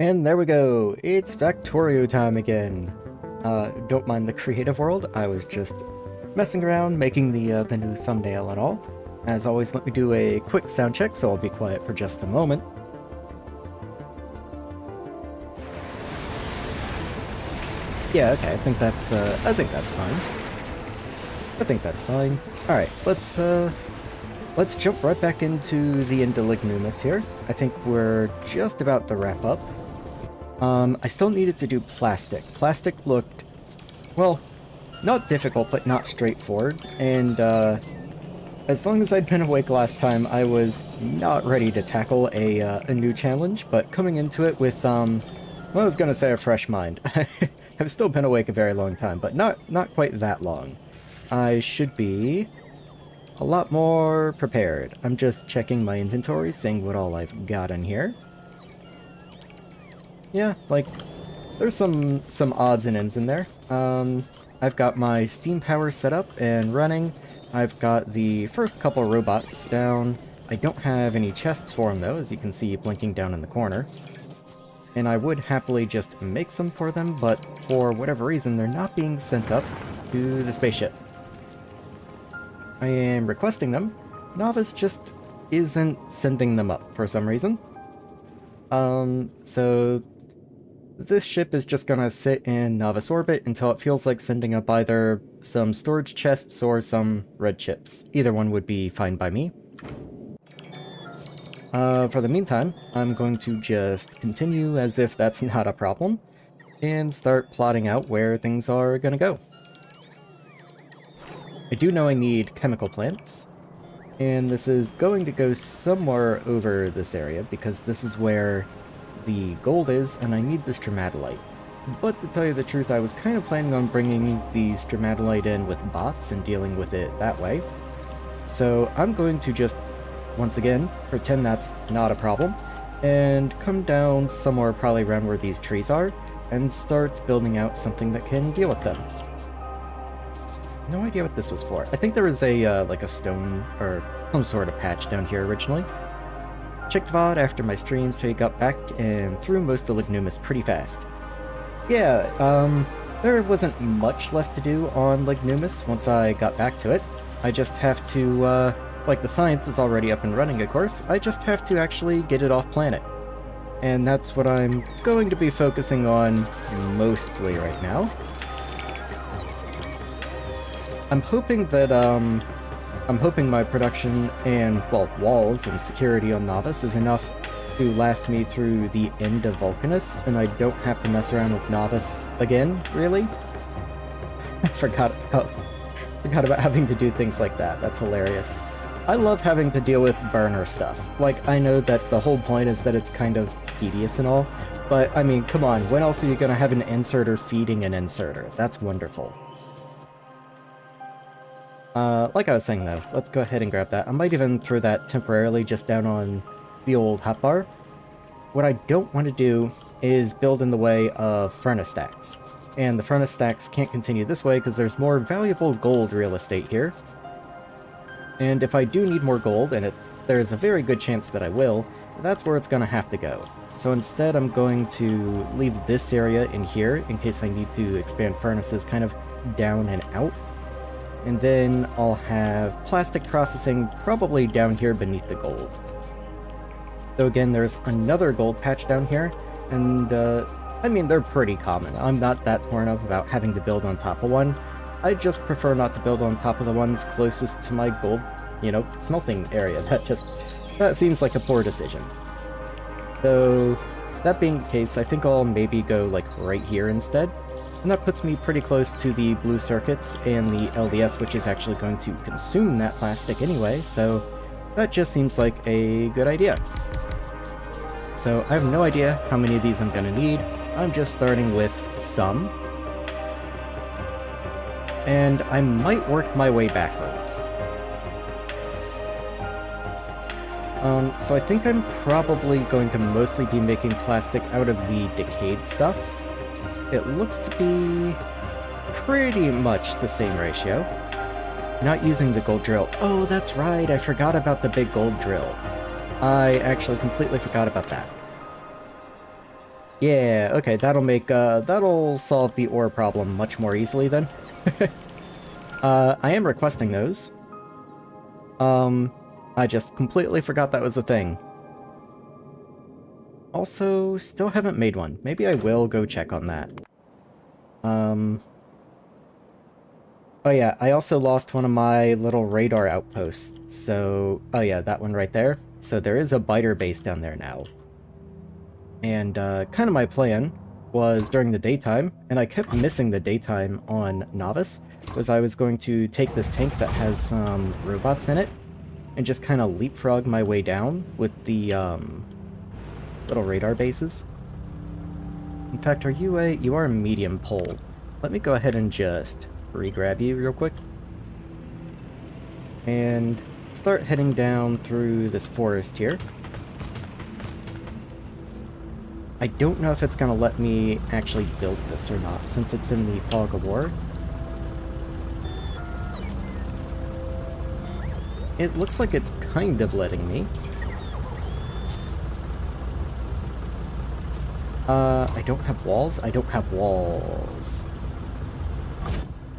And there we go, it's Factorio time again. Don't mind the creative world, I was just messing around, making the new thumbnail and all. As always, let me do a quick sound check, so I'll be quiet for just a moment. Yeah, okay, I think that's fine. I think that's fine. Alright, let's jump right back into the Lignumis here. I think we're just about to wrap up. I still needed to do plastic. Plastic looked, well, not difficult, but not straightforward, and, as long as I'd been awake last time, I was not ready to tackle a new challenge, but coming into it with, well, I was gonna say a fresh mind. I've still been awake a very long time, but not quite that long. I should be a lot more prepared. I'm just checking my inventory, seeing what all I've got in here. Yeah, like, there's some odds and ends in there. I've got my steam power set up and running. I've got the first couple robots down. I don't have any chests for them, though, as you can see blinking down in the corner. And I would happily just make some for them, but for whatever reason, they're not being sent up to the spaceship. I am requesting them. Nauvis just isn't sending them up for some reason. So this ship is just gonna sit in Nauvis orbit until it feels like sending up either some storage chests or some red chips. Either one would be fine by me. For the meantime, I'm going to just continue as if that's not a problem, and start plotting out where things are gonna go. I do know I need chemical plants, and this is going to go somewhere over this area, because this is where the gold is, and I need the stromatolite. But to tell you the truth, I was kind of planning on bringing the stromatolite in with bots and dealing with it that way. So I'm going to just, once again, pretend that's not a problem, and come down somewhere probably around where these trees are, and start building out something that can deal with them. No idea what this was for. I think there was a, like a stone, or some sort of patch down here originally. Checked VOD after my stream, so he got back and threw most of Lignumis pretty fast. Yeah, there wasn't much left to do on Lignumis once I got back to it. I just have to, like the science is already up and running, of course, I just have to actually get it off planet. And that's what I'm going to be focusing on mostly right now. I'm hoping that, I'm hoping my production and, well, walls and security on Nauvis is enough to last me through the end of Vulcanus, and I don't have to mess around with Nauvis again, really? I forgot about having to do things like that. That's hilarious. I love having to deal with burner stuff. Like, I know that the whole point is that it's kind of tedious and all, but, I mean, come on, when else are you gonna have an inserter feeding an inserter? That's wonderful. Like I was saying though, let's go ahead and grab that. I might even throw that temporarily just down on the old hotbar. What I don't want to do is build in the way of furnace stacks. And the furnace stacks can't continue this way because there's more valuable gold real estate here. And if I do need more gold, and there's a very good chance that I will, that's where it's going to have to go. So instead I'm going to leave this area in here in case I need to expand furnaces kind of down and out. And then I'll have plastic processing probably down here beneath the gold. So again, there's another gold patch down here, and I mean, they're pretty common. I'm not that torn up about having to build on top of one. I just prefer not to build on top of the ones closest to my gold, you know, smelting area. That seems like a poor decision. So, that being the case, I think I'll maybe go like right here instead. And that puts me pretty close to the blue circuits and the LDS, which is actually going to consume that plastic anyway, so that just seems like a good idea. So I have no idea how many of these I'm going to need. I'm just starting with some. And I might work my way backwards. So I think I'm probably going to mostly be making plastic out of the decayed stuff. It looks to be pretty much the same ratio. Not using the gold drill. Oh, that's right, I forgot about the big gold drill. I actually completely forgot about that. Yeah, okay, that'll solve the ore problem much more easily then. I am requesting those. I just completely forgot that was a thing. Also, still haven't made one. Maybe I will go check on that. Oh yeah, I also lost one of my little radar outposts, so... Oh yeah, that one right there. So there is a biter base down there now. And, kind of my plan was during the daytime, and I kept missing the daytime on Nauvis, was I was going to take this tank that has some robots in it, and just kind of leapfrog my way down with the, little radar bases. In fact, you are a medium pole. Let me go ahead and just re-grab you real quick. And start heading down through this forest here. I don't know if it's going to let me actually build this or not, since it's in the fog of war. It looks like it's kind of letting me. I don't have walls? I don't have walls.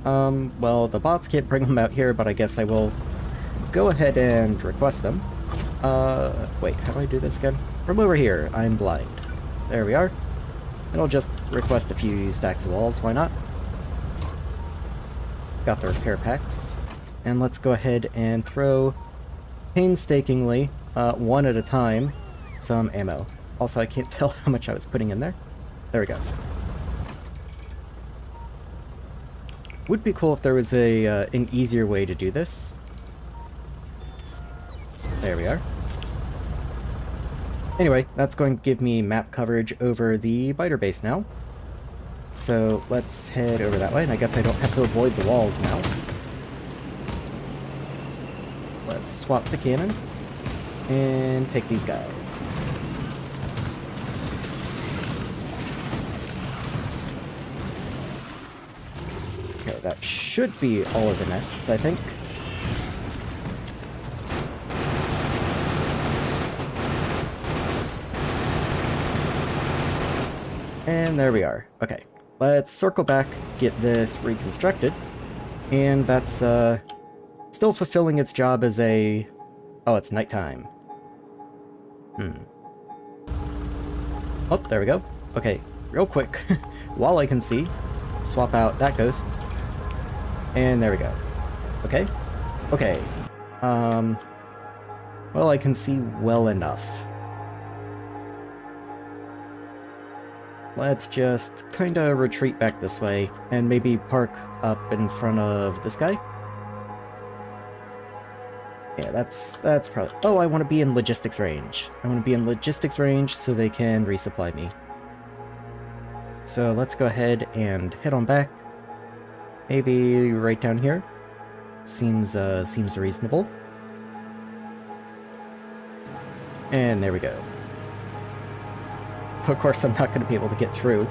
Well, the bots can't bring them out here, but I guess I will go ahead and request them. Wait, how do I do this again? From over here, I'm blind. There we are. And I'll just request a few stacks of walls, why not? Got the repair packs. And let's go ahead and throw, painstakingly, one at a time, some ammo. Also, I can't tell how much I was putting in there. There we go. Would be cool if there was an easier way to do this. There we are. Anyway, that's going to give me map coverage over the biter base now. So let's head over that way, and I guess I don't have to avoid the walls now. Let's swap the cannon and take these guys. Okay, that should be all of the nests, I think. And there we are. Okay, let's circle back, get this reconstructed, and that's still fulfilling its job as a... Oh, it's nighttime. Oh, there we go. Okay, real quick, while I can see, swap out that ghost, and there we go. Okay, okay. Well, I can see well enough. Let's just kinda retreat back this way, and maybe park up in front of this guy. Yeah, that's probably... Oh, I want to be in logistics range. I want to be in logistics range so they can resupply me. So let's go ahead and head on back. Maybe right down here. Seems reasonable. And there we go. Of course, I'm not going to be able to get through.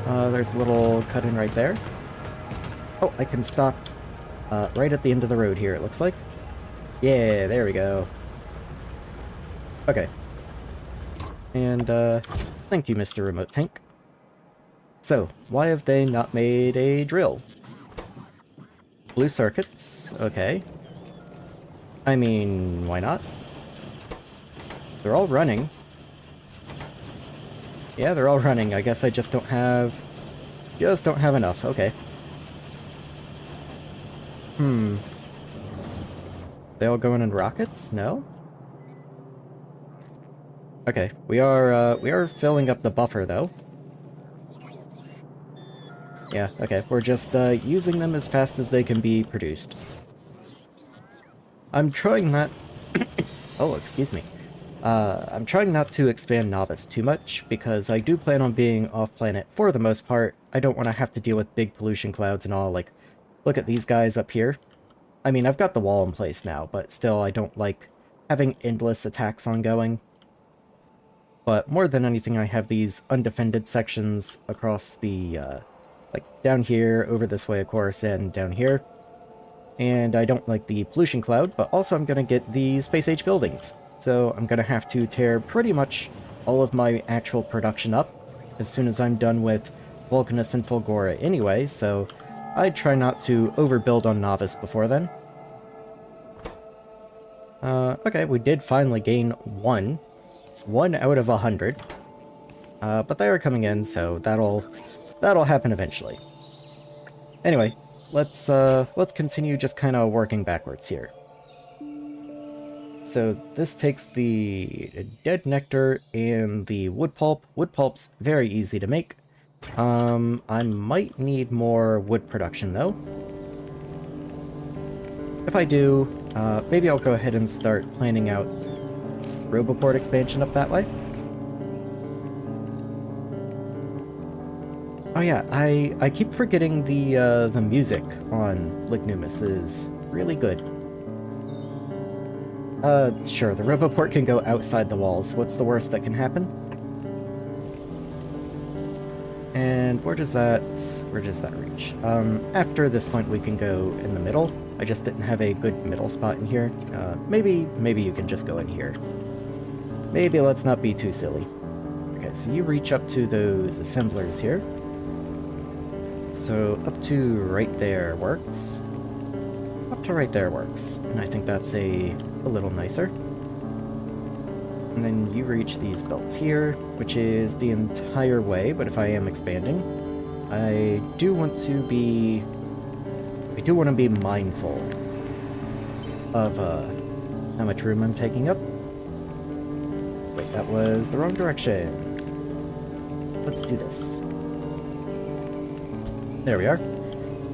There's a little cut-in right there. Oh, I can stop right at the end of the road here, it looks like. Yeah, there we go. Okay. And, thank you, Mr. Remote Tank. So, why have they not made a drill? Blue circuits, okay. I mean, why not? They're all running. Yeah, they're all running. I guess I just don't have enough. Okay. They all going in rockets? No? Okay, we are filling up the buffer though. Yeah, okay, we're just using them as fast as they can be produced. I'm trying not... Oh, excuse me. I'm trying not to expand Nauvis too much, because I do plan on being off-planet for the most part. I don't want to have to deal with big pollution clouds and all, like, look at these guys up here. I mean, I've got the wall in place now, but still, I don't like having endless attacks ongoing. But more than anything, I have these undefended sections across the, like, down here, over this way, of course, and down here. And I don't like the pollution cloud, but also I'm gonna get the space-age buildings. So I'm gonna have to tear pretty much all of my actual production up as soon as I'm done with Vulcanus and Fulgora anyway, so I'd try not to overbuild on Nauvis before then. Okay, we did finally gain 1. 1 out of 100. But they are coming in, so that'll happen eventually. Anyway, let's continue just kind of working backwards here. So this takes the dead nectar and the wood pulp. Wood pulp's very easy to make. I might need more wood production though. If I do, maybe I'll go ahead and start planning out Roboport expansion up that way. Oh yeah, I keep forgetting the music on Lignumis is really good. Sure, the Roboport can go outside the walls. What's the worst that can happen? And where does that reach? After this point we can go in the middle. I just didn't have a good middle spot in here. Maybe you can just go in here. Maybe let's not be too silly. Okay, so you reach up to those assemblers here. So up to right there works. Up to right there works. And I think that's a little nicer. And then you reach these belts here, which is the entire way, but if I am expanding, I do want to be mindful of how much room I'm taking up. Wait, that was the wrong direction. Let's do this. There we are.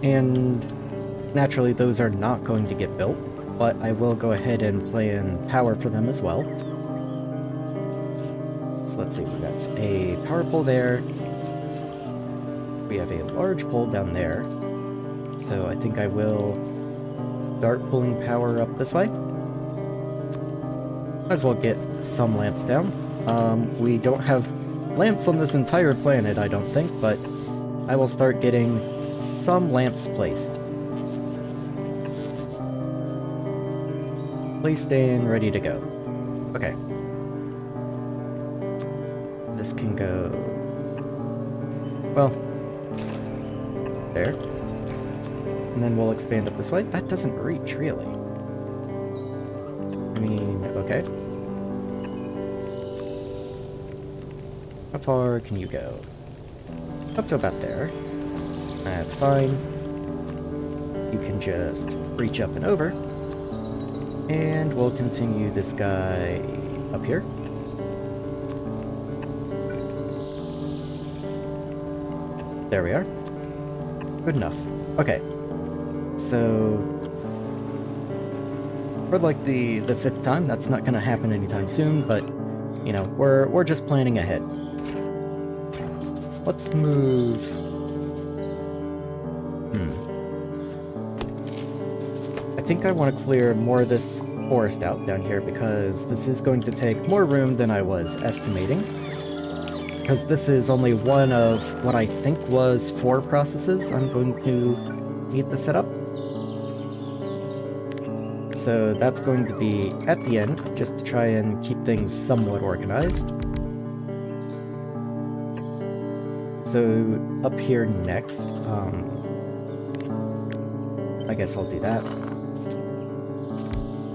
And naturally those are not going to get built, but I will go ahead and plan power for them as well. So let's see, we have a power pole there. We have a large pole down there. So I think I will start pulling power up this way. Might as well get some lamps down. We don't have lamps on this entire planet, I don't think, but I will start getting some lamps placed. Placed and ready to go. Okay. This can go... well, there. And then we'll expand up this way. That doesn't reach, really. I mean, okay. How far can you go? Up to about there. That's fine. You can just reach up and over. And we'll continue this guy up here. There we are. Good enough. Okay. So, for like the fifth time, that's not gonna happen anytime soon, but, you know, we're just planning ahead. Let's move... I think I want to clear more of this forest out down here, because this is going to take more room than I was estimating. Because this is only one of what I think was 4 processes I'm going to need to set up. So that's going to be at the end, just to try and keep things somewhat organized. So up here next, I guess I'll do that.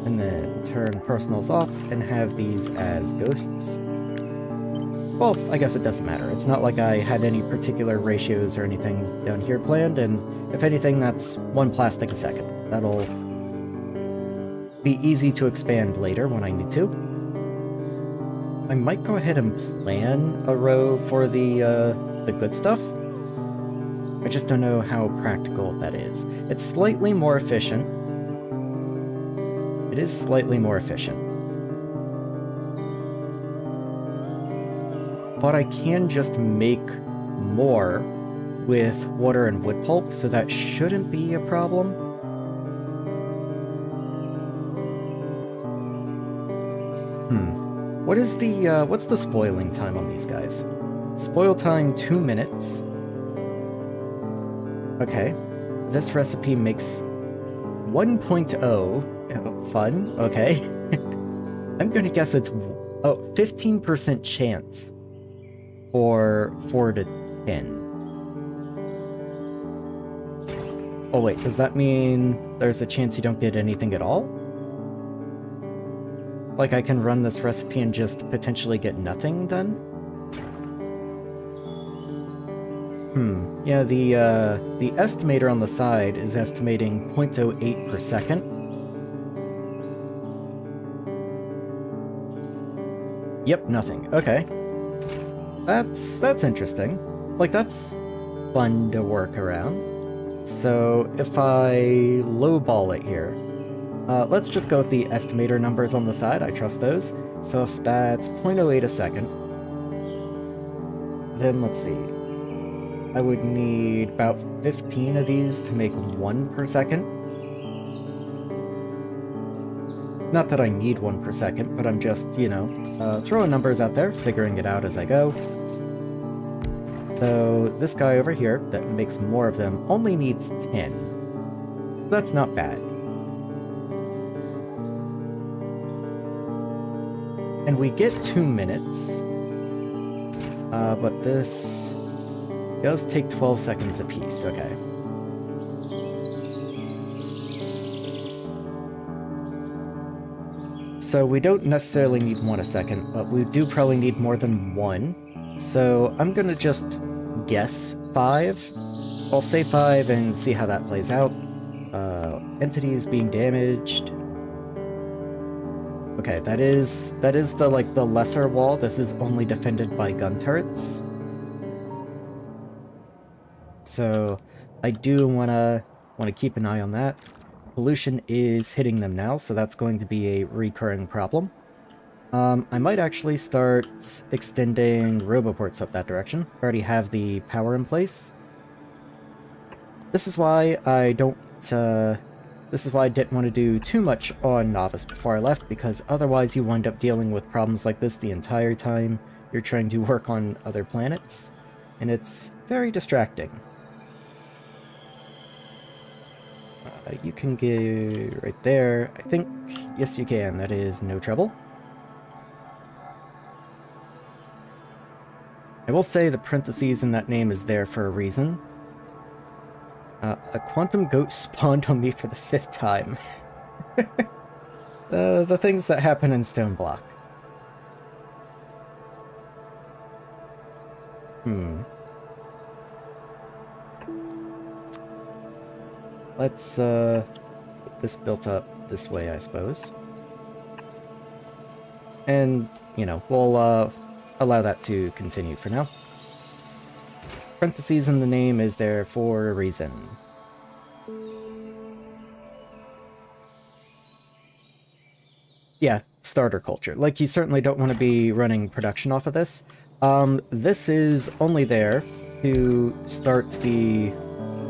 And then turn personals off and have these as ghosts. Well, I guess it doesn't matter. It's not like I had any particular ratios or anything down here planned, and if anything, that's 1 plastic a second. That'll be easy to expand later when I need to. I might go ahead and plan a row for the good stuff. I just don't know how practical that is. It's slightly more efficient. It is slightly more efficient. But I can just make more with water and wood pulp, so that shouldn't be a problem. What is the, what's the spoiling time on these guys? Spoil time 2 minutes. Okay. This recipe makes 1.0. Fun, okay. I'm gonna guess it's 15% chance for 4 to 10. Oh wait, does that mean there's a chance you don't get anything at all? Like I can run this recipe and just potentially get nothing then? Yeah, the estimator on the side is estimating 0.08 per second. Yep, nothing. Okay. That's interesting. Like, that's fun to work around. So, if I lowball it here, let's just go with the estimator numbers on the side. I trust those. So if that's 0.08 a second, then let's see. I would need about 15 of these to make 1 per second. Not that I need 1 per second, but I'm just, you know, throwing numbers out there, figuring it out as I go. So this guy over here, that makes more of them, only needs 10. That's not bad. And we get 2 minutes. But this does take 12 seconds apiece, okay. So we don't necessarily need 1 a second, but we do probably need more than 1. So I'm gonna just guess 5. I'll say 5 and see how that plays out. Entities being damaged. Okay, that is the, like, the lesser wall. This is only defended by gun turrets. So I do wanna keep an eye on that. Pollution is hitting them now, so that's going to be a recurring problem. I might actually start extending roboports up that direction. I already have the power in place. This is why I don't, this is why I didn't want to do too much on Nauvis before I left, because otherwise you wind up dealing with problems like this the entire time you're trying to work on other planets, and it's very distracting. You can get right there. I think, yes you can, that is no trouble. I will say the parentheses in that name is there for a reason. A quantum goat spawned on me for the 5th time. The things that happen in Stoneblock. Let's, get this built up this way, I suppose. And, you know, we'll, allow that to continue for now. Parentheses in the name is there for a reason. Yeah, starter culture. Like, you certainly don't want to be running production off of this. This is only there to start the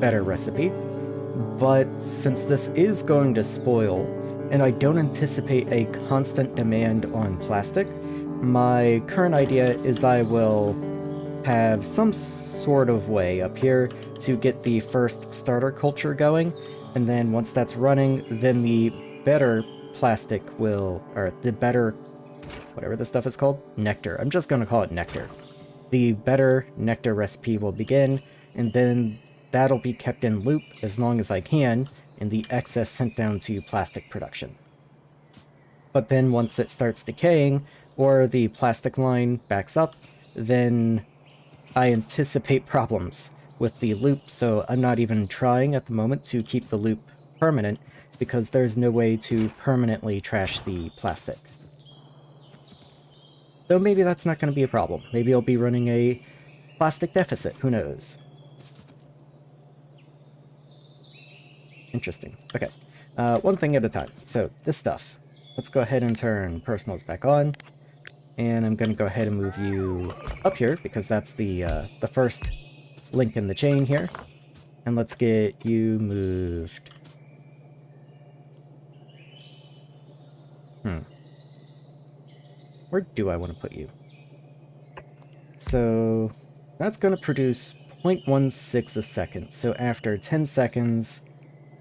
better recipe, but since this is going to spoil, and I don't anticipate a constant demand on plastic, my current idea is I will have some sort of way up here to get the first starter culture going, and then once that's running, then the better plastic will, or the better, whatever the stuff is called, nectar. I'm just going to call it nectar. The better nectar recipe will begin, and then that'll be kept in loop as long as I can, and the excess sent down to plastic production. But then once it starts decaying, or the plastic line backs up, then I anticipate problems with the loop, so I'm not even trying at the moment to keep the loop permanent, because there's no way to permanently trash the plastic. So maybe that's not going to be a problem. Maybe I'll be running a plastic deficit, who knows? Interesting. Okay, one thing at a time. So, this stuff. Let's go ahead and turn personals back on. And I'm going to go ahead and move you up here, because that's the first link in the chain here. And let's get you moved. Where do I want to put you? So, that's going to produce 0.16 a second. So after 10 seconds,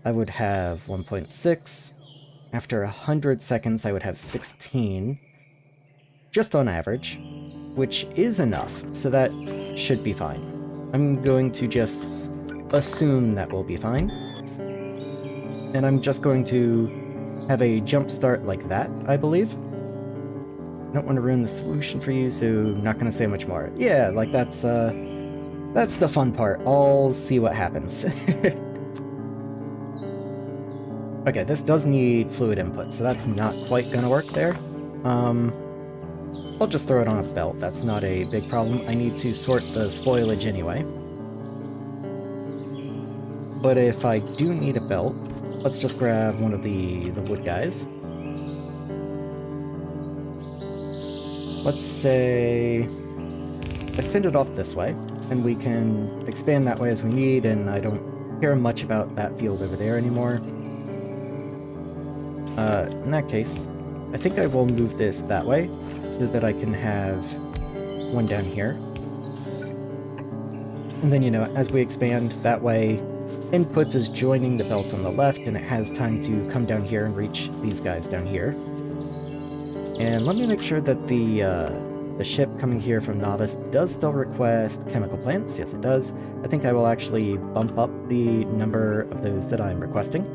I would have 1.6. After 100 seconds, I would have 16. Just on average. which is enough, so that should be fine. I'm going to just assume that will be fine. And I'm just going to have a jump start like that, I believe. I don't want to ruin the solution for you, so not going to say much more. Yeah, like that's the fun part. I'll see what happens. Okay, this does need fluid input, so that's not quite going to work there. I'll just throw it on a belt. That's not a big problem. I need to sort the spoilage anyway. But if I do need a belt, let's just grab one of the wood guys. Let's say I send it off this way, and we can expand that way as we need, and I don't care much about that field over there anymore. In that case, I think I will move this that way, so that I can have one down here. And then, you know, as we expand, that way inputs is joining the belt on the left, and it has time to come down here and reach these guys down here. And let me make sure that the ship coming here from Nauvis does still request chemical plants. Yes, it does. I think I will actually bump up the number of those that I'm requesting.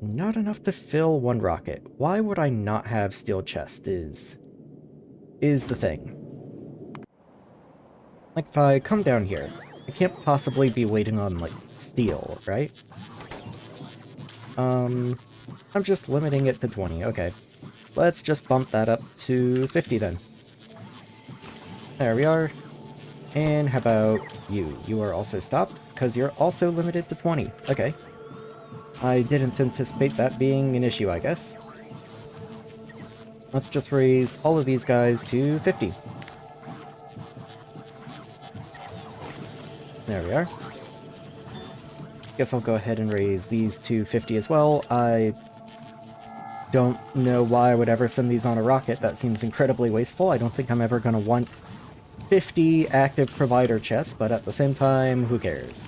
Not enough to fill one rocket. Why would I not have steel chest is the thing. Like, if I come down here, I can't possibly be waiting on, like, steel, right? I'm just limiting it to 20, okay. Let's just bump that up to 50 then. There we are. And how about you? You are also stopped, because you're also limited to 20. Okay. I didn't anticipate that being an issue, I guess. Let's just raise all of these guys to 50. There we are. Guess I'll go ahead and raise these to 50 as well. I don't know why I would ever send these on a rocket. That seems incredibly wasteful. I don't think I'm ever going to want 50 active provider chests, but at the same time, who cares?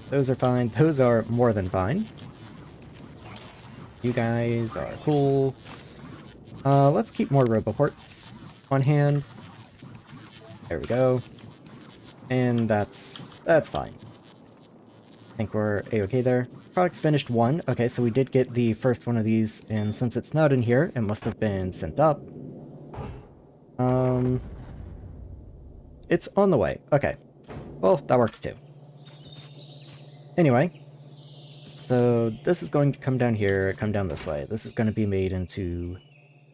Those are fine. Those are more than fine. You guys are cool. Let's keep more roboports on hand. There we go. And that's fine. I think we're a-okay there. Products finished 1. Okay, so we did get the first one of these, and since it's not in here, it must have been sent up. It's on the way. Okay. Well, that works too. Anyway, so this is going to come down here, come down this way. This is going to be made into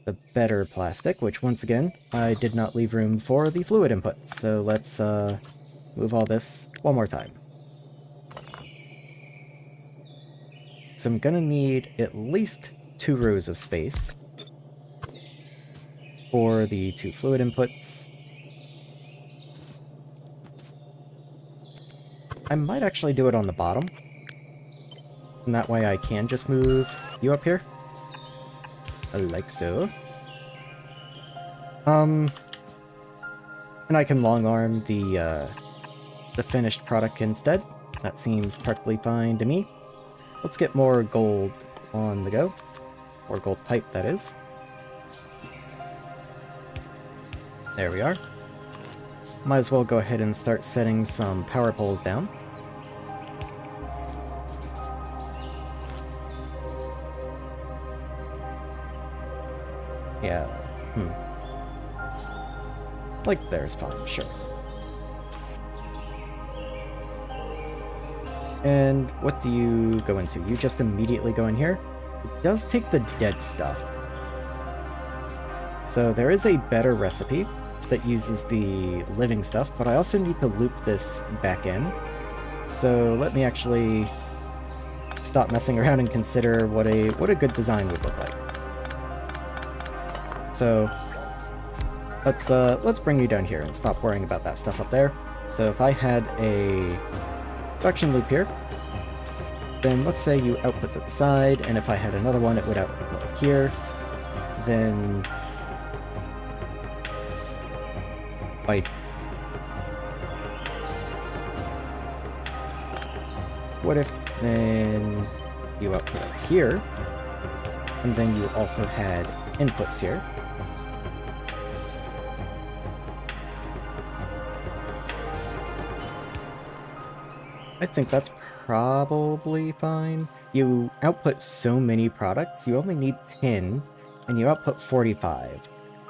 the better plastic, which once again, I did not leave room for the fluid input. So let's move all this one more time. So I'm going to need at least 2 rows of space for the 2 fluid inputs. I might actually do it on the bottom. And that way I can just move you up here. Like so. And I can long arm the finished product instead. That seems perfectly fine to me. Let's get more gold on the go. Or gold pipe, that is. There we are. Might as well go ahead and start setting some power poles down. Yeah, like there's fine, sure. And what do you go into? You just immediately go in here? It does take the dead stuff. So there is a better recipe that uses the living stuff, but I also need to loop this back in. So let me actually stop messing around and consider what a good design would look like. So let's bring you down here and stop worrying about that stuff up there. So if I had a production loop here, then let's say you output to the side, and if I had another one, it would output here. Then what if then you output up here, and then you also had inputs here? I think that's probably fine. You output so many products, you only need 10, and you output 45.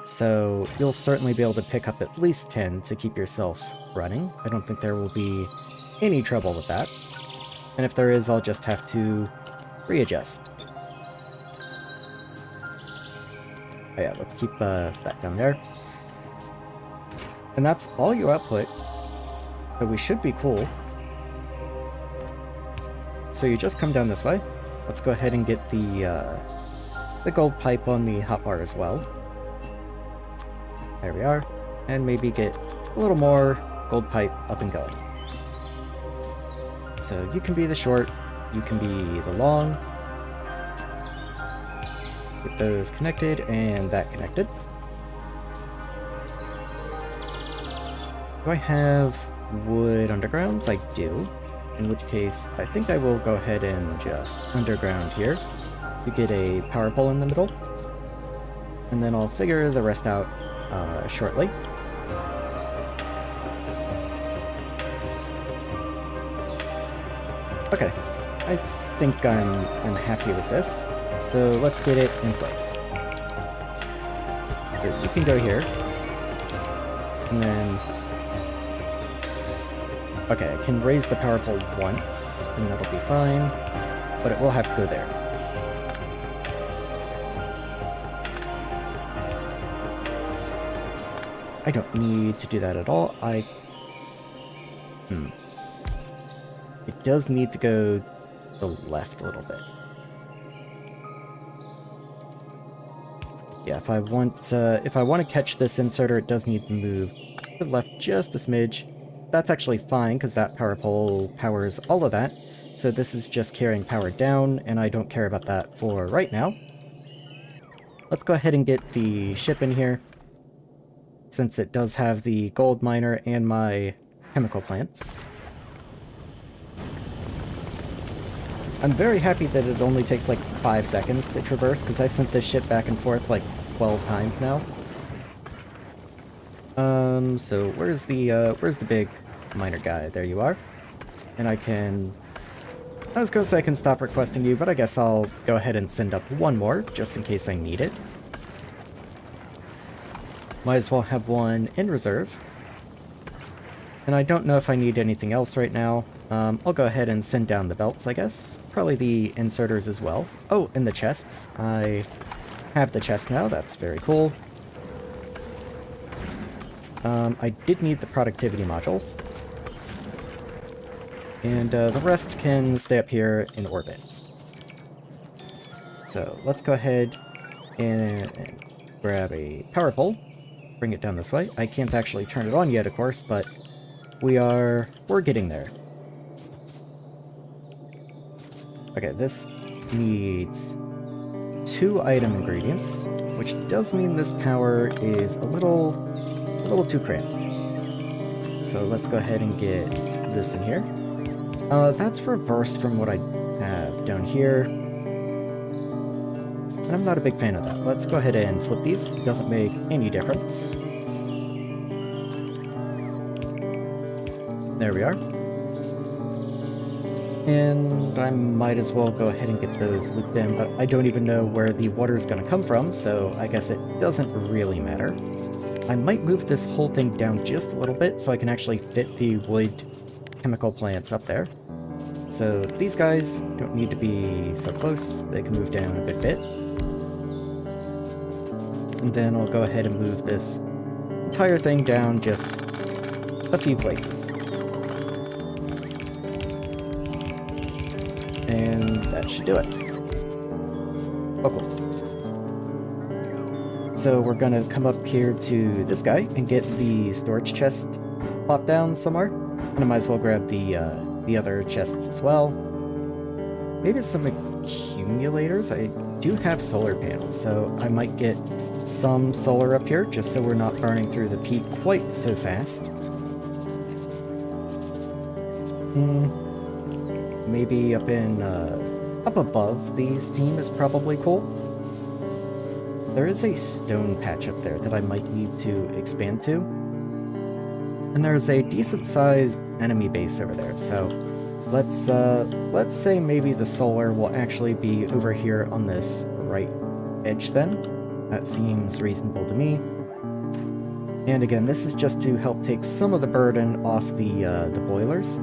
So you'll certainly be able to pick up at least 10 to keep yourself running. I don't think there will be any trouble with that. And if there is, I'll just have to readjust. Oh yeah, let's keep that down there. And that's all you output, so we should be cool. So you just come down this way. Let's go ahead and get the gold pipe on the hotbar as well. There we are. And maybe get a little more gold pipe up and going. So you can be the short, you can be the long. Get those connected and that connected. Do I have wood undergrounds? I do. In which case, I think I will go ahead and just underground here to get a power pole in the middle. And then I'll figure the rest out shortly. Okay, I think I'm happy with this. So let's get it in place. So you can go here. And then... Okay, I can raise the power pole once, and that'll be fine, but it will have to go there. I don't need to do that at all. It does need to go to the left a little bit. Yeah, if I want to catch this inserter, it does need to move to the left just a smidge. That's actually fine, because that power pole powers all of that. So this is just carrying power down, and I don't care about that for right now. Let's go ahead and get the ship in here, since it does have the gold miner and my chemical plants. I'm very happy that it only takes like 5 seconds to traverse, because I've sent this ship back and forth like 12 times now. So where's the big miner guy? There you are. And I was gonna say I can stop requesting you, but I guess I'll go ahead and send up one more, just in case I need it. Might as well have one in reserve. And I don't know if I need anything else right now. I'll go ahead and send down the belts, I guess. Probably the inserters as well. Oh, and the chests. I have the chest now, that's very cool. I did need the productivity modules. And the rest can stay up here in orbit. So let's go ahead and grab a power pole. Bring it down this way. I can't actually turn it on yet, of course, but we're getting there. Okay, this needs 2 item ingredients, which does mean this power is a little too cramped. So let's go ahead and get this in here. That's reversed from what I have down here. And I'm not a big fan of that. Let's go ahead and flip these. It doesn't make any difference. There we are. And I might as well go ahead and get those looped in, but I don't even know where the water is going to come from, so I guess it doesn't really matter. I might move this whole thing down just a little bit so I can actually fit the wood chemical plants up there. So these guys don't need to be so close, they can move down a bit. And then I'll go ahead and move this entire thing down just a few places. And that should do it. Oh, cool. So we're gonna come up here to this guy and get the storage chest plopped down somewhere. And I might as well grab the other chests as well. Maybe some accumulators. I do have solar panels, so I might get some solar up here just so we're not burning through the peak quite so fast. Maybe up above the steam is probably cool. There is a stone patch up there that I might need to expand to. And there's a decent-sized enemy base over there, so let's say maybe the solar will actually be over here on this right edge then. That seems reasonable to me. And again, this is just to help take some of the burden off the boilers.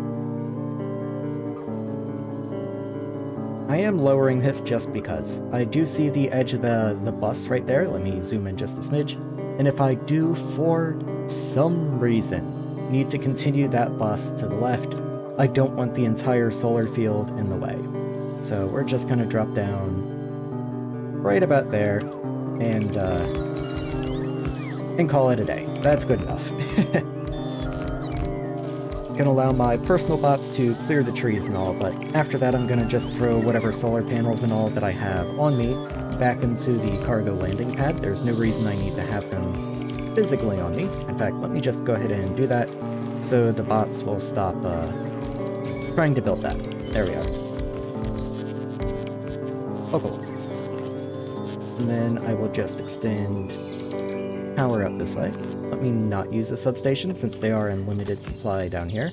I am lowering this just because. I do see the edge of the bus right there. Let me zoom in just a smidge. And if I do, for some reason, need to continue that bus to the left, I don't want the entire solar field in the way. So we're just going to drop down right about there and call it a day. That's good enough. Gonna allow my personal bots to clear the trees and all, but after that I'm gonna just throw whatever solar panels and all that I have on me back into the cargo landing pad. There's no reason I need to have them physically on me. In fact, let me just go ahead and do that so the bots will stop trying to build that. There we are. Oh, cool. And then I will just extend power up this way. Let me not use the substation since they are in limited supply down here.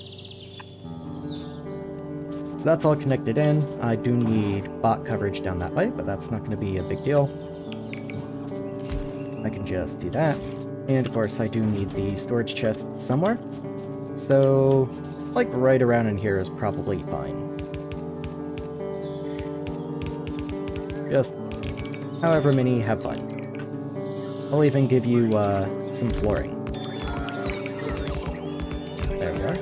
So that's all connected in. I do need bot coverage down that way, but that's not going to be a big deal. I can just do that. And of course I do need the storage chest somewhere. So, like right around in here is probably fine. Just however many, have fun. I'll even give you some flooring. There we are.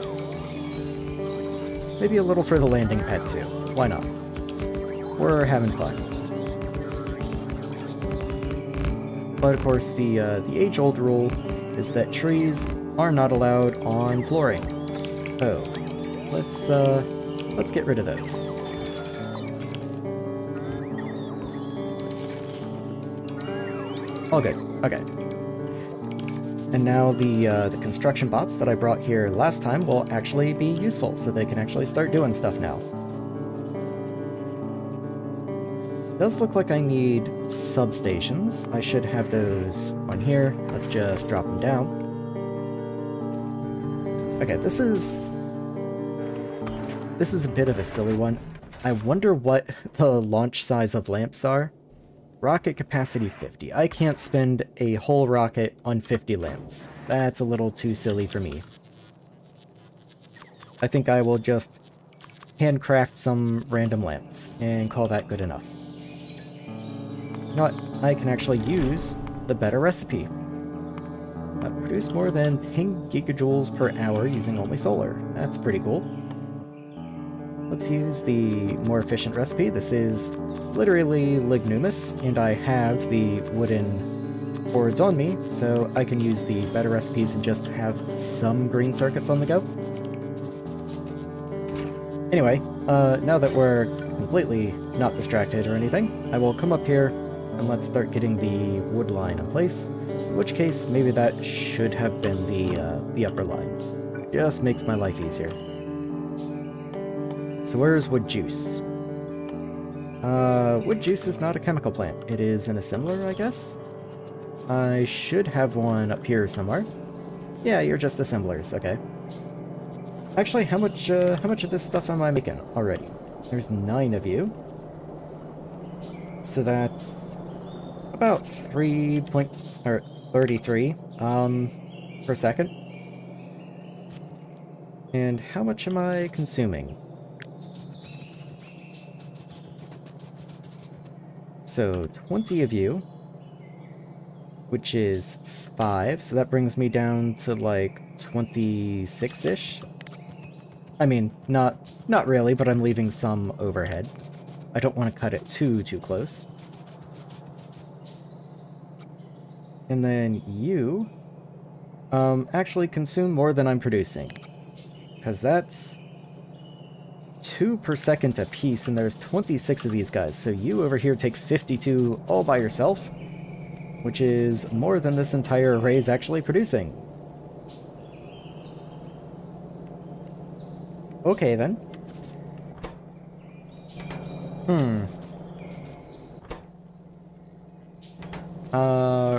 Maybe a little for the landing pad too. Why not? We're having fun. But of course, the age-old rule is that trees are not allowed on flooring. Oh, let's get rid of those. All good. Okay. And now the construction bots that I brought here last time will actually be useful, so they can actually start doing stuff now. It does look like I need substations. I should have those on here. Let's just drop them down. Okay, this is a bit of a silly one. I wonder what the launch size of lamps are. Rocket capacity 50. I can't spend a whole rocket on 50 lamps. That's a little too silly for me. I think I will just handcraft some random lamps and call that good enough. You know what? I can actually use the better recipe. Produce more than 10 gigajoules per hour using only solar. That's pretty cool. Let's use the more efficient recipe. This is literally Lignumis, and I have the wooden boards on me, so I can use the better recipes and just have some green circuits on the go. Anyway, now that we're completely not distracted or anything, I will come up here and let's start getting the wood line in place, in which case maybe that should have been the upper line. Just makes my life easier. So where's wood juice? Wood juice is not a chemical plant. It is an assembler, I guess? I should have one up here somewhere. Yeah, you're just assemblers, okay. Actually, how much of this stuff am I making already? There's 9 of you. So that's about 33 per second. And how much am I consuming? So 20 of you, which is 5, so that brings me down to like 26-ish. I mean, not really, but I'm leaving some overhead. I don't want to cut it too close. And then you actually consume more than I'm producing, because that's 2 per second a piece, and there's 26 of these guys, so you over here take 52 all by yourself, which is more than this entire array is actually producing. Okay, then.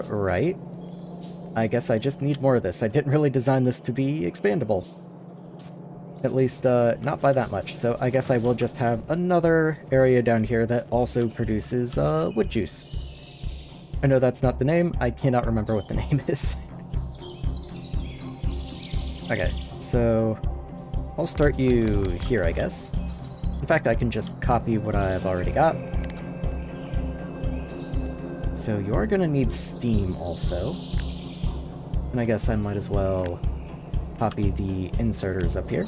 Right. I guess I just need more of this. I didn't really design this to be expandable. At least, not by that much. So I guess I will just have another area down here that also produces, wood juice. I know that's not the name. I cannot remember what the name is. Okay, so I'll start you here, I guess. In fact, I can just copy what I've already got. So you are going to need steam also. And I guess I might as well copy the inserters up here.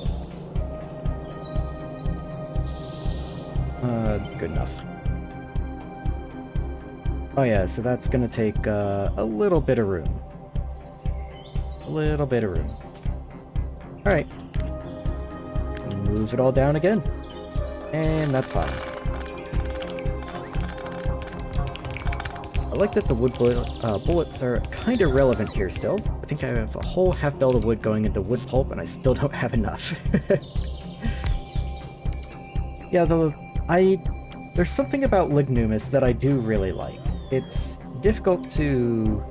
Good enough. Oh yeah, so that's going to take a little bit of room. A little bit of room. Alright. Move it all down again. And that's fine. I like that the wood bullets are kind of relevant here still. I think I have a whole half belt of wood going into wood pulp, and I still don't have enough. Yeah, there's something about Lignumis that I do really like. It's difficult to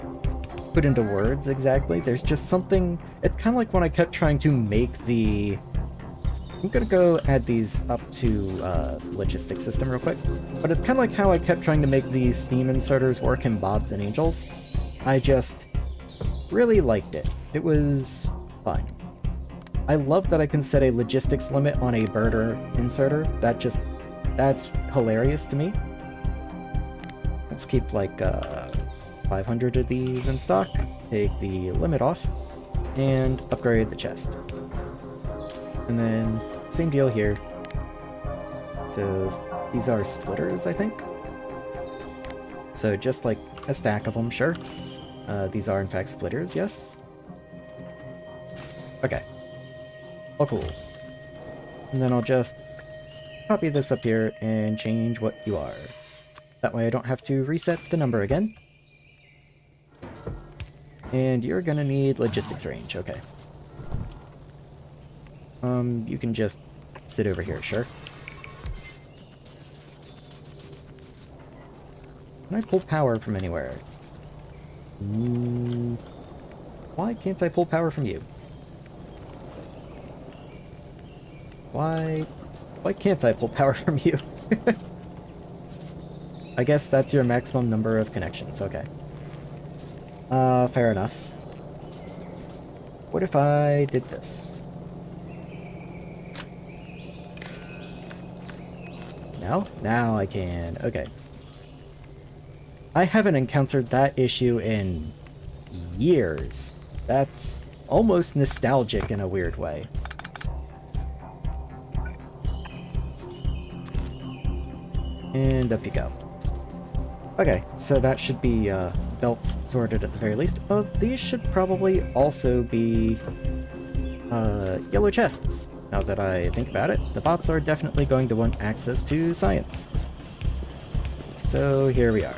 put into words exactly. There's just something... It's kind of like when I kept trying to make the... I'm gonna go add these up to logistics system real quick. But it's kind of like how I kept trying to make the steam inserters work in Bobs and Angels. I just really liked it. It was fun. I love that I can set a logistics limit on a birder inserter. That's hilarious to me. Let's keep like 500 of these in stock, take the limit off, and upgrade the chest. And then same deal here. So these are splitters, I think. So just like a stack of them, sure. These are in fact splitters, yes. Okay. Oh, cool. And then I'll just copy this up here and change what you are. That way I don't have to reset the number again. And you're gonna need logistics range, okay. You can just sit over here, sure. Can I pull power from anywhere? Why can't I pull power from you? Why can't I pull power from you? I guess that's your maximum number of connections, okay. Fair enough. What if I did this? Now? Now I can. Okay. I haven't encountered that issue in years. That's almost nostalgic in a weird way. And up you go. Okay, so that should be belts sorted at the very least. Oh, these should probably also be yellow chests. Now that I think about it, the bots are definitely going to want access to science. So here we are.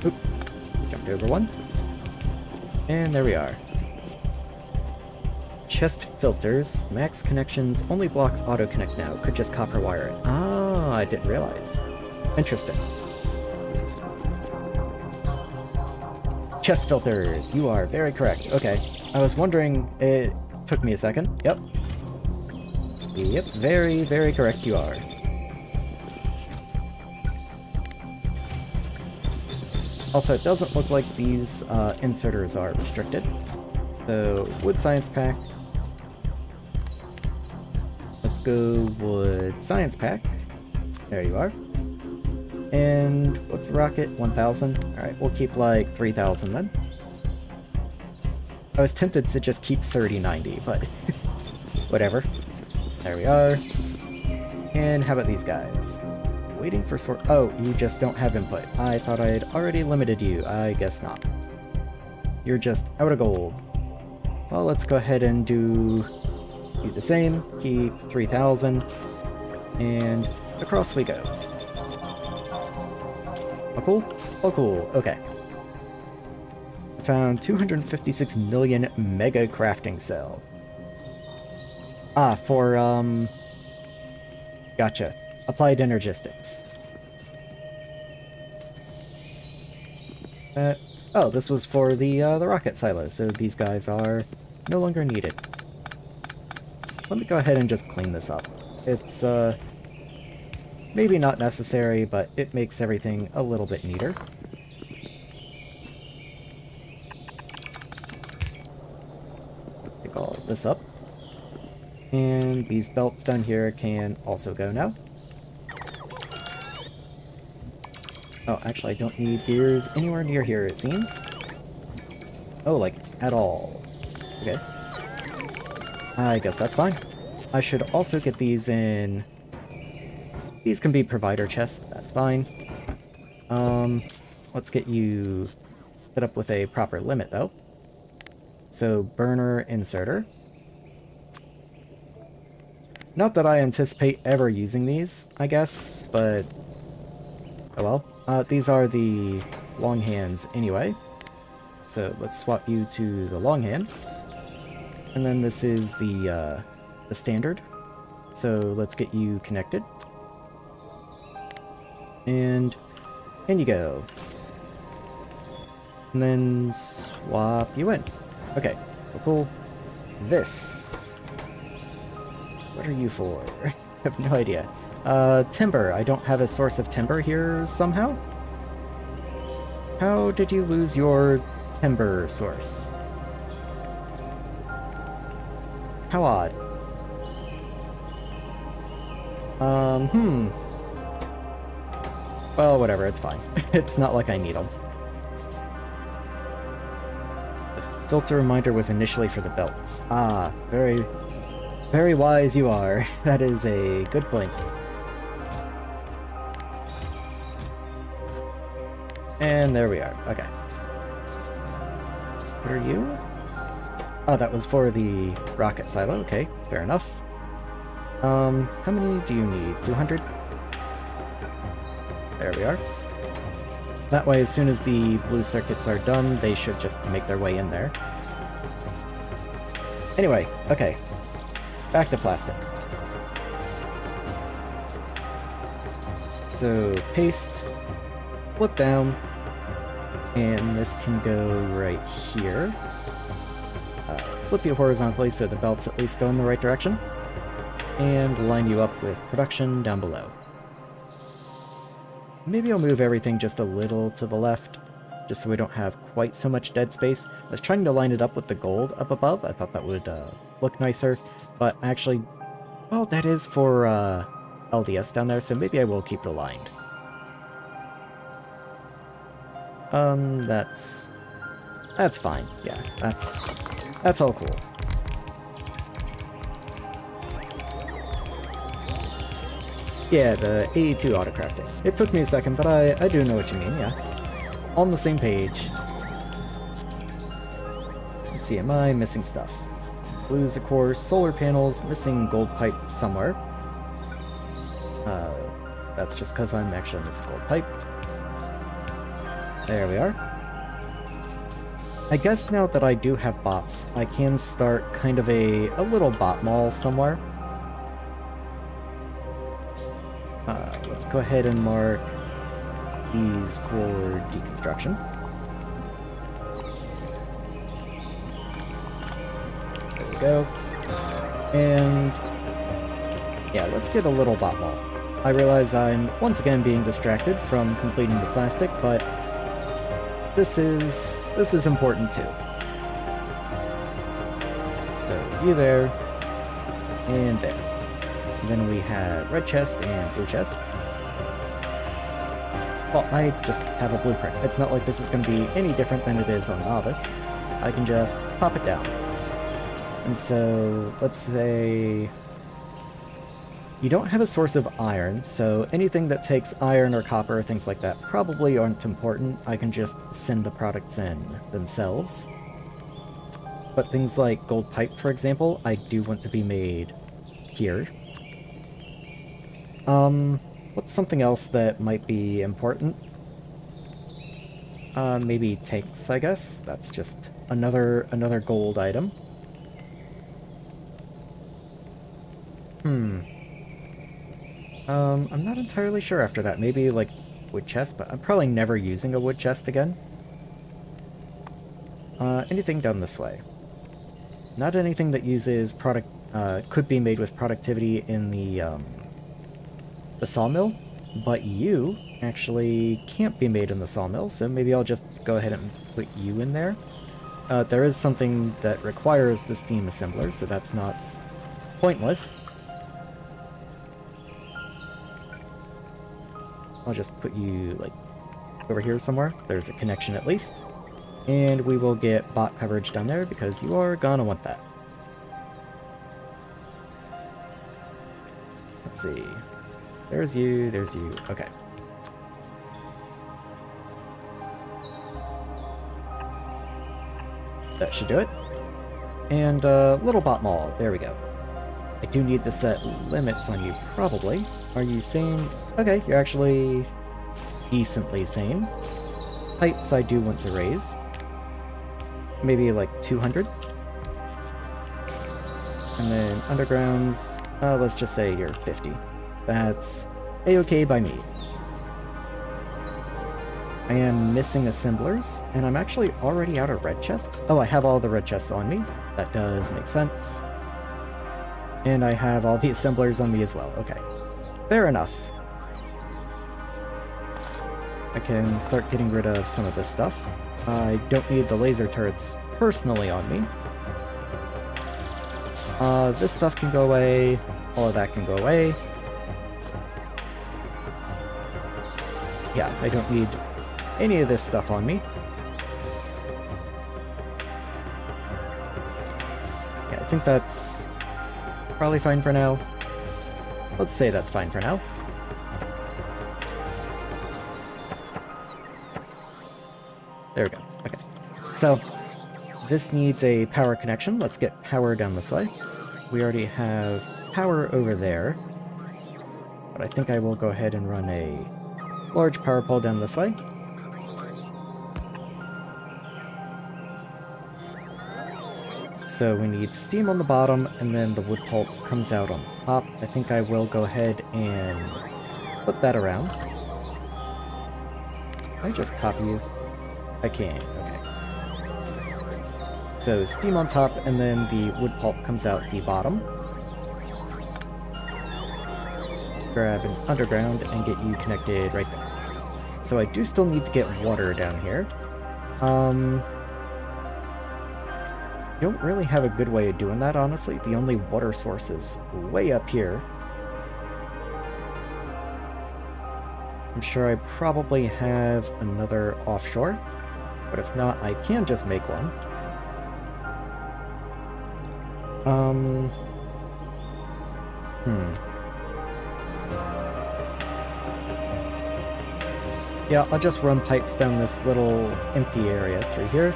Oop, jumped over one. And there we are. Chest filters. Max connections only block auto connect now. Could just copper wire it. Ah, I didn't realize. Interesting. Chest filters. You are very correct. Okay. I was wondering. It took me a second. Yep. Yep. Very, very correct you are. Also, it doesn't look like these inserters are restricted. So, wood science pack. Let's go wood science pack. There you are. And what's the rocket? 1,000? Alright, we'll keep like 3,000 then. I was tempted to just keep 3090, but whatever. There we are. And how about these guys? Waiting for sort. Oh, you just don't have input. I thought I'd already limited you. I guess not. You're just out of gold. Well, let's go ahead and do the same. Keep 3,000. And across we go. Oh, cool? Oh, cool. Okay. Found 256 million mega crafting cell. Ah, for, Gotcha. Applied energistics. Oh, this was for the rocket silo, so these guys are no longer needed. Let me go ahead and just clean this up. It's, maybe not necessary, but it makes everything a little bit neater. Pick all this up. And these belts down here can also go now. Oh, actually, I don't need gears anywhere near here, it seems. Oh, like, at all. Okay. I guess that's fine. I should also get these in... These can be provider chests, that's fine. Let's get you set up with a proper limit, though. So, burner inserter. Not that I anticipate ever using these, I guess, but... Oh well. These are the long hands anyway. So let's swap you to the long hand. And then this is the standard. So let's get you connected. And in you go. And then swap you in. Okay, well, cool. This. What are you for? I have no idea. Timber. I don't have a source of timber here somehow? How did you lose your timber source? How odd. Well, whatever, it's fine. It's not like I need them. The filter reminder was initially for the belts. Ah, very, very wise you are. That is a good point. And there we are. Okay. What are you? Oh, that was for the rocket silo. Okay, fair enough. How many do you need? 200? There we are. That way, as soon as the blue circuits are done, they should just make their way in there. Anyway, okay. Back to plastic. So, paste, flip down, and this can go right here. Flip you horizontally so the belts at least go in the right direction, and line you up with production down below. Maybe I'll move everything just a little to the left, just so we don't have quite so much dead space. I was trying to line it up with the gold up above. I thought that would look nicer, but actually, well, that is for LDS down there, so maybe I will keep it aligned. That's fine. Yeah, that's all cool. Yeah, the 82 autocrafting. It took me a second, but I do know what you mean, yeah. On the same page. Let's see, am I missing stuff? Blues, of course, solar panels, missing gold pipe somewhere. That's just because I'm actually missing gold pipe. There we are. I guess now that I do have bots, I can start kind of a little bot mall somewhere. Let's go ahead and mark these for deconstruction. There we go. And yeah, let's get a little bot mall. I realize I'm once again being distracted from completing the plastic, but this is important too. So you there, and there. And then we have red chest and blue chest. Well, I just have a blueprint. It's not like this is going to be any different than it is on Nauvis. I can just pop it down. And so, let's say you don't have a source of iron, so anything that takes iron or copper or things like that probably aren't important. I can just send the products in themselves. But things like gold pipe, for example, I do want to be made here. What's something else that might be important? Maybe tanks, I guess. That's just another gold item. I'm not entirely sure after that. Maybe, like, wood chest, but I'm probably never using a wood chest again. anything down this way. Not anything that uses could be made with productivity in the sawmill, but you actually can't be made in the sawmill, so maybe I'll just go ahead and put you in there. There is something that requires the steam assembler, so that's not pointless. I'll just put you, like, over here somewhere. There's a connection at least. And we will get bot coverage down there because you are gonna want that. Let's see. There's you, okay. That should do it. And little bot mall, there we go. I do need to set limits on you, probably. Are you sane? Okay, you're actually decently sane. Heights I do want to raise. Maybe like 200. And then undergrounds, let's just say you're 50. That's a-okay by me. I am missing assemblers, and I'm actually already out of red chests. Oh, I have all the red chests on me. That does make sense. And I have all the assemblers on me as well. Okay. Fair enough. I can start getting rid of some of this stuff. I don't need the laser turrets personally on me. This stuff can go away. All of that can go away. Yeah, I don't need any of this stuff on me. Yeah, I think that's probably fine for now. Let's say that's fine for now. There we go. Okay. So, this needs a power connection. Let's get power down this way. We already have power over there. But I think I will go ahead and run a large power pole down this way. So we need steam on the bottom, and then the wood pulp comes out on top. I think I will go ahead and put that around. Can I just copy you? I can, okay. So steam on top, and then the wood pulp comes out the bottom. Grab an underground and get you connected right there. So I do still need to get water down here. Don't really have a good way of doing that, honestly. The only water source is way up here. I'm sure I probably have another offshore, but if not, I can just make one. Yeah, I'll just run pipes down this little empty area through here.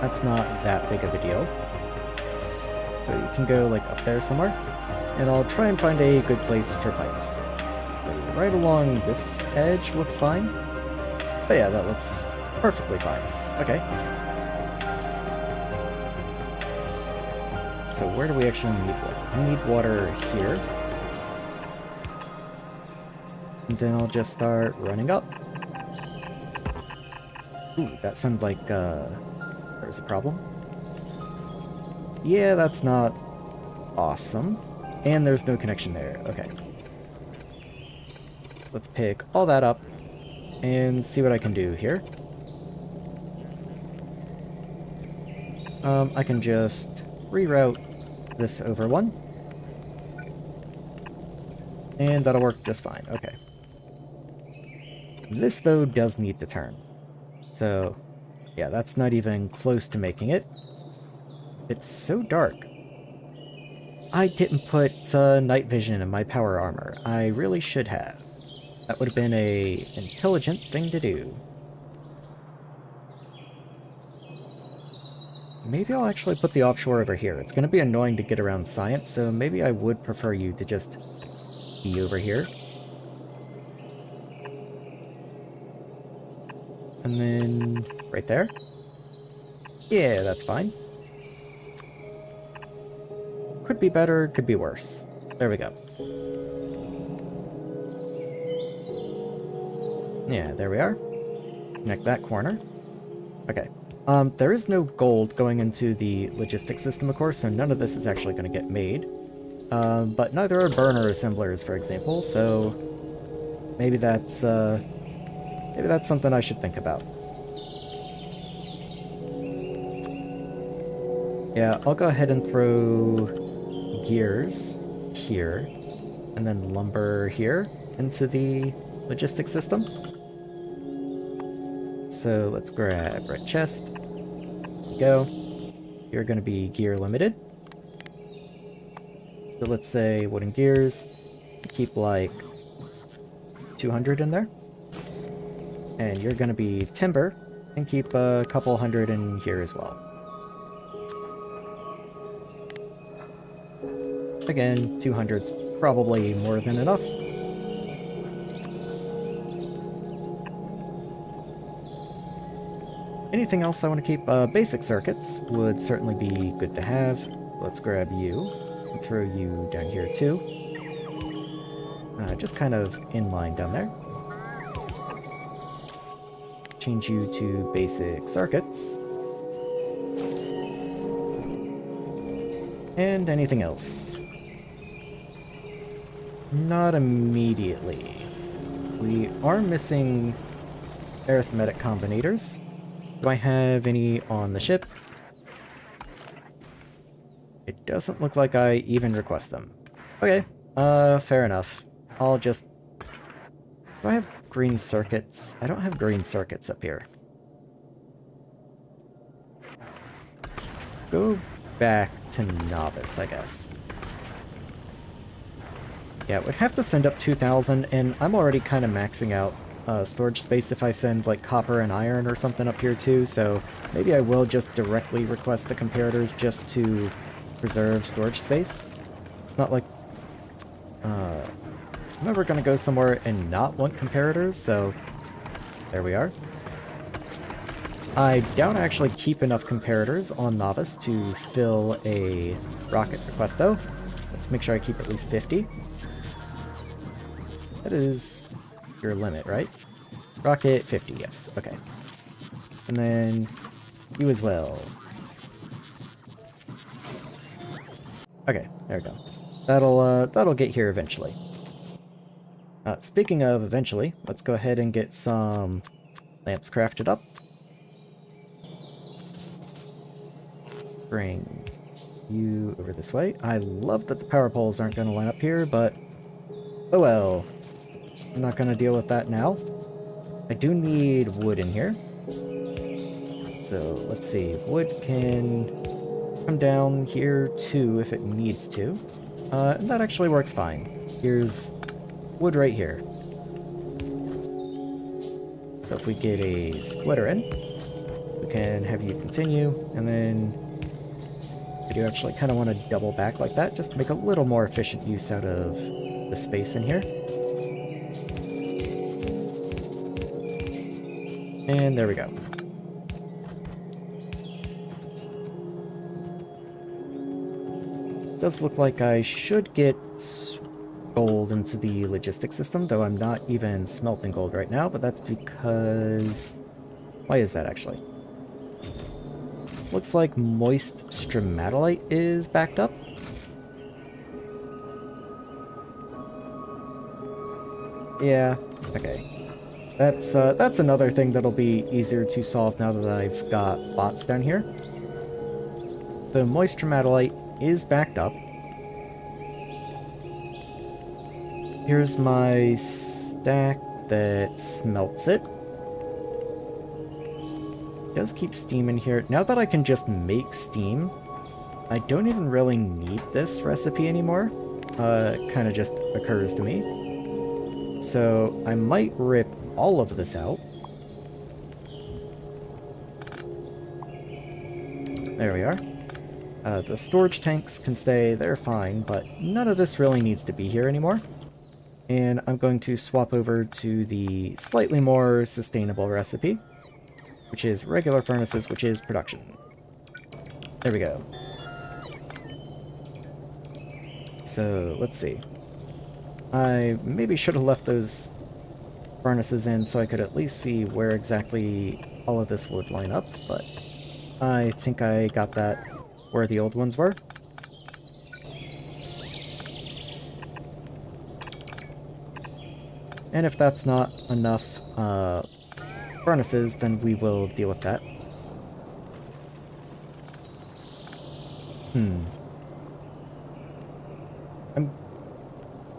That's not that big of a deal. So you can go like up there somewhere, and I'll try and find a good place for pipes. Right along this edge looks fine. But yeah, that looks perfectly fine. Okay. So where do we actually need water? I need water here. And then I'll just start running up. Ooh, that sounded like, there's a problem. Yeah, that's not awesome. And there's no connection there. Okay. So let's pick all that up and see what I can do here. I can just reroute this over one. And that'll work just fine. Okay. This, though, does need to turn. So, yeah, that's not even close to making it. It's so dark. I didn't put night vision in my power armor. I really should have. That would have been a intelligent thing to do. Maybe I'll actually put the offshore over here. It's going to be annoying to get around science, so maybe I would prefer you to just be over here. And then right there. Yeah, that's fine. Could be better, could be worse. There we go. Yeah, there we are. Connect that corner. Okay. There is no gold going into the logistics system, of course, so none of this is actually going to get made. But neither are burner assemblers, for example, so maybe that's something I should think about. Yeah, I'll go ahead and throw gears here, and then lumber here into the logistics system. So let's grab red chest. Go. You're going to be gear limited. So let's say wooden gears. Keep like 200 in there. And you're going to be timber, and keep a couple hundred in here as well. Again, 200's probably more than enough. Anything else I want to keep? Basic circuits would certainly be good to have. Let's grab you and throw you down here too. Just kind of in line down there. Change you to basic circuits. And anything else? Not immediately. We are missing arithmetic combinators. Do I have any on the ship? It doesn't look like I even request them. Okay, fair enough. I'll just... Do I have green circuits? I don't have green circuits up here. Go back to Nauvis, I guess. Yeah, it would have to send up 2,000, and I'm already kind of maxing out storage space if I send like copper and iron or something up here too, so maybe I will just directly request the comparators just to preserve storage space. It's not like I'm never gonna go somewhere and not want comparators, so there we are. I don't actually keep enough comparators on Nauvis to fill a rocket request though. Let's make sure I keep at least 50. That is your limit, right? Rocket 50, yes. Okay. And then you as well. Okay, there we go. That'll get here eventually. Speaking of eventually, let's go ahead and get some lamps crafted up. Bring you over this way. I love that the power poles aren't going to line up here, but oh well. I'm not going to deal with that now. I do need wood in here. So let's see. Wood can come down here too if it needs to. And that actually works fine. Here's wood right here. So if we get a splitter in, we can have you continue, and then I do actually kind of want to double back like that just to make a little more efficient use out of the space in here. And there we go. Does look like I should get gold into the logistics system, though I'm not even smelting gold right now, but that's because... Why is that actually? Looks like moist stromatolite is backed up. Yeah, okay. That's another thing that'll be easier to solve now that I've got bots down here. The moist stromatolite is backed up. Here's my stack that smelts it. It does keep steam in here. Now that I can just make steam, I don't even really need this recipe anymore. It kind of just occurs to me. So I might rip all of this out. There we are. The storage tanks can stay, they're fine, but none of this really needs to be here anymore. And I'm going to swap over to the slightly more sustainable recipe, which is regular furnaces, which is production. There we go. So, let's see. I maybe should have left those furnaces in so I could at least see where exactly all of this would line up, but I think I got that where the old ones were. And if that's not enough furnaces, then we will deal with that.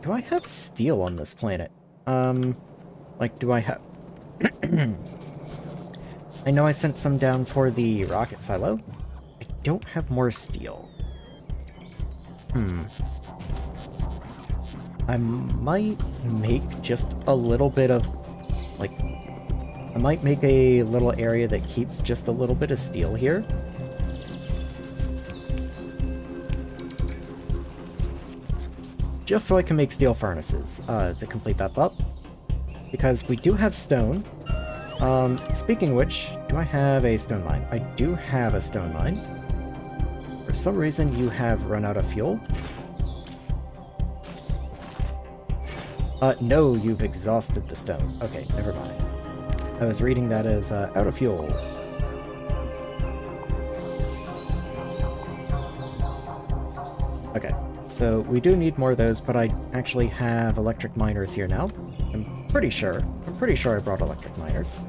Do I have steel on this planet? Like, do I have... I know I sent some down for the rocket silo. I don't have more steel. I might make just a little bit of, like... I might make a little area that keeps just a little bit of steel here. Just so I can make steel furnaces, to complete that thought. Because we do have stone. Speaking of which, do I have a stone mine? I do have a stone mine. For some reason, you have run out of fuel. No, you've exhausted the stone. Okay, never mind. I was reading that as, out of fuel. Okay, so we do need more of those, but I actually have electric miners here now. I'm pretty sure I brought electric miners.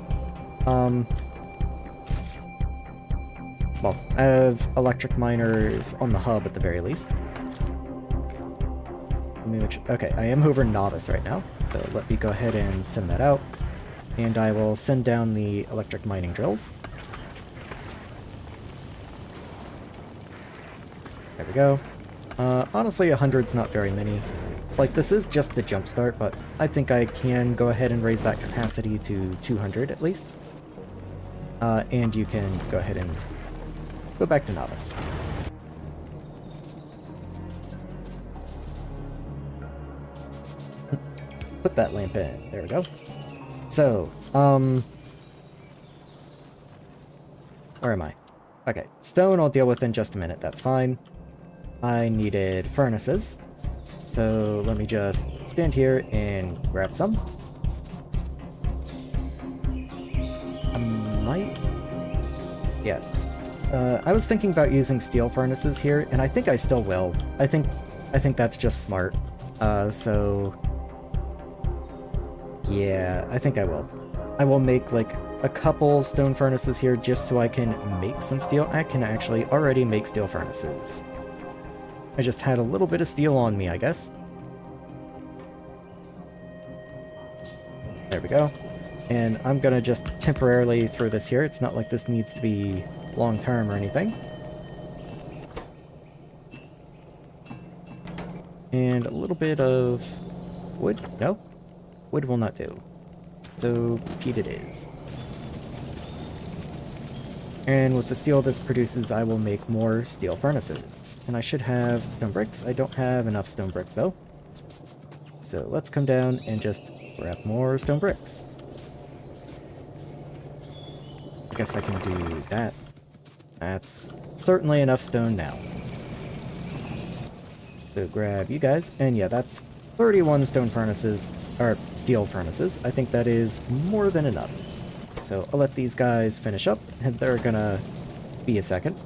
Well, I have electric miners on the hub at the very least. Okay, I am over Nauvis right now, so let me go ahead and send that out. And I will send down the electric mining drills. There we go. Honestly, 100's not very many. Like, this is just the jumpstart, but I think I can go ahead and raise that capacity to 200 at least. And you can go ahead and go back to Nauvis. Put that lamp in. There we go. So, where am I? Okay, stone I'll deal with in just a minute, that's fine. I needed furnaces. So let me just stand here and grab some. I might... Yeah. I was thinking about using steel furnaces here, and I think I still will. I think that's just smart. So... Yeah, I think I will. I will make, like, a couple stone furnaces here just so I can make some steel. I can actually already make steel furnaces. I just had a little bit of steel on me, I guess. There we go. And I'm gonna just temporarily throw this here. It's not like this needs to be long-term or anything. And a little bit of wood? No? Wood will not do. So, peat it is. And with the steel this produces, I will make more steel furnaces. And I should have stone bricks. I don't have enough stone bricks, though. So let's come down and just grab more stone bricks. I guess I can do that. That's certainly enough stone now. So grab you guys. And yeah, that's 31 stone furnaces, or steel furnaces. I think that is more than enough. So I'll let these guys finish up, and they're gonna be a second.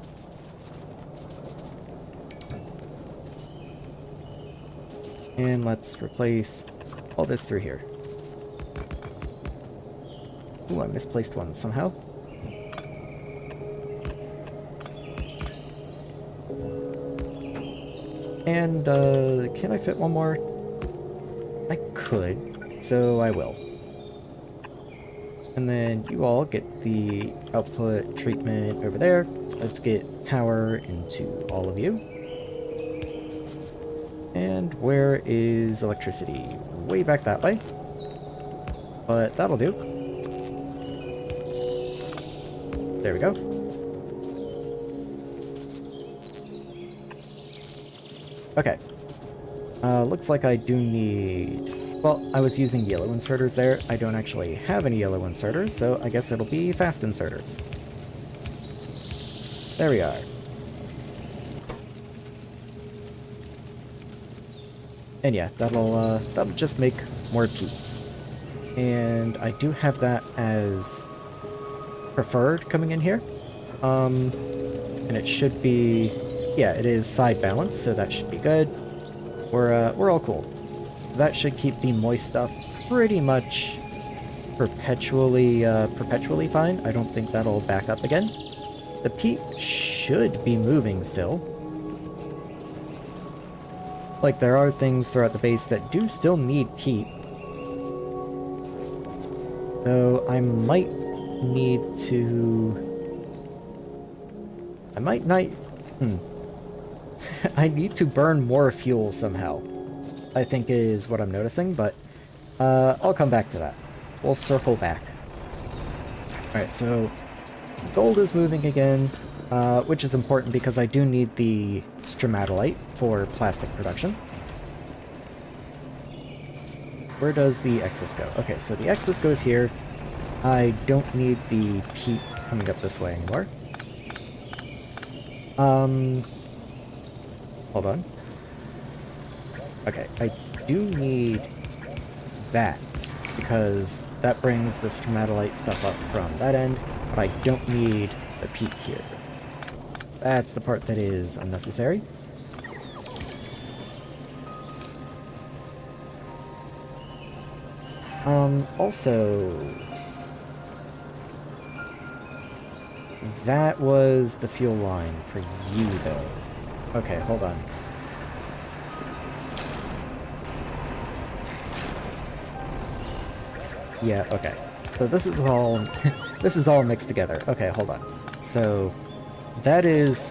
And let's replace all this through here. Ooh, I misplaced one somehow. And, can I fit one more? I could, so I will. And then you all get the output treatment over there. Let's get power into all of you. And where is electricity? Way back that way. But that'll do. There we go. Okay. Looks like I do need... Well, I was using yellow inserters there. I don't actually have any yellow inserters, so I guess it'll be fast inserters. There we are. And yeah, that'll just make more peat. And I do have that as preferred coming in here. And it should be, yeah, it is side balance, so that should be good. We're all cool. That should keep the moist stuff pretty much perpetually fine. I don't think that'll back up again. The peat should be moving still. Like, there are things throughout the base that do still need peat. Though I might need to... I might not... I need to burn more fuel somehow, I think is what I'm noticing, but I'll come back to that. We'll circle back. Alright, so gold is moving again, which is important because I do need the stromatolite for plastic production. Where does the excess go? Okay, so the excess goes here. I don't need the peat coming up this way anymore. Hold on. Okay, I do need that, because that brings the stromatolite stuff up from that end, but I don't need the peat here. That's the part that is unnecessary. Also... that was the fuel line for you, though. Okay, hold on. Yeah, okay. So this is all... this is all mixed together. Okay, hold on. So, that is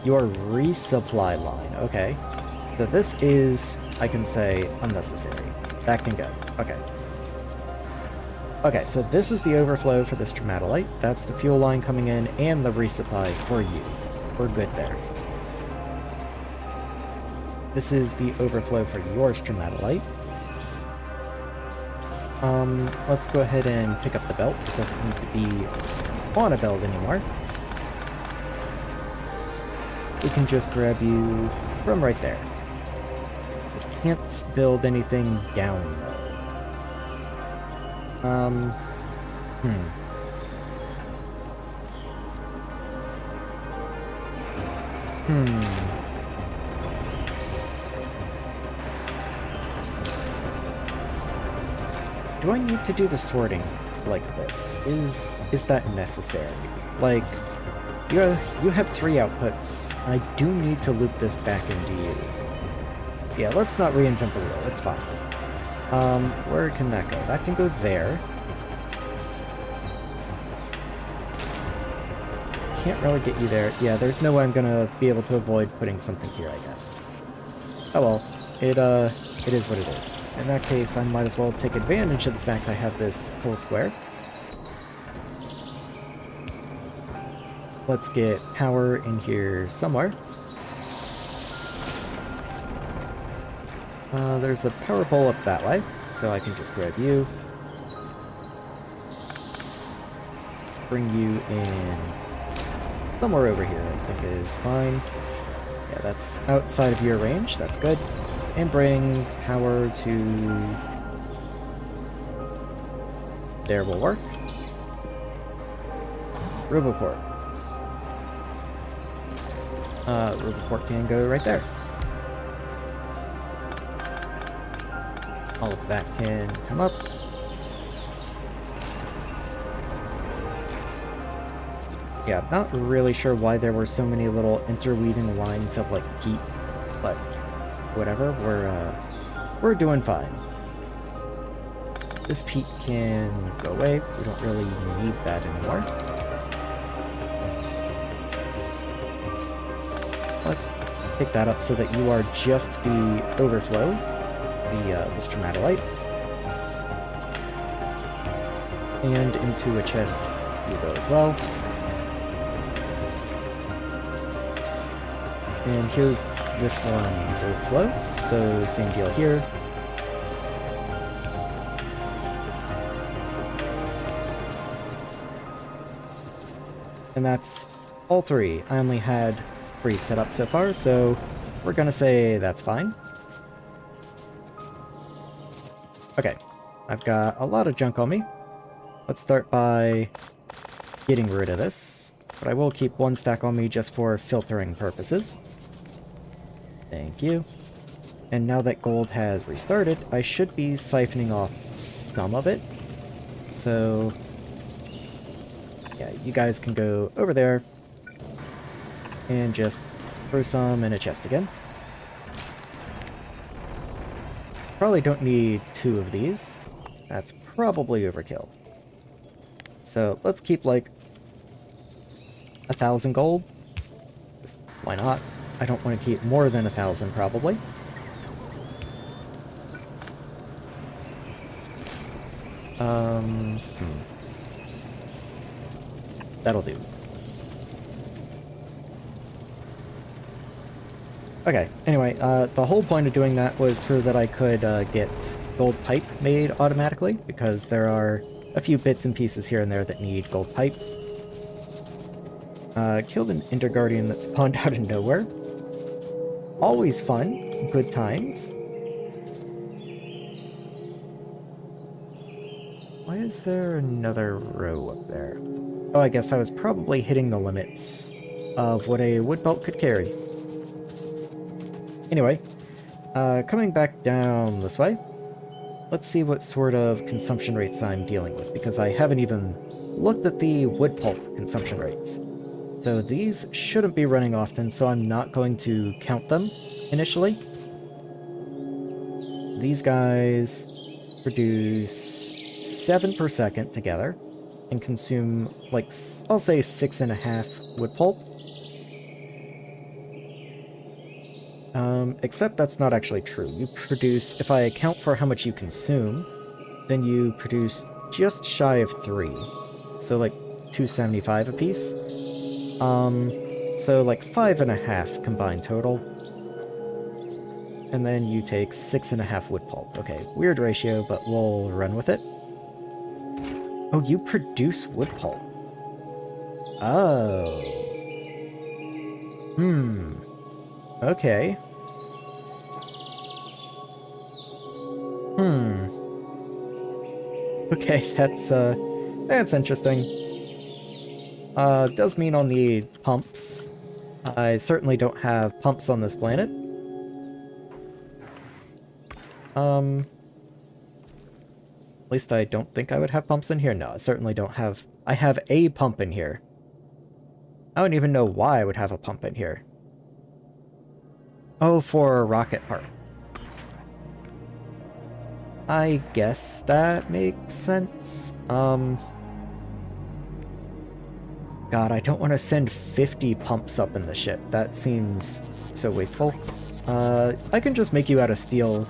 your resupply line. Okay. So this is, I can say, unnecessary. That can go. Okay. Okay, so this is the overflow for the stromatolite. That's the fuel line coming in and the resupply for you. We're good there. This is the overflow for your stromatolite. Let's go ahead and pick up the belt. It doesn't need to be on a belt anymore. We can just grab you from right there. We can't build anything down, though. Do I need to do the sorting like this? Is that necessary? Like, you have 3 outputs. I do need to loop this back into you. Yeah, let's not reinvent the wheel. It's fine. Where can that go? That can go there. Can't really get you there. Yeah, there's no way I'm gonna be able to avoid putting something here, I guess. Oh well. It is what it is. In that case, I might as well take advantage of the fact I have this whole square. Let's get power in here somewhere. There's a power pole up that way, so I can just grab you. Bring you in somewhere over here, I think is fine. Yeah, that's outside of your range, that's good. And bring power to... there will work. Roboport. Roboport can go right there. All of that can come up. Yeah, I'm not really sure why there were so many little interweaving lines of, like, peat, but whatever, we're doing fine. This peat can go away. We don't really need that anymore. Let's pick that up so that you are just the overflow, the stromatolite. And into a chest you go as well. And here's this one's overflow, so same deal here. And that's all 3. I only had 3 set up so far, so we're gonna say that's fine. Okay, I've got a lot of junk on me. Let's start by getting rid of this. But I will keep 1 stack on me just for filtering purposes. Thank you. And now that gold has restarted, I should be siphoning off some of it. So, yeah, you guys can go over there and just throw some in a chest again. Probably don't need 2 of these. That's probably overkill. So let's keep like 1,000 gold. Just, why not? I don't want to keep more than 1,000 probably. That'll do. Okay, anyway, the whole point of doing that was so that I could get gold pipe made automatically, because there are a few bits and pieces here and there that need gold pipe. Killed an Ender Guardian that spawned out of nowhere. Always fun, good times. Why is there another row up there? Oh, I guess I was probably hitting the limits of what a wood belt could carry. Anyway, coming back down this way, let's see what sort of consumption rates I'm dealing with, because I haven't even looked at the wood pulp consumption rates. So these shouldn't be running often, so I'm not going to count them initially. These guys produce 7 per second together and consume, like, I'll say 6.5 wood pulp. Except that's not actually true. You produce, if I account for how much you consume, then you produce just shy of 3. So like 275 apiece. So like 5.5 combined total. And then you take 6.5 wood pulp. Okay, weird ratio, but we'll run with it. Oh, you produce wood pulp. Oh. Okay. Okay, that's interesting. Does mean I'll need pumps. I certainly don't have pumps on this planet. At least I don't think I would have pumps in here. No, I certainly don't have... I have a pump in here. I don't even know why I would have a pump in here. Oh, for rocket parts. I guess that makes sense. God, I don't want to send 50 pumps up in the ship. That seems so wasteful. I can just make you out of steel.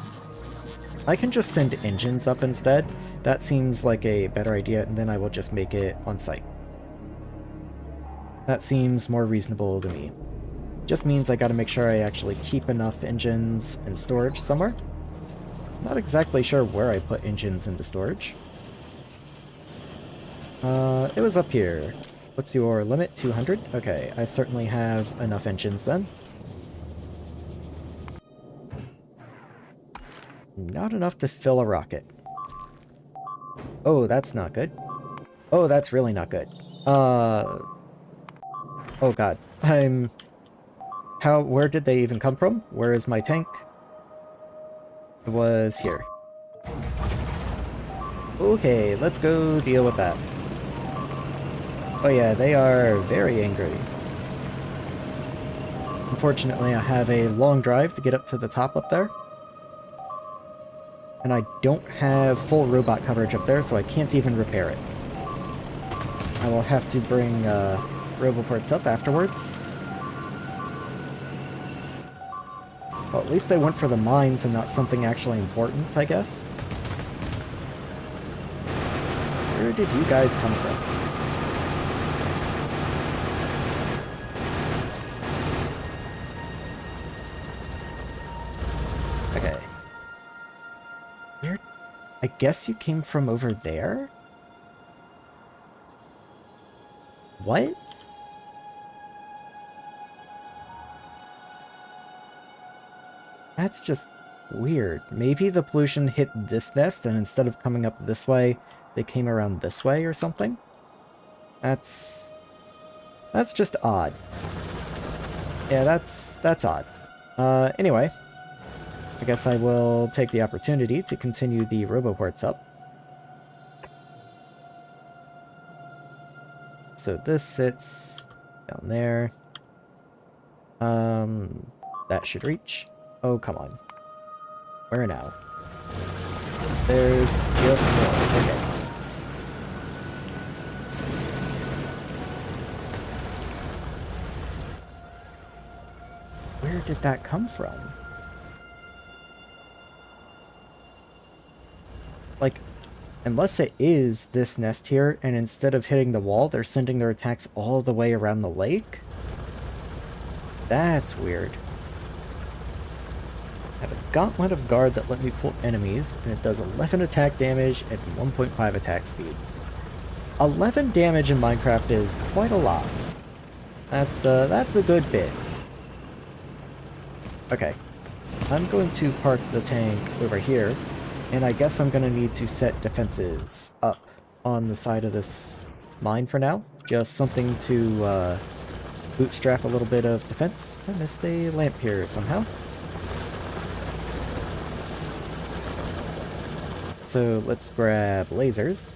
I can just send engines up instead. That seems like a better idea, and then I will just make it on site. That seems more reasonable to me. Just means I gotta make sure I actually keep enough engines in storage somewhere. Not exactly sure where I put engines into storage. It was up here. What's your limit? 200? Okay, I certainly have enough engines then. Not enough to fill a rocket. Oh, that's not good. Oh, that's really not good. Oh god. Where did they even come from? Where is my tank? It was here. Okay, let's go deal with that. Oh yeah, they are very angry. Unfortunately, I have a long drive to get up to the top up there. And I don't have full robot coverage up there, so I can't even repair it. I will have to bring roboports up afterwards. Well, at least they went for the mines and not something actually important, I guess. Where did you guys come from? Okay. Where? I guess you came from over there? What? That's just weird. Maybe the pollution hit this nest, and instead of coming up this way, they came around this way or something? That's That's just odd. Yeah, that's odd. Anyway, I guess I will take the opportunity to continue the roboports up. So this sits down there. That should reach. Oh, come on. Where now? There's just more. Okay. Where did that come from? Like, unless it is this nest here, and instead of hitting the wall, they're sending their attacks all the way around the lake? That's weird. I have a gauntlet of guard that let me pull enemies, and it does 11 attack damage and 1.5 attack speed. 11 damage in Minecraft is quite a lot. That's a good bit. Okay. I'm going to park the tank over here, and I guess I'm going to need to set defenses up on the side of this mine for now. Just something to bootstrap a little bit of defense. I missed a lamp here somehow. So let's grab lasers,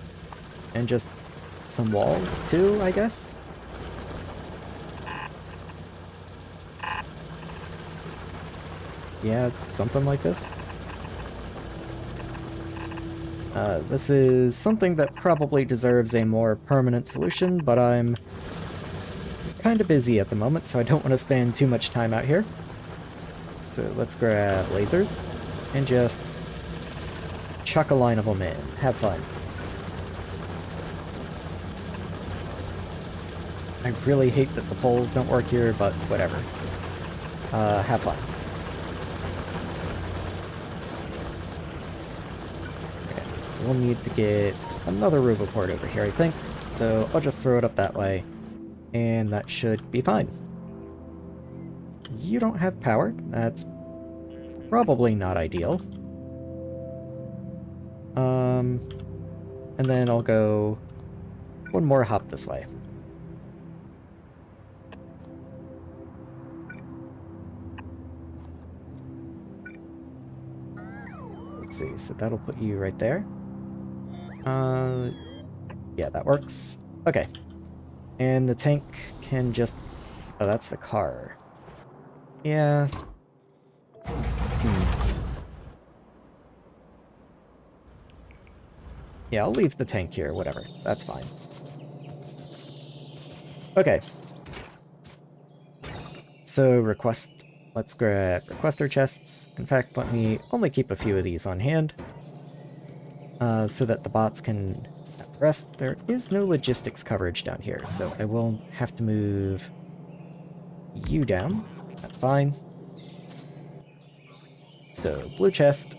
and just some walls too, I guess? Yeah, something like this. This is something that probably deserves a more permanent solution, but I'm kind of busy at the moment, so I don't want to spend too much time out here. So let's grab lasers, and just chuck a line of them in. Have fun. I really hate that the poles don't work here, but whatever. Have fun. Okay, we'll need to get another roboport over here, I think. So I'll just throw it up that way, and that should be fine. You don't have power. That's probably not ideal. And then I'll go one more hop this way. Let's see, so that'll put you right there. Yeah, that works. Okay. And the tank can just... Oh, that's the car. Yeah. Yeah, I'll leave the tank here, whatever. That's fine. Okay. So, let's grab requester chests. In fact, let me only keep a few of these on hand. So that the bots can rest. There is no logistics coverage down here, so I will have to move you down. That's fine. So, blue chest.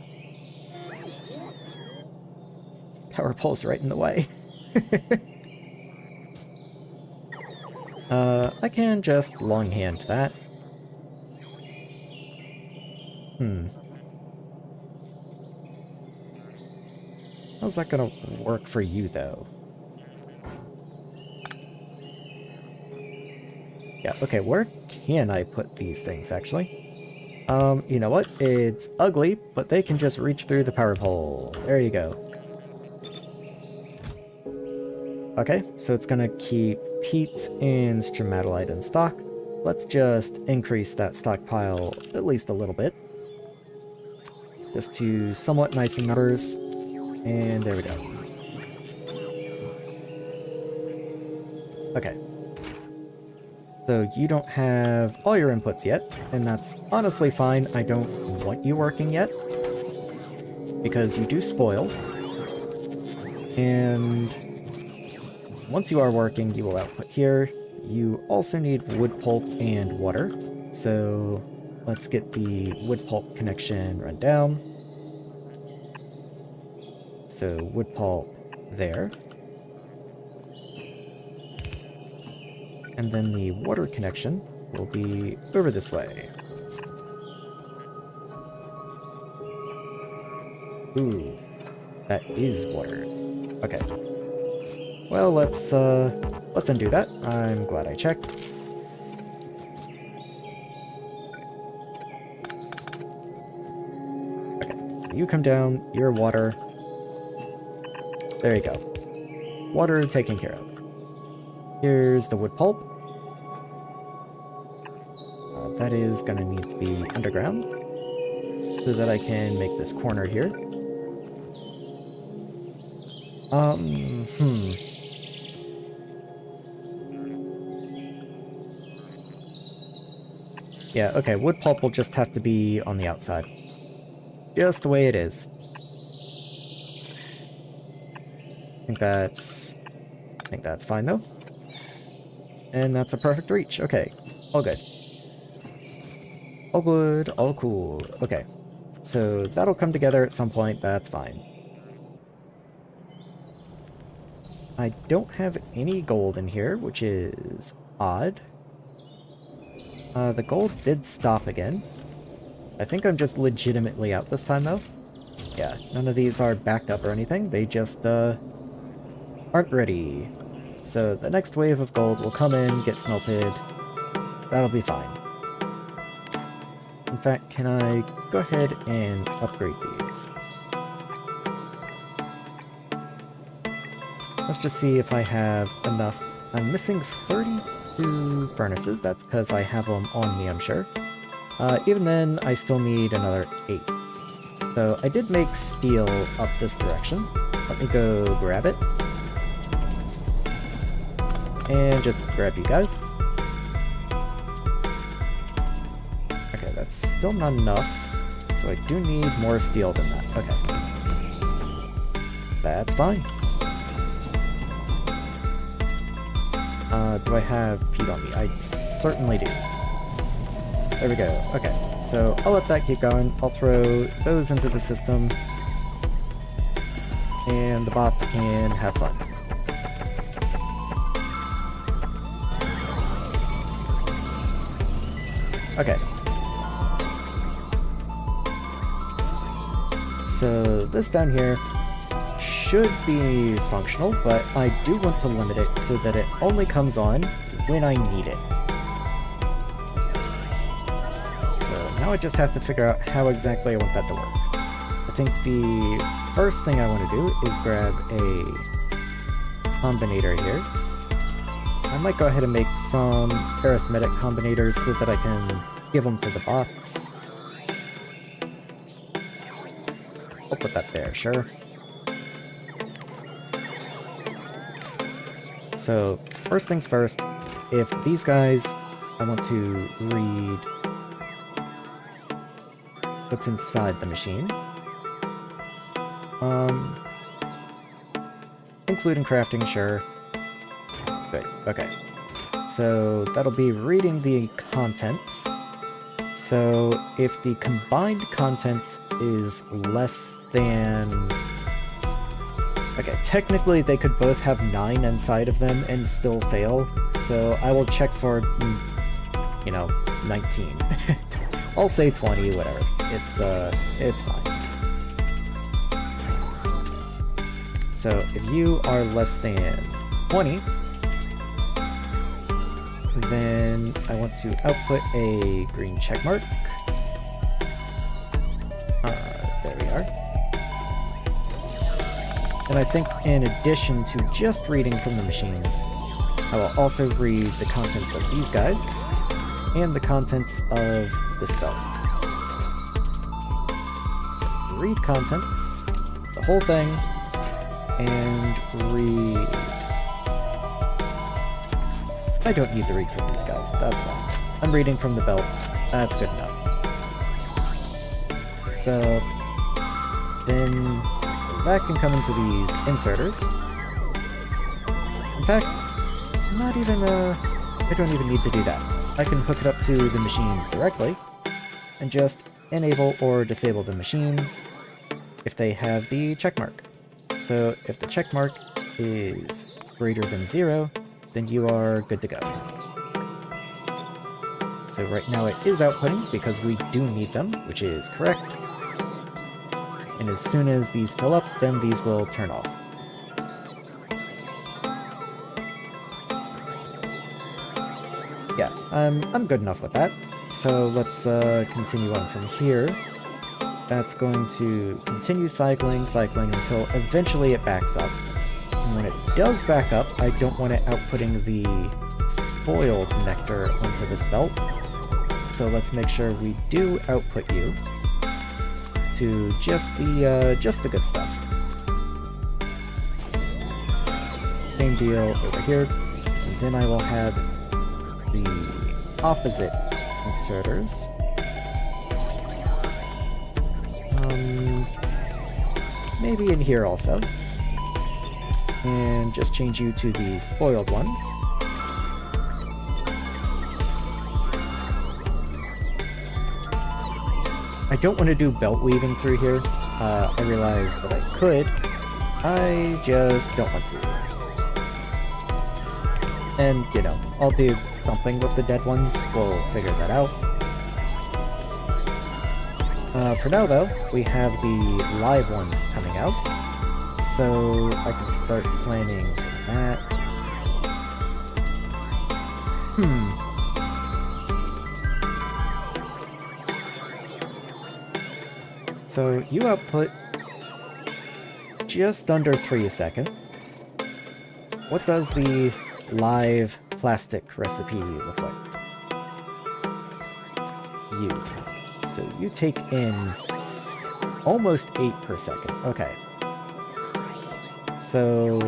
Power pole's right in the way. I can just longhand that. How's that gonna work for you, though? Yeah, okay, where can I put these things, actually? You know what? It's ugly, but they can just reach through the power pole. There you go. Okay, so it's gonna keep peat and stromatolite in stock. Let's just increase that stockpile at least a little bit. Just to somewhat nicer numbers. And there we go. Okay. So you don't have all your inputs yet, and that's honestly fine. I don't want you working yet, because you do spoil. And once you are working, you will output here. You also need wood pulp and water. So let's get the wood pulp connection run down. So wood pulp there. And then the water connection will be over this way. Ooh, that is water. Okay. Well, let's Let's undo that. I'm glad I checked. Okay, so you come down, you're water. There you go. Water taken care of. Here's the wood pulp. That is gonna need to be underground so that I can make this corner here. Yeah, okay, wood pulp will just have to be on the outside. Just the way it is. I think that's fine though. And that's a perfect reach. Okay, all good. All good, all cool. Okay, so that'll come together at some point, that's fine. I don't have any gold in here, which is odd. The gold did stop again. I think I'm just legitimately out this time though. Yeah, none of these are backed up or anything, they just aren't ready. So the next wave of gold will come in, get smelted. That'll be fine. In fact, can I go ahead and upgrade these? Let's just see if I have enough. I'm missing 32 furnaces. That's because I have them on me, I'm sure. Even then, I still need another 8. So I did make steel up this direction. Let me go grab it. And just grab you guys. Okay, that's still not enough. So I do need more steel than that. Okay. That's fine. Do I have peat on me? I certainly do. There we go. Okay, so I'll let that keep going. I'll throw those into the system. And the bots can have fun. Okay. So this down here should be functional, but I do want to limit it so that it only comes on when I need it. So now I just have to figure out how exactly I want that to work. I think the first thing I want to do is grab a combinator here. I might go ahead and make some arithmetic combinators so that I can give them to the bots. I'll put that there, sure. So, first things first, if these guys, I want to read what's inside the machine. Including crafting, sure. Good, okay. So, that'll be reading the contents. So, if the combined contents is less than... Okay, technically they could both have 9 inside of them and still fail, so I will check for, 19. I'll say 20, whatever. It's fine. So if you are less than 20, then I want to output a green check mark. There we are. And I think in addition to just reading from the machines, I will also read the contents of these guys and the contents of this belt. So read contents, the whole thing, and read... I don't need to read from these guys, that's fine. I'm reading from the belt, that's good enough. So then that can come into these inserters. In fact, I don't even need to do that. I can hook it up to the machines directly and just enable or disable the machines if they have the check mark. So if the check mark is greater than 0, then you are good to go. So right now it is outputting because we do need them, which is correct. And as soon as these fill up, then these will turn off. I'm good enough with that. So let's continue on from here. That's going to continue cycling until eventually it backs up. And when it does back up, I don't want it outputting the spoiled nectar onto this belt. So let's make sure we do output you to just the good stuff. Same deal over here. And then I will have the opposite inserters. Maybe in here also. And just change you to the spoiled ones. I don't want to do belt weaving through here. I realize that I could. I just don't want to. And, you know, I'll do something with the dead ones. We'll figure that out. For now, though, we have the live ones coming out. So I can start planning that. So you output just under 3 a second. What does the live plastic recipe look like? You. So you take in almost 8 per second. Okay. So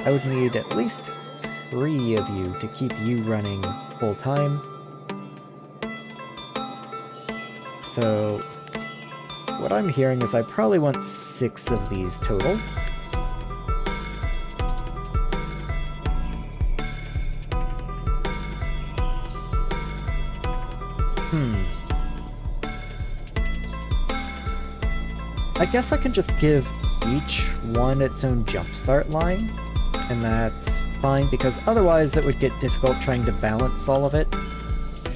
I would need at least 3 of you to keep you running full time. So what I'm hearing is I probably want 6 of these total. I guess I can just give each one its own jumpstart line, and that's fine, because otherwise it would get difficult trying to balance all of it.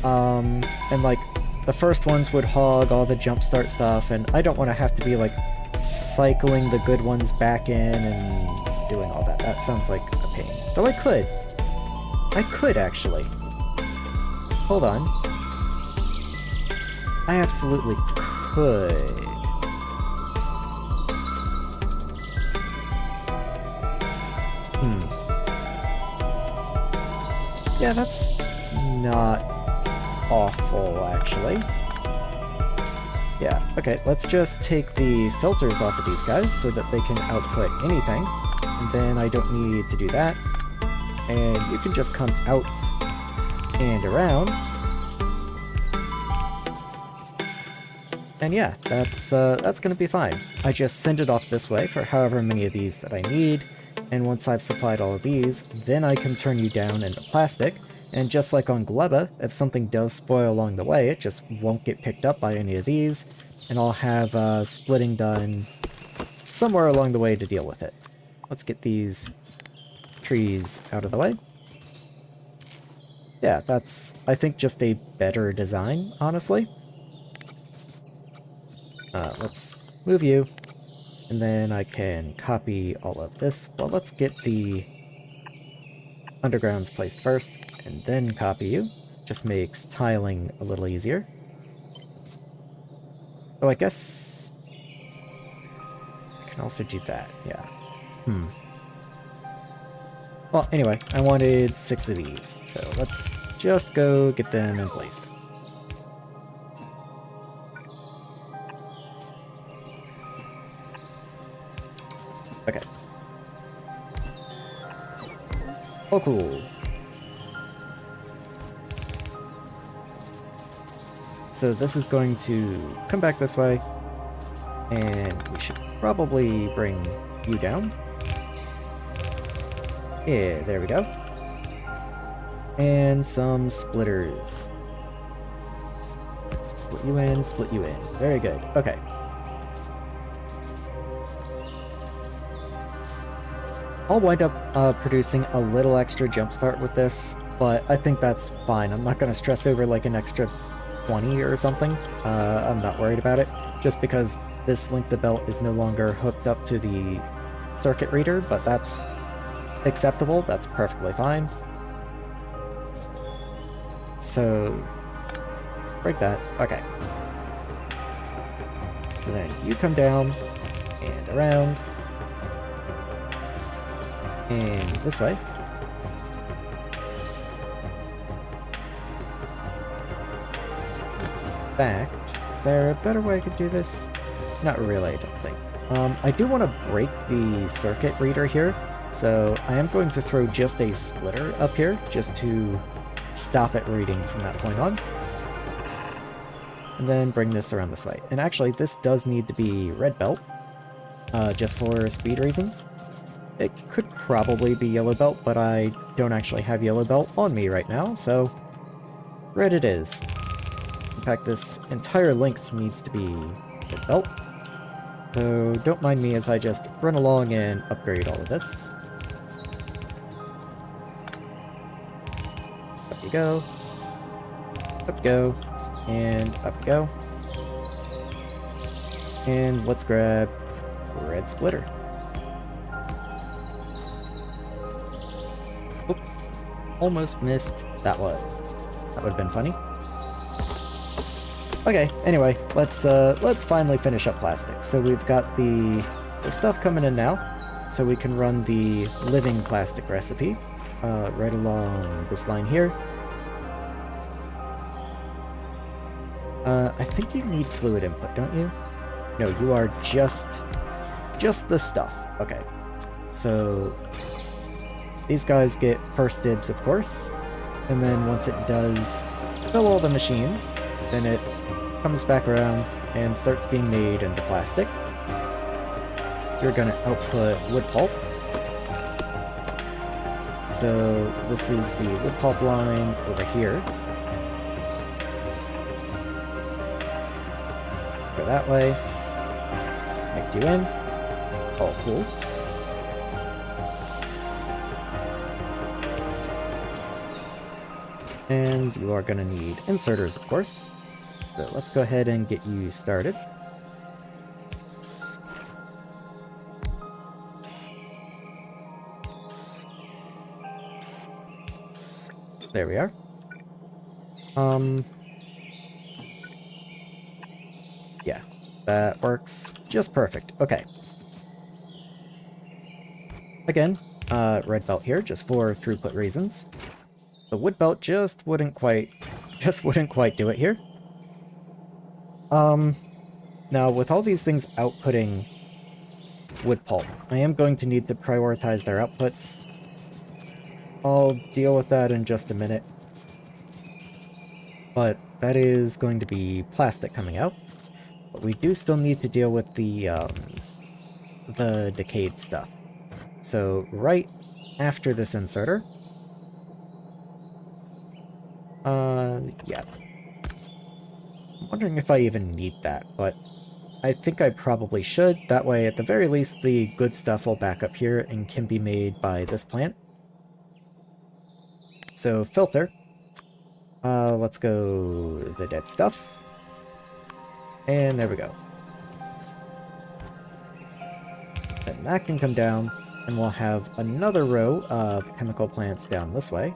And like, the first ones would hog all the jumpstart stuff, and I don't want to have to be like cycling the good ones back in and doing all that. That sounds like a pain. Though I could. I could actually. Hold on. I absolutely could. Yeah, that's not awful, actually. Yeah, okay, let's just take the filters off of these guys so that they can output anything. And then I don't need to do that. And you can just come out and around. And yeah, that's gonna be fine. I just send it off this way for however many of these that I need. And once I've supplied all of these, then I can turn you down into plastic, and just like on Gleba, if something does spoil along the way, it just won't get picked up by any of these, and I'll have splitting done somewhere along the way to deal with it. Let's get these trees out of the way. Yeah, that's, I think, just a better design, honestly. Let's move you. And then I can copy all of this. Well, let's get the undergrounds placed first, and then copy you. Just makes tiling a little easier. Oh, I guess I can also do that, yeah. Well, anyway, I wanted 6 of these, so let's just go get them in place. Okay. Oh, cool. So this is going to come back this way, and we should probably bring you down. Yeah, there we go. And some splitters. Split you in, split you in. Very good. Okay. I'll wind up producing a little extra jumpstart with this, but I think that's fine. I'm not going to stress over like an extra 20 or something. I'm not worried about it, just because this link to belt is no longer hooked up to the circuit reader, but that's acceptable. That's perfectly fine. So, break that. Okay. So then you come down, and around, and this way. In fact, is there a better way I could do this? Not really, I don't think. I do want to break the circuit reader here, so I am going to throw just a splitter up here, just to stop it reading from that point on. And then bring this around this way. And actually, this does need to be red belt, just for speed reasons. It could probably be yellow belt, but I don't actually have yellow belt on me right now, so red it is. In fact, this entire length needs to be red belt. So don't mind me as I just run along and upgrade all of this. Up you go. Up you go. And up you go. And let's grab red splitter. Oop. Almost missed that one. That would have been funny. Okay, anyway, let's finally finish up plastic. So we've got the stuff coming in now, so we can run the living plastic recipe right along this line here. I think you need fluid input, don't you? No, you are just the stuff. Okay, so these guys get first dibs, of course, and then once it does fill all the machines, then it comes back around and starts being made into plastic. You're going to output wood pulp. So this is the wood pulp line over here. Go that way. Connect you in. Oh, cool. And you are going to need inserters, of course. So let's go ahead and get you started. There we are. Yeah, that works just perfect. Okay. Again, red belt here, just for throughput reasons. The wood belt just wouldn't quite do it here. Now with all these things outputting wood pulp, I am going to need to prioritize their outputs. I'll deal with that in just a minute. But that is going to be plastic coming out. But we do still need to deal with the decayed stuff. So right after this inserter, yeah. I'm wondering if I even need that, but I think I probably should. That way, at the very least, the good stuff will back up here and can be made by this plant. So, filter. Let's go the dead stuff. And there we go. Then that can come down, and we'll have another row of chemical plants down this way.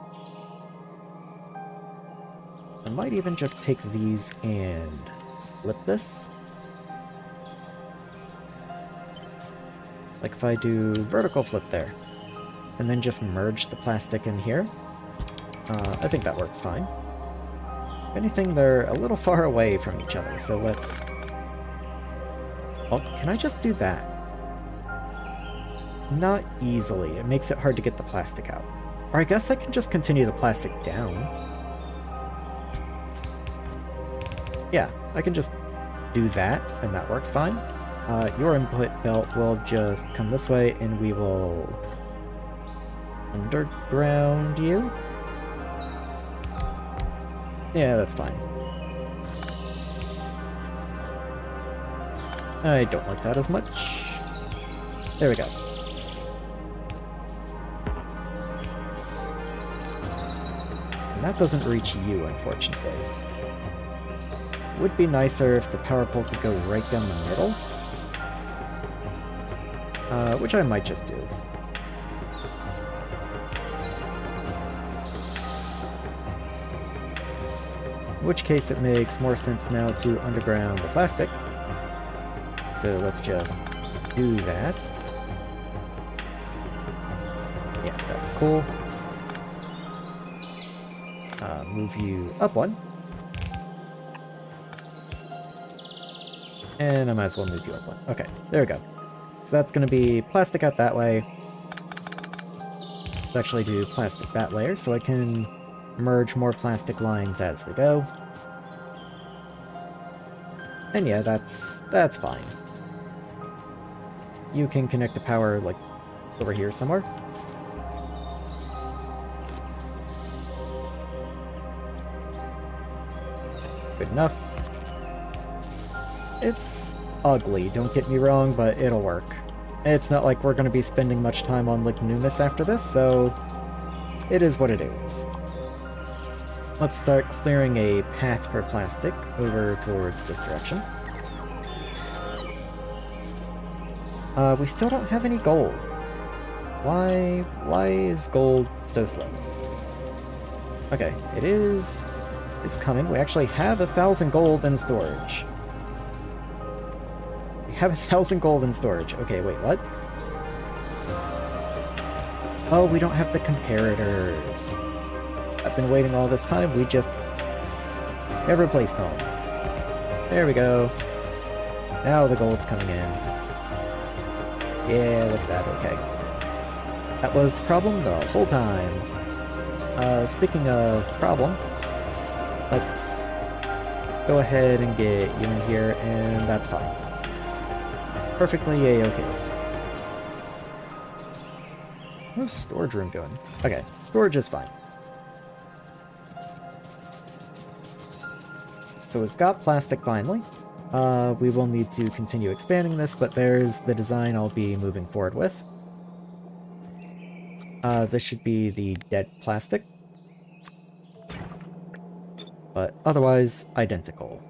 I might even just take these and flip this. Like if I do vertical flip there, and then just merge the plastic in here. I think that works fine. If anything, they're a little far away from each other, so let's... Oh, can I just do that? Not easily. It makes it hard to get the plastic out. Or I guess I can just continue the plastic down. Yeah, I can just do that, and that works fine. Your input belt will just come this way, and we will underground you. Yeah, that's fine. I don't like that as much. There we go. And that doesn't reach you, unfortunately. Would be nicer if the power pole could go right down the middle. Which I might just do. In which case it makes more sense now to underground the plastic. So let's just do that. Yeah, that was cool. Move you up one. And I might as well move you up one. Okay, there we go. So that's going to be plastic out that way. Let's actually do plastic that layer so I can merge more plastic lines as we go. And yeah, that's fine. You can connect the power, like, over here somewhere. Good enough. It's ugly, don't get me wrong, but it'll work. It's not like we're going to be spending much time on Lignumis after this, so it is what it is. Let's start clearing a path for plastic over towards this direction. We still don't have any gold. Why is gold so slow? Okay, it's coming. We actually have 1,000 gold in storage. We have 1,000 gold in storage. Okay, wait, what? Oh, we don't have the comparators. I've been waiting all this time. We just never placed them. There we go. Now the gold's coming in. Yeah, look at that. Okay. That was the problem the whole time. Speaking of problem, let's go ahead and get you in here, and that's fine. Perfectly A-okay. What's the storage room doing? Okay, storage is fine. So we've got plastic finally. We will need to continue expanding this, but there's the design I'll be moving forward with. This should be the dead plastic. But otherwise, identical.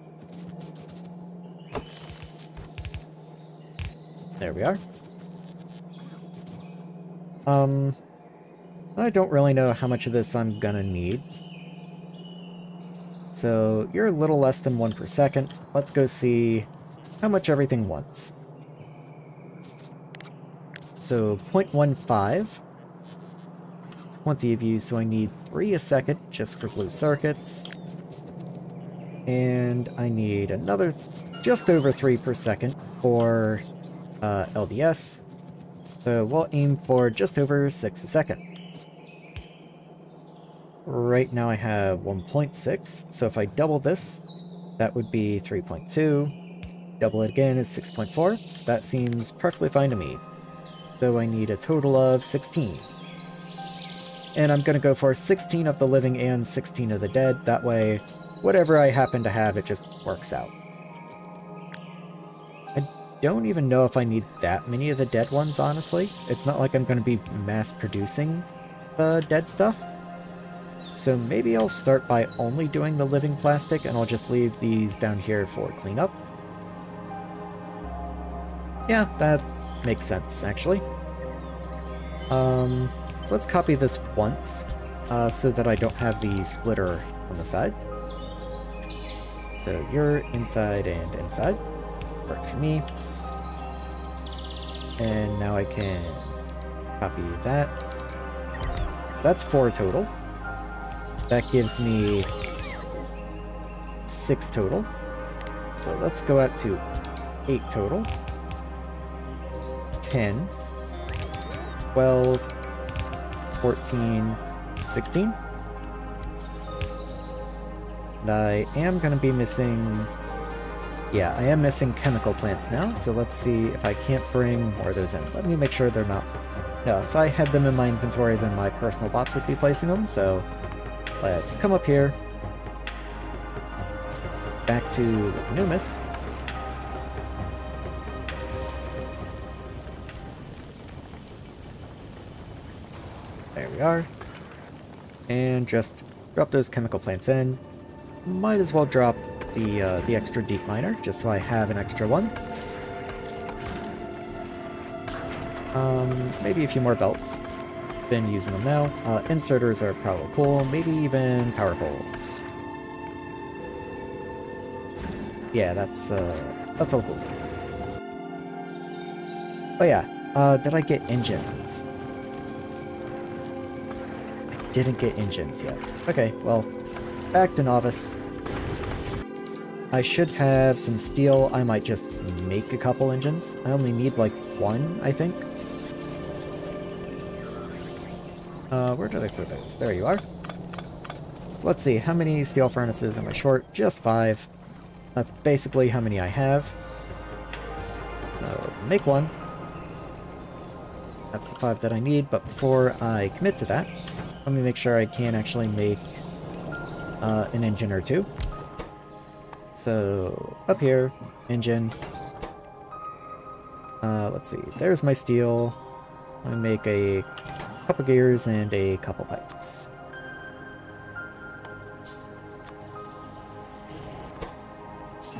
There we are. I don't really know how much of this I'm gonna need. So, you're a little less than 1 per second. Let's go see how much everything wants. So, 0.15. It's 20 of you, so I need 3 a second just for blue circuits. And I need another just over 3 per second for LDS. So we'll aim for just over 6 a second. Right now I have 1.6, so if I double this, that would be 3.2. Double it again is 6.4. That seems perfectly fine to me. So I need a total of 16. And I'm going to go for 16 of the living and 16 of the dead. That way, whatever I happen to have, it just works out. I don't even know if I need that many of the dead ones, honestly. It's not like I'm going to be mass producing the dead stuff. So maybe I'll start by only doing the living plastic, and I'll just leave these down here for cleanup. Yeah, that makes sense, actually. So let's copy this once, so that I don't have the splitter on the side. So you're inside and inside. Works for me. And now I can copy that. So that's 4 total. That gives me 6 total. So let's go out to 8 total. 10. 12. 14. 16. And I am going to be missing... Yeah, I am missing chemical plants now, so let's see if I can't bring more of those in. Let me make sure they're not... No, if I had them in my inventory, then my personal bots would be placing them, so... Let's come up here. Back to Lignumis. There we are. And just drop those chemical plants in. Might as well drop the extra deep miner, just so I have an extra one. Maybe a few more belts. Been using them now. Inserters are probably cool, maybe even power poles. Yeah, that's all cool. Oh yeah, did I get engines? I didn't get engines yet. Okay, well, back to Nauvis. I should have some steel. I might just make a couple engines. I only need like one, I think. Where did I put those? There you are. Let's see, how many steel furnaces am I short? Just 5. That's basically how many I have. So, make one. That's the 5 that I need, but before I commit to that, let me make sure I can actually make an engine or 2. So, up here, engine. Let's see, there's my steel. I'm gonna make a couple gears and a couple pipes.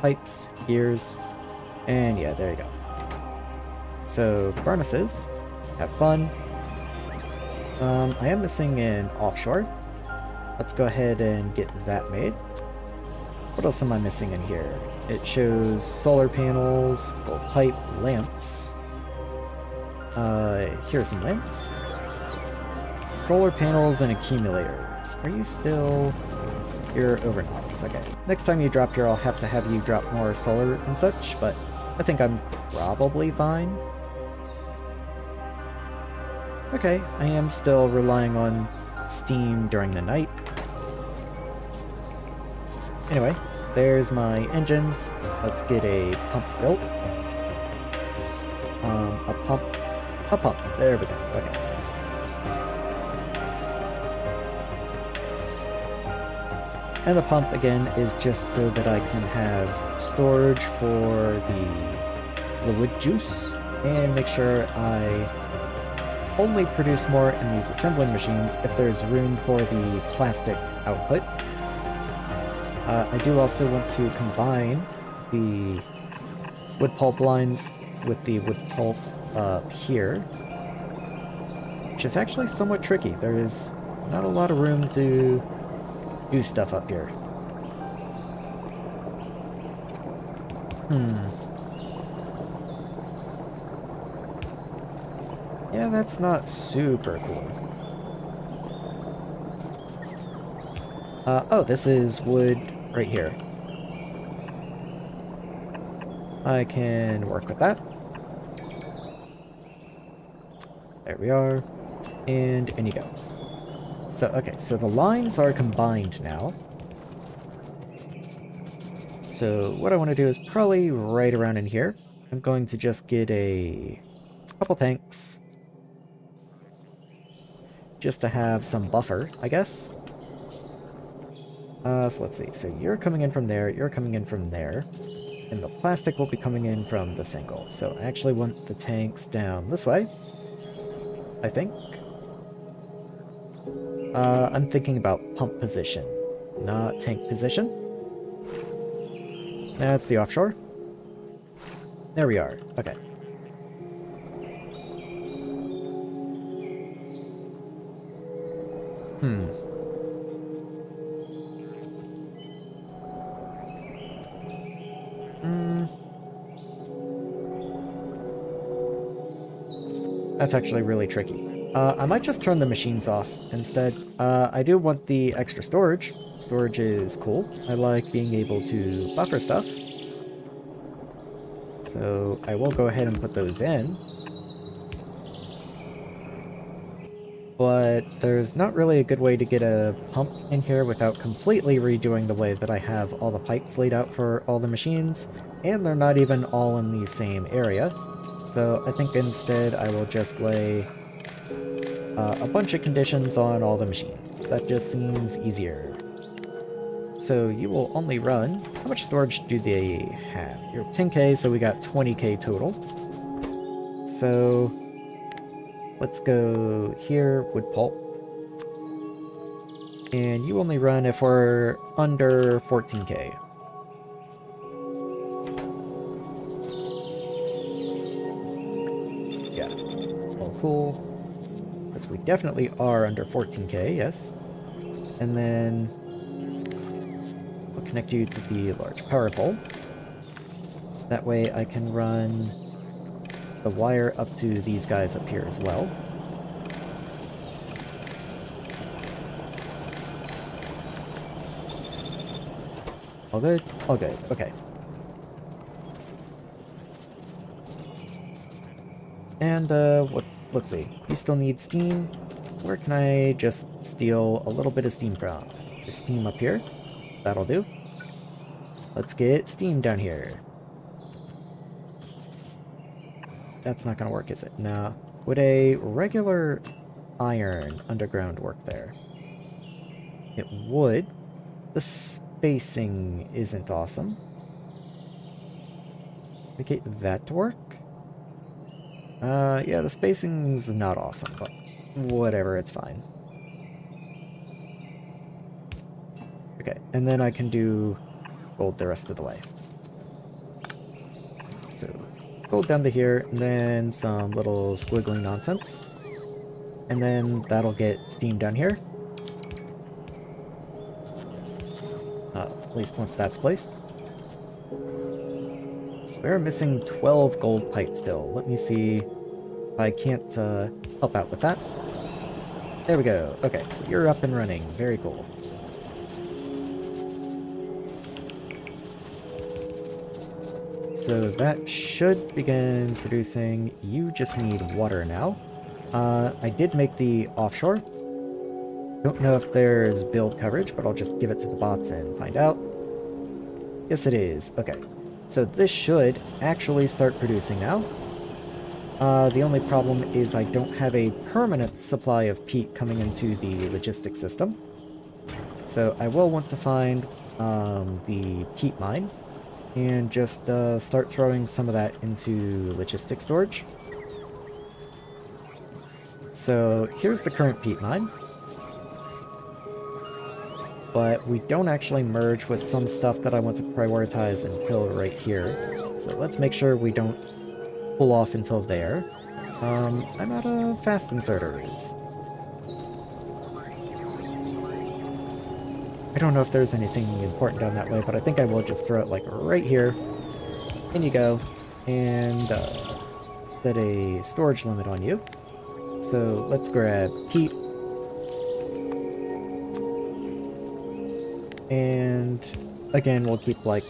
Pipes, gears, and yeah, there you go. So, furnaces, have fun. I am missing an offshore. Let's go ahead and get that made. What else am I missing in here? It shows solar panels, gold pipe, lamps. Here's some lamps. Solar panels and accumulators. Are you still... You're over Nauvis, okay. Next time you drop here, I'll have to have you drop more solar and such, but I think I'm probably fine. Okay, I am still relying on steam during the night. Anyway, there's my engines. Let's get a pump built. A pump. There we go. Okay. And the pump, again, is just so that I can have storage for the wood juice, and make sure I only produce more in these assembling machines if there's room for the plastic output. I do also want to combine the wood pulp lines with the wood pulp here, which is actually somewhat tricky. There is not a lot of room to do stuff up here. Yeah, that's not super cool. Oh, this is wood right here. I can work with that. There we are. And in you go. So, okay, so the lines are combined now. So what I want to do is probably right around in here. I'm going to just get a couple tanks. Just to have some buffer, I guess. So let's see. So you're coming in from there, you're coming in from there. And the plastic will be coming in from the single. So I actually want the tanks down this way, I think. I'm thinking about pump position, not tank position. That's the offshore. There we are. Okay. That's actually really tricky. I might just turn the machines off instead. I do want the extra storage. Storage is cool. I like being able to buffer stuff. So I will go ahead and put those in. But there's not really a good way to get a pump in here without completely redoing the way that I have all the pipes laid out for all the machines, and they're not even all in the same area. So I think instead I will just lay a bunch of conditions on all the machines. That just seems easier. So you will only run... How much storage do they have? You're 10k, so we got 20k total. So let's go here, wood pulp. And you only run if we're under 14k. Yeah, all cool. Because we definitely are under 14k, yes. And then we'll connect you to the large power pole. That way I can run the wire up to these guys up here as well. All good? All good. Okay. And, let's see. You still need steam. Where can I just steal a little bit of steam from? There's steam up here. That'll do. Let's get steam down here. That's not gonna work, is it? No. Would a regular iron underground work there? It would. The spacing isn't awesome. Okay, that to work? Yeah, the spacing's not awesome, but whatever, it's fine. Okay, and then I can do gold the rest of the way. So, gold down to here, and then some little squiggly nonsense. And then that'll get steam down here. At least once that's placed. We're missing 12 gold pipes still. Let me see if I can't help out with that. There we go. Okay, so you're up and running. Very cool. So that should begin producing. You just need water now. I did make the offshore. Don't know if there's build coverage, but I'll just give it to the bots and find out. Yes, it is. Okay. So this should actually start producing now. The only problem is I don't have a permanent supply of peat coming into the logistics system. So I will want to find the peat mine and just start throwing some of that into logistics storage. So here's the current peat mine. But we don't actually merge with some stuff that I want to prioritize and kill right here. So let's make sure we don't pull off until there. I'm out of fast inserters. I don't know if there's anything important down that way, but I think I will just throw it like right here. In you go. And set a storage limit on you. So let's grab peat. And again, we'll keep like,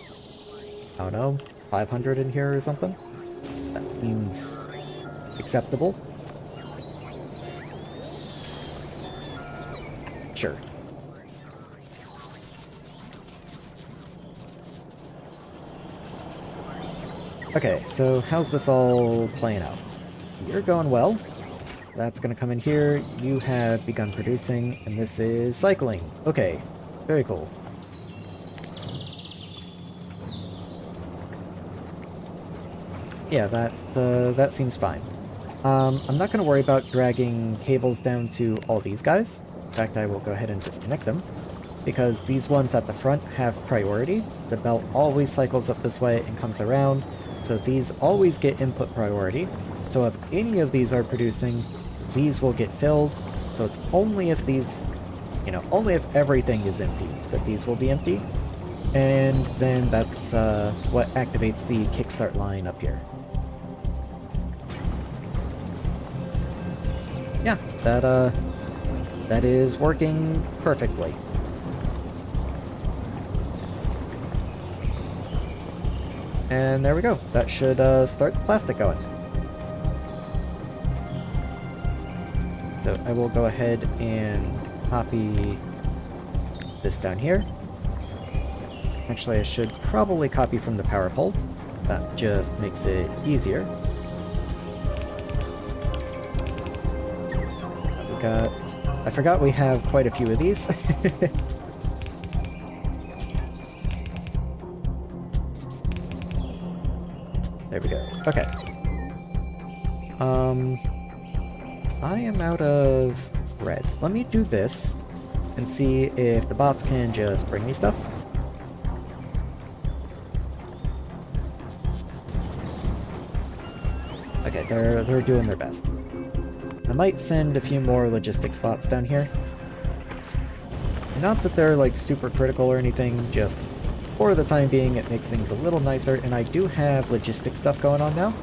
I don't know, 500 in here or something. That seems acceptable. Sure. Okay, so how's this all playing out? You're going well. That's gonna come in here. You have begun producing, and this is cycling. Okay, very cool. Yeah, that seems fine. I'm not going to worry about dragging cables down to all these guys. In fact, I will go ahead and disconnect them, because these ones at the front have priority. The belt always cycles up this way and comes around, so these always get input priority. So if any of these are producing, these will get filled. So it's only if these, only if everything is empty that these will be empty. And then that's what activates the kickstart line up here. Yeah, that is working perfectly. And there we go. That should start the plastic going. So I will go ahead and copy this down here. Actually, I should probably copy from the power pole. That just makes it easier. I forgot we have quite a few of these. There we go. Okay. I am out of reds. Let me do this and see if the bots can just bring me stuff. Okay, they're doing their best. I might send a few more logistics bots down here. Not that they're like super critical or anything, just for the time being, it makes things a little nicer, and I do have logistics stuff going on now.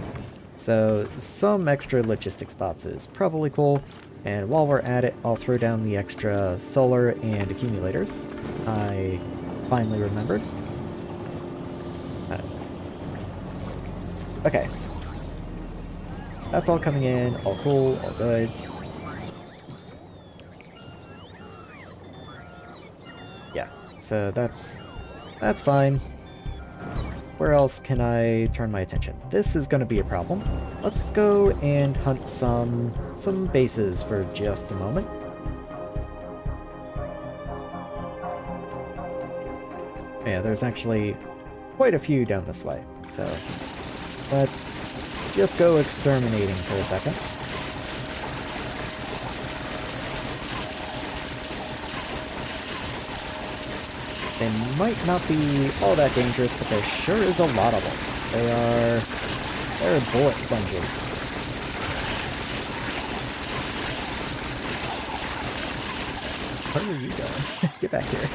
So some extra logistics spots is probably cool. And while we're at it, I'll throw down the extra solar and accumulators. I finally remembered. Okay. So that's all coming in, all cool, all good. Yeah, so that's fine. Where else can I turn my attention? This is going to be a problem. Let's go and hunt some bases for just a moment. Yeah, there's actually quite a few down this way, so let's just go exterminating for a second. They might not be all that dangerous, but there sure is a lot of them. They're bullet sponges. Where are you going? Get back here.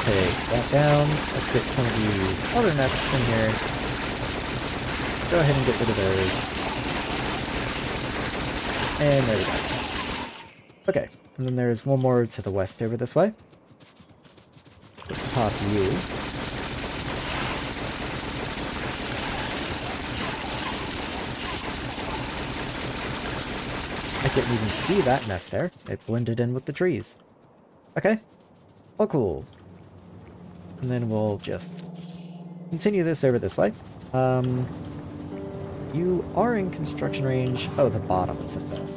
Take that down. Let's get some of these other nests in here. Go ahead and get rid of those. And there we go. Okay, and then there's one more to the west over this way. Let's pop you. I didn't even see that nest there. It blended in with the trees. Okay, all cool. And then we'll just continue this over this way. You are in construction range. Oh, the bottom isn't though.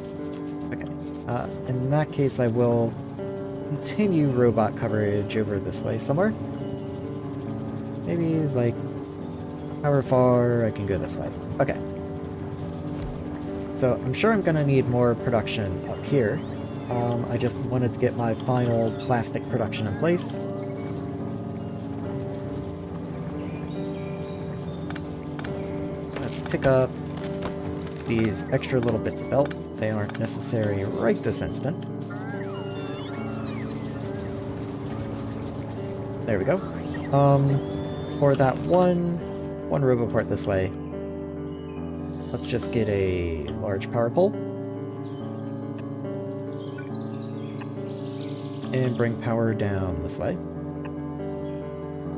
Okay. In that case, I will continue robot coverage over this way somewhere. Maybe, like, however far I can go this way. Okay. So, I'm sure I'm gonna need more production up here. I just wanted to get my final plastic production in place. Let's pick up these extra little bits of belt. They aren't necessary right this instant. There we go. For that one roboport this way, let's just get a large power pole. And bring power down this way.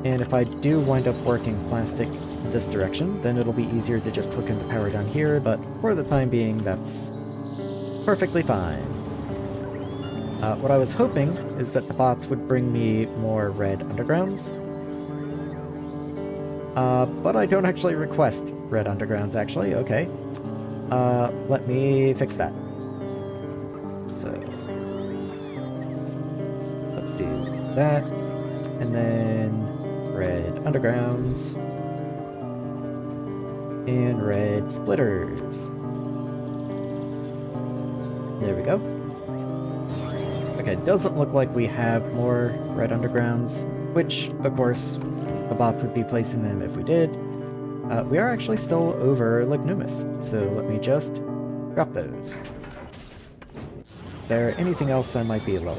And if I do wind up working plastic this direction, then it'll be easier to just hook in the power down here, but for the time being, that's perfectly fine. What I was hoping is that the bots would bring me more red undergrounds. But I don't actually request red undergrounds, actually. Okay. Let me fix that. So, let's do that. And then red undergrounds. And red splitters. There we go. Okay, it doesn't look like we have more red undergrounds, which, of course, the bots would be placing them if we did. We are actually still over Lignumis, so let me just drop those. Is there anything else I might be low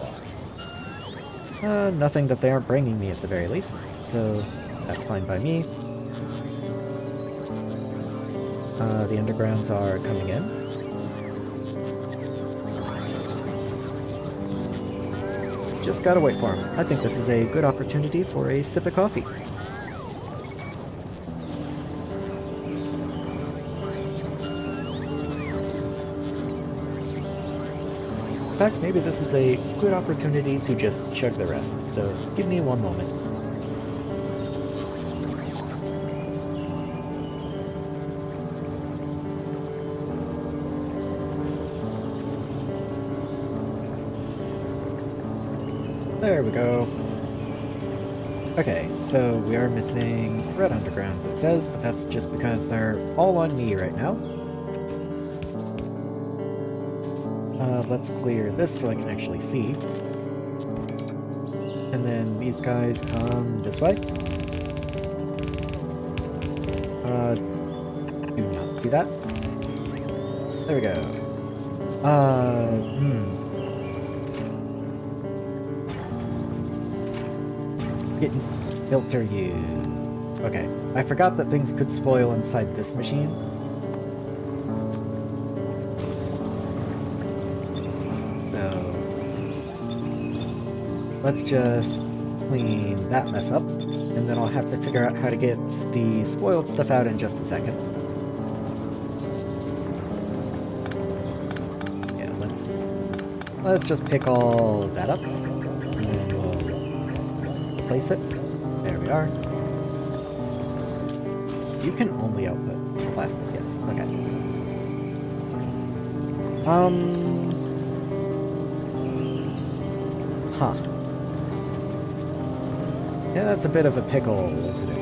on? Nothing that they aren't bringing me at the very least, so that's fine by me. The undergrounds are coming in. Just gotta wait for them. I think this is a good opportunity for a sip of coffee. In fact, maybe this is a good opportunity to just chug the rest, so give me one moment. There we go. Okay, so we are missing red undergrounds, it says, but that's just because they're all on me right now. Let's clear this so I can actually see. And then these guys come this way. Do not do that. There we go. Getting filter you. Okay, I forgot that things could spoil inside this machine. So let's just clean that mess up, and then I'll have to figure out how to get the spoiled stuff out in just a second. Yeah, let's just pick all that up, and then we'll place it. There we are. You can only output plastic, yes. Okay. Huh. Yeah, that's a bit of a pickle, isn't it?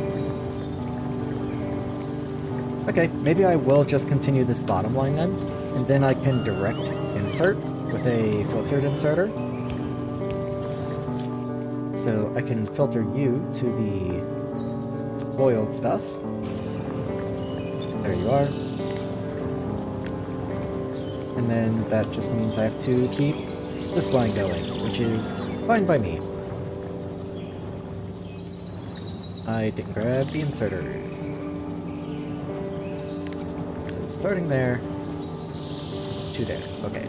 Okay, maybe I will just continue this bottom line then, and then I can direct insert with a filtered inserter. So I can filter you to the spoiled stuff. There you are. And then that just means I have to keep this line going, which is fine by me. I didn't grab the inserters. So starting there to there. Okay.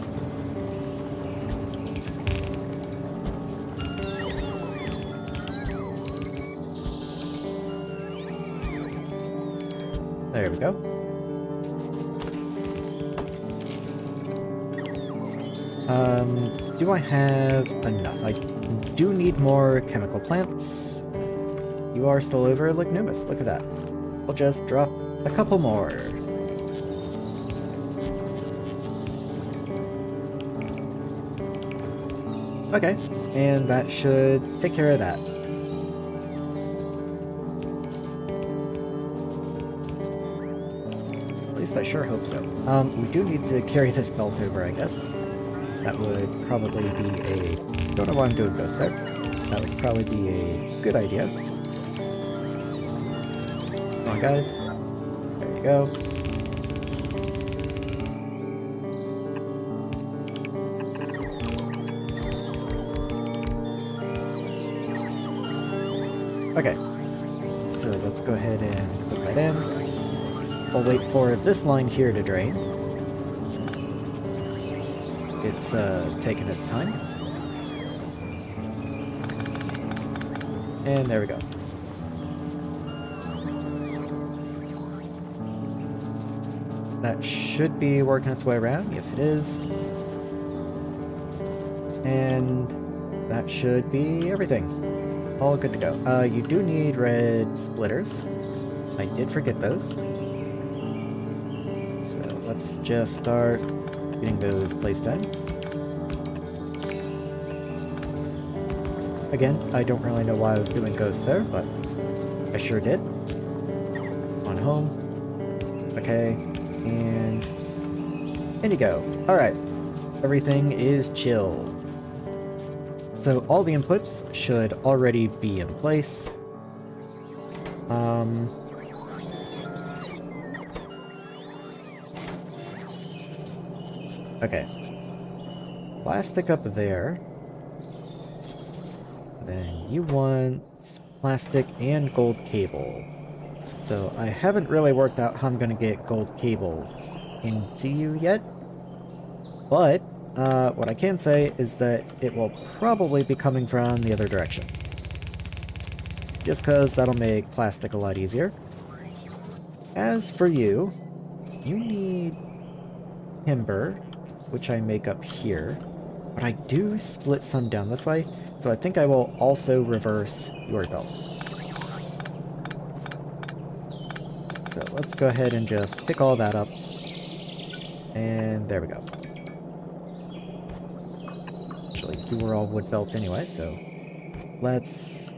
There we go. Do I have enough? I do need more chemical plants. You are still over Lignumis, look at that. We'll just drop a couple more. Okay, and that should take care of that. At least I sure hope so. We do need to carry this belt over, I guess. That would probably be a... Don't know why I'm doing ghost there. That would probably be a good idea. Come on, guys. There you go. Okay. So let's go ahead and put that in. We'll wait for this line here to drain. It's taking its time. And there we go. That should be working its way around. Yes, it is. And that should be everything. All good to go. You do need red splitters. I did forget those. So let's just start getting those placed in. Again, I don't really know why I was doing ghosts there, but I sure did. On home. Okay, and in you go. Alright, everything is chill. So all the inputs should already be in place. Okay. Plastic up there. Then you want plastic and gold cable. So I haven't really worked out how I'm going to get gold cable into you yet. But what I can say is that it will probably be coming from the other direction. Just because that'll make plastic a lot easier. As for you, you need timber, which I make up here. But I do split some down this way, so I think I will also reverse your belt. So let's go ahead and just pick all that up. And there we go. Actually, you were all wood belt anyway, so let's...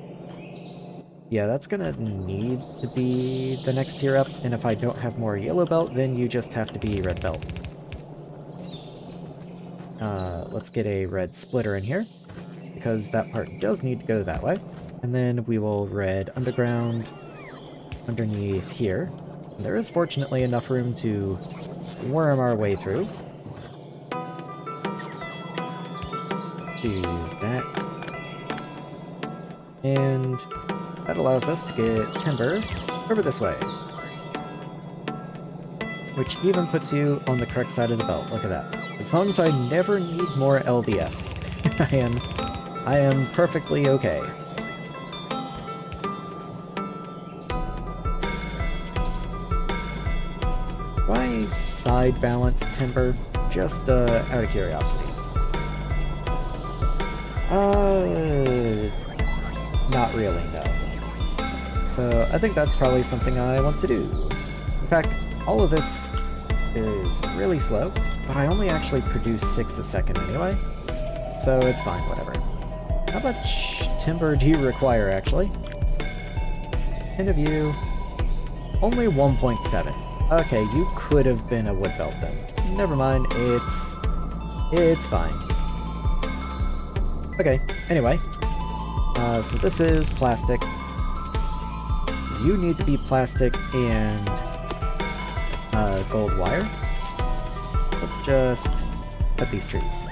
Yeah, that's gonna need to be the next tier up, and if I don't have more yellow belt, then you just have to be red belt. Let's get a red splitter in here, because that part does need to go that way. And then we will red underground underneath here. And there is fortunately enough room to worm our way through. Let's do that. And that allows us to get timber over this way. Which even puts you on the correct side of the belt. Look at that. As long as I never need more LDS, I am perfectly okay. Why side balance timber? Just out of curiosity. Not really, no. So I think that's probably something I want to do. In fact, all of this is really slow, but I only actually produce 6 a second anyway, so it's fine, whatever. How much timber do you require, actually? 10 of you. Only 1.7. Okay, you could have been a wood belt then. Never mind, it's fine. Okay, anyway. So this is plastic. You need to be plastic and gold wire. Let's just cut these trees.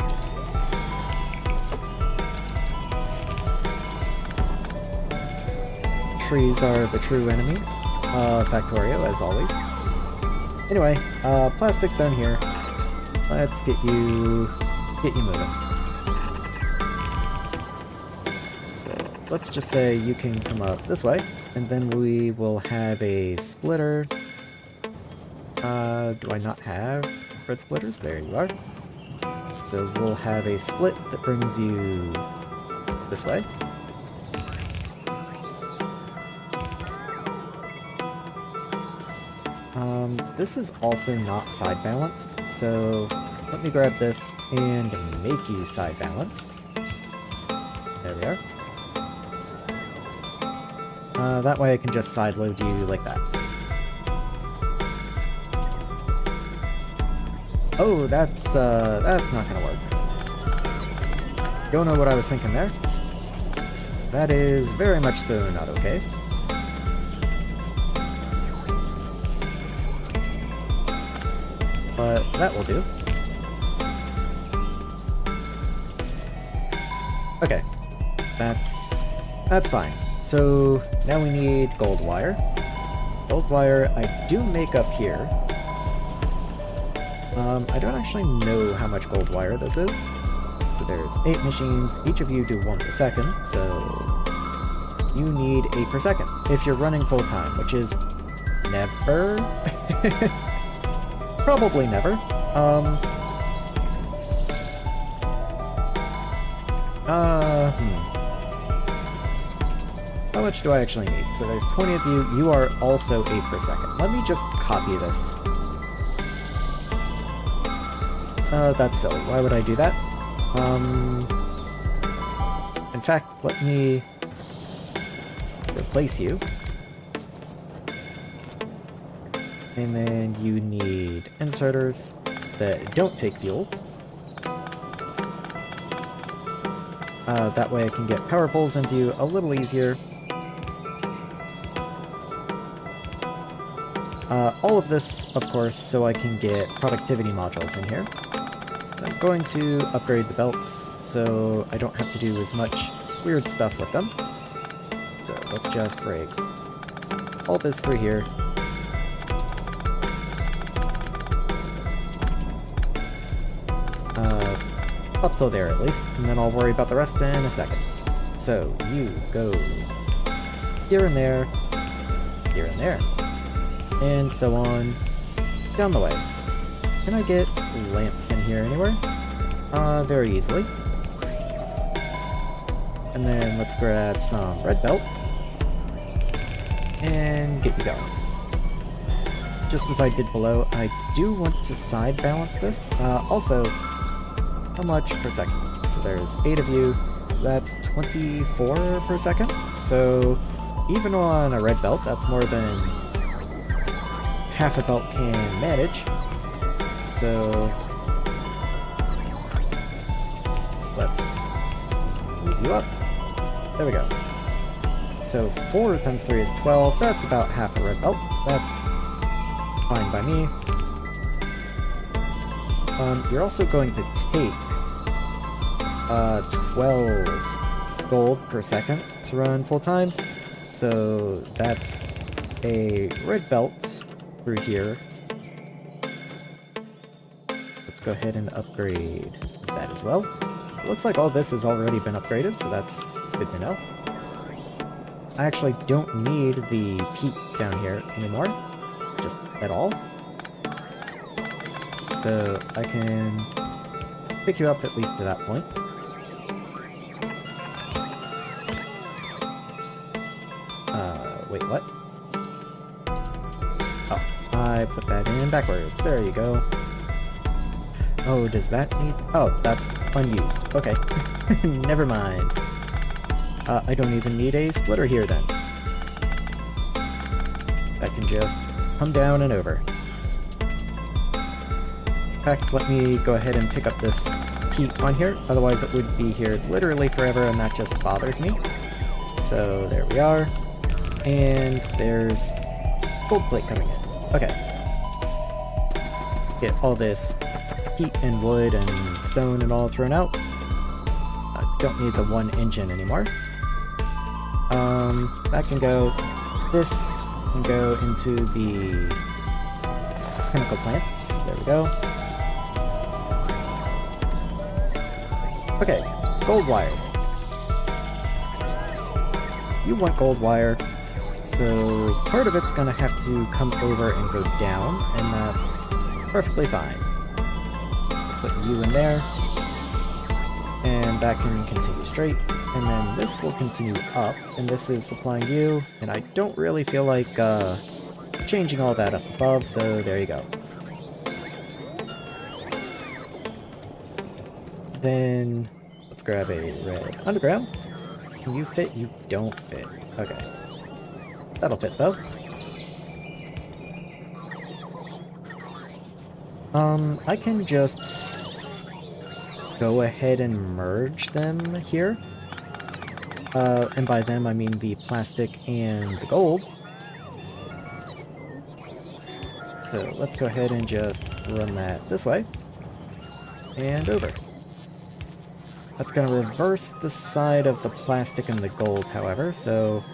Trees are the true enemy. Factorio, as always. Anyway, plastic's down here. Let's get you moving. So let's just say you can come up this way, and then we will have a splitter. Do I not have red splitters? There you are. So we'll have a split that brings you this way. This is also not side balanced, so let me grab this and make you side balanced. There we are. That way I can just side load you like that. Oh, that's not gonna work. Don't know what I was thinking there. That is very much so not okay. But that will do. Okay, that's fine. So now we need gold wire. Gold wire I do make up here. I don't actually know how much gold wire this is. So there's 8 machines, each of you do 1 per second, so you need 8 per second if you're running full time, which is never. Probably never. How much do I actually need? So there's 20 of you. You are also 8 per second. Let me just copy this. That's silly. Why would I do that? In fact, let me replace you. And then you need inserters that don't take fuel. That way I can get power poles into you a little easier. All of this, of course, so I can get productivity modules in here. I'm going to upgrade the belts so I don't have to do as much weird stuff with them. So let's just break all this through here. Up till there at least, and then I'll worry about the rest in a second. So you go here and there, and so on down the way. Can I get lamps in here anywhere? Very easily. And then let's grab some red belt and get you going. Just as I did below, I do want to side balance this. Also, how much per second? So there's 8 of you, so that's 24 per second. So even on a red belt, that's more than half a belt can manage. So let's move you up. There we go. So 4 times 3 is 12. That's about half a red belt. That's fine by me. You're also going to take 12 gold per second to run full time. So that's a red belt through here. Let's go ahead and upgrade that as well. It looks like all this has already been upgraded, so that's good to know. I actually don't need the peak down here anymore, just at all. So I can pick you up at least to that point. Wait, what? Oh, I put that in backwards. There you go. Oh, does that need... Oh, that's unused. Okay. Never mind. I don't even need a splitter here then. I can just come down and over. In fact, let me go ahead and pick up this heat on here, otherwise it would be here literally forever and that just bothers me. So there we are. And there's gold plate coming in. Okay. Get all this heat and wood and stone and all thrown out. Don't need the one engine anymore. That can go. This can go into the chemical plants. There we go. Okay, gold wire. You want gold wire, so part of it's gonna have to come over and go down, and that's perfectly fine. Put you in there, and that can continue straight, and then this will continue up, and this is supplying you, and I don't really feel like changing all that up above, so there you go. Then let's grab a red underground. Can you fit? You don't fit. Okay. That'll fit though. I can just go ahead and merge them here. And by them I mean the plastic and the gold. So let's go ahead and just run that this way. And over. That's going to reverse the side of the plastic and the gold, however, so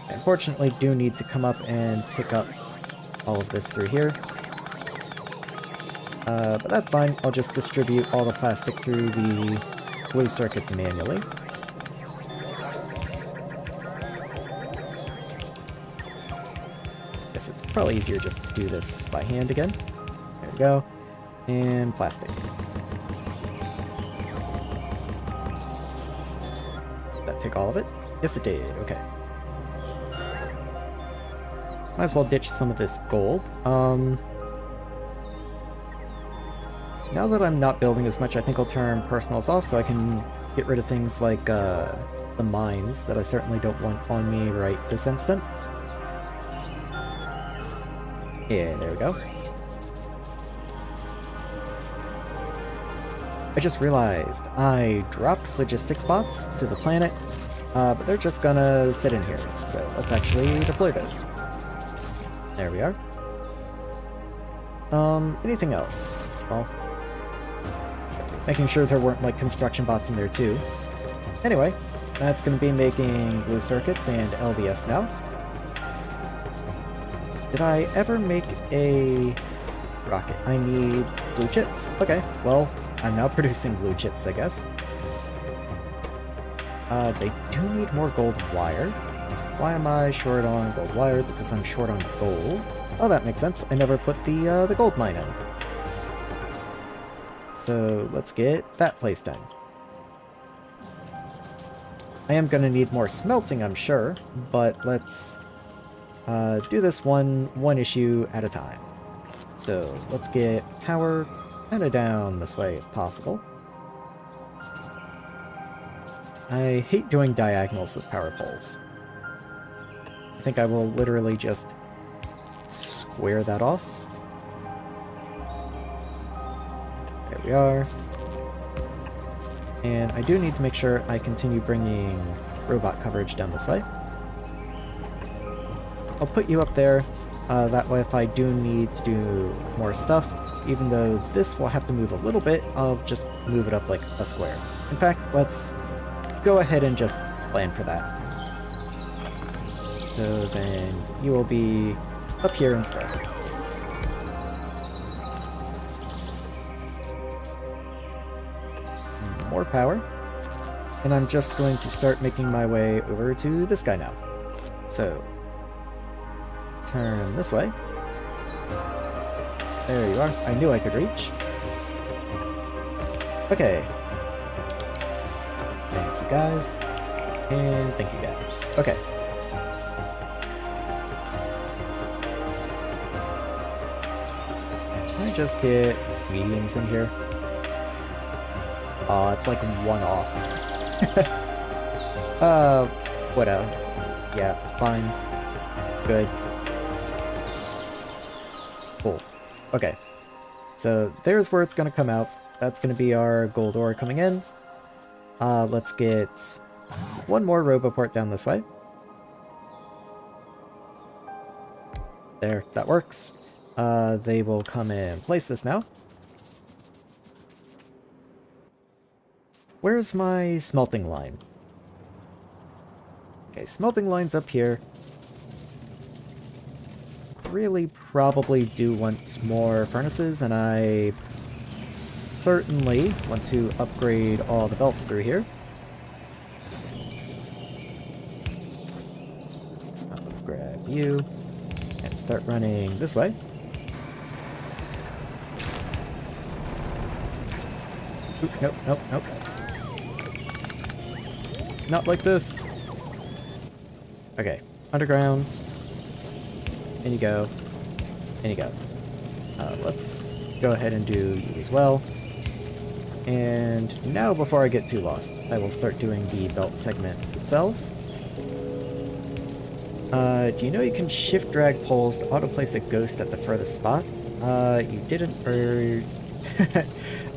I unfortunately do need to come up and pick up all of this through here. But that's fine, I'll just distribute all the plastic through the blue circuits manually. Guess it's probably easier just to do this by hand again. There we go. And plastic. Take all of it? Yes, it did. Okay. Might as well ditch some of this gold. Now that I'm not building as much, I think I'll turn personals off so I can get rid of things like the mines that I certainly don't want on me right this instant. Yeah, there we go. I just realized I dropped logistics bots to the planet, but they're just gonna sit in here, so let's actually deploy those. There we are. Anything else? Well, making sure there weren't like construction bots in there too. Anyway, that's gonna be making blue circuits and LVS now. Did I ever make a rocket? I need blue chips. Okay, well, I'm now producing blue chips, I guess. They do need more gold wire. Why am I short on gold wire? Because I'm short on gold. Oh, that makes sense. I never put the gold mine in. So let's get that placed in. I am going to need more smelting, I'm sure, but let's do this one issue at a time. So let's get power kind of down this way if possible. I hate doing diagonals with power poles. I think I will literally just square that off. There we are. And I do need to make sure I continue bringing robot coverage down this way. I'll put you up there. That way if I do need to do more stuff, even though this will have to move a little bit, I'll just move it up like a square. In fact, let's go ahead and just plan for that. So then you will be up here instead. More power. And I'm just going to start making my way over to this guy now. So, turn this way. There you are. I knew I could reach. Okay. Thank you guys. And thank you guys. Okay. Can I just get mediums in here? Oh, it's like one off. Whatever. Yeah, fine. Good. Cool. Okay. So there's where it's gonna come out. That's gonna be our gold ore coming in. Let's get one more roboport down this way. There, that works. They will come and place this now. Where's my smelting line? Okay, smelting line's up here. Really probably do want more furnaces, and I certainly want to upgrade all the belts through here. Let's grab you and start running this way. Oop, nope, nope, nope. Not like this. Okay, undergrounds. In you go. In you go. Let's go ahead and do you as well. And now, before I get too lost, I will start doing the belt segments themselves. Do you know you can shift drag poles to auto-place a ghost at the furthest spot? You didn't, or...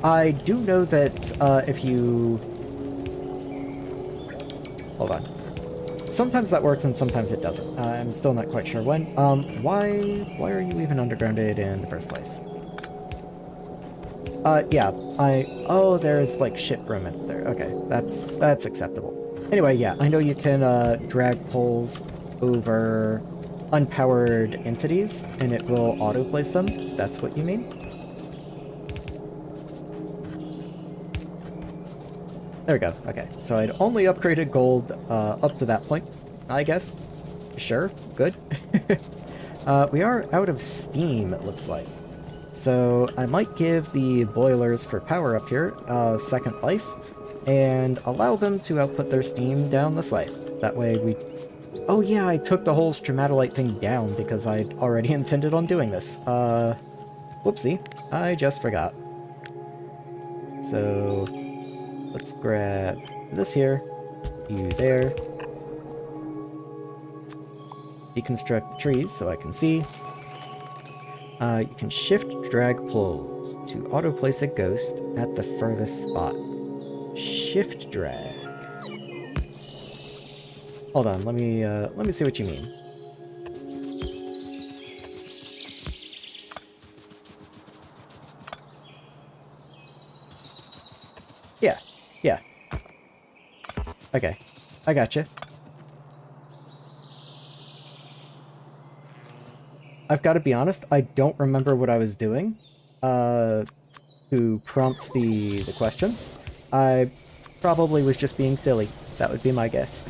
I do know that, if you... Hold on. Sometimes that works and sometimes it doesn't. I'm still not quite sure when. Why are you even undergrounded in the first place? Yeah, oh, there's, like, shit room in there. Okay, that's acceptable. Anyway, yeah, I know you can, drag poles over unpowered entities, and it will auto-place them. That's what you mean? There we go. Okay, so I'd only upgraded gold up to that point, I guess. Sure, good. We are out of steam, it looks like. So I might give the boilers for power up here a second life, and allow them to output their steam down this way. That way we... Oh yeah, I took the whole stromatolite thing down because I'd already intended on doing this. Whoopsie, I just forgot. So... let's grab this here, you there. Deconstruct the trees so I can see. You can shift drag poles to auto-place a ghost at the furthest spot. Shift drag. Hold on, let me see what you mean. Yeah. Yeah. Okay. I gotcha. I've got to be honest, I don't remember what I was doing to prompt the question. I probably was just being silly. That would be my guess.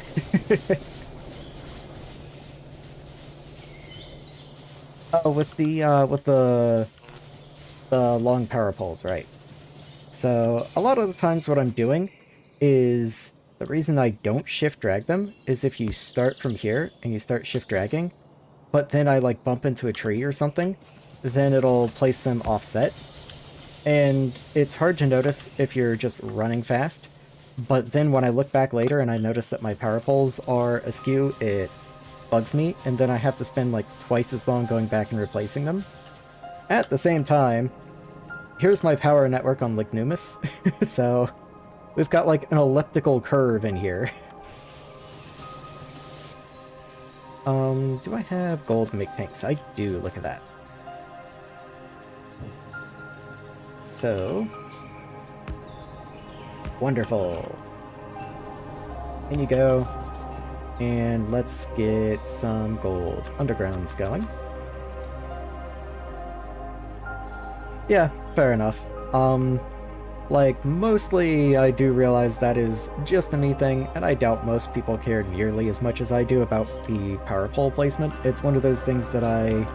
Oh, with the long power poles, right? So, a lot of the times what I'm doing is, the reason I don't shift drag them is if you start from here and you start shift dragging, but then I like bump into a tree or something, then it'll place them offset. And it's hard to notice if you're just running fast, but then when I look back later and I notice that my power poles are askew, it bugs me, and then I have to spend like twice as long going back and replacing them. At the same time, here's my power network on Lignumis, so we've got like an elliptical curve in here. Do I have gold to make tanks? I do, look at that. So... wonderful. In you go. And let's get some gold undergrounds going. Yeah, fair enough. Like, mostly I do realize that is just a me thing, and I doubt most people care nearly as much as I do about the power pole placement. It's one of those things that I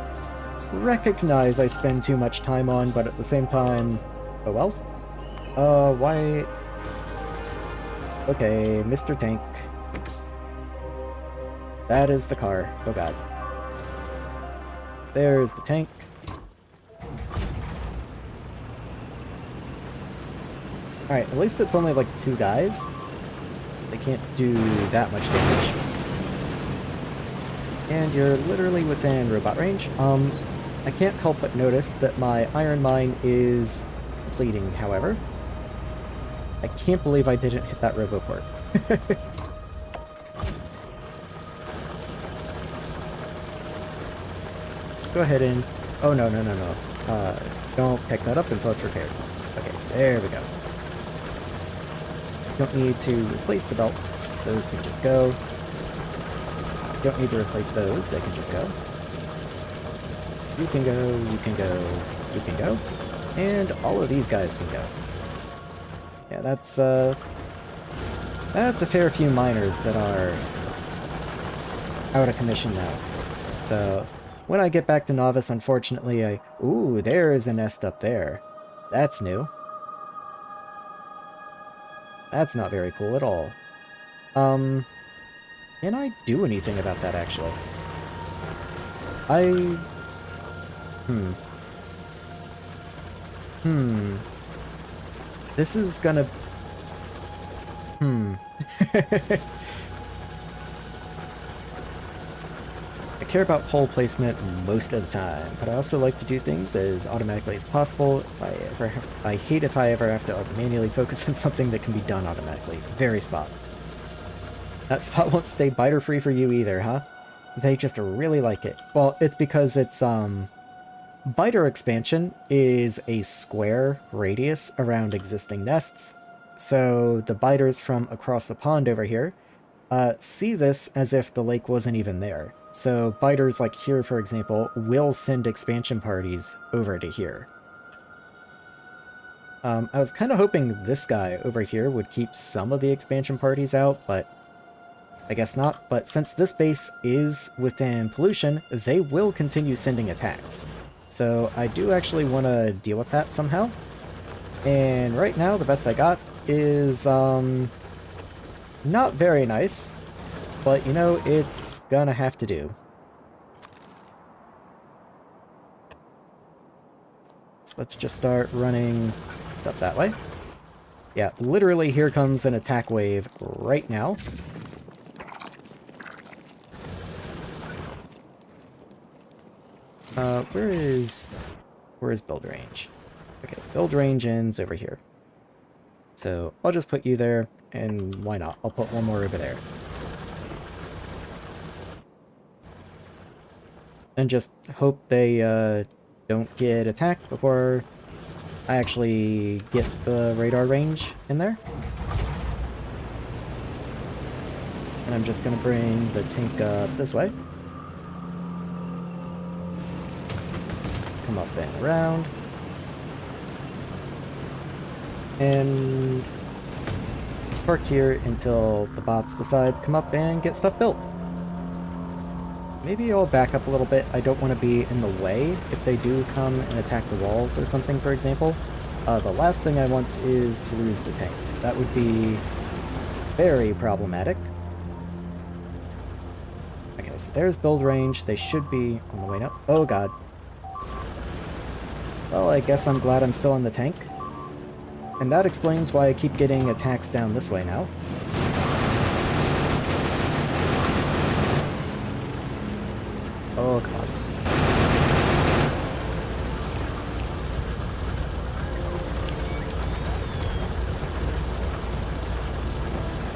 recognize I spend too much time on, but at the same time, oh well. Why... Okay, Mr. Tank. That is the car. Oh god. There's the tank. Alright, at least it's only like 2 guys. They can't do that much damage. And you're literally within robot range. I can't help but notice that my iron mine is depleting, however. I can't believe I didn't hit that roboport. Let's go ahead and... Oh, no. Don't pick that up until it's repaired. Okay, there we go. Don't need to replace the belts. Those can just go. Don't need to replace those. They can just go. You can go, you can go, you can go. And all of these guys can go. Yeah, that's a fair few miners that are out of commission now. So, when I get back to Nauvis, unfortunately, Ooh, there is a nest up there. That's new. That's not very cool at all. Can I do anything about that, actually? This is gonna... I care about pole placement most of the time, but I also like to do things as automatically as possible. I hate if I ever have to manually focus on something that can be done automatically. Very spot. That spot won't stay biter free for you either, huh? They just really like it. Well, it's because it's, biter expansion is a square radius around existing nests. So the biters from across the pond over here see this as if the lake wasn't even there. So biters like here, for example, will send expansion parties over to here. I was kind of hoping this guy over here would keep some of the expansion parties out, but I guess not. But since this base is within pollution, they will continue sending attacks. So I do actually want to deal with that somehow. And right now, the best I got is, not very nice. But, you know, it's gonna have to do. So let's just start running stuff that way. Yeah, literally here comes an attack wave right now. Where is build range? Okay, build range ends over here. So I'll just put you there, and why not? I'll put one more over there. And just hope they don't get attacked before I actually get the radar range in there. And I'm just gonna bring the tank up this way. Come up and around. And park here until the bots decide to come up and get stuff built. Maybe I'll back up a little bit. I don't want to be in the way if they do come and attack the walls or something, for example. The last thing I want is to lose the tank. That would be very problematic. Okay, so there's build range. They should be on the way now. Oh god. Well, I guess I'm glad I'm still on the tank. And that explains why I keep getting attacks down this way now. Oh god.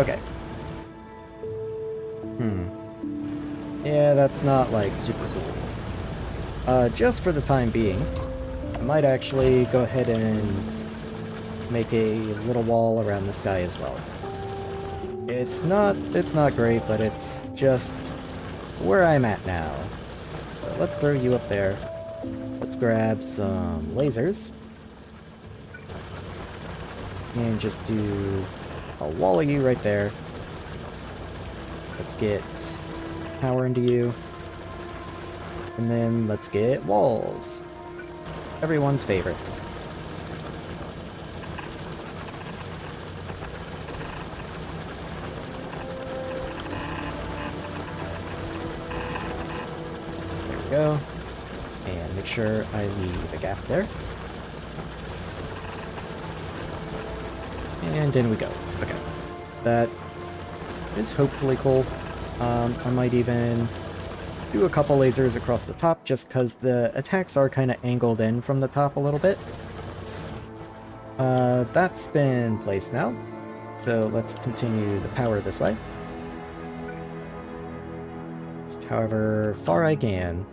Okay. Yeah, that's not, like, super cool. Just for the time being, I might actually go ahead and make a little wall around this guy as well. It's not great, but it's just where I'm at now. So let's throw you up there. Let's grab some lasers. And just do a wall of you right there. Let's get power into you. And then let's get walls. Everyone's favorite. There we go. And make sure I leave a gap there. And in we go. Okay. That is hopefully cool. I might even do a couple lasers across the top just because the attacks are kind of angled in from the top a little bit. That's been placed now. So let's continue the power this way. Just however far I can.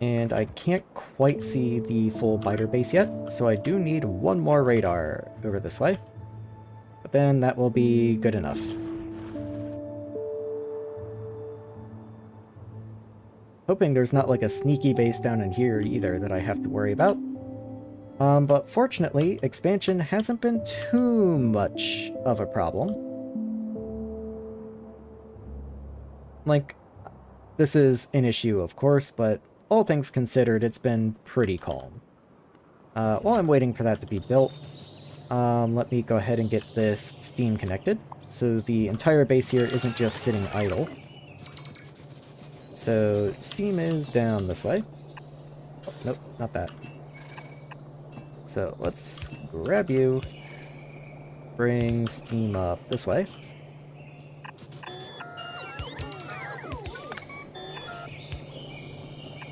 And I can't quite see the full biter base yet, so I do need one more radar over this way. But then that will be good enough. Hoping there's not like a sneaky base down in here either that I have to worry about. But fortunately, expansion hasn't been too much of a problem. Like, this is an issue, of course, but all things considered, it's been pretty calm. While I'm waiting for that to be built, let me go ahead and get this steam connected, so the entire base here isn't just sitting idle. So, steam is down this way. Oh, nope, not that. So, let's grab you, bring steam up this way.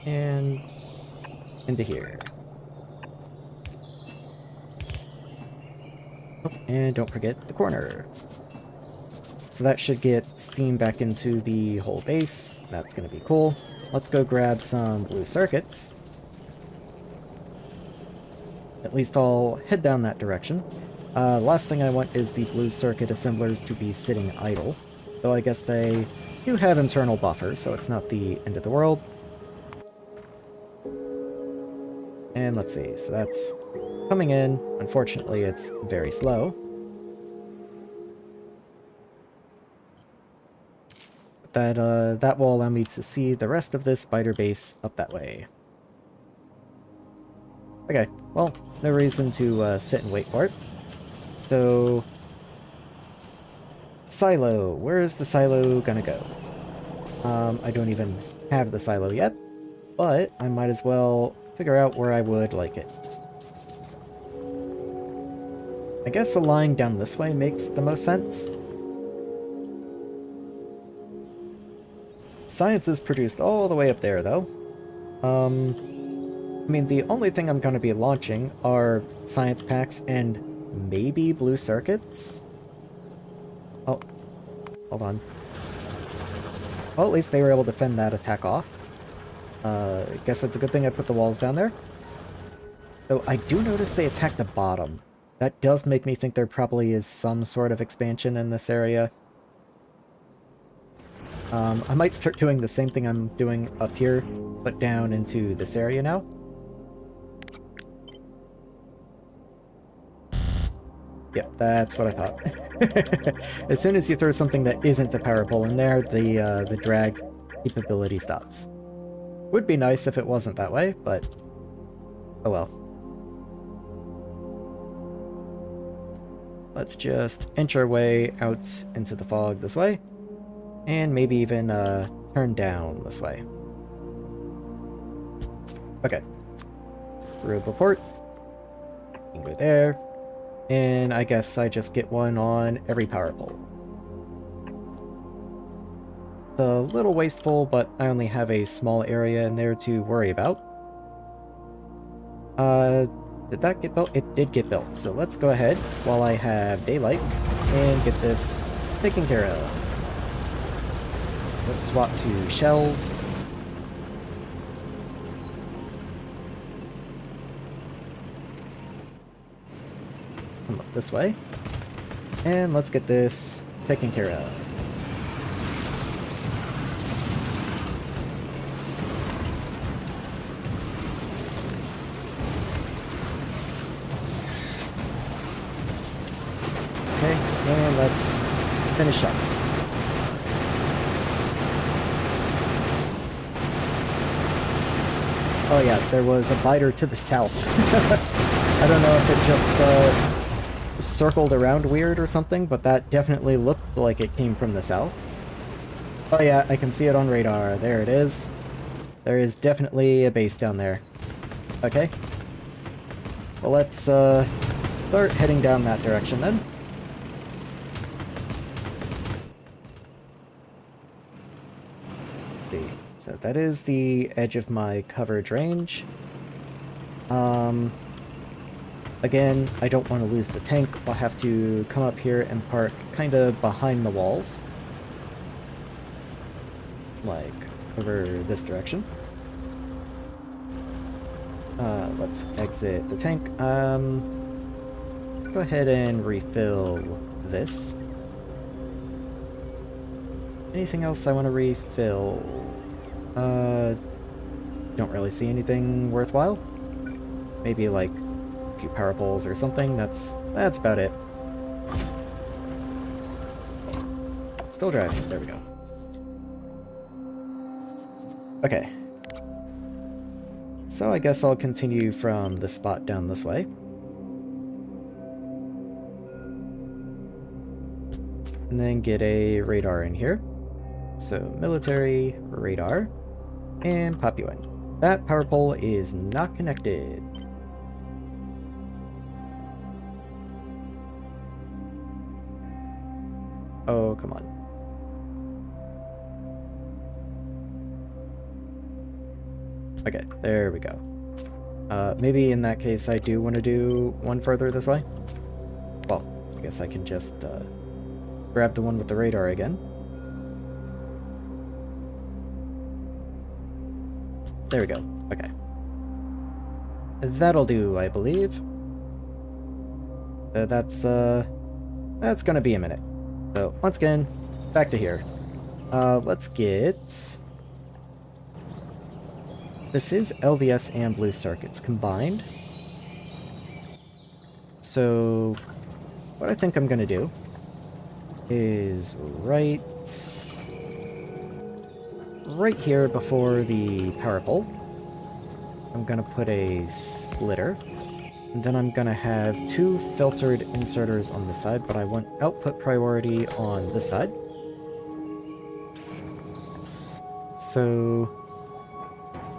And into here. Oh, and don't forget the corner. So that should get steam back into the whole base. That's going to be cool. Let's go grab some blue circuits. At least I'll head down that direction. Last thing I want is the blue circuit assemblers to be sitting idle. Though I guess they do have internal buffers, so it's not the end of the world. And let's see, so that's coming in. Unfortunately, it's very slow. That will allow me to see the rest of this spider base up that way. Okay, well, no reason to sit and wait for it. So, silo. Where is the silo gonna go? I don't even have the silo yet, but I might as well figure out where I would like it. I guess a line down this way makes the most sense. Science is produced all the way up there, though. I mean, the only thing I'm going to be launching are science packs and maybe blue circuits. Oh, hold on. Well, at least they were able to fend that attack off. I guess it's a good thing I put the walls down there. Though I do notice they attack the bottom. That does make me think there probably is some sort of expansion in this area. I might start doing the same thing I'm doing up here, but down into this area now. Yep, that's what I thought. As soon as you throw something that isn't a power pole in there, the drag capability stops. Would be nice if it wasn't that way, but oh well. Let's just inch our way out into the fog this way, and maybe even turn down this way. Okay. Road report. You can go there. And I guess I just get one on every power pole. It's a little wasteful, but I only have a small area in there to worry about. Did that get built? It did get built. So let's go ahead while I have daylight and get this taken care of. So let's swap to shells. come up this way. And let's get this taken care of. Okay, and let's finish up. Oh yeah, there was a biter to the south. I don't know if it just circled around weird or something, but that definitely looked like it came from the south. Oh yeah, I can see it on radar. There it is. There is definitely a base down there. Okay. Well, let's start heading down that direction then. So that is the edge of my coverage range. Again, I don't want to lose the tank. I'll have to come up here and park kind of behind the walls. Like, over this direction. Let's exit the tank. Let's go ahead and refill this. Anything else I want to refill? Don't really see anything worthwhile. Maybe like a few power poles or something. That's about it. Still driving. There we go. Okay. So I guess I'll continue from the spot down this way. And then get a radar in here. So military, radar, and pop you in. That power pole is not connected. Oh, come on. Okay, there we go. Maybe in that case I do want to do one further this way. Well, I guess I can just grab the one with the radar again. There we go. Okay. That'll do, I believe. That's gonna be a minute. So, once again, back to here. Let's get... This is LVS and blue circuits combined. So, what I think I'm gonna do is right here before the power pole, I'm gonna put a splitter, and then I'm gonna have two filtered inserters on the side, but I want output priority on this side. So,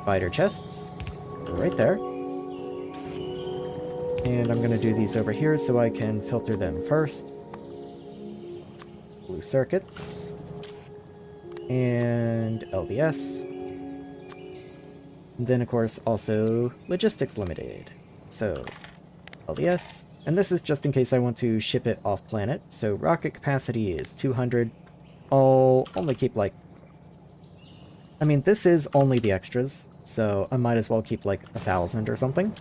spider chests, right there. And I'm gonna do these over here so I can filter them first. Blue circuits. And LVS. And then, of course, also Logistics Limited. So, LVS. And this is just in case I want to ship it off planet. So, rocket capacity is 200. I'll only keep, like... I mean, this is only the extras. So, I might as well keep, like, 1,000 or something.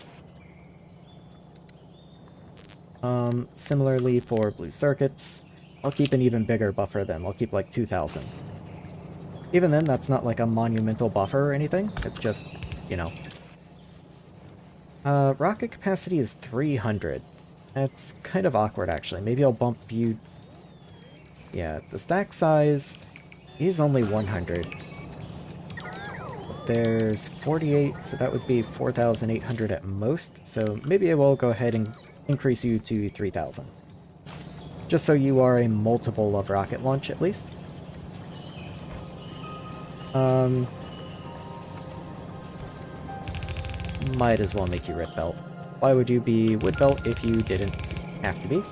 Similarly for blue circuits, I'll keep an even bigger buffer then. I'll keep, like, 2,000. Even then, that's not like a monumental buffer or anything. It's just, you know. Rocket capacity is 300. That's kind of awkward, actually. Maybe I'll bump you... Yeah, the stack size is only 100. But there's 48, so that would be 4,800 at most. So maybe I will go ahead and increase you to 3,000. Just so you are a multiple of rocket launch, at least. Might as well make you red belt. Why would you be wood belt if you didn't have to be?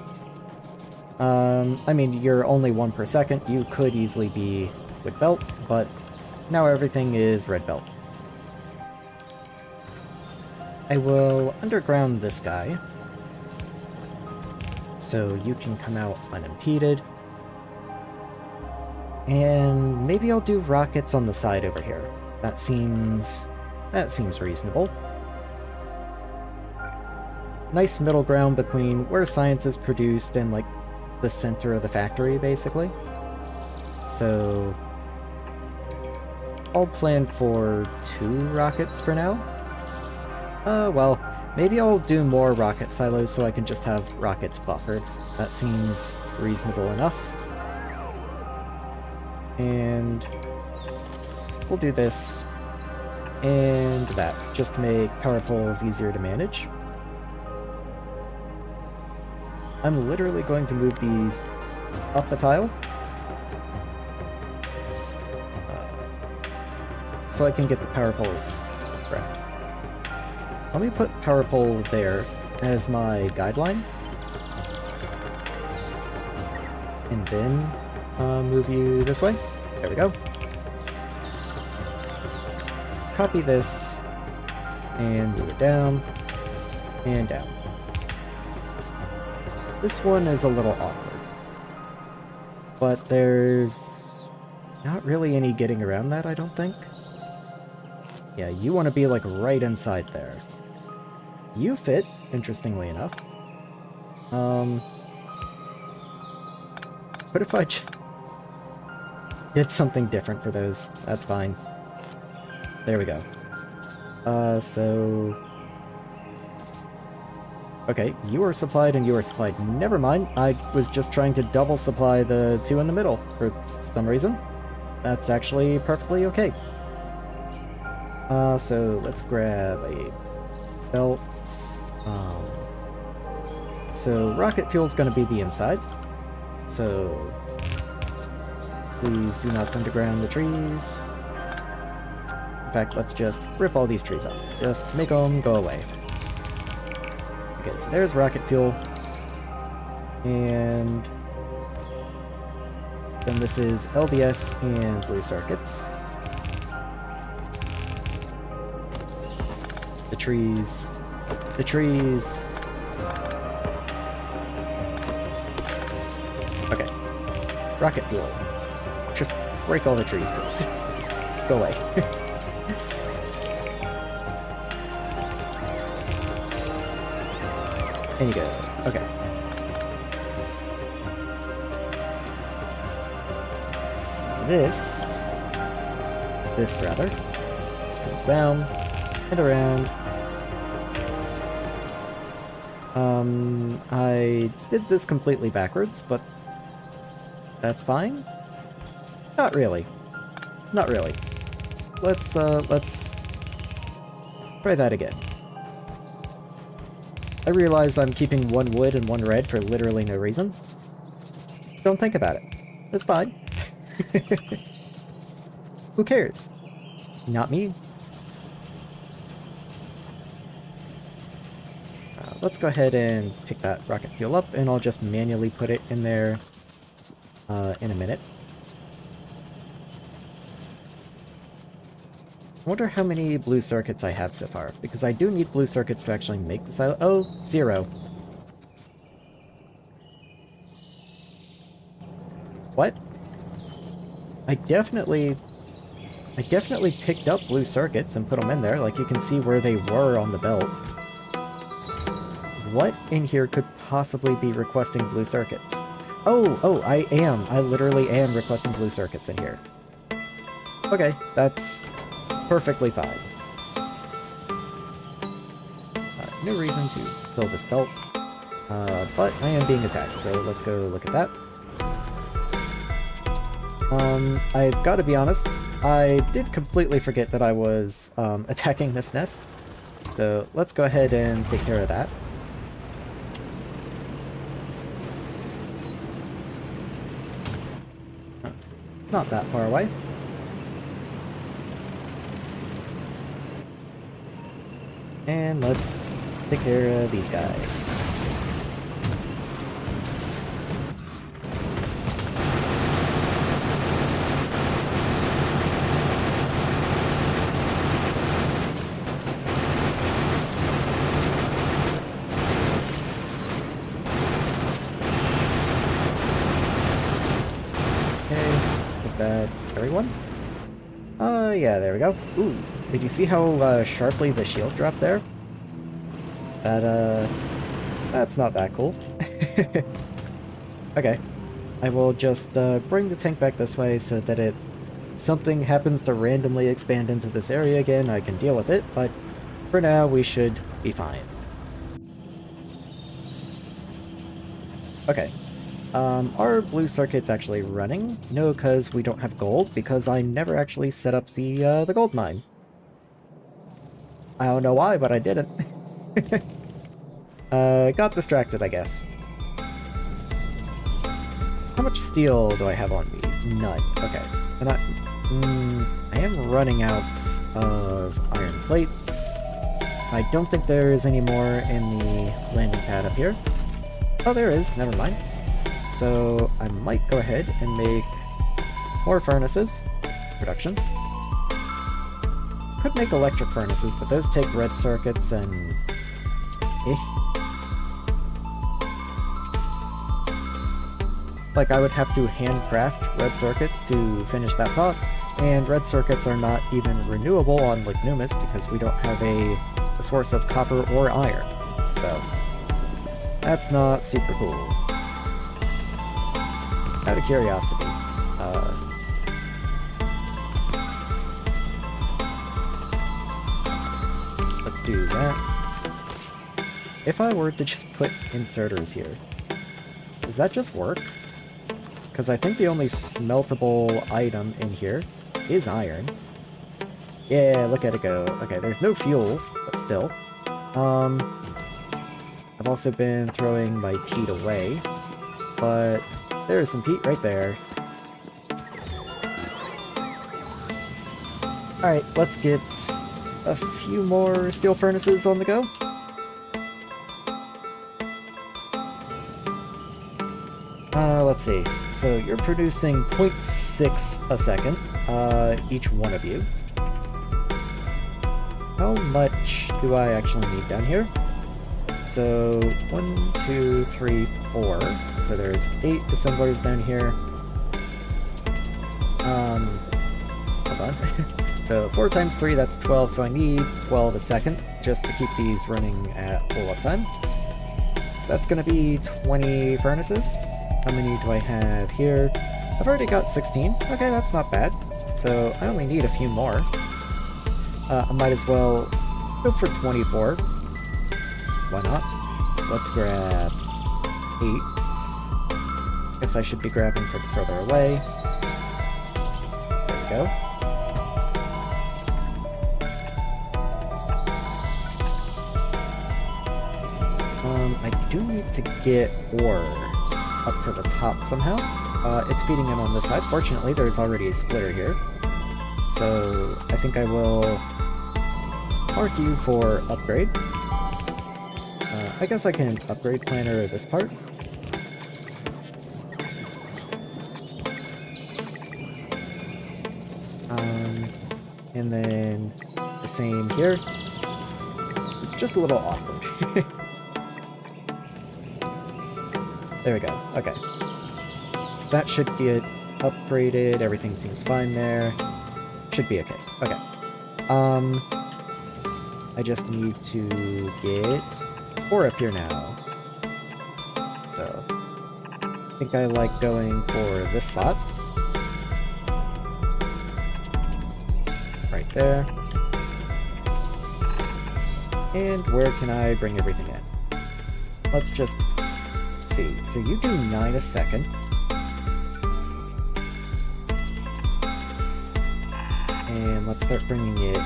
I mean, you're only 1 per second. You could easily be wood belt, but now everything is red belt. I will underground this guy, so you can come out unimpeded. And maybe I'll do rockets on the side over here. That seems reasonable. nice middle ground between where science is produced and, like, the center of the factory, basically. So I'll plan for 2 rockets for now. Well, maybe I'll do more rocket silos so I can just have rockets buffered. That seems reasonable enough. And we'll do this and that, just to make power poles easier to manage. I'm literally going to move these up a tile so I can get the power poles correct. Let me put power pole there as my guideline, and then move you this way. There we go. Copy this and move it down and down. This one is a little awkward, but there's not really any getting around that, I don't think. Yeah, you want to be like right inside there. You fit, interestingly enough. What if I just did something different for those? That's fine. There we go. So... Okay, you are supplied and you are supplied. Never mind, I was just trying to double supply the 2 in the middle for some reason. That's actually perfectly okay. So let's grab a belt. So rocket fuel's gonna be the inside. So please do not underground the trees. In fact, let's just rip all these trees up. Just make them go away. Okay, so there's rocket fuel. And then this is LVS and blue circuits. The trees. The trees. Okay. Rocket fuel. Just break all the trees, please. Just go away. And you go. Okay. This rather, goes down and around. I did this completely backwards, but that's fine. Not really. Not really. Let's try that again. I realize I'm keeping 1 wood and 1 red for literally no reason. Don't think about it. It's fine. Who cares? Not me. Let's go ahead and pick that rocket fuel up, and I'll just manually put it in there in a minute. I wonder how many blue circuits I have so far, because I do need blue circuits to actually make the silo. Oh, 0. What? I definitely picked up blue circuits and put them in there. Like, you can see where they were on the belt. What in here could possibly be requesting blue circuits? Oh, I am. I literally am requesting blue circuits in here. Okay, that's perfectly fine. No reason to fill this belt. But I am being attacked, so let's go look at that. I've got to be honest, I did completely forget that I was attacking this nest. So let's go ahead and take care of that. Not that far away. And let's take care of these guys. That's everyone? Yeah, there we go. Ooh, did you see how sharply the shield dropped there? That That's not that cool. Okay. I will just bring the tank back this way so that if something happens to randomly expand into this area again, I can deal with it, but for now we should be fine. Okay. Are blue circuits actually running? No, because we don't have gold, because I never actually set up the gold mine. I don't know why, but I didn't. Got distracted, I guess. How much steel do I have on me? None. Okay. And I am running out of iron plates. I don't think there is any more in the landing pad up here. Oh, there is. Never mind. So I might go ahead and make more furnaces. Production. Could make electric furnaces, but those take red circuits and... Like, I would have to handcraft red circuits to finish that thought, and red circuits are not even renewable on Lignumis because we don't have a source of copper or iron. So, that's not super cool. Out of curiosity, let's do that. If I were to just put inserters here, does that just work? Because I think the only smeltable item in here is iron. Yeah, look at it go. Okay, there's no fuel, but still. I've also been throwing my peat away, but there's some peat right there. Alright, let's get a few more steel furnaces on the go. Let's see. So you're producing 0.6 a second, each one of you. How much do I actually need down here? So 1, 2, 3, 4. So there's 8 assemblers down here. Hold on. So 4 times 3, that's 12. So I need 12 a second just to keep these running at full uptime. So that's going to be 20 furnaces. How many do I have here? I've already got 16. Okay, that's not bad. So I only need a few more. I might as well go for 24. So why not? So let's grab 8. Guess I should be grabbing from further away. There we go. I do need to get ore up to the top somehow. It's feeding in on this side. Fortunately, there's already a splitter here. So I think I will mark you for upgrade. I guess I can upgrade planner this part. And then the same here. It's just a little awkward. There we go. Okay. So that should get upgraded. Everything seems fine there. Should be okay. Okay. I just need to get ore up here now. So I think I like going for this spot. Right there. And where can I bring everything in? Let's just see. So you do 9 a second. And let's start bringing it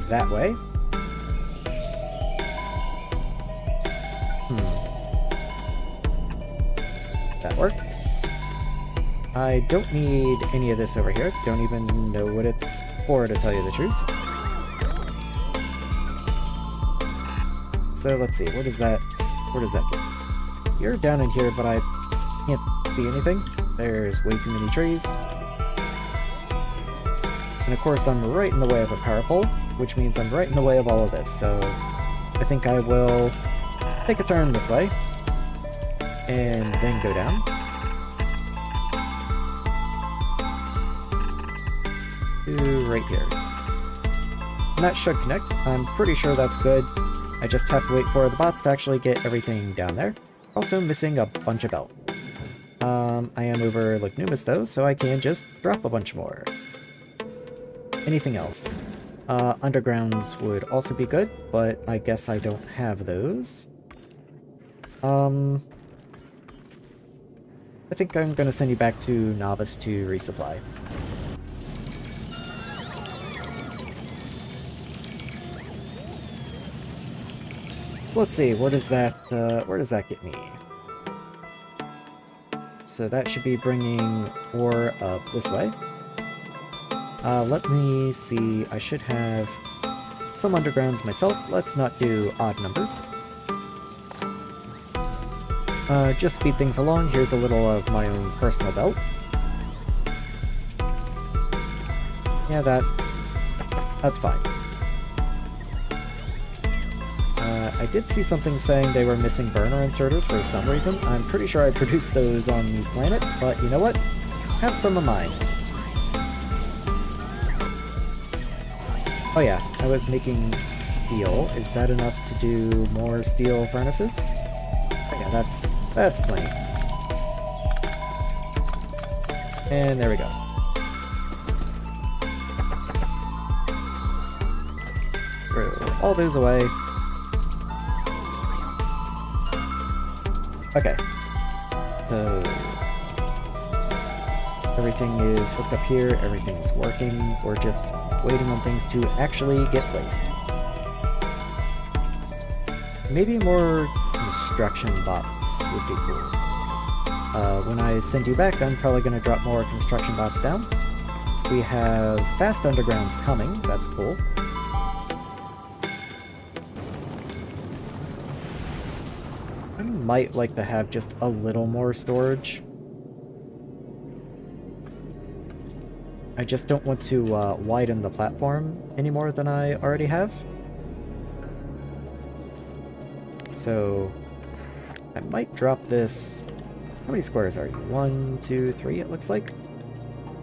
that way. That works. I don't need any of this over here. Don't even know what it's for, to tell you the truth. So let's see, where does that go? You're down in here, but I can't see anything. There's way too many trees. And of course I'm right in the way of a power pole, which means I'm right in the way of all of this, so I think I will take a turn this way, and then go down. To right here. And that should connect. I'm pretty sure that's good. I just have to wait for the bots to actually get everything down there. Also missing a bunch of belt. I am over Lignumis though, so I can just drop a bunch more. Anything else? Undergrounds would also be good, but I guess I don't have those. I think I'm gonna send you back to Nauvis to resupply. So let's see, where does that get me? So that should be bringing ore up this way. Let me see, I should have some undergrounds myself. Let's not do odd numbers. Just speed things along, here's a little of my own personal belt. Yeah, that's fine. I did see something saying they were missing burner inserters for some reason. I'm pretty sure I produced those on these planet, but you know what? Have some of mine. Oh yeah, I was making steel. Is that enough to do more steel furnaces? Oh yeah, that's plenty. And there we go. Throw all those away. Okay. So everything is hooked up here, everything's working. We're just waiting on things to actually get placed. Maybe more construction bots would be cool. When I send you back, I'm probably going to drop more construction bots down. We have fast undergrounds coming, that's cool. I might like to have just a little more storage. I just don't want to widen the platform any more than I already have. So I might drop this. How many squares are you? 1, 2, 3 it looks like.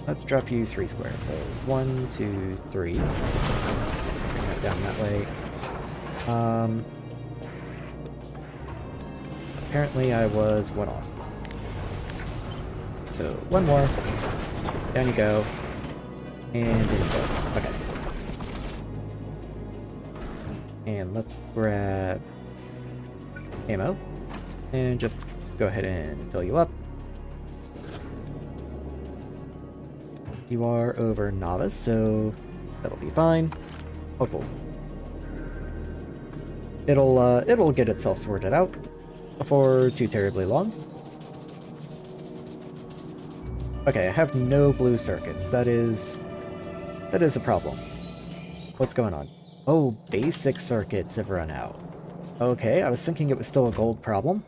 Let's drop you 3 squares. So 1, 2, 3. Bring that down that way. Apparently I was one off. So one more. Down you go. And in you go. Okay. And let's grab ammo. And just go ahead and fill you up. You are over Nauvis, so that'll be fine. Oh, cool. It'll get itself sorted out before too terribly long. Okay, I have no blue circuits. That is a problem. What's going on? Oh, basic circuits have run out. Okay, I was thinking it was still a gold problem.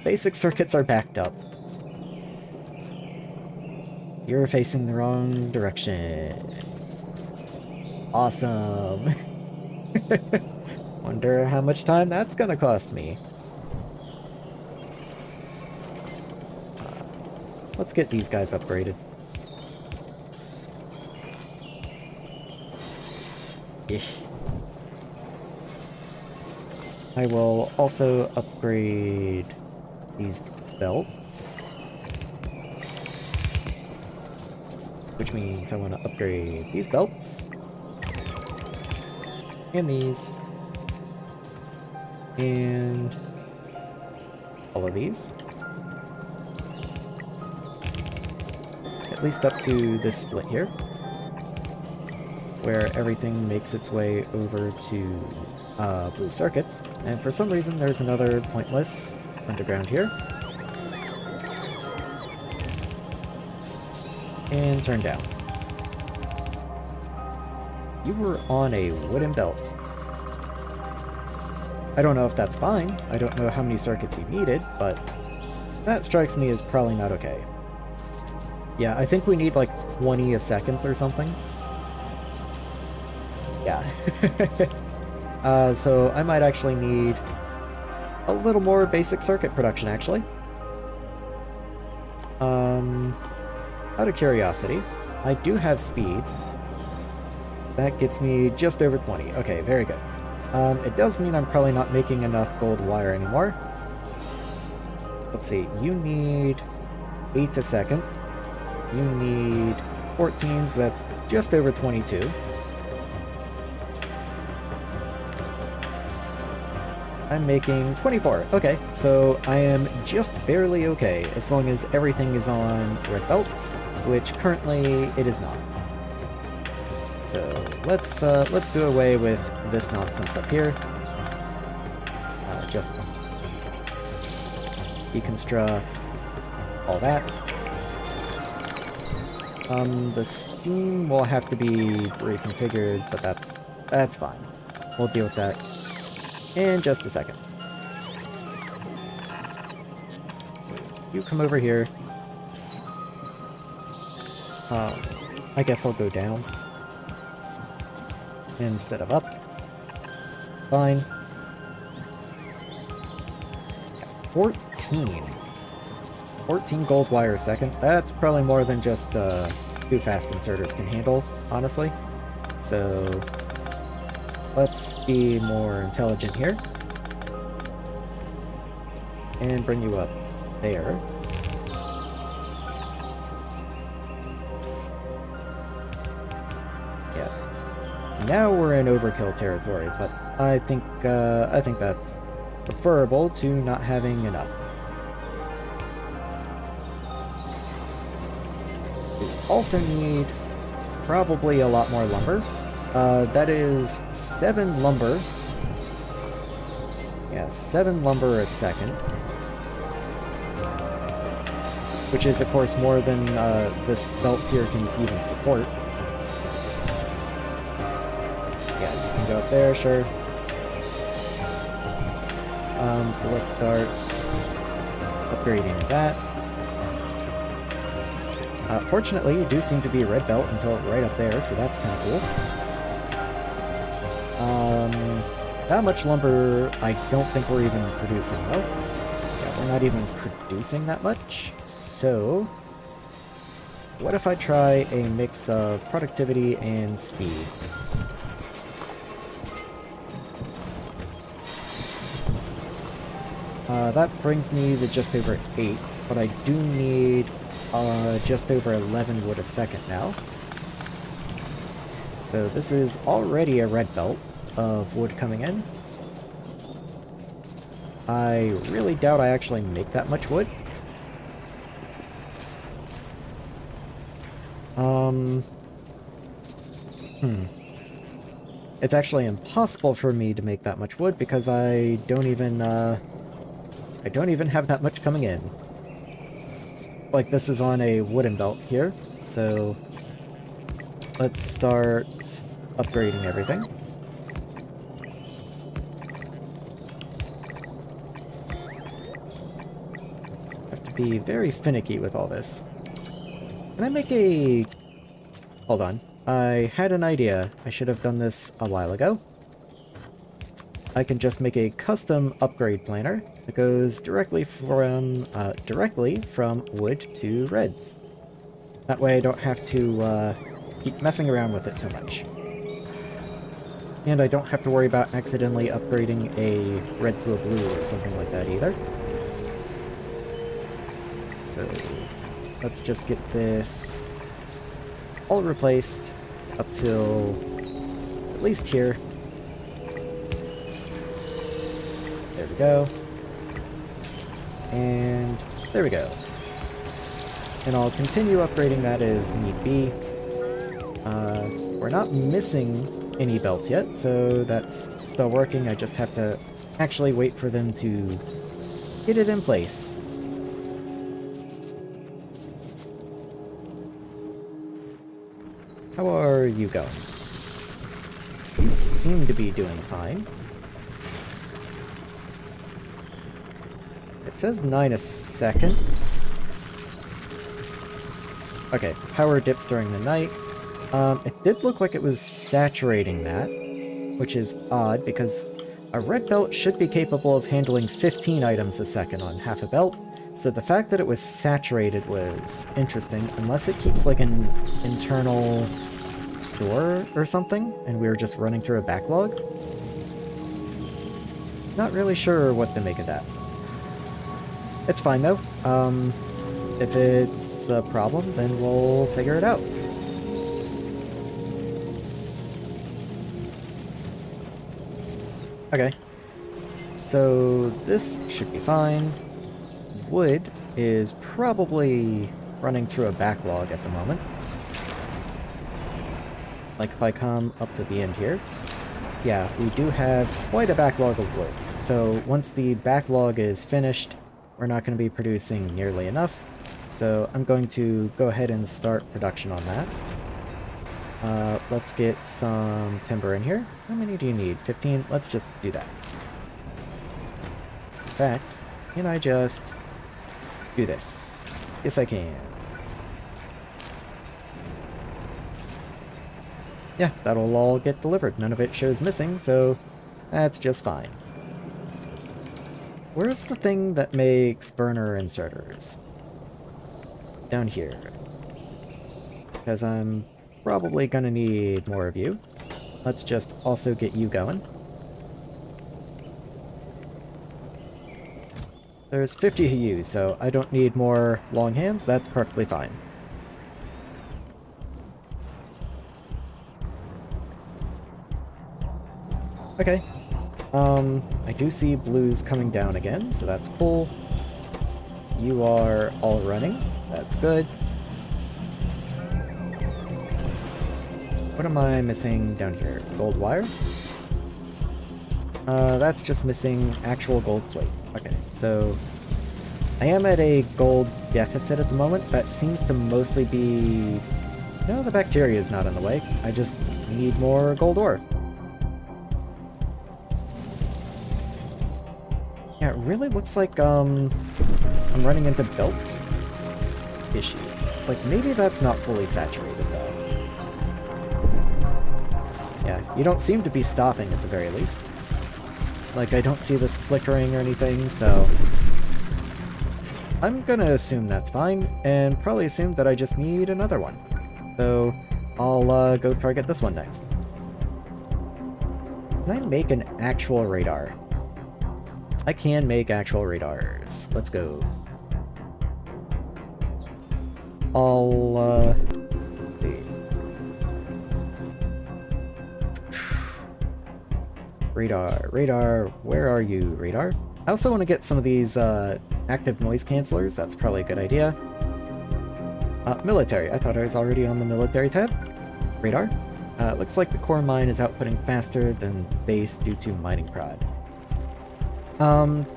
Basic circuits are backed up. You're facing the wrong direction. Awesome. Wonder how much time that's gonna cost me. Let's get these guys upgraded. I will also upgrade these belts. Which means I want to upgrade these belts. And these. And all of these. At least up to this split here. Where everything makes its way over to blue circuits, and for some reason there's another pointless underground here. And turn down. You were on a wooden belt. I don't know if that's fine. I don't know how many circuits you needed, but that strikes me as probably not okay. Yeah, I think we need like 20 a second or something. Yeah. So I might actually need a little more basic circuit production, actually. Out of curiosity, I do have speeds. That gets me just over 20. Okay, very good. It does mean I'm probably not making enough gold wire anymore. Let's see, you need 8 a second. You need 14, so that's just over 22. I'm making 24. Okay, so I am just barely okay, as long as everything is on red belts, which currently it is not. So let's do away with this nonsense up here. Just deconstruct all that. The steam will have to be reconfigured, but that's fine. We'll deal with that in just a second. So you come over here. I guess I'll go down instead of up. Fine. 14. 14 gold wire a second. That's probably more than just two fast inserters can handle, honestly. So let's be more intelligent here. And bring you up there. Yeah. Now we're in overkill territory, but I think that's preferable to not having enough. We also need probably a lot more lumber. That is 7 lumber. Yeah, 7 lumber a second. Which is, of course, more than this belt here can even support. Yeah, you can go up there, sure. So let's start upgrading that. Fortunately, you do seem to be a red belt until right up there, so that's kind of cool. That much lumber I don't think we're even producing, though. Yeah, we're not even producing that much. So, what if I try a mix of productivity and speed? That brings me to just over 8, but I do need just over 11 wood a second now. So this is already a red belt of wood coming in. I really doubt I actually make that much wood. It's actually impossible for me to make that much wood because I don't even have that much coming in. Like, this is on a wooden belt here, so let's start upgrading everything. Have to be very finicky with all this. Can I make a... Hold on. I had an idea. I should have done this a while ago. I can just make a custom upgrade planner that goes directly from wood to reds. That way I don't have to keep messing around with it so much. And I don't have to worry about accidentally upgrading a red to a blue or something like that either. So let's just get this all replaced up till at least here. There we go. And there we go. And I'll continue upgrading that as need be. We're not missing any belts yet, so that's still working. I just have to actually wait for them to get it in place. How are you going? You seem to be doing fine. It says 9 a second. Okay, power dips during the night. It did look like it was saturating that, which is odd because a red belt should be capable of handling 15 items a second on half a belt. So the fact that it was saturated was interesting, unless it keeps like an internal store or something, and we were just running through a backlog. Not really sure what to make of that. It's fine though. If it's a problem, then we'll figure it out. Okay. So this should be fine. Wood is probably running through a backlog at the moment. Like if I come up to the end here, yeah, we do have quite a backlog of wood. So once the backlog is finished, we're not going to be producing nearly enough. So I'm going to go ahead and start production on that. Let's get some timber in here. How many do you need? 15? Let's just do that. In fact, can I just do this? Yes, I can. Yeah, that'll all get delivered. None of it shows missing, so that's just fine. Where's the thing that makes burner inserters? Down here. Because I'm probably gonna need more of you. Let's just also get you going. There's 50 of you, so I don't need more long hands. That's perfectly fine. Okay. I do see blues coming down again, so that's cool. You are all running. That's good. What am I missing down here? Gold wire? That's just missing actual gold plate. Okay, so I am at a gold deficit at the moment. That seems to mostly be... No, the bacteria is not in the way. I just need more gold ore. Yeah, it really looks like, I'm running into belt issues. Like, maybe that's not fully saturated, though. Yeah, you don't seem to be stopping at the very least. Like, I don't see this flickering or anything, so... I'm gonna assume that's fine, and probably assume that I just need another one. So, I'll go target this one next. Can I make an actual radar? I can make actual radars. Let's go. I'll, see. Radar, where are you, radar? I also want to get some of these, active noise cancelers. That's probably a good idea. Military. I thought I was already on the military tab. Radar. Looks like the core mine is outputting faster than base due to mining prod.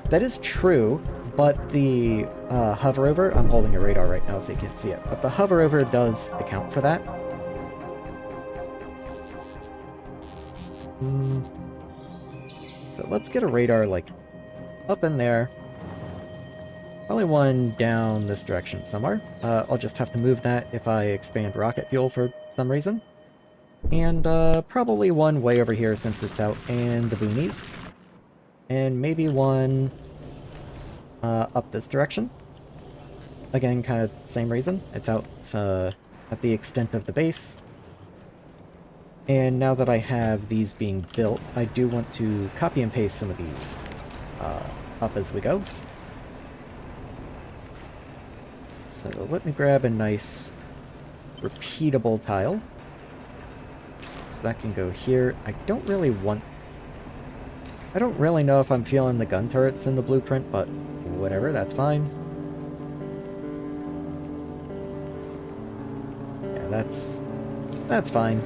That is true, but the hover over, I'm holding a radar right now so you can't see it, but the hover over does account for that. So let's get a radar, like, up in there. Probably one down this direction somewhere. I'll just have to move that if I expand rocket fuel for some reason. And probably one way over here since it's out in the boonies. And maybe one up this direction. Again, kind of same reason. It's out at the extent of the base. And now that I have these being built, I do want to copy and paste some of these up as we go. So let me grab a nice repeatable tile. So that can go here. I don't really know if I'm feeling the gun turrets in the blueprint, but whatever, that's fine. Yeah, that's fine.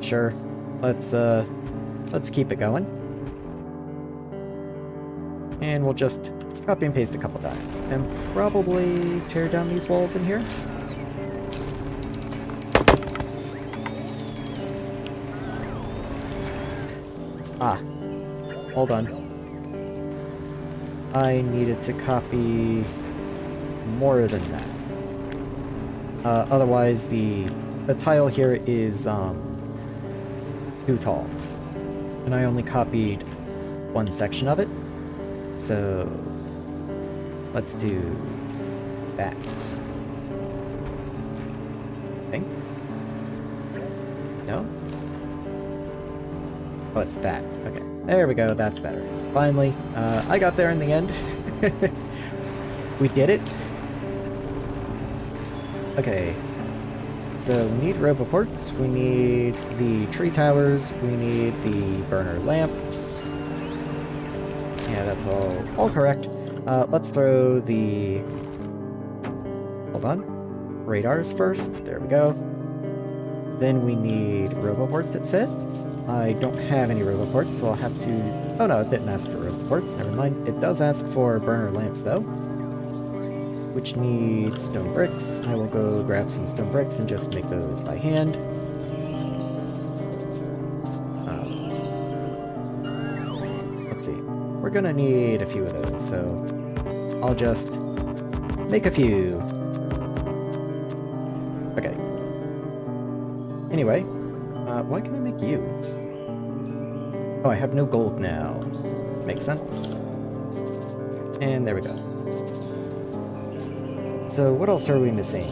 Sure. Let's keep it going. And we'll just copy and paste a couple times. And probably tear down these walls in here. Ah. Hold on. I needed to copy more than that. Otherwise the tile here is too tall. And I only copied one section of it. So let's do that. I think. No? Oh, it's that. Okay. There we go, that's better. Finally, I got there in the end. We did it. Okay. So we need roboports, we need the tree towers, we need the burner lamps. Yeah, that's all correct. Let's throw the... Hold on. Radars first. There we go. Then we need roboports, it said. I don't have any roboports, so I'll have to... Oh no, it didn't ask for roboports. Never mind. It does ask for burner lamps, though. Which need stone bricks. I will go grab some stone bricks and just make those by hand. Let's see. We're gonna need a few of those, so I'll just make a few. Okay. Anyway, why can I make you? Oh, I have no gold now. Makes sense. And there we go. So what else are we missing?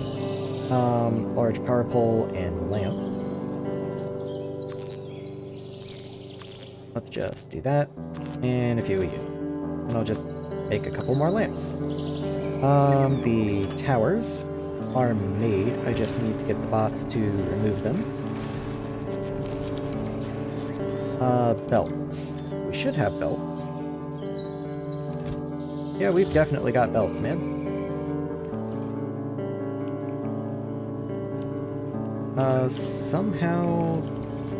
Large power pole and lamp. Let's just do that, and a few of you. And I'll just make a couple more lamps. The towers are made. I just need to get the bots to remove them. Belts. We should have belts. Yeah, we've definitely got belts, man. Somehow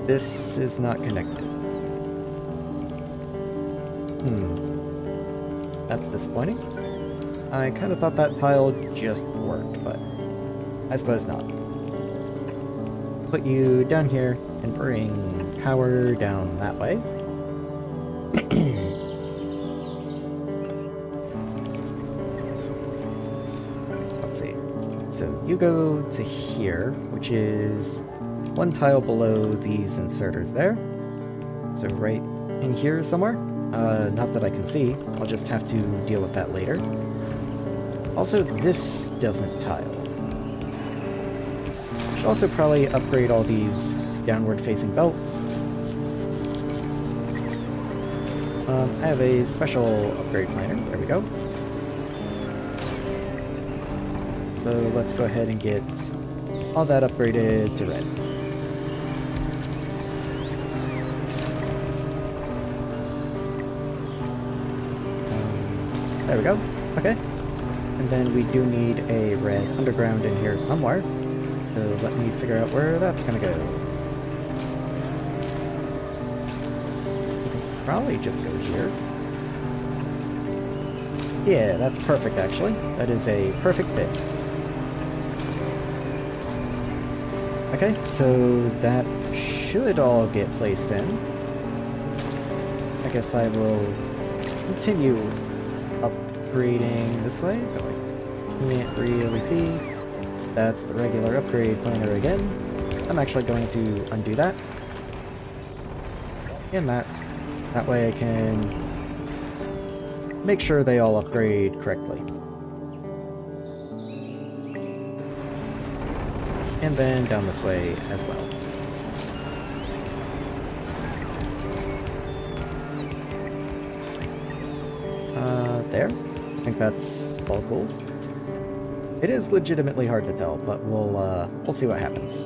this is not connected. That's disappointing. I kind of thought that tile just worked, but I suppose not. Put you down here and bring power down that way. Let's see. So you go to here, which is one tile below these inserters there. So right in here somewhere. Not that I can see. I'll just have to deal with that later. Also, this doesn't tile. Should also probably upgrade all these downward-facing belts. I have a special upgrade planner. There we go. So let's go ahead and get all that upgraded to red. There we go. Okay. And then we do need a red underground in here somewhere. So let me figure out where that's gonna go. We can probably just go here. Yeah, that's perfect actually. That is a perfect fit. Okay, so that should all get placed in. I guess I will continue upgrading this way, but I can't really see. That's the regular upgrade planner again. I'm actually going to undo that. And that way I can make sure they all upgrade correctly. And then down this way as well. There. I think that's all cool. It is legitimately hard to tell, but we'll see what happens.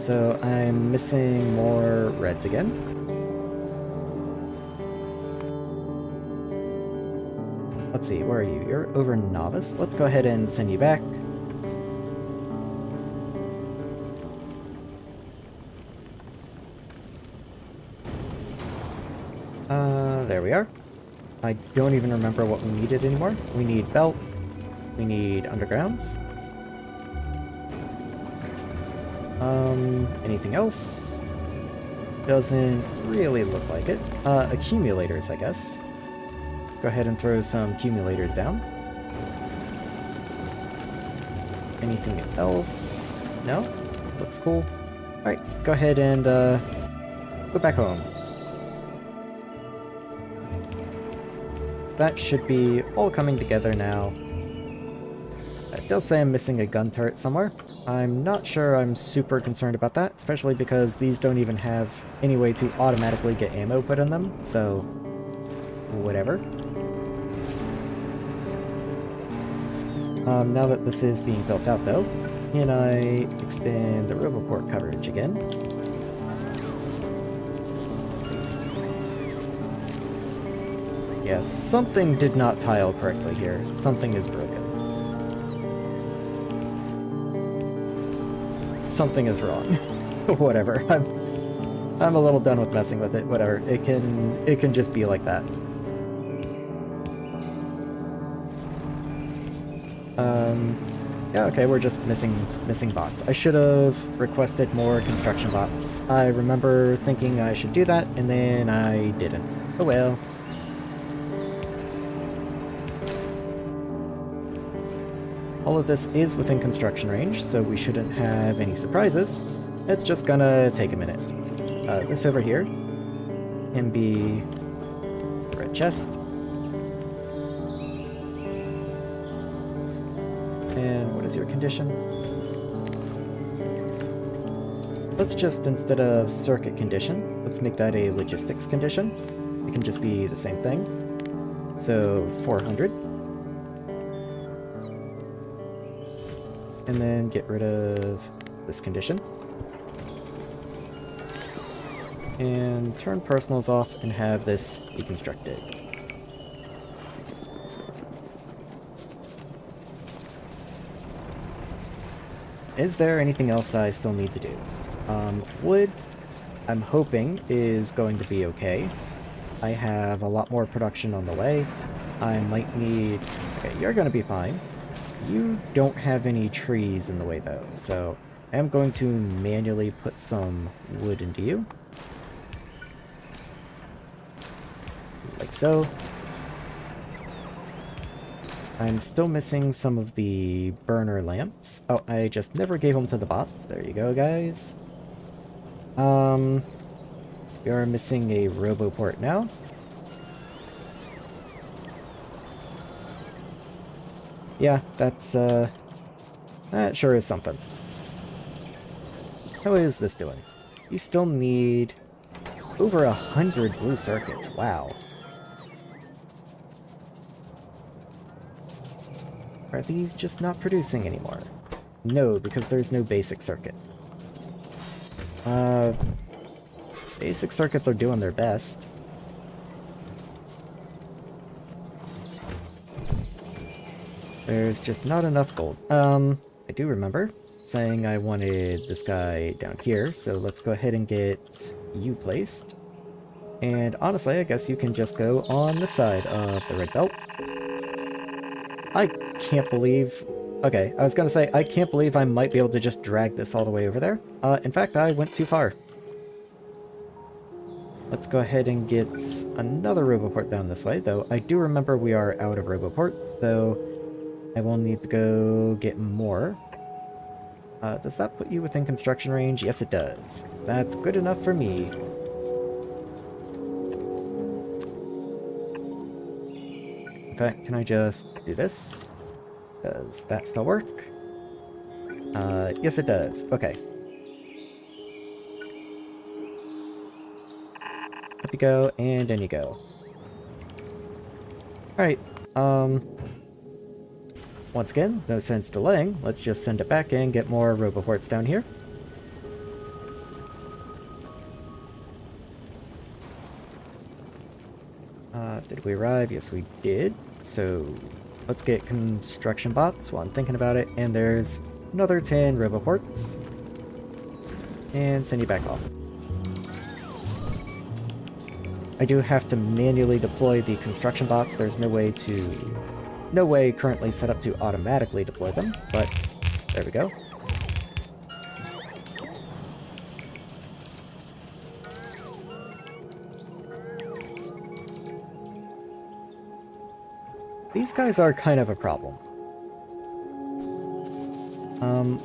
So I'm missing more reds again. Let's see, where are you? You're over Nauvis. Let's go ahead and send you back. There we are. I don't even remember what we needed anymore. We need belt. We need undergrounds. Anything else? Doesn't really look like it. Accumulators, I guess. Go ahead and throw some accumulators down. Anything else? No? Looks cool. Alright, go ahead and go back home. That should be all coming together now. It does say I'm missing a gun turret somewhere. I'm not sure I'm super concerned about that, especially because these don't even have any way to automatically get ammo put in them, so whatever. Now that this is being built out, though, can I extend the Roboport coverage again? Let's see. Yes, something did not tile correctly here. Something is broken. Something is wrong. Whatever. I'm a little done with messing with it. Whatever. It can just be like that. Yeah, okay, we're just missing bots. I should have requested more construction bots. I remember thinking I should do that, and then I didn't. Oh well. All of this is within construction range, so we shouldn't have any surprises. It's just gonna take a minute. This over here can be red chest. And what is your condition? Let's just, instead of circuit condition, let's make that a logistics condition. It can just be the same thing. So 400. And then get rid of this condition. And turn personals off and have this deconstructed. Is there anything else I still need to do? Wood, I'm hoping, is going to be okay. I have a lot more production on the way. I might need... Okay, you're going to be fine. You don't have any trees in the way, though, so I am going to manually put some wood into you. Like so. I'm still missing some of the burner lamps. Oh, I just never gave them to the bots. There you go, guys. We are missing a Roboport now. Yeah, that's, that sure is something. How is this doing? You still need over 100 blue circuits. Wow. Are these just not producing anymore? No, because there's no basic circuit. Basic circuits are doing their best. There's just not enough gold. I do remember saying I wanted this guy down here, so let's go ahead and get you placed. And honestly, I guess you can just go on the side of the red belt. I can't believe... Okay, I was gonna say, I can't believe I might be able to just drag this all the way over there. In fact, I went too far. Let's go ahead and get another Roboport down this way, though I do remember we are out of Roboports, so I will need to go get more. Does that put you within construction range? Yes, it does. That's good enough for me. In fact, can I just do this? Does that still work? Yes, it does. Okay. Up you go, and in you go. Alright, once again, no sense delaying. Let's just send it back and get more Roboports down here. Did we arrive? Yes, we did. So, let's get construction bots while I'm thinking about it. And there's another 10 Roboports. And send you back off. I do have to manually deploy the construction bots. There's no way currently set up to automatically deploy them, but there we go. These guys are kind of a problem.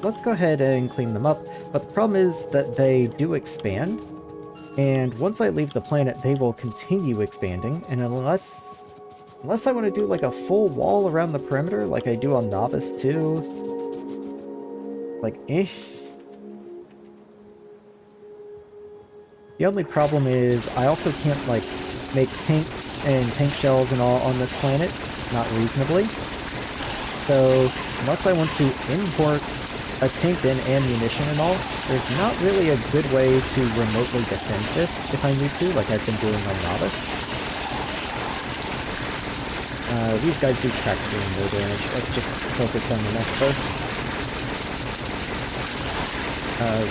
Let's go ahead and clean them up, but the problem is that they do expand, and once I leave the planet, they will continue expanding, and unless I want to do like a full wall around the perimeter, like I do on Nauvis too, like, eh. The only problem is I also can't, like, make tanks and tank shells and all on this planet, not reasonably. So, unless I want to import a tank and ammunition and all, there's not really a good way to remotely defend this if I need to, like I've been doing on Nauvis. These guys do practically no damage. Let's just focus on the nest first.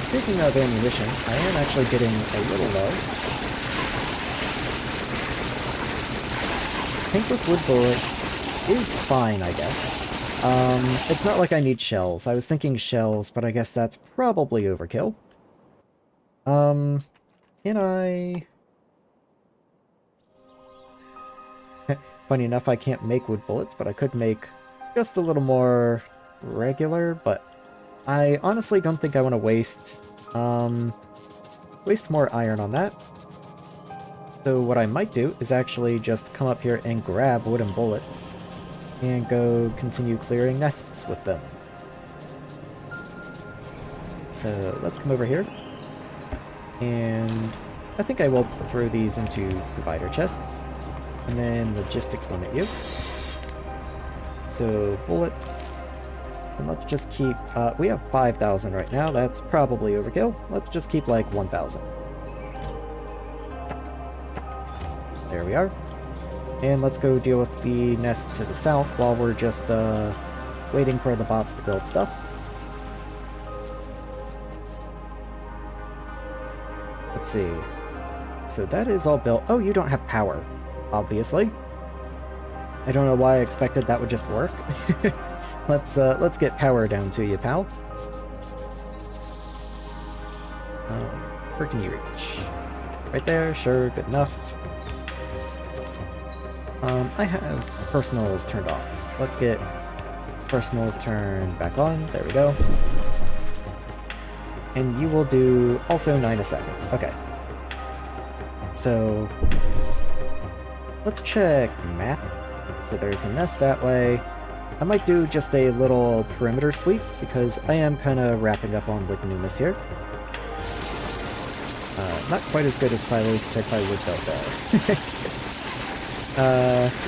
Speaking of ammunition, I am actually getting a little low. Tank with wood bullets is fine, I guess. It's not like I need shells. I was thinking shells, but I guess that's probably overkill. Can I... Funny enough, I can't make wood bullets, but I could make just a little more regular, but I honestly don't think I want to waste more iron on that. So what I might do is actually just come up here and grab wooden bullets and go continue clearing nests with them. So let's come over here, and I think I will throw these into provider chests, and then logistics limit you. So bullet, and let's just keep, we have 5,000 right now, that's probably overkill. Let's just keep like 1,000. There we are. And let's go deal with the nest to the south while we're just waiting for the bots to build stuff. Let's see. So that is all built. Oh, you don't have power, obviously. I don't know why I expected that would just work. Let's get power down to you, pal. Where can you reach? Right there, sure, good enough. I have personals turned off. Let's get personals turned back on. There we go. And you will do also 9 a second. Okay. So let's check map. So there's a nest that way. I might do just a little perimeter sweep because I am kind of wrapping up on Lignumis here. Not quite as good as silos fed by wood belt though.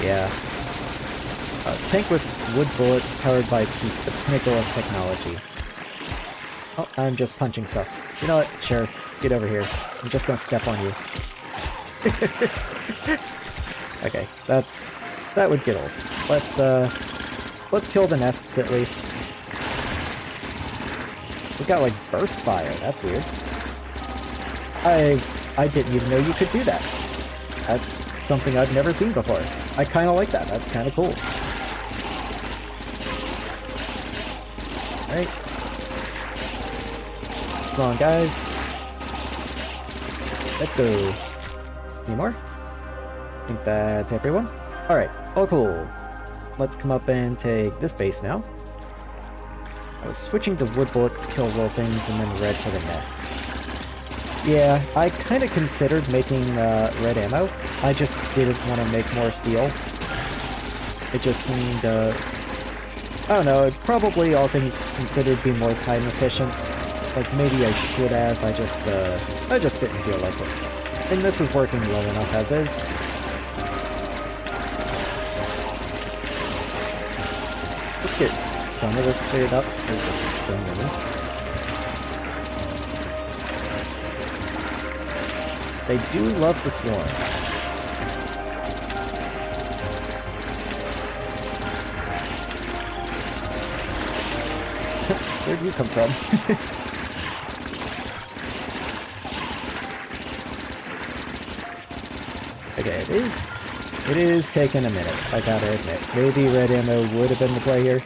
Yeah. Tank with wood bullets powered by Peak, the pinnacle of technology. Oh, I'm just punching stuff. You know what? Sure. Get over here. I'm just gonna step on you. Okay, that would get old. Let's kill the nests at least. We got like burst fire. That's weird. I didn't even know you could do that. That's something I've never seen before. I kind of like that. That's kind of cool. Alright. Come on, guys. Let's go. Any more? I think that's everyone. Alright, all cool. Let's come up and take this base now. I was switching to wood bullets to kill little things and then red for the nests. Yeah, I kind of considered making red ammo. I just didn't want to make more steel. It just seemed, I don't know, it'd probably, all things considered, be more time efficient. Like, maybe I should have, I just didn't feel like it. And this is working well enough as is. Let's get some of this cleared up. There's just so many. They do love the swarm. Where'd you come from? Okay, it is taking a minute, I gotta admit. Maybe red ammo would have been the play here.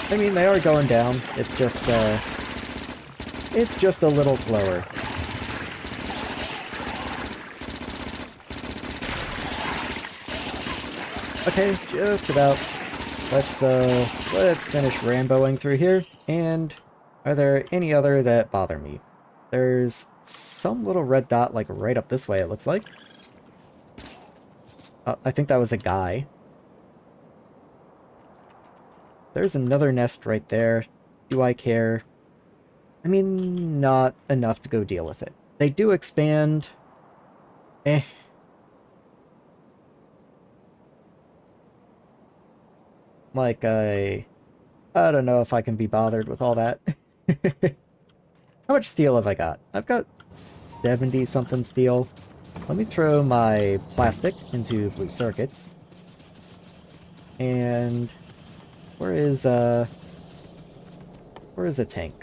I mean, they are going down. It's just a little slower. Okay, just about. Let's finish Ramboing through here. And are there any other that bother me? There's some little red dot, like right up this way, it looks like. I think that was a guy. There's another nest right there. Do I care? I mean, not enough to go deal with it. They do expand. Eh. Like, I don't know if I can be bothered with all that. How much steel have I got? I've got 70 something steel. Let me throw my plastic into blue circuits. And where is a tank?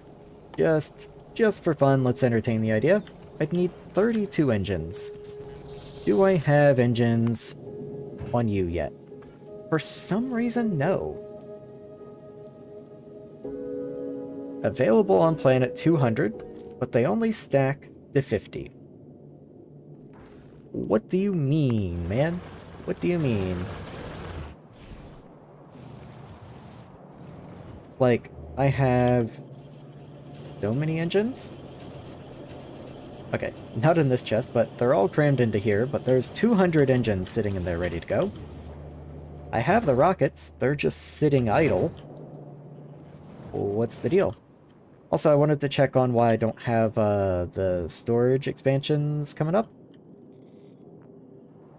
Just for fun, let's entertain the idea. I'd need 32 engines. Do I have engines on you yet? For some reason, no. Available on planet 200, but they only stack to 50. What do you mean, man? What do you mean? Like, I have so many engines? Okay, not in this chest, but they're all crammed into here, but there's 200 engines sitting in there ready to go. I have the rockets, they're just sitting idle. What's the deal? Also, I wanted to check on why I don't have the storage expansions coming up.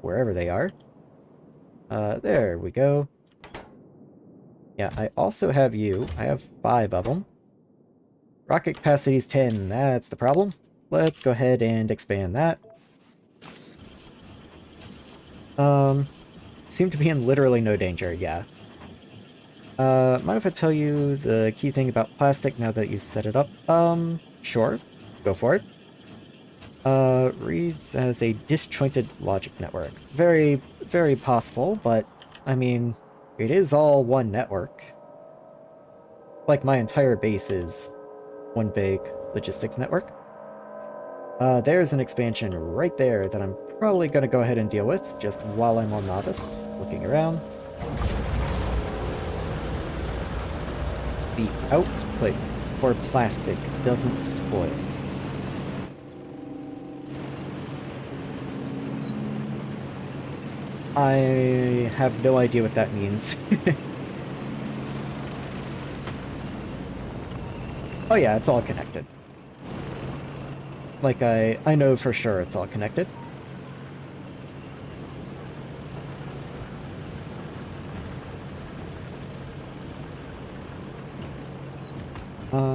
Wherever they are. There we go. Yeah, I also have you. I have 5 of them. Rocket capacity is 10, that's the problem. Let's go ahead and expand that. Seem to be in literally no danger, yeah. Mind if I tell you the key thing about plastic now that you've set it up? Sure. Go for it. Reads as a disjointed logic network. Very, very possible, but, I mean, it is all one network. Like, my entire base is one big logistics network. There's an expansion right there that I'm probably going to go ahead and deal with, just while I'm on Nauvis, looking around. The output for plastic doesn't spoil. I have no idea what that means. Oh yeah, it's all connected. Like, I know for sure it's all connected.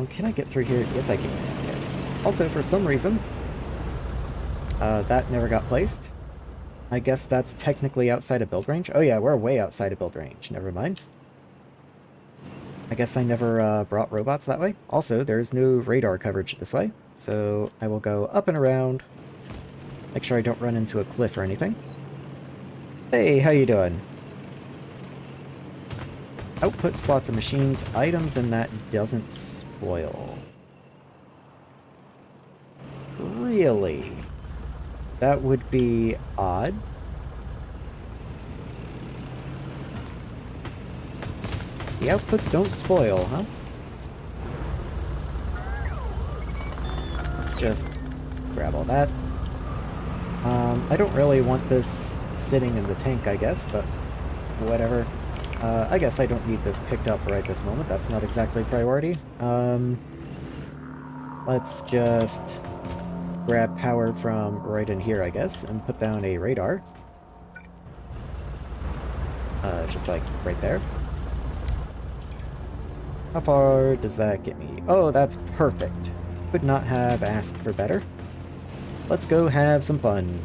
Can I get through here? Yes, I can. Okay. Also, for some reason, that never got placed. I guess that's technically outside of build range. Oh yeah, we're way outside of build range. Never mind. I guess I never brought robots that way. Also, there's no radar coverage this way, so I will go up and around. Make sure I don't run into a cliff or anything. Hey, how you doing? Output slots of machines, items, and that doesn't spoil. Really? That would be odd. The outputs don't spoil, huh? Let's just grab all that. I don't really want this sitting in the tank, I guess, but whatever. I guess I don't need this picked up right this moment. That's not exactly priority. Let's just grab power from right in here, I guess, and put down a radar. Just like right there. How far does that get me? Oh, that's perfect. Could not have asked for better. Let's go have some fun.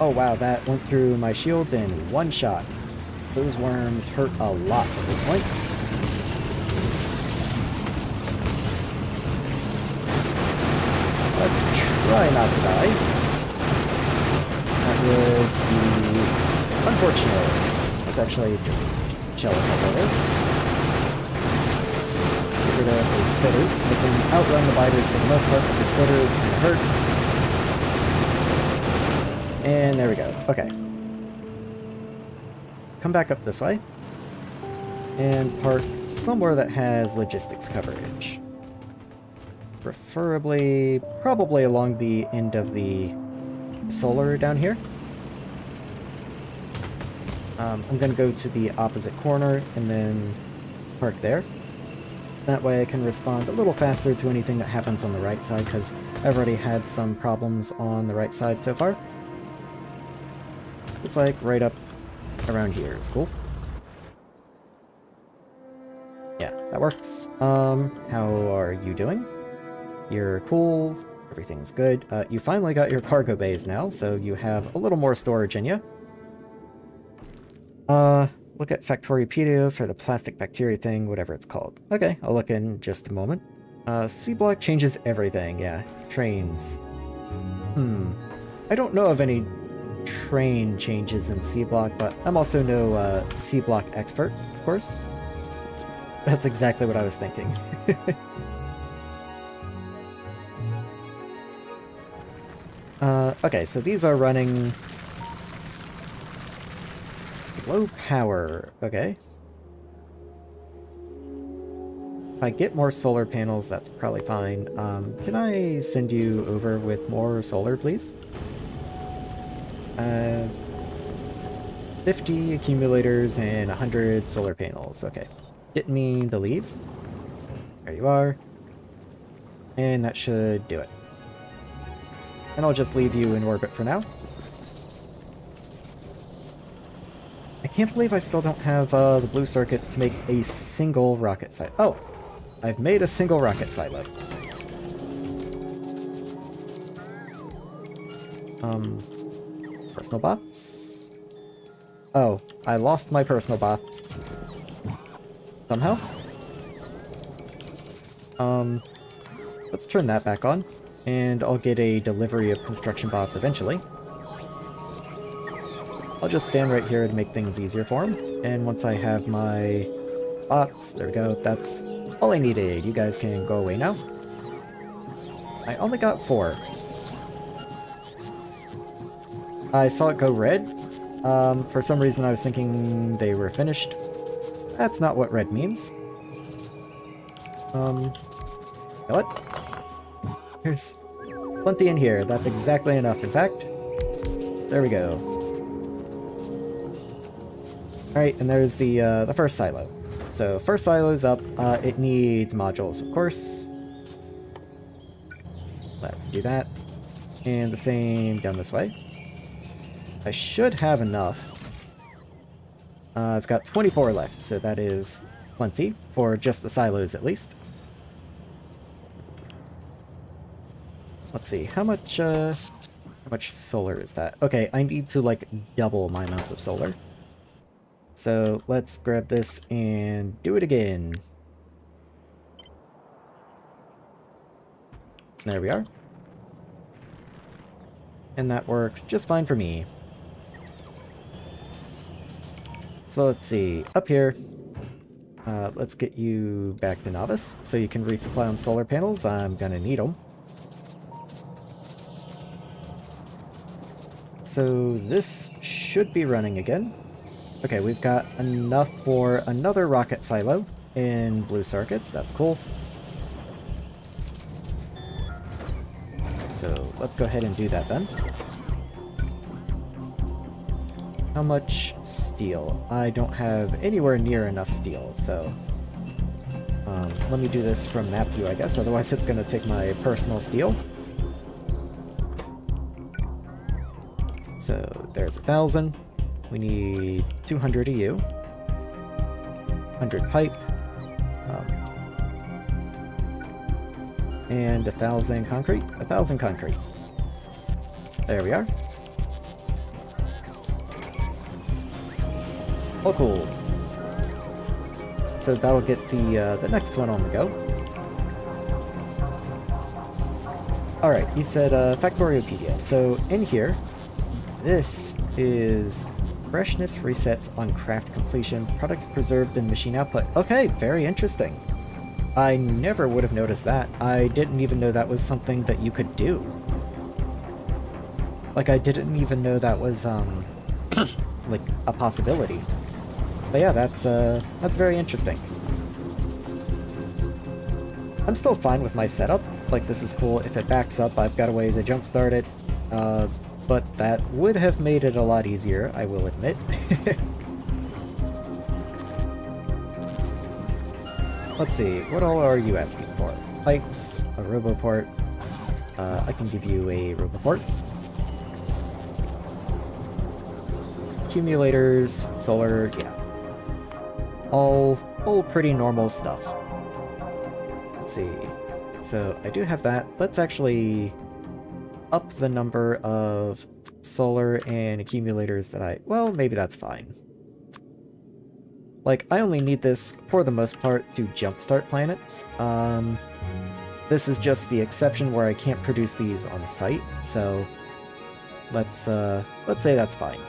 Oh wow, that went through my shields in one shot. Those worms hurt a lot at this point. Let's try not to die. That would be unfortunate. Let's actually just chill a couple of those. Get rid of those spitters. I can outrun the biters for the most part, but the spitters kind of hurt. And there we go. Okay. Come back up this way. And park somewhere that has logistics coverage. Preferably, probably along the end of the solar down here. I'm going to go to the opposite corner and then park there. That way I can respond a little faster to anything that happens on the right side, because I've already had some problems on the right side so far. It's like right up around here is cool. Yeah, that works. How are you doing? You're cool. Everything's good. You finally got your cargo bays now, so you have a little more storage in you. Look at Factorio for the plastic bacteria thing, whatever it's called. Okay, I'll look in just a moment. C-block changes everything, yeah. Trains. I don't know of any train changes in C-block, but I'm also no C-block expert, of course. That's exactly what I was thinking. Okay, so these are running low power. Okay. If I get more solar panels, that's probably fine. Can I send you over with more solar, please? 50 accumulators and 100 solar panels. Okay. Didn't mean to leave. There you are. And that should do it. And I'll just leave you in orbit for now. I can't believe I still don't have the blue circuits to make a single rocket silo. Oh! I've made a single rocket silo. Personal bots? Oh, I lost my personal bots. Somehow? Let's turn that back on, and I'll get a delivery of construction bots eventually. I'll just stand right here to make things easier for him, and once I have my bots, there we go, that's all I needed. You guys can go away now. I only got 4. I saw it go red. For some reason I was thinking they were finished. That's not what red means. You know what? There's plenty in here. That's exactly enough, in fact. There we go. Alright, and there's the first silo. So, first silo is up. It needs modules, of course. Let's do that. And the same down this way. I should have enough. I've got 24 left, so that is plenty for just the silos at least. Let's see, how much solar is that? Okay, I need to like double my amount of solar. So let's grab this and do it again. There we are. And that works just fine for me. So let's see, up here, let's get you back to Nauvis so you can resupply on solar panels. I'm gonna need them. So this should be running again. Okay, we've got enough for another rocket silo in blue circuits. That's cool. So let's go ahead and do that then. How much steel? I don't have anywhere near enough steel, so let me do this from map view, I guess, otherwise it's going to take my personal steel. So there's 1,000. We need 200 EU. 100 pipe. And 1,000 concrete. 1,000 concrete. There we are. Oh, cool. So that'll get the next one on the go. Alright, you said Factoriopedia. So in here, this is freshness resets on craft completion, products preserved in machine output. Okay, very interesting. I never would have noticed that. I didn't even know that was something that you could do. Like, I didn't even know that was, like, a possibility. But yeah, that's very interesting. I'm still fine with my setup. Like, this is cool. If it backs up, I've got a way to jumpstart it. But that would have made it a lot easier, I will admit. let's see, what all are you asking for? Pikes, a roboport. I can give you a roboport. Accumulators, solar, yeah. All pretty normal stuff. Let's see. So I do have that. Let's actually up the number of solar and accumulators that I... Well, maybe that's fine. Like, I only need this, for the most part, to jumpstart planets. This is just the exception where I can't produce these on site, so let's say that's fine.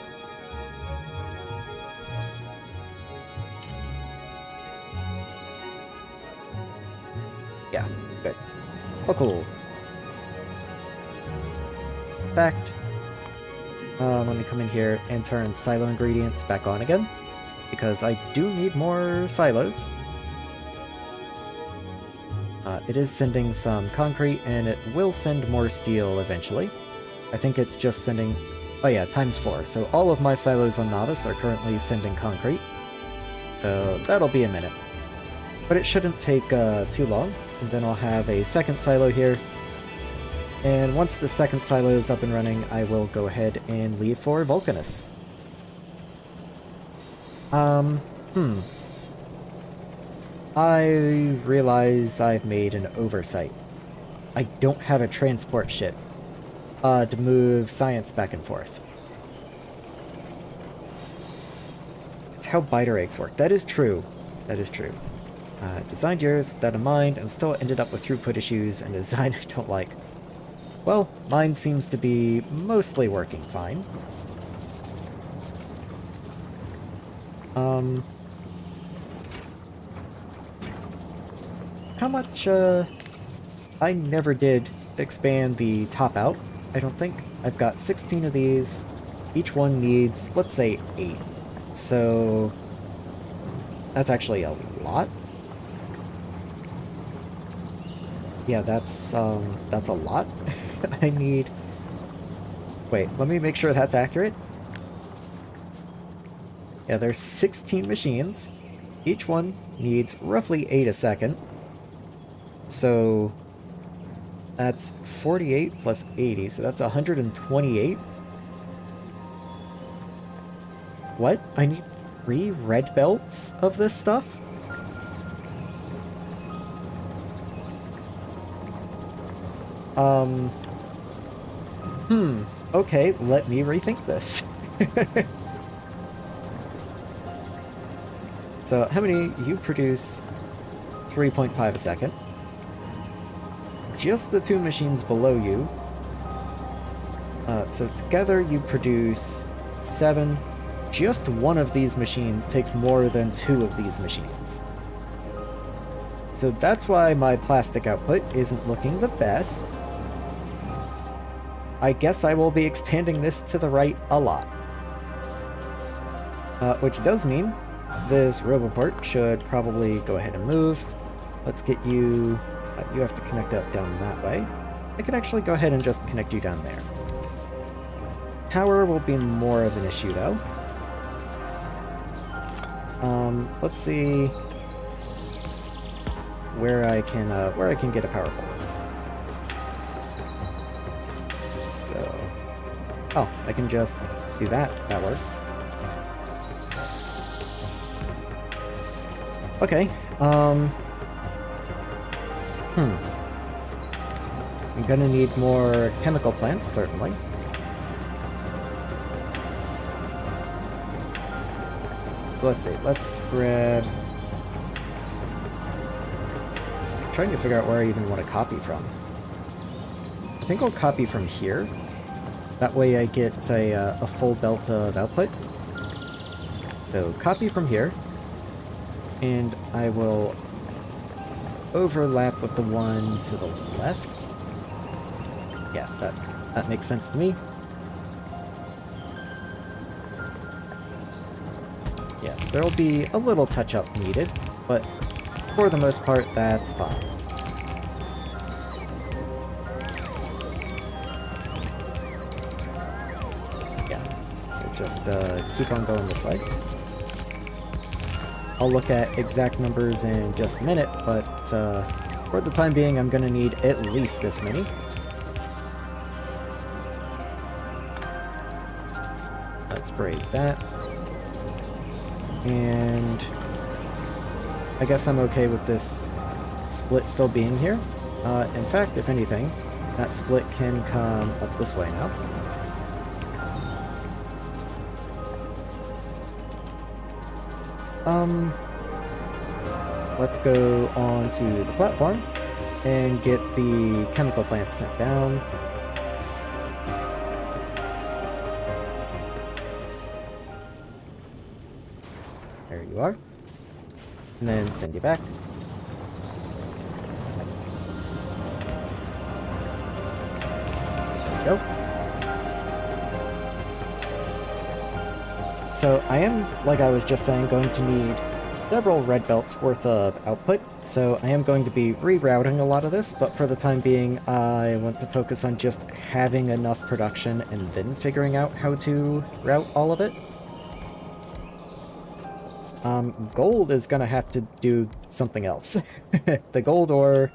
Yeah, good. Oh, cool. In fact, let me come in here and turn silo ingredients back on again, because I do need more silos. It is sending some concrete, and it will send more steel eventually. I think it's just sending... Oh yeah, ×4. So all of my silos on Nauvis are currently sending concrete. So that'll be a minute. But it shouldn't take too long, and then I'll have a second silo here. And once the second silo is up and running, I will go ahead and leave for Vulcanus. I realize I've made an oversight. I don't have a transport ship to move science back and forth. It's how biter eggs work. That is true. That is true. Designed yours with that in mind, and still ended up with throughput issues and a design I don't like. Well, mine seems to be mostly working fine. How much, I never did expand the top out, I don't think. I've got 16 of these. Each one needs, let's say, 8. So that's actually a lot. Yeah, that's a lot. I need... Wait, let me make sure that's accurate. Yeah, there's 16 machines. Each one needs roughly 8 a second. So that's 48 plus 80, so that's 128. What? I need 3 red belts of this stuff? Okay, let me rethink this. So, how many? You produce 3.5 a second. Just the 2 machines below you. So together you produce 7. Just one of these machines takes more than 2 of these machines. So that's why my plastic output isn't looking the best. I guess I will be expanding this to the right a lot. Which does mean this roboport should probably go ahead and move. Let's get you... you have to connect up down that way. I could actually go ahead and just connect you down there. Power will be more of an issue, though. Let's see where I can get a power pole. So, oh, I can just do that. That works. Okay. I'm gonna need more chemical plants, certainly. So let's see, let's grab... I'm trying to figure out where I even want to copy from. I think I'll copy from here. That way I get a full belt of output. So copy from here. And I will overlap with the one to the left. Yeah, that makes sense to me. Yeah, there'll be a little touch-up needed, but for the most part, that's fine. Yeah, so just keep on going this way. I'll look at exact numbers in just a minute, but for the time being, I'm gonna need at least this many. Let's braid that. And I guess I'm okay with this split still being here. In fact, if anything, that split can come up this way now. Let's go on to the platform and get the chemical plant sent down. There you are. And then send you back. There we go. So I am, like I was just saying, going to need several red belts worth of output, so I am going to be rerouting a lot of this, but for the time being I want to focus on just having enough production and then figuring out how to route all of it. Gold is gonna have to do something else. The gold ore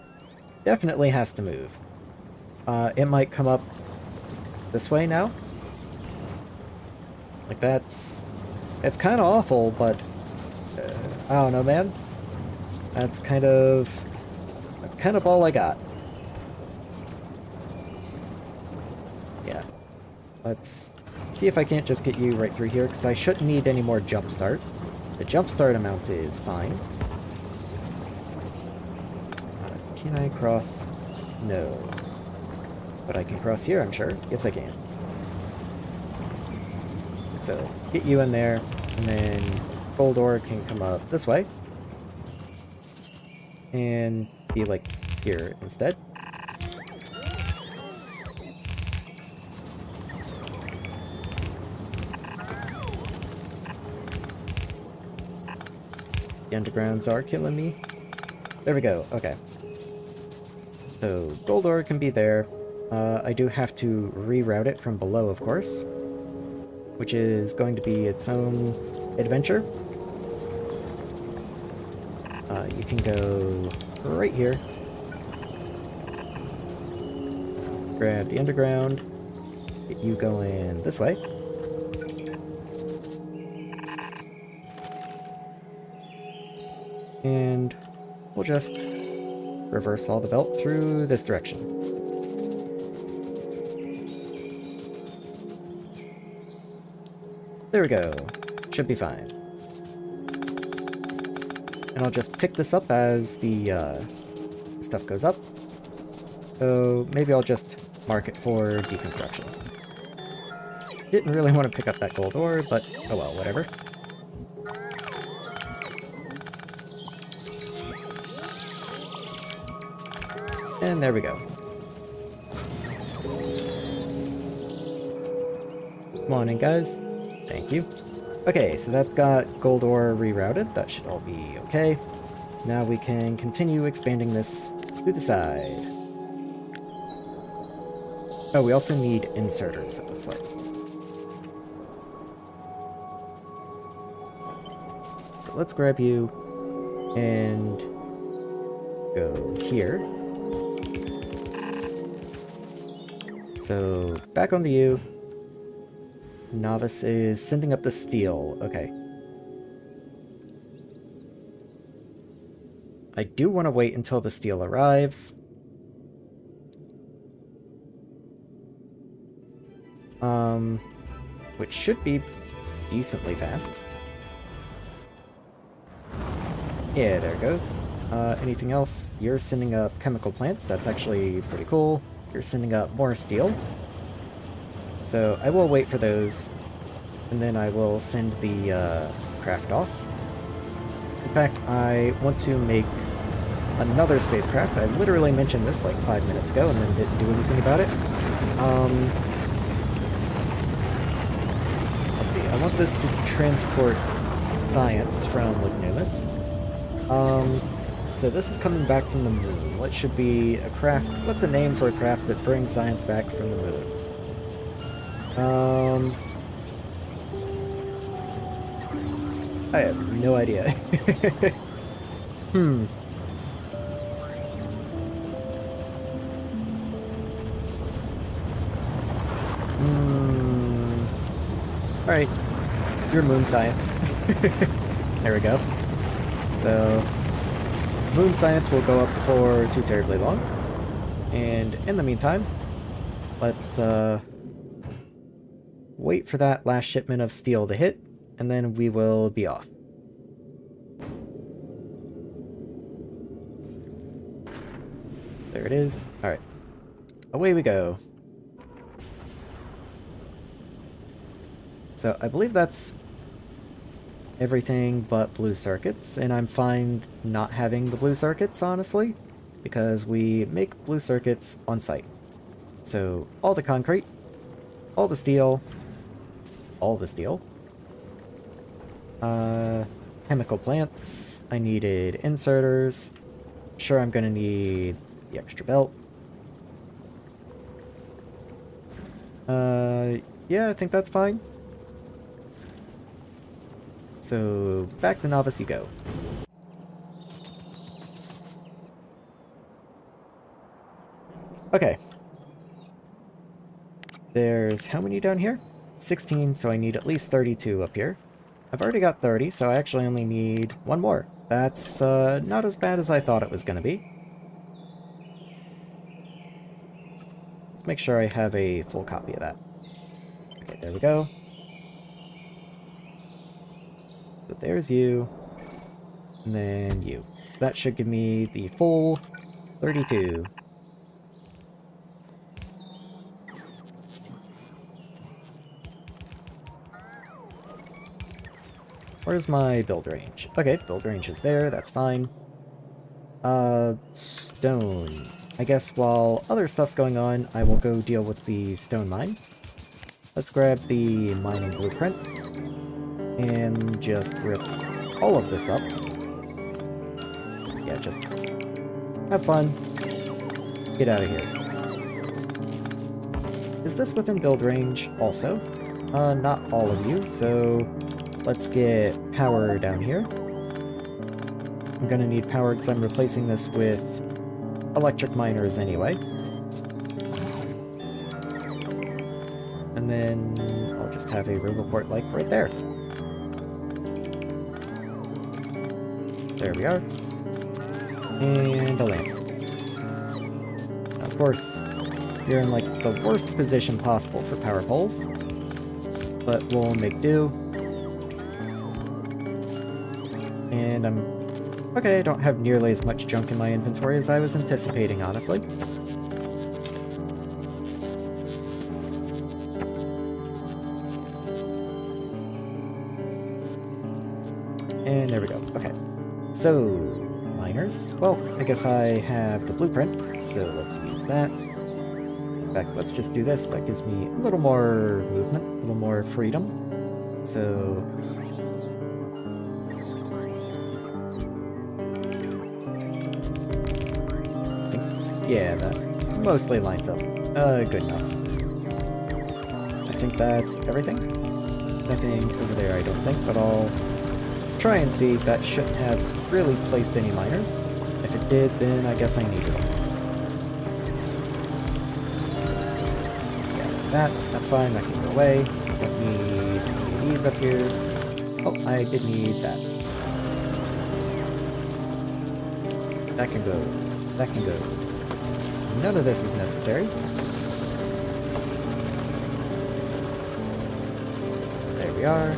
definitely has to move. It might come up this way now. Like it's kind of awful, but I don't know, man. That's kind of all I got. Yeah. Let's see if I can't just get you right through here, because I shouldn't need any more jumpstart. The jumpstart amount is fine. Can I cross? No. But I can cross here, I'm sure. Yes, I can. So, get you in there, and then gold ore can come up this way. And be like here instead. The undergrounds are killing me. There we go, okay. So, gold ore can be there. I do have to reroute it from below, of course, which is going to be its own adventure. You can go right here. Grab the underground. Get you going this way. And we'll just reverse all the belt through this direction. There we go. Should be fine. And I'll just pick this up as the stuff goes up. So maybe I'll just mark it for deconstruction. Didn't really want to pick up that gold ore, but oh well, whatever. And there we go. Come on in, guys. Thank you. Okay, so that's got gold ore rerouted. That should all be okay. Now we can continue expanding this to the side. Oh, we also need inserters, it looks like. So let's grab you and go here. So, back onto you. Nauvis is sending up the steel. Okay. I do want to wait until the steel arrives. Which should be decently fast. Yeah, there it goes. Anything else? You're sending up chemical plants. That's actually pretty cool. You're sending up more steel. So I will wait for those, and then I will send the craft off. In fact, I want to make another spacecraft. I literally mentioned this like 5 minutes ago and then didn't do anything about it. Let's see, I want this to transport science from Lignumis. So this is coming back from the moon. What should be a craft? What's a name for a craft that brings science back from the moon? I have no idea. Hmm. Alright. Your moon science. There we go. So, moon science will go up before too terribly long. And in the meantime, let's wait for that last shipment of steel to hit, and then we will be off. There it is. Alright. Away we go. So I believe that's everything but blue circuits, and I'm fine not having the blue circuits, honestly, because we make blue circuits on site. So all the concrete, all the steel, chemical plants, I needed inserters, sure I'm gonna need the extra belt. Yeah, I think that's fine. So, back to Nauvis you go. Okay. There's how many down here? 16, so I need at least 32 up here. I've already got 30, so I actually only need one more. That's not as bad as I thought it was going to be. Let's make sure I have a full copy of that. Okay, there we go. So there's you, and then you. So that should give me the full 32. Where's my build range? Okay, build range is there, that's fine. Stone. I guess while other stuff's going on, I will go deal with the stone mine. Let's grab the mining blueprint and just rip all of this up. Yeah, just have fun. Get out of here. Is this within build range also? Not all of you, so let's get power down here. I'm gonna need power because I'm replacing this with electric miners anyway. And then I'll just have a roboport like right there. There we are. And a lamp. Now, of course, you're in like the worst position possible for power poles, but we'll make do. And okay, I don't have nearly as much junk in my inventory as I was anticipating, honestly. And there we go. Okay. So, miners. Well, I guess I have the blueprint, so let's use that. In fact, let's just do this. That gives me a little more movement, a little more freedom. So, yeah, that mostly lines up. Good enough. I think that's everything. Nothing over there, I don't think, but I'll try and see. That shouldn't have really placed any miners. If it did, then I guess I needed them. Yeah, that's fine, that can go away. Don't need any of these up here. Oh, I did need that. That can go. That can go. None of this is necessary. There we are.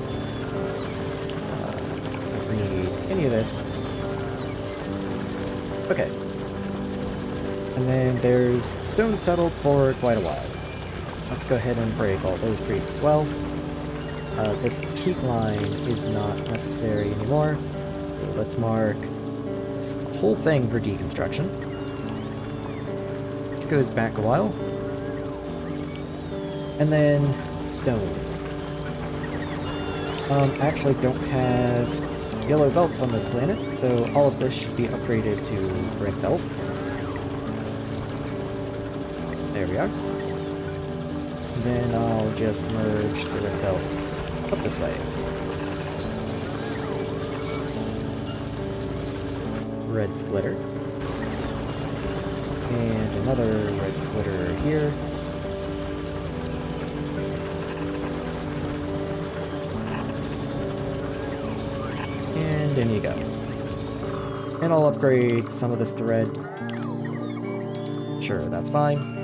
Don't need any of this. Okay. And then there's stone settled for quite a while. Let's go ahead and break all those trees as well. This peak line is not necessary anymore, so let's mark this whole thing for deconstruction. It goes back a while. And then stone. I actually don't have yellow belts on this planet, so all of this should be upgraded to red belt. There we are. And then I'll just merge the red belts up this way. red splitter. And another red splitter here. And in you go. And I'll upgrade some of this to red. Sure, that's fine.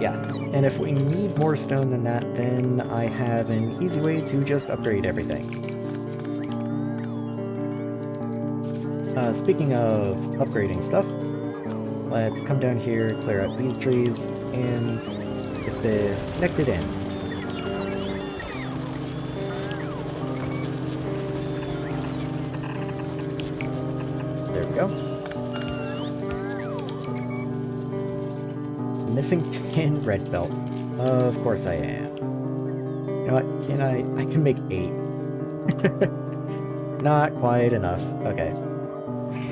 Yeah, and if we need more stone than that, then I have an easy way to just upgrade everything. Speaking of upgrading stuff, let's come down here, clear out these trees, and get this connected in. There we go. Missing 10 red belt. Of course I am. You know what? I can make 8. Not quite enough. Okay.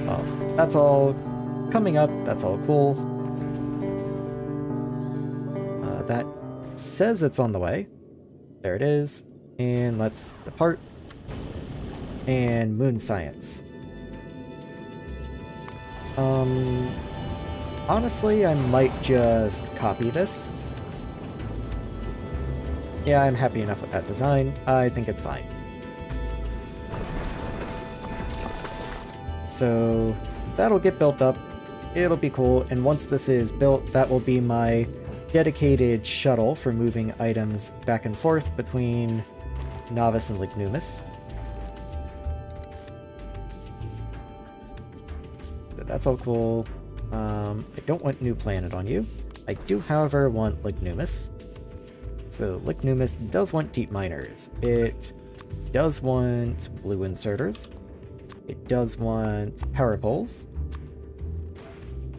Well, that's all coming up. That's all cool. That says it's on the way. There it is. And let's depart. And moon science. Honestly, I might just copy this. Yeah, I'm happy enough with that design. I think it's fine. So that'll get built up. It'll be cool. And once this is built, that will be my dedicated shuttle for moving items back and forth between Nauvis and Lignumis. So that's all cool. I don't want New Planet on you. I do, however, want Lignumis. So Lignumis does want deep miners. It does want blue inserters. It does want power poles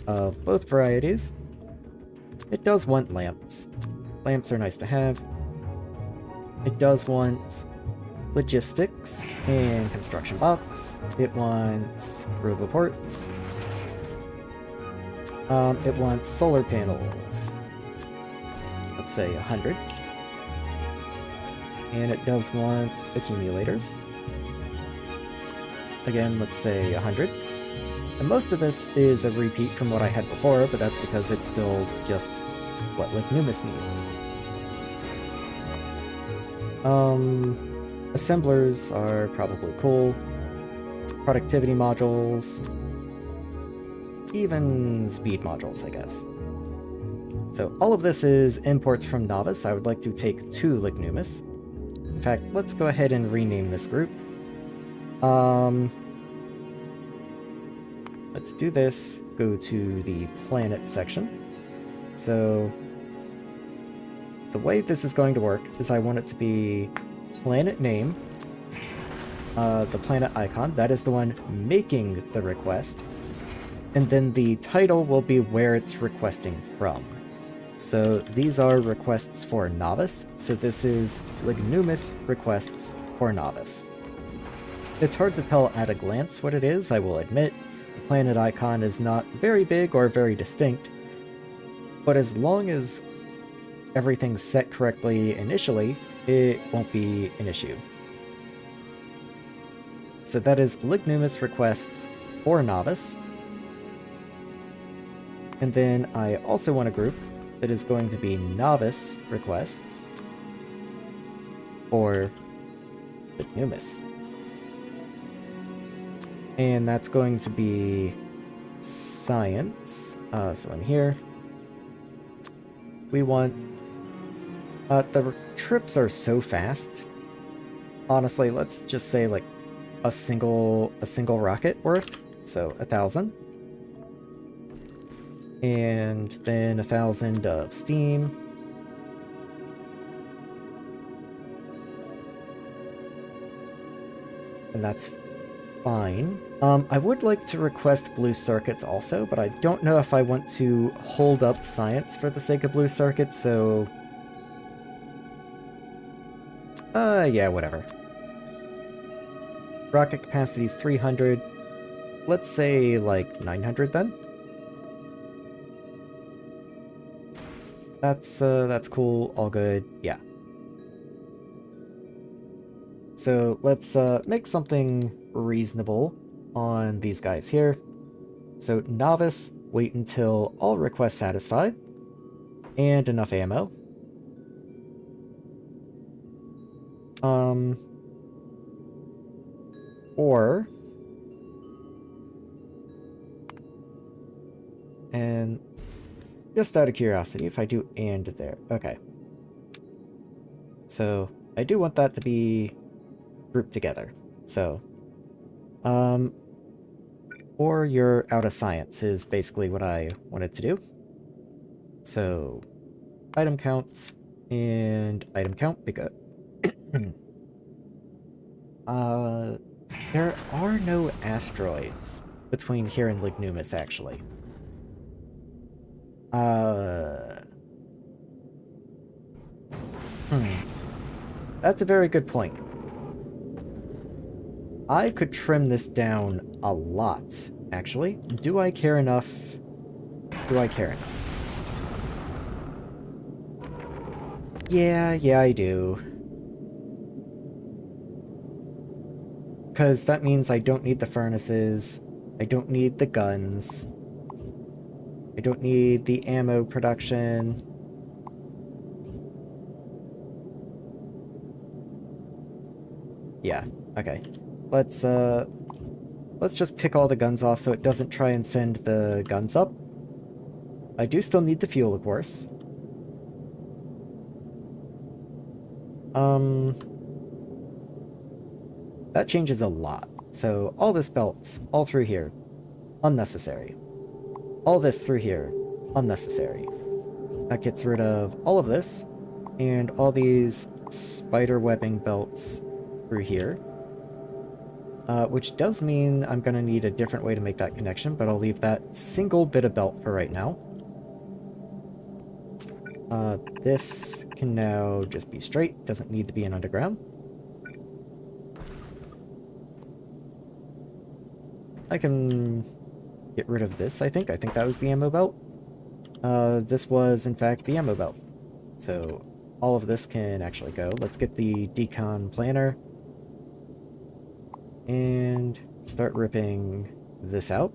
of both varieties. It does want lamps. Lamps are nice to have. It does want logistics and construction bots. It wants roboports. It wants solar panels. Let's say 100. And it does want accumulators. Again, let's say 100. And most of this is a repeat from what I had before, but that's because it's still just what Lignumis needs. Assemblers are probably cool. Productivity modules. Even speed modules, I guess. So all of this is imports from Nauvis. I would like to take to Lignumis. In fact, let's go ahead and rename this group. Let's do this. Go to the planet section. So the way this is going to work is I want it to be planet name, the planet icon, that is the one making the request, and then the title will be where it's requesting from. So these are requests for Nauvis, so this is Lignumis requests for Nauvis. It's hard to tell at a glance what it is, I will admit. The planet icon is not very big or very distinct, but as long as everything's set correctly initially, it won't be an issue. So that is Lignumis requests for Nauvis. And then I also want a group that is going to be Nauvis requests for Lignumis. And that's going to be science. So in here, we want... the trips are so fast. Honestly, let's just say like a single rocket worth. So 1,000. And then 1,000 of steam. And that's fine. I would like to request blue circuits also, but I don't know if I want to hold up science for the sake of blue circuits, so... yeah, whatever. Rocket capacity is 300. Let's say, like, 900 then? That's cool, all good, yeah. So let's make something reasonable on these guys here. So Nauvis, wait until all requests satisfied, and enough ammo. Or... And just out of curiosity, if I do and there, okay. So I do want that to be grouped together. So, or you're out of science is basically what I wanted to do. So, item count and item count because there are no asteroids between here and Lignumis, actually. That's a very good point. I could trim this down a lot, actually. Do I care enough? Do I care enough? Yeah, I do. Because that means I don't need the furnaces, I don't need the guns, I don't need the ammo production. Yeah, okay. Let's just pick all the guns off so it doesn't try and send the guns up. I do still need the fuel, of course. That changes a lot. So all this belt, all through here, unnecessary. All this through here, unnecessary. That gets rid of all of this, and all these spider webbing belts through here. Which does mean I'm going to need a different way to make that connection, but I'll leave that single bit of belt for right now. This can now just be straight, doesn't need to be an underground. I can get rid of this, I think. I think that was the ammo belt. This was, in fact, the ammo belt. So all of this can actually go. Let's get the decon planner. And start ripping this out.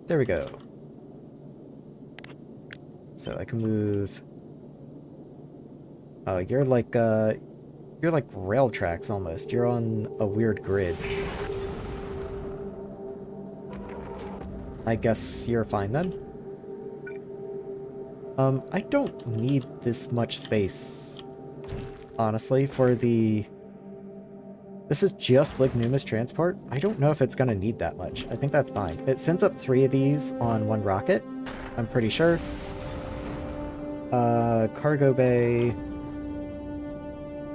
There we go. So I can move... Oh, you're like rail tracks almost. You're on a weird grid. I guess you're fine then. I don't need this much space, honestly, for the... This is just Lignumis transport. I don't know if it's gonna need that much. I think that's fine. It sends up 3 of these on 1 rocket, I'm pretty sure. Cargo bay...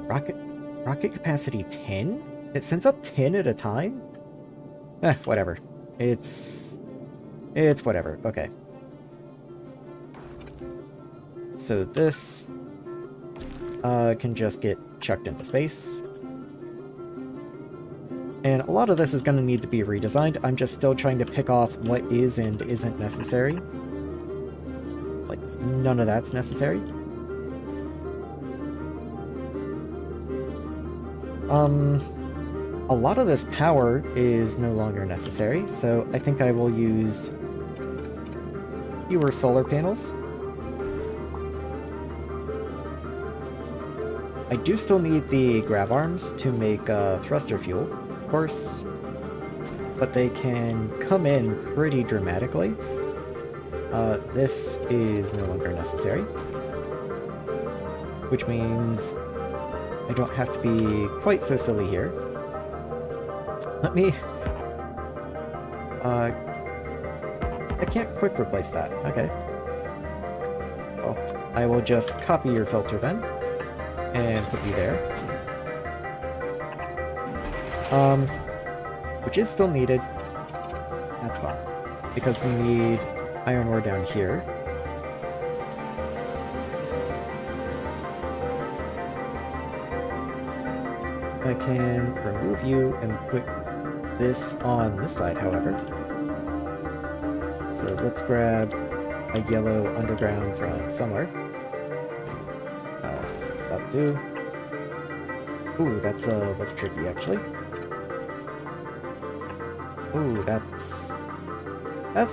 Rocket capacity 10? It sends up 10 at a time? Whatever. It's whatever. Okay. So this can just get chucked into space. And a lot of this is going to need to be redesigned. I'm just still trying to pick off what is and isn't necessary. Like, none of that's necessary. A lot of this power is no longer necessary, so I think I will use fewer solar panels. I do still need the grab arms to make thruster fuel, of course, but they can come in pretty dramatically. This is no longer necessary, which means I don't have to be quite so silly here. Let me... I can't quick replace that. Okay. Well, I will just copy your filter then, and put you there. Which is still needed. That's fine, because we need iron ore down here. I can remove you and put this on this side, however. So let's grab a yellow underground from somewhere. That'll do. Ooh, that's a little tricky, actually. Ooh, that's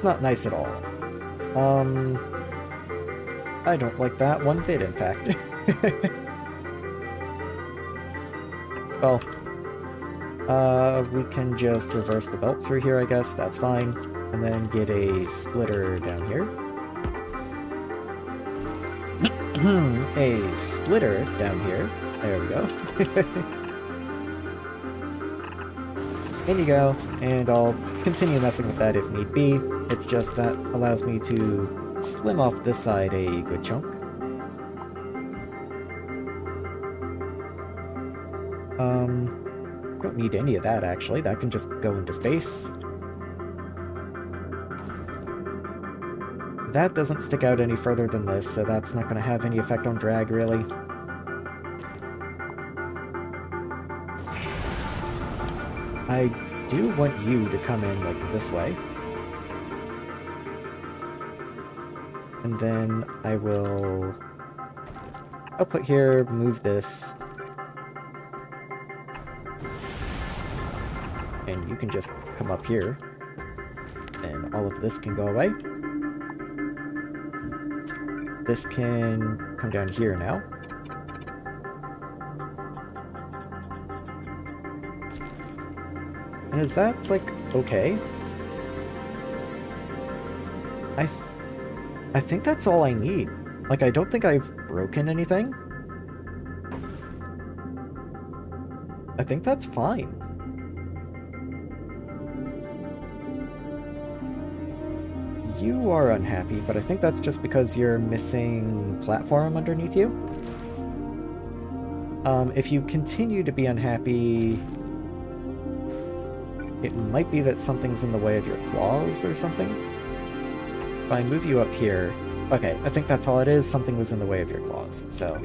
not nice at all. I don't like that one bit, in fact. Well, we can just reverse the belt through here, I guess. That's fine. And then get a splitter down here. A splitter down here. There we go. In you go, and I'll continue messing with that if need be. It's just that allows me to slim off this side a good chunk. Don't need any of that, actually. That can just go into space. That doesn't stick out any further than this, so that's not going to have any effect on drag, really. I do want you to come in, like, this way. And then I'll put here, move this. And you can just come up here. And all of this can go away. This can come down here now. And is that, like, okay? I think that's all I need. Like, I don't think I've broken anything. I think that's fine. You are unhappy, but I think that's just because you're missing platform underneath you. If you continue to be unhappy, it might be that something's in the way of your claws or something. If I move you up here... Okay, I think that's all it is. Something was in the way of your claws, so...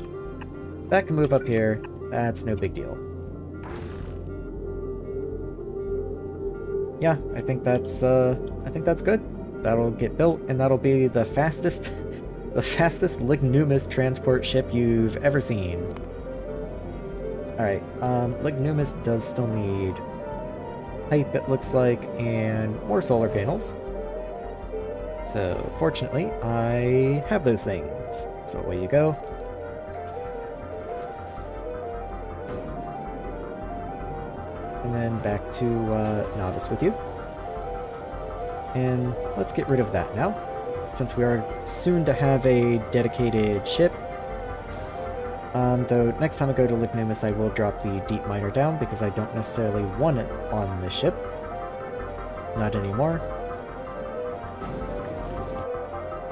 That can move up here. That's no big deal. Yeah, I think that's good. That'll get built, and that'll be the fastest Lignumis transport ship you've ever seen. Alright, Lignumis does still need height, it looks like, and more solar panels. So, fortunately, I have those things. So away you go. And then back to Nauvis with you. And let's get rid of that now, since we are soon to have a dedicated ship. Though next time I go to Lignumis, I will drop the deep miner down, because I don't necessarily want it on the ship. Not anymore.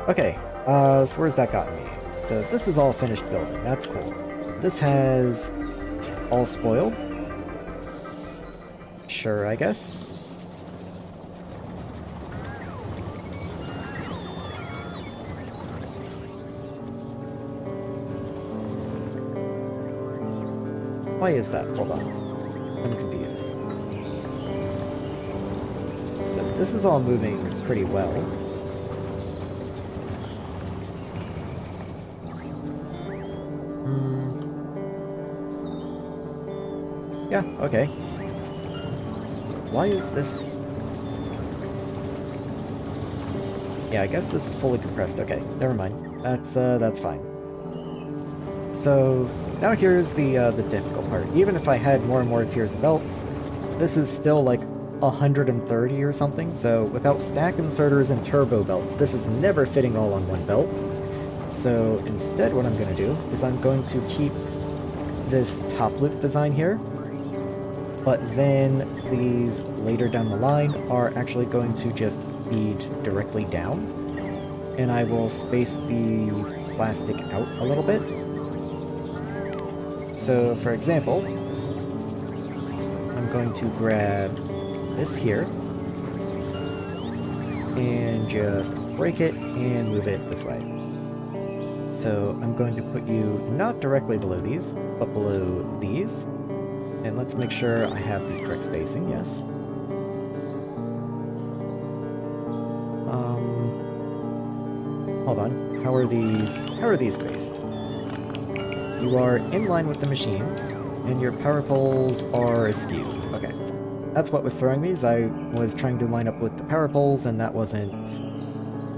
Okay, so where's that gotten me? So this is all finished building, that's cool. This has all spoiled. Sure, I guess. Why is that? Hold on. I'm confused. So this is all moving pretty well. Yeah, okay. Why is this... Yeah, I guess this is fully compressed. Okay, never mind. That's fine. So... Now here's the difficult part. Even if I had more and more tiers of belts, this is still like 130 or something, so without stack inserters and turbo belts, this is never fitting all on one belt. So instead what I'm going to do is I'm going to keep this top loop design here, but then these later down the line are actually going to just feed directly down, and I will space the plastic out a little bit. So, for example, I'm going to grab this here and just break it and move it this way. So I'm going to put you not directly below these, but below these. And let's make sure I have the correct spacing, yes. Hold on, how are these spaced? You are in line with the machines, and your power poles are askew. Okay. That's what was throwing me, is I was trying to line up with the power poles, and that wasn't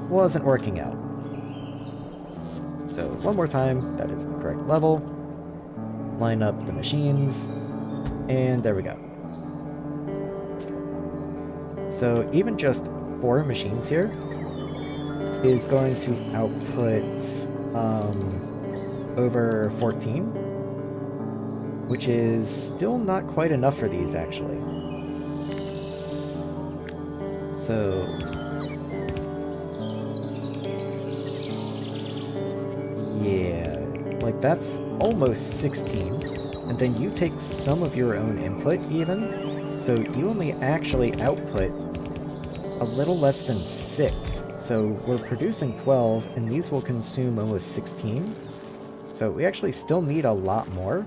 working out. So, one more time, that is the correct level. Line up the machines, and there we go. So, even just 4 machines here is going to output over 14, which is still not quite enough for these, actually. So, yeah, like that's almost 16, and then you take some of your own input even, so you only actually output a little less than 6. So we're producing 12, and these will consume almost 16. So we actually still need a lot more.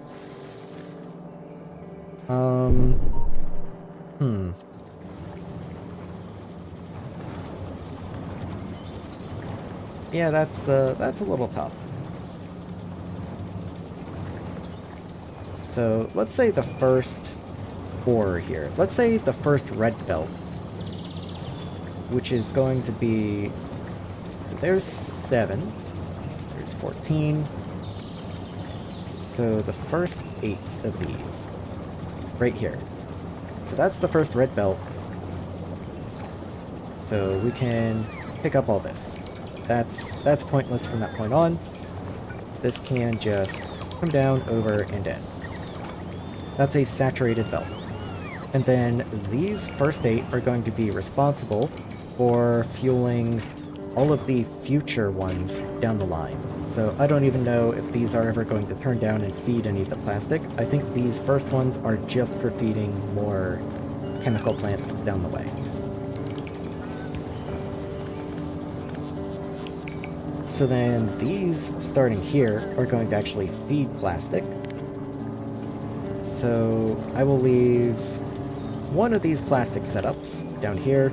Yeah, that's a little tough. So let's say the first 4 here. Let's say the first red belt, which is going to be, so there's 7, there's 14, so the first 8 of these, right here. So that's the first red belt, so we can pick up all this. That's pointless from that point on. This can just come down, over, and in. That's a saturated belt. And then these first 8 are going to be responsible for fueling all of the future ones down the line. So I don't even know if these are ever going to turn down and feed any of the plastic. I think these first ones are just for feeding more chemical plants down the way. So then these starting here are going to actually feed plastic. So I will leave one of these plastic setups down here,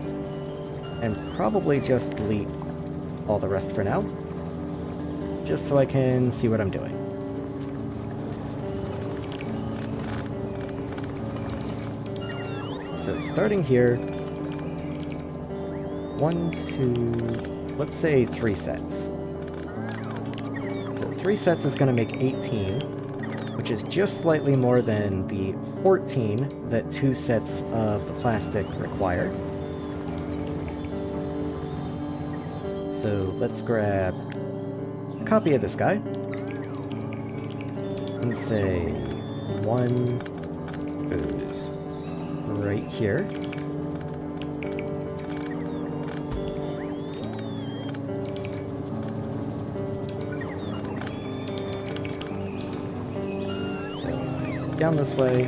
and probably just delete all the rest for now, just so I can see what I'm doing. So starting here, 1, 2, let's say 3 sets. So 3 sets is going to make 18, which is just slightly more than the 14 that 2 sets of the plastic require. So let's grab a copy of this guy, and say 1 goes right here. So down this way.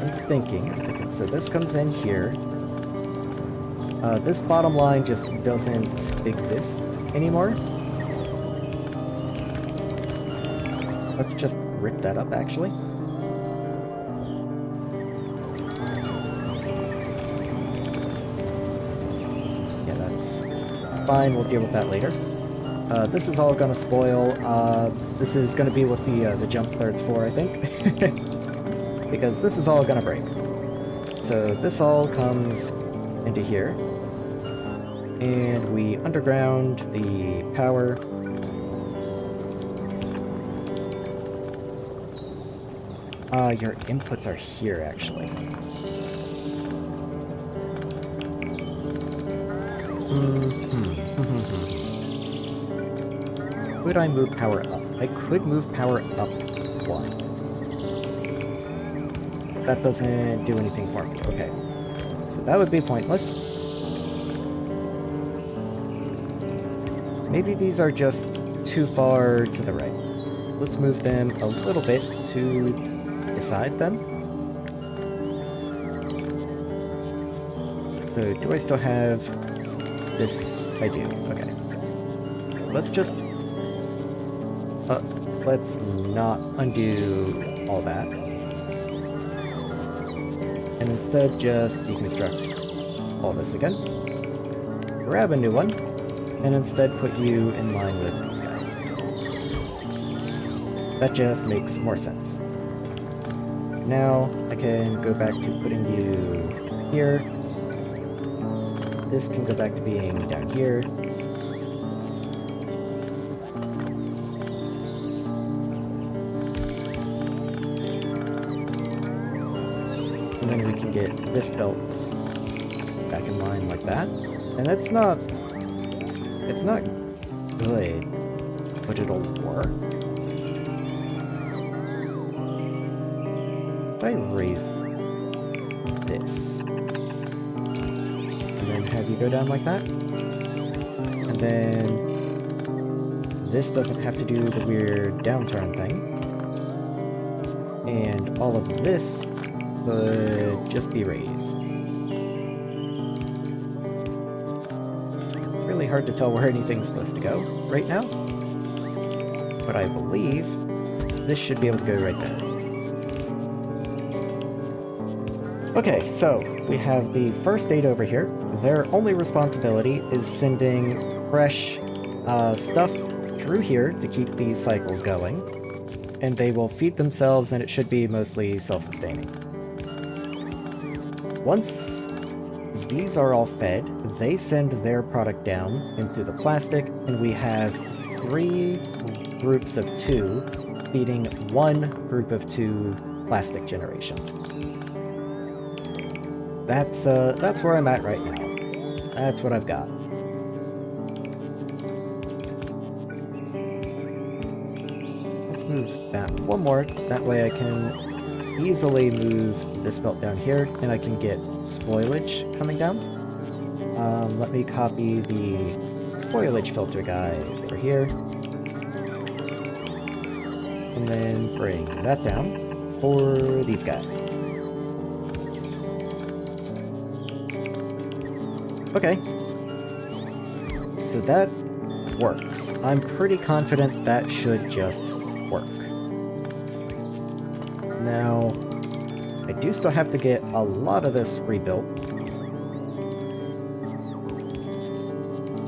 I'm thinking, so this comes in here. This bottom line just doesn't exist anymore. Let's just rip that up, actually. Yeah, that's fine. We'll deal with that later. This is all gonna spoil. This is gonna be what the jump start's for, I think. Because this is all gonna break. So this all comes into here. And we underground the power. Your inputs are here, actually. Could I move power up? I could move power up 1. That doesn't do anything for me. Okay. So that would be pointless. Maybe these are just too far to the right. Let's move them a little bit to the side then. So do I still have this? I do. Okay. Let's just... let's not undo all that. And instead just deconstruct all this again. Grab a new one. and instead put you in line with these guys. That just makes more sense. Now I can go back to putting you here. This can go back to being down here. And then we can get this belt back in line like that. And it's not good, but it'll work. If I raise this, and then have you go down like that, and then this doesn't have to do the weird downturn thing, and all of this could just be raised. Really hard to tell where anything's supposed to go right now, but I believe this should be able to go right there. Okay, so we have the first aid over here. Their only responsibility is sending fresh stuff through here to keep the cycle going, and they will feed themselves, and it should be mostly self-sustaining. Once these are all fed, they send their product down into the plastic, and we have 3 groups of 2 feeding 1 group of 2 plastic generation. That's where I'm at right now. That's what I've got. Let's move that one more. That way I can easily move this belt down here, and I can get spoilage coming down. Let me copy the spoilage filter guy over here. And then bring that down for these guys. Okay. So that works. I'm pretty confident that should just work. Now, I do still have to get a lot of this rebuilt.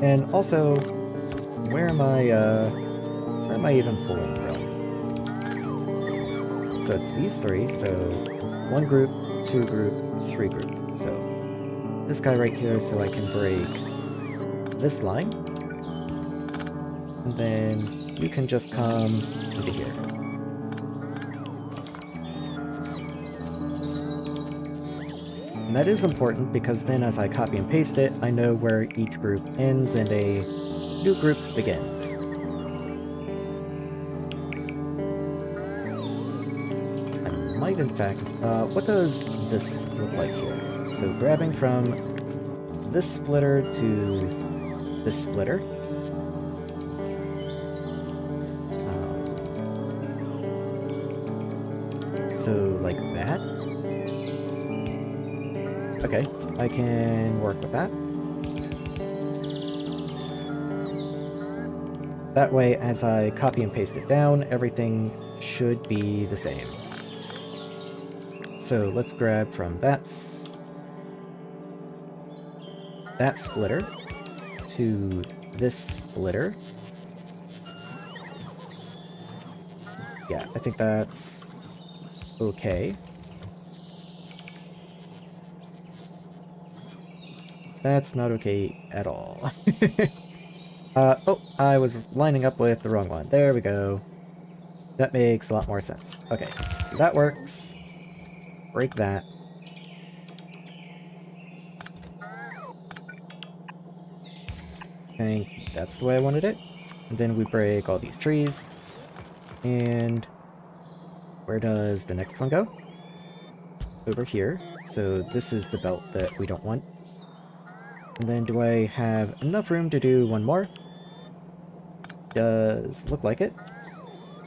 And also, where am I even pulling from? So it's these 3, so 1 group, 2 group, 3 group. So this guy right here, so I can break this line. And then you can just come into here. And that is important because then as I copy and paste it, I know where each group ends and a new group begins. I might in fact, what does this look like here? So grabbing from this splitter to this splitter. So like that. Okay, I can work with that. That way, as I copy and paste it down, everything should be the same. So let's grab from that splitter to this splitter. Yeah, I think that's okay. That's not okay at all. Oh, I was lining up with the wrong one. There we go. That makes a lot more sense. Okay, so that works. Break that. I think that's the way I wanted it. And then we break all these trees. And where does the next one go? Over here. So this is the belt that we don't want. And then do I have enough room to do one more? Does look like it.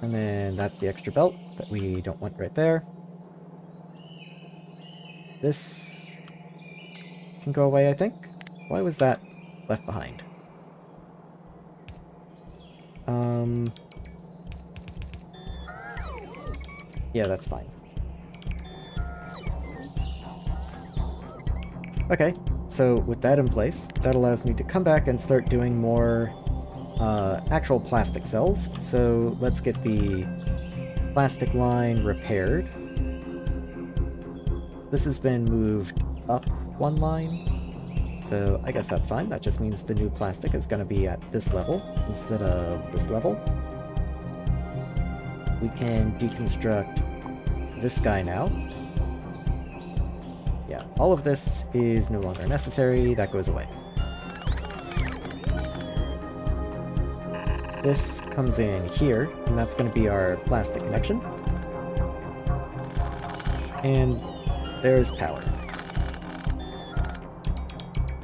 And then that's the extra belt that we don't want right there. This can go away, I think. Why was that left behind? Yeah, that's fine. Okay, So with that in place, that allows me to come back and start doing more actual plastic cells. So let's get the plastic line repaired. This has been moved up one line, so I guess that's fine. That just means the new plastic is going to be at this level instead of this level. We can deconstruct this guy now. Yeah, all of this is no longer necessary. That goes away. This comes in here, and that's going to be our plastic connection. And there's power.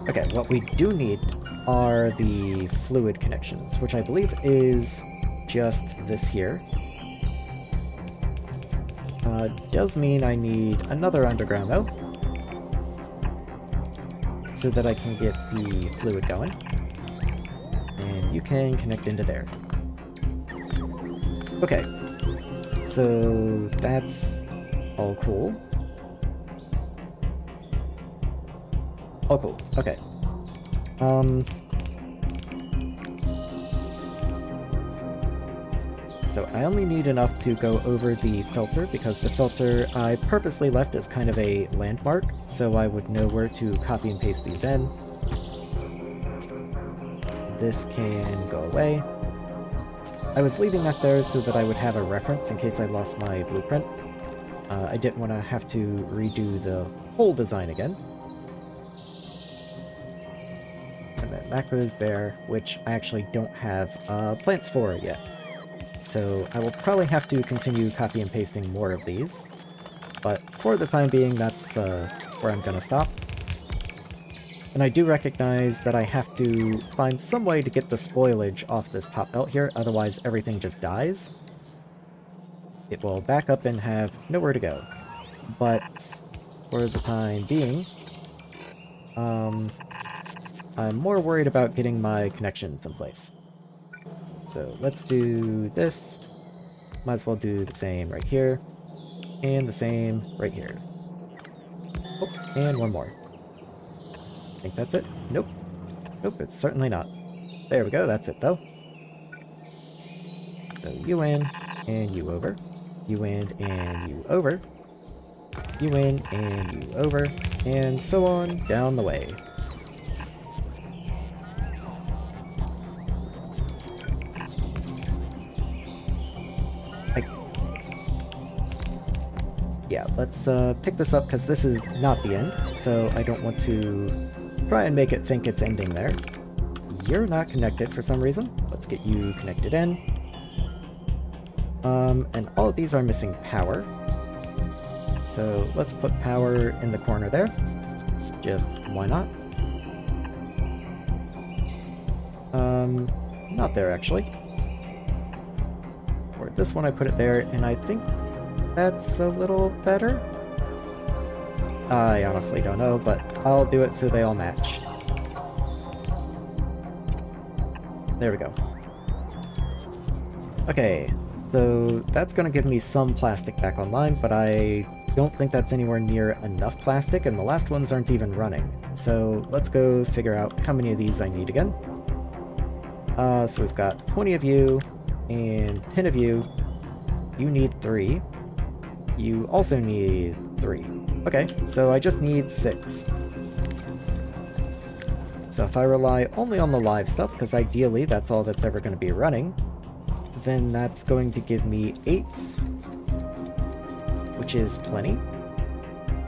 Okay, what we do need are the fluid connections, which I believe is just this here. Does mean I need another underground though, so that I can get the fluid going. And you can connect into there. Okay, so that's all cool. Oh, cool. Okay. So I only need enough to go over the filter, because the filter I purposely left as kind of a landmark, so I would know where to copy and paste these in. This can go away. I was leaving that there so that I would have a reference in case I lost my blueprint. I didn't want to have to redo the whole design again. That goes there, which I actually don't have plants for yet. So I will probably have to continue copy and pasting more of these. But for the time being, that's where I'm gonna stop. And I do recognize that I have to find some way to get the spoilage off this top belt here, otherwise everything just dies. It will back up and have nowhere to go. But for the time being, I'm more worried about getting my connections in place. So let's do this. Might as well do the same right here. And the same right here. Oh, and one more. I think that's it. Nope. Nope, it's certainly not. There we go, that's it though. So you in, and you over. You in, and you over. You in, and you over. And so on down the way. Yeah, let's pick this up because this is not the end, so I don't want to try and make it think it's ending there. You're not connected for some reason. Let's get you connected in. And all of these are missing power. So let's put power in the corner there. Just why not? Not there actually. For this one I put it there, and I think that's a little better. I honestly don't know, but I'll do it so they all match. There we go. Okay, so that's going to give me some plastic back online, but I don't think that's anywhere near enough plastic, and the last ones aren't even running. So let's go figure out how many of these I need again. So we've got 20 of you, and 10 of you. You need 3. You also need 3. Okay, so I just need 6. So if I rely only on the live stuff, because ideally that's all that's ever going to be running, then that's going to give me 8, which is plenty.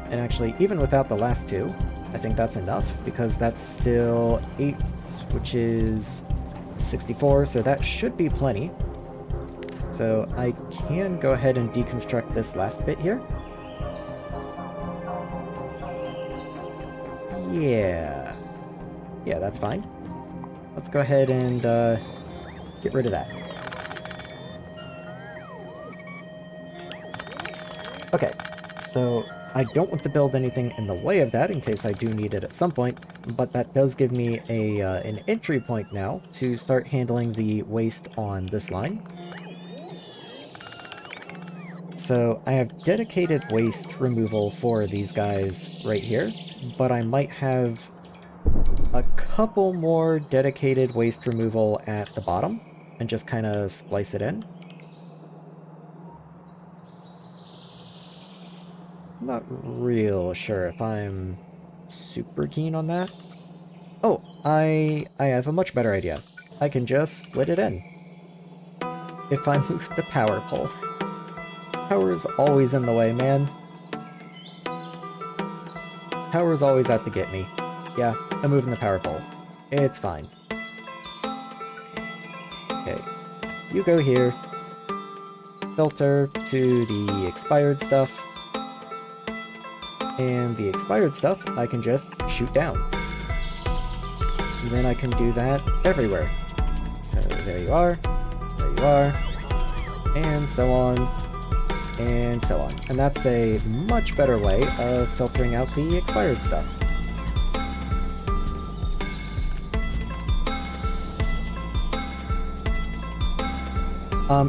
And actually, even without the last 2, I think that's enough, because that's still 8, which is 64, so that should be plenty. So I can go ahead and deconstruct this last bit here. Yeah. Yeah, that's fine. Let's go ahead and get rid of that. Okay, so I don't want to build anything in the way of that in case I do need it at some point, but that does give me an entry point now to start handling the waste on this line. So I have dedicated waste removal for these guys right here, but I might have couple more dedicated waste removal at the bottom and just kind of splice it in. I'm not real sure if I'm super keen on that. Oh, I have a much better idea. I can just split it in. If I move the power pole. Power's always in the way, man. Power's always out to get me. Yeah, I'm moving the power pole. It's fine. Okay, you go here. Filter to the expired stuff. And the expired stuff I can just shoot down. And then I can do that everywhere. So there you are, and so on, and so on. And that's a much better way of filtering out the expired stuff.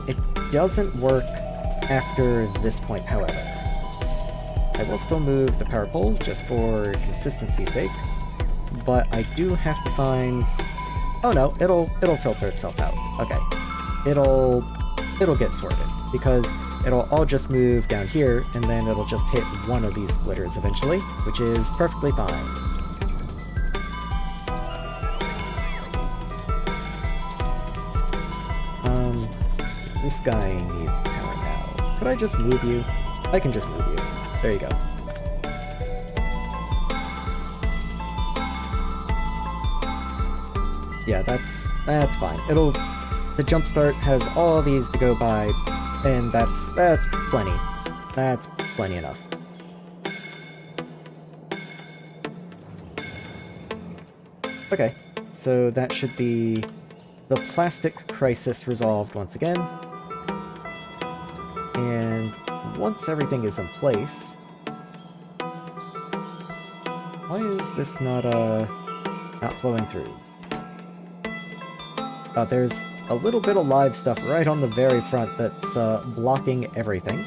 It doesn't work after this point, however. I will still move the power pole just for consistency's sake, but I do have to find... Oh no, it'll filter itself out. Okay. It'll get sorted, because it'll all just move down here, and then it'll just hit one of these splitters eventually, which is perfectly fine. This guy needs power now. Could I just move you? I can just move you. There you go. Yeah, that's fine. The jumpstart has all these to go by, and that's plenty. That's plenty enough. Okay, so that should be the plastic crisis resolved once again. And once everything is in place... Why is this not flowing through? There's a little bit of live stuff right on the very front that's blocking everything.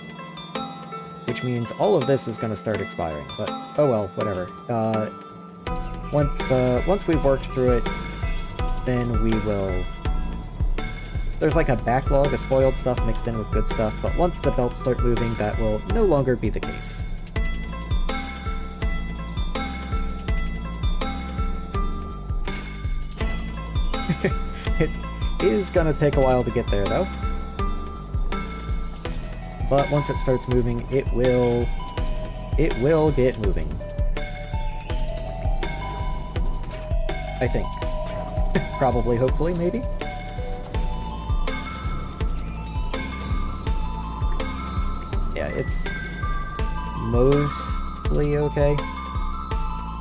Which means all of this is going to start expiring, but oh well, whatever. Once we've worked through it, then we will... There's like a backlog of spoiled stuff mixed in with good stuff, but once the belts start moving, that will no longer be the case. It is gonna take a while to get there, though. But once it starts moving, it will get moving. I think. Probably, hopefully, maybe? Yeah, it's mostly okay.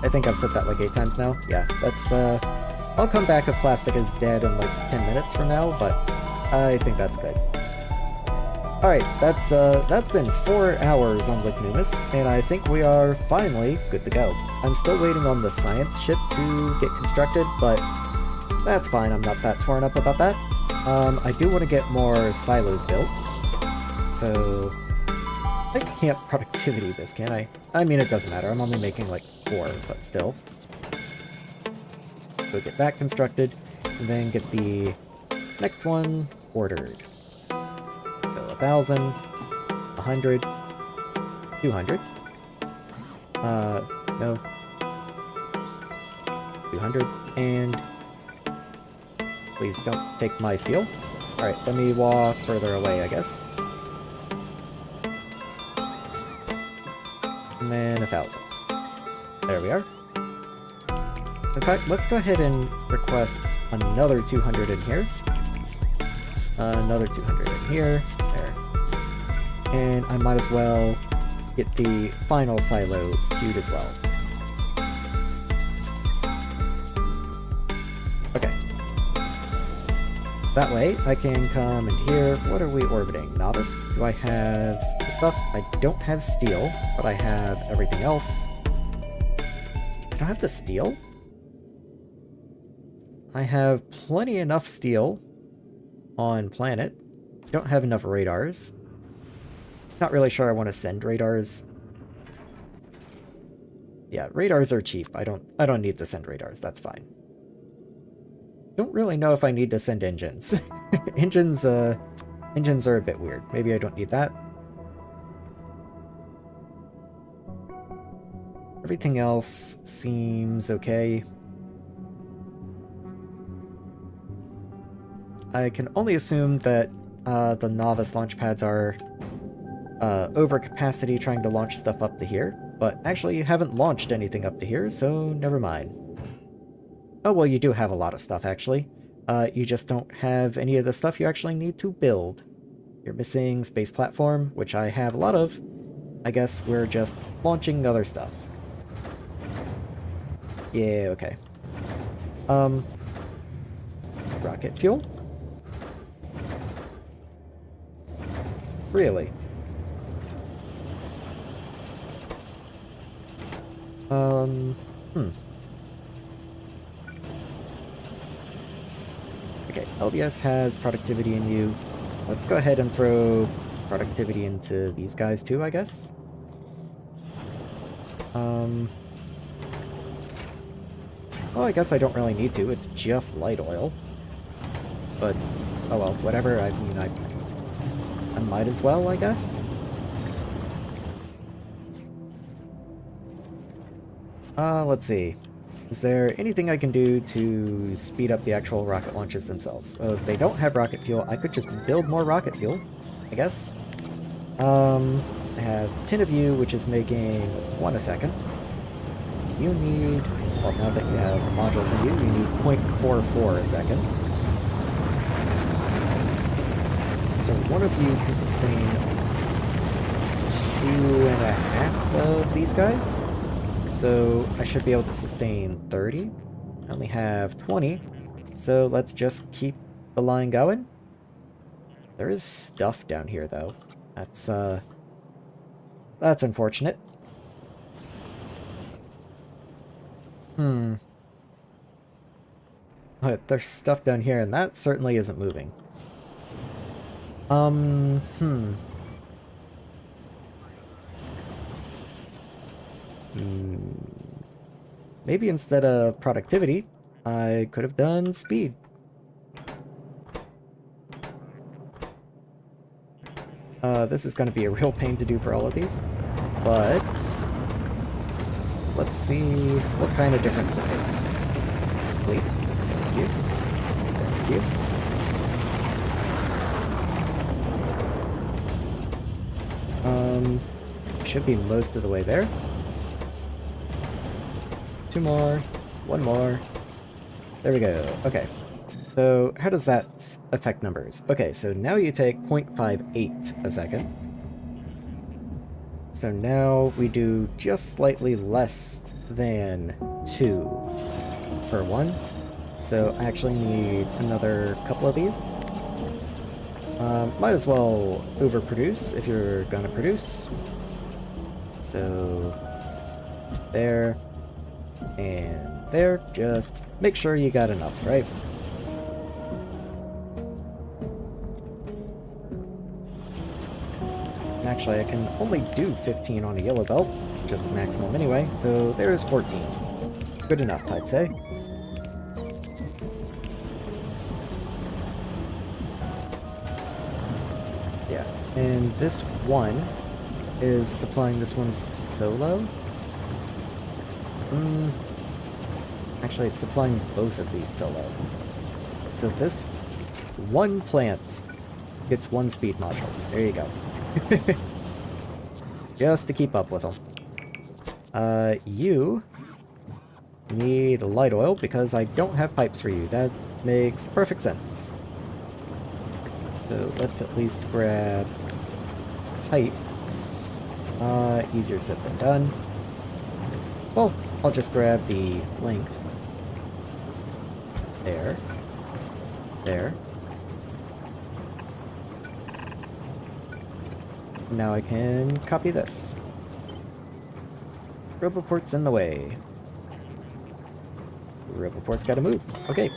I think I've said that like 8 times now. Yeah, that's, I'll come back if plastic is dead in like 10 minutes from now, but I think that's good. Alright, that's been 4 hours on Lignumis, and I think we are finally good to go. I'm still waiting on the science ship to get constructed, but that's fine, I'm not that torn up about that. I do want to get more silos built, so... I can't productivity this, can I? I mean, it doesn't matter, I'm only making like 4, but still. So get that constructed, and then get the next one ordered. So 1,000, 100, 200. No. 200, and please don't take my steel. Alright, let me walk further away, I guess. And then 1,000. There we are. In fact, let's go ahead and request another 200 in here. Another 200 in here. There. And I might as well get the final silo queued as well. Okay. That way, I can come in here. What are we orbiting? Nauvis? Do I have the stuff? I don't have steel, but I have everything else. I don't have the steel? I have plenty enough steel on planet. Don't have enough radars. Not really sure I want to send radars. Yeah, radars are cheap. I don't need to send radars. That's fine. Don't really know if I need to send engines. Engines are a bit weird. Maybe I don't need that. Everything else seems okay. I can only assume that the Nauvis launch pads are over capacity trying to launch stuff up to here, but actually you haven't launched anything up to here, so never mind. Oh, well, you do have a lot of stuff, actually. You just don't have any of the stuff you actually need to build. You're missing space platform, which I have a lot of. I guess we're just launching other stuff. Yeah, okay. Rocket fuel? Really? Okay, LBS has productivity in you. Let's go ahead and throw productivity into these guys too, I guess. Well, I guess I don't really need to. It's just light oil. But, oh well, whatever. I mean, I might as well, I guess. Let's see. Is there anything I can do to speed up the actual rocket launches themselves? They don't have rocket fuel. I could just build more rocket fuel, I guess. I have 10 of you, which is making 1 a second. You need, well, now that you have modules in you need 0.44 a second. So one of you can sustain 2.5 of these guys. So I should be able to sustain 30. I only have 20. So let's just keep the line going. There is stuff down here, though. That's unfortunate. But there's stuff down here, and that certainly isn't moving. Maybe instead of productivity, I could have done speed. This is going to be a real pain to do for all of these, but let's see what kind of difference it makes. Please. Thank you. Thank you. Should be most of the way there. 2 more. 1 more. There we go. Okay. So how does that affect numbers? Okay, so now you take 0.58 a second. So now we do just slightly less than 2 per 1. So I actually need another couple of these. Might as well overproduce if you're gonna produce. So there and there. Just make sure you got enough, right? Actually, I can only do 15 on a yellow belt, just the maximum anyway, so there's 14. Good enough, I'd say. Yeah, and this one is supplying this one solo. Actually, it's supplying both of these solo. So this one plant gets 1 speed module. There you go. Just to keep up with them. You need light oil because I don't have pipes for you. That makes perfect sense. So let's at least grab pipes. Easier said than done. Well, I'll just grab the length. There. There. Now I can copy this. Roboport's in the way. Roboport's gotta move. Okay.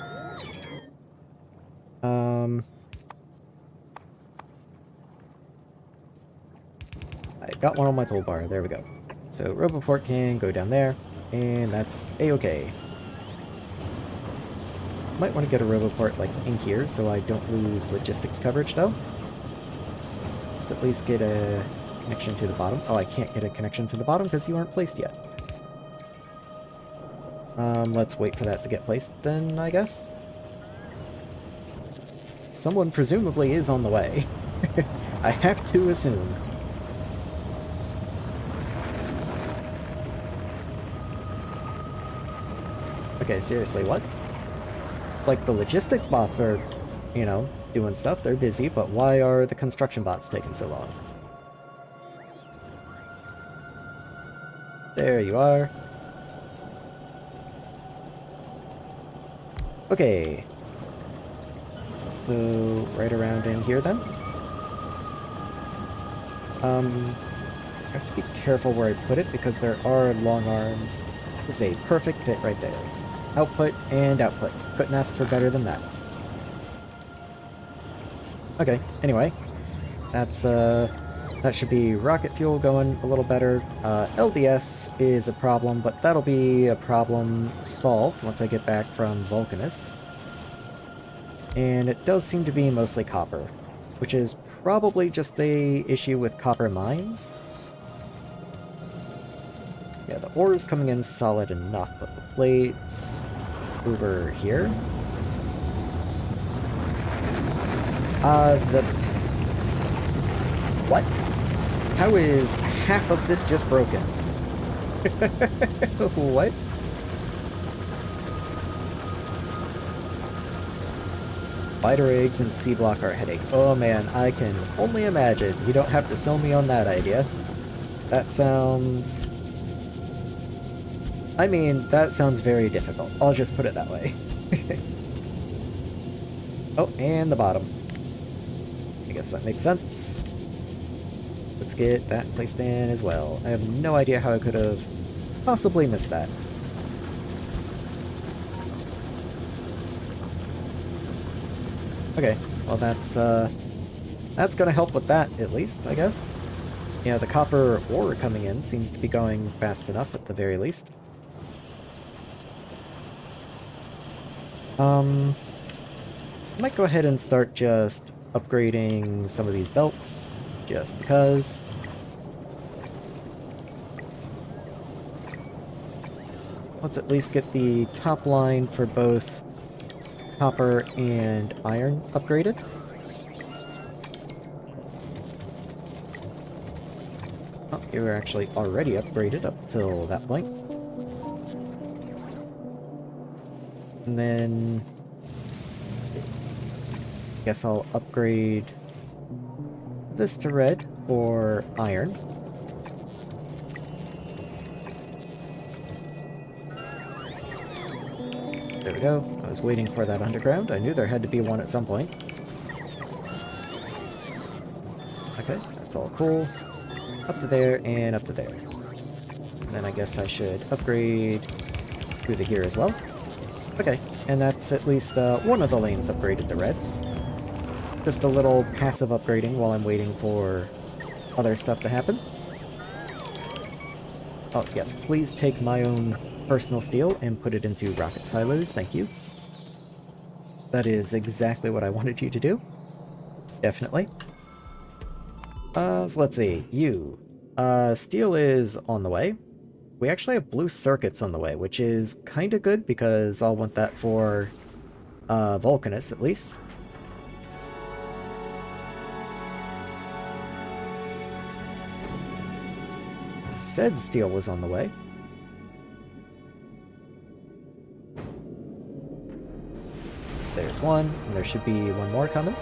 I got one on my toolbar. There we go. So Roboport can go down there, and that's a-okay. Might want to get a roboport like in here so I don't lose logistics coverage though. Let's at least get a connection to the bottom. Oh, I can't get a connection to the bottom because you aren't placed yet. Let's wait for that to get placed then, I guess. Someone presumably is on the way. I have to assume. Okay, seriously, what? Like, the logistics bots are, you know, doing stuff, they're busy, but why are the construction bots taking so long? There you are. Okay. So, right around in here then. I have to be careful where I put it because there are long arms. It's a perfect fit right there. Output and output. Couldn't ask for better than that. Okay, anyway. That's, that should be rocket fuel going a little better. LDS is a problem, but that'll be a problem solved once I get back from Vulcanus. And it does seem to be mostly copper, which is probably just a issue with copper mines. Yeah, the ore is coming in solid enough, but the plates over here. What? How is half of this just broken? What? Spider eggs and C-block are a headache. Oh man, I can only imagine. You don't have to sell me on that idea. That sounds... I mean, that sounds very difficult. I'll just put it that way. Oh, and the bottom. I guess that makes sense. Let's get that placed in as well. I have no idea how I could have possibly missed that. Okay, well that's gonna help with that, at least, I guess. Yeah, the copper ore coming in seems to be going fast enough, at the very least. I might go ahead and start just upgrading some of these belts, just because. Let's at least get the top line for both copper and iron upgraded. Oh, you were actually already upgraded up till that point. And then... guess I'll upgrade this to red for iron. There we go. I was waiting for that underground. I knew there had to be one at some point. Okay, that's all cool. Up to there and up to there. And then I guess I should upgrade through the here as well. Okay, and that's at least one of the lanes upgraded to reds. Just a little passive upgrading while I'm waiting for other stuff to happen. Oh, yes, please take my own personal steel and put it into rocket silos, thank you. That is exactly what I wanted you to do. Definitely. So let's see, you. Steel is on the way. We actually have blue circuits on the way, which is kind of good because I'll want that for Vulcanus, at least. Said steel was on the way. There's one, and there should be one more coming.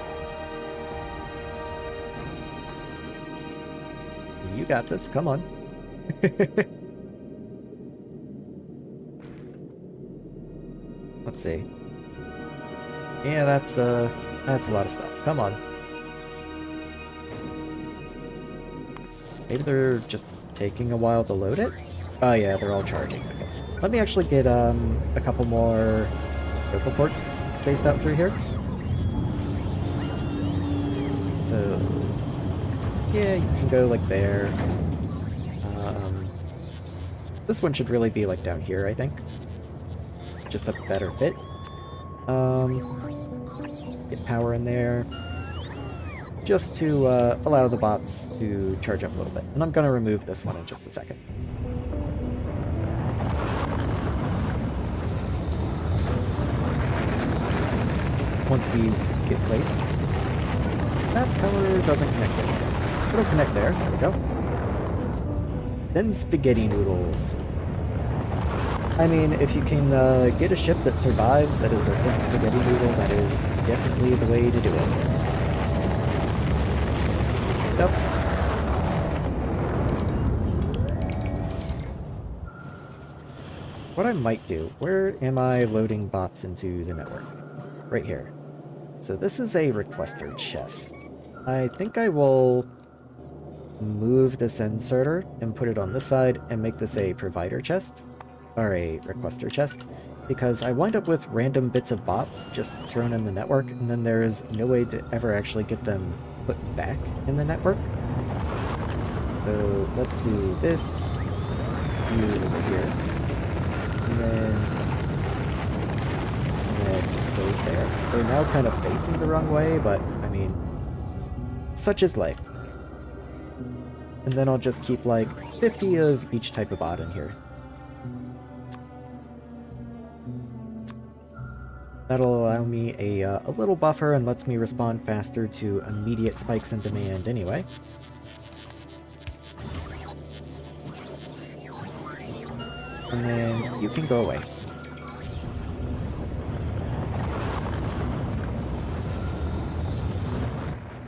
You got this, come on. Let's see. Yeah, that's a lot of stuff. Come on. Maybe they're just taking a while to load it? Oh yeah, they're all charging. Okay. Let me actually get a couple more focal ports spaced out through here. So yeah, you can go like there. This one should really be like down here, I think. It's just a better fit. Get power in there. Just to allow the bots to charge up a little bit. And I'm going to remove this one in just a second. Once these get placed, that power doesn't connect anymore. It'll connect there. There we go. Then spaghetti noodles. I mean, if you can get a ship that survives that is a thin spaghetti noodle, that is definitely the way to do it. Yep. What I might do, where am I loading bots into the network? Right here. So this is a requester chest. I think I will move this inserter and put it on this side and make this a provider chest, or a requester chest, because I wind up with random bits of bots just thrown in the network, and then there is no way to ever actually get them put back in the network. So let's do this, you over here, and then goes there. They're now kind of facing the wrong way, but I mean, such is life. And then I'll just keep like 50 of each type of bot in here. That'll allow me a little buffer and lets me respond faster to immediate spikes in demand anyway. And then you can go away.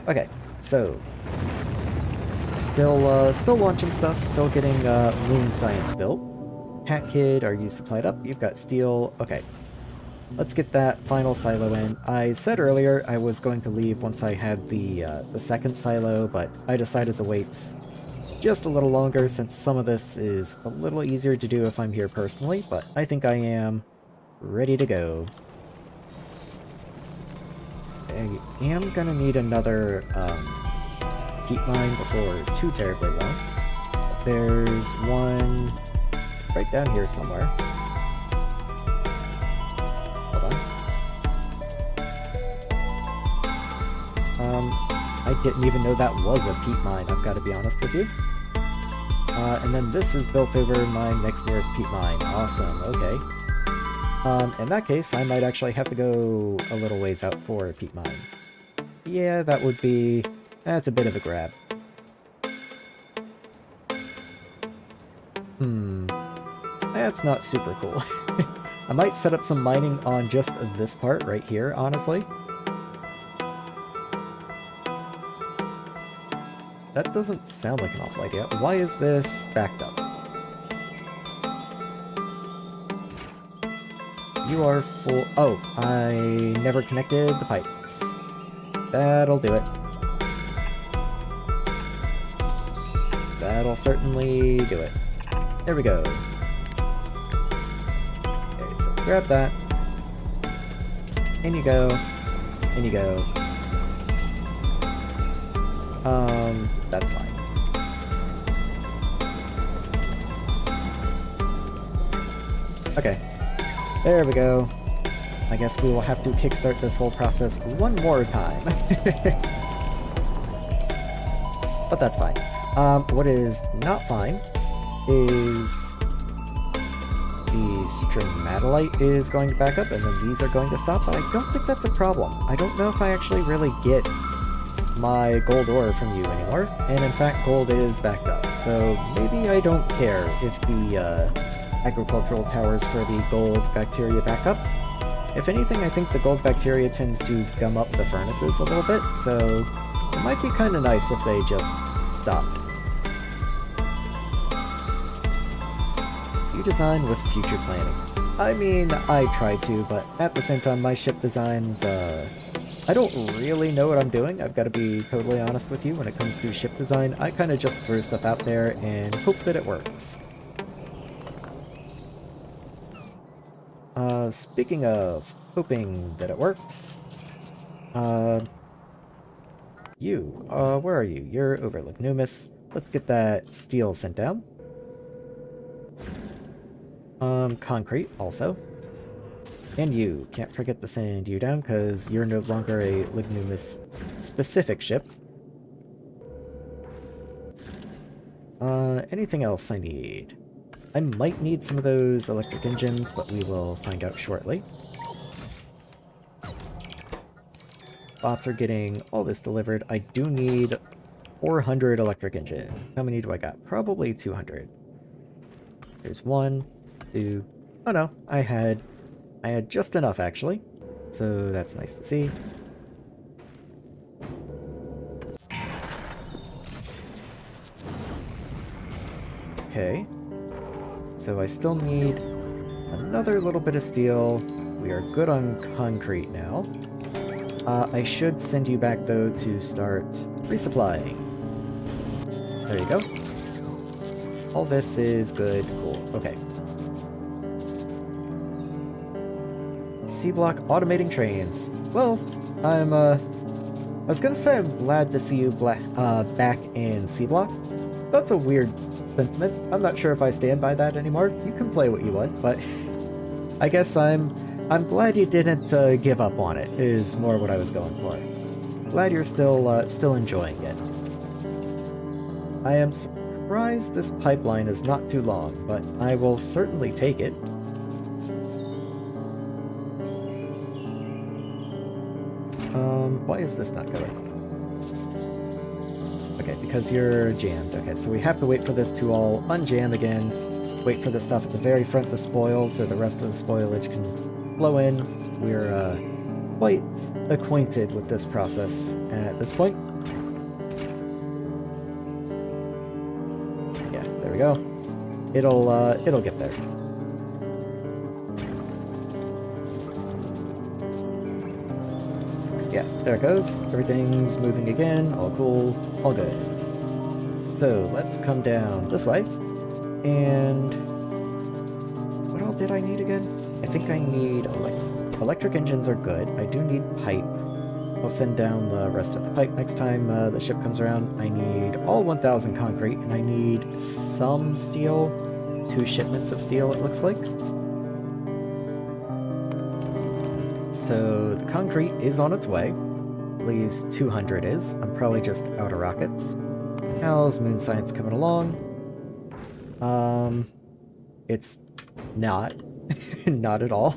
Okay, so still launching stuff, still getting moon science built. Hat Kid, are you supplied up? You've got steel. Okay, let's get that final silo in. I said earlier I was going to leave once I had the second silo, but I decided to wait just a little longer since some of this is a little easier to do if I'm here personally, but I think I am ready to go. I am gonna need another heat mine before too terribly long. There's one right down here somewhere. Hold on. I didn't even know that was a peat mine, I've got to be honest with you. And then this is built over my next nearest peat mine. Awesome, okay. In that case, I might actually have to go a little ways out for a peat mine. Yeah, that would be... that's a bit of a grab. That's not super cool. I might set up some mining on just this part right here, honestly. That doesn't sound like an awful idea. Why is this backed up? You are full... oh, I never connected the pipes. That'll do it. That'll certainly do it. There we go. Okay, so grab that. In you go. In you go. That's fine. Okay. There we go. I guess we will have to kickstart this whole process one more time. But that's fine. What is not fine is the stromatolite is going to back up and then these are going to stop, but I don't think that's a problem. I don't know if I actually really get my gold ore from you anymore, and in fact gold is backed up, so maybe I don't care if the agricultural towers for the gold bacteria back up. If anything, I think the gold bacteria tends to gum up the furnaces a little bit, so it might be kind of nice if they just stopped. You design with future planning. I mean, I try to, but at the same time, my ship designs, I don't really know what I'm doing. I've got to be totally honest with you when it comes to ship design. I kind of just throw stuff out there and hope that it works. Speaking of hoping that it works, where are you? You're over Lignumis. Let's get that steel sent down. Concrete also. And you, can't forget to send you down because you're no longer a Lignumis specific ship. Anything else I need? I might need some of those electric engines, but we will find out shortly. Bots are getting all this delivered. I do need 400 electric engines. How many do I got? Probably 200. There's one, two... Oh no, I had just enough actually. So that's nice to see. Okay. So I still need another little bit of steel. We are good on concrete now. I should send you back, though, to start resupplying. There you go. All this is good. Cool. Okay. C-block automating trains. Well, I was gonna say I'm glad to see you back in C-block. That's a weird sentiment. I'm not sure if I stand by that anymore. You can play what you want, but I guess I'm glad you didn't give up on it, is more what I was going for. Glad you're still enjoying it. I am surprised this pipeline is not too long, but I will certainly take it. Why is this not going? Okay, because you're jammed. Okay, so we have to wait for this to all unjam again, wait for the stuff at the very front to spoil so the rest of the spoilage can flow in. We're quite acquainted with this process at this point. Yeah, there we go. It'll get there. Yeah, there it goes. Everything's moving again. All cool. All good. So let's come down this way. And what all did I need again? I think I need electric engines are good. I do need pipe. I'll send down the rest of the pipe next time the ship comes around. I need all 1,000 concrete, and I need some steel. 2 shipments of steel, it looks like. So the concrete is on its way. At least 200 is. I'm probably just out of rockets. How's moon science coming along? It's not. Not at all.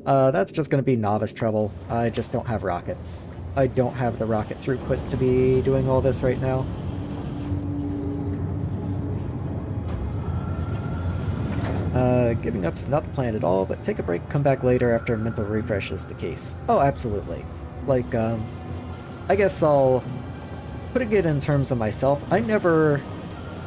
That's just gonna be novice trouble. I just don't have rockets. I don't have the rocket throughput to be doing all this right now. Giving up's not the plan at all, but take a break, come back later after a mental refresh is the case. Oh, absolutely. Like, I guess I'll put it in terms of myself. I never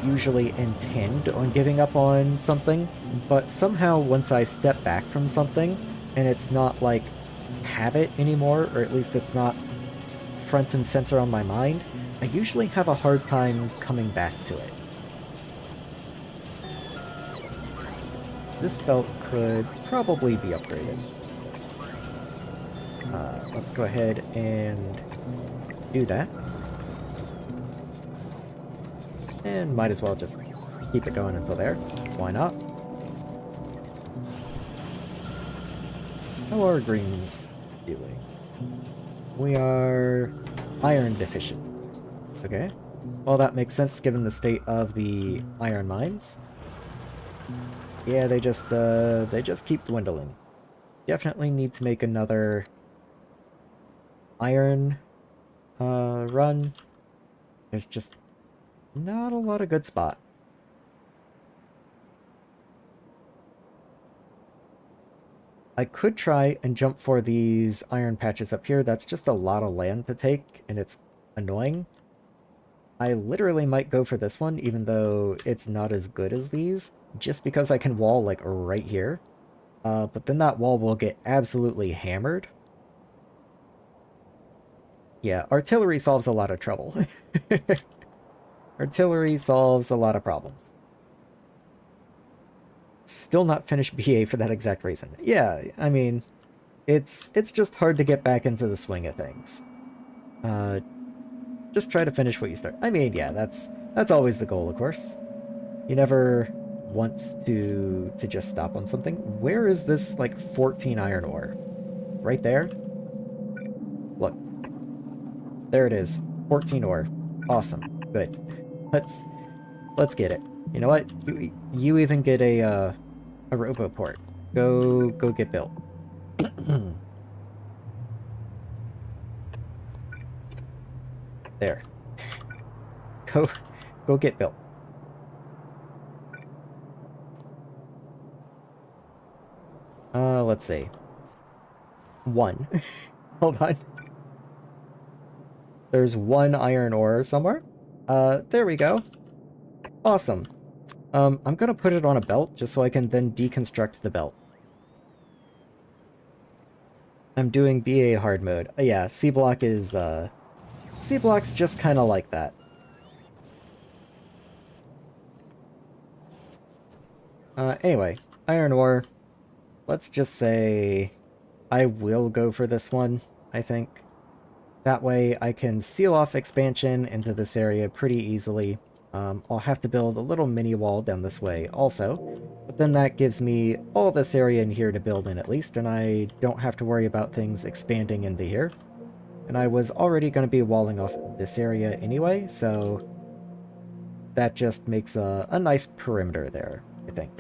usually intend on giving up on something, but somehow once I step back from something, and it's not like habit anymore, or at least it's not front and center on my mind, I usually have a hard time coming back to it. This belt could probably be upgraded. Let's go ahead and do that. And might as well just keep it going until there. Why not? How are greens doing? We are iron deficient. Okay. Well, that makes sense given the state of the iron mines. Yeah, they just keep dwindling. Definitely need to make another iron run. There's just not a lot of good spot. I could try and jump for these iron patches up here. That's just a lot of land to take, and it's annoying. I literally might go for this one, even though it's not as good as these, just because I can wall, like, right here. But then that wall will get absolutely hammered. Yeah, artillery solves a lot of trouble. Artillery solves a lot of problems. Still not finished BA for that exact reason. Yeah, I mean, it's just hard to get back into the swing of things. Just try to finish what you start. I mean, yeah, that's always the goal, of course. You never want to just stop on something. Where is this, like, 14 iron ore? Right there? Look. There it is. 14 ore. Awesome. Good. Let's get it. You know what? You even get a robo port. Go get built. There. Go get built. Let's see. 1. Hold on. There's 1 iron ore somewhere. There we go. Awesome. I'm gonna put it on a belt just so I can then deconstruct the belt. I'm doing BA hard mode. Yeah, C-block is, C-block's just kinda like that. Anyway, iron ore. Let's just say I will go for this one, I think. That way I can seal off expansion into this area pretty easily. I'll have to build a little mini wall down this way also, but then that gives me all this area in here to build in at least, and I don't have to worry about things expanding into here. And I was already going to be walling off this area anyway, so that just makes a nice perimeter there, I think.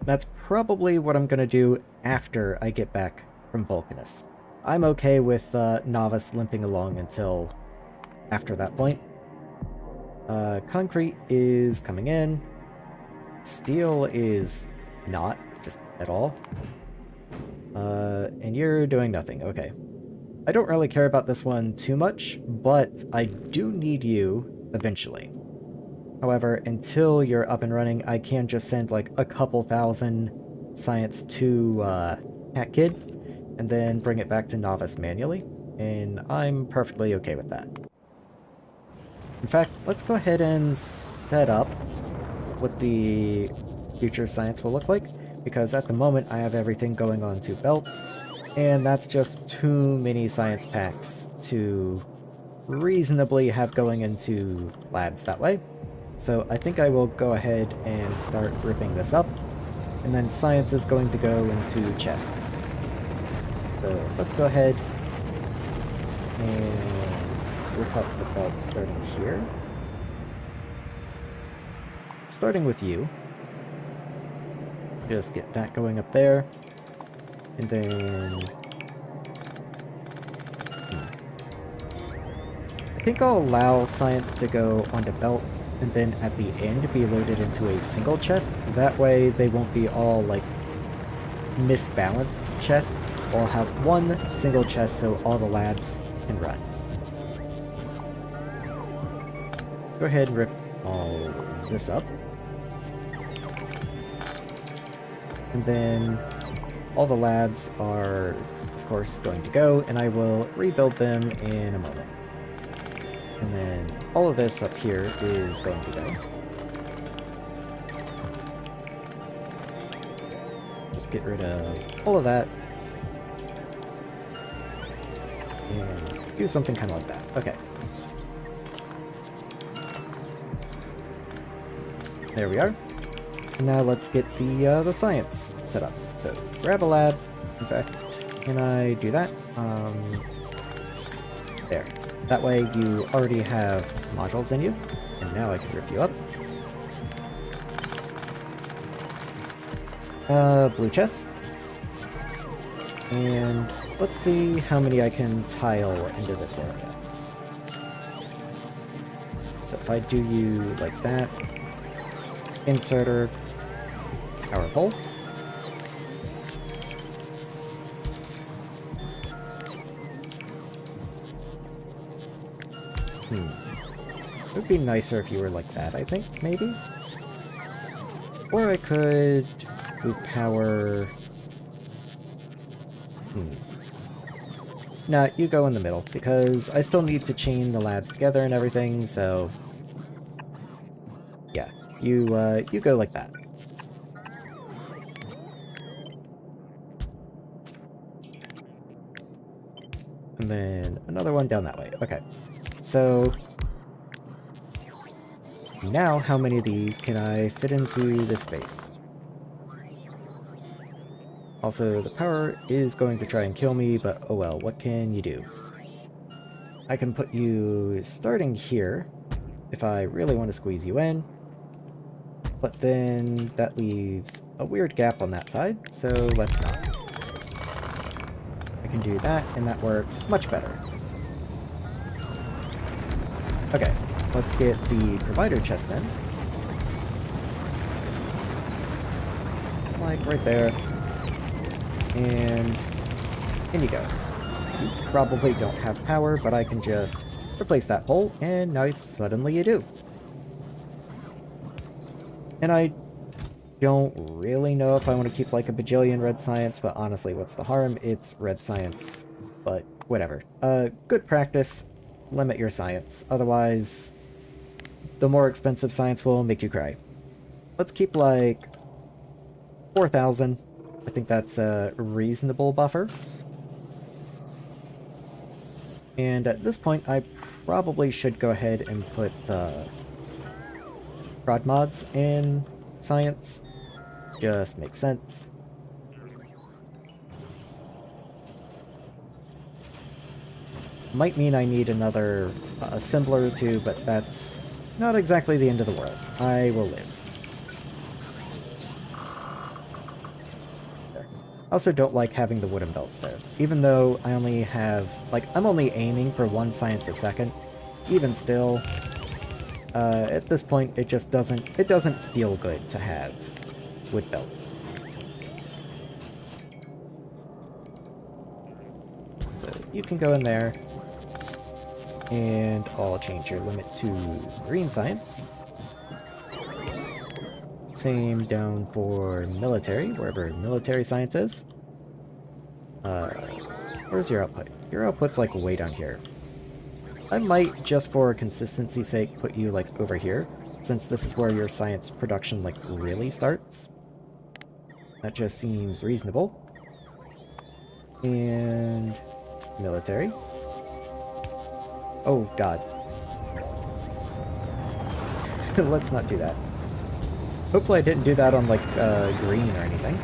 That's probably what I'm going to do after I get back from Vulcanus. I'm okay with Nauvis limping along until after that point. Concrete is coming in. Steel is not, just at all. And you're doing nothing, okay. I don't really care about this one too much, but I do need you eventually. However, until you're up and running, I can just send like a couple thousand science to Cat Kid, and then bring it back to Nauvis manually, and I'm perfectly okay with that. In fact, let's go ahead and set up what the future science will look like, because at the moment I have everything going on to belts, and that's just too many science packs to reasonably have going into labs that way. So I think I will go ahead and start ripping this up, and then science is going to go into chests. So let's go ahead and rip up the belt starting here. Starting with you. Just get that going up there. And then... I think I'll allow science to go onto belts, and then at the end be loaded into a single chest. That way they won't be all, like, misbalanced chests. I'll have one single chest so all the labs can run. Go ahead and rip all this up. And then all the labs are, of course, going to go, and I will rebuild them in a moment. And then all of this up here is going to go. Just get rid of all of that. And do something kind of like that. Okay. There we are. And now let's get the science set up. So grab a lab. In fact, can I do that? There. That way you already have modules in you. And now I can rip you up. Blue chest. And let's see how many I can tile into this area. So if I do you like that, inserter, power pole. It would be nicer if you were like that, I think, maybe? Or I could do power... Nah, you go in the middle, because I still need to chain the labs together and everything, so... Yeah, you go like that. And then another one down that way. Okay, so... Now, how many of these can I fit into this space? Also, the power is going to try and kill me, but oh well, what can you do? I can put you starting here, if I really want to squeeze you in. But then that leaves a weird gap on that side, so let's not. I can do that, and that works much better. Okay, let's get the provider chests in. Like right there. And in you go. You probably don't have power, but I can just replace that pole, and now suddenly you do. And I don't really know if I want to keep like a bajillion red science, but honestly, what's the harm? It's red science, but whatever. Good practice, limit your science. Otherwise, the more expensive science will make you cry. Let's keep like 4,000. I think that's a reasonable buffer. And at this point, I probably should go ahead and put prod mods in science. Just makes sense. Might mean I need another assembler or two, but that's not exactly the end of the world. I will live. I also don't like having the wooden belts there. Even though I only have, like, I'm only aiming for 1 science a second. Even still, at this point, it just doesn't feel good to have wood belts. So you can go in there, and I'll change your limit to green science. Same down for military, wherever military science is. Where's your output? Your output's like way down here. I might, just for consistency's sake, put you like over here, since this is where your science production like really starts. That just seems reasonable. And military. Oh god. Let's not do that. Hopefully I didn't do that on, like, green or anything.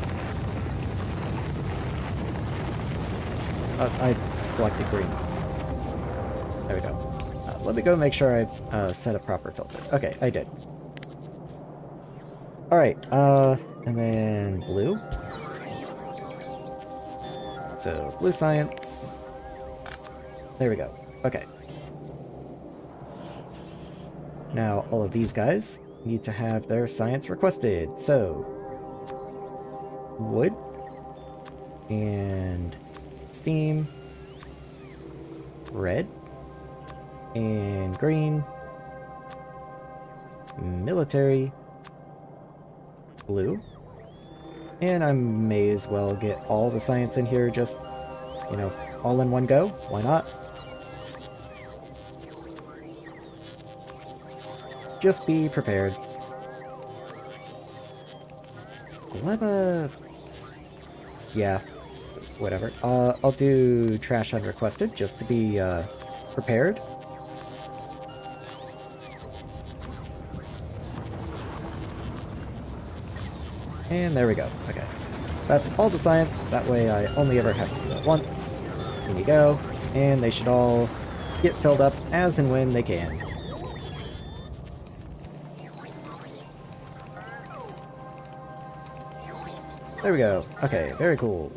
I selected green. There we go. Let me go make sure I set a proper filter. Okay, I did. Alright, and then blue. So, blue science. There we go. Okay. Now, all of these guys need to have their science requested. So, wood and steam, red and green, military, blue, and I may as well get all the science in here just, you know, all in one go. Why not? Just be prepared. Yeah, whatever. I'll do trash unrequested just to be prepared. And there we go. Okay. That's all the science. That way I only ever have to do it once. In you go. And they should all get filled up as and when they can. There we go. Okay, very cool.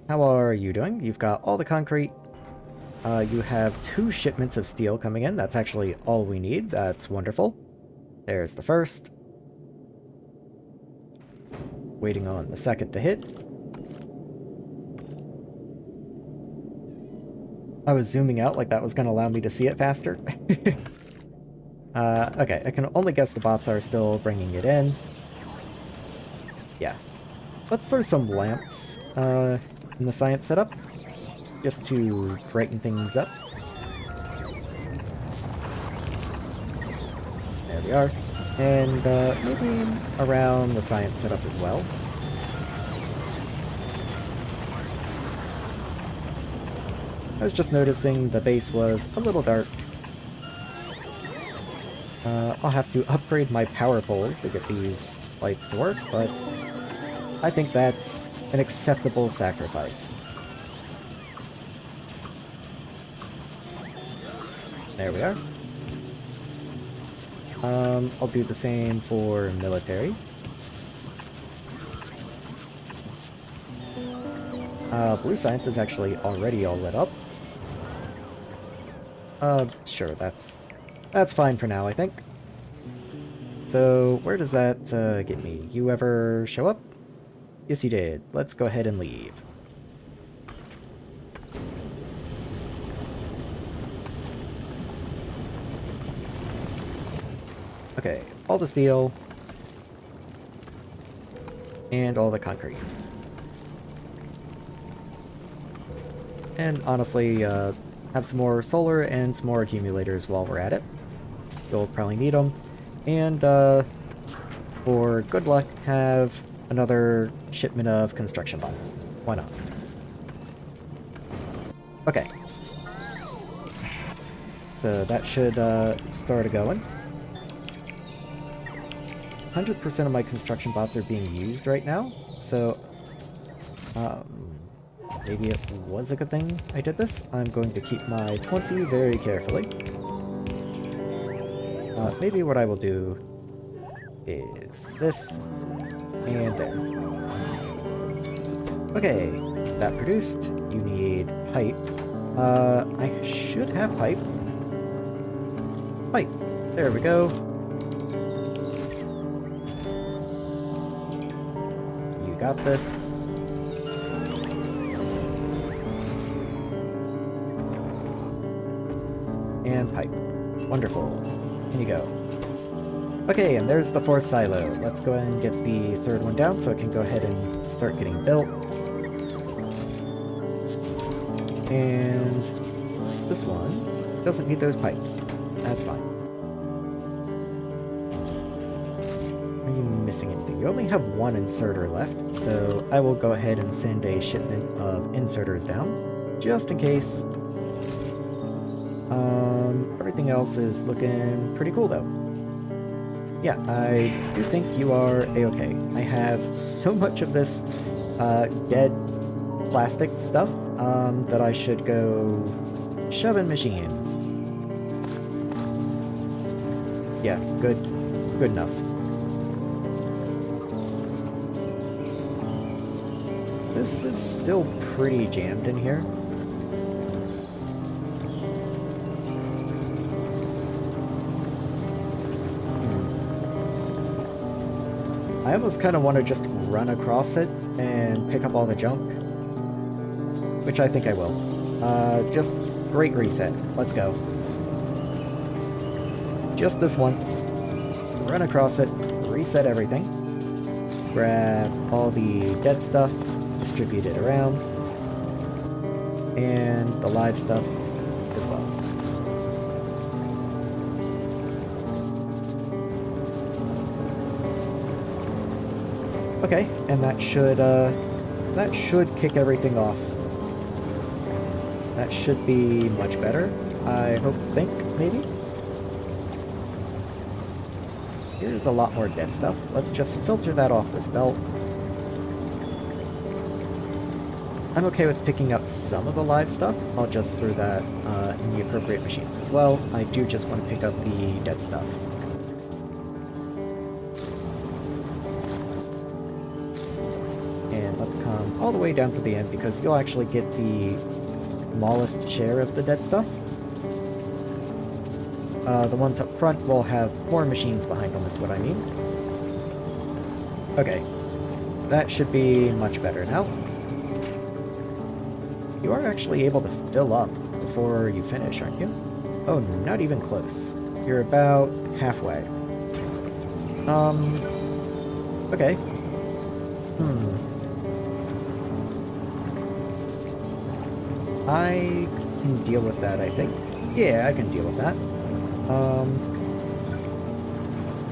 How are you doing? You've got all the concrete. You have 2 shipments of steel coming in. That's actually all we need. That's wonderful. There's the first. Waiting on the second to hit. I was zooming out like that was going to allow me to see it faster. Okay, I can only guess the bots are still bringing it in. Yeah. Let's throw some lamps in the science setup, just to brighten things up. There we are. And maybe around the science setup as well. I was just noticing the base was a little dark. I'll have to upgrade my power poles to get these lights to work, but I think that's an acceptable sacrifice. There we are. I'll do the same for military. Blue science is actually already all lit up. Sure, that's fine for now, I think. So, where does that get me? You ever show up? Yes, you did. Let's go ahead and leave. Okay, all the steel. And all the concrete. And honestly, have some more solar and some more accumulators while we're at it. You'll probably need them. And, for good luck, have another shipment of construction bots. Why not? Okay. So that should, start going. 100% of my construction bots are being used right now, so, maybe it was a good thing I did this. I'm going to keep my 20 very carefully. Maybe what I will do is this, and there. Okay, that produced. You need pipe. I should have pipe. Pipe. There we go. You got this. And pipe. Wonderful. Here you go. Okay, and there's the fourth silo. Let's go ahead and get the third one down so it can go ahead and start getting built. And this one doesn't need those pipes. That's fine. Are you missing anything? You only have one inserter left, so I will go ahead and send a shipment of inserters down, just in case. Everything else is looking pretty cool, though. Yeah, I do think you are a-okay. I have so much of this dead plastic stuff that I should go shove in machines. Yeah, good enough. This is still pretty jammed in here. I almost kind of want to just run across it and pick up all the junk. Which I think I will. Just great reset. Let's go. Just this once. Run across it, reset everything. Grab all the dead stuff, distribute it around. And the live stuff as well. Okay, and that should kick everything off. That should be much better, I think, maybe? Here's a lot more dead stuff. Let's just filter that off this belt. I'm okay with picking up some of the live stuff. I'll just throw that in the appropriate machines as well. I do just want to pick up the dead stuff. And let's come all the way down to the end because you'll actually get the smallest share of the dead stuff. The ones up front will have more machines behind them is what I mean. Okay. That should be much better now. You are actually able to fill up before you finish, aren't you? Oh, not even close. You're about halfway. Okay. I can deal with that, I think. Yeah, I can deal with that.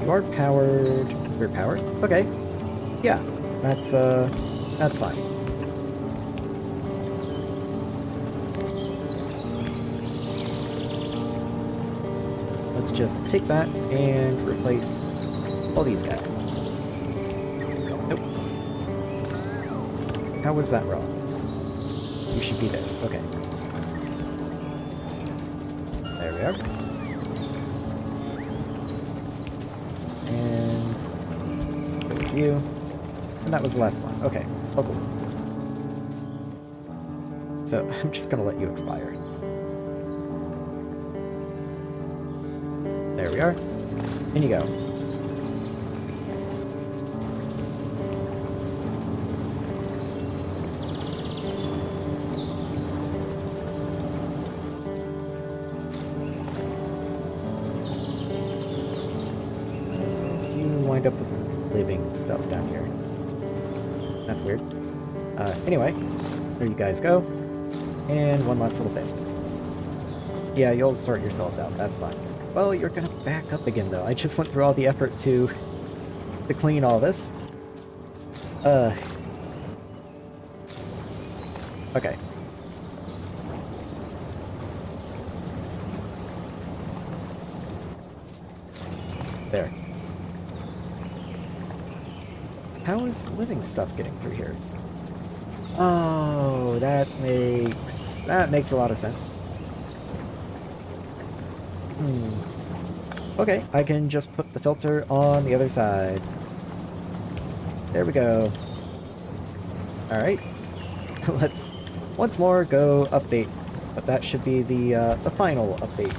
You are powered. You're powered? Okay. Yeah, that's fine. let's just take that and replace all these guys. Nope. How was that wrong? You should be there. Okay. There we are. And it was you. And that was the last one. Okay. Oh, cool. So I'm just gonna let you expire. There we are. In you go. You wind up with living stuff down here. That's weird. Anyway, there you guys go. And one last little bit. Yeah, you'll sort yourselves out. That's fine. Well, you're gonna back up again, though. I just went through all the effort to clean all this. Okay. There. How is living stuff getting through here? Oh, that makes a lot of sense. Okay, I can just put the filter on the other side. There we go. Alright. Let's once more go update. But that should be the final update.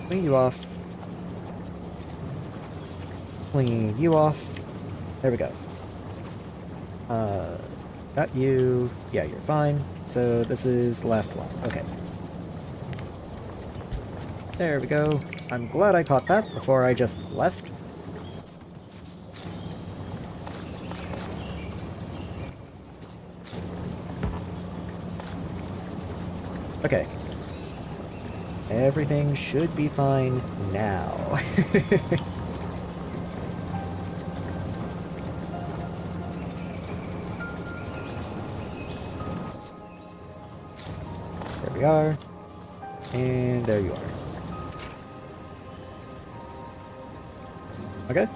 Clean you off. Clean you off. There we go. Got you. Yeah, you're fine. So this is the last one. Okay. There we go. I'm glad I caught that before I just left. Okay. Everything should be fine now. There we are. And there you are. Okay.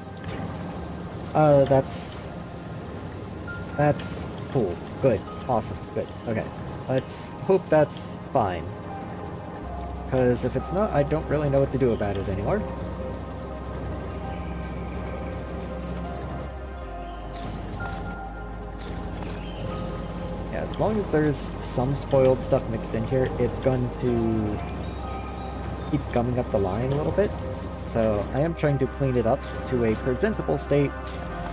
That's cool. Good. Awesome. Good. Okay. Let's hope that's fine. Because if it's not, I don't really know what to do about it anymore. Yeah, as long as there's some spoiled stuff mixed in here, it's going to keep gumming up the line a little bit. So I am trying to clean it up to a presentable state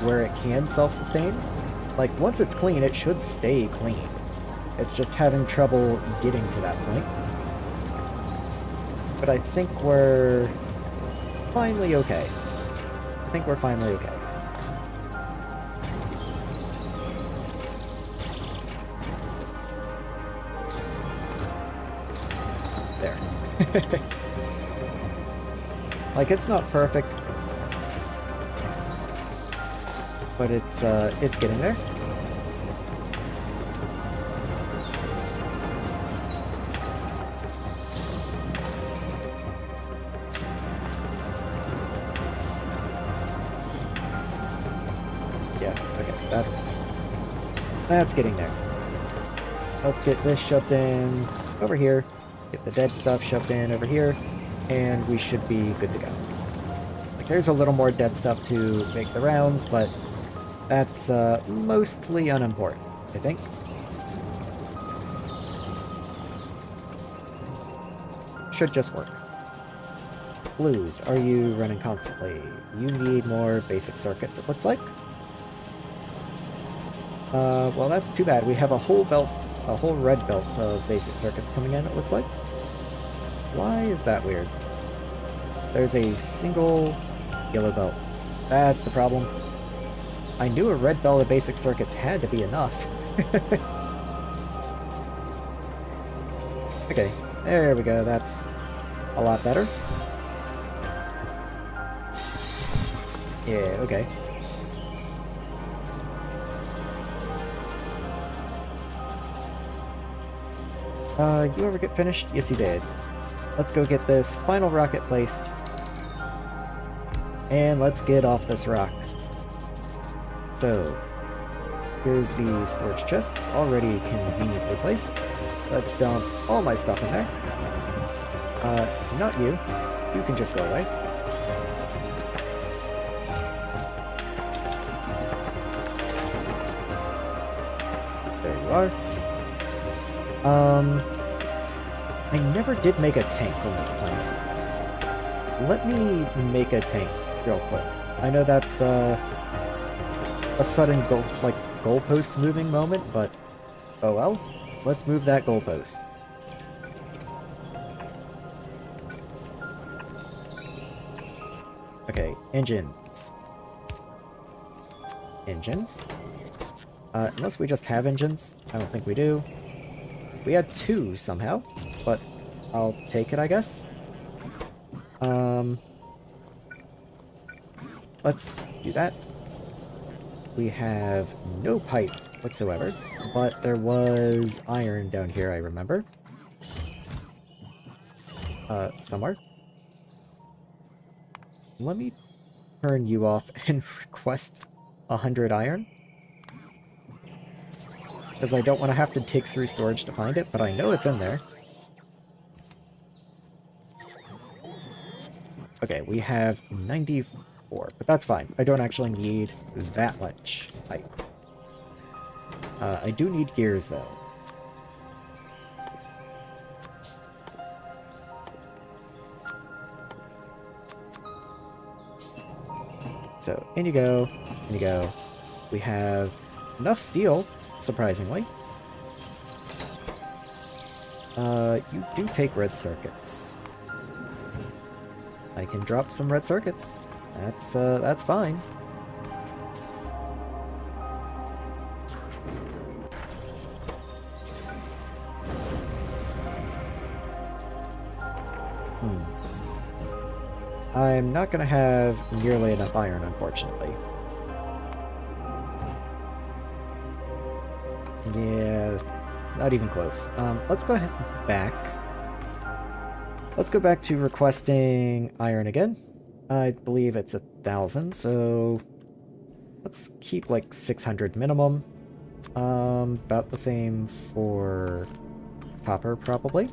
where it can self-sustain. Like, once it's clean, it should stay clean. It's just having trouble getting to that point. But I think we're finally okay. I think we're finally okay. There. Like, it's not perfect, but it's getting there. Yeah, okay, that's getting there. Let's get this shoved in over here, get the dead stuff shoved in over here, and we should be good to go. Like, there's a little more dead stuff to make the rounds, but that's mostly unimportant, I think. Should just work. Blues, are you running constantly? You need more basic circuits, it looks like. Well, that's too bad. We have a whole red belt of basic circuits coming in, it looks like. Why is that weird? There's a single yellow belt. That's the problem. I knew a red belt of basic circuits had to be enough. Okay, there we go. That's a lot better. Yeah, okay. You ever get finished? Yes, you did. Let's go get this final rocket placed. And let's get off this rock. So, here's the storage chest. It's already conveniently placed. Let's dump all my stuff in there. Not you. You can just go away. There you are. I never did make a tank on this planet. Let me make a tank real quick. I know that's, a sudden goalpost moving moment, but oh well. Let's move that goalpost. Okay, engines. Engines. Unless we just have engines. I don't think we do. We had 2 somehow, but I'll take it, I guess. Let's do that. We have no pipe whatsoever, but there was iron down here, I remember. Somewhere. Let me turn you off and request 100 iron. Because I don't want to have to dig through storage to find it, but I know it's in there. Okay, we have 94, but that's fine. I don't actually need that much pipe. I do need gears, though. So, in you go, in you go. We have enough steel, surprisingly. You do take red circuits. I can drop some red circuits. That's fine. I'm not gonna have nearly enough iron, unfortunately. Yeah, not even close. Let's go ahead and back. Let's go back to requesting iron again. I believe it's 1,000, so let's keep like 600 minimum. About the same for copper, probably.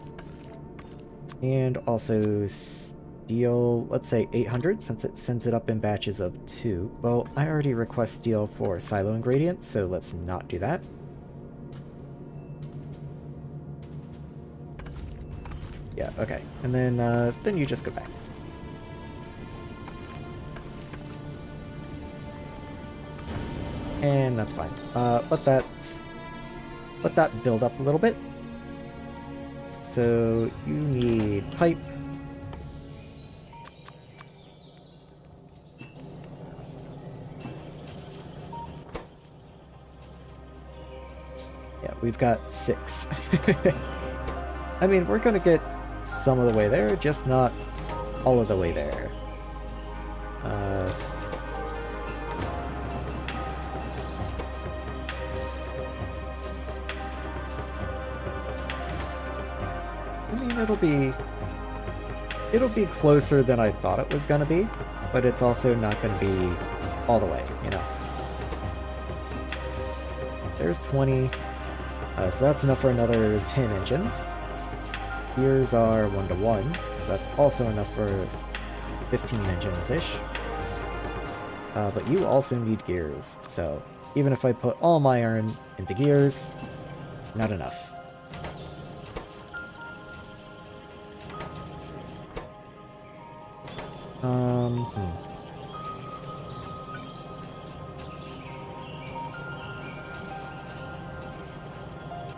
And also steel, let's say 800, since it sends it up in batches of 2. Well, I already request steel for silo ingredients, so let's not do that. Yeah, okay. And then you just go back. And that's fine. Let that build up a little bit. So you need pipe. Yeah, we've got 6. I mean, we're gonna get some of the way there, just not all of the way there. I mean, it'll be closer than I thought it was gonna be, but it's also not gonna be all the way, you know. There's 20, so that's enough for another 10 engines. Gears are 1-to-1, so that's also enough for 15 engines-ish. But you also need gears, so even if I put all my iron into gears, not enough.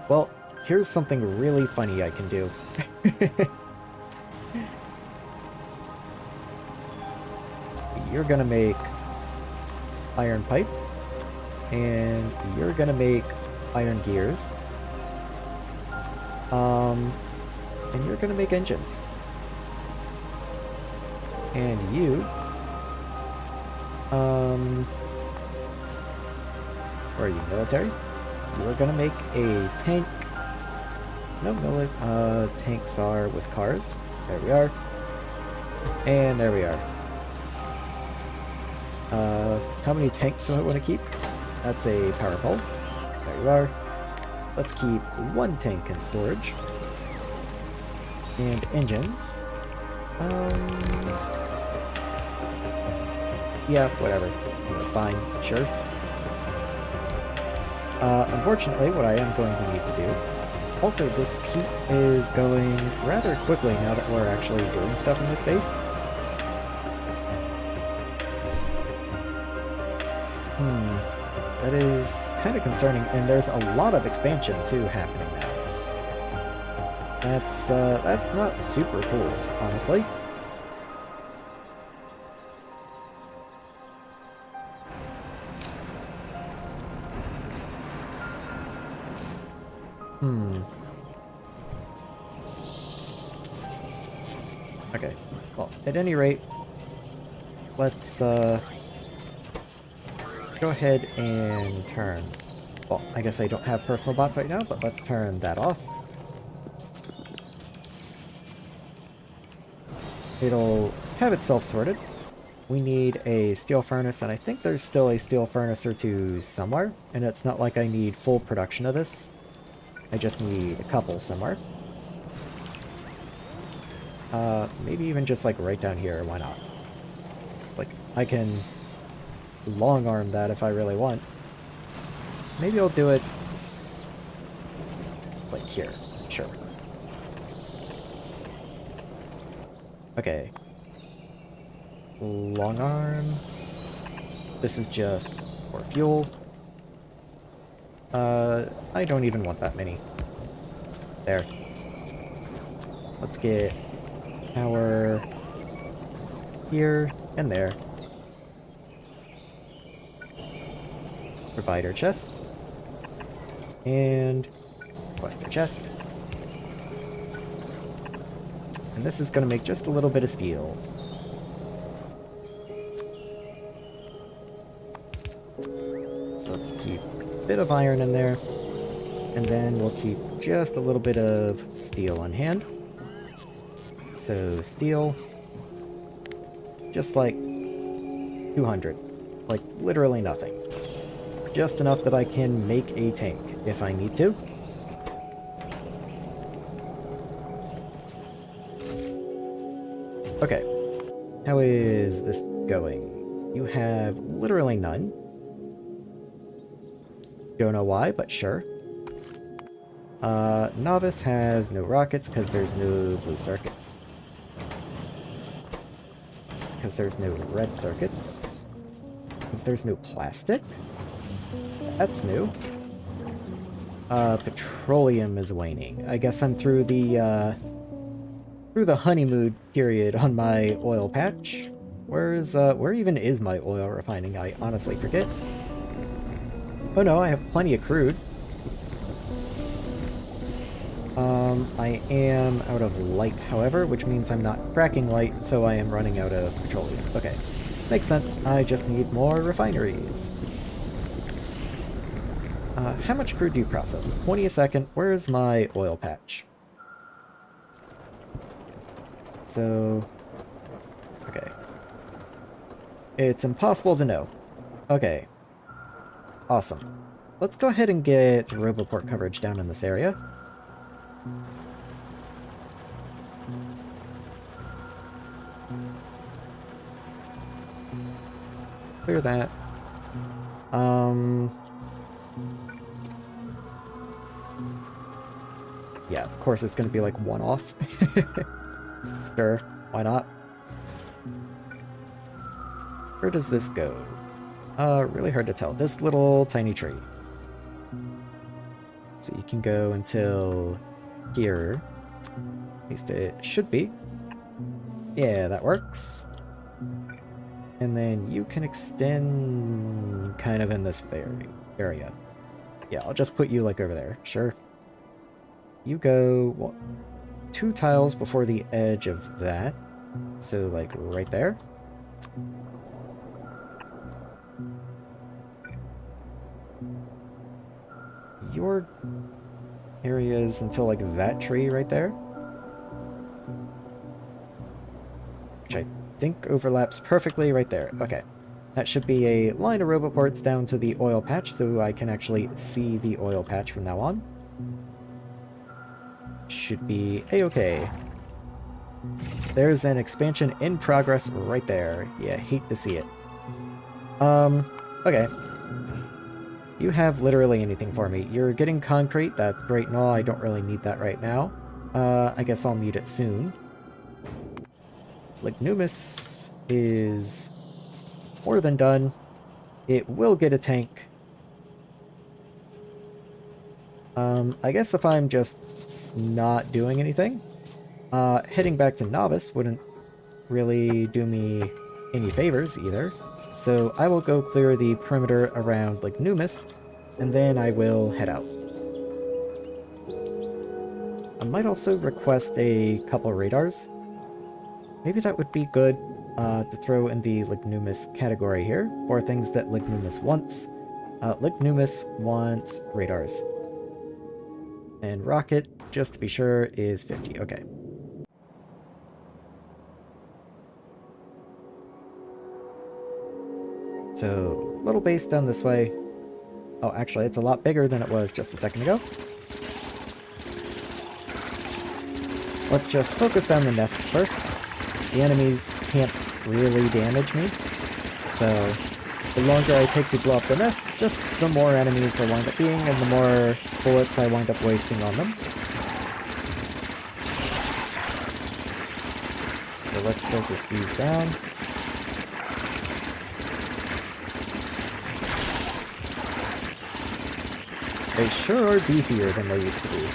Well, here's something really funny I can do. You're gonna make iron pipe, and you're gonna make iron gears, and you're gonna make engines. And you, where are you, military? You are gonna make a tank, No, tanks are with cars. There we are. And there we are. How many tanks do I want to keep? That's a power pole. There you are. Let's keep one tank in storage. And engines. Yeah, whatever. Fine, sure. Unfortunately, what I am going to need to do... Also, this peat is going rather quickly now that we're actually doing stuff in this base. That is kind of concerning, and there's a lot of expansion, too, happening now. That's not super cool, honestly. Okay, well, at any rate, let's, go ahead and turn... Well, I guess I don't have personal bots right now, but let's turn that off. It'll have itself sorted. We need a steel furnace, and I think there's still a steel furnace or two somewhere, and it's not like I need full production of this. I just need a couple somewhere. Maybe even just like right down here, why not? Like, I can long arm that if I really want. Maybe I'll do it like here, sure. Okay. Long arm. This is just for fuel. I don't even want that many. There. Let's get power here and there. Provider chest. And Western chest. And this is going to make just a little bit of steel. So let's keep a bit of iron in there. And then we'll keep just a little bit of steel on hand. So steel, just like 200. Like literally nothing. Just enough that I can make a tank if I need to. Okay, how is this going? You have literally none. Don't know why, but sure. Nauvis has no rockets because there's no blue circuits. Because there's no red circuits. Because there's no plastic. That's new. Petroleum is waning. I guess I'm through the honeymoon period on my oil patch. Where even is my oil refining? I honestly forget. Oh no, I have plenty of crude. I am out of light, however, which means I'm not cracking light, so I am running out of petroleum. Okay, makes sense. I just need more refineries. How much crude do you process? 20 a second. Where's my oil patch? So... okay. It's impossible to know. Okay. Awesome. Let's go ahead and get Roboport coverage down in this area. Clear that. Yeah, of course it's gonna be like one off. Sure, why not? Where does this go? Really hard to tell. This little tiny tree. So you can go until here. At least it should be. Yeah, that works. And then you can extend kind of in this area. Yeah, I'll just put you like over there. Sure. You go, well, 2 tiles before the edge of that. So like right there. You're areas until like that tree right there. Which I think overlaps perfectly right there. Okay. That should be a line of roboports down to the oil patch, so I can actually see the oil patch from now on. Should be a-okay. There's an expansion in progress right there. Yeah, hate to see it. Okay. You have literally anything for me. You're getting concrete, that's great and all, I don't really need that right now. I guess I'll need it soon. Lignumis is more than done. It will get a tank. I guess if I'm just not doing anything, heading back to Nauvis wouldn't really do me any favors either. So I will go clear the perimeter around Lignumis, and then I will head out. I might also request a couple radars. Maybe that would be good to throw in the Lignumis category here, or things that Lignumis wants. Lignumis wants radars. And rocket, just to be sure, is 50. Okay. So, little base down this way. Oh, actually, it's a lot bigger than it was just a second ago. Let's just focus down the nests first. The enemies can't really damage me, so the longer I take to blow up the nest, just the more enemies there wind up being, and the more bullets I wind up wasting on them. So let's focus these down. They sure are beefier than they used to be.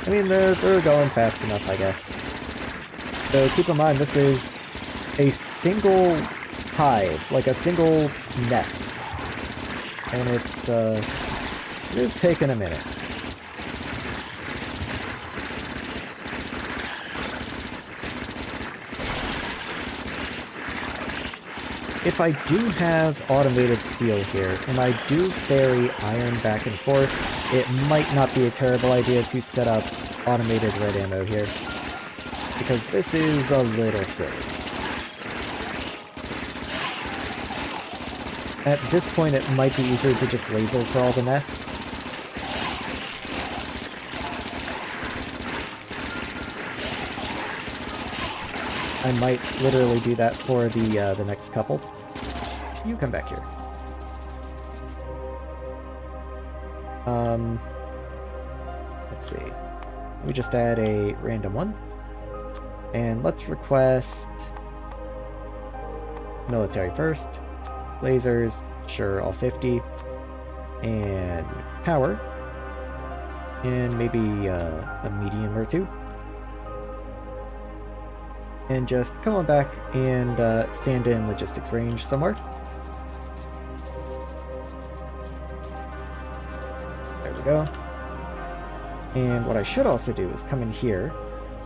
I mean, they're going fast enough, I guess. So keep in mind, this is a single hive, like a single nest. And it's taken a minute. If I do have automated steel here, and I do ferry iron back and forth, it might not be a terrible idea to set up automated red ammo here, because this is a little silly. At this point, it might be easier to just laser crawl the nests. I might literally do that for the next couple. You come back here. Let's see. Let me just add a random one. And let's request military first. Lasers, sure, all 50. And power. And maybe a medium or two. And just come on back and stand in logistics range somewhere. There we go. And what I should also do is come in here,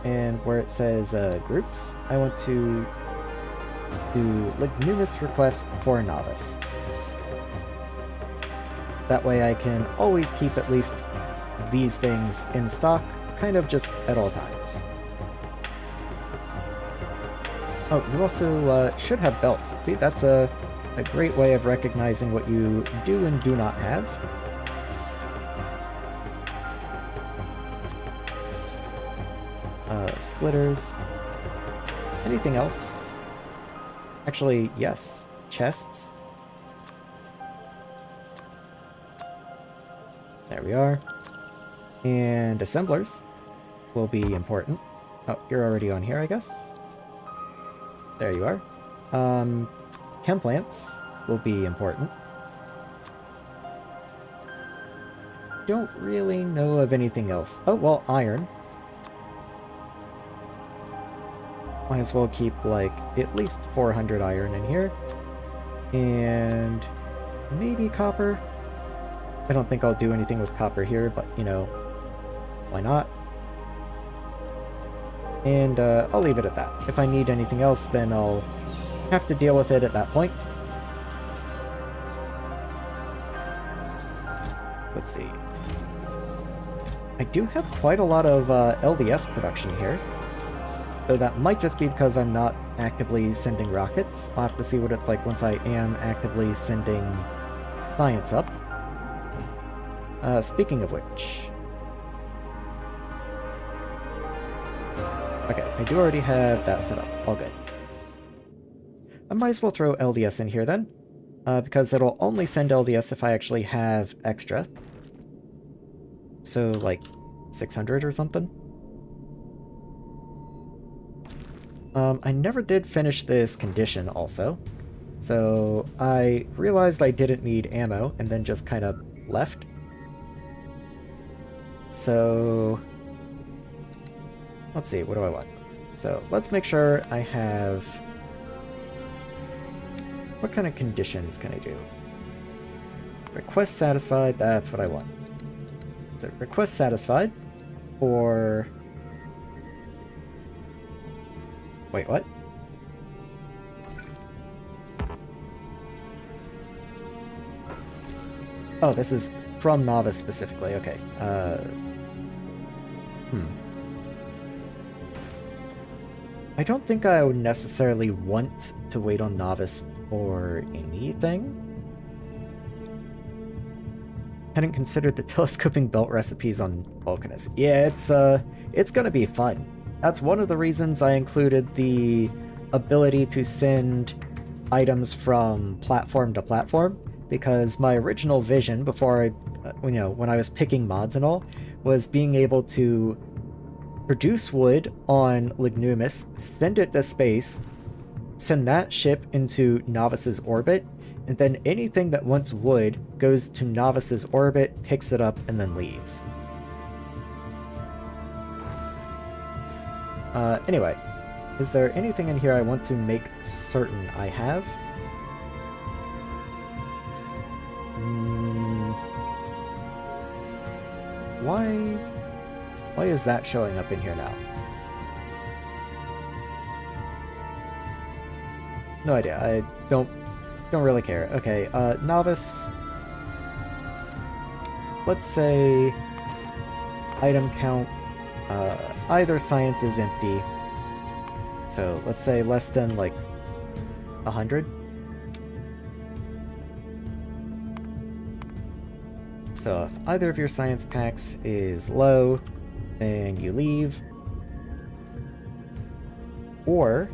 and where it says groups, I want to do Lignumis request for Nauvis. That way I can always keep at least these things in stock, kind of just at all times. Oh, you also should have belts. See, that's a great way of recognizing what you do and do not have. Splitters. Anything else? Actually, yes. Chests. There we are. And assemblers will be important. Oh, you're already on here, I guess. There you are. Chem plants will be important. Don't really know of anything else. Oh, well, iron. Might as well keep, like, at least 400 iron in here. And maybe copper. I don't think I'll do anything with copper here, but, you know, why not? And I'll leave it at that. If I need anything else, then I'll have to deal with it at that point. let's see. I do have quite a lot of LDS production here. Though that might just be because I'm not actively sending rockets. I'll have to see what it's like once I am actively sending science up. Speaking of which... Okay, I do already have that set up. All good. I might as well throw LDS in here then. Because it'll only send LDS if I actually have extra. So, like, 600 or something? I never did finish this condition, also. So, I realized I didn't need ammo, and then just kind of left. So... let's see, what do I want? So, let's make sure I have... what kind of conditions can I do? Request satisfied, that's what I want. So, request satisfied for... wait, what? Oh, this is from Nauvis specifically, okay. I don't think I would necessarily want to wait on Nauvis for anything. Hadn't considered the telescoping belt recipes on Vulcanus. Yeah, it's gonna be fun. That's one of the reasons I included the ability to send items from platform to platform, because my original vision before when I was picking mods and all, was being able to produce wood on Lignumis, send it to space, send that ship into Nauvis's orbit, and then anything that wants wood goes to Nauvis's orbit, picks it up, and then leaves. Anyway, is there anything in here I want to make certain I have? Why is that showing up in here now? No idea. I don't really care. Okay, Nauvis. Let's say item count. Either science is empty. So let's say less than like 100. So if either of your science packs is low, then you leave. Or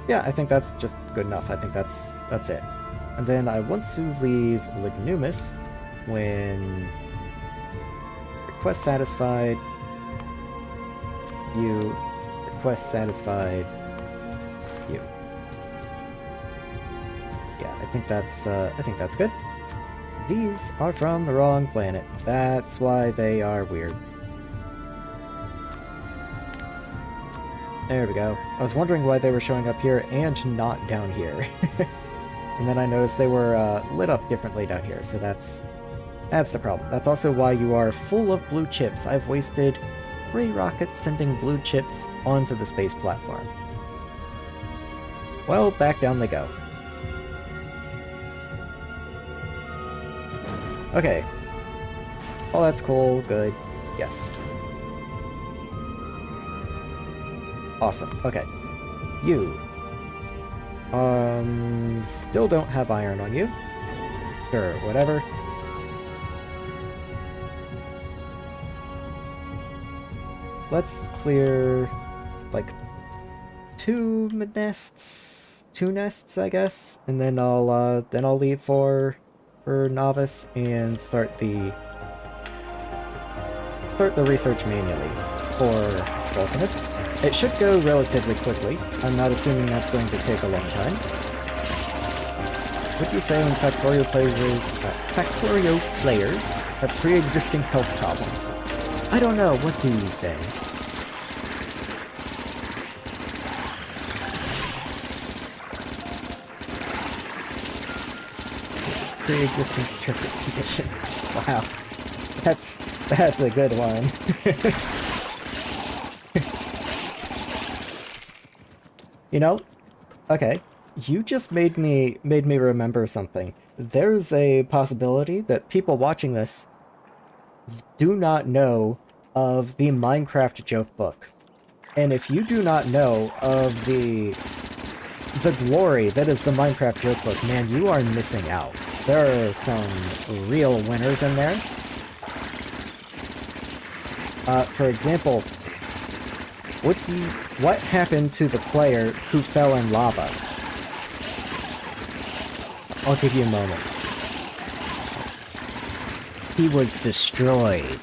yeah, I think that's just good enough. I think that's it. And then I want to leave Lignumis when request satisfied, you, request satisfied, you. Yeah, I think that's good. These are from the wrong planet. That's why they are weird. There we go. I was wondering why they were showing up here and not down here. And then I noticed they were lit up differently down here, so that's the problem. That's also why you are full of blue chips. I've wasted 3 rockets sending blue chips onto the space platform. Well, back down they go. Okay. Oh, that's cool. Good. Yes. Awesome. Okay. You. Still don't have iron on you. Sure, whatever. Let's clear, like, 2 nests, I guess, and then I'll leave for Nauvis and start the research manually for Vulcanus. It should go relatively quickly. I'm not assuming that's going to take a long time. What do you say when Factorio players have pre-existing health problems? I don't know. What do you say? It's a pre-existing circuit condition. Wow, that's a good one. You know, Okay, you just made me remember something. There's a possibility that people watching this do not know of the Minecraft joke book. And if you do not know of the glory that is the Minecraft joke book, man, you are missing out. There are some real winners in there. For example, what happened to the player who fell in lava? I'll give you a moment. He was destroyed.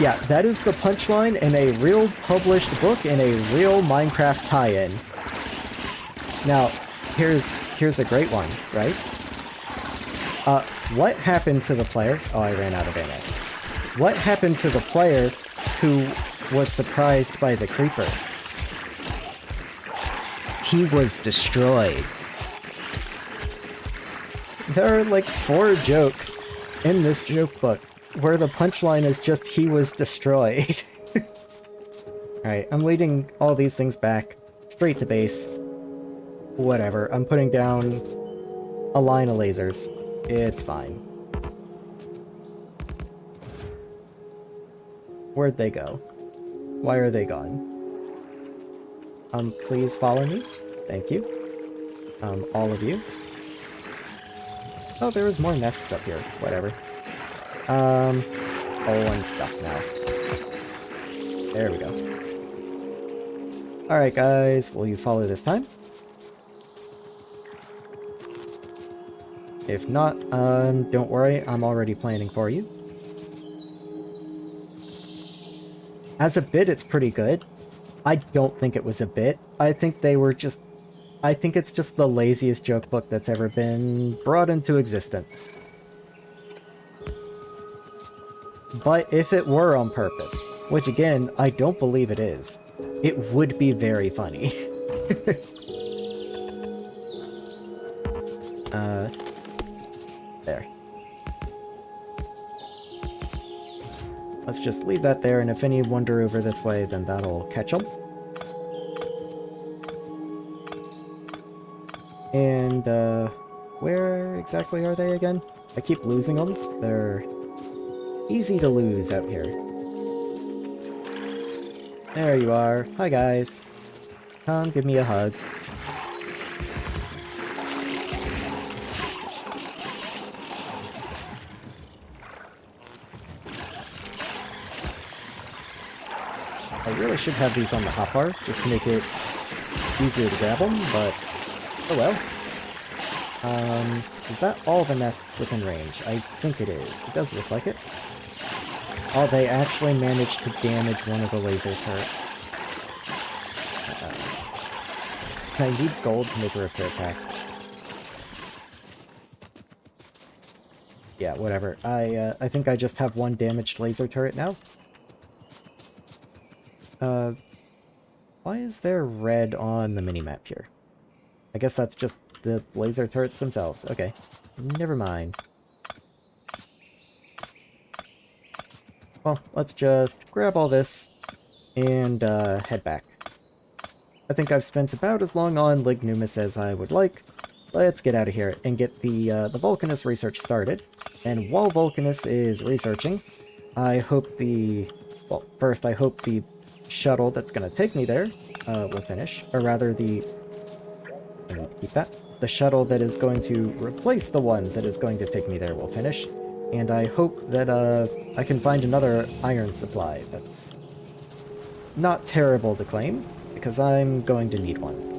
Yeah, that is the punchline in a real published book in a real Minecraft tie-in. Now, here's a great one, right? What happened to the player? Oh, I ran out of ammo. What happened to the player who was surprised by the creeper? He was destroyed. There are like 4 jokes in this joke book where the punchline is just he was destroyed. Alright, I'm leading all these things back straight to base. Whatever, I'm putting down a line of lasers. It's fine. Where'd they go? Why are they gone? Please follow me. Thank you. All of you. Oh, there was more nests up here. Whatever. Oh, I'm stuck now. There we go. Alright, guys. Will you follow this time? If not, don't worry. I'm already planning for you. As a bit, it's pretty good. I don't think it was a bit. I think they were just... I think it's just the laziest joke book that's ever been brought into existence. But if it were on purpose, which again, I don't believe it is, it would be very funny. There. Let's just leave that there, and if any wander over this way, then that'll catch them. And, where exactly are they again? I keep losing them. They're easy to lose out here. There you are. Hi, guys. Come, give me a hug. I really should have these on the hotbar, just to make it easier to grab them, but oh well. Is that all the nests within range? I think it is. It does look like it. Oh, they actually managed to damage one of the laser turrets. I need gold to make a repair pack. Yeah, whatever. I think I just have one damaged laser turret now. Why is there red on the minimap here? I guess that's just the laser turrets themselves. Okay. Never mind. Well, let's just grab all this and head back. I think I've spent about as long on Lignumis as I would like. Let's get out of here and get the Vulcanus research started. And while Vulcanus is researching, I hope the... Well, first I hope the shuttle that's going to take me there will finish. Or rather the... I need to keep that. The shuttle that is going to replace the one that is going to take me there will finish. And I hope that I can find another iron supply that's not terrible to claim, because I'm going to need one.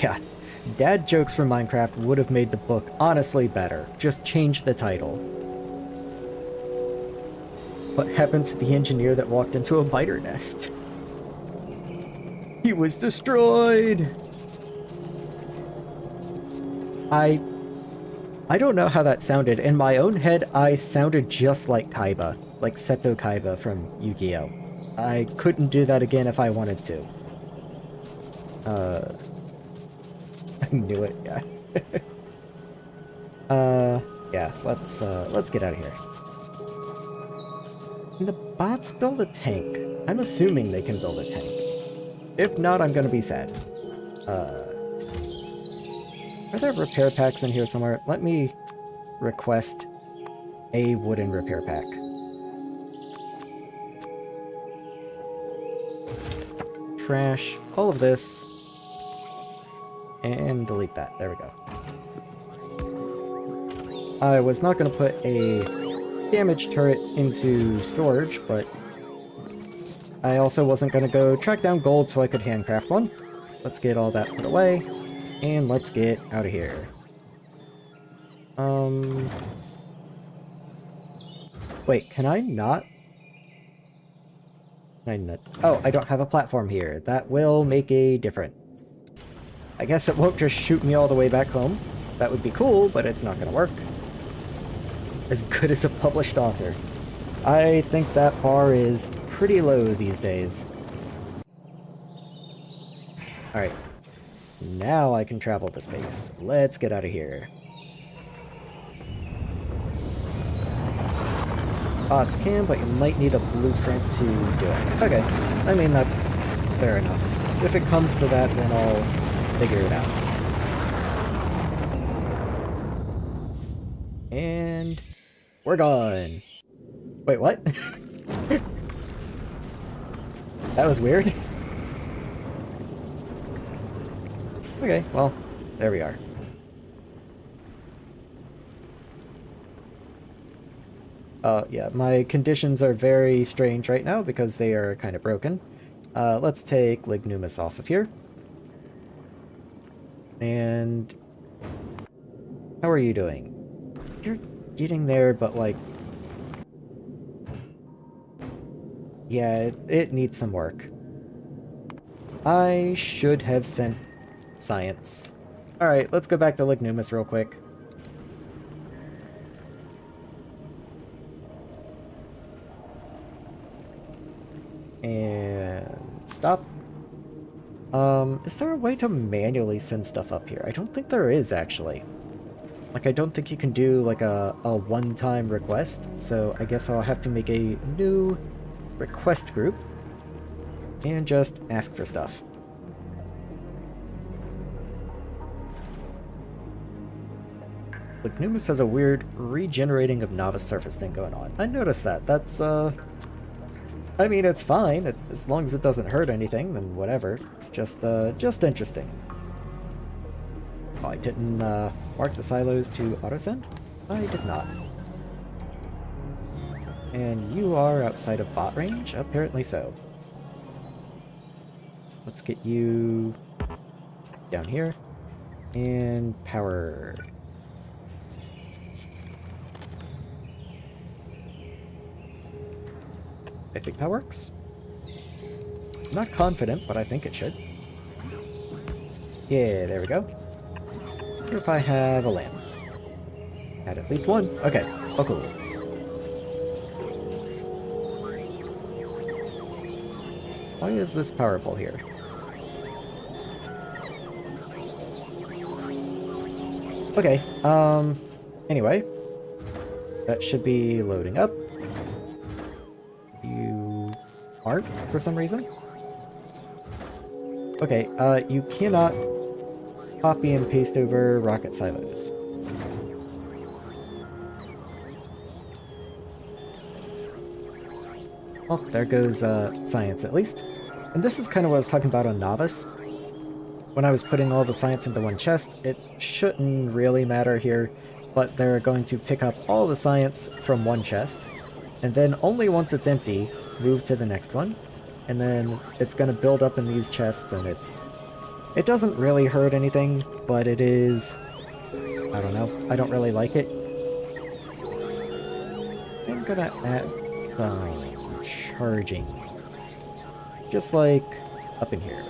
Yeah, dad jokes from Minecraft would have made the book honestly better. Just change the title. What happened to the engineer that walked into a biter nest? He was destroyed! I don't know how that sounded. In my own head, I sounded just like Kaiba. Like Seto Kaiba from Yu-Gi-Oh! I couldn't do that again if I wanted to. I knew it, yeah. Yeah, let's get out of here. Can the bots build a tank? I'm assuming they can build a tank. If not, I'm gonna be sad. Are there repair packs in here somewhere? Let me request a wooden repair pack. Trash all of this. And delete that. There we go. I was not going to put a damage turret into storage, but I also wasn't going to go track down gold so I could handcraft one. Let's get all that put away, and let's get out of here. Wait, can I not? Oh, I don't have a platform here. That will make a difference. I guess it won't just shoot me all the way back home. That would be cool, but it's not going to work. As good as a published author. I think that bar is pretty low these days. Alright. Now I can travel to space. Let's get out of here. Bots can, but you might need a blueprint to do it. Okay. I mean, that's fair enough. If it comes to that, then I'll figure it out. And we're gone. Wait, what? That was weird. Okay, well, there we are. Yeah, my conditions are very strange right now because they are kind of broken. Let's take Lignumis off of here. And how are you doing? You're getting there, but like... yeah, it needs some work. I should have sent science. Alright, let's go back to Lignumis real quick. And stop. Is there a way to manually send stuff up here? I don't think there is, actually. Like, I don't think you can do, like, a one-time request, so I guess I'll have to make a new request group and just ask for stuff. Lignumis has a weird regenerating of Nauvis surface thing going on. I noticed that. That's, I mean, it's fine. As long as it doesn't hurt anything, then whatever. It's just interesting. Oh, I didn't, mark the silos to autosend? I did not. And you are outside of bot range? Apparently so. Let's get you down here. And power. I think that works. I'm not confident, but I think it should. Yeah, there we go. What if I have a lamp? Had at least one. Okay. Oh, cool. Why is this power pole here? Okay. Anyway. That should be loading up. You aren't, for some reason? Okay, you cannot copy and paste over rocket silos. Well, there goes, science at least. And this is kind of what I was talking about on Nauvis. When I was putting all the science into one chest, it shouldn't really matter here, but they're going to pick up all the science from one chest, and then only once it's empty, move to the next one, and then it's going to build up in these chests, and it doesn't really hurt anything, but it is, I don't know, I don't really like it. I'm gonna add some charging, just like up in here.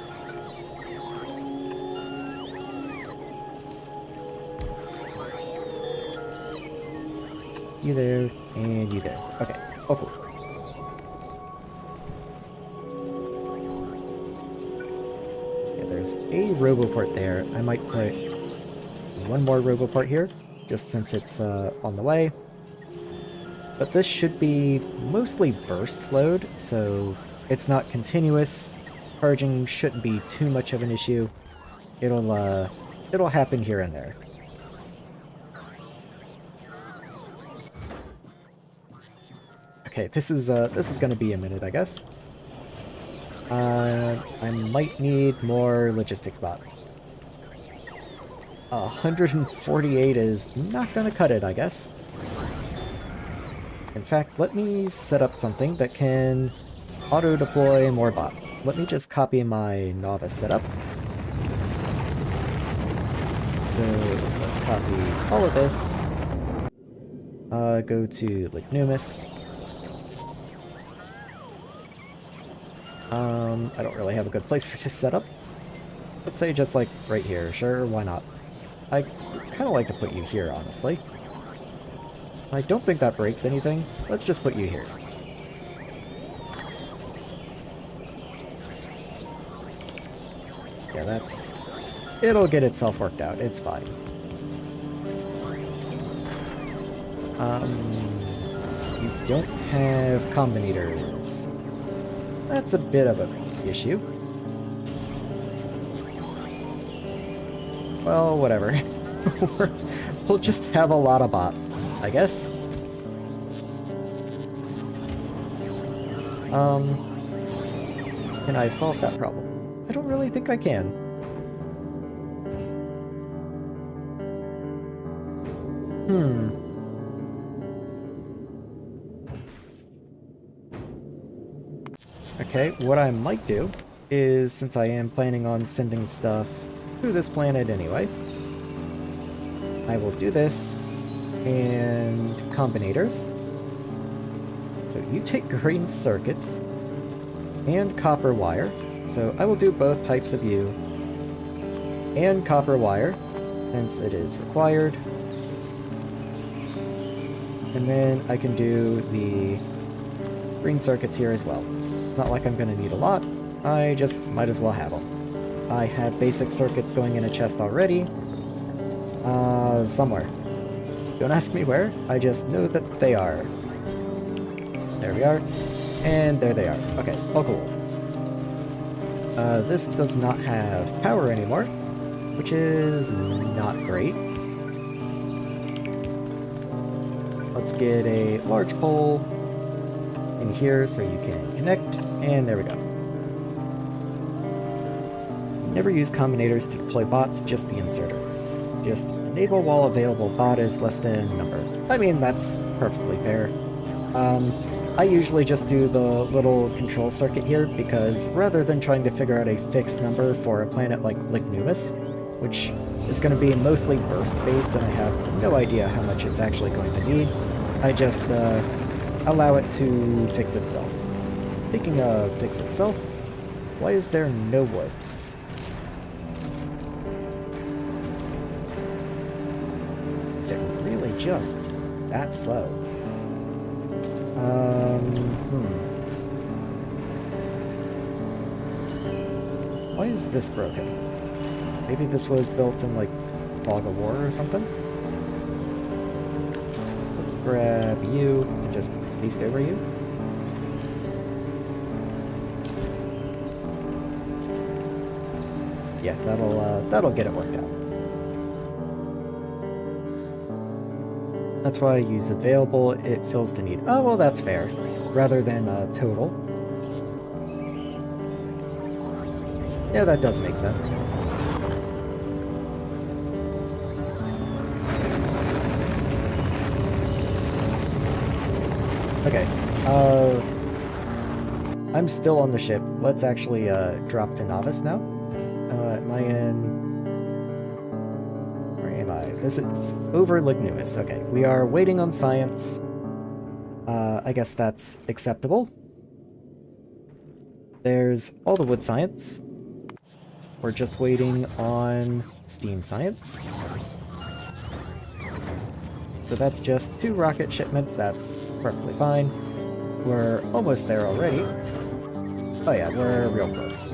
You there, and you there. Okay, oh cool. There's a roboport there. I might put one more roboport here, just since it's on the way. But this should be mostly burst load, so it's not continuous. Charging shouldn't be too much of an issue. It'll happen here and there. Okay, this is gonna be a minute, I guess. I might need more logistics bot. 148 is not gonna cut it, I guess. In fact, let me set up something that can auto-deploy more bot. Let me just copy my Nauvis setup. So let's copy all of this. Go to Lignumis. I don't really have a good place for this setup. Let's say just like right here. Sure, why not? I kind of like to put you here, honestly. I don't think that breaks anything. Let's just put you here. Yeah, that's... It'll get itself worked out. It's fine. You don't have combinators. That's a bit of an issue. Well, whatever. We'll just have a lot of bot, I guess. Can I solve that problem? I don't really think I can. Okay, what I might do is, since I am planning on sending stuff to this planet anyway, I will do this and combinators. So you take green circuits and copper wire. So I will do both types of you and copper wire, since it is required. And then I can do the green circuits here as well. Not like I'm going to need a lot, I just might as well have them. I have basic circuits going in a chest already. Somewhere. Don't ask me where, I just know that they are. There we are. And there they are. Okay, all cool. This does not have power anymore, which is not great. Let's get a large pole in here so you can connect, and there we go. Never use combinators to deploy bots, just the inserters. Just enable while available bot is less than number. I mean, that's perfectly fair. I usually just do the little control circuit here because rather than trying to figure out a fixed number for a planet like Lignumis, which is going to be mostly burst-based and I have no idea how much it's actually going to need, I just allow it to fix itself. Speaking of fix itself, why is there no wood? Is it really just that slow? Why is this broken? Maybe this was built in, like, Fog of War or something? Let's grab you and just paste over you. Yeah, that'll get it worked out. That's why I use available, it fills the need. Oh, well, that's fair. Rather than total. Yeah, that does make sense. Okay, I'm still on the ship. Let's actually drop to Nauvis now. Am I in... Where am I? This is over Lignumis. Okay, we are waiting on science. I guess that's acceptable. There's all the wood science. We're just waiting on steam science. So that's just 2 rocket shipments. That's perfectly fine. We're almost there already. Oh yeah, we're real close.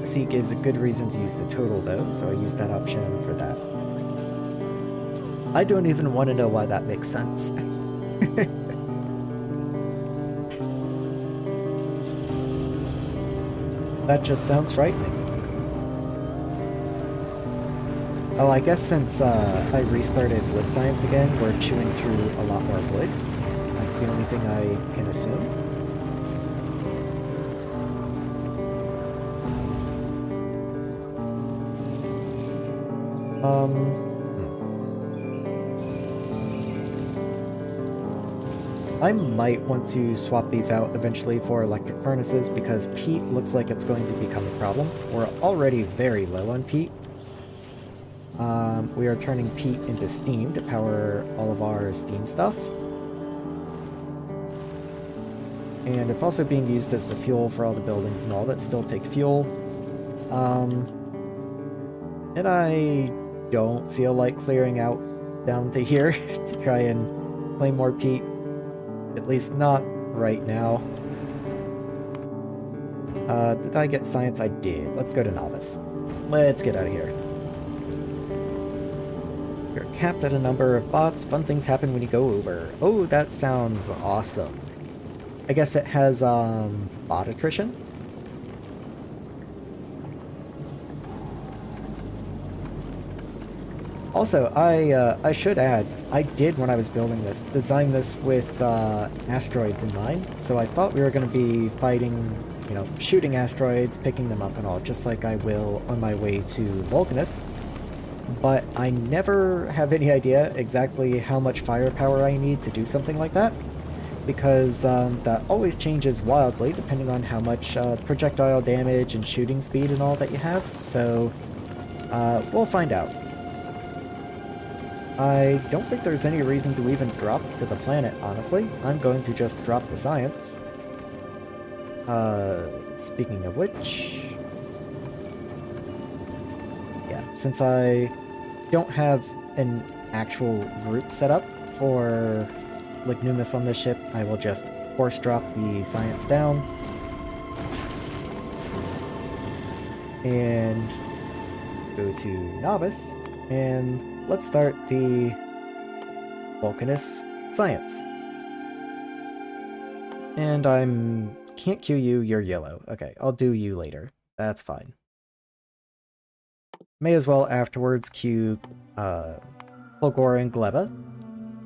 C gives a good reason to use the total though, so I use that option for that. I don't even want to know why that makes sense. That just sounds frightening. Oh, I guess since I restarted wood science again, we're chewing through a lot more wood. That's the only thing I can assume. I might want to swap these out eventually for electric furnaces because peat looks like it's going to become a problem. We're already very low on peat. We are turning peat into steam to power all of our steam stuff. And it's also being used as the fuel for all the buildings and all that still take fuel. And I don't feel like clearing out down to here to try and claim more peat. At least not right now. Did I get science? I did. Let's go to Nauvis. Let's get out of here. You're capped at a number of bots. Fun things happen when you go over. Oh, that sounds awesome. I guess it has, bot attrition? Also, I should add, I did, when I was building this, design this with asteroids in mind, so I thought we were going to be fighting, you know, shooting asteroids, picking them up and all, just like I will on my way to Vulcanus, but I never have any idea exactly how much firepower I need to do something like that, because that always changes wildly depending on how much projectile damage and shooting speed and all that you have, so we'll find out. I don't think there's any reason to even drop to the planet, honestly. I'm going to just drop the science. Speaking of which... yeah, since I don't have an actual group set up for Lignumis on this ship, I will just force drop the science down. And go to Nauvis, and let's start the Vulcanus science. And can't queue you, you're yellow. Okay, I'll do you later. That's fine. May as well afterwards queue Fulgora and Gleba.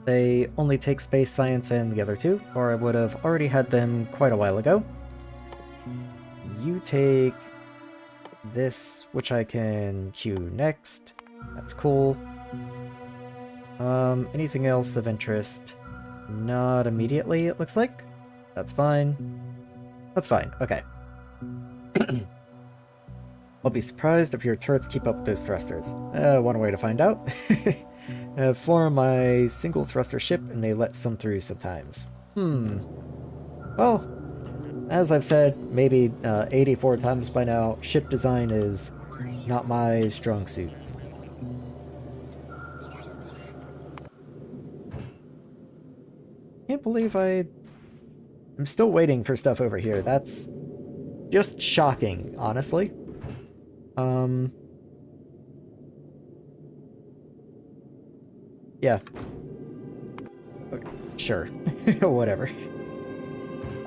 They only take space, science, and the other two, or I would have already had them quite a while ago. You take this, which I can queue next. That's cool. Anything else of interest? Not immediately, it looks like. That's fine. That's fine, okay. I'll be surprised if your turrets keep up with those thrusters. One way to find out. Form my single thruster ship and they let some through sometimes. Well, as I've said maybe 84 times by now, ship design is not my strong suit. Can't believe I'm still waiting for stuff over here. That's just shocking, honestly. Yeah. Okay, sure. Whatever.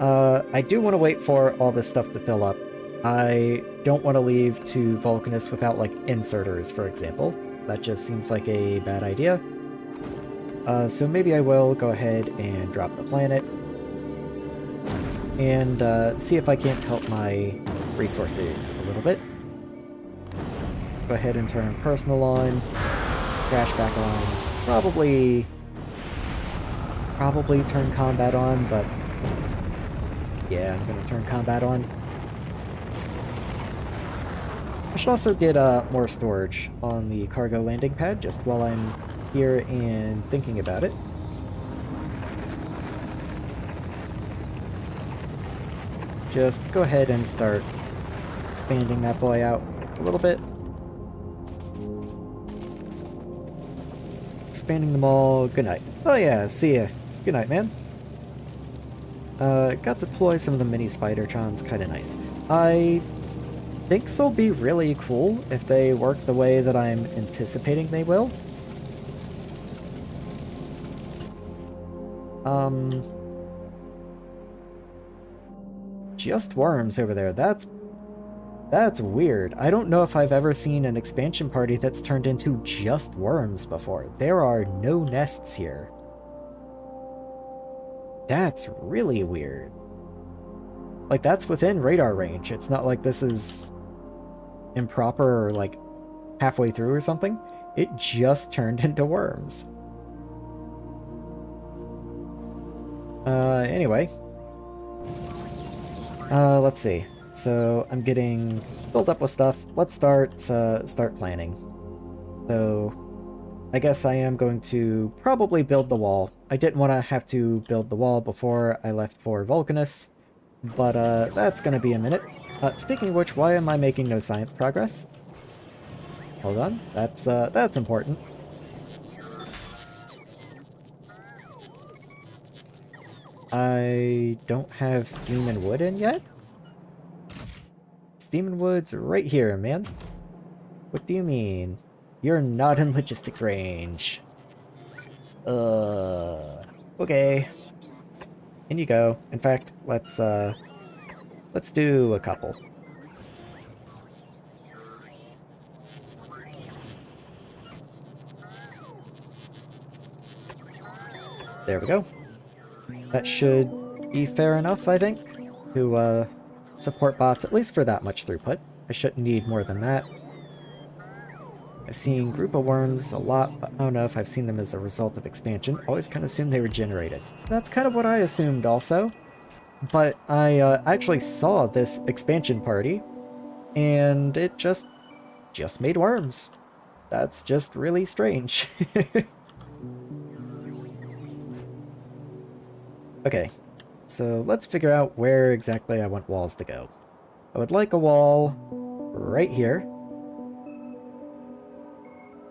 I do want to wait for all this stuff to fill up. I don't want to leave to Vulcanus without, like, inserters, for example. That just seems like a bad idea. So maybe I will go ahead and drop the planet. And see if I can't help my resources a little bit. Go ahead and turn personal on. Crash back on. Probably turn combat on, but yeah, I'm gonna turn combat on. I should also get more storage on the cargo landing pad just while I'm here and thinking about it. Just go ahead and start expanding that boy out a little bit. Expanding them all. Good night. Oh yeah, see ya. Good night, man. Got to deploy some of the mini Spidertrons, kinda nice. I think they'll be really cool if they work the way that I'm anticipating they will. Just worms over there. That's weird. I don't know if I've ever seen an expansion party that's turned into just worms before. There are no nests here. That's really weird. Like, that's within radar range. It's not like this is improper or, like, halfway through or something. It just turned into worms. Anyway. Let's see. So, I'm getting filled up with stuff. Let's start planning. So, I guess I am going to probably build the wall. I didn't want to have to build the wall before I left for Vulcanus, but that's gonna be a minute. Speaking of which, why am I making no science progress? Hold on, that's important. I don't have steam and wood in yet? Steam and wood's right here, man. What do you mean? You're not in logistics range. Okay. In you go. In fact, let's do a couple. There we go. That should be fair enough, I think, to support bots, at least for that much throughput. I shouldn't need more than that. I've seen group of worms a lot, but I don't know if I've seen them as a result of expansion. Always kind of assumed they were generated. That's kind of what I assumed also. But I actually saw this expansion party, and it just made worms. That's just really strange. Okay, so let's figure out where exactly I want walls to go. I would like a wall right here.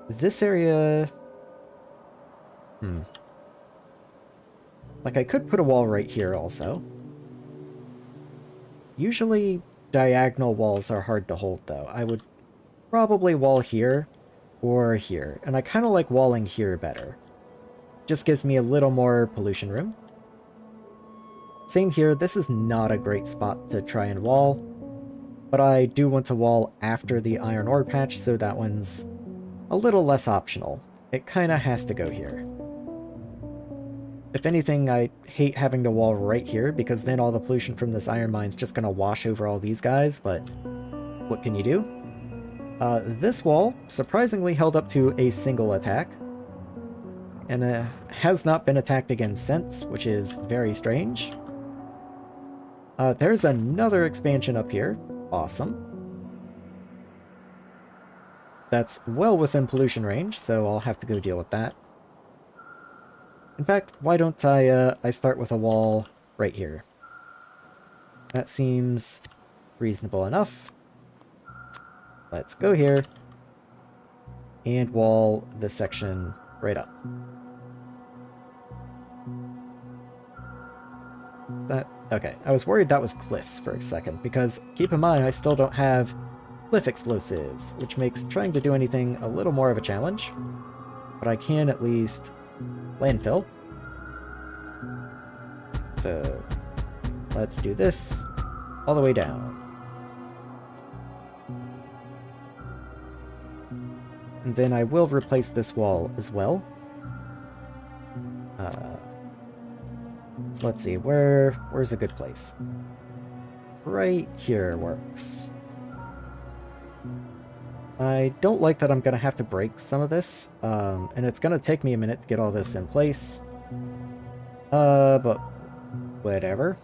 This area... Like, I could put a wall right here also. Usually, diagonal walls are hard to hold, though. I would probably wall here or here. And I kind of like walling here better. Just gives me a little more pollution room. Same here, this is not a great spot to try and wall, but I do want to wall after the iron ore patch, so that one's a little less optional. It kinda has to go here. If anything, I hate having to wall right here, because then all the pollution from this iron mine's just gonna wash over all these guys, but what can you do? This wall surprisingly held up to a single attack, and has not been attacked again since, which is very strange. There's another expansion up here. Awesome. That's well within pollution range, so I'll have to go deal with that. In fact, why don't I start with a wall right here? That seems reasonable enough. Let's go here and wall this section right up. Is that... Okay, I was worried that was cliffs for a second, because keep in mind I still don't have cliff explosives, which makes trying to do anything a little more of a challenge. But I can at least landfill. So, let's do this all the way down. And then I will replace this wall as well. So let's see, where's a good place? Right here works. I don't like that I'm gonna have to break some of this, and it's gonna take me a minute to get all this in place. But whatever.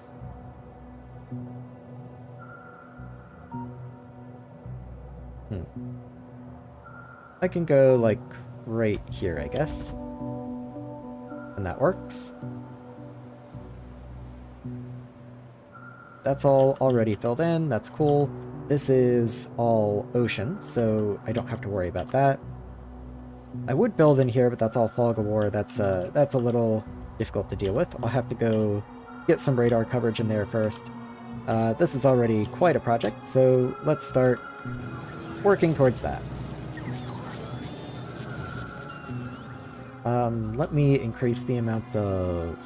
I can go, like, right here, I guess. And that works. That's all already filled in, that's cool. This is all ocean, so I don't have to worry about that. I would build in here, but that's all fog of war. That's a little difficult to deal with. I'll have to go get some radar coverage in there first. This is already quite a project, so let's start working towards that. Let me increase the amount of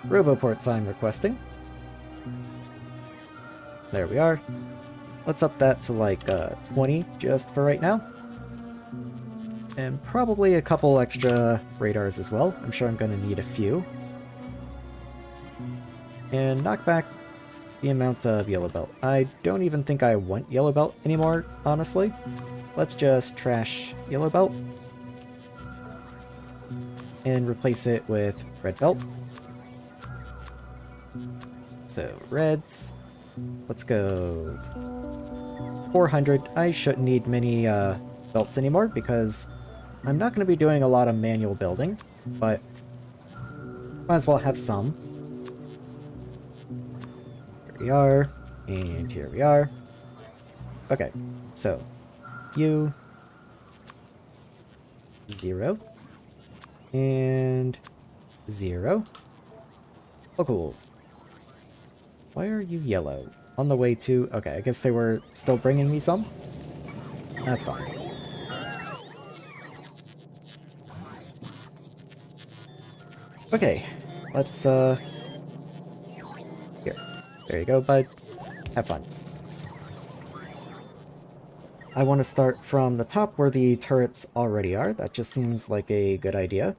Roboports I'm requesting. There we are. Let's up that to like 20 just for right now. And probably a couple extra radars as well. I'm sure I'm going to need a few. And knock back the amount of yellow belt. I don't even think I want yellow belt anymore, honestly. Let's just trash yellow belt and replace it with red belt. So reds, let's go 400. I shouldn't need many belts anymore because I'm not going to be doing a lot of manual building, but might as well have some. Here we are, and here we are. Okay, so you 0 and 0. Oh, cool. Why are you yellow? On the way to... Okay, I guess they were still bringing me some? That's fine. Okay, let's, Here. There you go, bud. Have fun. I want to start from the top where the turrets already are. That just seems like a good idea.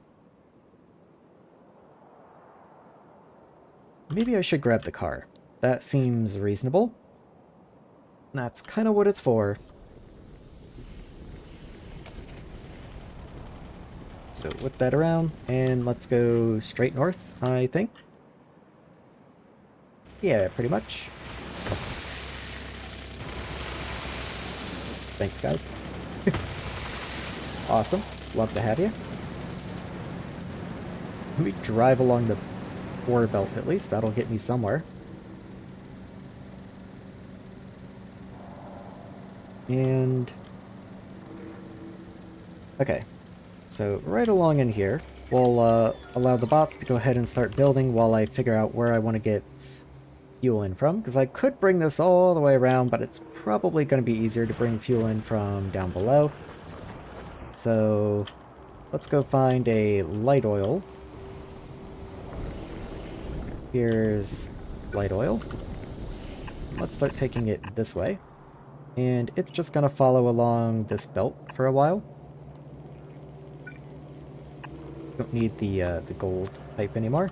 Maybe I should grab the car. That seems reasonable. That's kind of what it's for. So whip that around, and let's go straight north, I think. Yeah, pretty much. Thanks, guys. Awesome. Love to have you. Let me drive along the ore belt at least. That'll get me somewhere. And... okay. So right along in here, we'll allow the bots to go ahead and start building while I figure out where I want to get fuel in from, because I could bring this all the way around, but it's probably going to be easier to bring fuel in from down below. So let's go find a light oil. Here's light oil. Let's start taking it this way. And it's just going to follow along this belt for a while. Don't need the gold pipe anymore.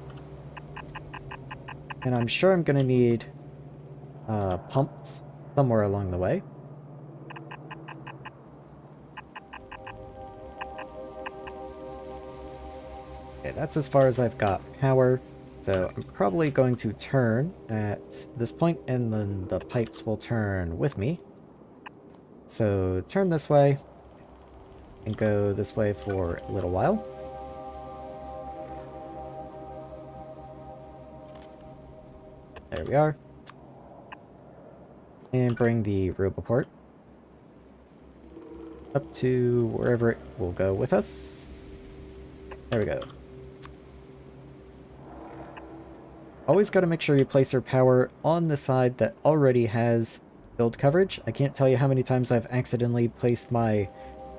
And I'm sure I'm going to need pumps somewhere along the way. Okay, that's as far as I've got power. So I'm probably going to turn at this point, and then the pipes will turn with me. So turn this way, and go this way for a little while. There we are. And bring the roboport up to wherever it will go with us. There we go. Always got to make sure you place your power on the side that already has build coverage. I can't tell you how many times I've accidentally placed my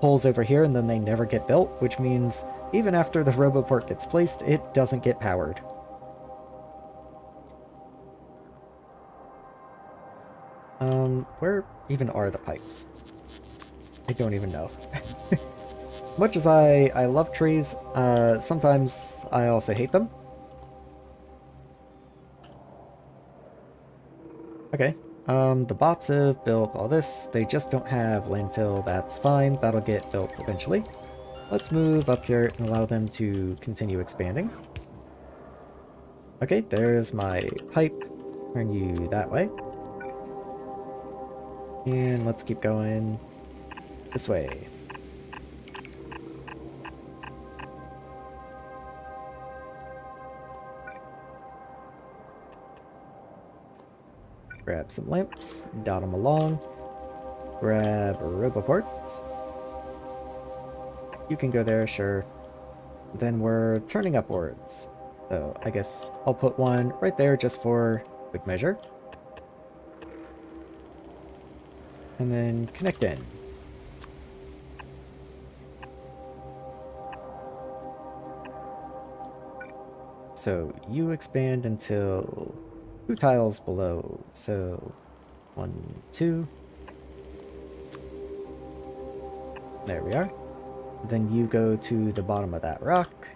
poles over here and then they never get built, which means even after the roboport gets placed, it doesn't get powered. Where even are the pipes? I don't even know. Much as I love trees, sometimes I also hate them. Okay, the bots have built all this. They just don't have landfill. That's fine. That'll get built eventually. Let's move up here and allow them to continue expanding. Okay, there's my pipe. Turn you that way. And let's keep going this way. Grab some lamps, dot them along. Grab roboports. You can go there, sure. Then we're turning upwards. So I guess I'll put one right there just for good measure. And then connect in. So you expand until 2 tiles below. So 1, 2. There we are. Then you go to the bottom of that rock.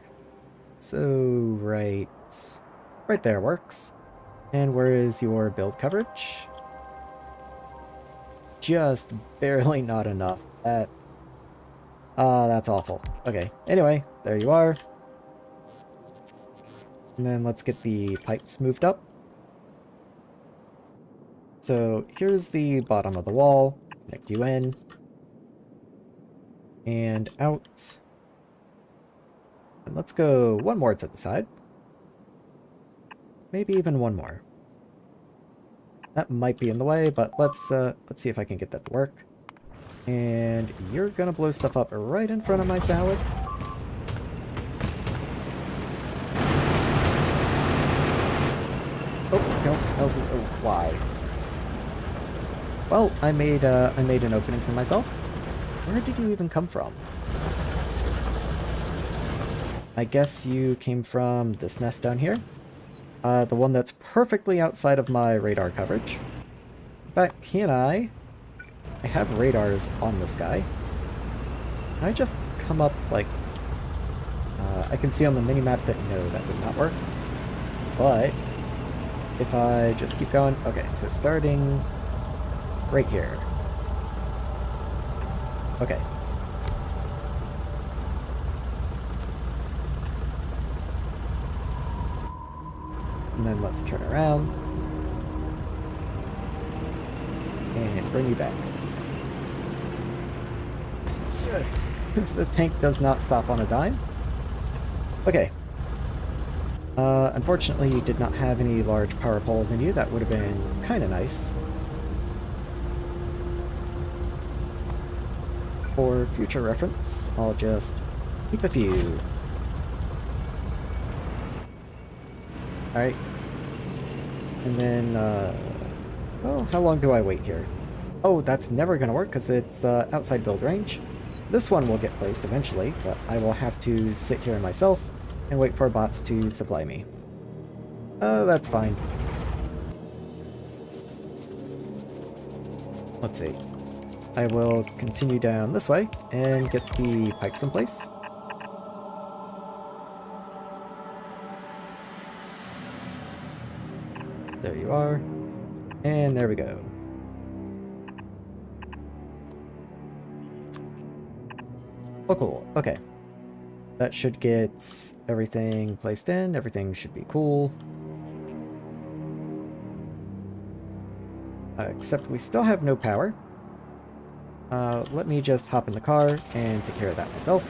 So right there works. And where is your build coverage? Just barely not enough. That's awful. Okay, anyway, there you are. And then let's get the pipes moved up. So here's the bottom of the wall. Connect you in. And out. And let's go one more to the side. Maybe even one more. That might be in the way, but let's see if I can get that to work. And you're gonna blow stuff up right in front of my salad. Oh, no, oh, why? Well, I made an opening for myself. Where did you even come from? I guess you came from this nest down here. The one that's perfectly outside of my radar coverage. In fact, can I have radars on this guy. Can I just come up, like... I can see on the minimap that no, that would not work. But if I just keep going... Okay, so starting right here. Okay. And then let's turn around. And bring you back. Good. The tank does not stop on a dime. Okay. Unfortunately, you did not have any large power poles in you. That would have been kind of nice. For future reference, I'll just keep a few. Alright. And then, oh, how long do I wait here? Oh, that's never going to work because it's outside build range. This one will get placed eventually, but I will have to sit here myself and wait for bots to supply me. Oh, that's fine. Let's see. I will continue down this way and get the pipes in place. There you are. And there we go. Oh, cool. Okay. That should get everything placed in. Everything should be cool. Except we still have no power. Let me just hop in the car and take care of that myself.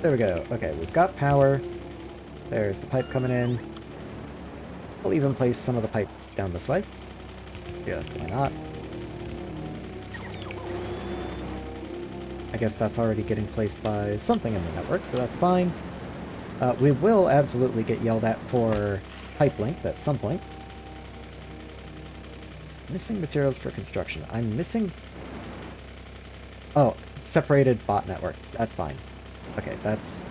There we go. Okay, we've got power. There's the pipe coming in. I'll even place some of the pipe down this way. Just why not? I guess that's already getting placed by something in the network, so that's fine. We will absolutely get yelled at for pipe length at some point. Missing materials for construction. I'm missing... Oh, separated bot network. That's fine. Okay, that's...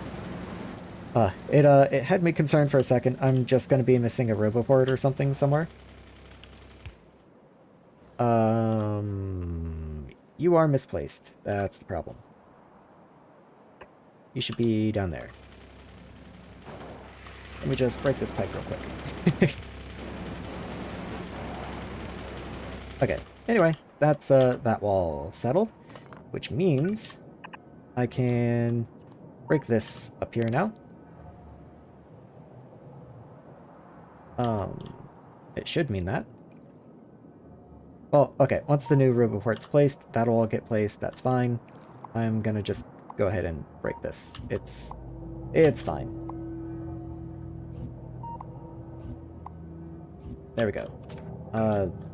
It had me concerned for a second. I'm just gonna be missing a roboport or something somewhere. You are misplaced. That's the problem. You should be down there. Let me just break this pipe real quick. Okay, anyway, that's that wall settled, which means I can break this up here now. It should mean that. Well, okay, once the new roboport's placed, that'll all get placed, that's fine. I'm gonna just go ahead and break this. It's fine. There we go.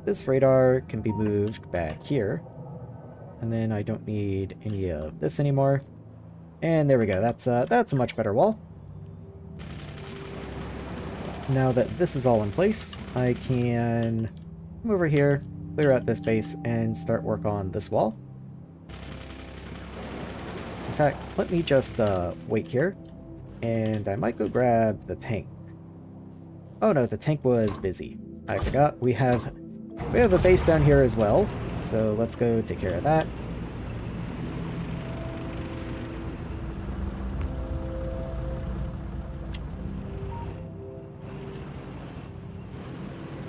This radar can be moved back here. And then I don't need any of this anymore. And there we go, that's a much better wall. Now that this is all in place, I can come over here, clear out this base, and start work on this wall. In fact, let me just wait here, and I might go grab the tank. Oh no, the tank was busy. I forgot. We have a base down here as well, so let's go take care of that.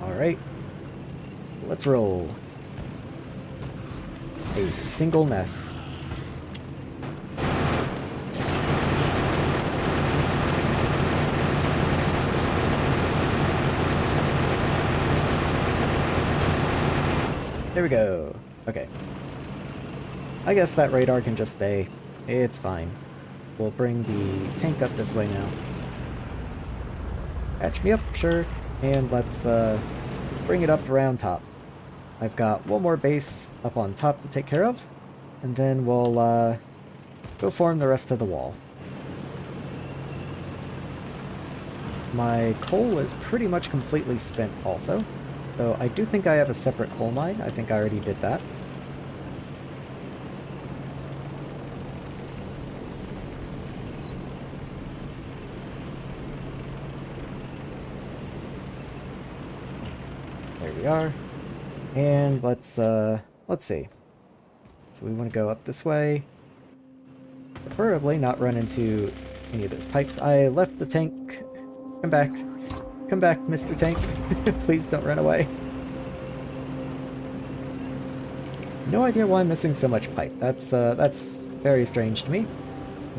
Alright. Let's roll. A single nest. There we go. Okay. I guess that radar can just stay. It's fine. We'll bring the tank up this way now. Catch me up, sure. And let's bring it up around top. I've got one more base up on top to take care of, and then we'll go form the rest of the wall. My coal is pretty much completely spent also, so I do think I have a separate coal mine. I think I already did that. There we are. And let's see. So we want to go up this way. Preferably not run into any of those pipes. I left the tank. Come back. Come back, Mr. Tank. Please don't run away. No idea why I'm missing so much pipe. That's very strange to me.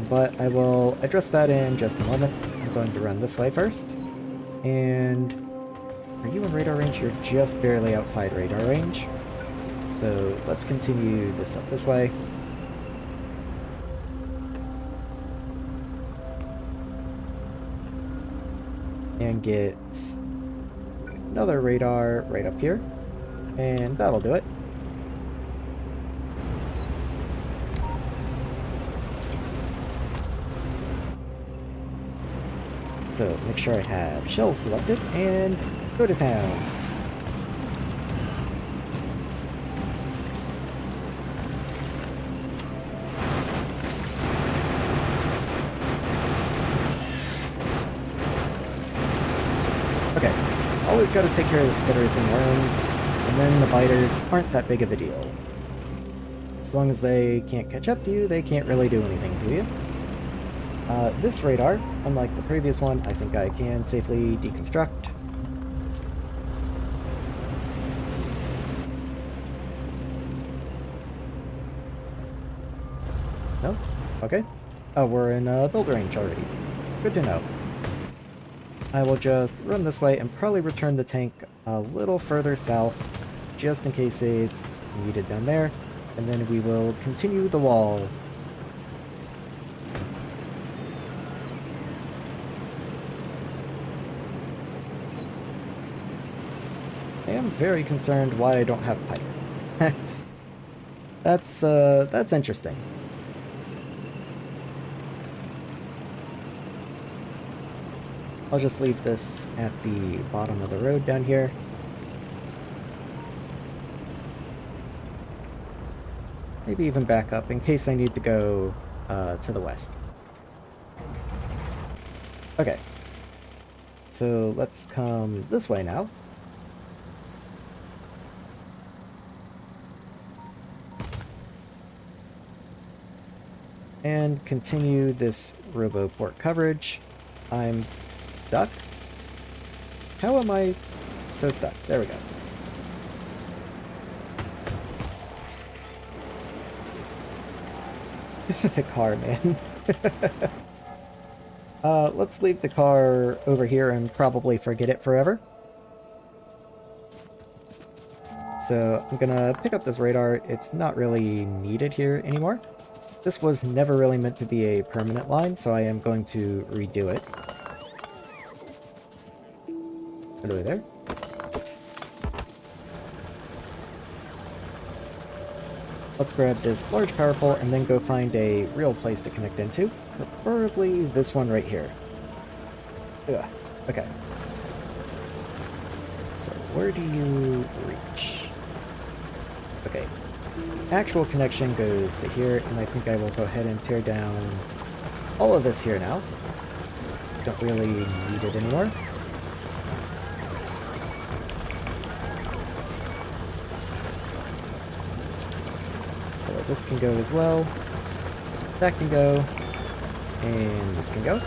But I will address that in just a moment. I'm going to run this way first. And are you in radar range? You're just barely outside radar range. So let's continue this up this way. And get another radar right up here. And that'll do it. So make sure I have shells selected and go to town. Okay, always got to take care of the spitters and worms, and then the biters aren't that big of a deal. As long as they can't catch up to you, they can't really do anything to you. This radar, unlike the previous one, I think I can safely deconstruct. No? Okay. Oh, we're in build range already. Good to know. I will just run this way and probably return the tank a little further south, just in case it's needed down there, and then we will continue the wall. I am very concerned why I don't have pipe. That's interesting. I'll just leave this at the bottom of the road down here. Maybe even back up in case I need to go to the west. Okay. So let's come this way now. And continue this RoboPort coverage. I'm stuck? How am I so stuck? There we go. This is a car, man. Let's leave the car over here and probably forget it forever. So I'm gonna pick up this radar. It's not really needed here anymore. This was never really meant to be a permanent line, so I am going to redo it. Put it there. Let's grab this large power pole and then go find a real place to connect into. Preferably this one right here. Ugh. Okay. So where do you reach? Okay. Actual connection goes to here, and I think I will go ahead and tear down all of this here now. Don't really need it anymore. So this can go as well. That can go. And this can go.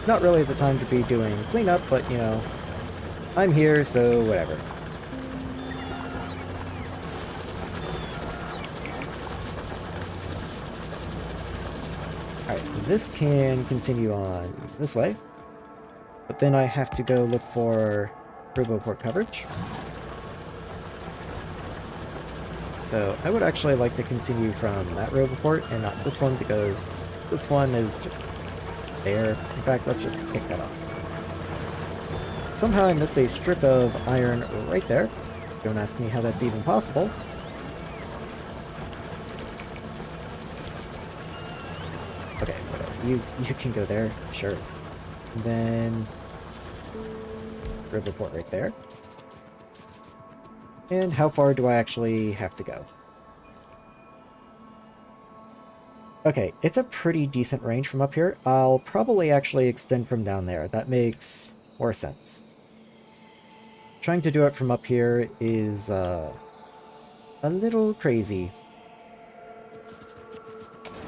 Not really the time to be doing cleanup, but you know, I'm here, so whatever. Alright, this can continue on this way. But then I have to go look for roboport coverage. So I would actually like to continue from that roboport and not this one, because this one is just there. In fact, let's just pick that up. Somehow I missed a strip of iron right there. Don't ask me how that's even possible. Okay, whatever. You can go there, sure. And then roboport right there. And how far do I actually have to go? Okay, it's a pretty decent range from up here. I'll probably actually extend from down there. That makes more sense. Trying to do it from up here is a little crazy.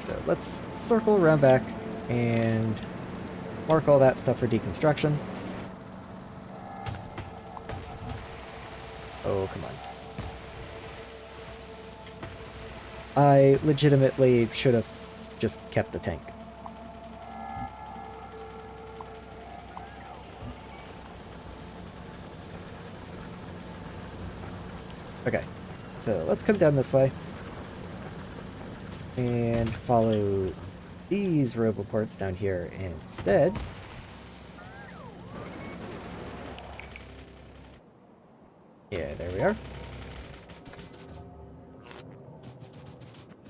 So let's circle around back and mark all that stuff for deconstruction. Oh, come on. I legitimately should have just kept the tank. Okay, so let's come down this way and follow these roboports down here instead. Yeah, there we are.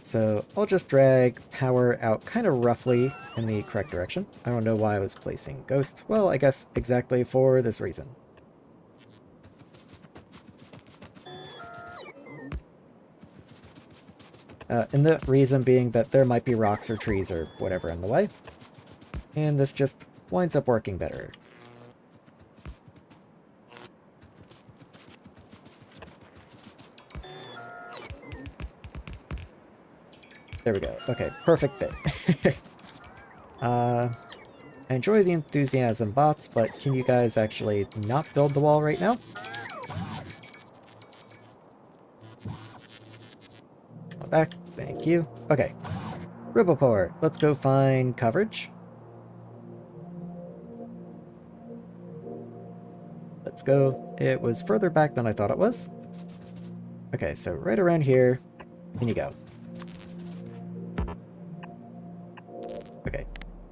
So I'll just drag power out kind of roughly in the correct direction. I don't know why I was placing ghosts. Well, I guess exactly for this reason. And the reason being that there might be rocks or trees or whatever in the way. And this just winds up working better. There we go. Okay, perfect fit. I enjoy the enthusiasm bots, but can you guys actually not build the wall right now? Come back. Thank you. Okay. Roboport, let's go find coverage. Let's go. It was further back than I thought it was. Okay, so right around here. In you go. Okay.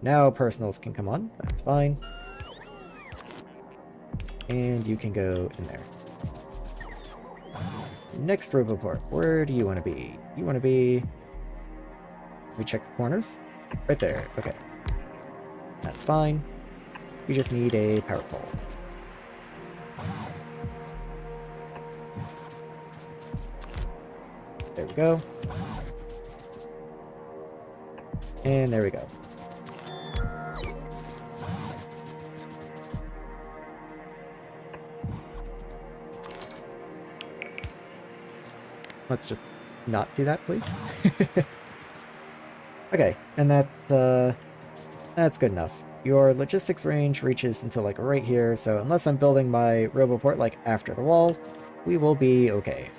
Now personals can come on. That's fine. And you can go in there. Next roboport. Where do you want to be? You want to be... Let me check the corners. Right there. Okay. That's fine. You just need a power pole. There we go. And there we go. Let's just not do that, please. Okay, and that's good enough. Your logistics range reaches until like right here, so unless I'm building my roboport like after the wall, we will be okay.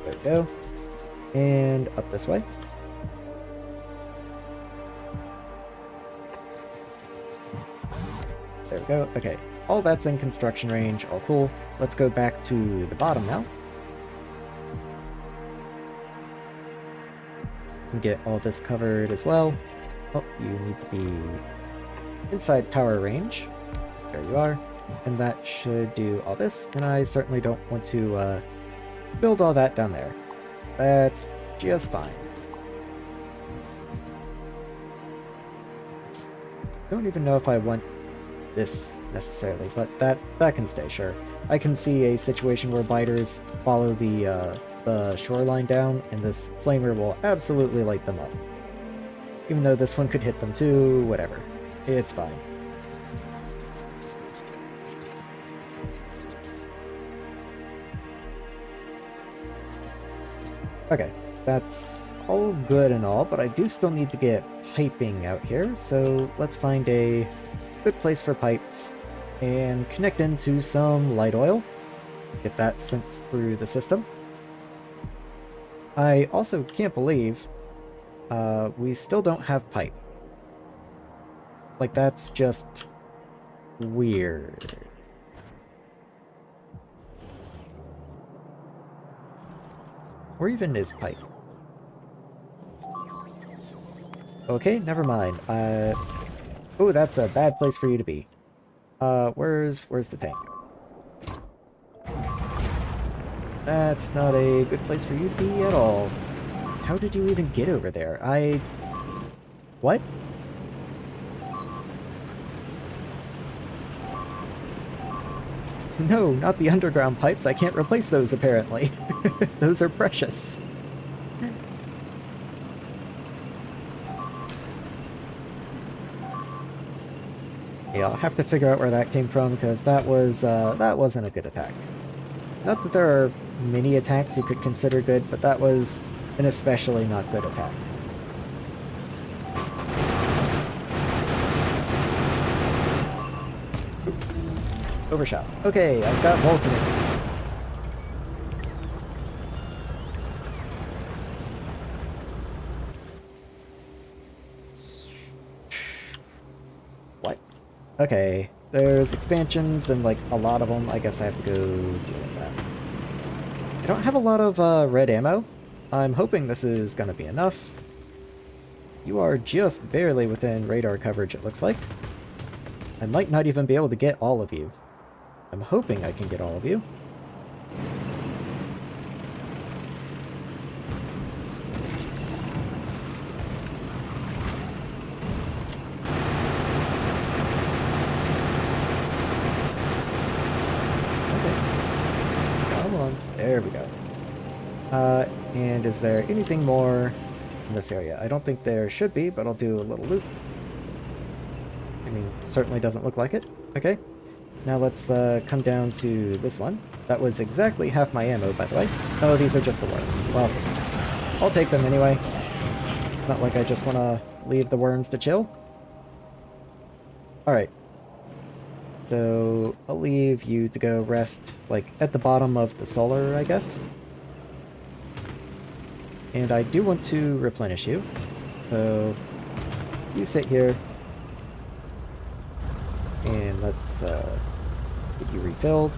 There we go. And up this way. There we go. Okay, all that's in construction range, all cool. Let's go back to the bottom now. And get all this covered as well. Oh, you need to be inside power range. There you are. And that should do all this, and I certainly don't want to build all that down there. That's just fine. don't even know if I want this necessarily, but that can stay, sure. I can see a situation where biters follow the shoreline down, and this flamer will absolutely light them up. Even though this one could hit them too, whatever. It's fine. Okay, that's all good and all, but I do still need to get piping out here, so let's find a good place for pipes and connect into some light oil. Get that sent through the system. I also can't believe we still don't have pipe. Like, that's just weird. Where even is pipe? Okay, never mind. Oh, that's a bad place for you to be. Where's the tank? That's not a good place for you to be at all. How did you even get over there? What? No, not the underground pipes. I can't replace those, apparently. Those are precious. Yeah, I'll have to figure out where that came from, because that wasn't a good attack. Not that there are many attacks you could consider good, but that was an especially not good attack. Overshot. Okay, I've got Vulcanus. What? Okay, there's expansions and like a lot of them. I guess I have to go deal with that. I don't have a lot of red ammo. I'm hoping this is gonna be enough. You are just barely within radar coverage, it looks like. I might not even be able to get all of you. I'm hoping I can get all of you. Okay. Come on. There we go. And is there anything more in this area? I don't think there should be, but I'll do a little loop. I mean, certainly doesn't look like it. Okay. Now let's come down to this one. That was exactly half my ammo, by the way. Oh, these are just the worms. Well, I'll take them anyway. Not like I just want to leave the worms to chill. Alright. So, I'll leave you to go rest, like, at the bottom of the solar, I guess. And I do want to replenish you. So, you sit here. And let's get you refilled.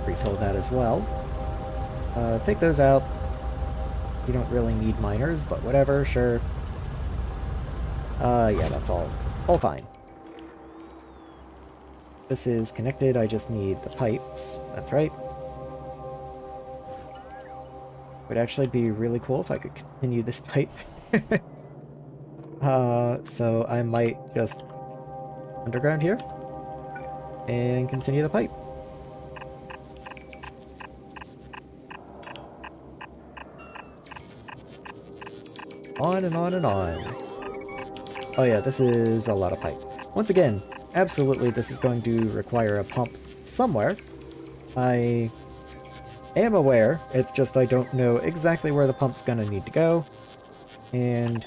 Refill that as well. Take those out. You don't really need miners, but whatever, sure. Yeah, that's all fine. This is connected, I just need the pipes. That's right. Would actually be really cool if I could continue this pipe. So I might just underground here and continue the pipe. On and on and on. Oh yeah, this is a lot of pipe. Once again, absolutely this is going to require a pump somewhere. I am aware, it's just I don't know exactly where the pump's gonna need to go, and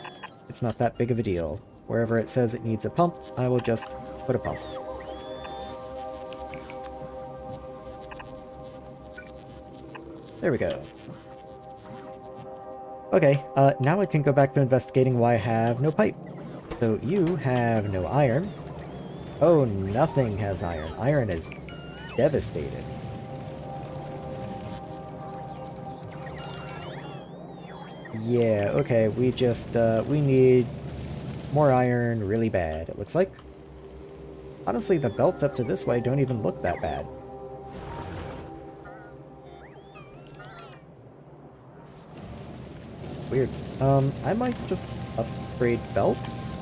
it's not that big of a deal. Wherever it says it needs a pump, I will just put a pump. There we go. Okay, now I can go back to investigating why I have no pipe. So you have no iron. Oh, nothing has iron. Iron is devastated. Yeah, okay, we just, we need more iron really bad, it looks like. Honestly, the belts up to this way don't even look that bad. Weird. I might just upgrade belts.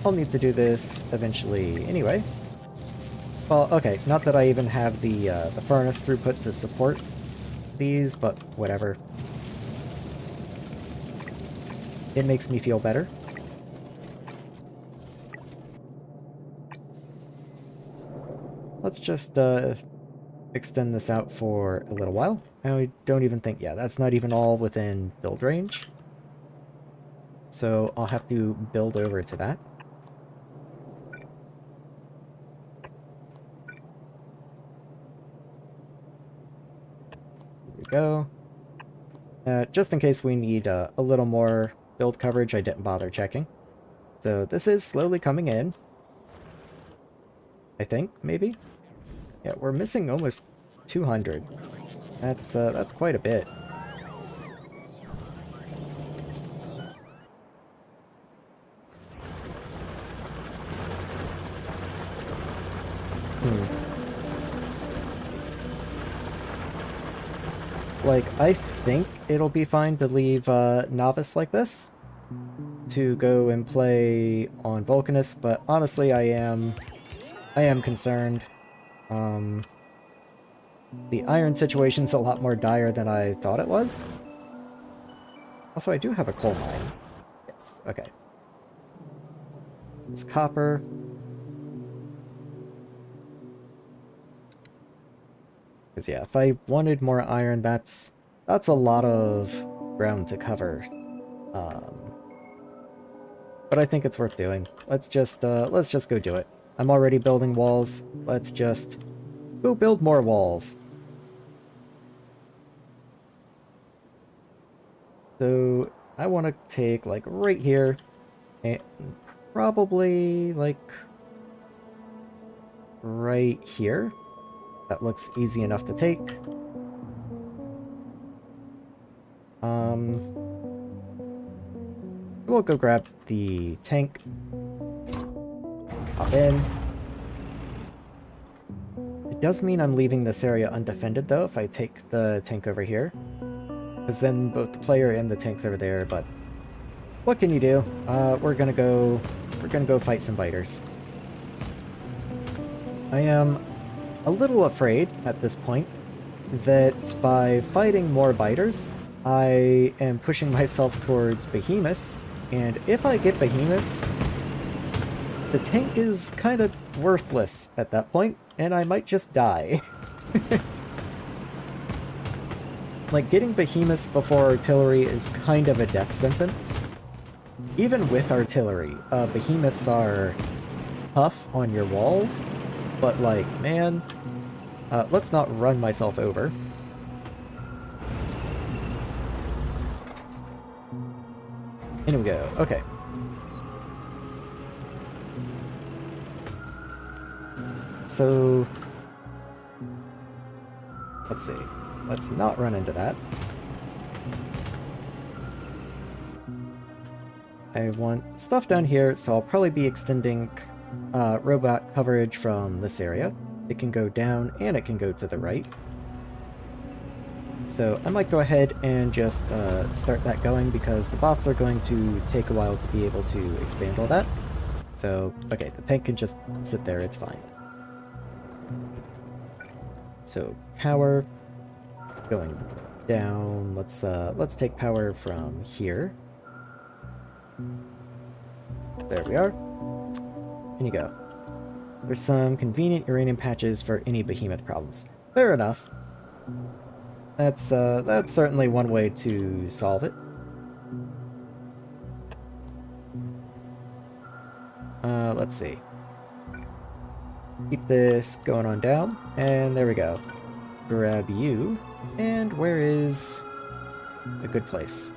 I'll need to do this eventually anyway. Well, okay, not that I even have the furnace throughput to support these, but whatever. It makes me feel better. Let's just extend this out for a little while. I don't even think, yeah, that's not even all within build range. So I'll have to build over to that. Here we go. Just in case we need a little more build coverage, I didn't bother checking. So this is slowly coming in. I think, maybe? Yeah, we're missing almost 200. That's quite a bit. Like, I think it'll be fine to leave Nauvis like this to go and play on Vulcanus, but honestly, I am concerned. The iron situation's a lot more dire than I thought it was. Also, I do have a coal mine. Yes, okay. It's copper. Because yeah, if I wanted more iron, that's a lot of ground to cover. But I think it's worth doing. Let's just go do it. I'm already building walls. Let's just go build more walls. So I want to take like right here, and probably like right here. That looks easy enough to take. We'll go grab the tank. Hop in. It does mean I'm leaving this area undefended though if I take the tank over here. Because then both the player and the tank's over there, but what can you do? We're gonna go fight some biters. I am a little afraid at this point that by fighting more biters, I am pushing myself towards behemoths, and if I get behemoths, the tank is kind of worthless at that point, and I might just die. Like, getting behemoths before artillery is kind of a death sentence. Even with artillery, behemoths are tough on your walls, but like, man, let's not run myself over. In we go. Okay. So, let's see. Let's not run into that. I want stuff down here, so I'll probably be extending robot coverage from this area. It can go down and it can go to the right. So I might go ahead and just start that going because the bots are going to take a while to be able to expand all that. So, okay, the tank can just sit there, it's fine. So, power going down. Let's take power from here. There we are. And you go. There's some convenient uranium patches for any behemoth problems. Fair enough. That's certainly one way to solve it. Let's see. Keep this going on down, and there we go. Grab you, and where is a good place?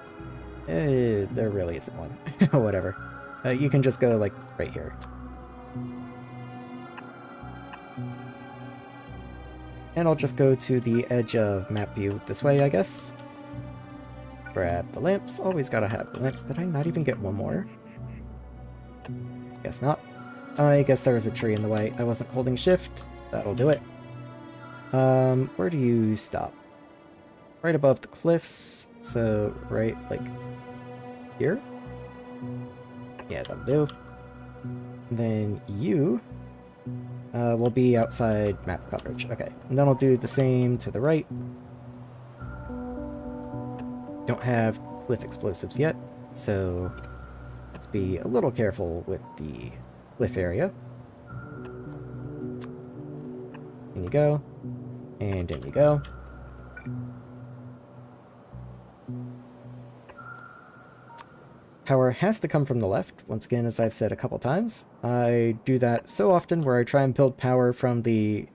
There really isn't one. Whatever. You can just go, like, right here. And I'll just go to the edge of map view this way, I guess. Grab the lamps. Always gotta have the lamps. Did I not even get one more? Guess not. I guess there was a tree in the way. I wasn't holding shift. That'll do it. Where do you stop? Right above the cliffs, so right, like, here? Yeah, that'll do. Then you will be outside map coverage. Okay, and then I'll do the same to the right. Don't have cliff explosives yet, so let's be a little careful with the cliff area. In you go, and in you go. Power has to come from the left, once again, as I've said a couple times. I do that so often where I try and build power from the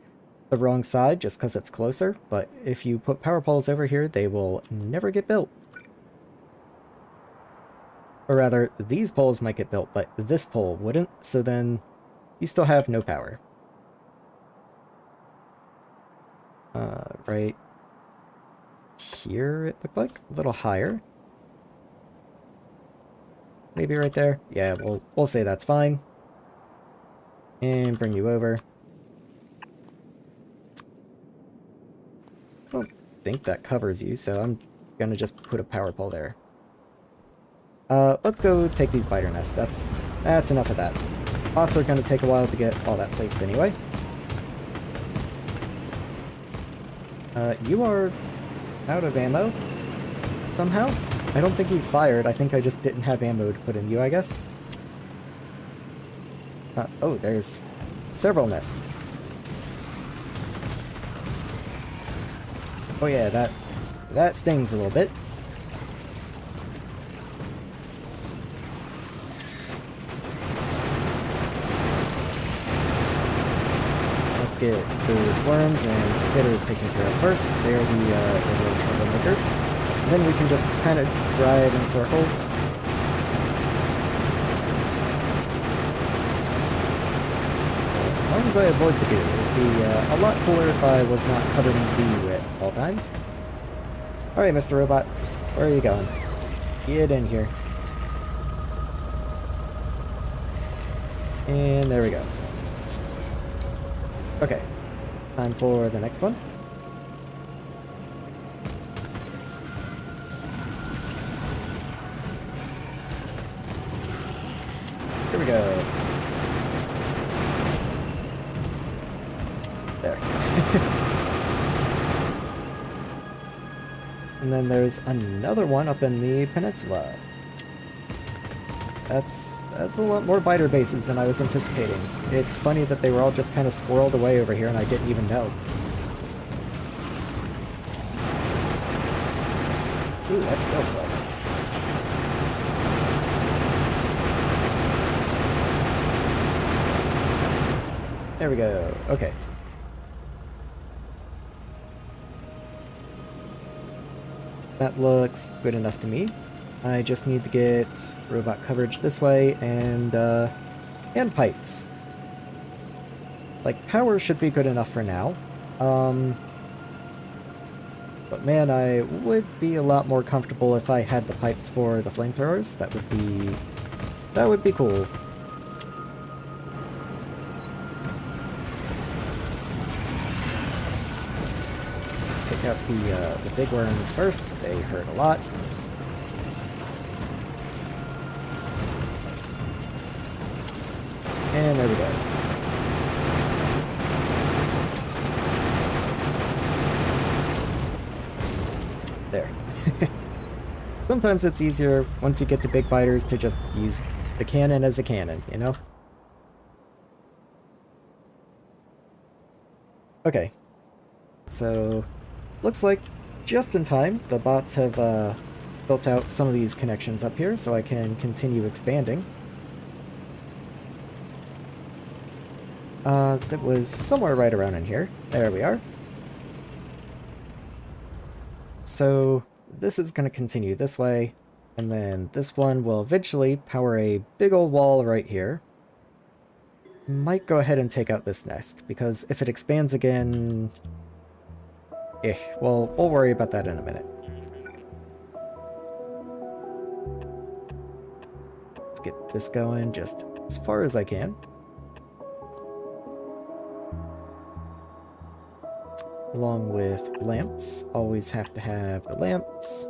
wrong side just because it's closer, but if you put power poles over here, they will never get built. Or rather, these poles might get built, but this pole wouldn't, so then you still have no power. Right here, it looked like? A little higher. Maybe right there? Yeah, we'll say that's fine. And bring you over. I don't think that covers you, so I'm gonna just put a power pole there. Let's go take these biter nests. That's enough of that. Bots are gonna take a while to get all that placed anyway. You are out of ammo somehow? I don't think you fired. I think I just didn't have ammo to put in you, I guess. Oh, there's several nests. Oh yeah, that stings a little bit. Let's get those worms and spitters taken care of first. They are the real troublemakers. And then we can just kind of drive in circles. As long as I avoid the goo, it'd be a lot cooler if I was not covered in goo at all times. Alright, Mr. Robot, where are you going? Get in here. And there we go. Okay, time for the next one. Here we go. There. And then there's another one up in the peninsula. That's a lot more biter bases than I was anticipating. It's funny that they were all just kind of squirreled away over here and I didn't even know. Ooh, that's real slow. There we go. Okay. That looks good enough to me. I just need to get robot coverage this way and pipes. Like, power should be good enough for now. But man, I would be a lot more comfortable if I had the pipes for the flamethrowers. That would be cool. Take out the big worms first. They hurt a lot. And there we go. There. Sometimes it's easier, once you get the big biters, to just use the cannon as a cannon, you know? Okay. So, looks like just in time, the bots have built out some of these connections up here, so I can continue expanding. That was somewhere right around in here. There we are. So this is going to continue this way, and then this one will eventually power a big old wall right here. Might go ahead and take out this nest, because if it expands again... well, we'll worry about that in a minute. Let's get this going just as far as I can. along with lamps. Always have to have the lamps.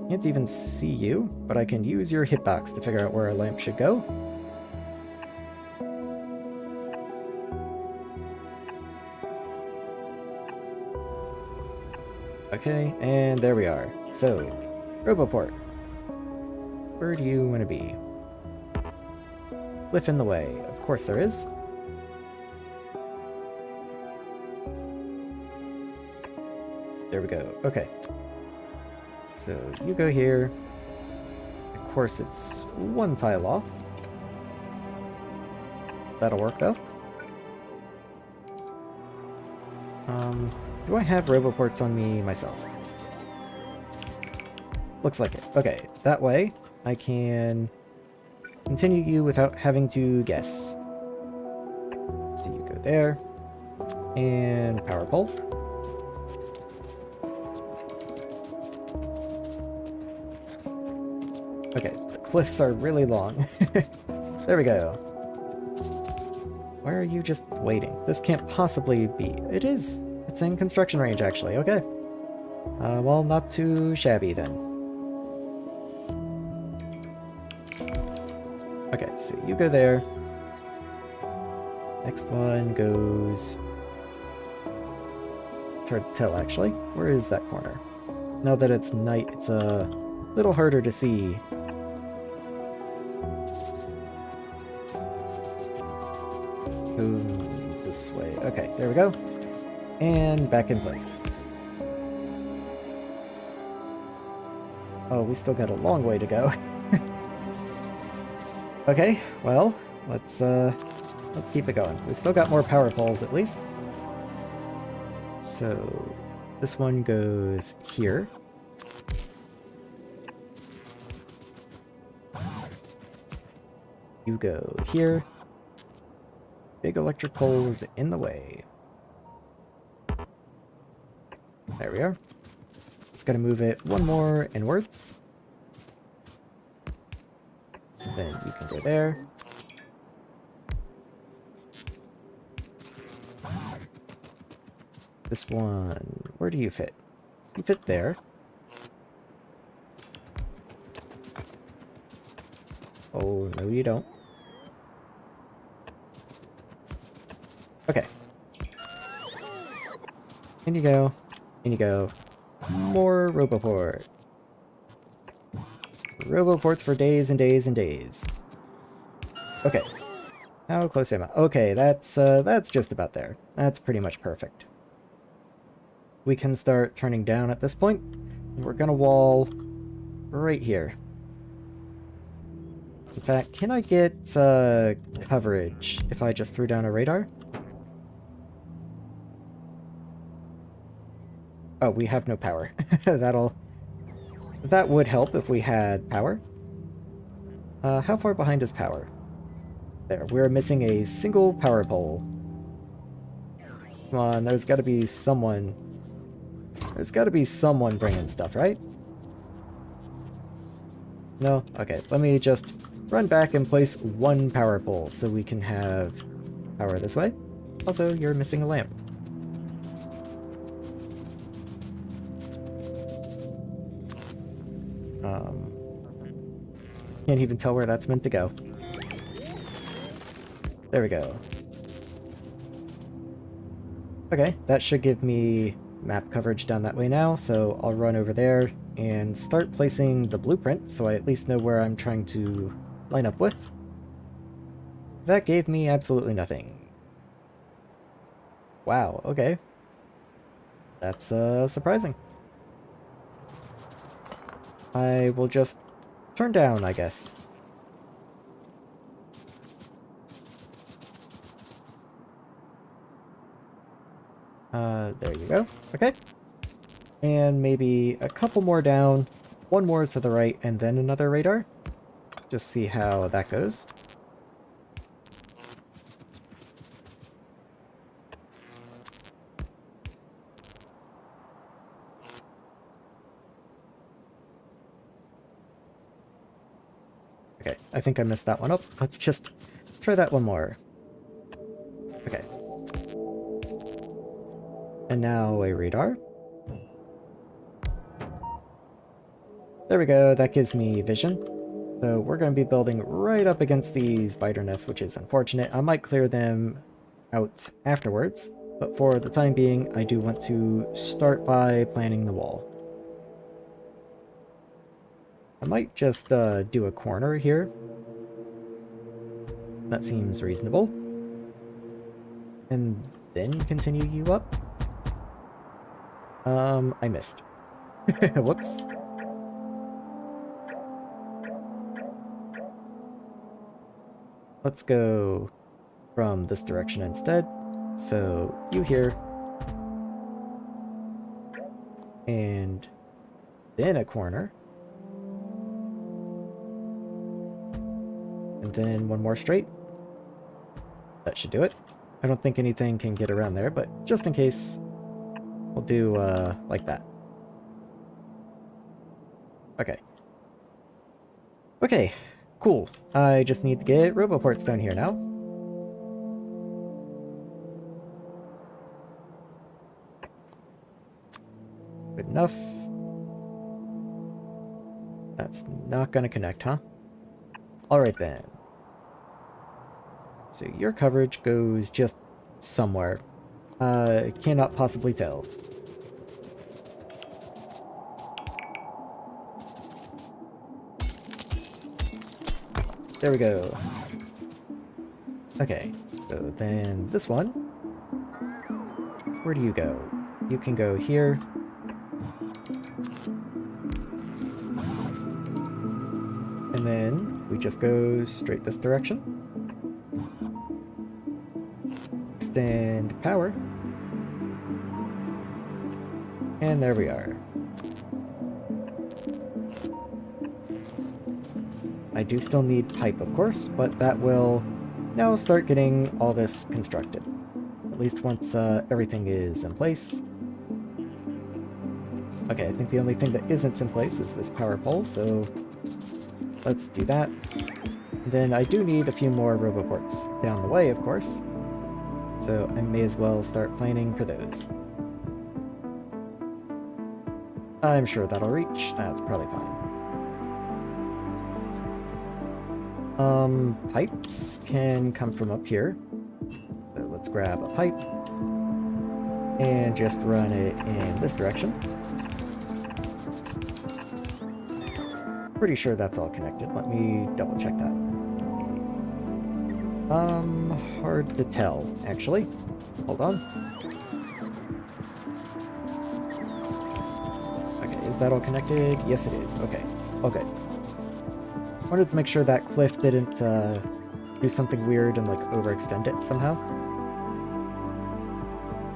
Can't even see you, but I can use your hitbox to figure out where a lamp should go. Okay, and there we are. So, Roboport. Where do you want to be? Cliff in the way. Of course there is. There we go. Okay. So, you go here. Of course, it's one tile off. That'll work, though. Do I have Roboports on me myself? Looks like it. Okay, that way I can continue you without having to guess. So you go there. And power pole. Okay, the cliffs are really long. There we go. Why are you just waiting? This can't possibly be. It is. It's in construction range, actually. Okay. Well, not too shabby then. Okay, so you go there. Next one goes... It's hard to tell, actually. Where is that corner? Now that it's night, it's a little harder to see. Go this way. Okay, there we go. And back in place. Oh, we still got a long way to go. Okay, well, let's keep it going. We've still got more power poles at least. So this one goes here. You go here. Big electric poles in the way. There we are. Just gotta move it one more inwards. Then you can go there. This one, where do you fit? You fit there. Oh, no you don't. Okay. In you go. In you go. More Roboport. Roboports for days and days and days. Okay. How close am I? Okay, that's just about there. That's pretty much perfect. We can start turning down at this point. We're gonna wall right here. In fact, can I get coverage if I just threw down a radar? Oh, we have no power. That would help if we had power. How far behind is power? There, we're missing a single power pole. Come on, there's gotta be someone. There's gotta be someone bringing stuff, right? No? Okay, let me just run back and place one power pole so we can have power this way. Also, you're missing a lamp. Can't even tell where that's meant to go. There we go. Okay, that should give me map coverage down that way now, so I'll run over there and start placing the blueprint so I at least know where I'm trying to line up with. That gave me absolutely nothing. Wow, okay. That's surprising. I will just turn down, I guess. There you go. Okay. And maybe a couple more down, one more to the right, and then another radar. Just see how that goes. Okay, I think I messed that one up. Let's just try that one more. Okay, And now a radar. There we go, that gives me vision. So we're going to be building right up against these spider nests, which is unfortunate. I might clear them out afterwards, but for the time being, I do want to start by planning the wall. I might just do a corner here. That seems reasonable. And then continue you up. I missed. Whoops. Let's go from this direction instead. So, you here. And then a corner. And then one more straight. That should do it. I don't think anything can get around there, but just in case, we'll do, like that. Okay. Okay, cool. I just need to get roboports down here now. Good enough. That's not gonna connect, huh? Alright then. So your coverage goes just somewhere. Cannot possibly tell. There we go. Okay, so then this one. Where do you go? You can go here. And then we just go straight this direction. Extend power. And there we are. I do still need pipe, of course, but that will now start getting all this constructed. At least once everything is in place. Okay, I think the only thing that isn't in place is this power pole, so let's do that. And then I do need a few more roboports down the way, of course. So I may as well start planning for those. I'm sure that'll reach. That's probably fine. Pipes can come from up here. So let's grab a pipe and just run it in this direction. Pretty sure that's all connected. Let me double check that. Hard to tell, actually. Hold on. Okay, is that all connected? Yes, it is. Okay. Okay. Wanted to make sure that cliff didn't do something weird and like overextend it somehow.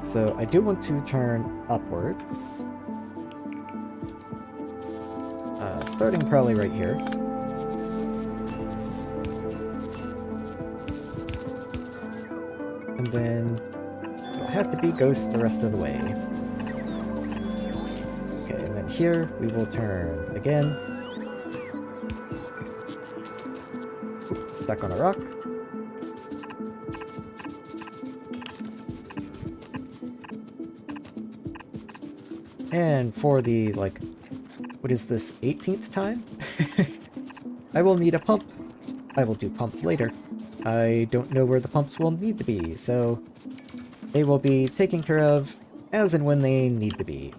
So I do want to turn upwards. Starting probably right here. And then it'll have to be ghost the rest of the way. Okay, and then here we will turn again. Stuck on a rock. And for the, like, what is this, 18th time? I will need a pump. I will do pumps later. I don't know where the pumps will need to be, so they will be taken care of as and when they need to be.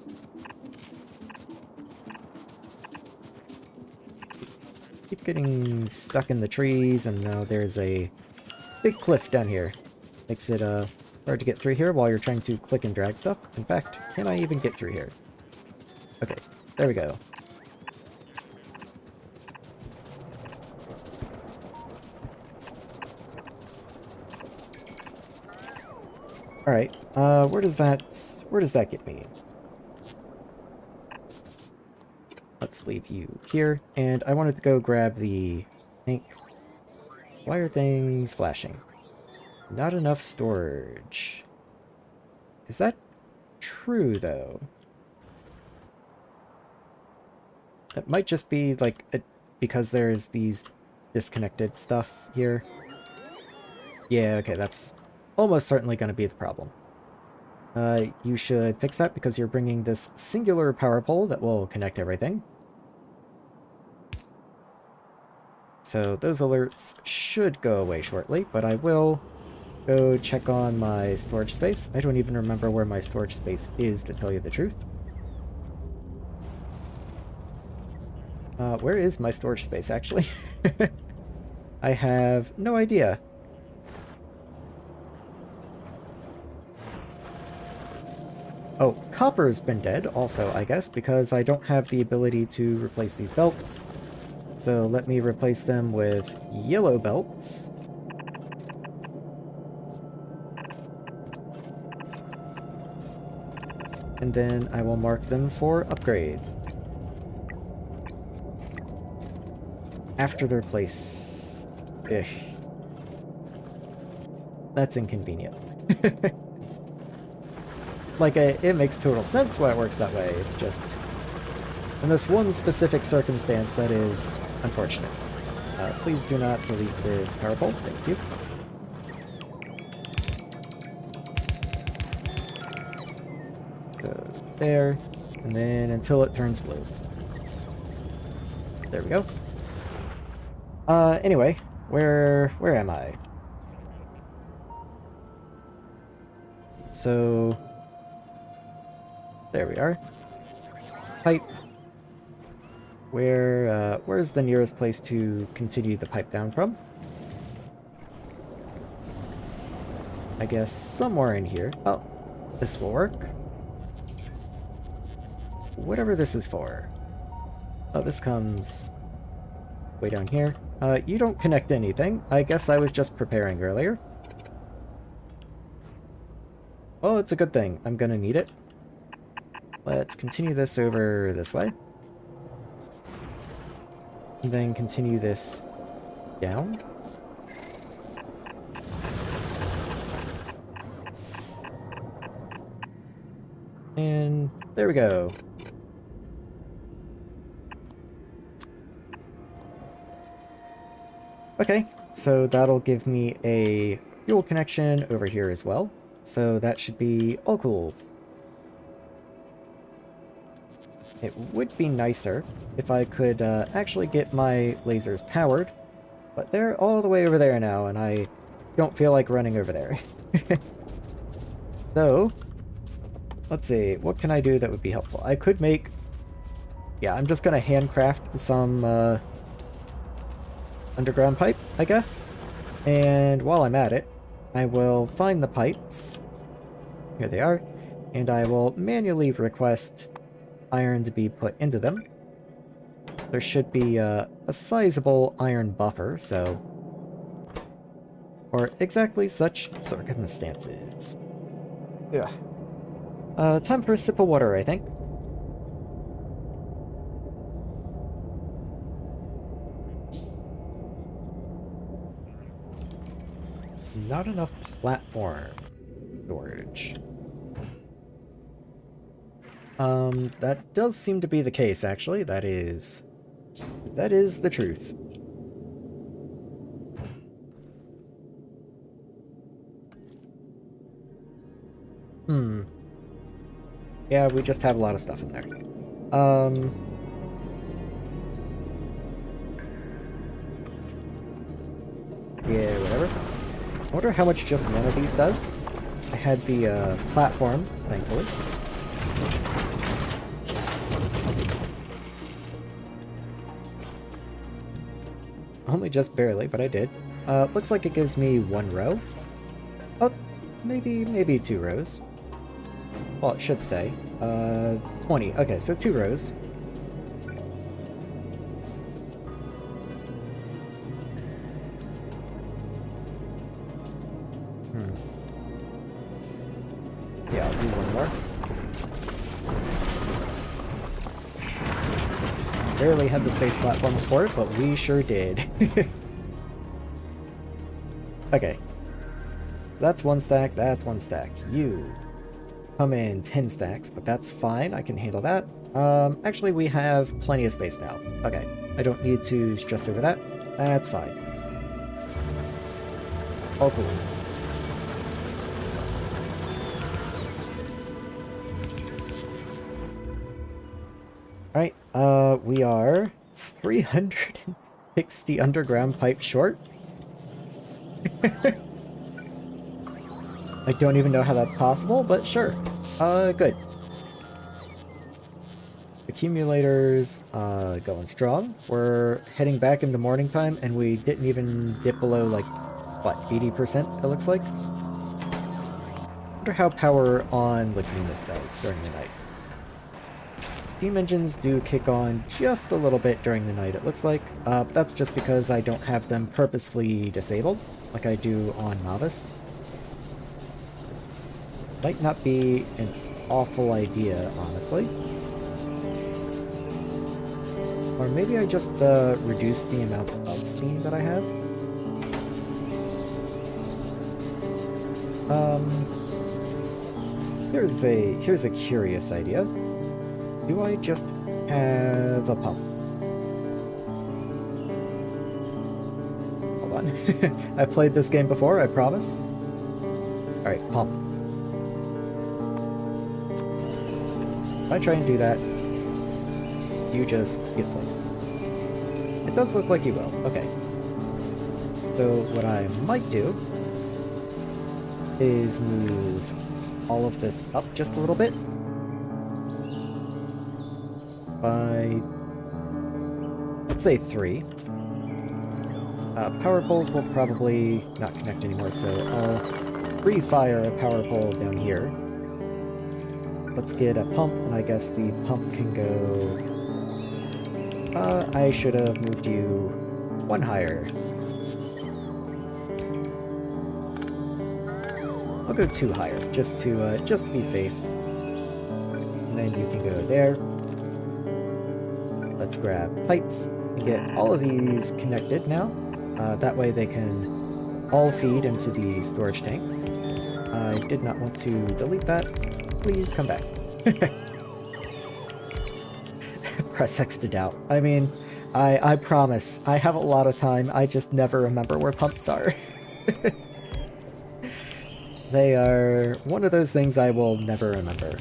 Keep getting stuck in the trees, and now there's a big cliff down here. Makes it hard to get through here while you're trying to click and drag stuff. In fact, can I even get through here? Okay, there we go. Alright, where does that get me? Let's leave you here, and I wanted to go grab the tank. Why are things flashing? Not enough storage. Is that true, though? That might just be, like, because there's these disconnected stuff here. Yeah, okay, that's almost certainly going to be the problem. You should fix that because you're bringing this singular power pole that will connect everything. So those alerts should go away shortly, but I will go check on my storage space. I don't even remember where my storage space is, to tell you the truth. Where is my storage space, actually? I have no idea. Oh, copper's been dead also, I guess, because I don't have the ability to replace these belts. So let me replace them with yellow belts. And then I will mark them for upgrade. After they're placed. Ugh. That's inconvenient. Like, it makes total sense why it works that way. It's just, in this one specific circumstance, that is unfortunate. Please do not delete this power pole. Thank you. Go there, and then until it turns blue. There we go. Anyway, where am I? So, there we are. Pipe. Where's the nearest place to continue the pipe down from? I guess somewhere in here. Oh, this will work. Whatever this is for. Oh, this comes way down here. You don't connect anything. I guess I was just preparing earlier. Well, it's a good thing. I'm gonna need it. Let's continue this over this way. And then continue this down. And there we go. Okay, so that'll give me a fuel connection over here as well. So that should be all cool. It would be nicer if I could actually get my lasers powered, but they're all the way over there now, and I don't feel like running over there. So, let's see, what can I do that would be helpful? I could make... Yeah, I'm just gonna handcraft some underground pipe, I guess. And while I'm at it, I will find the pipes. Here they are. And I will manually request iron to be put into them. There should be a sizable iron buffer, so... For exactly such circumstances. Yeah. Time for a sip of water, I think. Not enough platform storage. That does seem to be the case, actually. That is the truth. Yeah, we just have a lot of stuff in there. Yeah, whatever. I wonder how much just one of these does. I had the platform, thankfully. Only just barely, but I did. Looks like it gives me 1 row. Oh, maybe 2 rows. Well, it should say. 20. Okay, so 2 rows. Yeah, I'll do 1 more. Barely had the space platforms for it, but we sure did. Okay. So that's 1 stack, that's 1 stack. You come in 10 stacks, but that's fine, I can handle that. Actually, we have plenty of space now. Okay, I don't need to stress over that. That's fine. All cool. Alright, we are 360 underground pipe short. I don't even know how that's possible, but sure. Good. Accumulators, going strong. We're heading back into morning time, and we didn't even dip below, like, what, 80% it looks like? Wonder how power on Lignumis does during the night. Steam engines do kick on just a little bit during the night, it looks like, but that's just because I don't have them purposefully disabled, like I do on Nauvis. Might not be an awful idea, honestly. Or maybe I just reduce the amount of steam that I have. Here's a curious idea. Do I just have a pump? Hold on. I've played this game before, I promise. Alright, pump. If I try and do that, you just get placed. It does look like you will. Okay. So what I might do is move all of this up just a little bit. By, let's say 3. Power poles will probably not connect anymore, so I'll refire a power pole down here. Let's get a pump, and I guess the pump can go... I should have moved you 1 higher. I'll go 2 higher, just to be safe. And then you can go there. Let's grab pipes and get all of these connected now. That way they can all feed into the storage tanks. I did not want to delete that. Please come back. Press X to doubt. I mean, I promise, I have a lot of time, I just never remember where pumps are. They are one of those things I will never remember.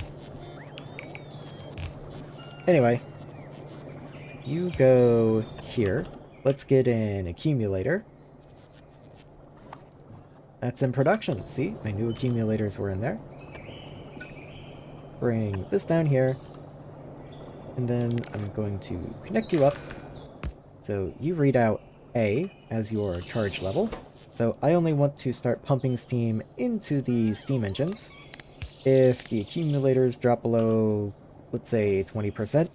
Anyway, you go here. Let's get an accumulator. That's in production. See, my new accumulators were in there. Bring this down here. And then I'm going to connect you up. So you read out A as your charge level. So I only want to start pumping steam into the steam engines. If the accumulators drop below, let's say 20%.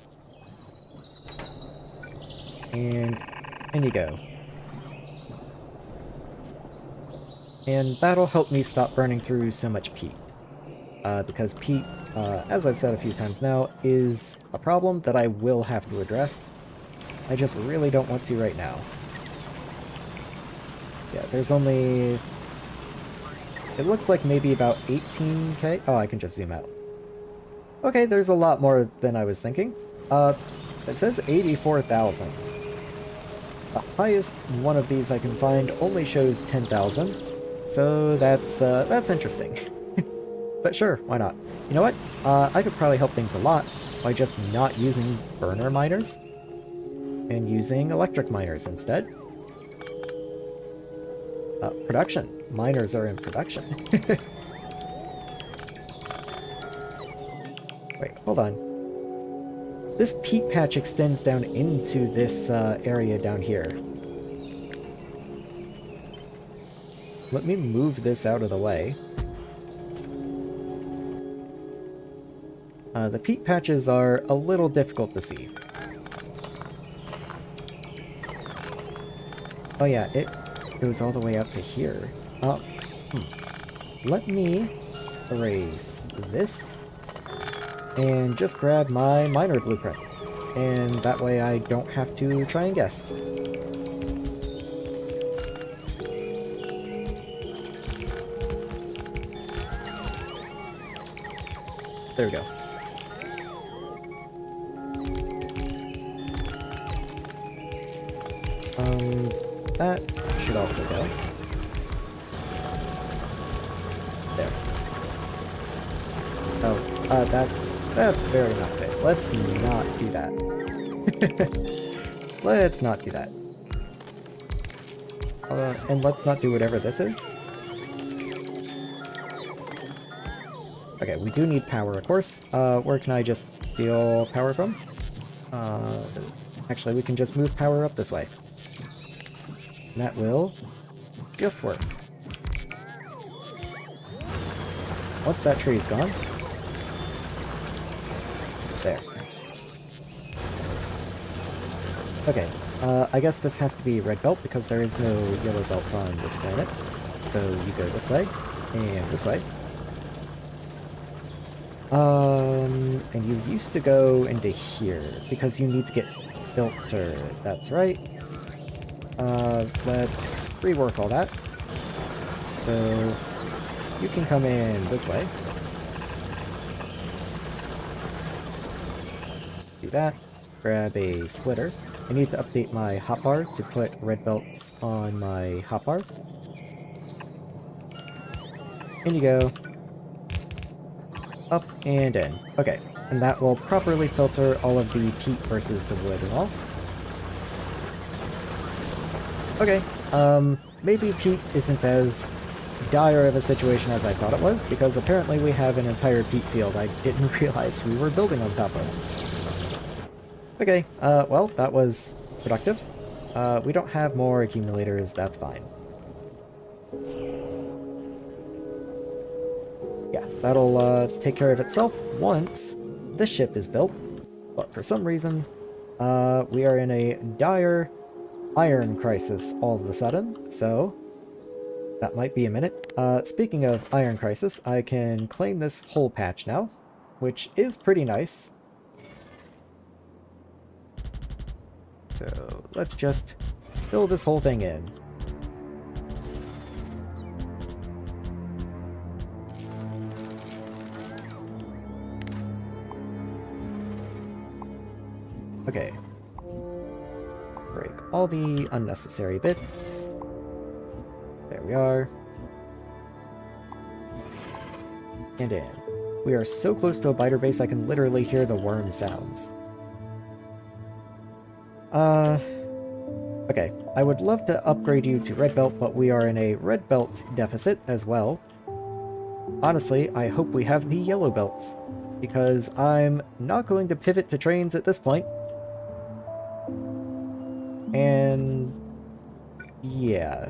And in you go. And that'll help me stop burning through so much peat. Because peat, as I've said a few times now, is a problem that I will have to address. I just really don't want to right now. Yeah, there's only... It looks like maybe about 18k? Oh, I can just zoom out. Okay, there's a lot more than I was thinking. It says 84,000. The highest one of these I can find only shows 10,000. So that's interesting. But sure, why not? You know what? I could probably help things a lot by just not using burner miners and using electric miners instead. Production. Miners are in production. Wait, hold on. This peat patch extends down into this area down here. Let me move this out of the way. The peat patches are a little difficult to see. Oh yeah, it goes all the way up to here. Let me erase this and just grab my miner blueprint. And that way I don't have to try and guess. There we go. That should also go. There. Oh, that's very not good. let's not do that. Let's not do that. And let's not do whatever this is. Okay, we do need power, of course. Where can I just steal power from? Actually, we can just move power up this way. And that will just work. Once that tree's gone... There. Okay, I guess this has to be red belt because there is no yellow belt on this planet. So you go this way, and this way. And you used to go into here because you need to get filter. That's right. Let's rework all that. So you can come in this way. Do that. Grab a splitter. I need to update my hotbar to put red belts on my hotbar. In you go. Up and in. Okay, and that will properly filter all of the peat versus the wood and all. Okay, maybe peat isn't as dire of a situation as I thought it was, because apparently we have an entire peat field I didn't realize we were building on top of. Okay, well, that was productive. We don't have more accumulators, that's fine. Yeah, that'll take care of itself once this ship is built. But for some reason, we are in a dire iron crisis all of a sudden, so that might be a minute. Speaking of iron crisis, I can claim this whole patch now, which is pretty nice. So let's just fill this whole thing in. Okay. Break all the unnecessary bits. There we are. And in. We are so close to a biter base I can literally hear the worm sounds. Okay. I would love to upgrade you to red belt, but we are in a red belt deficit as well. Honestly, I hope we have the yellow belts, because I'm not going to pivot to trains at this point. And yeah.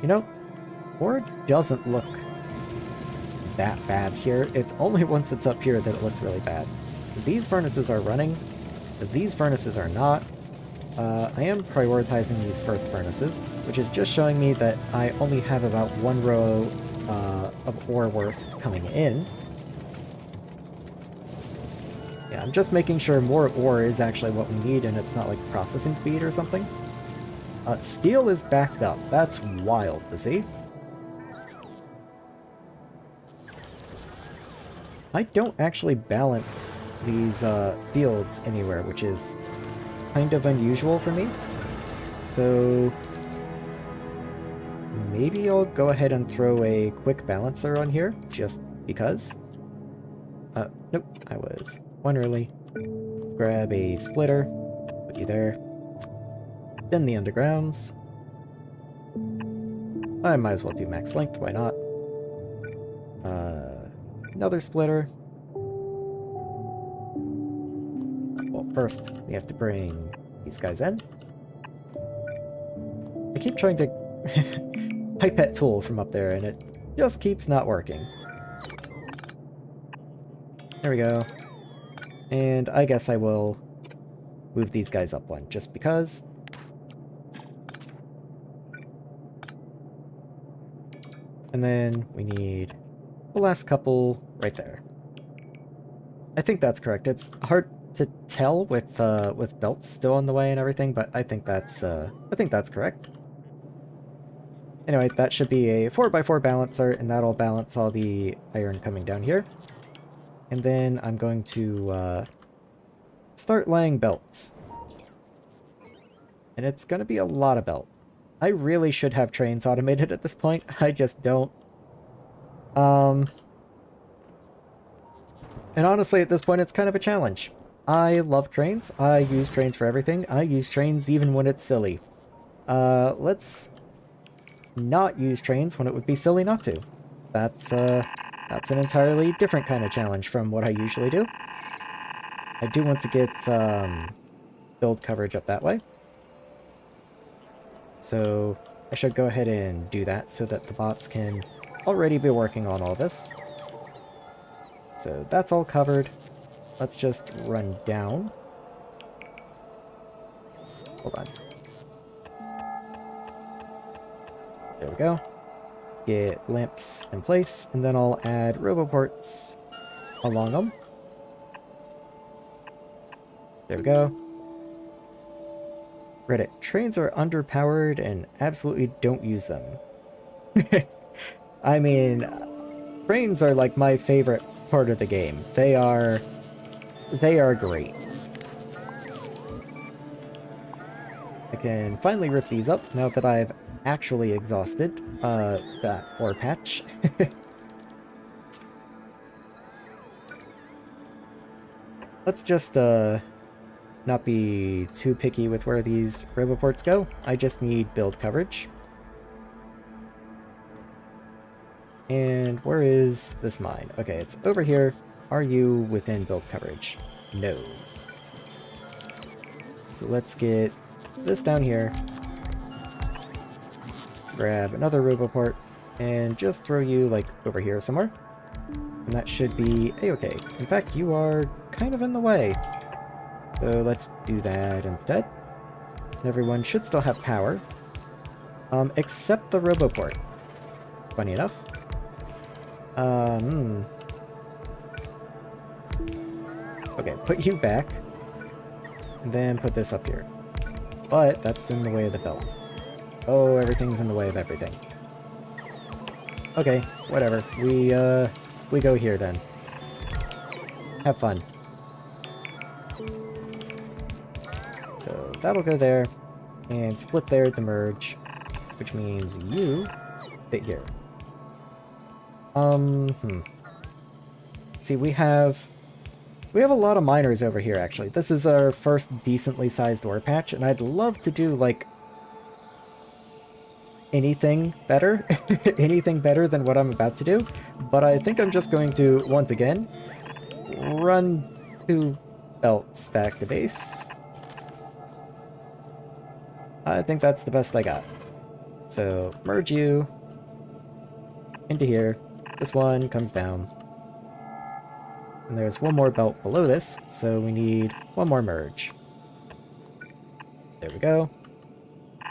You know, ore doesn't look that bad here. It's only once it's up here that it looks really bad. These furnaces are running, these furnaces are not. I am prioritizing these first furnaces, which is just showing me that I only have about one row of ore worth coming in. Yeah, I'm just making sure more ore is actually what we need and it's not like processing speed or something. Steel is backed up. That's wild to see. I don't actually balance these fields anywhere, which is kind of unusual for me. So maybe I'll go ahead and throw a quick balancer on here, just because. Nope, I was one early. Let's grab a splitter, put you there. Then the undergrounds. I might as well do max length, why not? Another splitter. Well, first, we have to bring these guys in. I keep trying to pipette tool from up there, and it just keeps not working. There we go. And I guess I will move these guys up one, just because. And then we need the last couple right there. I think that's correct. It's hard to tell with belts still in the way and everything, but I think that's correct. Anyway, that should be a 4x4 balancer, and that'll balance all the iron coming down here. And then I'm going to start laying belts. And it's going to be a lot of belt. I really should have trains automated at this point. I just don't. And honestly, at this point, it's kind of a challenge. I love trains. I use trains for everything. I use trains even when it's silly. Let's not use trains when it would be silly not to. That's an entirely different kind of challenge from what I usually do. I do want to get, build coverage up that way. So I should go ahead and do that so that the bots can already be working on all this. So that's all covered. Let's just run down. Hold on. There we go. Get lamps in place, and then I'll add roboports along them. There we go. Reddit. Trains are underpowered and absolutely don't use them. I mean, trains are like my favorite part of the game. They are great. I can finally rip these up now that I've actually exhausted that ore patch. Let's just not be too picky with where these roboports go. I just need build coverage. And where is this mine? Okay, it's over here. Are you within build coverage? No. So let's get this down here. Grab another roboport and just throw you like over here somewhere. And that should be a-okay. In fact, you are kind of in the way. So let's do that instead. Everyone should still have power. Except the roboport. Funny enough. Okay, put you back. And then put this up here. But that's in the way of the belt. Oh, everything's in the way of everything. Okay, whatever. We go here then. Have fun. So that'll go there, and split there to merge, which means you fit here. See, we have a lot of miners over here, actually. This is our first decently sized ore patch, and I'd love to do, like, anything better. Anything better than what I'm about to do. But I think I'm just going to, once again, run 2 belts back to base. I think that's the best I got. So, merge you into here. This one comes down. And there's one more belt below this, so we need one more merge. There we go.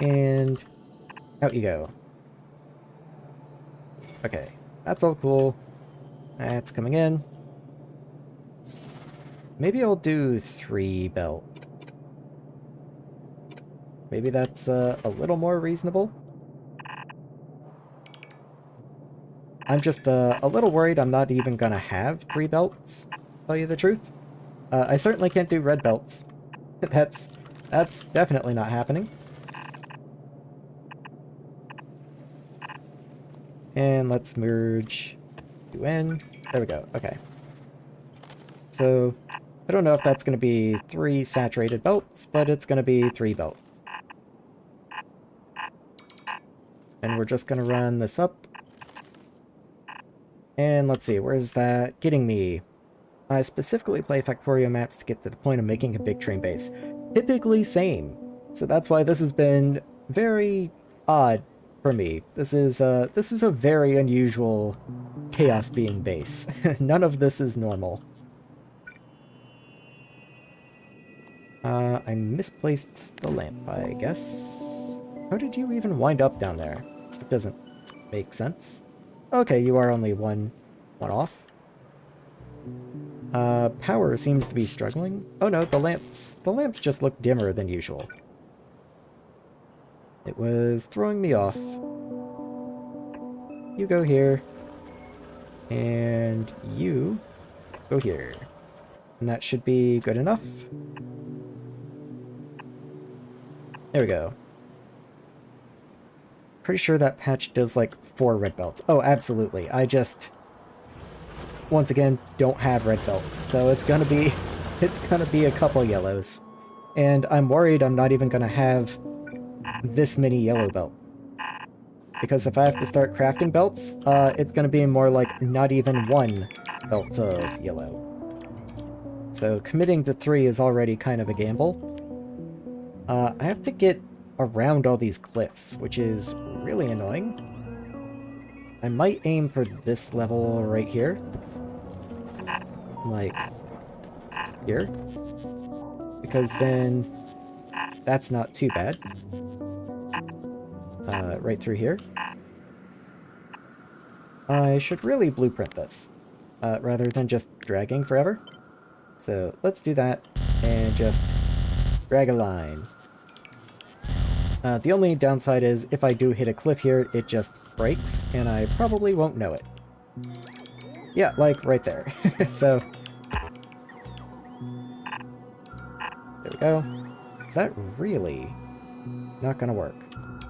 And out you go. Okay, that's all cool. That's coming in. Maybe I'll do 3 belt. Maybe that's a little more reasonable. I'm just a little worried I'm not even gonna have 3 belts, to tell you the truth. I certainly can't do red belts. That's definitely not happening. And let's merge you in. There we go. Okay. So, I don't know if that's going to be 3 saturated belts, but it's going to be 3 belts. And we're just going to run this up. And let's see, where's that getting me? I specifically play Factorio maps to get to the point of making a big train base. Typically same. So that's why this has been very odd for me. This is a very unusual chaos being base. None of this is normal. I misplaced the lamp, I guess. How did you even wind up down there? It doesn't make sense. Okay, you are only one off. Power seems to be struggling. Oh no, the lamps just look dimmer than usual. It was throwing me off. You go here. And you go here. And that should be good enough. There we go. pretty sure that patch does like 4 red belts. Oh, absolutely. I just, once again, don't have red belts. So it's gonna be, it's gonna be a couple yellows. And I'm worried I'm not even gonna have this many yellow belts. Because if I have to start crafting belts, it's gonna be more like not even 1 belt of yellow. So committing to 3 is already kind of a gamble. I have to get around all these cliffs, which is really annoying. I might aim for this level right here. Like, here. Because then that's not too bad. Right through here. I should really blueprint this, rather than just dragging forever. So let's do that, and just drag a line. The only downside is, if I do hit a cliff here, it just breaks, and I probably won't know it. Yeah, like right there. So, there we go. Is that really not gonna work?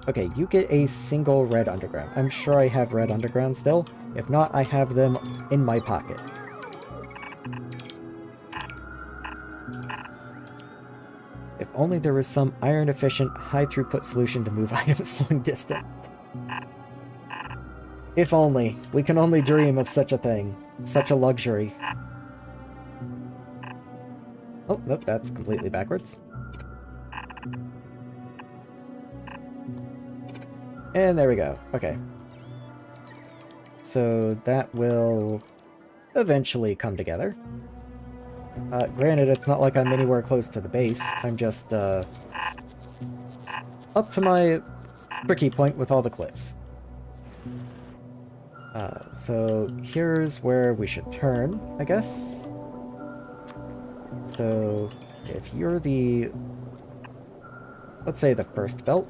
Okay, you get a single red underground. I'm sure I have red underground still. If not, I have them in my pocket. If only there was some iron-efficient, high-throughput solution to move items long distance. If only. We can only dream of such a thing. Such a luxury. Oh, nope, that's completely backwards. And there we go. Okay. So that will eventually come together. Granted, it's not like I'm anywhere close to the base. I'm just, up to my tricky point with all the cliffs. So here's where we should turn, I guess. So if you're the, let's say the first belt.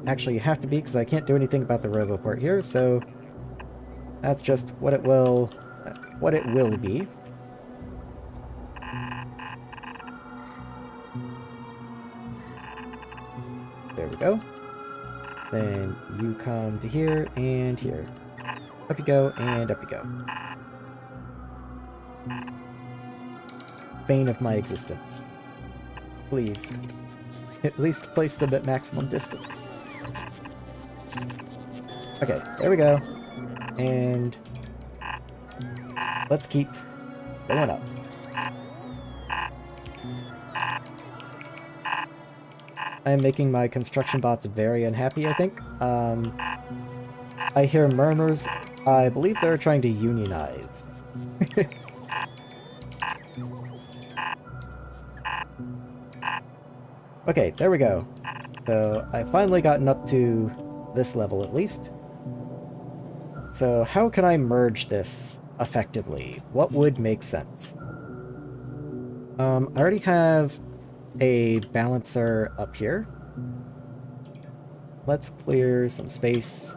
Actually you have to be, because I can't do anything about the Roboport here, so that's just what it will be. There we go. Then you come to here and here. Up you go, and up you go. Bane of my existence. Please. At least place them at maximum distance. Okay, there we go. And let's keep going up. I'm making my construction bots very unhappy, I think. I hear murmurs. I believe they're trying to unionize. Okay, there we go. So I've finally gotten up to this level at least. So how can I merge this effectively? What would make sense? I already have a balancer up here. Let's clear some space.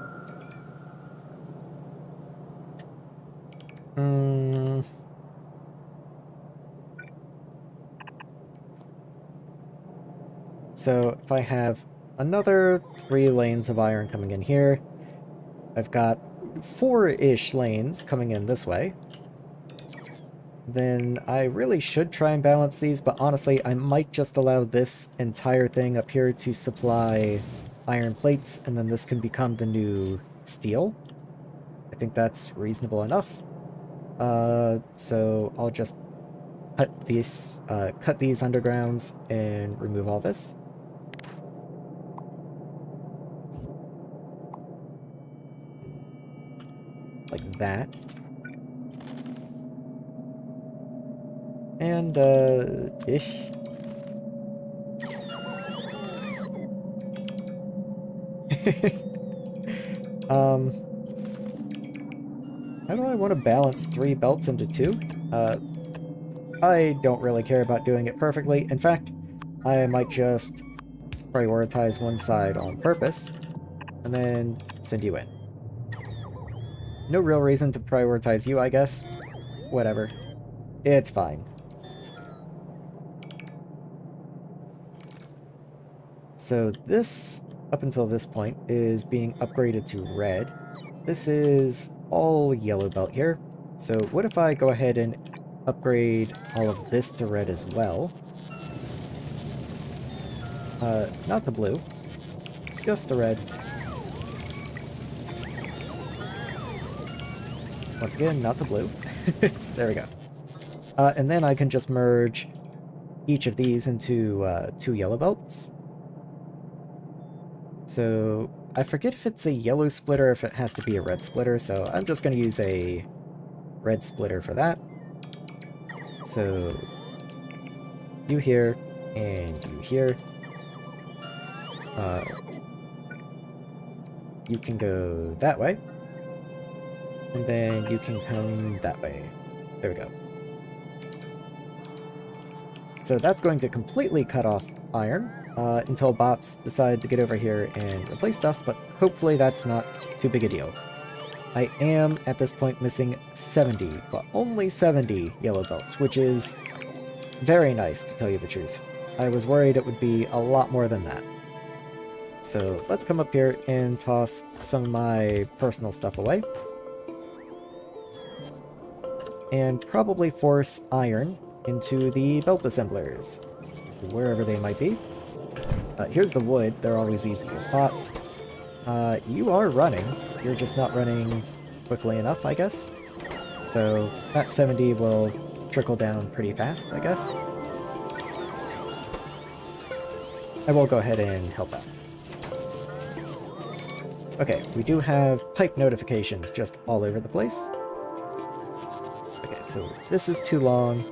So if I have another 3 lanes of iron coming in here, I've got 4-ish lanes coming in this way. Then I really should try and balance these, but honestly, I might just allow this entire thing up here to supply iron plates, and then this can become the new steel. I think that's reasonable enough. So I'll just cut these undergrounds and remove all this. Like that. And, ish. How do I want to balance 3 belts into 2? I don't really care about doing it perfectly. In fact, I might just prioritize one side on purpose, and then send you in. No real reason to prioritize you, I guess. Whatever. It's fine. So this up until this point, is being upgraded to red. This is all yellow belt here. So what if I go ahead and upgrade all of this to red as well? Not the blue, just the red. Once again, not the blue. There we go. And then I can just merge each of these into 2 yellow belts. So I forget if it's a yellow splitter or if it has to be a red splitter, so I'm just going to use a red splitter for that. So you here, and you here. You can go that way. And then you can come that way. There we go. So that's going to completely cut off iron until bots decide to get over here and replace stuff, but hopefully that's not too big a deal. I am, at this point, missing 70, but only 70 yellow belts, which is very nice, to tell you the truth. I was worried it would be a lot more than that. So let's come up here and toss some of my personal stuff away. And probably force iron into the belt assemblers, wherever they might be. Here's the wood, they're always easy to spot. You are running, you're just not running quickly enough, I guess. So that 70 will trickle down pretty fast, I guess. I will go ahead and help out. Okay, we do have pipe notifications just all over the place. Okay, so this is too long.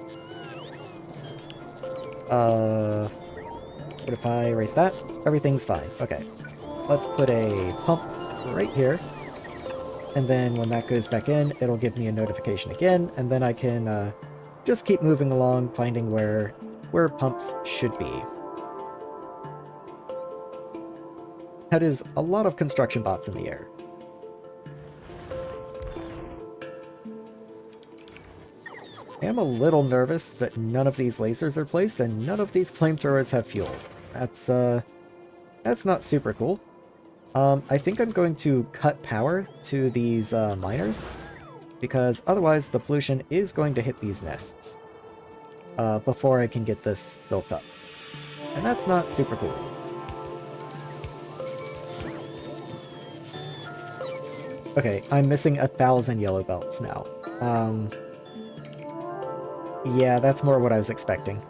What if I erase that? Everything's fine. Okay. Let's put a pump right here. And then when that goes back in, it'll give me a notification again, and then I can just keep moving along, finding where pumps should be. That is a lot of construction bots in the air. I am a little nervous that none of these lasers are placed and none of these flamethrowers have fuel. That's not super cool. I think I'm going to cut power to these miners, because otherwise the pollution is going to hit these nests before I can get this built up. And that's not super cool. Okay, I'm missing 1,000 yellow belts now. Yeah, that's more what I was expecting.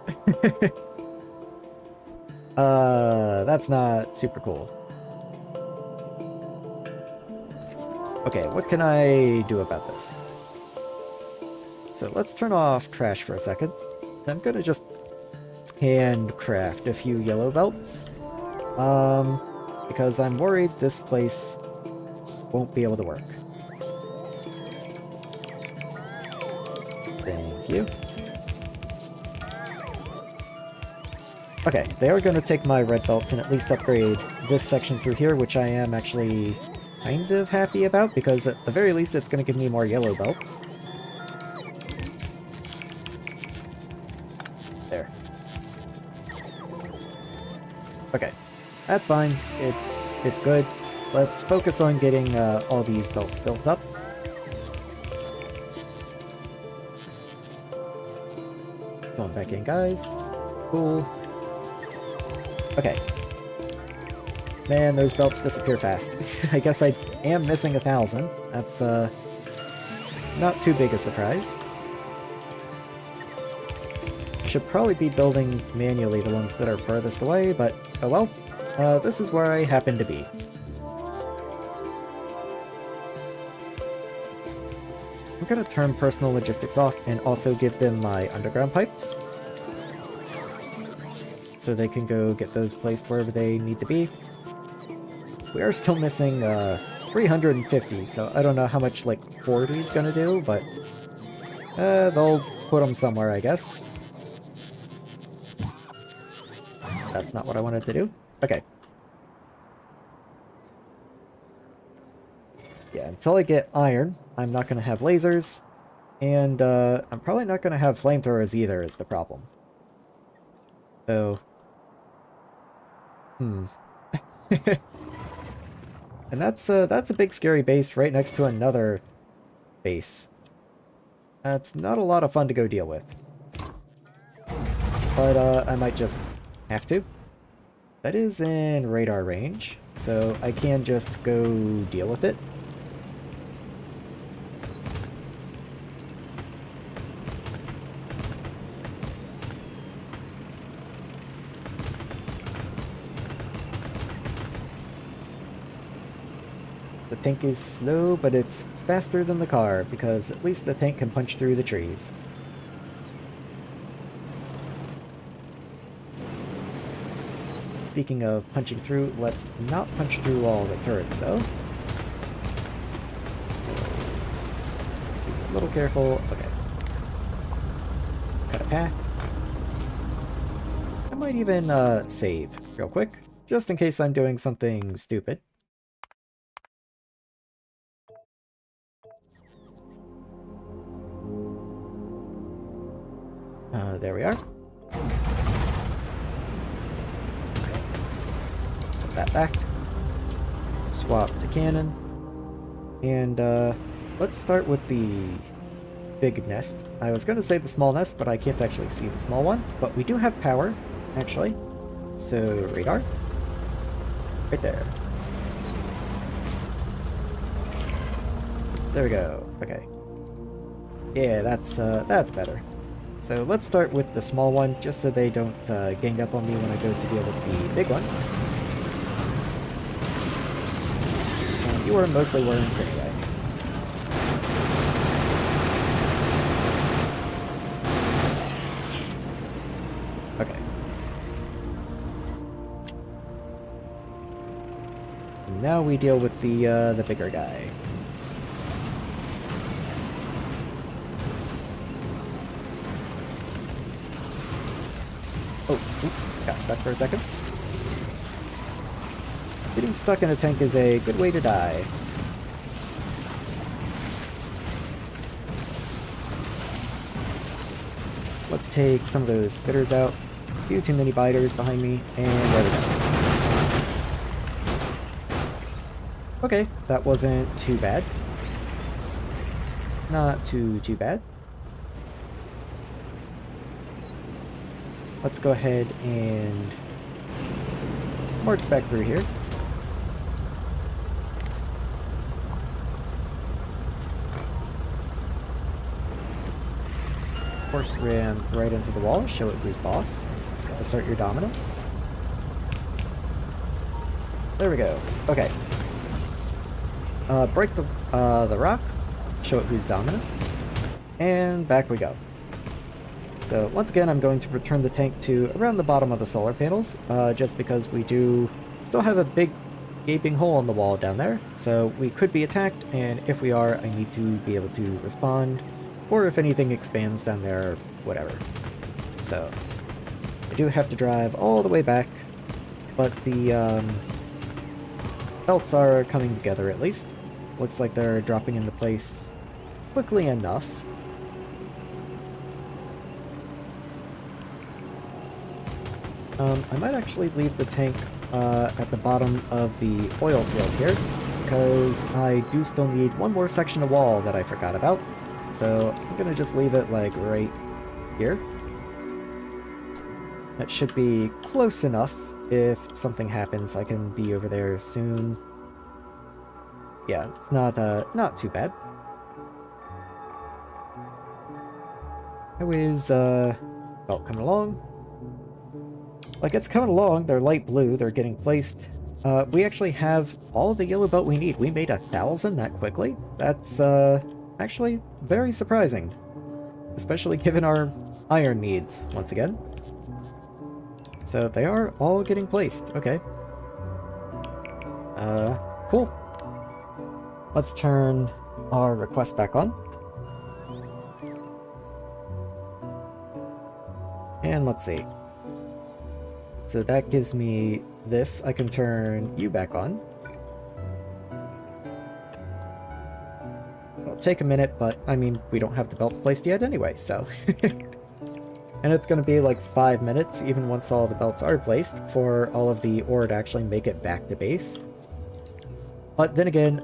That's not super cool. Okay, what can I do about this? So let's turn off trash for a second. I'm gonna just handcraft a few yellow belts. Because I'm worried this place won't be able to work. Thank you. Okay, they are going to take my red belts and at least upgrade this section through here, which I am actually kind of happy about, because at the very least it's going to give me more yellow belts. There. Okay, that's fine. It's good. Let's focus on getting all these belts built up. Going back in, guys. Cool. Okay. Man, those belts disappear fast. I guess I am missing 1,000. That's, not too big a surprise. Should probably be building manually the ones that are furthest away, but oh well. This is where I happen to be. I'm gonna turn personal logistics off and also give them my underground pipes, so they can go get those placed wherever they need to be. We are still missing 350, so I don't know how much like 40 is gonna do, but they'll put them somewhere, I guess. That's not what I wanted to do. Okay. Yeah, until I get iron, I'm not gonna have lasers, and I'm probably not gonna have flamethrowers either, is the problem. So, And that's a big scary base right next to another base. That's not a lot of fun to go deal with. But I might just have to. That is in radar range, so I can just go deal with it. The tank is slow, but it's faster than the car, because at least the tank can punch through the trees. Speaking of punching through, let's not punch through all the turrets, though. So, let's be a little careful. Okay. Cut a path. I might even save real quick, just in case I'm doing something stupid. There we are. Put that back. Swap to cannon. And let's start with the big nest. I was going to say the small nest, but I can't actually see the small one. But we do have power, actually. So, radar. Right there. There we go. Okay. Yeah, that's better. So let's start with the small one, just so they don't gang up on me when I go to deal with the big one. You are mostly worms anyway. Okay. And now we deal with the bigger guy. Oh, got stuck for a second. Getting stuck in a tank is a good way to die. Let's take some of those spitters out. A few too many biters behind me, and there we go. Okay, that wasn't too bad. Not too bad. Let's go ahead and march back through here. Of course, ran right into the wall, show it who's boss. Assert your dominance. There we go. Okay. Break the rock, show it who's dominant, and back we go. So once again, I'm going to return the tank to around the bottom of the solar panels, just because we do still have a big gaping hole in the wall down there, so we could be attacked, and if we are, I need to be able to respond, or if anything expands down there, or whatever. So I do have to drive all the way back, but the belts are coming together at least. Looks like they're dropping into place quickly enough. I might actually leave the tank at the bottom of the oil field here, because I do still need one more section of wall that I forgot about. So I'm gonna just leave it like right here. That should be close enough. If something happens, I can be over there soon. Yeah, it's not too bad. How is belt coming along? Like, it's coming along, they're light blue, they're getting placed. We actually have all of the yellow belt we need. We made 1,000 that quickly. That's, actually very surprising. Especially given our iron needs, once again. So they are all getting placed, okay. Cool. Let's turn our request back on. And let's see. So that gives me this. I can turn you back on. It'll take a minute, but I mean, we don't have the belt placed yet anyway, so. And it's going to be like 5 minutes, even once all the belts are placed, for all of the ore to actually make it back to base. But then again,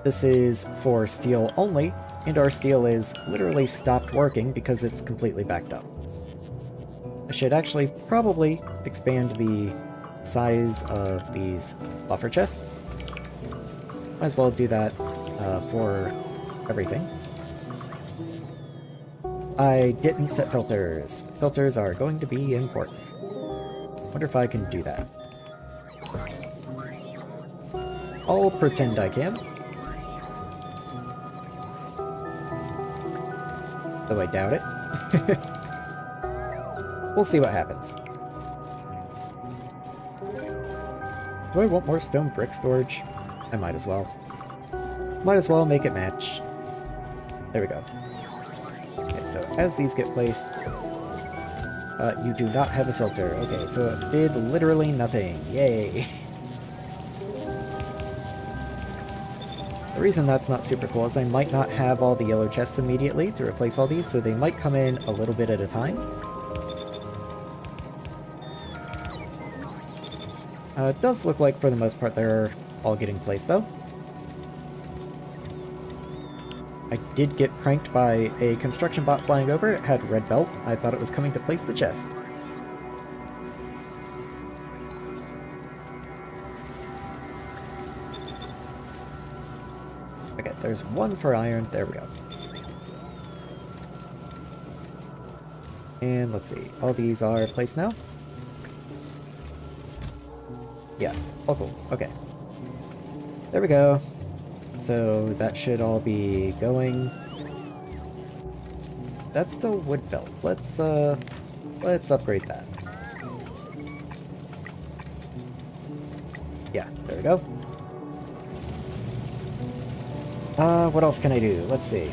this is for steel only, and our steel is literally stopped working because it's completely backed up. I should actually probably expand the size of these buffer chests. Might as well do that for everything. I didn't set filters. Filters are going to be important. Wonder if I can do that. I'll pretend I can. Though I doubt it. We'll see what happens. Do I want more stone brick storage? I might as well. Might as well make it match. There we go. Okay, so as these get placed, you do not have a filter. Okay, so it did literally nothing. Yay! The reason that's not super cool is I might not have all the yellow chests immediately to replace all these, so they might come in a little bit at a time. It does look like, for the most part, they're all getting placed, though. I did get pranked by a construction bot flying over. It had red belt. I thought it was coming to place the chest. Okay, there's one for iron. There we go. And let's see. All these are placed now? Yeah. Oh, cool. Okay. There we go. So that should all be going. That's the wood belt. Let's upgrade that. Yeah, there we go. What else can I do? Let's see.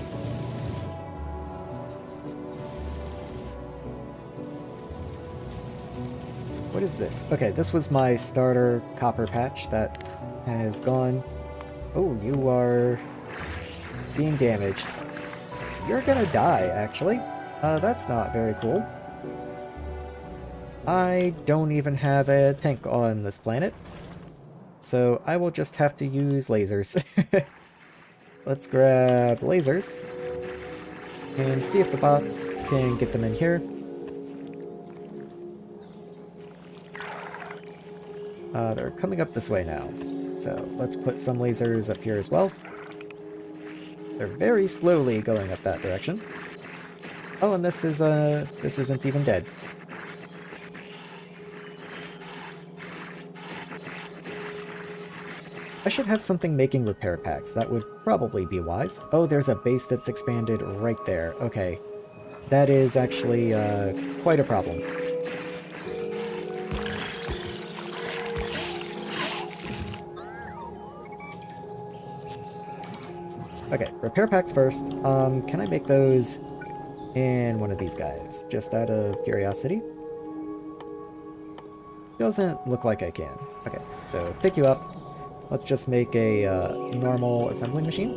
What is this? Okay, this was my starter copper patch that has gone. Oh, you are being damaged. You're gonna die, actually. That's not very cool. I don't even have a tank on this planet, so I will just have to use lasers. Let's grab lasers and see if the bots can get them in here. They're coming up this way now. So let's put some lasers up here as well. They're very slowly going up that direction. Oh, and this isn't even dead. I should have something making repair packs. That would probably be wise. Oh, there's a base that's expanded right there. Okay. That is actually quite a problem. Okay, repair packs first. Can I make those in one of these guys? Just out of curiosity? Doesn't look like I can. Okay, so pick you up. Let's just make a normal assembly machine.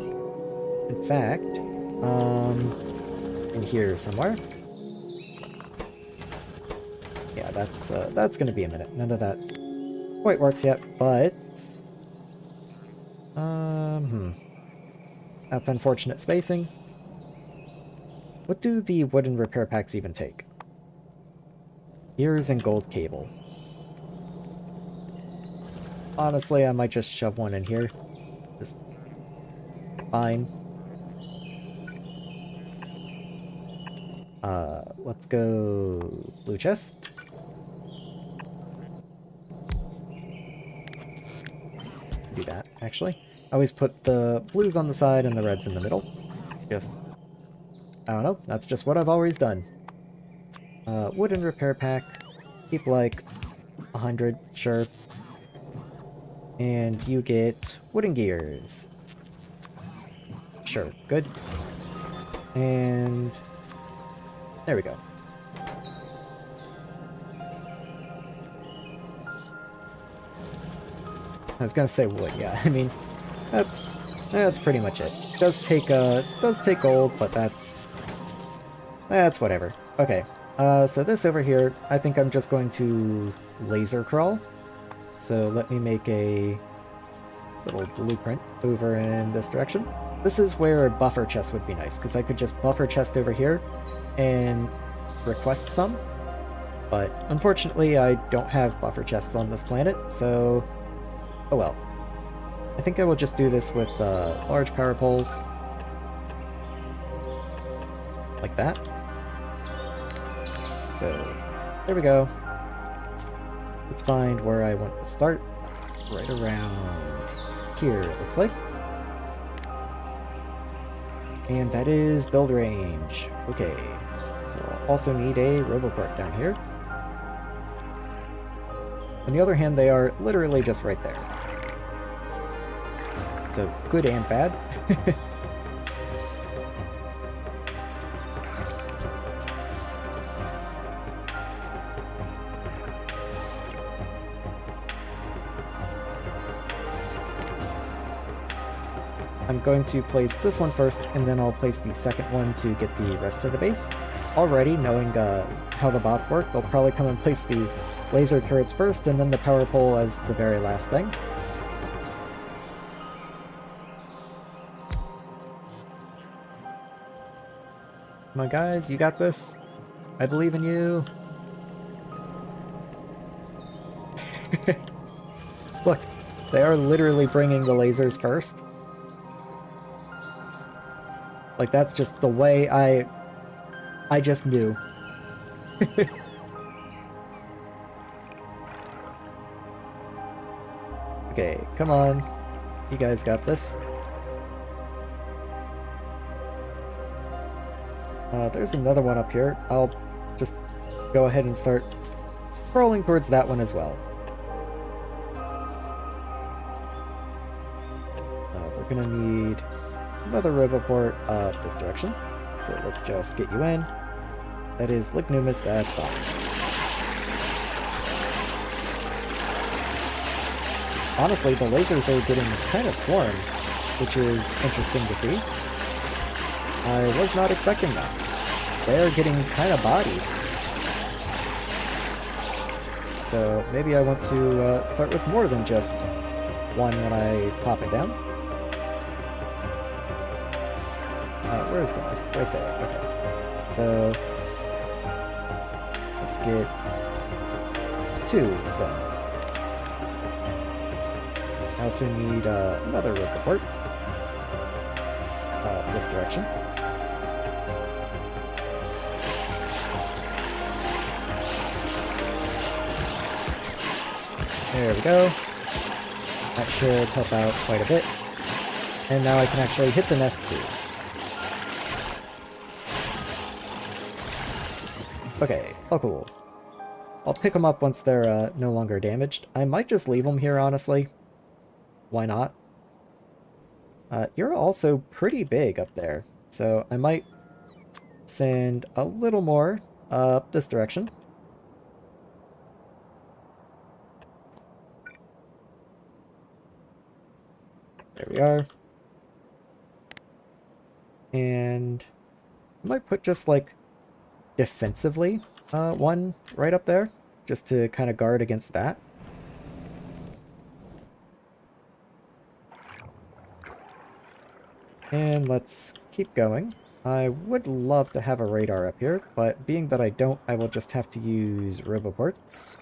In fact, in here somewhere. Yeah, that's gonna be a minute. None of that quite works yet, but that's unfortunate spacing. What do the wooden repair packs even take? Gears and gold cable. Honestly, I might just shove one in here. Just fine. Let's go blue chest. Let's do that, actually. I always put the blues on the side and the reds in the middle. Just, I don't know, that's just what I've always done. Wooden repair pack. Keep like 100, sure. And you get wooden gears. Sure, good. And there we go. I was gonna say wood, yeah. I mean, that's pretty much it. Does take gold, but that's whatever. Okay, So this over here, I think I'm just going to laser crawl. So let me make a little blueprint over in this direction. This is where a buffer chest would be nice, because I could just buffer chest over here and request some. But unfortunately, I don't have buffer chests on this planet, so oh well. I think I will just do this with large power poles. Like that. So, there we go. Let's find where I want to start. Right around here, it looks like. And that is build range. Okay. So I'll also need a roboport down here. On the other hand, they are literally just right there. So, good and bad. I'm going to place this one first, and then I'll place the second one to get the rest of the base. Already, knowing how the bots work, they'll probably come and place the laser turrets first, and then the power pole as the very last thing. Come on guys, you got this. I believe in you. Look, they are literally bringing the lasers first. Like, that's just the way I just knew. Okay, come on. You guys got this. There's another one up here. I'll just go ahead and start crawling towards that one as well. We're gonna need another roboport this direction. So let's just get you in. That is Lignumis, that's fine. Honestly, the lasers are getting kind of swarmed, which is interesting to see. I was not expecting that. They're getting kind of bodied. So maybe I want to start with more than just one when I pop it down. Where's the nest? Right there. Okay. So let's get 2 then. I also need another roboport. This direction. There we go. That should help out quite a bit. And now I can actually hit the nest too. Okay, oh cool. I'll pick them up once they're no longer damaged. I might just leave them here, honestly. Why not? You're also pretty big up there, so I might send a little more up this direction. There we are. And I might put just like defensively one right up there, just to kind of guard against that. And let's keep going. I would love to have a radar up here, but being that I don't, I will just have to use roboports.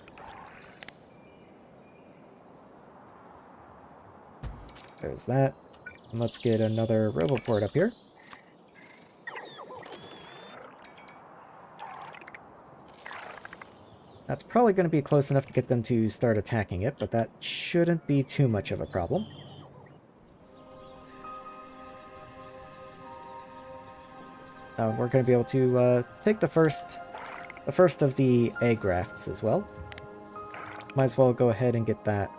There's that. And let's get another roboport up here. That's probably going to be close enough to get them to start attacking it, but that shouldn't be too much of a problem. We're going to be able to take the first of the egg rafts as well. Might as well go ahead and get that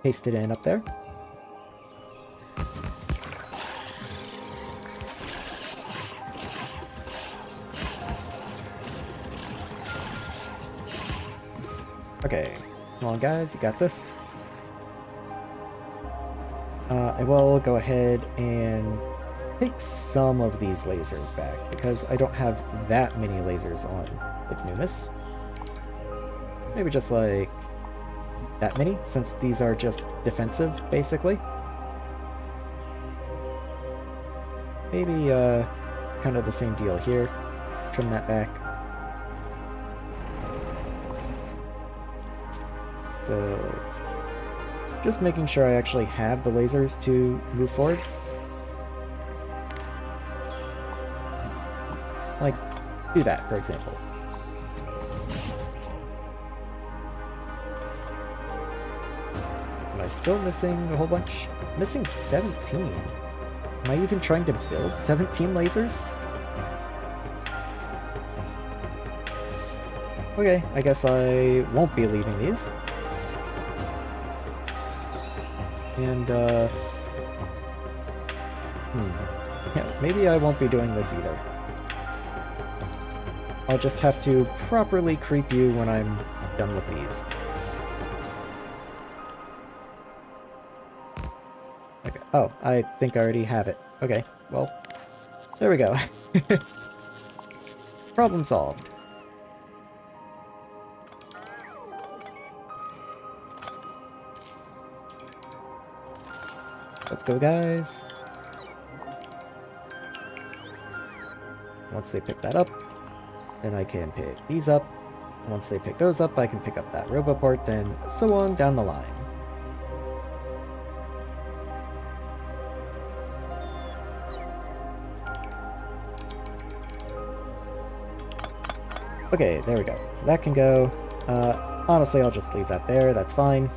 pasted in up there. Okay, come on guys, you got this. I will go ahead and take some of these lasers back, because I don't have that many lasers on Lignumis. Maybe just like that many, since these are just defensive, basically. Maybe kind of the same deal here. Trim that back. So just making sure I actually have the lasers to move forward. Like, do that, for example. Am I still missing a whole bunch? Missing 17. Am I even trying to build 17 lasers? Okay, I guess I won't be leaving these. And, yeah, maybe I won't be doing this either. I'll just have to properly creep you when I'm done with these. Okay. Oh, I think I already have it. Okay, well, there we go. Problem solved. Let's go, guys. Once they pick that up, then I can pick these up. Once they pick those up, I can pick up that roboport, and so on down the line. Okay, there we go. So that can go. Honestly, I'll just leave that there. That's fine.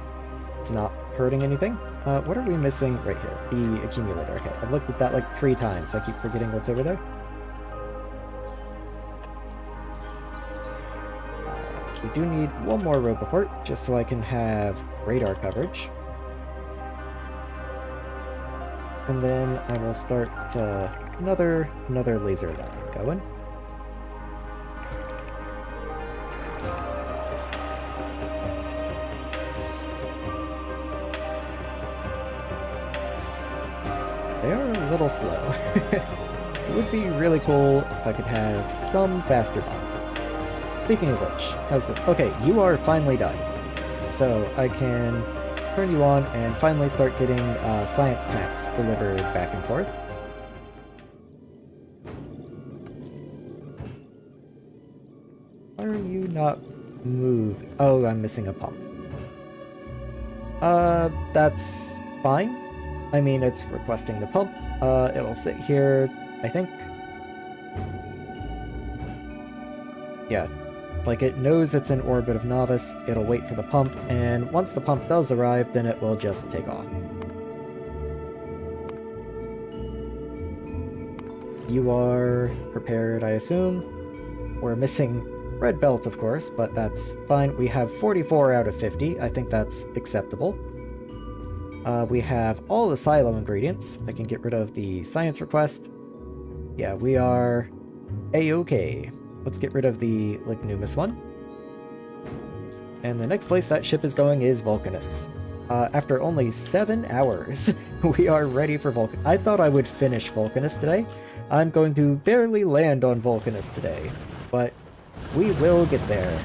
Not hurting anything. What are we missing right here? The accumulator. Okay, I've looked at that like 3 times. I keep forgetting what's over there. We do need one more roboport, just so I can have radar coverage. And then I will start another laser line going. They are a little slow. It would be really cool if I could have some faster bomb. Speaking of which, how's the... Okay, you are finally done. So I can turn you on and finally start getting science packs delivered back and forth. Why are you not moved? Oh, I'm missing a pump. That's fine. I mean, it's requesting the pump. It'll sit here, I think. Yeah, like it knows it's in orbit of Nauvis, it'll wait for the pump, and once the pump does arrive, then it will just take off. You are prepared, I assume. We're missing red belt, of course, but that's fine. We have 44 out of 50. I think that's acceptable. We have all the silo ingredients. I can get rid of the science request. Yeah, we are A-okay. Let's get rid of the Lignumis one. And the next place that ship is going is Vulcanus. After only 7 hours, we are ready for Vulcan. I thought I would finish Vulcanus today. I'm going to barely land on Vulcanus today, but we will get there.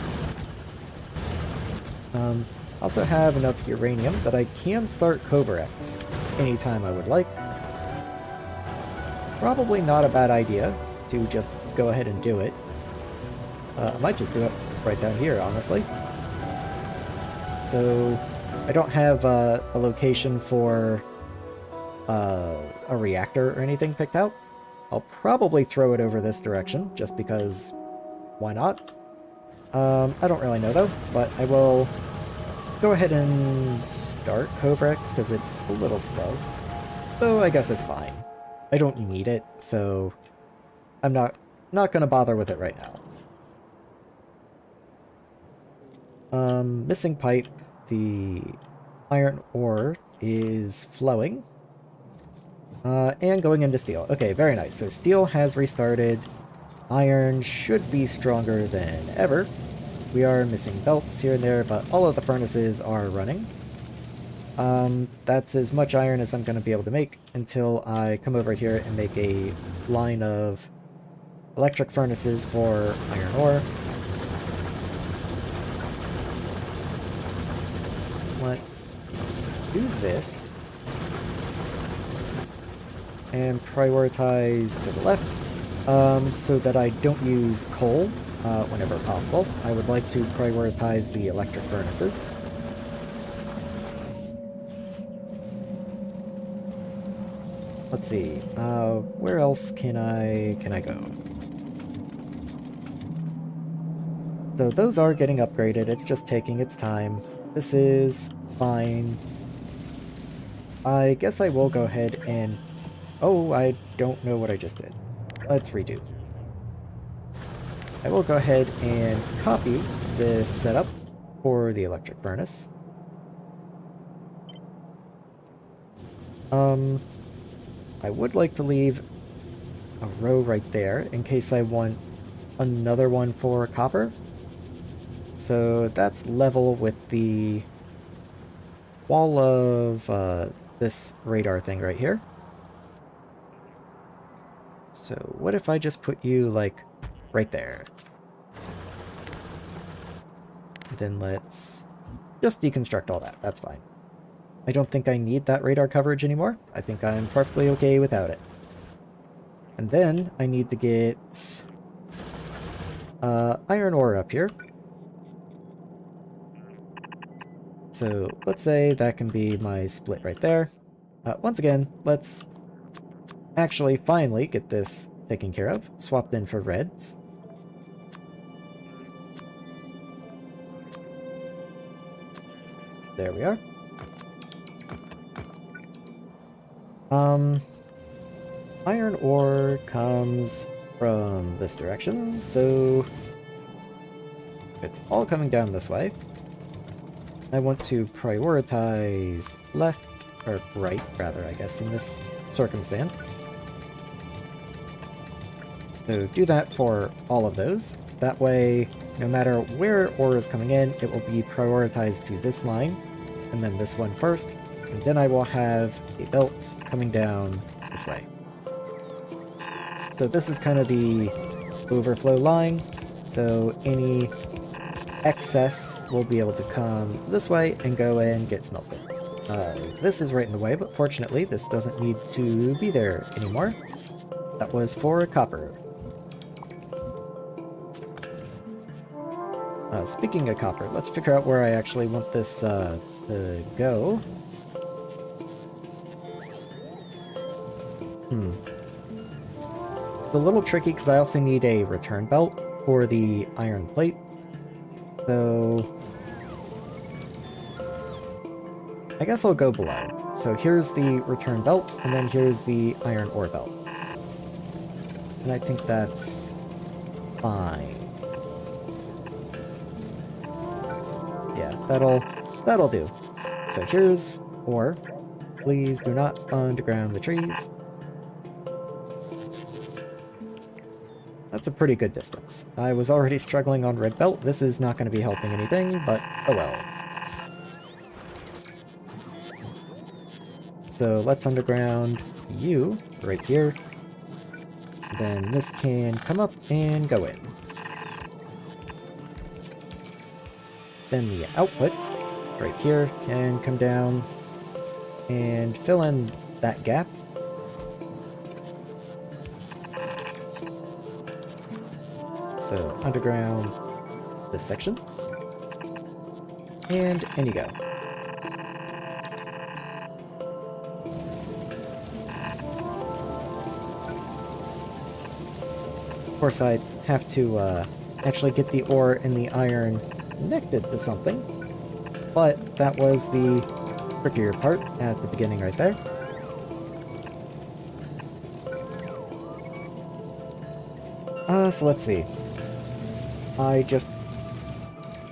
Also have enough uranium that I can start Cobra X anytime I would like. Probably not a bad idea to just go ahead and do it. I might just do it right down here, honestly. So I don't have a location for a reactor or anything picked out. I'll probably throw it over this direction, just because why not? I don't really know though, but I will go ahead and start Cobra X because it's a little slow. Though I guess it's fine. I don't need it, so I'm not gonna bother with it right now. Missing pipe. The iron ore is flowing. And going into steel. Okay, very nice. So steel has restarted. Iron should be stronger than ever. We are missing belts here and there, but all of the furnaces are running. That's as much iron as I'm going to be able to make until I come over here and make a line of electric furnaces for iron ore. Let's do this and prioritize to the left so that I don't use coal whenever possible. I would like to prioritize the electric furnaces. Let's see, where else can I go? So those are getting upgraded, it's just taking its time. This is fine. I guess I will go ahead and... Oh, I don't know what I just did. Let's redo. I will go ahead and copy this setup for the electric furnace. I would like to leave a row right there in case I want another one for copper. So that's level with the wall of this radar thing right here. So what if I just put you like right there? Then let's just deconstruct all that. That's fine. I don't think I need that radar coverage anymore. I think I'm perfectly okay without it. And then I need to get iron ore up here. So let's say that can be my split right there. Once again, let's actually finally get this taken care of. Swapped in for reds. There we are. Iron ore comes from this direction, so it's all coming down this way. I want to prioritize left, or right, rather, I guess, in this circumstance. So do that for all of those. That way, no matter where ore is coming in, it will be prioritized to this line, and then this one first, and then I will have a belt coming down this way. So this is kind of the overflow line, so any excess will be able to come this way and go and get smelted. This is right in the way, but fortunately this doesn't need to be there anymore. That was for copper. Speaking of copper, let's figure out where I actually want this to go. It's a little tricky because I also need a return belt for the iron plates. So I guess I'll go below. So here's the return belt, and then here's the iron ore belt. And I think that's fine. Yeah, that'll do. So here's ore. Please do not underground the trees. That's a pretty good distance. I was already struggling on red belt. This is not going to be helping anything, but oh well. So let's underground you right here. Then this can come up and go in. Then the output right here can come down and fill in that gap. So underground this section. And in you go. Of course, I'd have to actually get the ore and the iron connected to something, but that was the trickier part at the beginning right there. So let's see. I just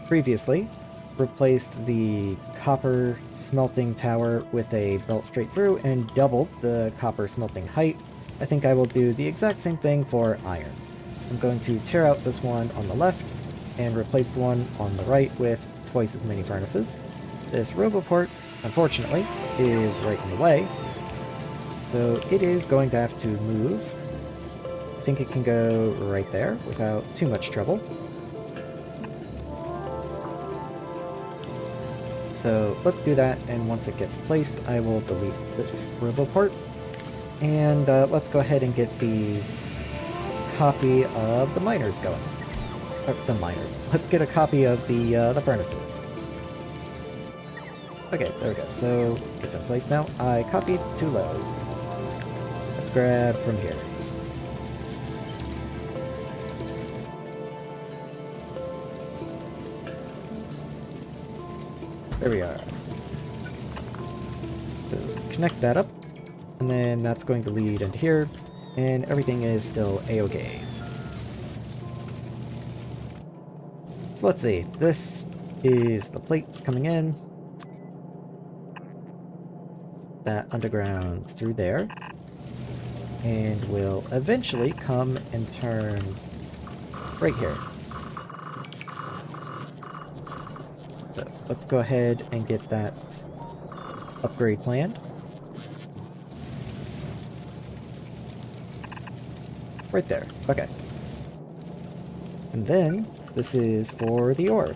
previously replaced the copper smelting tower with a belt straight through and doubled the copper smelting height. I think I will do the exact same thing for iron. I'm going to tear out this one on the left and replace the one on the right with twice as many furnaces. This roboport unfortunately, is right in the way. So it is going to have to move. I think it can go right there without too much trouble. So let's do that, and once it gets placed, I will delete this robo part. And let's go ahead and get the copy of the miners going. The miners. Let's get a copy of the furnaces. Okay, there we go. So it's in place now. I copied too low. Let's grab from here. There we are. So connect that up, and then that's going to lead into here, and everything is still a-okay. So let's see. This is the plates coming in. That underground's through there, and will eventually come and turn right here. So let's go ahead and get that upgrade planned. Right there. Okay. And then this is for the ore.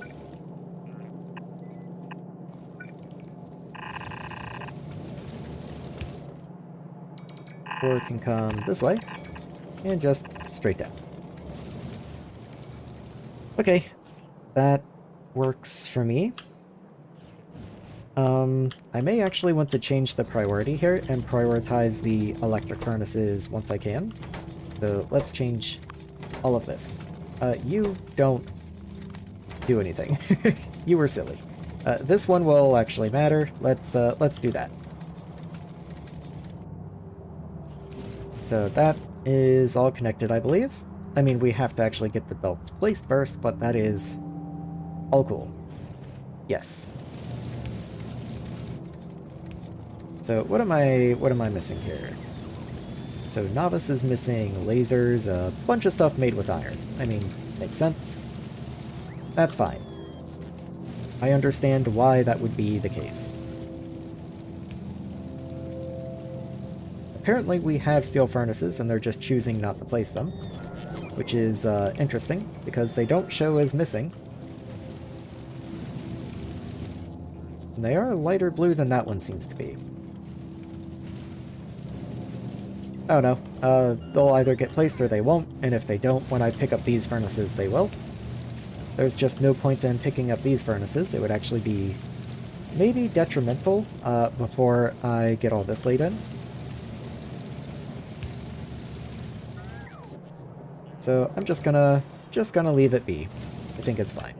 Ore can come this way and just straight down. Okay, that works for me. I may actually want to change the priority here and prioritize the electric furnaces once I can. So let's change all of this. You don't do anything. You were silly. This one will actually matter. Let's do that. So that is all connected, I believe. I mean, we have to actually get the belts placed first, but that is all cool. Yes. So what am I missing here? So Nauvis is missing lasers, a bunch of stuff made with iron. I mean, makes sense. That's fine. I understand why that would be the case. Apparently we have steel furnaces and they're just choosing not to place them, which is interesting because they don't show as missing. And they are lighter blue than that one seems to be. Oh no, they'll either get placed or they won't, and if they don't, when I pick up these furnaces, they will. There's just no point in picking up these furnaces. It would actually be maybe detrimental before I get all this laid in. So I'm just gonna leave it be. I think it's fine.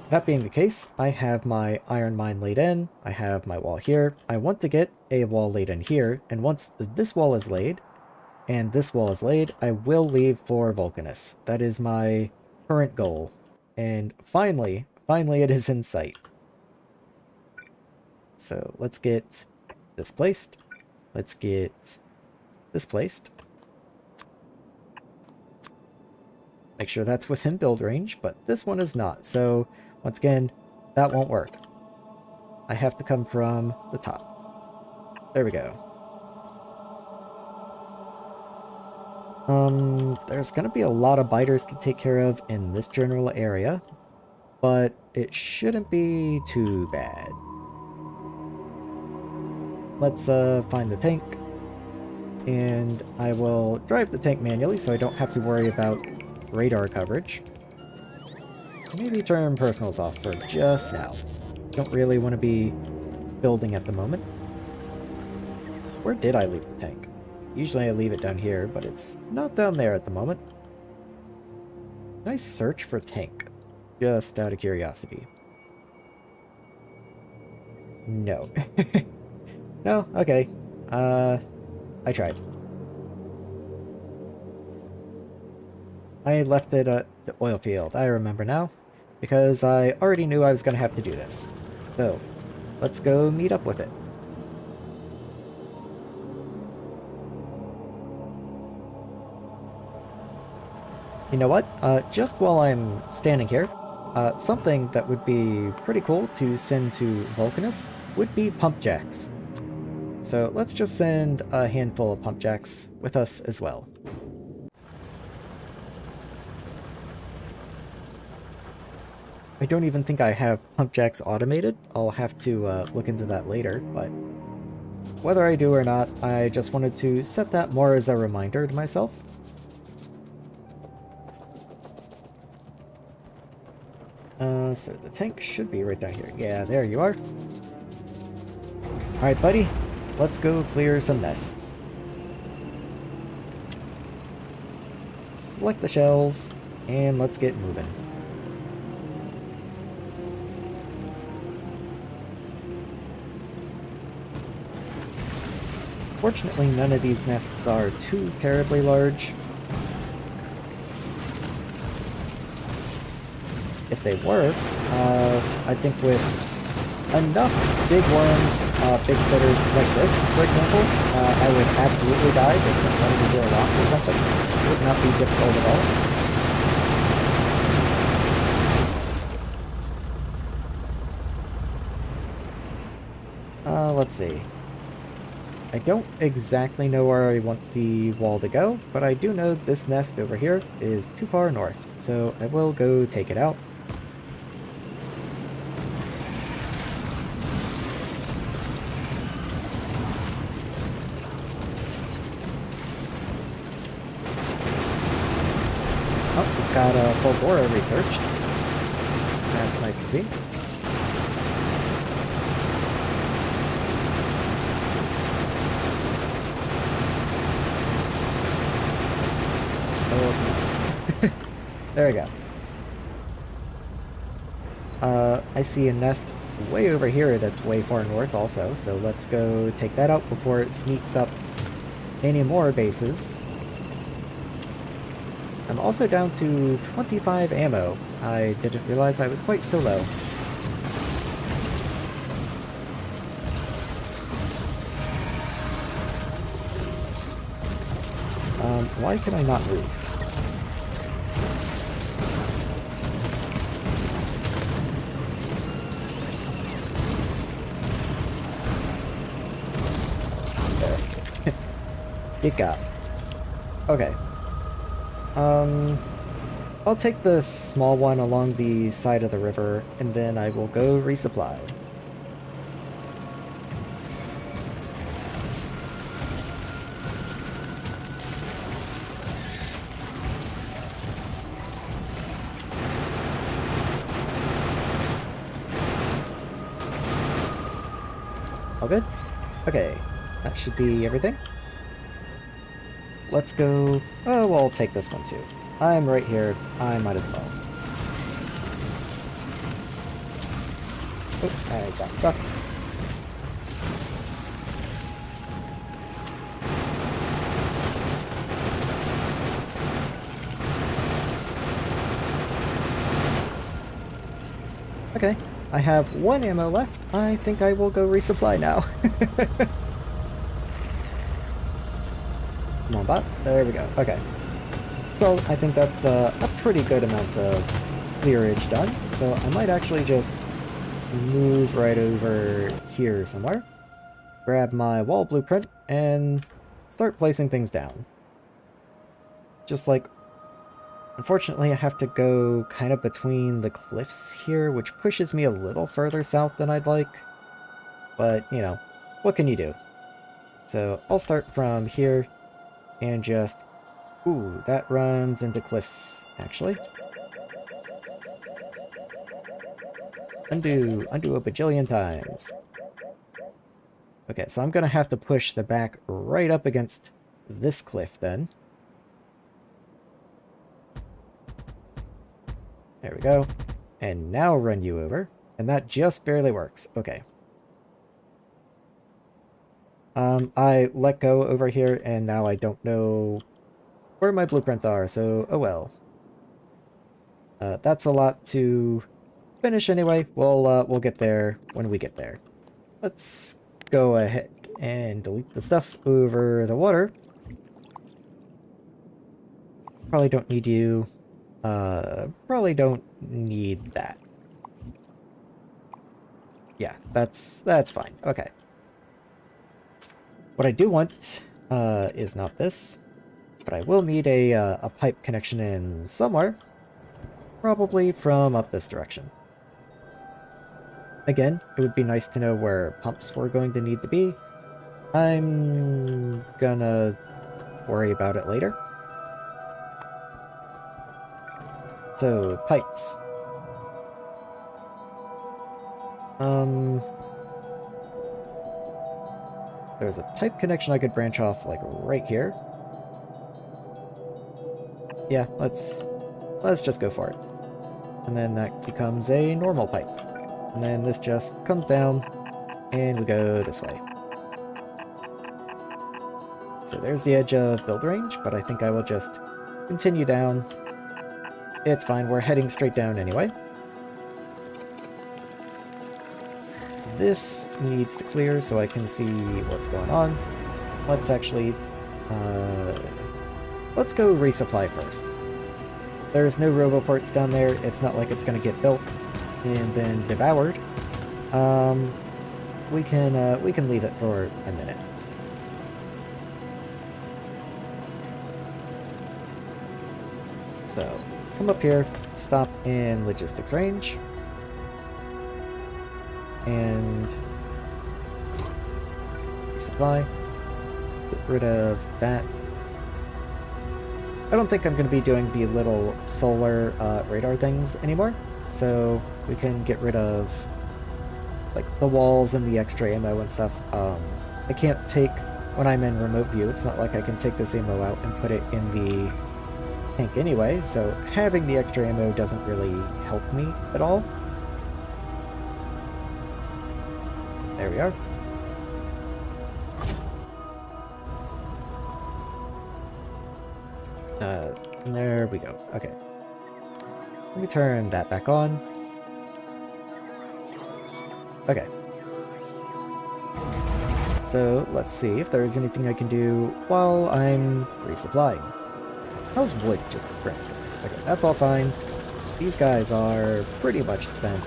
That being the case, I have my iron mine laid in, I have my wall here, I want to get a wall laid in here, and once this wall is laid, and this wall is laid, I will leave for Vulcanus. That is my current goal. And finally it is in sight. So let's get this placed, let's get this placed. Make sure that's within build range, but this one is not, so once again, that won't work. I have to come from the top. There we go. There's gonna be a lot of biters to take care of in this general area, but it shouldn't be too bad. Let's find the tank, and I will drive the tank manually so I don't have to worry about radar coverage. Maybe turn personals off for just now. Don't really want to be building at the moment. Where did I leave the tank? Usually I leave it down here, but it's not down there at the moment. Nice search for tank. Just out of curiosity. No. No? Okay. I tried. I left it at the oil field, I remember now, because I already knew I was going to have to do this. So, let's go meet up with it. You know what? Just while I'm standing here, Something that would be pretty cool to send to Vulcanus would be pump jacks. So let's just send a handful of pump jacks with us as well. I don't even think I have pump jacks automated. I'll have to look into that later, but whether I do or not, I just wanted to set that more as a reminder to myself. So the tank should be right down here. Yeah, there you are. Alright, buddy. Let's go clear some nests. Select the shells, and let's get moving. Fortunately, none of these nests are too terribly large. If they were, I think with enough big worms, big spitters like this, for example, I would absolutely die just from running into a rock or something. It would not be difficult at all. Let's see. I don't exactly know where I want the wall to go, but I do know this nest over here is too far north, so I will go take it out. Oh, we've got Fulgora researched. That's nice to see. There we go. I see a nest way over here that's way far north also, so let's go take that out before it sneaks up any more bases. I'm also down to 25 ammo. I didn't realize I was quite so low. Why can I not move? There. Get got. Okay. I'll take the small one along the side of the river, and then I will go resupply. All good? Okay, that should be everything. Let's go... Oh, well, I'll take this one too. I'm right here. I might as well. Oh, I got stuck. Okay, I have one ammo left. I think I will go resupply now. Come on, bot. There we go. Okay. So, I think that's a pretty good amount of clearage done. So, I might actually just move right over here somewhere. Grab my wall blueprint and start placing things down. Just like... Unfortunately, I have to go kind of between the cliffs here, which pushes me a little further south than I'd like. But, you know, what can you do? So, I'll start from here. And just... Ooh, that runs into cliffs, actually. Undo a bajillion times. Okay, so I'm gonna have to push the back right up against this cliff, then. There we go. And now run you over. And that just barely works. Okay. I let go over here, and now I don't know where my blueprints are, so oh well. That's a lot to finish anyway. We'll get there when we get there. Let's go ahead and delete the stuff over the water. Probably don't need you. Probably don't need that. Yeah, that's fine. Okay. What I do want, is not this, but I will need a pipe connection in somewhere. Probably from up this direction. Again, it would be nice to know where pumps were going to need to be. I'm gonna worry about it later. So, pipes. There's a pipe connection I could branch off, like, right here. Yeah, let's just go for it. And then that becomes a normal pipe. And then this just comes down, and we go this way. So there's the edge of build range, but I think I will just continue down. It's fine, we're heading straight down anyway. This needs to clear so I can see what's going on. Let's actually, let's go resupply first. There's no roboports down there. It's not like it's going to get built and then devoured. We can leave it for a minute. So, come up here, stop in logistics range, and supply. Get rid of that. I don't think I'm going to be doing the little solar radar things anymore, so we can get rid of like the walls and the extra ammo and stuff. I can't take, when I'm in remote view, it's not like I can take this ammo out and put it in the tank anyway, so having the extra ammo doesn't really help me at all. There we are. And there we go. Okay. Let me turn that back on. Okay. So, let's see if there's anything I can do while I'm resupplying. How's wood, just for instance? Okay, that's all fine. These guys are pretty much spent.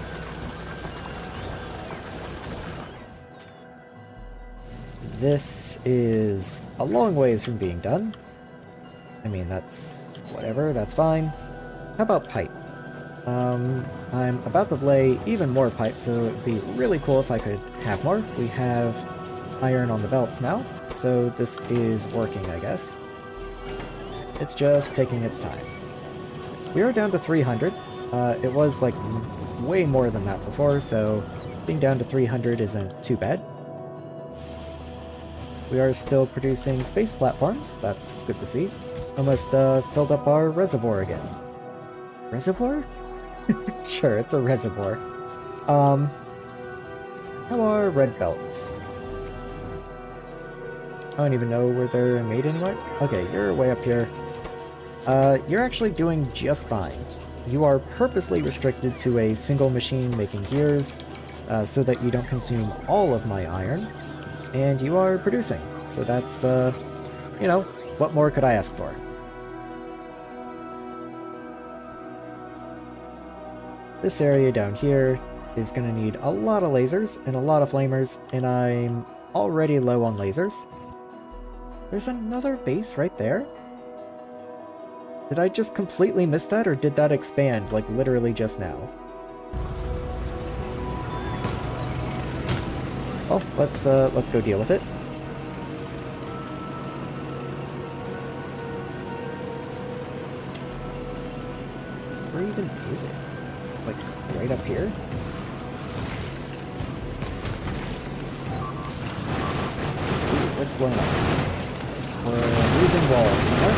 This is a long ways from being done. I mean, that's whatever, that's fine. How about pipe? I'm about to lay even more pipe, so it would be really cool if I could have more. We have iron on the belts now, so this is working, I guess. It's just taking its time. We are down to 300. It was like way more than that before, so being down to 300 isn't too bad. We are still producing space platforms. That's good to see. Almost filled up our reservoir again. Reservoir? Sure, it's a reservoir. How are red belts? I don't even know where they're made anymore. Okay, you're way up here. You're actually doing just fine. You are purposely restricted to a single machine making gears, so that you don't consume all of my iron, and you are producing. So that's, you know, what more could I ask for? This area down here is going to need a lot of lasers and a lot of flamers, and I'm already low on lasers. There's another base right there? Did I just completely miss that, or did that expand, like, literally just now? Well, let's go deal with it. Where even is it? Like, right up here? Ooh, what's blowing up? We're losing walls somewhere.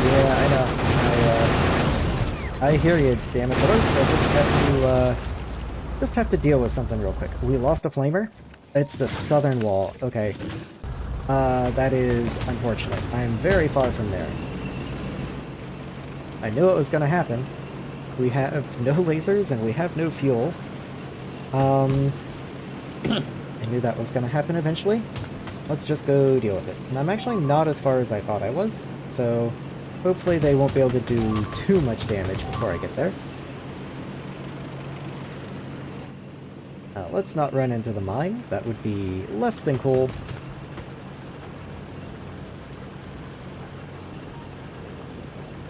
Yeah, I know. I hear you, damn it. I just have to deal with something real quick. We lost a flamer? It's the southern wall. Okay. That is unfortunate. I am very far from there. I knew it was gonna happen. We have no lasers and we have no fuel. I knew that was gonna happen eventually. Let's just go deal with it. And I'm actually not as far as I thought I was, so hopefully they won't be able to do too much damage before I get there. Let's not run into the mine. That would be less than cool.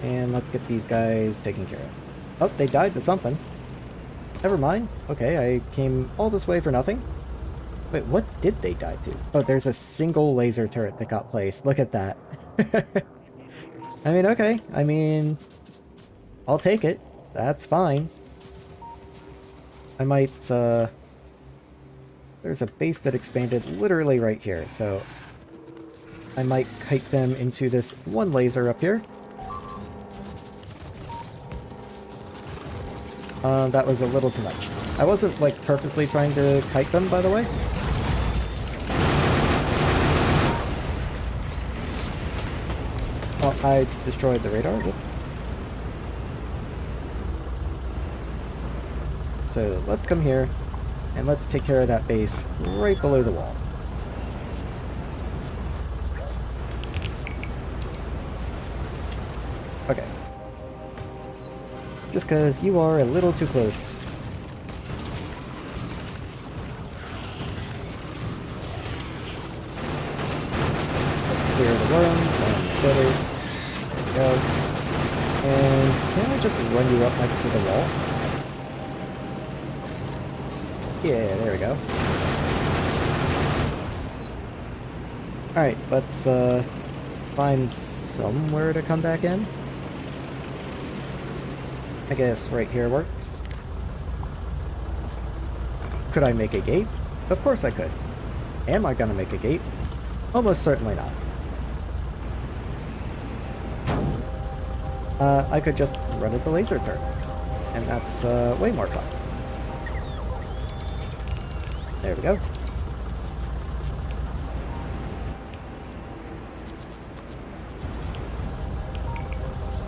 And let's get these guys taken care of. Oh, they died to something. Never mind. Okay, I came all this way for nothing. Wait, what did they die to? Oh, there's a single laser turret that got placed. Look at that. I mean, okay. I mean, I'll take it. That's fine. I might, there's a base that expanded literally right here, so I might kite them into this one laser up here. That was a little too much. I wasn't, like, purposely trying to kite them, by the way. Oh, I destroyed the radar. Whoops. So, let's come here, and let's take care of that base right below the wall. Okay. Just because you are a little too close. Let's clear the worms and spitters. There we go. And can I just run you up next to the wall? Yeah, there we go. Alright, let's find somewhere to come back in. I guess right here works. Could I make a gate? Of course I could. Am I gonna make a gate? Almost certainly not. I could just run at the laser turrets, and that's way more fun. There we go.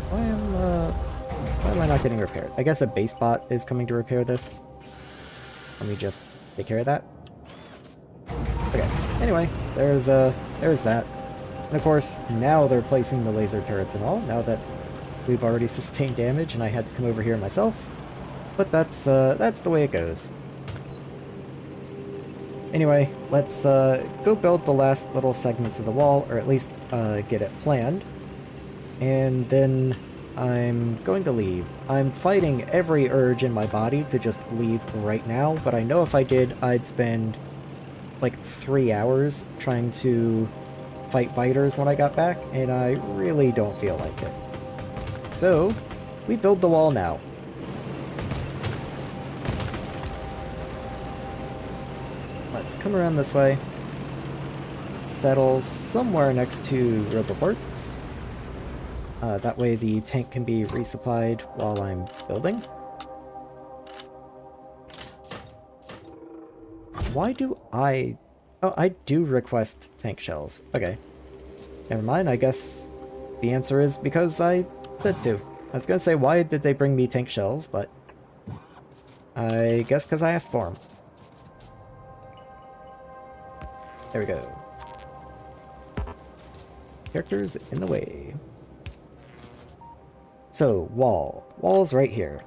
Why am I not getting repaired? I guess a base bot is coming to repair this. Let me just take care of that. Okay. Anyway, there's that. And of course, now they're placing the laser turrets and all, now that we've already sustained damage and I had to come over here myself. But that's the way it goes. Anyway, let's go build the last little segments of the wall, or at least get it planned. And then I'm going to leave. I'm fighting every urge in my body to just leave right now, but I know if I did, I'd spend like 3 hours trying to fight biters when I got back, and I really don't feel like it. So, we build the wall now. Let's come around this way. Settle somewhere next to roboports. That way the tank can be resupplied while I'm building. Why do I... Oh, I do request tank shells. Okay. Never mind, I guess the answer is because I said to. I was gonna say, why did they bring me tank shells, but... I guess because I asked for them. There we go. Characters in the way. So, wall. Wall's right here.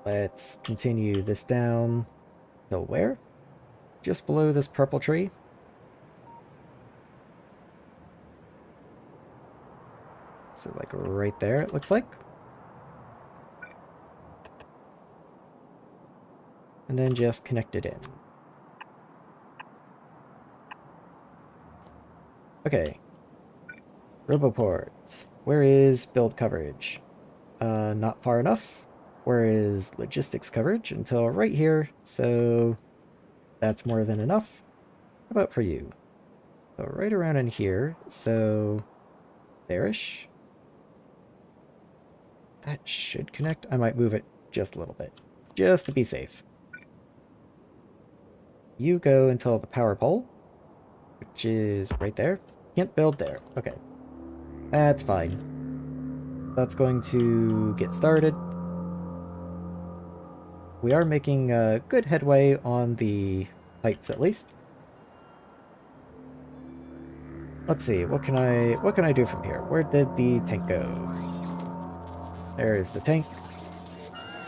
Let's continue this down till where? Just below this purple tree. So, like, right there, it looks like. And then just connect it in. Okay. Roboport. Where is build coverage? Not far enough. Where is logistics coverage? Until right here, so that's more than enough. How about for you? So right around in here, so there-ish. That should connect. I might move it just a little bit, just to be safe. You go until the power pole, which is right there. Can't build there. Okay. That's fine. That's going to get started. we are making good headway on the heights at least. Let's see, what can I do from here? Where did the tank go? There is the tank.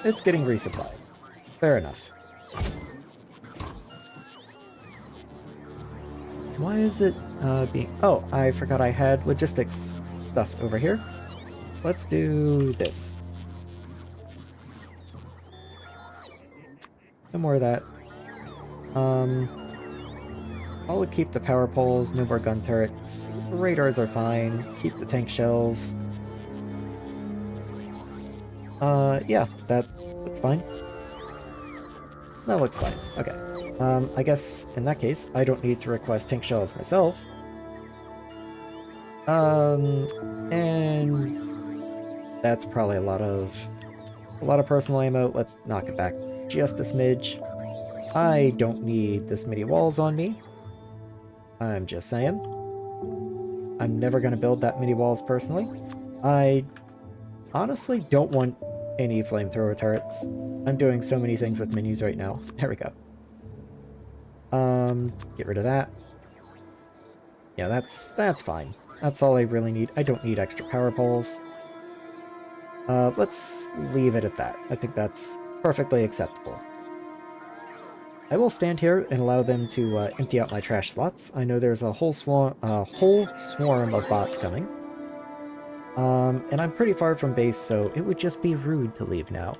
It's getting resupplied. Fair enough. Why is it being... Oh, I forgot I had logistics stuff over here. Let's do this. No more of that. I'll keep the power poles, no more gun turrets. The radars are fine. Keep the tank shells. Yeah, that looks fine. That looks fine. Okay. I guess in that case, I don't need to request tank shells myself. And that's probably a lot of personal ammo. Let's knock it back just a smidge. I don't need this many walls on me. I'm just saying. I'm never going to build that many walls personally. I honestly don't want any flamethrower turrets. I'm doing so many things with menus right now. There we go. Get rid of that. Yeah, that's fine. That's all I really need. I don't need extra power poles. Let's leave it at that. I think that's perfectly acceptable. I will stand here and allow them to empty out my trash slots. I know there's a whole swarm of bots coming. And I'm pretty far from base, so it would just be rude to leave now.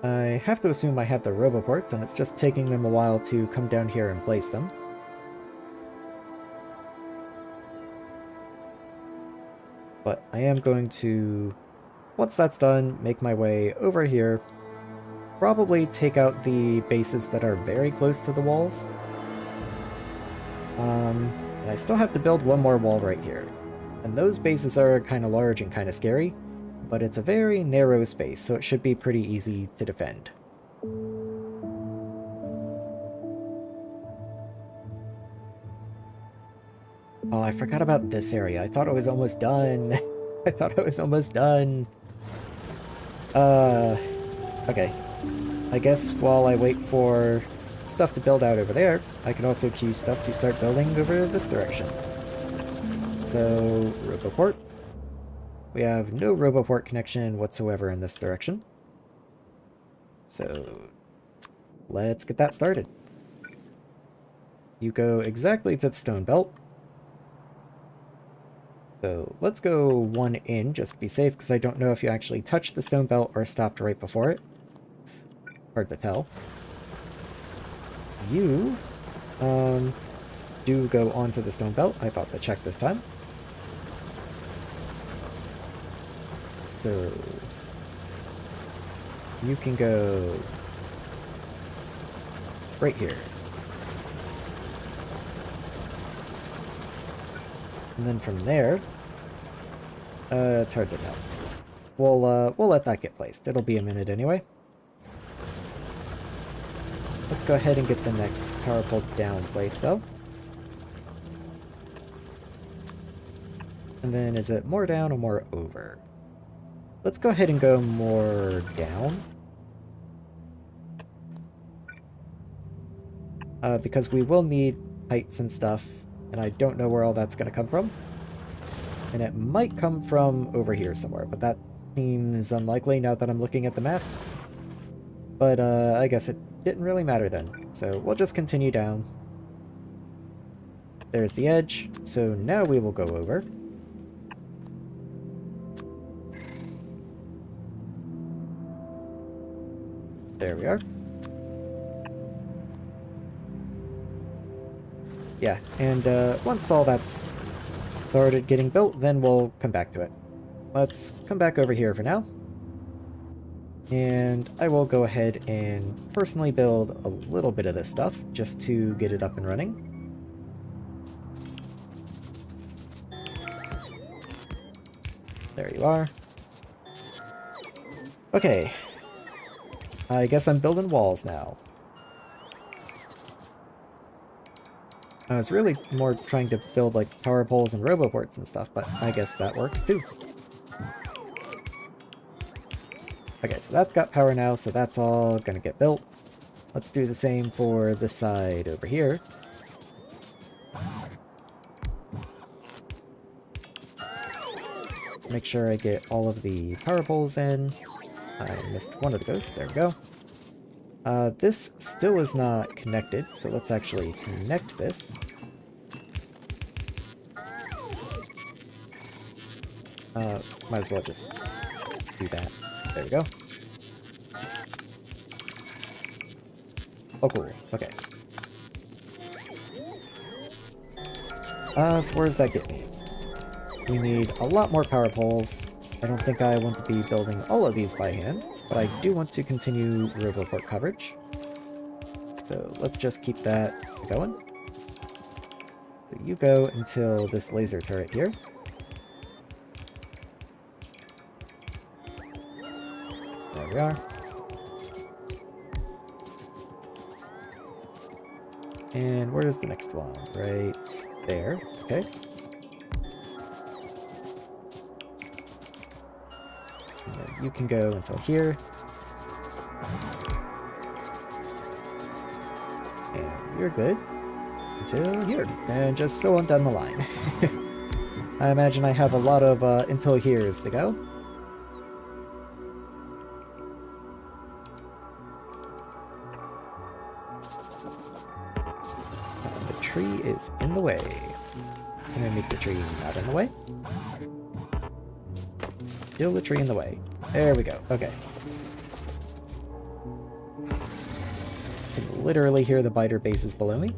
I have to assume I have the roboports, and it's just taking them a while to come down here and place them. But I am going to, once that's done, make my way over here. Probably take out the bases that are very close to the walls. And I still have to build one more wall right here. And those bases are kind of large and kind of scary, but it's a very narrow space, so it should be pretty easy to defend. Oh, I forgot about this area. I thought I was almost done. I thought I was almost done. Okay. I guess while I wait for stuff to build out over there, I can also queue stuff to start building over this direction. So, Roboport. We have no Roboport connection whatsoever in this direction. So, let's get that started. You go exactly to the stone belt. So, let's go one in just to be safe, because I don't know if you actually touched the stone belt or stopped right before it. Hard to tell. You do go onto the stone belt. I thought to check this time. So you can go right here. And then from there, it's hard to tell. We'll let that get placed. It'll be a minute anyway. Let's go ahead and get the next power pole down placed, though. And then is it more down or more over? Let's go ahead and go more down. Because we will need heights and stuff, and I don't know where all that's going to come from. And it might come from over here somewhere, but that seems unlikely now that I'm looking at the map. But I guess it didn't really matter then, so we'll just continue down. There's the edge, so now we will go over. There we are. Yeah, and once all that's started getting built, then we'll come back to it. Let's come back over here for now. And I will go ahead and personally build a little bit of this stuff, just to get it up and running. There you are. Okay. I guess I'm building walls now. I was really more trying to build like power poles and roboports and stuff, but I guess that works too. Okay, so that's got power now, so that's all gonna get built. Let's do the same for this side over here. Let's make sure I get all of the power poles in. I missed one of the ghosts, there we go. This still is not connected, so let's actually connect this. Might as well just do that. There we go. Oh, cool. Okay. So where does that get me? We need a lot more power poles. I don't think I want to be building all of these by hand, but I do want to continue Roboport coverage. So let's just keep that going. So you go until this laser turret here. There we are. And where's the next one? Right there. Okay. And then you can go until here. And you're good until here. And just so on down the line. I imagine I have a lot of until here's to go. The tree is in the way. Can I make the tree not in the way? Still the tree in the way. There we go. Okay. I can literally hear the biter bases below me.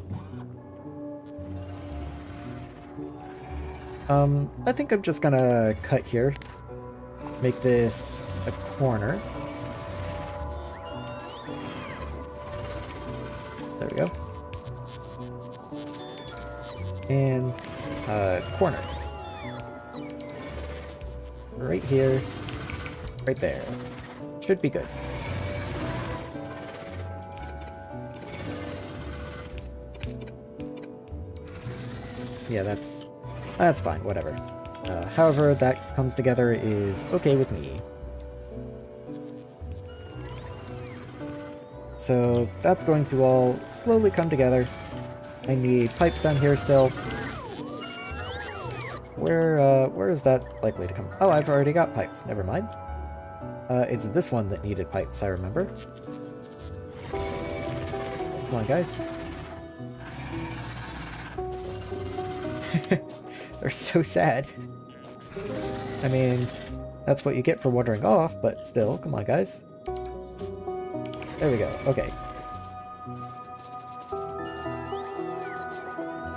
I think I'm just gonna cut here. Make this a corner. There we go. And corner. Right here. Right there. Should be good. Yeah, that's fine, whatever. However that comes together is okay with me. So that's going to all slowly come together. I need pipes down here still. Where is that likely to come? Oh, I've already got pipes. Never mind. It's this one that needed pipes, I remember. Come on, guys. They're so sad. I mean, that's what you get for wandering off, but still, come on, guys. There we go. Okay.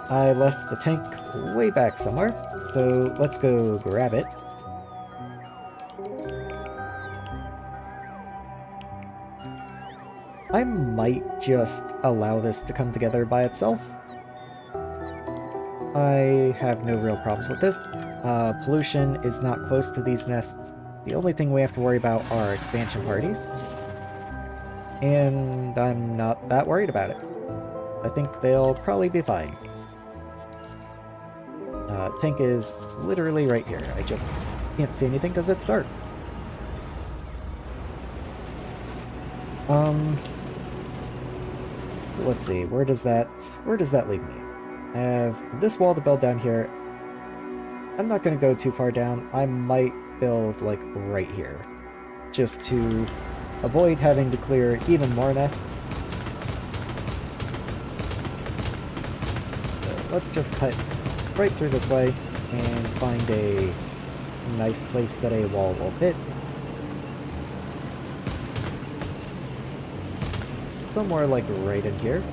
I left the tank way back somewhere, so let's go grab it. I might just allow this to come together by itself. I have no real problems with this. Pollution is not close to these nests. The only thing we have to worry about are expansion parties. And I'm not that worried about it. I think they'll probably be fine. Tank is literally right here. I just can't see anything because it's dark. So let's see, where does that leave me? I have this wall to build down here. I'm not going to go too far down. I might build like right here, just to avoid having to clear even more nests. So let's just cut right through this way and find a nice place that a wall will fit. Somewhere like right in here.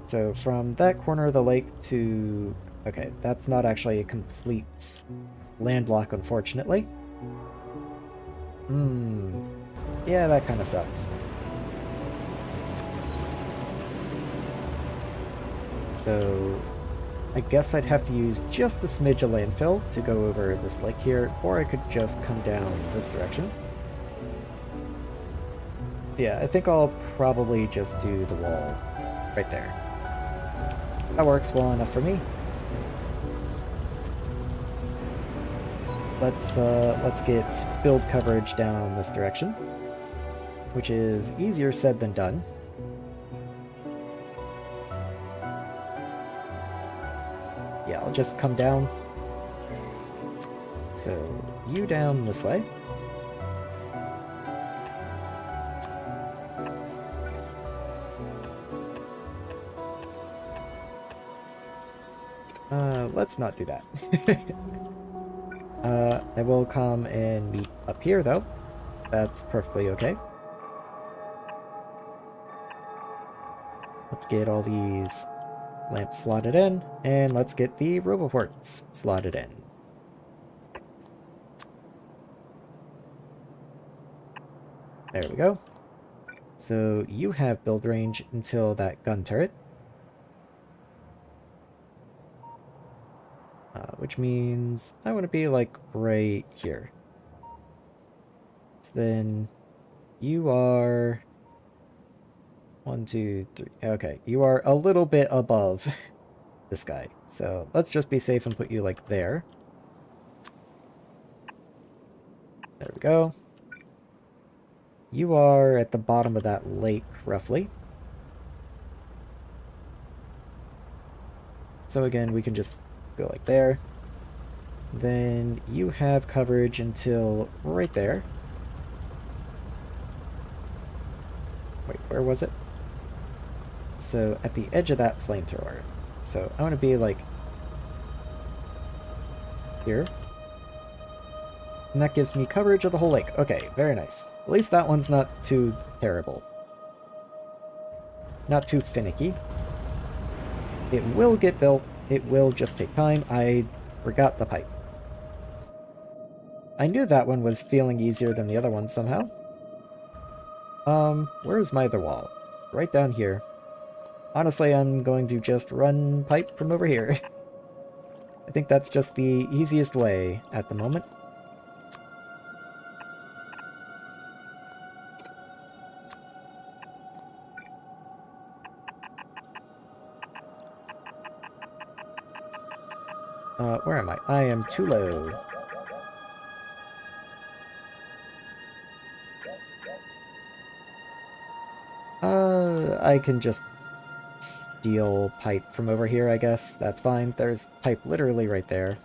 So from that corner of the lake to... Okay, that's not actually a complete landlock, unfortunately. Yeah, that kind of sucks. So I guess I'd have to use just a smidge of landfill to go over this lake here, or I could just come down this direction. Yeah, I think I'll probably just do the wall right there. That works well enough for me. let's get build coverage down this direction, which is easier said than done. Yeah, I'll just come down. So, you down this way. Let's not do that. I will come and meet up here, though. That's perfectly okay. Let's get all these lamps slotted in, and let's get the roboports slotted in. There we go. So you have build range until that gun turret. Which means I want to be like right here. So then you are 1, 2, 3. Okay, you are a little bit above this guy. So let's just be safe and put you like there. There we go. You are at the bottom of that lake, roughly. So again, we can just go like there. Then you have coverage until right there. Wait, where was it? So at the edge of that flamethrower. So I want to be like here. And that gives me coverage of the whole lake. Okay, very nice. At least that one's not too terrible. Not too finicky. It will get built. It will just take time. I forgot the pipe. I knew that one was feeling easier than the other one somehow. Where's my other wall? Right down here. Honestly, I'm going to just run pipe from over here. I think that's just the easiest way at the moment. Where am I? I am too low. I can just steal pipe from over here, I guess. That's fine. There's pipe literally right there.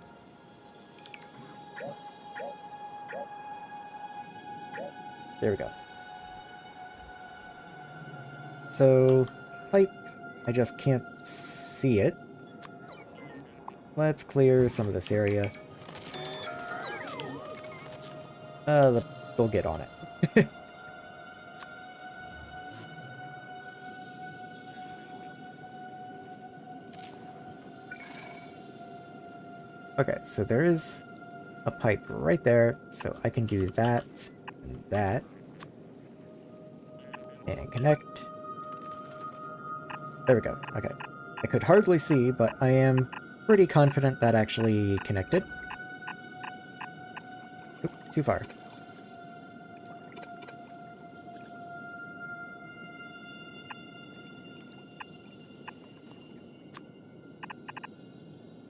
There we go. So, pipe, I just can't see it. Let's clear some of this area. We'll get on it. Okay, so there is a pipe right there, so I can do that and that. And connect. There we go. Okay. I could hardly see, but I am pretty confident that actually connected. Oop, too far.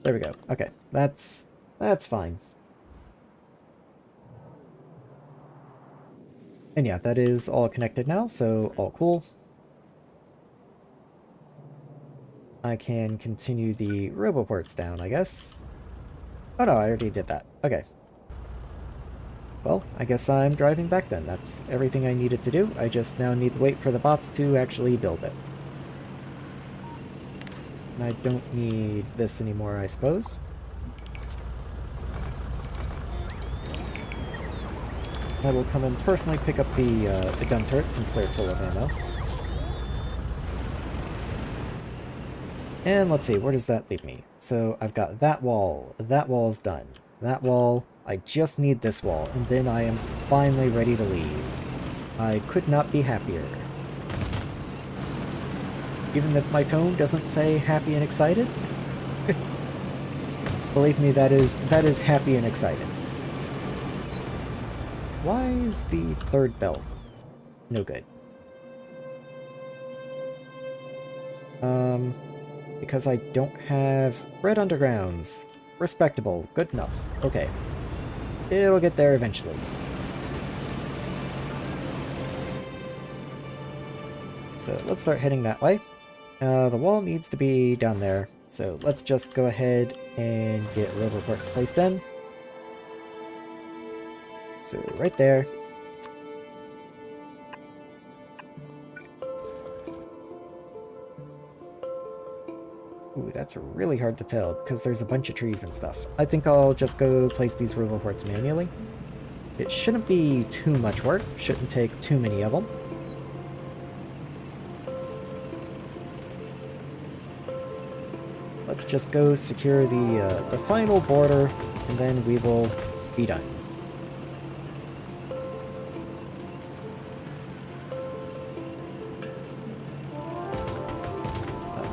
There we go. Okay, that's fine. And yeah, that is all connected now, so all cool. I can continue the roboports down, I guess. Oh no, I already did that. Okay. Well, I guess I'm driving back then. That's everything I needed to do. I just now need to wait for the bots to actually build it. And I don't need this anymore, I suppose. I will come and personally pick up the gun turret since they're full of ammo. And let's see, where does that leave me? So I've got that wall. That wall's done. That wall. I just need this wall, and then I am finally ready to leave. I could not be happier. Even if my tone doesn't say happy and excited. Believe me, that is happy and excited. Why is the third belt no good? Because I don't have red undergrounds. Respectable. Good enough. Okay. It'll get there eventually. So let's start heading that way. The wall needs to be down there, so let's just go ahead and get roboports placed in. So right there. Ooh, that's really hard to tell because there's a bunch of trees and stuff. I think I'll just go place these roboports manually. It shouldn't be too much work, shouldn't take too many of them. Let's just go secure the final border, and then we will be done.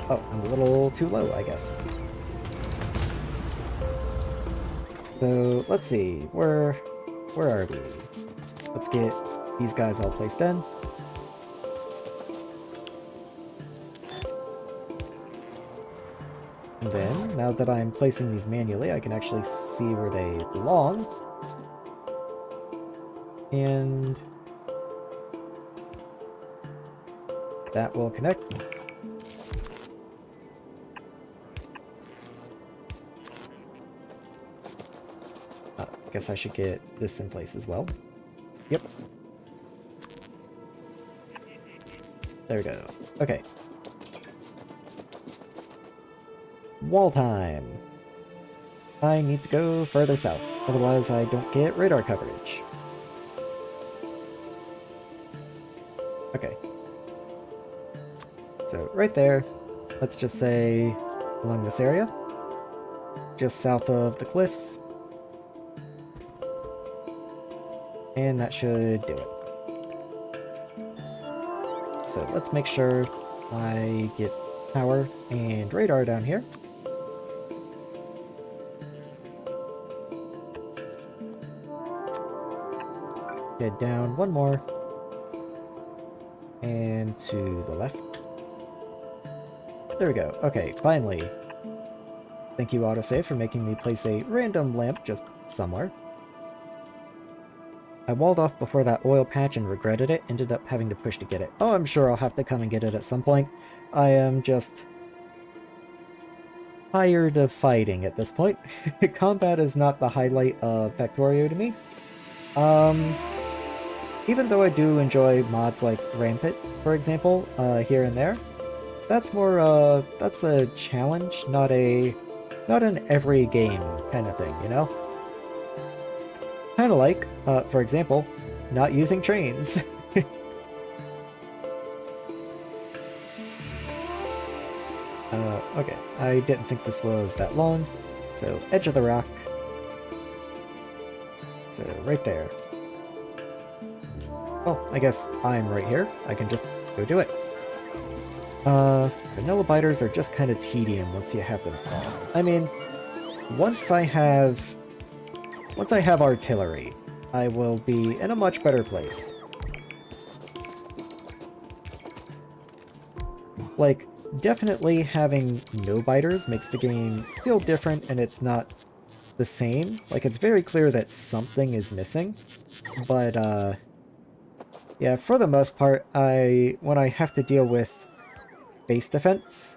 Oh, I'm a little too low, I guess. So, let's see, where are we? Let's get these guys all placed in. And then, now that I'm placing these manually, I can actually see where they belong. And that will connect. Guess I should get this in place as well. Yep. There we go. Okay. Wall time. I need to go further south, otherwise I don't get radar coverage. Okay. So right there, let's just say along this area, just south of the cliffs. And that should do it. So let's make sure I get power and radar down here. Head down one more. And to the left. There we go. Okay, finally. Thank you, autosave, for making me place a random lamp just somewhere. I walled off before that oil patch and regretted it, ended up having to push to get it. Oh, I'm sure I'll have to come and get it at some point. I am just tired of fighting at this point. Combat is not the highlight of Factorio to me. Even though I do enjoy mods like Rampant, for example, here and there, that's more, that's a challenge, not an every game kind of thing, you know? Kind of like, for example, not using trains. Okay, I didn't think this was that long. So, edge of the rock. So, right there. Well, I guess I'm right here. I can just go do it. Vanilla biters are just kind of tedium once you have them solved. I mean, once I have artillery, I will be in a much better place. Like, definitely having no biters makes the game feel different and it's not the same. Like, it's very clear that something is missing. But, yeah, for the most part, when I have to deal with base defense,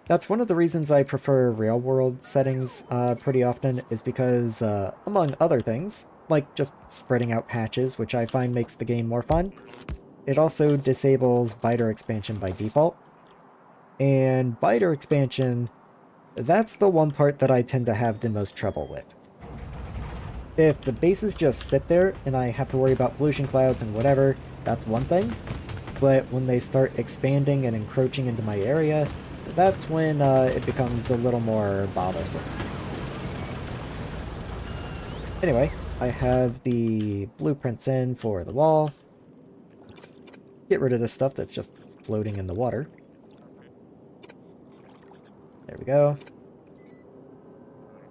that's one of the reasons I prefer real-world settings pretty often, is because, among other things, like just spreading out patches, which I find makes the game more fun, it also disables biter expansion by default. And biter expansion, that's the one part that I tend to have the most trouble with. If the bases just sit there and I have to worry about pollution clouds and whatever, that's one thing. But when they start expanding and encroaching into my area, that's when it becomes a little more bothersome. Anyway, I have the blueprints in for the wall. Let's get rid of this stuff that's just floating in the water. There we go.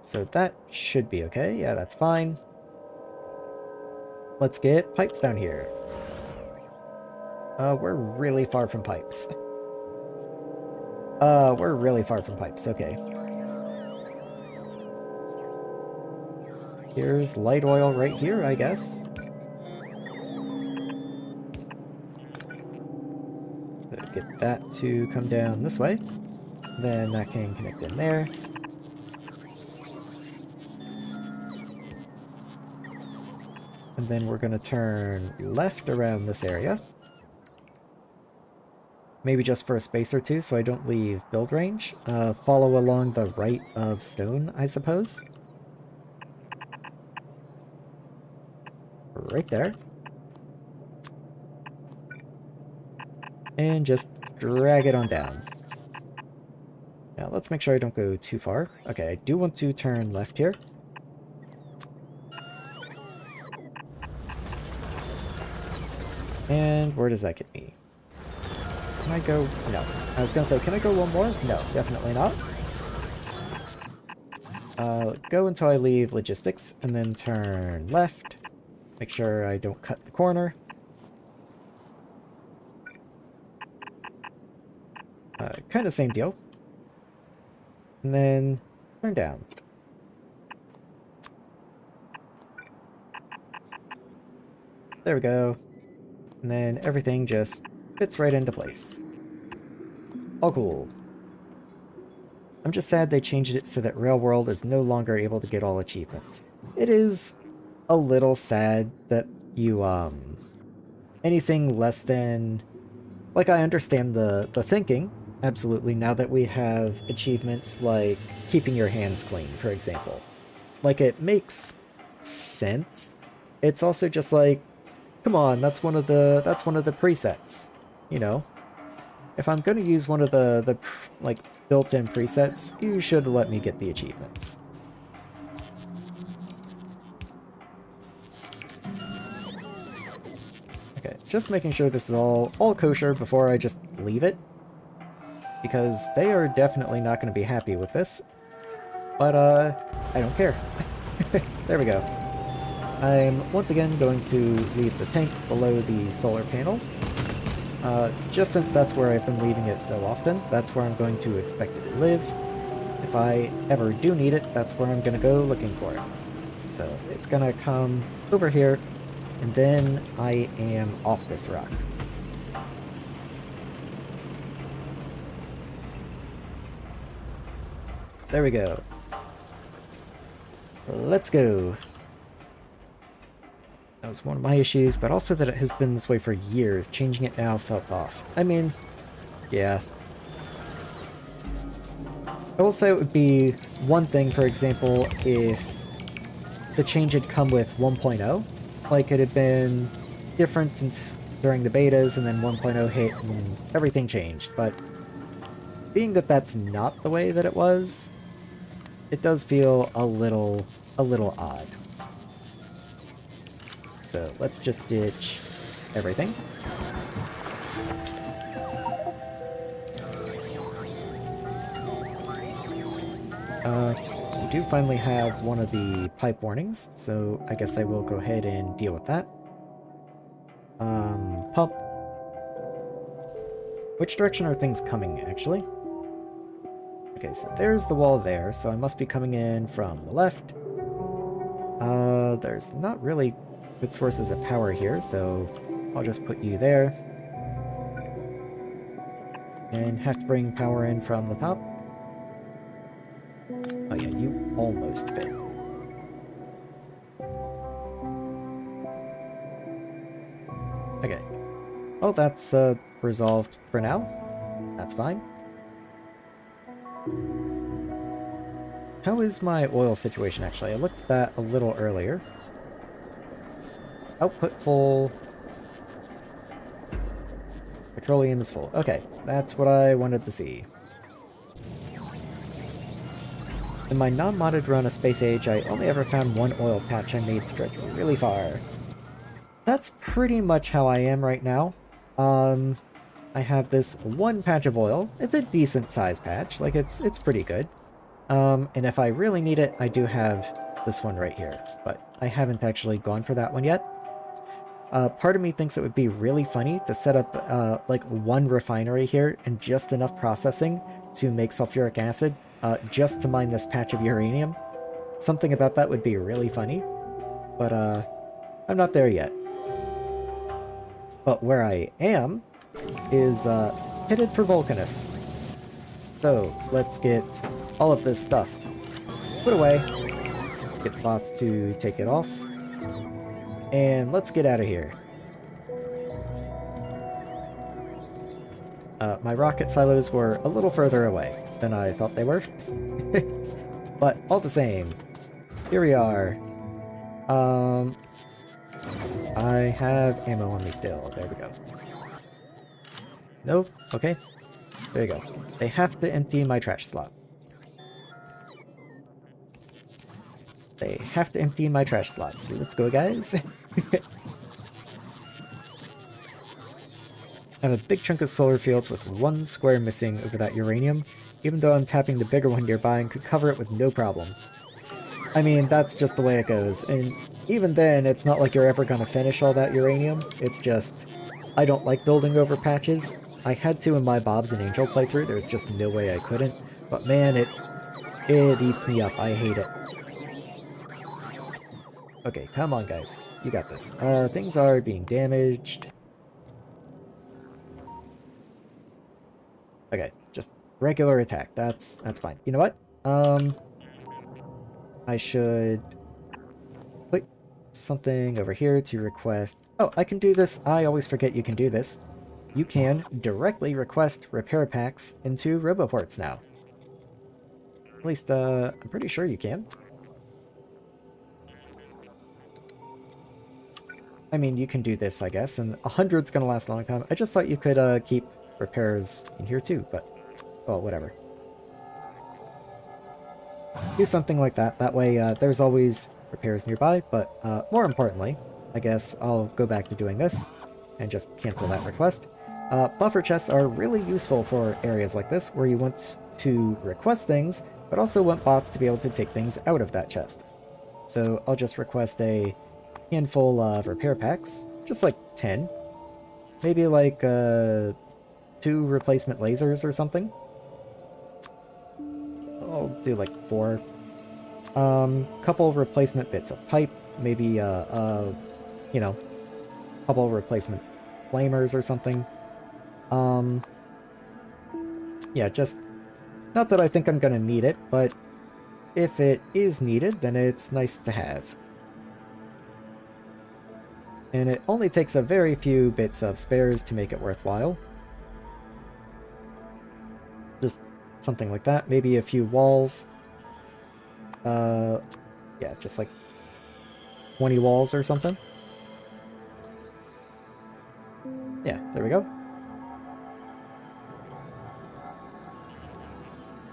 So that should be okay. Yeah, that's fine. Let's get pipes down here. We're really far from pipes. We're really far from pipes. Okay. Here's light oil right here, I guess. So get that to come down this way. Then that can connect in there. And then we're going to turn left around this area. Maybe just for a space or two so I don't leave build range. Follow along the right of stone, I suppose. Right there. And just drag it on down. Now let's make sure I don't go too far. Okay, I do want to turn left here. And where does that get me? Can I go? No. I was gonna say, can I go one more? No, definitely not. Go until I leave logistics, and then turn left. Make sure I don't cut the corner. Kind of same deal. And then turn down. There we go. And then everything just fits right into place. All cool. I'm just sad they changed it so that Rail World is no longer able to get all achievements. It is a little sad that you, anything less than... Like, I understand the thinking, absolutely, now that we have achievements like keeping your hands clean, for example. Like, it makes sense. It's also just like, come on, that's one of the presets, you know? If I'm going to use one of the like built-in presets, you should let me get the achievements. Okay, just making sure this is all kosher before I just leave it, because they are definitely not going to be happy with this. But I don't care. There we go. I'm once again going to leave the tank below the solar panels. Just since that's where I've been leaving it so often, that's where I'm going to expect it to live. If I ever do need it, that's where I'm going to go looking for it. So it's going to come over here, and then I am off this rock. There we go. Let's go. That was one of my issues, but also that it has been this way for years. Changing it now felt off. I mean, yeah. I will say it would be one thing, for example, if the change had come with 1.0. Like, it had been different during the betas, and then 1.0 hit, and everything changed. But being that that's not the way that it was, it does feel a little odd. So let's just ditch everything. We do finally have one of the pipe warnings, so I guess I will go ahead and deal with that. Pump. Which direction are things coming, actually? Okay, so there's the wall there, so I must be coming in from the left. There's not really good sources of power here, so I'll just put you there. And have to bring power in from the top. Oh yeah, you almost fit. Okay. Well, that's resolved for now. That's fine. How is my oil situation, actually? I looked at that a little earlier. Output full. Petroleum is full. Okay, that's what I wanted to see. In my non-modded run of Space Age, I only ever found one oil patch I made stretch really far. That's pretty much how I am right now. I have this one patch of oil. It's a decent size patch, like it's pretty good. And if I really need it, I do have this one right here, but I haven't actually gone for that one yet. Part of me thinks it would be really funny to set up like one refinery here and just enough processing to make sulfuric acid, just to mine this patch of uranium. Something about that would be really funny, but I'm not there yet. But where I am is headed for Vulcanus. So let's get all of this stuff put away, get the bots to take it off, and let's get out of here. My rocket silos were a little further away than I thought they were. But all the same, here we are. I have ammo on me still. There we go. Nope. Okay. There you go. They have to empty my trash slot. They have to empty my trash slots. Let's go, guys. I have a big chunk of solar fields with one square missing over that uranium, even though I'm tapping the bigger one nearby and could cover it with no problem. I mean, that's just the way it goes, and even then, it's not like you're ever gonna finish all that uranium. It's just, I don't like building over patches. I had to in my Bobs and Angel playthrough, there's just no way I couldn't. But man, it eats me up. I hate it. Okay, come on guys. You got this. Things are being damaged. Okay, just regular attack. That's fine. You know what? I should put something over here to request... Oh, I can do this. I always forget you can do this. You can directly request repair packs into Roboports now. At least, I'm pretty sure you can. I mean, you can do this, I guess, and 100's gonna last a long time. I just thought you could, keep repairs in here too, but... well, whatever. Do something like that. That way, there's always repairs nearby, but, more importantly, I guess I'll go back to doing this, and just cancel that request. Buffer chests are really useful for areas like this, where you want to request things, but also want bots to be able to take things out of that chest. So I'll just request a handful of repair packs, just like 10. Maybe like, 2 replacement lasers or something. I'll do like 4. Couple replacement bits of pipe, maybe, you know, couple replacement flamers or something. Yeah, just, not that I think I'm gonna need it, but if it is needed, then it's nice to have. And it only takes a very few bits of spares to make it worthwhile. Just something like that. Maybe a few walls. Yeah, just like 20 walls or something. Yeah, there we go.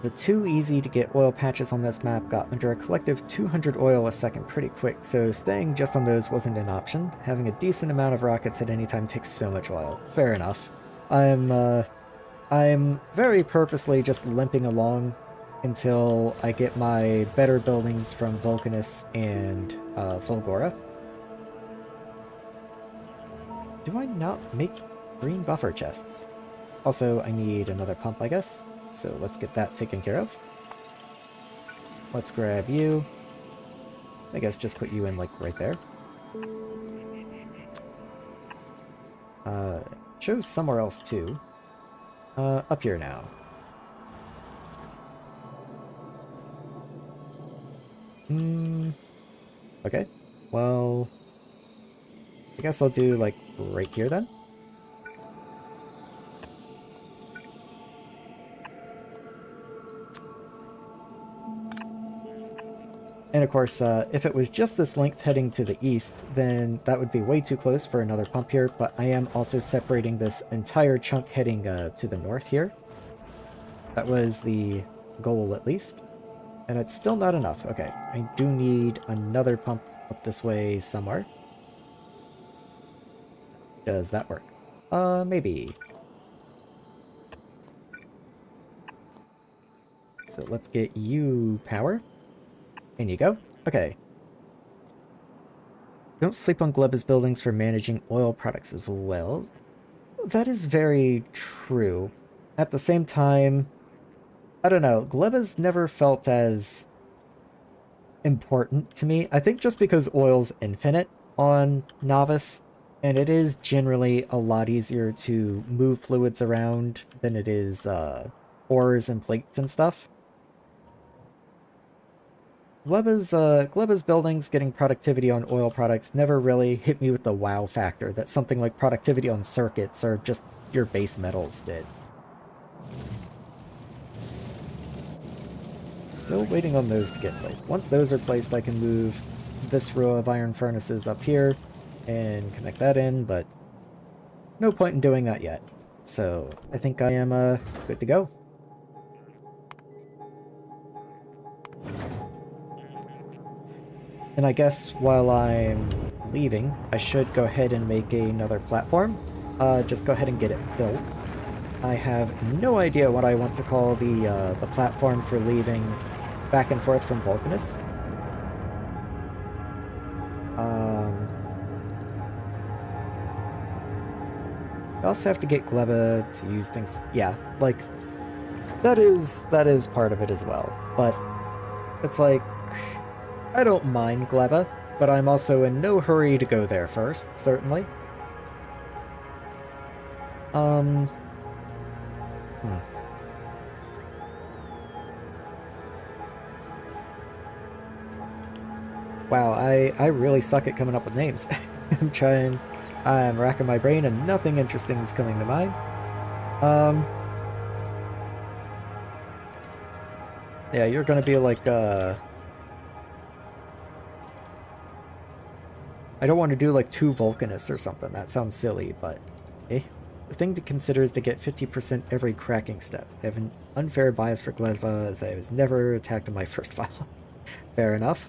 The 2 easy to get oil patches on this map got under a collective 200 oil a second pretty quick, so staying just on those wasn't an option. Having a decent amount of rockets at any time takes so much oil. Fair enough. I'm very purposely just limping along until I get my better buildings from Vulcanus and Fulgora. Do I not make green buffer chests? Also, I need another pump, I guess. So let's get that taken care of. Let's grab you. I guess just put you in, like, right there. Shows somewhere else, too. Up here now. Okay. Well, I guess I'll do, like, right here, then. And of course, if it was just this length heading to the east, then that would be way too close for another pump here, but I am also separating this entire chunk heading to the north here. That was the goal, at least. And it's still not enough. Okay, I do need another pump up this way somewhere. Does that work? Maybe. So let's get you power. In you go. Okay. Don't sleep on Gleba's buildings for managing oil products as well. That is very true. At the same time, I don't know. Gleba's never felt as important to me. I think just because oil's infinite on Nauvis, and it is generally a lot easier to move fluids around than it is ores and plates and stuff. Gleba's buildings getting productivity on oil products never really hit me with the wow factor that something like productivity on circuits or just your base metals did. Still waiting on those to get placed. Once those are placed, I can move this row of iron furnaces up here and connect that in, but no point in doing that yet. So I think I am good to go. And I guess while I'm leaving, I should go ahead and make another platform. Just go ahead and get it built. I have no idea what I want to call the platform for leaving back and forth from Vulcanus. I also have to get Gleba to use things. Yeah, like that is part of it as well. But it's like I don't mind Gleba, but I'm also in no hurry to go there first, certainly. Wow, I really suck at coming up with names. I'm racking my brain and nothing interesting is coming to mind. Yeah, you're gonna be like, I don't want to do like 2 Vulcanus or something, that sounds silly, but eh. The thing to consider is to get 50% every cracking step. I have an unfair bias for Gleba as I was never attacked in my first file. Fair enough.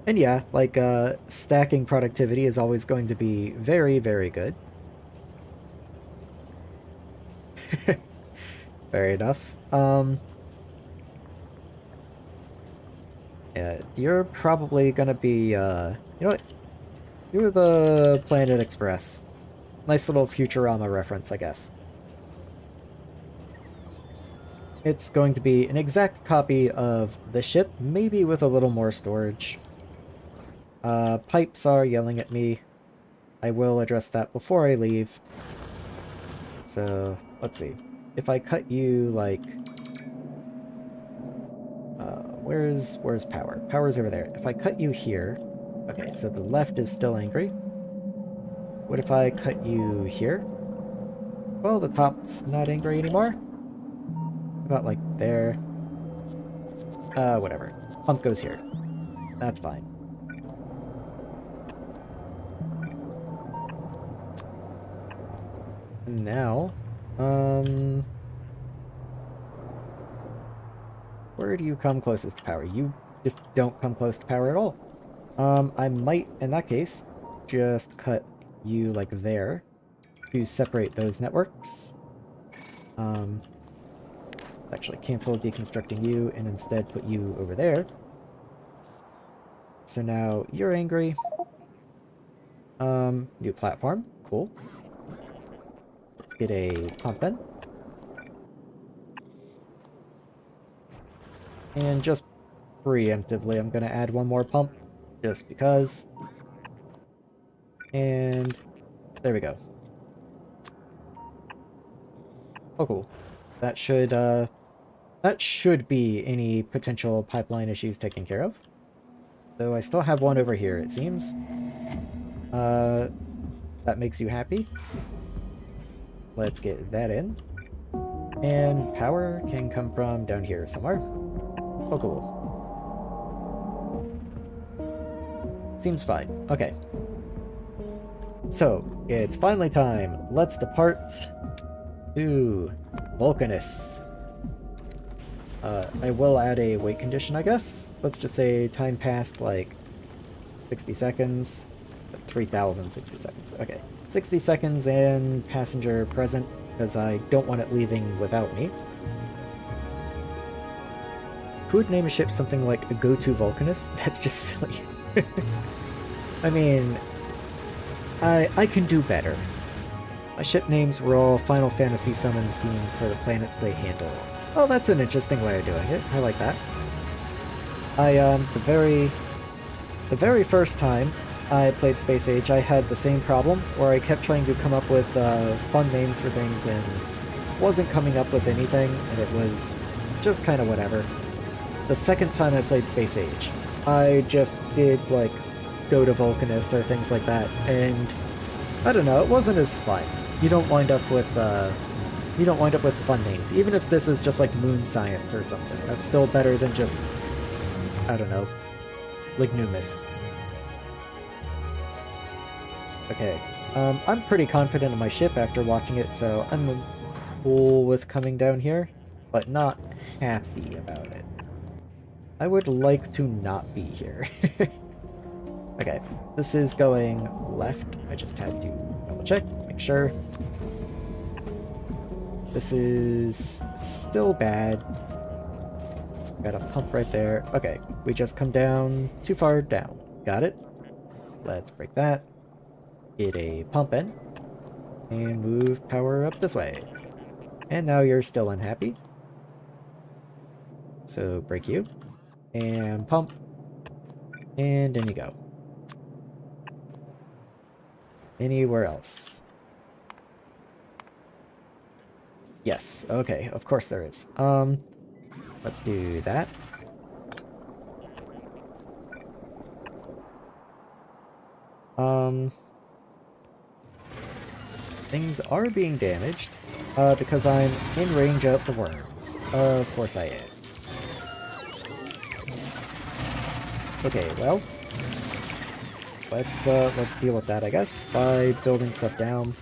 And yeah, like, stacking productivity is always going to be very, very good. Fair enough. Yeah, you're probably gonna be, you know what? You're the Planet Express. Nice little Futurama reference, I guess. It's going to be an exact copy of the ship, maybe with a little more storage. Pipes are yelling at me. I will address that before I leave. So, let's see. If I cut you, like... where's power? Power's over there. If I cut you here... Okay, so the left is still angry. What if I cut you here? Well, the top's not angry anymore. About like there. Whatever. Pump goes here. That's fine. And now, where do you come closest to power? You just don't come close to power at all. I might, in that case, just cut you like there to separate those networks. Actually cancel deconstructing you and instead put you over there. So now you're angry. New platform. Cool. Let's get a pump then. And just preemptively, I'm going to add one more pump, just because. And there we go. Oh, cool. That should be any potential pipeline issues taken care of. Though I still have one over here, it seems. That makes you happy. Let's get that in. And power can come from down here somewhere. Oh, cool. Seems fine. Okay. So, it's finally time. Let's depart to Vulcanus. I will add a wait condition, I guess. Let's just say time passed like 60 seconds. 3,060 seconds. Okay. 60 seconds and passenger present, because I don't want it leaving without me. Who would name a ship something like a go-to Vulcanus? That's just silly. I mean, I can do better. My ship names were all Final Fantasy summons themed for the planets they handle. Oh, that's an interesting way of doing it. I like that. The very first time I played Space Age, I had the same problem, where I kept trying to come up with fun names for things and wasn't coming up with anything, and it was just kind of whatever. The second time I played Space Age, I just did, like, go to Vulcanus or things like that, and I don't know, it wasn't as fun. You don't wind up with fun names. Even if this is just like Moon Science or something, that's still better than just, I don't know, Lignumis. Okay, I'm pretty confident in my ship after watching it, so I'm cool with coming down here, but not happy about it. I would like to not be here. Okay, this is going left. I just had to double check, make sure. This is still bad. Got a pump right there. Okay, we just come down too far down. Got it. Let's break that. Get a pump in. And move power up this way. And now you're still unhappy. So break you. And pump. And in you go. Anywhere else? Yes, okay, of course there is. Let's do that. Things are being damaged, because I'm in range of the worms. Of course I am. Okay, well, let's deal with that, I guess, by building stuff down.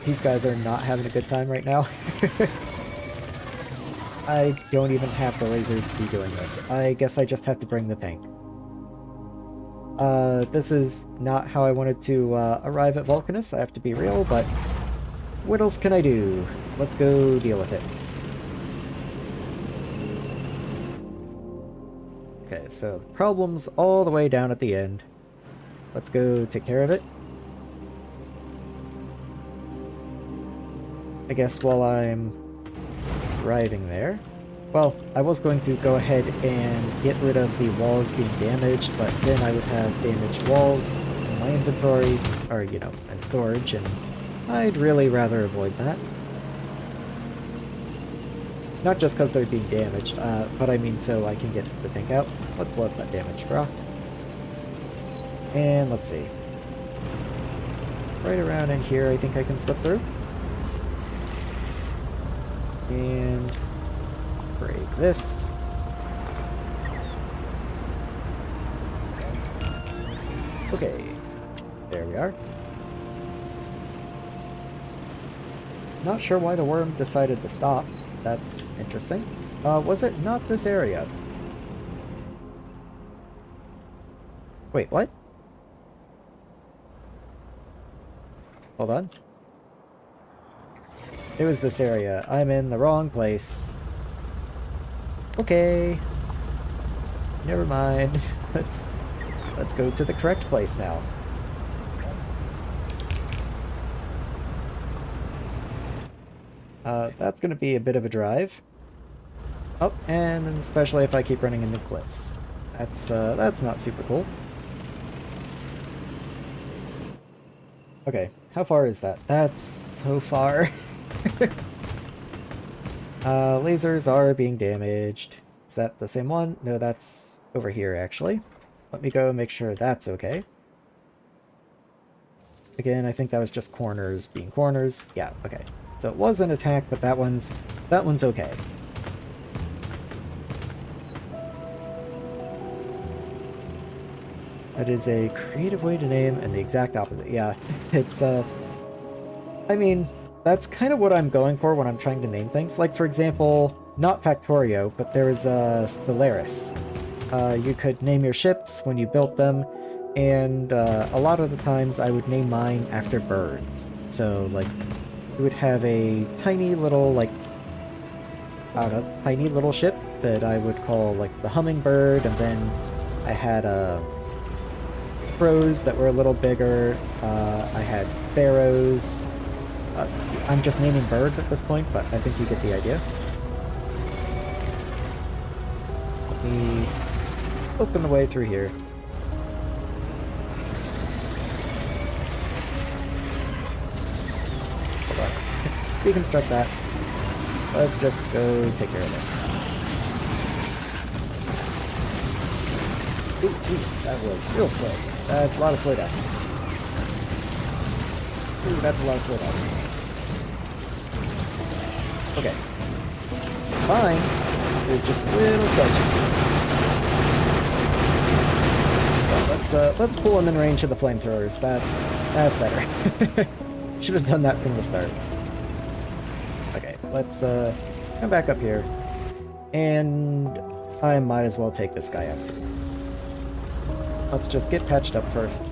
These guys are not having a good time right now. I don't even have the lasers to be doing this. I guess I just have to bring the tank. This is not how I wanted to arrive at Vulcanus, I have to be real, but what else can I do? Let's go deal with it. Okay, so the problem's all the way down at the end. Let's go take care of it. I guess while I'm arriving there. Well, I was going to go ahead and get rid of the walls being damaged, but then I would have damaged walls in my inventory, or, you know, in storage, and I'd really rather avoid that. Not just because they're being damaged, but I mean so I can get the tank out. Let's blow up that damaged bra. And let's see. Right around in here I think I can slip through. And break this. Okay, there we are. Not sure why the worm decided to stop. That's interesting. Was it not this area? Wait, what? Hold on. It was this area. I'm in the wrong place. Okay. Never mind. Let's go to the correct place now. That's gonna be a bit of a drive. Oh, and especially if I keep running into cliffs. That's not super cool. Okay, how far is that? That's so far. Lasers are being damaged. Is that the same one? No, that's over here, actually. Let me go make sure that's okay. Again, I think that was just corners being corners. Yeah, okay. So it was an attack, but that one's okay. That is a creative way to name and the exact opposite. Yeah, it's, I mean, that's kind of what I'm going for when I'm trying to name things. Like, for example, not Factorio, but there is Stellaris. You could name your ships when you built them, and a lot of the times I would name mine after birds. So, like, you would have a tiny little, like, I don't know, tiny little ship that I would call, like, the Hummingbird, and then I had crows that were a little bigger, I had sparrows. I'm just naming birds at this point, but I think you get the idea. me open the way through here. Hold on. Deconstruct that. Let's just go take care of this. Ooh, that was real slow. That's a lot of slowdown. Ooh, that's a lot of slowdown. Okay. Fine. It was just a little sketchy. Well, let's pull him in range of the flamethrowers. That's better. Should have done that from the start. Okay, let's come back up here. And I might as well take this guy out too. Let's just get patched up first.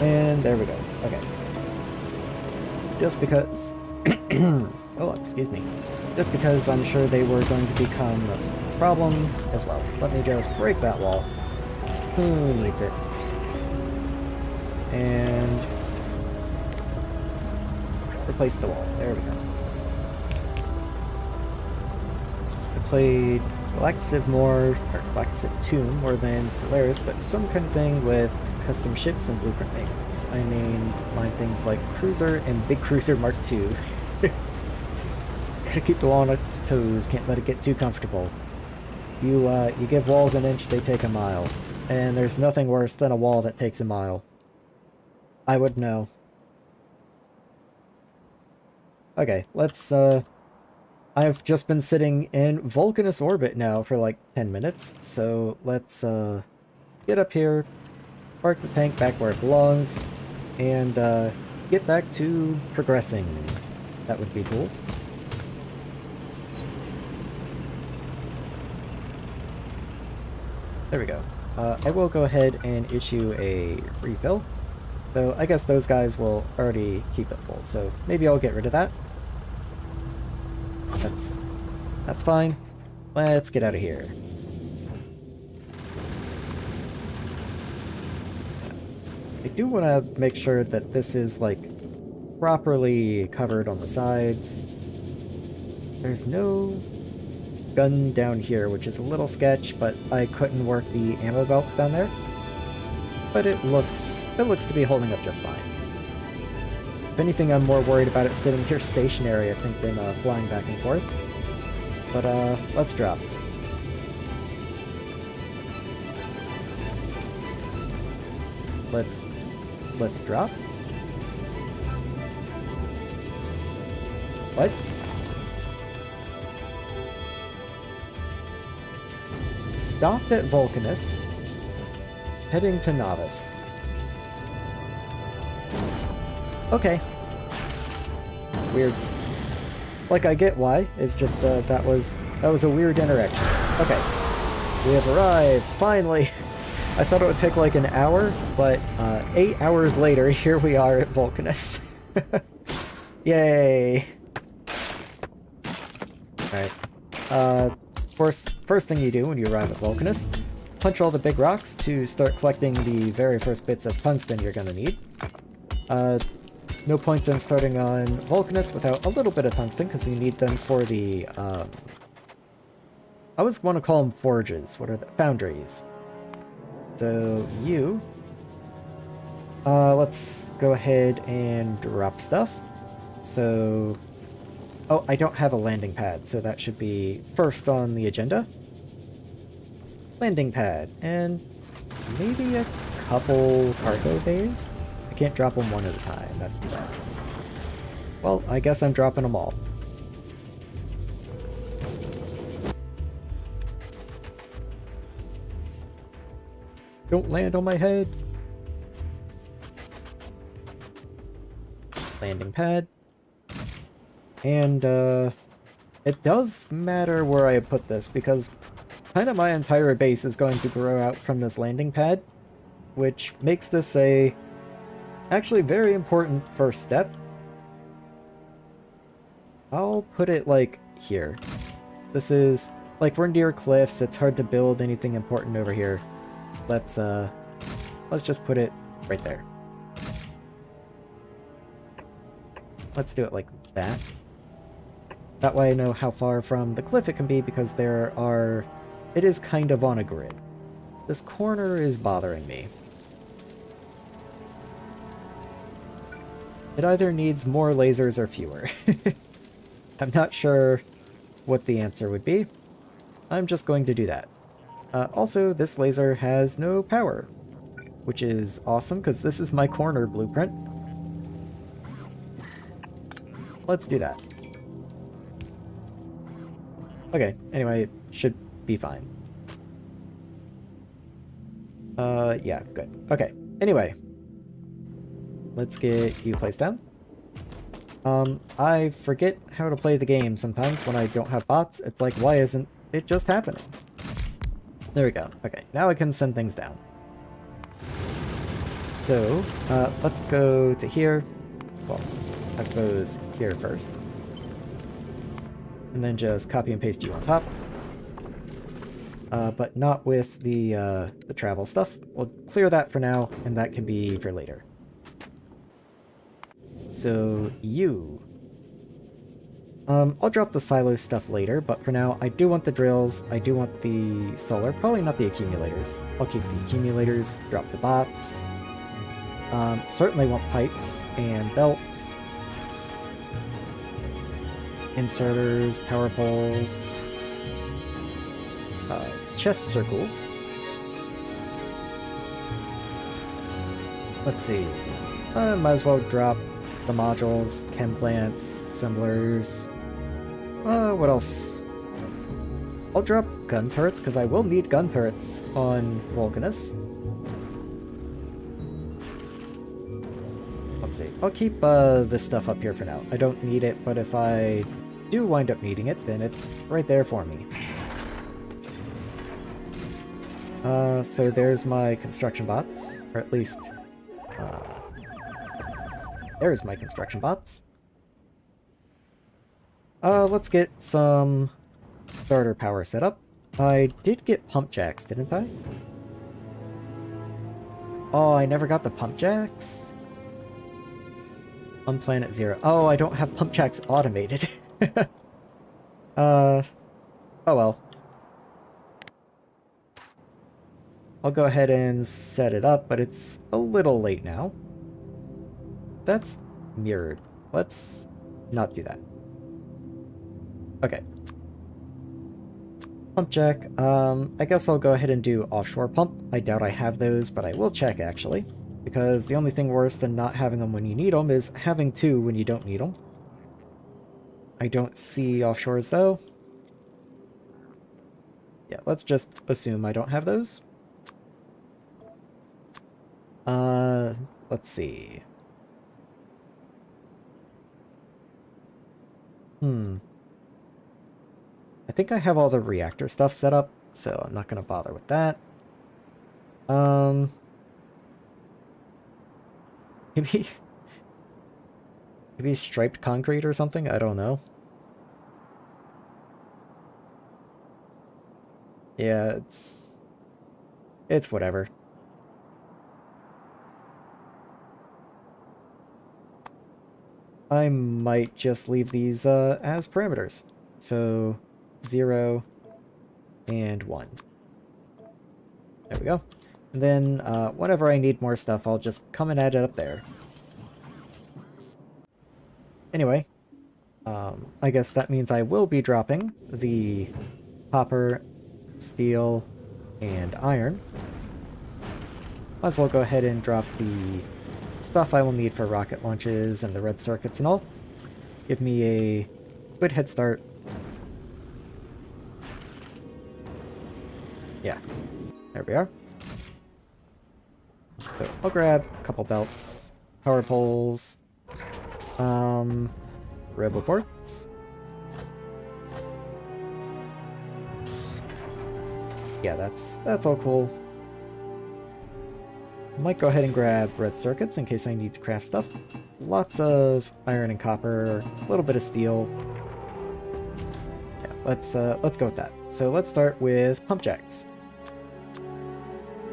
And there we go. Okay. Just because... oh, excuse me. Just because I'm sure they were going to become a problem as well. Let me just break that wall. Who needs it? And... replace the wall. There we go. I played Galactic more, or Galactic 2 more than Solaris, but some kind of thing with custom ships and blueprint names. I named mine things like Cruiser and Big Cruiser Mark II. Gotta keep the wall on its toes, can't let it get too comfortable. You give walls an inch, they take a mile. And there's nothing worse than a wall that takes a mile. I would know. Okay, let's, I've just been sitting in Vulcanus orbit now for like 10 minutes, so let's, get up here, park the tank back where it belongs, and, get back to progressing. That would be cool. There we go. I will go ahead and issue a refill. So I guess those guys will already keep it full, so maybe I'll get rid of that. That's fine. Let's get out of here. I do want to make sure that this is, like, properly covered on the sides. There's no gun down here, which is a little sketch, but I couldn't work the ammo belts down there. But it looks to be holding up just fine. If anything, I'm more worried about it sitting here stationary, I think, than flying back and forth. But, let's drop. Let's drop? What? Stopped at Vulcanus, heading to Nauvis. Okay. Weird. Like, I get why, it's just, that was a weird interaction. Okay. We have arrived, finally! I thought it would take like an hour, but, 8 hours later, here we are at Vulcanus. Yay! Alright. First thing you do when you arrive at Vulcanus, punch all the big rocks to start collecting the very first bits of tungsten you're gonna need. No point in starting on Vulcanus without a little bit of tungsten, because you need them for the, I always want to call them forges. What are the Foundries? So, let's go ahead and drop stuff. So, oh, I don't have a landing pad, so that should be first on the agenda. Landing pad, and maybe a couple cargo bays? I can't drop them one at a time, that's too bad. Well, I guess I'm dropping them all. Don't land on my head! Landing pad. And, it does matter where I put this, because kind of my entire base is going to grow out from this landing pad, which makes this a actually very important first step. I'll put it, like, here. This is, like, we're near cliffs, it's hard to build anything important over here. Let's just put it right there. let's do it like that. That way I know how far from the cliff it can be, because it is kind of on a grid. This corner is bothering me. It either needs more lasers or fewer. I'm not sure what the answer would be. I'm just going to do that. Also, this laser has no power, which is awesome because this is my corner blueprint. Let's do that. Okay, anyway, it should be fine. Yeah, good. Okay, anyway. Let's get you placed down. I forget how to play the game sometimes when I don't have bots. It's like, why isn't it just happening? There we go. Okay, now I can send things down. So, let's go to here. Well, I suppose here first. And then just copy and paste you on top. But not with the travel stuff. We'll clear that for now, and that can be for later. So, you. I'll drop the silo stuff later, but for now, I do want the drills, I do want the solar, probably not the accumulators. I'll keep the accumulators, drop the bots. Certainly want pipes and belts. Inserters, power poles. Chests are cool. Let's see. Might as well drop the modules, chem plants, assemblers. What else? I'll drop gun turrets, because I will need gun turrets on Vulcanus. Let's see. I'll keep this stuff up here for now. I don't need it, but if I do wind up needing it, then it's right there for me. So there's my construction bots, or at least, there's my construction bots. Let's get some starter power set up. I did get pump jacks, didn't I? Oh, I never got the pump jacks? On Planet Zero. Oh, I don't have pump jacks automated. Oh well. I'll go ahead and set it up, but it's a little late now. That's mirrored. Let's not do that. Okay. Pump jack. I guess I'll go ahead and do offshore pump. I doubt I have those, but I will check actually. Because the only thing worse than not having them when you need them is having two when you don't need them. I don't see offshores though. Yeah, let's just assume I don't have those. Let's see. I think I have all the reactor stuff set up, so I'm not going to bother with that. Maybe striped concrete or something? I don't know. Yeah, it's whatever. I might just leave these as parameters. So 0 and 1. There we go. And then whenever I need more stuff, I'll just come and add it up there. Anyway, I guess that means I will be dropping the copper, steel, and iron. Might as well go ahead and drop the stuff I will need for rocket launches and the red circuits and all. Give me a good head start. Yeah, there we are. So I'll grab a couple belts, power poles, roboports. Yeah, that's all cool. Might go ahead and grab red circuits in case I need to craft stuff. Lots of iron and copper, a little bit of steel. Yeah, let's go with that. So let's start with pump jacks.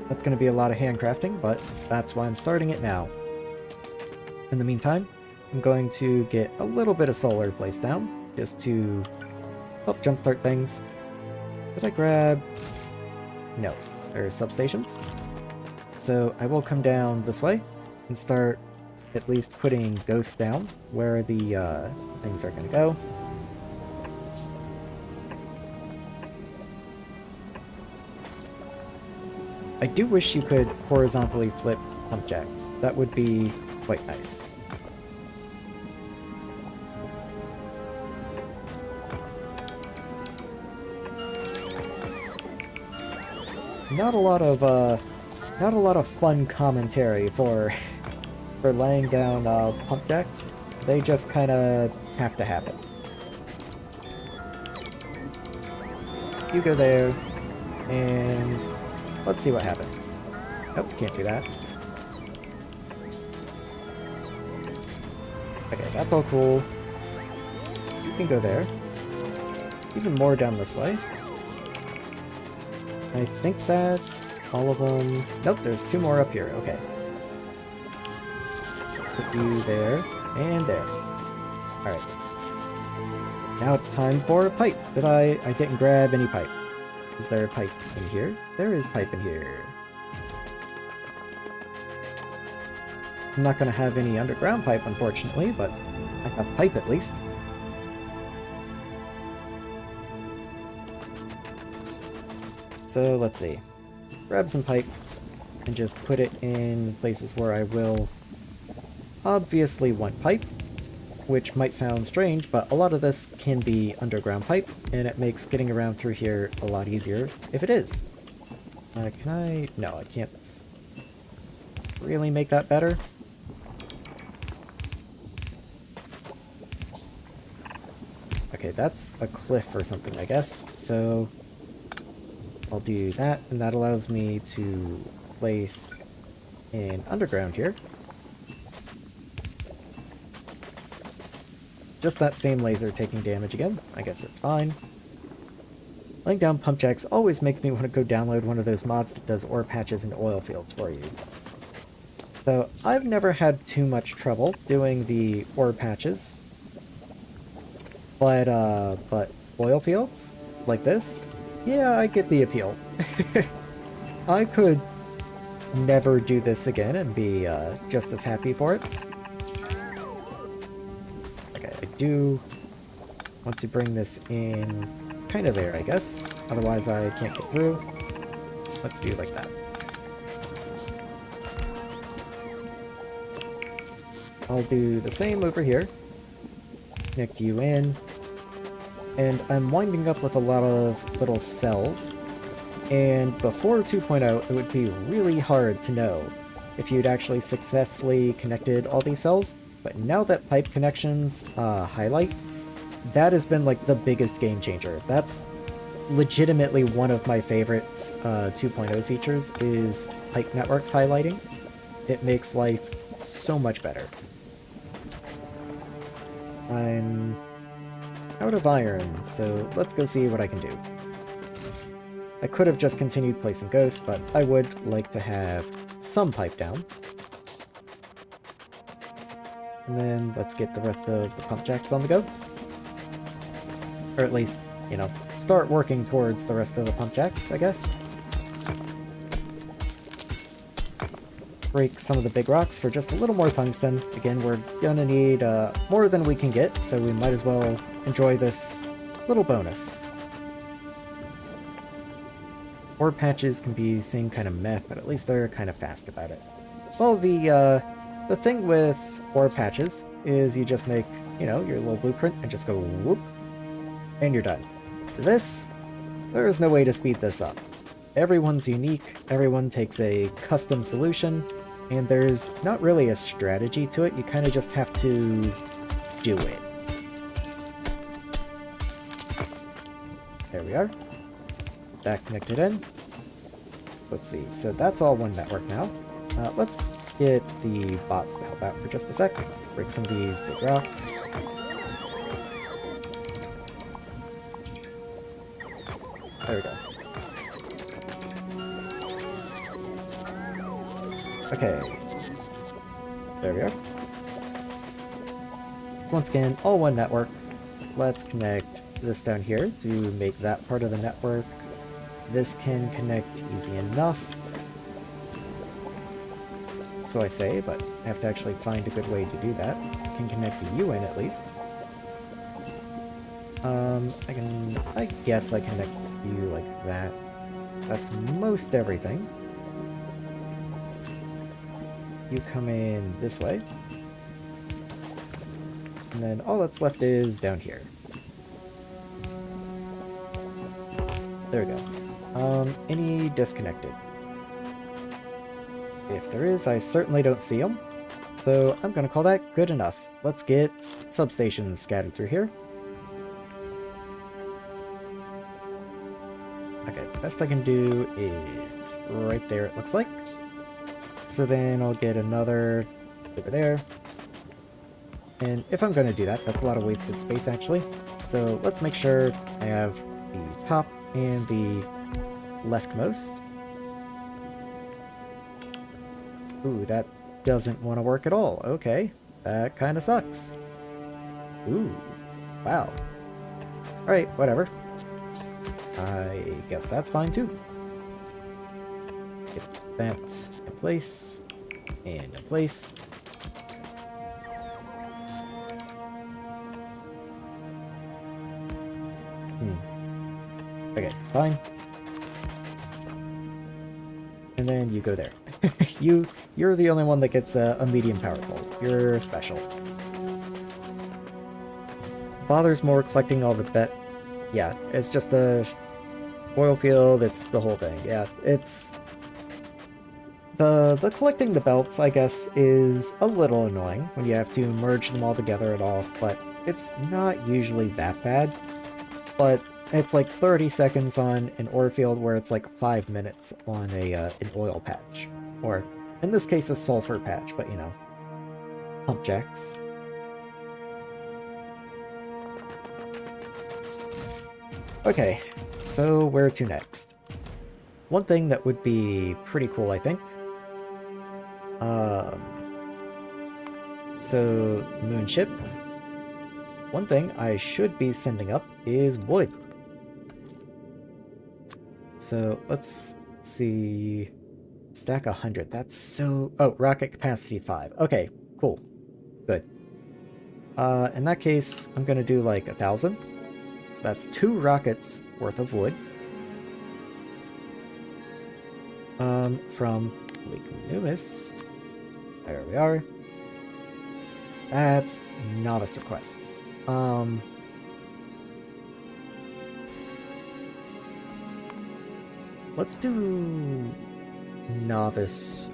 That's going to be a lot of handcrafting, but that's why I'm starting it now. In the meantime, I'm going to get a little bit of solar placed down, just to help jumpstart things. Did I grab... No, there are substations. So I will come down this way and start at least putting ghosts down where the things are going to go. I do wish you could horizontally flip pump jacks. That would be quite nice. Not a lot of fun commentary for laying down pump jacks. They just kind of have to happen. You go there, and let's see what happens. Nope, can't do that. Okay, that's all cool. You can go there. Even more down this way. I think that's all of them. Nope, there's 2 more up here. Okay. Put you there, and there. Alright. Now it's time for a pipe. I didn't grab any pipe. Is there a pipe in here? There is pipe in here. I'm not going to have any underground pipe, unfortunately, but I have pipe at least. So let's see. Grab some pipe and just put it in places where I will obviously want pipe, which might sound strange, but a lot of this can be underground pipe, and it makes getting around through here a lot easier if it is. Can I? No, I can't really make that better. Okay, that's a cliff or something, I guess, so I'll do that, and that allows me to place an underground here. Just that same laser taking damage again. I guess it's fine. Laying down pump jacks always makes me want to go download one of those mods that does ore patches and oil fields for you. So I've never had too much trouble doing the ore patches. But oil fields? Like this? Yeah, I get the appeal. I could never do this again and be just as happy for it. Okay, I do want to bring this in kind of there, I guess. Otherwise I can't get through. Let's do it like that. I'll do the same over here. Connect you in. And I'm winding up with a lot of little cells. And before 2.0, it would be really hard to know if you'd actually successfully connected all these cells. But now that pipe connections highlight, that has been like the biggest game changer. That's legitimately one of my favorite 2.0 features, is pipe networks highlighting. It makes life so much better. I'm out of iron, so let's go see what I can do. I could have just continued placing ghosts, but I would like to have some pipe down. And then let's get the rest of the pump jacks on the go. Or at least, you know, start working towards the rest of the pump jacks, I guess. Break some of the big rocks for just a little more tungsten. Again, we're gonna need more than we can get, so we might as well enjoy this little bonus. Ore patches can be seen kind of meh, but at least they're kind of fast about it. Well, the thing with ore patches is you just make, you know, your little blueprint and just go whoop, and you're done. This, there is no way to speed this up. Everyone's unique, everyone takes a custom solution, and there's not really a strategy to it, you kind of just have to do it. There we are. That connected in. Let's see, so that's all one network now. Let's get the bots to help out for just a sec. Break some of these big rocks. There we go. Okay. There we are. once again, all one network. Let's connect this down here to make that part of the network. This can connect easy enough. So I say, but I have to actually find a good way to do that. I can connect you in at least. I guess I connect you like that. That's most everything. You come in this way. And then all that's left is down here. There we go. Any disconnected? If there is, I certainly don't see them. So I'm gonna call that good enough. Let's get substations scattered through here. Okay, best I can do is right there, it looks like. So then I'll get another over there. And if I'm going to do that, that's a lot of wasted space actually. So let's make sure I have the top and the leftmost. Ooh, that doesn't want to work at all. Okay, that kind of sucks. Ooh, wow. Alright, whatever. I guess that's fine too. Get that in place, and in place. Okay, fine. And then you go there. You're the only one that gets a medium power pole. You're special. Bothers more collecting all the yeah, it's just a oil field, it's the whole thing. Yeah, it's the collecting the belts, I guess, is a little annoying when you have to merge them all together at all, but it's not usually that bad. But it's like 30 seconds on an ore field where it's like 5 minutes on an oil patch. Or, in this case, a sulfur patch, but you know, pump jacks. Okay, so where to next? One thing that would be pretty cool, I think. So, the moon ship. One thing I should be sending up is wood. So, let's see... Stack 100, that's so... Oh, rocket capacity 5. Okay, cool. Good. In that case, I'm gonna do like 1,000. So that's 2 rockets worth of wood. From Lignumis. There we are. That's Nauvis requests. Let's do Nauvis.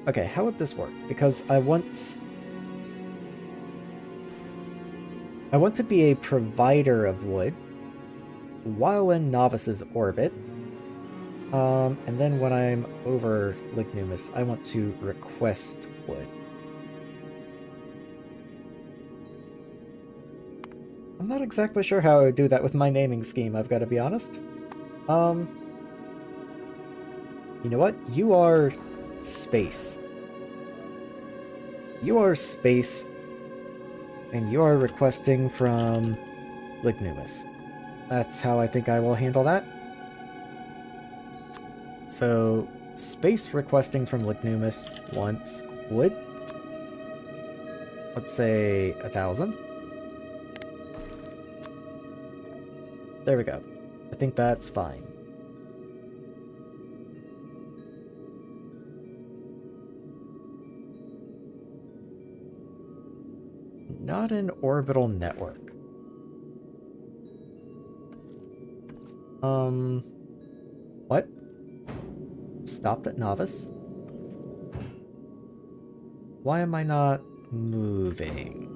Okay, how would this work? Because I want to be a provider of wood while in Nauvis's orbit. And then when I'm over Lignumis, I want to request wood. I'm not exactly sure how I would do that with my naming scheme, I've got to be honest. You know what? You are space. You are space, and you are requesting from Lignumis. That's how I think I will handle that. So, space requesting from Lignumis wants wood. Let's say 1,000. There we go. I think that's fine. Not an orbital network. What? Stopped at Nauvis? Why am I not moving?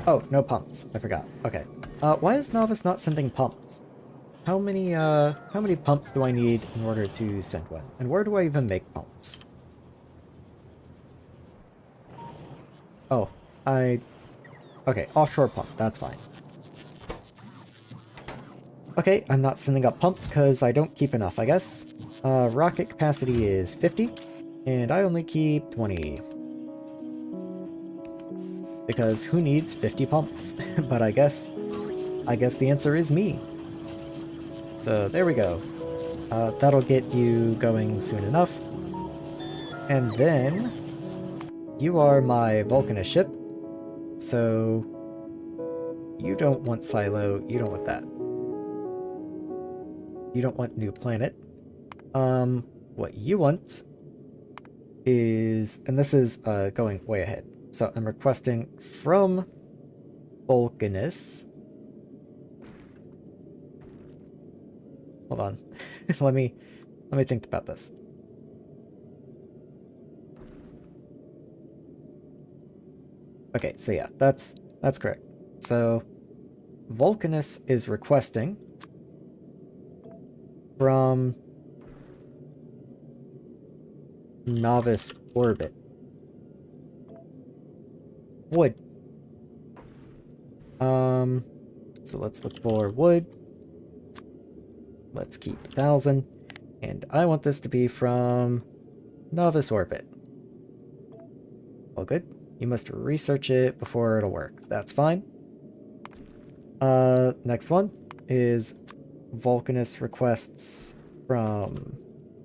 Oh, no pumps. I forgot. Okay. Why is Nauvis not sending pumps? How many pumps do I need in order to send one? And where do I even make pumps? Oh, okay, offshore pump, that's fine. Okay, I'm not sending up pumps because I don't keep enough, I guess. Rocket capacity is 50, and I only keep 20. Because who needs 50 pumps? But I guess the answer is me. So there we go. That'll get you going soon enough. And then you are my Vulcanus ship. So you don't want Silo, you don't want that. You don't want New Planet. What you want is, and this is going way ahead. So I'm requesting from Vulcanus. Hold on. let me think about this. Okay, so yeah, that's correct. So Vulcanus is requesting from Nauvis orbit wood. So let's look for wood. Let's keep 1,000. And I want this to be from Nauvis orbit. All good. You must research it before it'll work. That's fine. Next one is Vulcanus requests from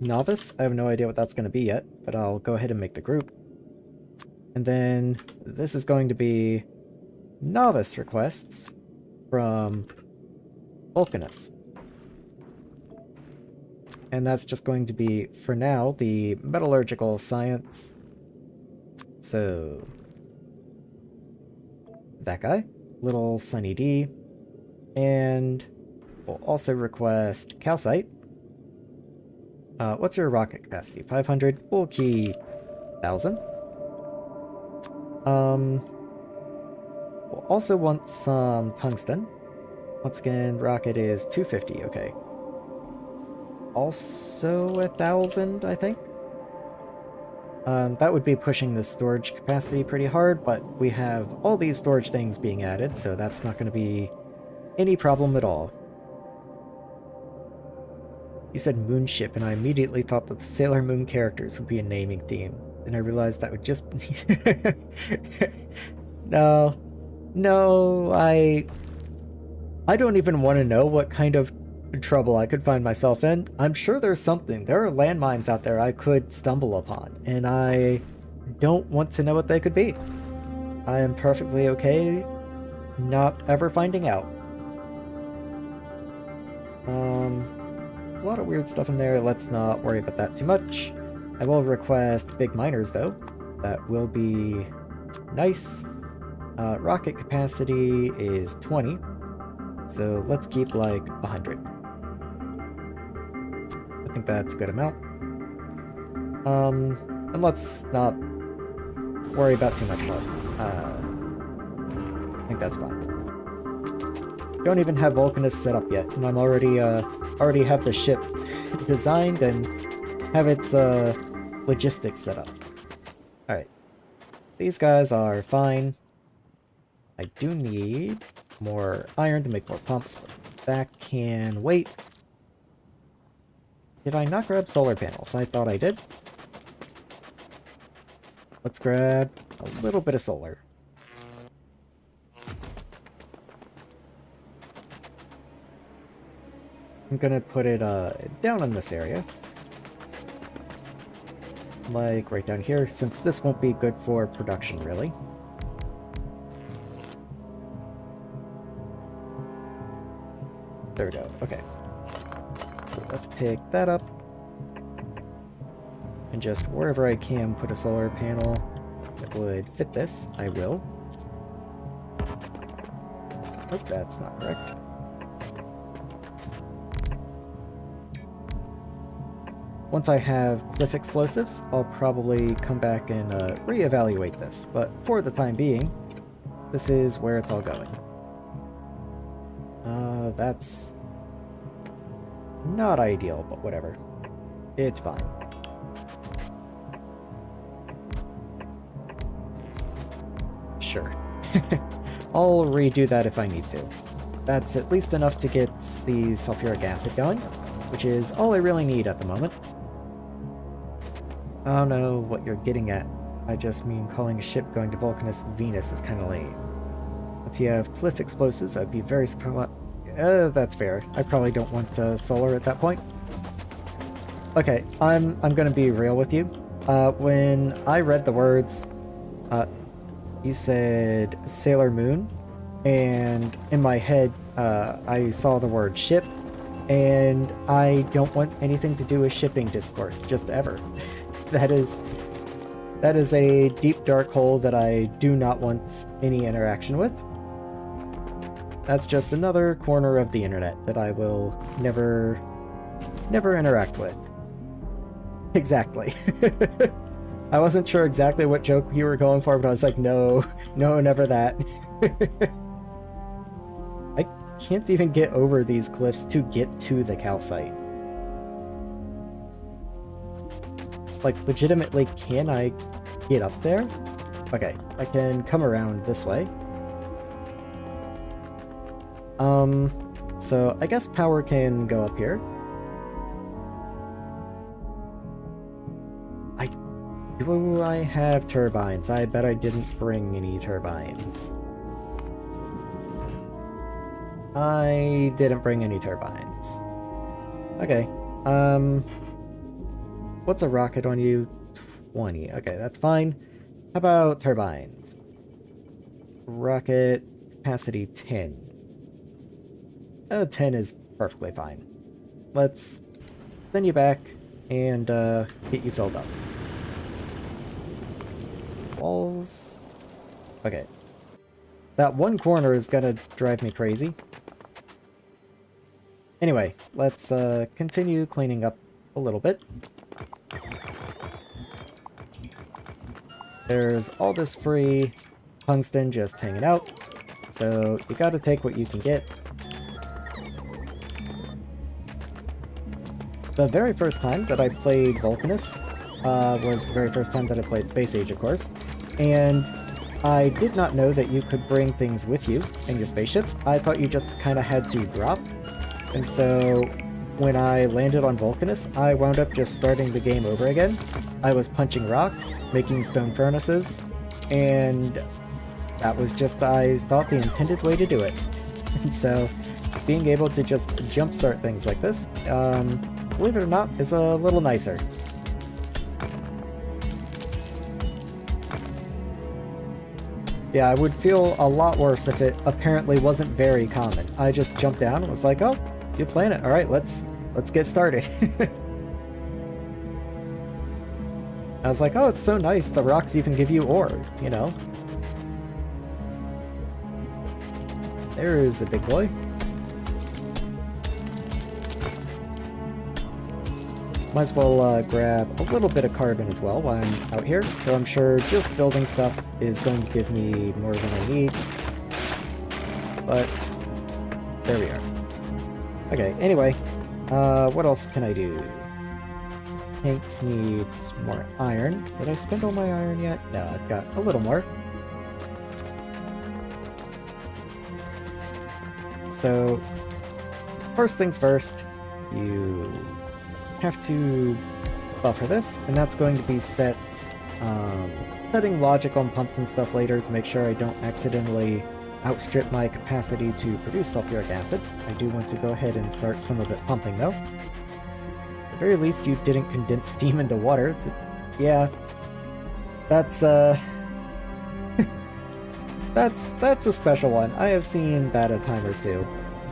Nauvis. I have no idea what that's going to be yet, but I'll go ahead and make the group. And then this is going to be Nauvis requests from Vulcanus. And that's just going to be, for now, the metallurgical science. So that guy, little Sunny D, and we'll also request calcite. What's your rocket capacity? 500. We'll keep 1,000. We'll also want some tungsten. Once again, rocket is 250. Okay. Also 1,000, I think. That would be pushing the storage capacity pretty hard, but we have all these storage things being added, so that's not going to be any problem at all. You said moonship, and I immediately thought that the Sailor Moon characters would be a naming theme. Then I realized that would just... No, I don't even want to know what kind of trouble I could find myself in. I'm sure there's something. There are landmines out there I could stumble upon, and I don't want to know what they could be. I am perfectly okay not ever finding out. A lot of weird stuff in there. Let's not worry about that too much. I will request big miners, though. That will be nice. Rocket capacity is 20, so let's keep like 100. I think that's a good amount. And let's not worry about too much more. I think that's fine. Don't even have Vulcanus set up yet, and I'm already have the ship designed and have its logistics set up. Alright. These guys are fine. I do need more iron to make more pumps, but that can wait. Did I not grab solar panels? I thought I did. Let's grab a little bit of solar. I'm gonna put it down in this area. Like right down here, since this won't be good for production, really. There we go, okay. So let's pick that up. And just wherever I can put a solar panel that would fit this, I will. Oh, that's not correct. Once I have cliff explosives, I'll probably come back and reevaluate this, but for the time being, this is where it's all going. That's not ideal, but whatever. It's fine. Sure. I'll redo that if I need to. That's at least enough to get the sulfuric acid going, which is all I really need at the moment. I don't know what you're getting at. I just mean calling a ship going to Vulcanus Venus is kind of lame. Once you have cliff explosives, I'd be very surprised. That's fair. I probably don't want solar at that point. Okay, I'm gonna be real with you. When I read the words, you said Sailor Moon, and in my head, I saw the word ship, and I don't want anything to do with shipping discourse, just ever. That is a deep dark hole that I do not want any interaction with. That's just another corner of the internet that I will never interact with. Exactly. I wasn't sure exactly what joke you were going for, but I was like, no, never that. I can't even get over these cliffs to get to the calcite. Like, legitimately, can I get up there? Okay, I can come around this way. So I guess power can go up here. Do I have turbines? I bet I didn't bring any turbines. I didn't bring any turbines. Okay, what's a rocket on you? 20. Okay, that's fine. How about turbines? Rocket capacity 10. 10 is perfectly fine. Let's send you back and get you filled up. Walls. Okay. That one corner is gonna drive me crazy. Anyway, let's continue cleaning up a little bit. There's all this free tungsten just hanging out, so you gotta take what you can get. The very first time that I played Vulcanus was the very first time that I played Space Age, of course, and I did not know that you could bring things with you in your spaceship. I thought you just kind of had to drop, and so when I landed on Vulcanus, I wound up just starting the game over again. I was punching rocks, making stone furnaces, and that was just, I thought, the intended way to do it. And so being able to just jumpstart things like this, believe it or not, is a little nicer. Yeah, I would feel a lot worse if it apparently wasn't very common. I just jumped down and was like, oh, new planet, alright, let's get started. I was like, oh, it's so nice, the rocks even give you ore, you know? There's a big boy. Might as well grab a little bit of carbon as well while I'm out here, though I'm sure just building stuff is going to give me more than I need. But there we are. Okay, anyway, what else can I do? Tanks needs more iron. Did I spend all my iron yet? No, I've got a little more. So, first things first, you have to buffer this, and that's going to be set, setting logic on pumps and stuff later to make sure I don't accidentally outstrip my capacity to produce sulfuric acid. I do want to go ahead and start some of it pumping though. At the very least, you didn't condense steam into water. Yeah, that's that's a special one. I have seen that a time or two,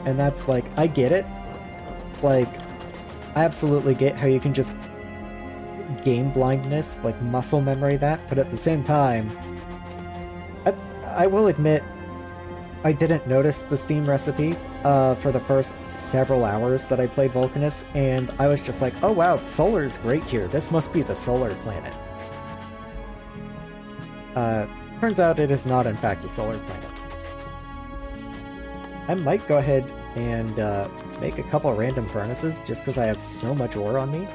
and that's like, I get it. Like, I absolutely get how you can just game blindness, like muscle memory that, but at the same time, I will admit, I didn't notice the steam recipe for the first several hours that I played Vulcanus, and I was just like, oh wow, solar's great here, this must be the solar planet. Turns out it is not in fact a solar planet. I might go ahead and make a couple random furnaces just because I have so much ore on me.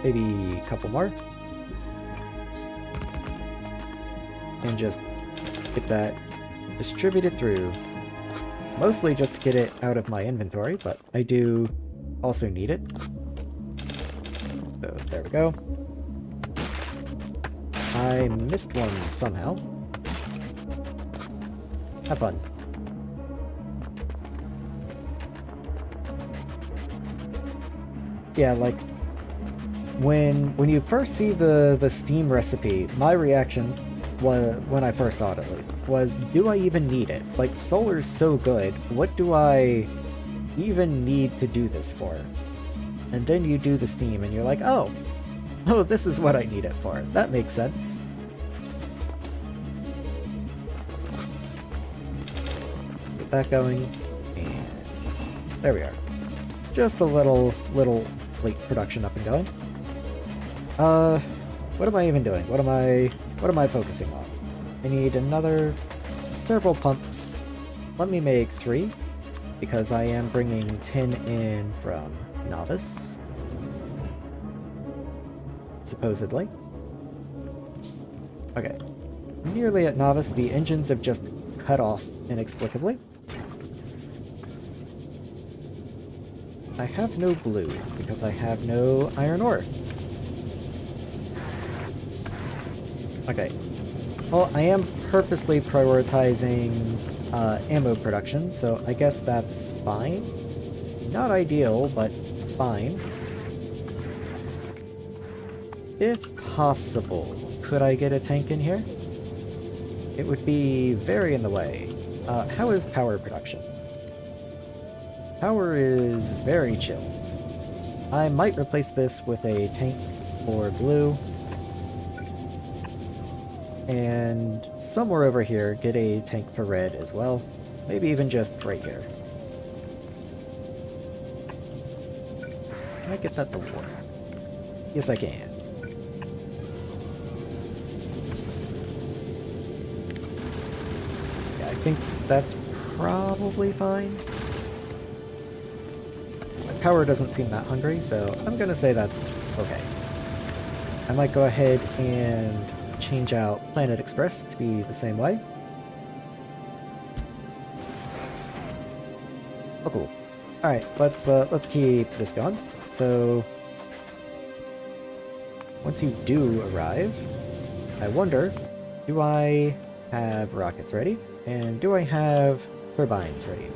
Maybe a couple more. And just get that distributed through. Mostly just to get it out of my inventory, but I do also need it. So there we go. I missed one somehow. Have fun. Yeah, like, when you first see the Steam recipe, my reaction was, when I first saw it at least, was, do I even need it? Like, solar's so good, what do I even need to do this for? And then you do the Steam and you're like, oh, this is what I need it for. That makes sense. Let's get that going, and there we are. Just a little plate production up and going. What am I even doing? What am I focusing on? I need several pumps. Let me make 3, because I am bringing tin in from Nauvis. Supposedly. Okay. Nearly at Nauvis, the engines have just cut off inexplicably. I have no blue, because I have no iron ore. Okay. Well, I am purposely prioritizing ammo production, so I guess that's fine. Not ideal, but fine. If possible, could I get a tank in here? It would be very in the way. How is power production? Power is very chill. I might replace this with a tank for blue. And somewhere over here, get a tank for red as well. Maybe even just right here. Can I get that to work? Yes, I can. Yeah, I think that's probably fine. My power doesn't seem that hungry, so I'm gonna say that's okay. I might go ahead and change out Planet Express to be the same way. Oh, cool. Alright, let's keep this going. So, once you do arrive, I wonder, do I have rockets ready? And do I have turbines ready?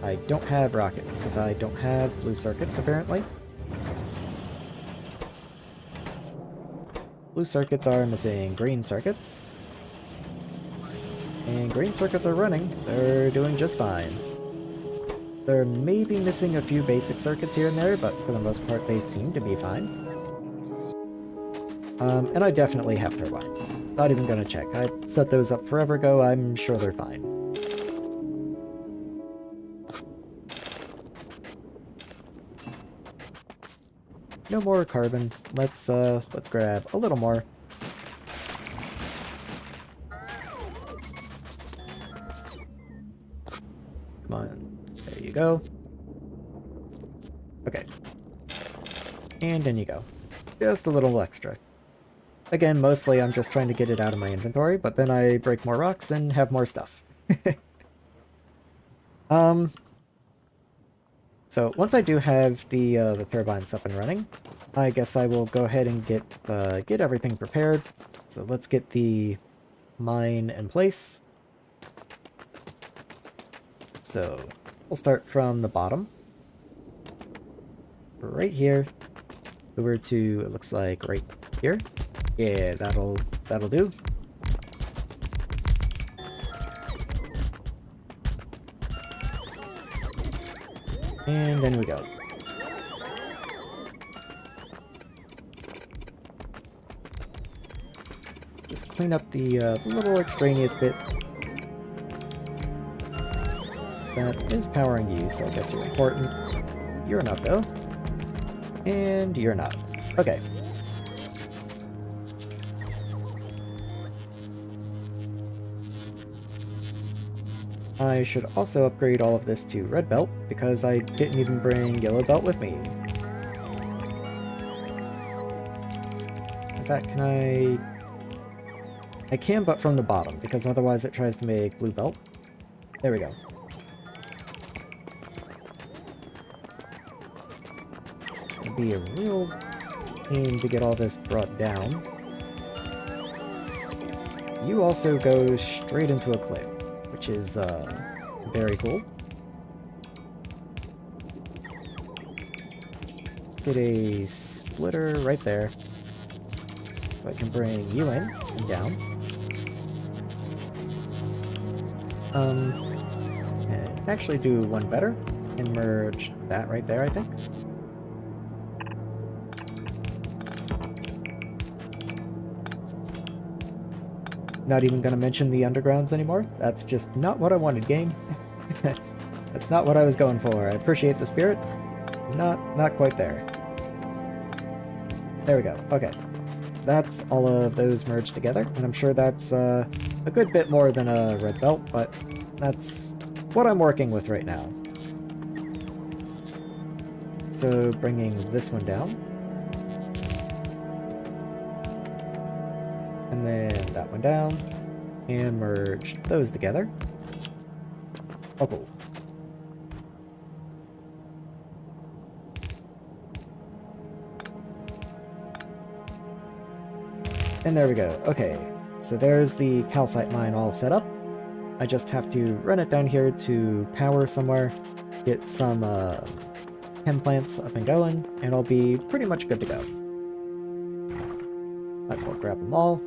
I don't have rockets, because I don't have blue circuits, apparently. Blue circuits are missing green circuits. And green circuits are running. They're doing just fine. They're maybe missing a few basic circuits here and there, but for the most part they seem to be fine. And I definitely have turbines. Not even gonna check. I set those up forever ago. I'm sure they're fine. No more carbon. Let's grab a little more. Come on. There you go. Okay. And in you go. Just a little extra. Again, mostly I'm just trying to get it out of my inventory, but then I break more rocks and have more stuff. So once I do have the turbines up and running, I guess I will go ahead and get everything prepared. So let's get the mine in place. So we'll start from the bottom, right here, over to, it looks like right here. Yeah, that'll do. And then we go. Just clean up the little extraneous bit that is powering you, so I guess you're important. You're not, though. And you're not. Okay. I should also upgrade all of this to red belt, because I didn't even bring yellow belt with me. In fact, can I can, but from the bottom, because otherwise it tries to make blue belt. There we go. It'd be a real pain to get all this brought down. You also go straight into a cliff, which is very cool. Let's get a splitter right there, so I can bring you in and down. And actually do one better and merge that right there, I think. Not even gonna mention the undergrounds anymore. That's just not what I wanted, game. that's not what I was going for. I appreciate the spirit. Not quite there. There we go. Okay. So that's all of those merged together, and I'm sure that's a good bit more than a red belt, but that's what I'm working with right now. So bringing this one down. And then that one down. And merge those together. Oh, cool. And there we go. Okay, so there's the calcite mine all set up. I just have to run it down here to power somewhere, get some chem plants up and going, and I'll be pretty much good to go. Might as well grab them all.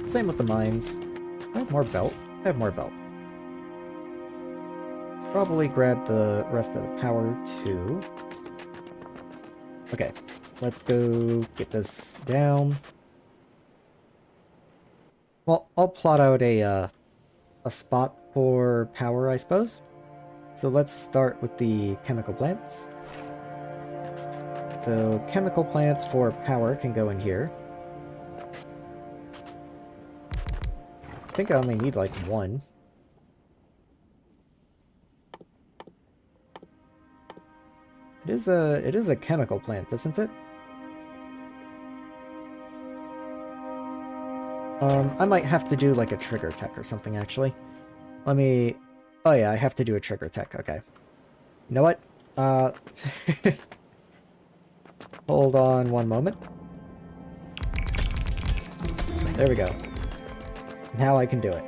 Same with the mines. I have more belt. I have more belt. Probably grab the rest of the power too. Okay, let's go get this down. Well, I'll plot out a spot for power, I suppose. So let's start with the chemical plants. So chemical plants for power can go in here. I think I only need like one. It is a chemical plant, isn't it? I might have to do like a trigger tech or something, actually. Let me... Oh yeah, I have to do a trigger tech, okay. You know what? Hold on one moment. There we go. Now I can do it.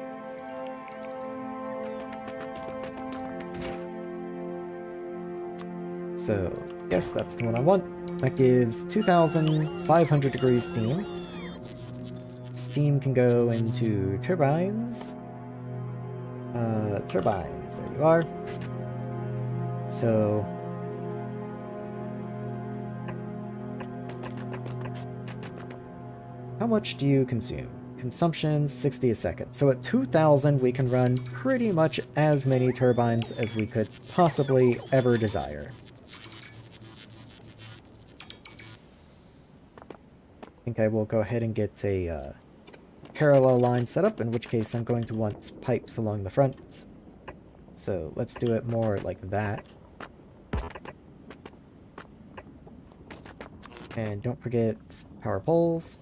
So, yes, that's the one I want. That gives 2,500 degrees steam. Steam can go into turbines. Turbines, there you are. So... how much do you consume? Consumption, 60 a second. So at 2,000, we can run pretty much as many turbines as we could possibly ever desire. I think I will go ahead and get a parallel line set up, in which case I'm going to want pipes along the front. So let's do it more like that. And don't forget power poles.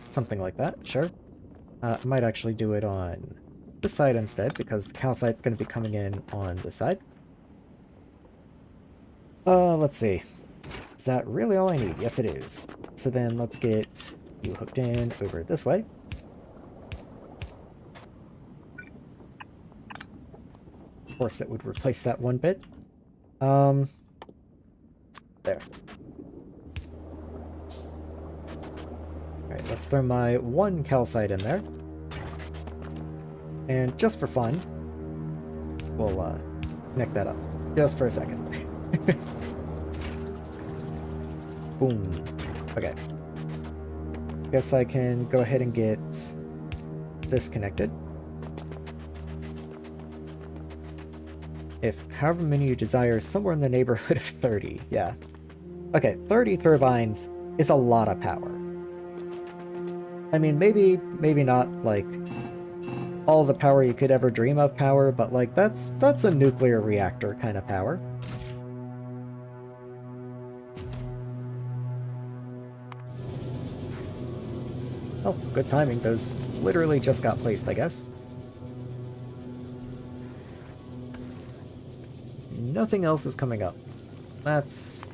Something like that, sure. I might actually do it on this side instead, because the calcite's going to be coming in on this side. Let's see. Is that really all I need? Yes, it is. So then let's get you hooked in over this way. Of course, it would replace that one bit. There. Alright, let's throw my one calcite in there. And just for fun, we'll connect that up. Just for a second. Boom. Okay. Guess I can go ahead and get this connected. If however many you desire, somewhere in the neighborhood of 30. Yeah. Okay, 30 turbines is a lot of power. I mean, maybe not, like, all the power you could ever dream of power, but, like, that's a nuclear reactor kind of power. Oh, good timing. Those literally just got placed, I guess. nothing else is coming up. That's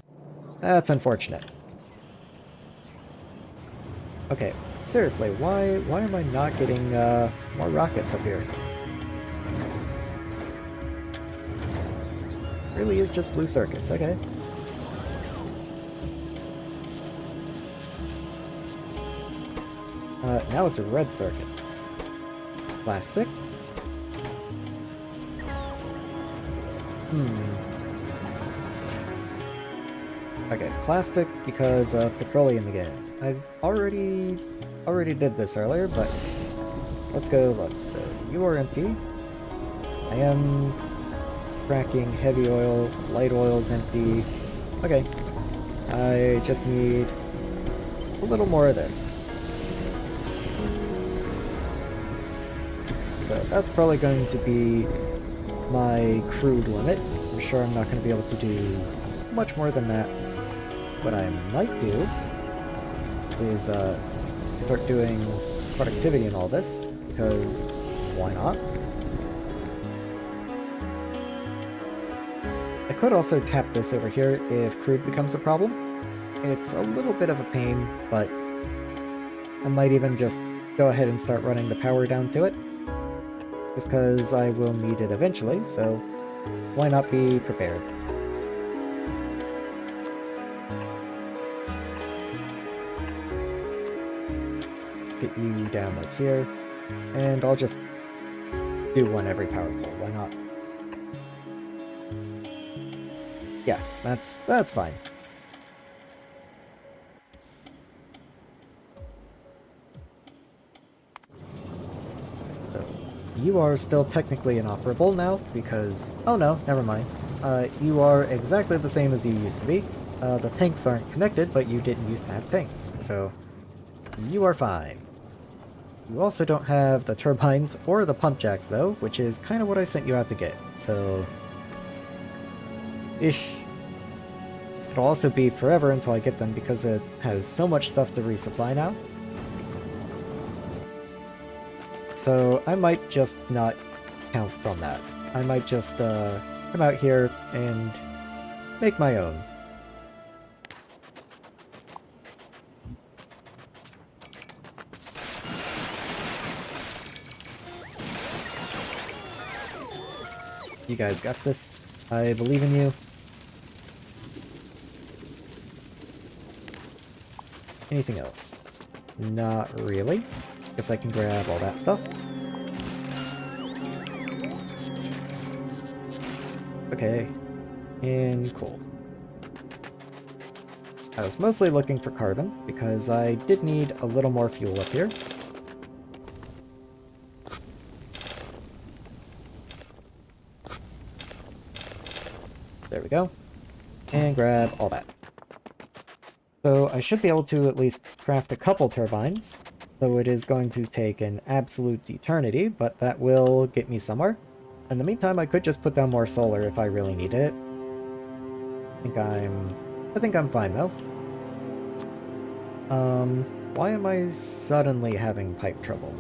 unfortunate. Okay, seriously, why am I not getting more rockets up here? Really is just blue circuits, okay. Now it's a red circuit. Plastic? Okay, plastic because of petroleum again. I already did this earlier, but let's go look. So you are empty. I am cracking heavy oil, light oil's empty. Okay. I just need a little more of this. So that's probably going to be my crude limit. I'm sure I'm not going to be able to do much more than that. What I might do is start doing productivity and all this, because why not? I could also tap this over here if crude becomes a problem. It's a little bit of a pain, but I might even just go ahead and start running the power down to it, just because I will need it eventually, so why not be prepared? Get you down like here, and I'll just do one every power pole, why not? Yeah, that's fine. So, you are still technically inoperable now, because... oh no, never mind. You are exactly the same as you used to be. The tanks aren't connected, but you didn't used to have tanks, so you are fine. You also don't have the turbines or the pump jacks, though, which is kind of what I sent you out to get, so... ish. It'll also be forever until I get them, because it has so much stuff to resupply now. So I might just not count on that. I might just come out here and make my own. You guys got this. I believe in you. Anything else? Not really. Guess I can grab all that stuff. Okay. And cool. I was mostly looking for carbon, because I did need a little more fuel up here. There we go. And grab all that. So I should be able to at least craft a couple turbines, though it is going to take an absolute eternity, but that will get me somewhere. In the meantime, I could just put down more solar if I really needed it. I think I'm fine though. Why am I suddenly having pipe trouble?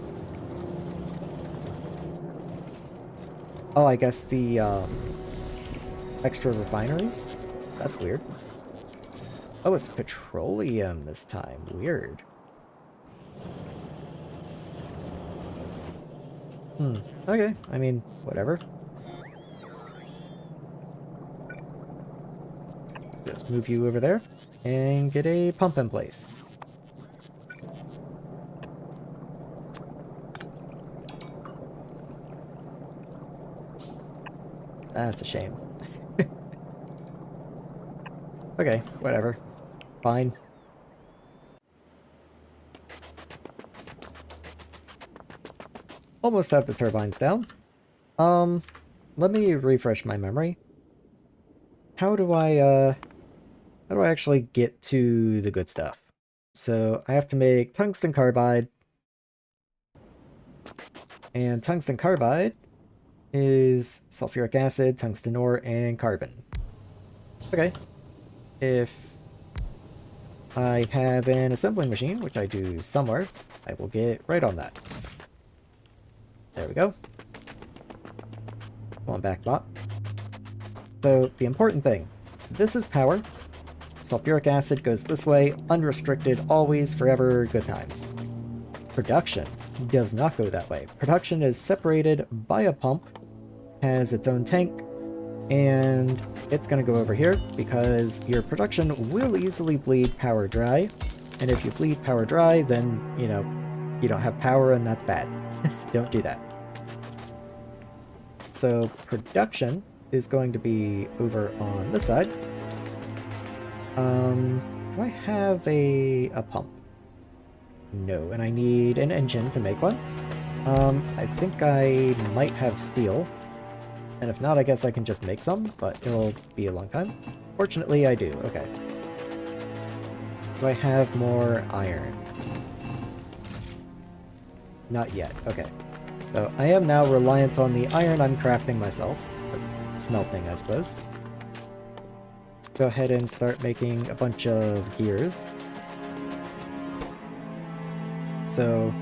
Oh, I guess the, extra refineries? That's weird. Oh, it's petroleum this time. Weird. Okay. I mean, whatever. Just move you over there and get a pump in place. That's a shame. Okay, whatever. Fine. Almost have the turbines down. Let me refresh my memory. How do I actually get to the good stuff? So, I have to make tungsten carbide. And tungsten carbide is sulfuric acid, tungsten ore, and carbon. Okay. If I have an assembling machine, which I do somewhere, I will get right on that. There we go. Come on back, bot. So the important thing, this is power. Sulfuric acid goes this way, unrestricted, always, forever, good times. Production does not go that way. Production is separated by a pump, has its own tank, and it's going to go over here because your production will easily bleed power dry. And if you bleed power dry, then, you know, you don't have power and that's bad. Don't do that. So production is going to be over on this side. Do I have a pump? No, and I need an engine to make one. I think I might have steel. And if not, I guess I can just make some, but it'll be a long time. Fortunately, I do. Okay. Do I have more iron? Not yet. Okay. So I am now reliant on the iron I'm crafting myself. Or smelting, I suppose. Go ahead and start making a bunch of gears. So,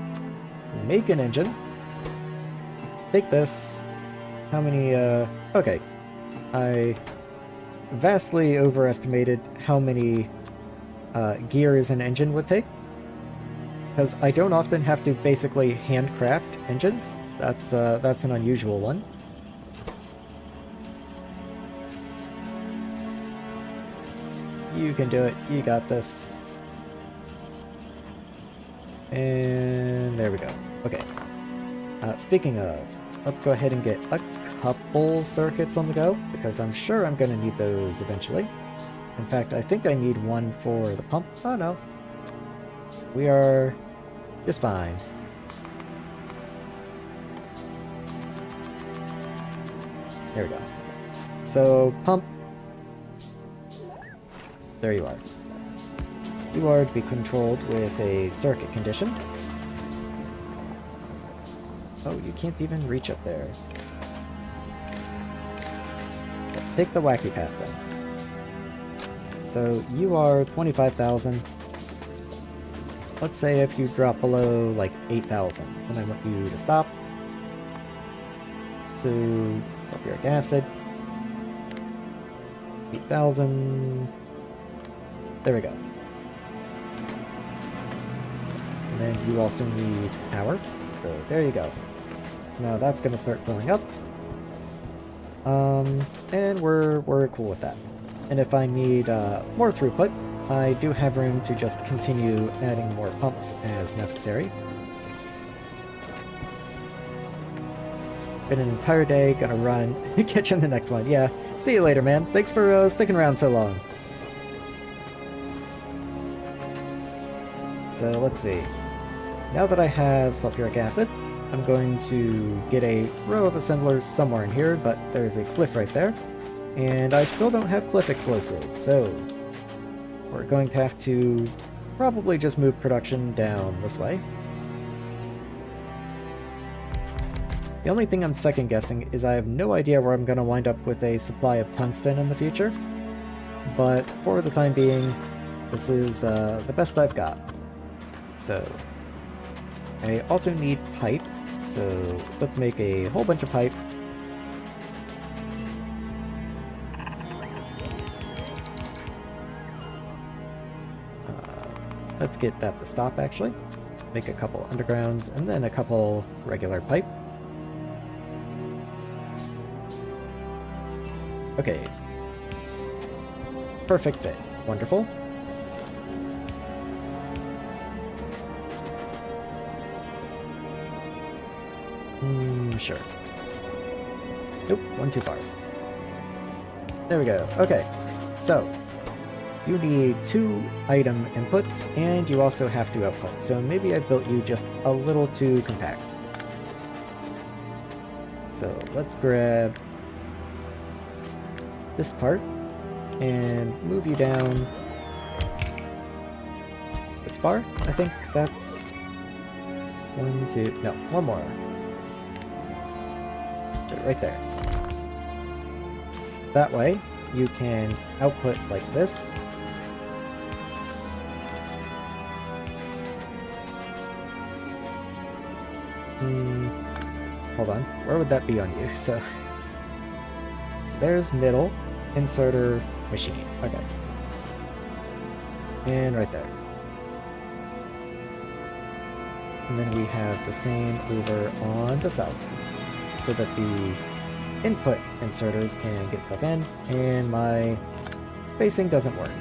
make an engine. Take this. How many, okay. I vastly overestimated how many gears an engine would take. Because I don't often have to basically handcraft engines. That's an unusual one. You can do it. You got this. And there we go. Okay. Speaking of, let's go ahead and get a couple circuits on the go, because I'm sure I'm going to need those eventually. In fact, I think I need one for the pump. Oh no. We are just fine. There we go. So, pump. There you are. You are to be controlled with a circuit condition. Oh, you can't even reach up there. Take the wacky path then. So you are 25,000. Let's say if you drop below like 8,000, then I want you to stop. So sulfuric acid. 8,000. There we go. And then you also need power. So there you go. So now that's going to start filling up. And we're cool with that. And if I need more throughput, I do have room to just continue adding more pumps as necessary. Been an entire day, gonna run, catch you in the next one. Yeah, see you later, man. Thanks for sticking around so long. So let's see. Now that I have sulfuric acid, I'm going to get a row of assemblers somewhere in here, but there's a cliff right there. And I still don't have cliff explosives, so we're going to have to probably just move production down this way. The only thing I'm second guessing is I have no idea where I'm going to wind up with a supply of tungsten in the future. But for the time being, this is the best I've got. So I also need pipe, so let's make a whole bunch of pipe. Let's get that to stop, actually. Make a couple undergrounds, and then a couple regular pipe. Okay. Perfect fit. Wonderful. Sure. Nope, one too far. There we go. Okay. So, you need 2 item inputs, and you also have to output. So maybe I built you just a little too compact. So let's grab this part and move you down this far. I think that's 1, 2, no, one more. So right there. That way you can output like this. Hold on, where would that be on you? So there's middle, inserter machine. Okay. And right there. And then we have the same over on the south, so that the input inserters can get stuff in, and my spacing doesn't work.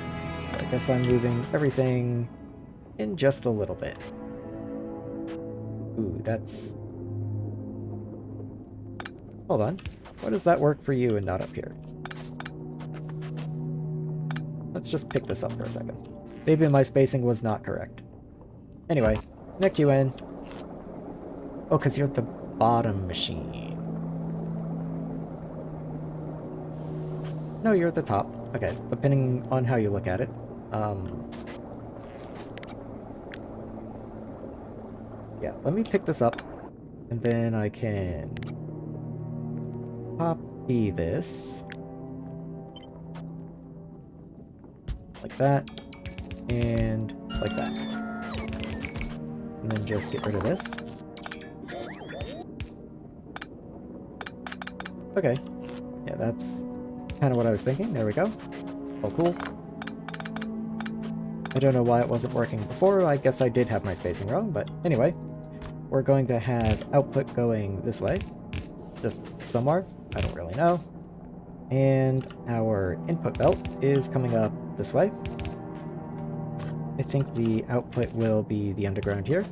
So I guess I'm moving everything in just a little bit. Ooh, that's... Hold on. Why does that work for you and not up here? Let's just pick this up for a second. Maybe my spacing was not correct. Anyway, connect you in. Oh, because you're at the bottom machine. No, you're at the top. Okay, depending on how you look at it. Yeah, let me pick this up, and then I can copy this. Like that, and like that. And then just get rid of this. Okay, yeah, that's kind of what I was thinking. There we go. Oh, cool. I don't know why it wasn't working before. I guess I did have my spacing wrong, but anyway. We're going to have output going this way. Just somewhere. I don't really know. And our input belt is coming up this way. I think the output will be the underground here.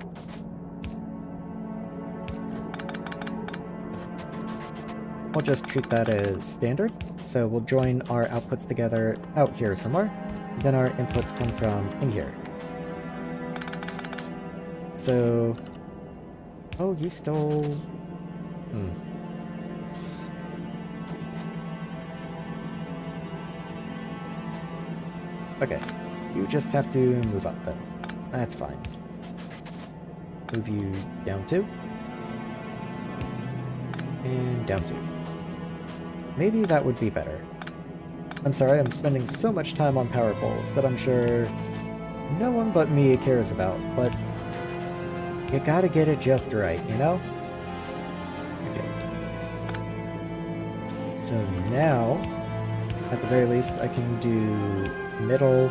We'll just treat that as standard. So we'll join our outputs together out here somewhere. Then our inputs come from in here. So... Oh, you stole... Okay. You just have to move up then. That's fine. Move you down 2. And down 2. Maybe that would be better. I'm sorry, I'm spending so much time on power poles that I'm sure no one but me cares about, but you gotta get it just right, you know? Okay. So now, at the very least, I can do middle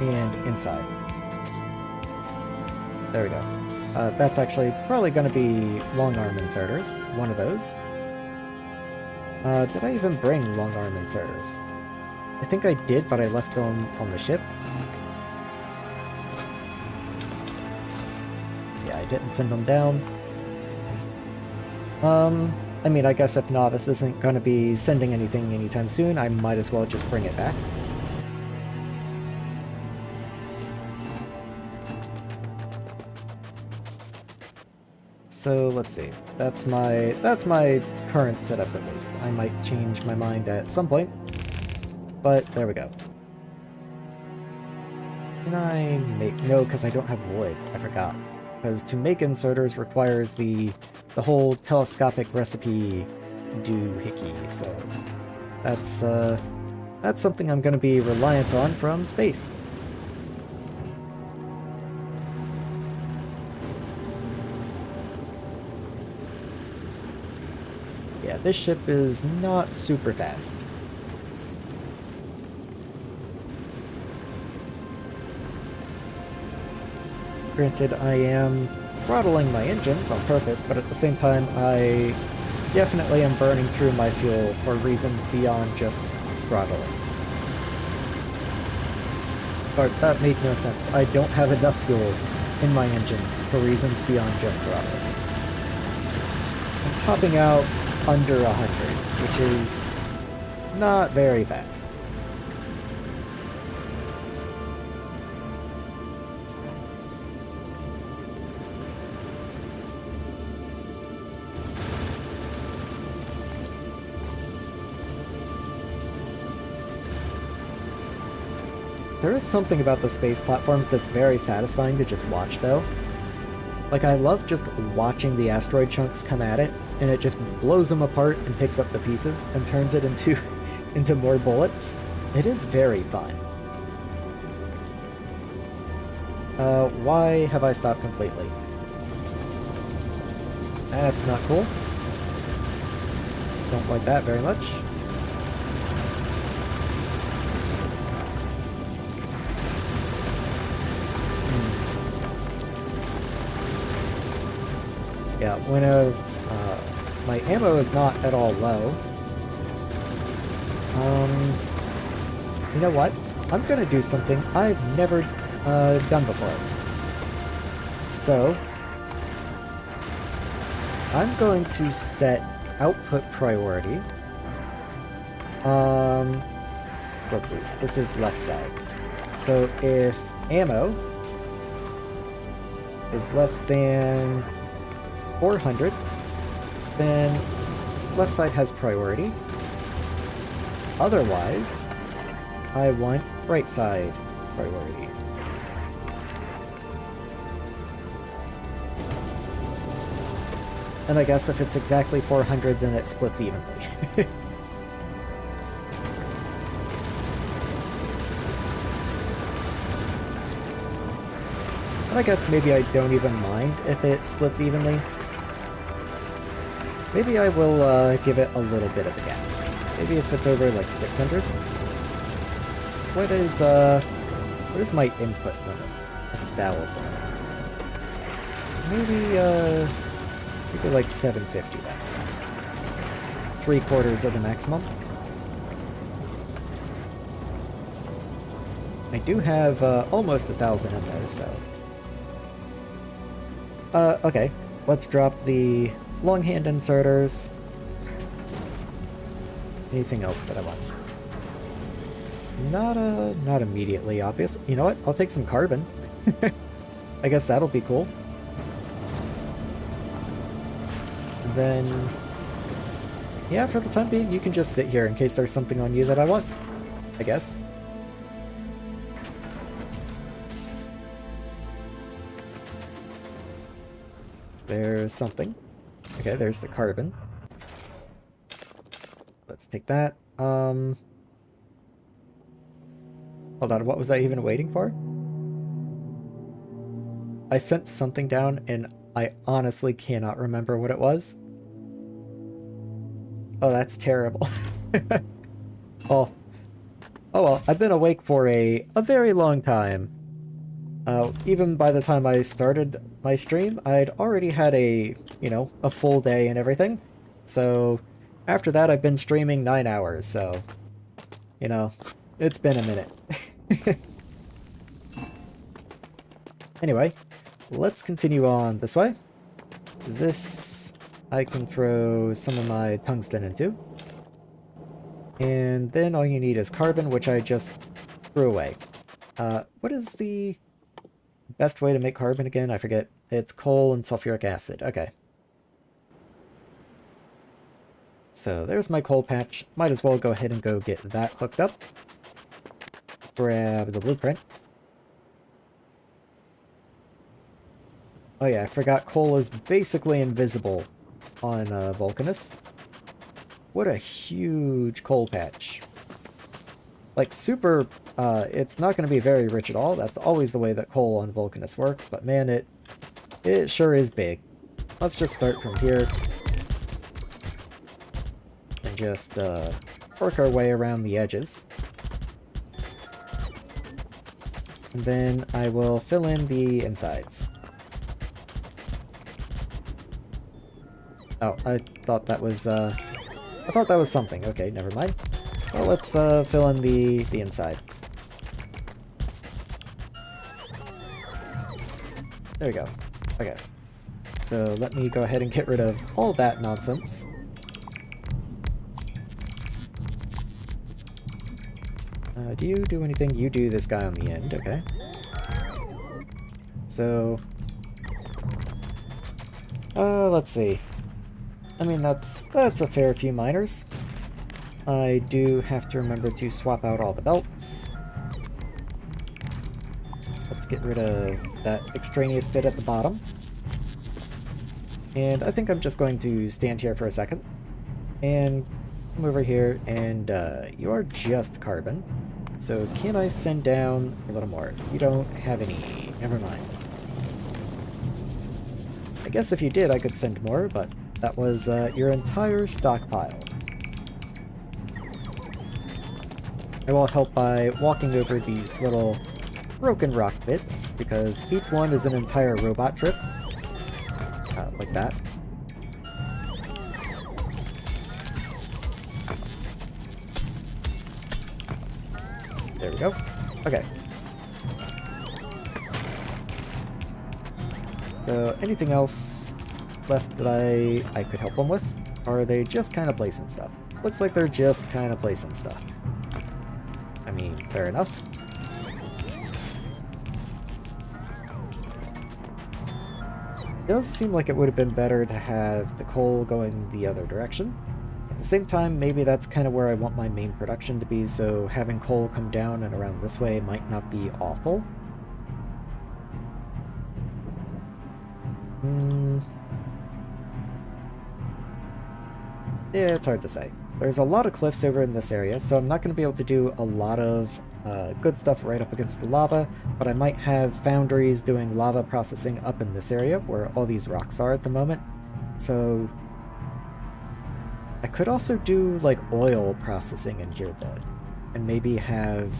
and inside. There we go. That's actually probably going to be long arm inserters, one of those. Did I even bring long arm inserters? I think I did, but I left them on the ship. Yeah, I didn't send them down. I mean, I guess if Nauvis isn't going to be sending anything anytime soon, I might as well just bring it back. So let's see. That's my current setup at least. I might change my mind at some point, but there we go. Can I make... No, because I don't have wood. I forgot. Because to make inserters requires the whole telescopic recipe doohickey, so that's something I'm going to be reliant on from space. Yeah, this ship is not super fast. Granted, I am throttling my engines on purpose, but at the same time, I definitely am burning through my fuel for reasons beyond just throttling. But that made no sense. I don't have enough fuel in my engines for reasons beyond just throttling. I'm topping out under 100, which is not very fast. There is something about the space platforms that's very satisfying to just watch, though. Like, I love just watching the asteroid chunks come at it, and it just blows them apart and picks up the pieces and turns it into more bullets. It is very fun. Why have I stopped completely? That's not cool. Don't like that very much. Yeah, when my ammo is not at all low. You know what? I'm gonna do something I've never done before. So, I'm going to set output priority. So let's see. This is left side. So if ammo is less than 400, then left side has priority. Otherwise, I want right side priority. And I guess if it's exactly 400, then it splits evenly. And I guess maybe I don't even mind if it splits evenly. Maybe I will give it a little bit of a gap. Maybe if it's over like 600. What is my input limit? 1,000. Maybe like 750 then. 3/4 of the maximum. I do have almost 1,000 in there, so. Okay. Let's drop the longhand inserters. Anything else that I want? Not immediately obvious. You know what? I'll take some carbon. I guess that'll be cool. And then, yeah, for the time being, you can just sit here in case there's something on you that I want, I guess. There's something. Okay, there's the carbon. Let's take that. Hold on, what was I even waiting for? I sent something down and I honestly cannot remember what it was. Oh, that's terrible. Oh well, I've been awake for a very long time. Even by the time I started my stream, I'd already had a full day and everything. So, after that I've been streaming 9 hours, so, it's been a minute. Anyway, let's continue on this way. This I can throw some of my tungsten into. And then all you need is carbon, which I just threw away. What is the best way to make carbon again? I forget. It's coal and sulfuric acid. Okay. So there's my coal patch. Might as well go ahead and go get that hooked up. Grab the blueprint. Oh yeah, I forgot coal is basically invisible on Vulcanus. What a huge coal patch. Like, super, it's not going to be very rich at all. That's always the way that coal on Vulcanus works, but man, it sure is big. Let's just start from here. And just, work our way around the edges. And then I will fill in the insides. Oh, I thought that was something. Okay, never mind. Well, let's fill in the inside. There we go. Okay. So let me go ahead and get rid of all that nonsense. Do you do anything? You do this guy on the end, okay. So, let's see. I mean, that's a fair few miners. I do have to remember to swap out all the belts. Let's get rid of that extraneous bit at the bottom. And I think I'm just going to stand here for a second. And come over here, and you are just carbon. So can I send down a little more? You don't have any. Never mind. I guess if you did, I could send more, but that was your entire stockpile. I will help by walking over these little broken rock bits, because each one is an entire robot trip. like that. There we go. Okay. So, anything else left that I could help them with? Or are they just kind of placing stuff? Looks like they're just kind of placing stuff. I mean, fair enough. It does seem like it would have been better to have the coal going the other direction. At the same time, maybe that's kind of where I want my main production to be, so having coal come down and around this way might not be awful. Yeah, it's hard to say. There's a lot of cliffs over in this area, so I'm not going to be able to do a lot of good stuff right up against the lava, but I might have foundries doing lava processing up in this area where all these rocks are at the moment. So I could also do like oil processing in here though, and maybe have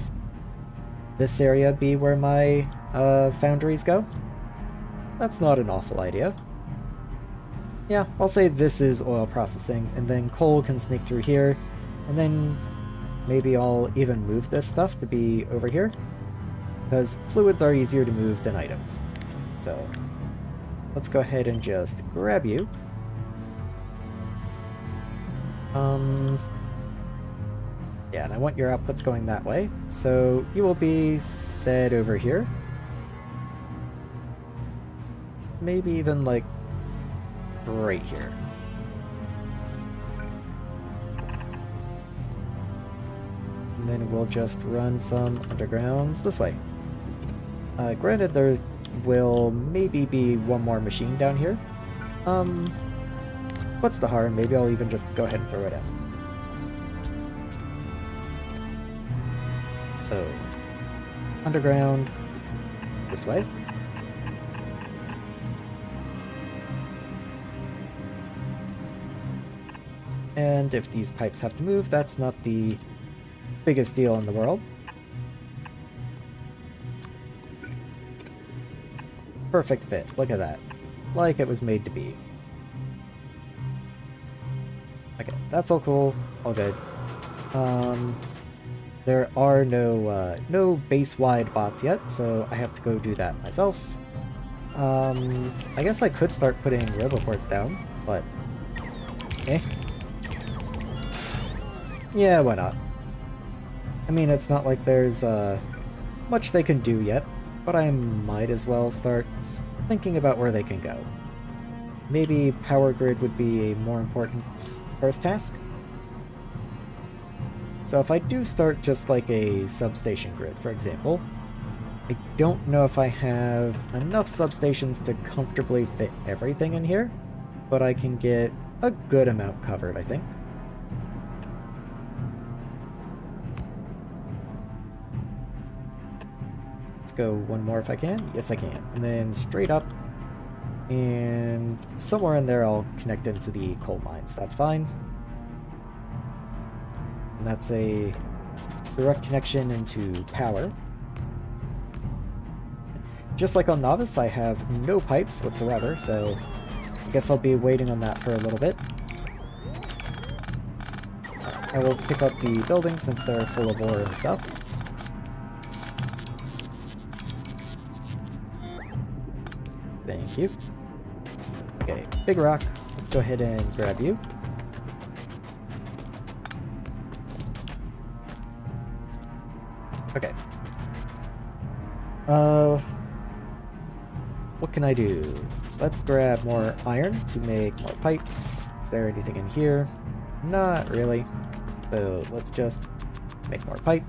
this area be where my foundries go. That's not an awful idea. Yeah, I'll say this is oil processing, and then coal can sneak through here, and then maybe I'll even move this stuff to be over here, because fluids are easier to move than items. So let's go ahead and just grab you. Yeah, and I want your outputs going that way, so you will be set over here. Maybe even like right here. And then we'll just run some undergrounds this way. Granted, there will maybe be one more machine down here. What's the harm? Maybe I'll even just go ahead and throw it out. So, underground this way. And if these pipes have to move, that's not the biggest deal in the world. Perfect fit. Look at that. Like it was made to be. Okay, that's all cool. All good. There are no base-wide bots yet, so I have to go do that myself. I guess I could start putting roboports down, but eh. Yeah, why not? I mean, it's not like there's much they can do yet, but I might as well start thinking about where they can go. Maybe power grid would be a more important first task. So if I do start just like a substation grid, for example, I don't know if I have enough substations to comfortably fit everything in here, but I can get a good amount covered, I think. Go one more if I can. Yes, I can. And then straight up, and somewhere in there I'll connect into the coal mines. That's fine. And that's a direct connection into power. Just like on Nauvis, I have no pipes whatsoever, so I guess I'll be waiting on that for a little bit. I will pick up the buildings since they're full of ore and stuff. Thank you. Okay, big rock. Let's go ahead and grab you. Okay. What can I do? Let's grab more iron to make more pipes. Is there anything in here? Not really. So let's just make more pipe.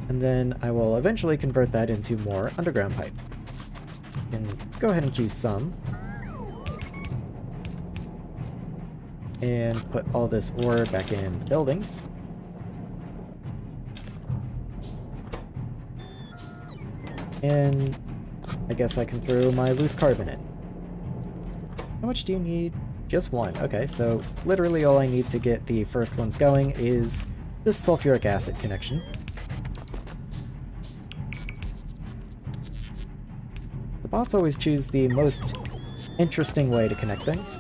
And then I will eventually convert that into more underground pipe. And go ahead and choose some. And put all this ore back in the buildings. And I guess I can throw my loose carbon in. How much do you need? Just one. Okay, so literally all I need to get the first ones going is this sulfuric acid connection. The bots always choose the most interesting way to connect things.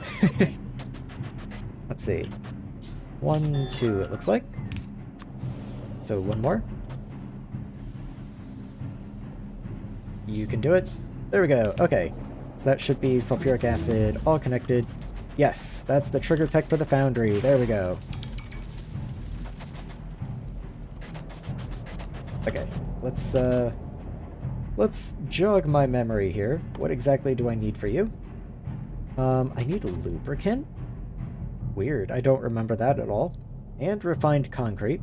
Let's see. 1, 2, it looks like. So one more. You can do it. There we go. Okay. So that should be sulfuric acid, all connected. Yes, that's the trigger tech for the Foundry. There we go. Okay, let's jog my memory here. What exactly do I need for you? I need a lubricant? Weird, I don't remember that at all. And refined concrete.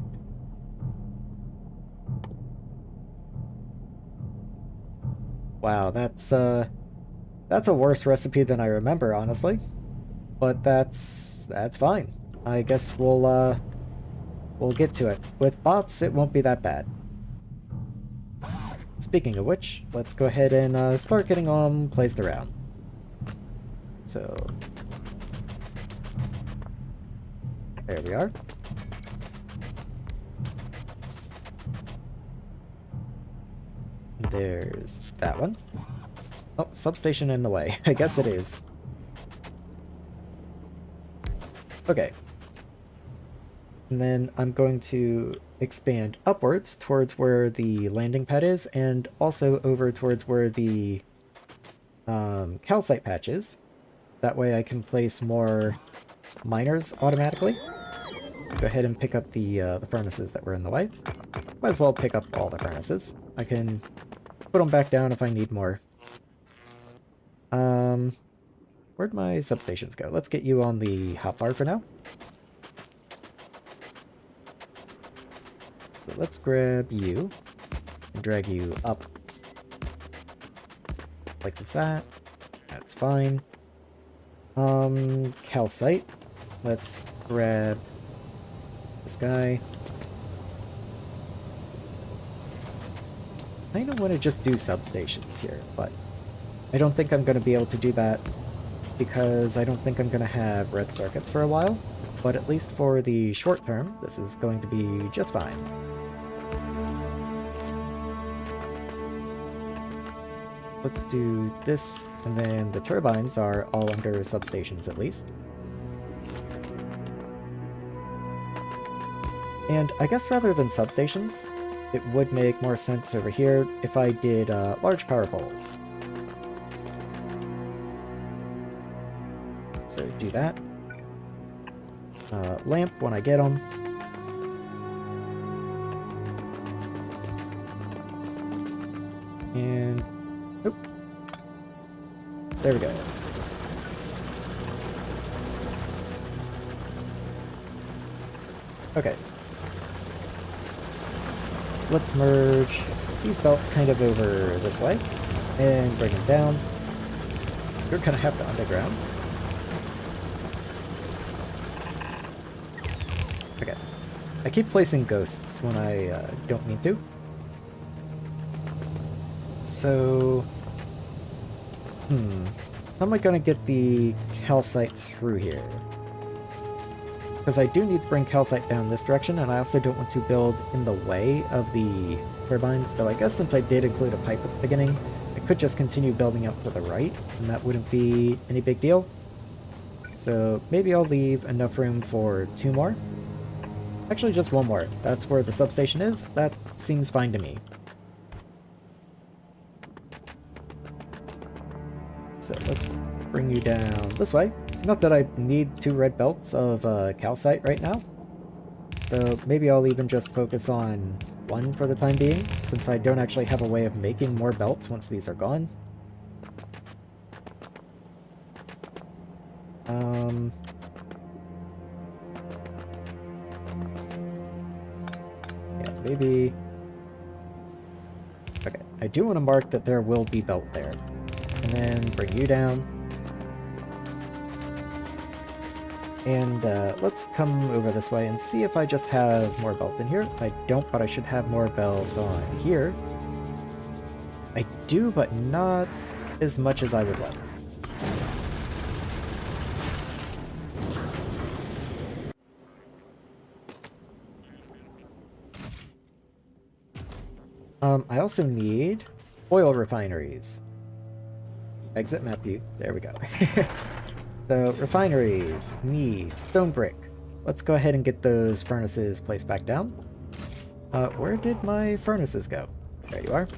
Wow, that's a worse recipe than I remember, honestly. But that's fine. I guess we'll get to it. With bots, it won't be that bad. Speaking of which, let's go ahead and start getting them placed around. So, there we are. There's that one. Oh, substation in the way. I guess it is. Okay. And then I'm going to expand upwards towards where the landing pad is, and also over towards where the calcite patch is. That way I can place more miners automatically. Go ahead and pick up the furnaces that were in the way. Might as well pick up all the furnaces. I can put them back down if I need more. Where'd my substations go? Let's get you on the hotbar for now. So let's grab you and drag you up like that. That's fine. Calcite. Let's grab this guy. I kind of want to just do substations here, but I don't think I'm going to be able to do that because I don't think I'm going to have red circuits for a while. But at least for the short term, this is going to be just fine. Let's do this, and then the turbines are all under substations at least. And I guess rather than substations, it would make more sense over here if I did large power poles. So do that. Lamp when I get them. And... oop. There we go. Okay. Let's merge these belts kind of over this way and bring them down. You're gonna have the underground. Okay. I keep placing ghosts when I don't need to. So... how am I gonna get the calcite through here? Because I do need to bring calcite down this direction, and I also don't want to build in the way of the turbines, though I guess since I did include a pipe at the beginning, I could just continue building up to the right, and that wouldn't be any big deal. So maybe I'll leave enough room for 2 more. Actually, just 1 more. That's where the substation is. That seems fine to me. So let's bring you down this way. Not that I need 2 red belts of calcite right now. So maybe I'll even just focus on 1 for the time being, since I don't actually have a way of making more belts once these are gone. Yeah, maybe... okay, I do want to mark that there will be belt there. And then bring you down. And let's come over this way and see if I just have more belt in here. I don't, but I should have more belt on here. I do, but not as much as I would like. I also need oil refineries. Exit map view. There we go. So, refineries need stone brick. Let's go ahead and get those furnaces placed back down. Where did my furnaces go? There you are.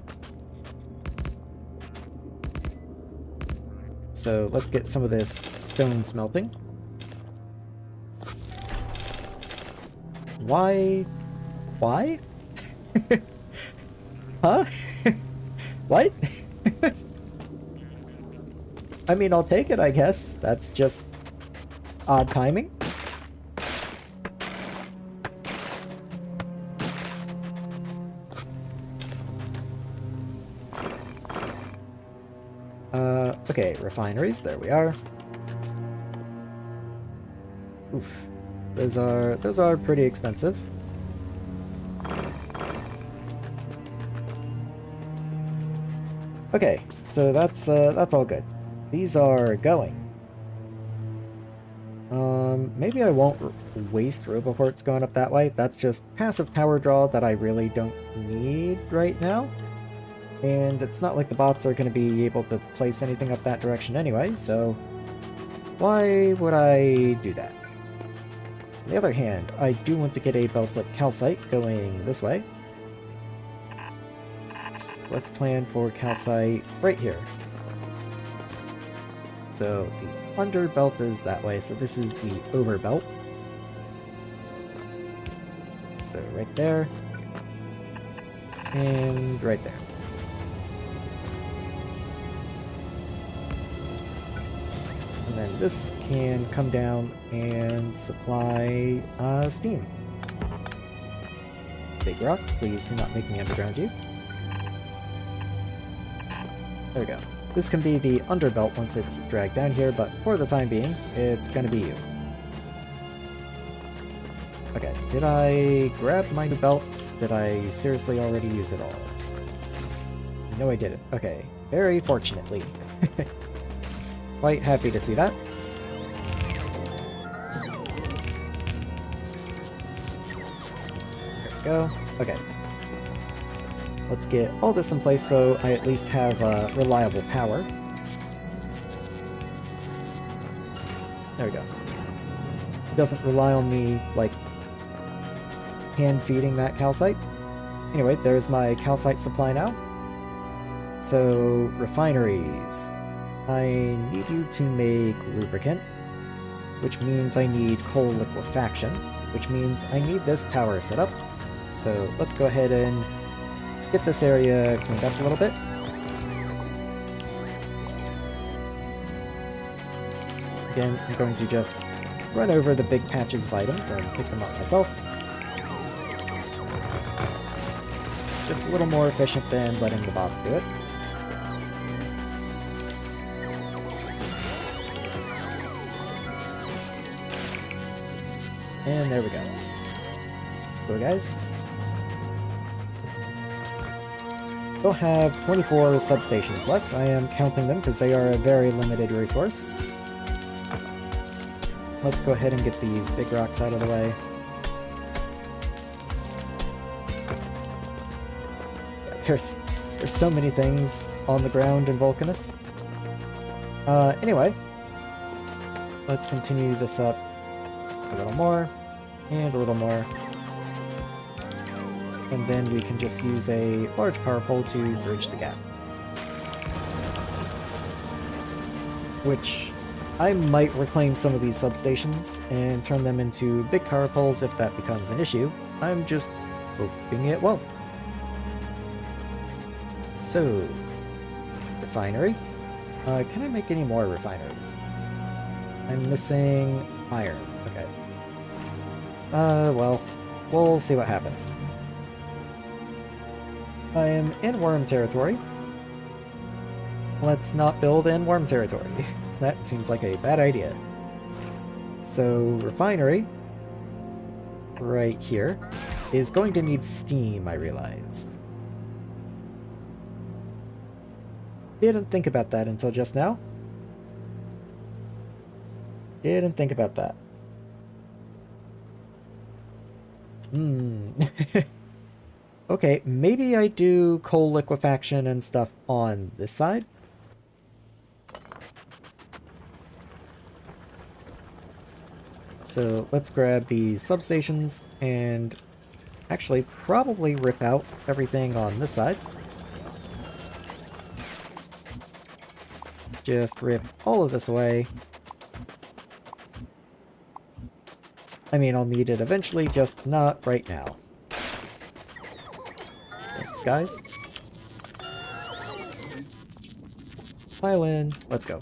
So, let's get some of this stone smelting. Why? Why? Huh? What? I mean, I'll take it, I guess. That's just odd timing. Okay, refineries, there we are. Oof. Those are pretty expensive. Okay, so that's all good. These are going. Maybe I won't waste roboports going up that way. That's just passive power draw that I really don't need right now. And it's not like the bots are going to be able to place anything up that direction anyway, so why would I do that? On the other hand, I do want to get a belt of calcite going this way. So let's plan for calcite right here. So the under belt is that way, so this is the over belt. So right there, and right there. And then this can come down and supply steam. Big rock, please do not make me underground you. There we go. This can be the underbelt once it's dragged down here, but for the time being, it's gonna be you. Okay, did I grab my new belts? Did I seriously already use it all? No, I didn't. Okay, very fortunately. Quite happy to see that. There we go. Okay. Let's get all this in place so I at least have reliable power. There we go. Doesn't rely on me, like, hand-feeding that calcite. Anyway, there's my calcite supply now. So, refineries. I need you to make lubricant, which means I need coal liquefaction, which means I need this power setup. So, let's go ahead and get this area cleaned up a little bit. Again, I'm going to just run over the big patches of items and pick them up myself. Just a little more efficient than letting the bots do it. And there we go. So guys, we'll have 24 substations left. I am counting them because they are a very limited resource. Let's go ahead and get these big rocks out of the way. There's so many things on the ground in Vulcanus. Anyway, let's continue this up a little more, and a little more. And then we can just use a large power pole to bridge the gap. Which, I might reclaim some of these substations and turn them into big power poles if that becomes an issue. I'm just hoping it won't. So, refinery. Can I make any more refineries? I'm missing iron. Okay. Well, we'll see what happens. I am in worm territory. Let's not build in worm territory. That seems like a bad idea. So, refinery, right here, is going to need steam, I realize. Didn't think about that until just now. Didn't think about that. Okay, maybe I do coal liquefaction and stuff on this side. So let's grab the substations and actually probably rip out everything on this side. Just rip all of this away. I mean, I'll need it eventually, just not right now. Thanks, guys. Pile in. Let's go.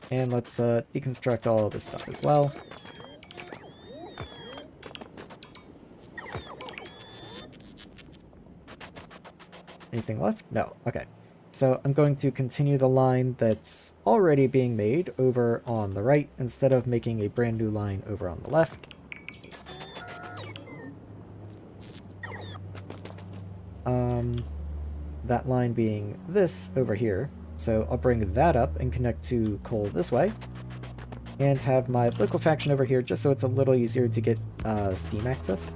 And let's deconstruct all of this stuff as well. Anything left? No. Okay. So I'm going to continue the line that's already being made over on the right instead of making a brand new line over on the left. That line being this over here. So I'll bring that up and connect to coal this way. And have my liquefaction over here just so it's a little easier to get steam access.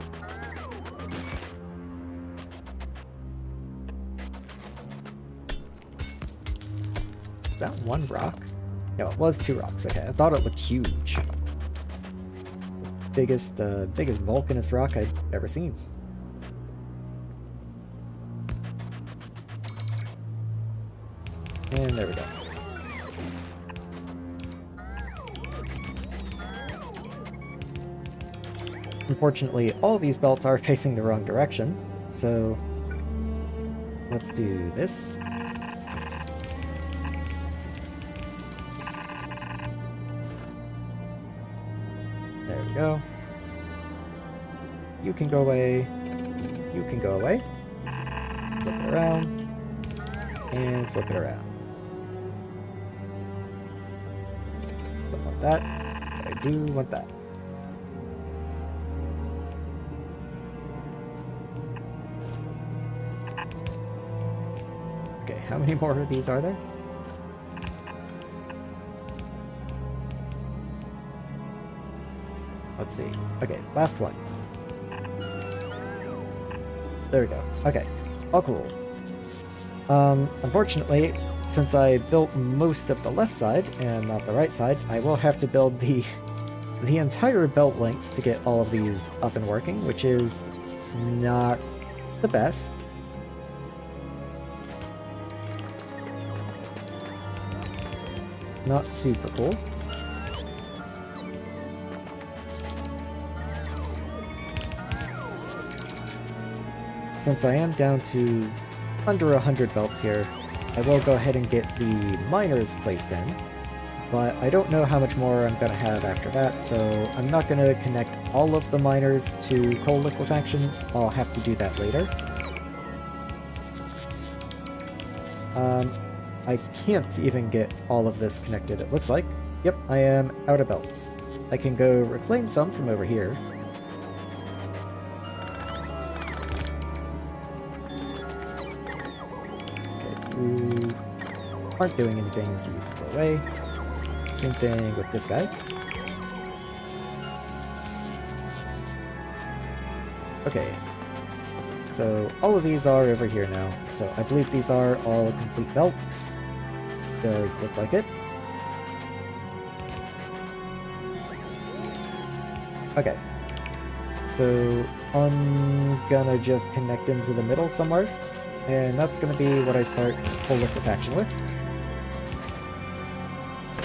Is that one rock? No, it was 2 rocks. Okay, I thought it looked huge. Biggest Vulcanus rock I've ever seen. And there we go. Unfortunately, all these belts are facing the wrong direction, so let's do this. There we go. You can go away. You can go away. Flip it around. And flip it around. Don't want that. But I do want that. Okay, how many more of these are there? Let's see. Okay, last one. There we go. Okay, all cool. Unfortunately, since I built most of the left side and not the right side, I will have to build the entire belt lengths to get all of these up and working, which is not the best. Not super cool. Since I am down to under 100 belts here, I will go ahead and get the miners placed in, but I don't know how much more I'm going to have after that, so I'm not going to connect all of the miners to coal liquefaction. I'll have to do that later. I can't even get all of this connected, it looks like. Yep, I am out of belts. I can go reclaim some from over here. You aren't doing anything, so you can go away. Same thing with this guy. Okay, so all of these are over here now. So I believe these are all complete belts. Does look like it. Okay, so I'm gonna just connect into the middle somewhere. And that's going to be what I start full liquefaction with.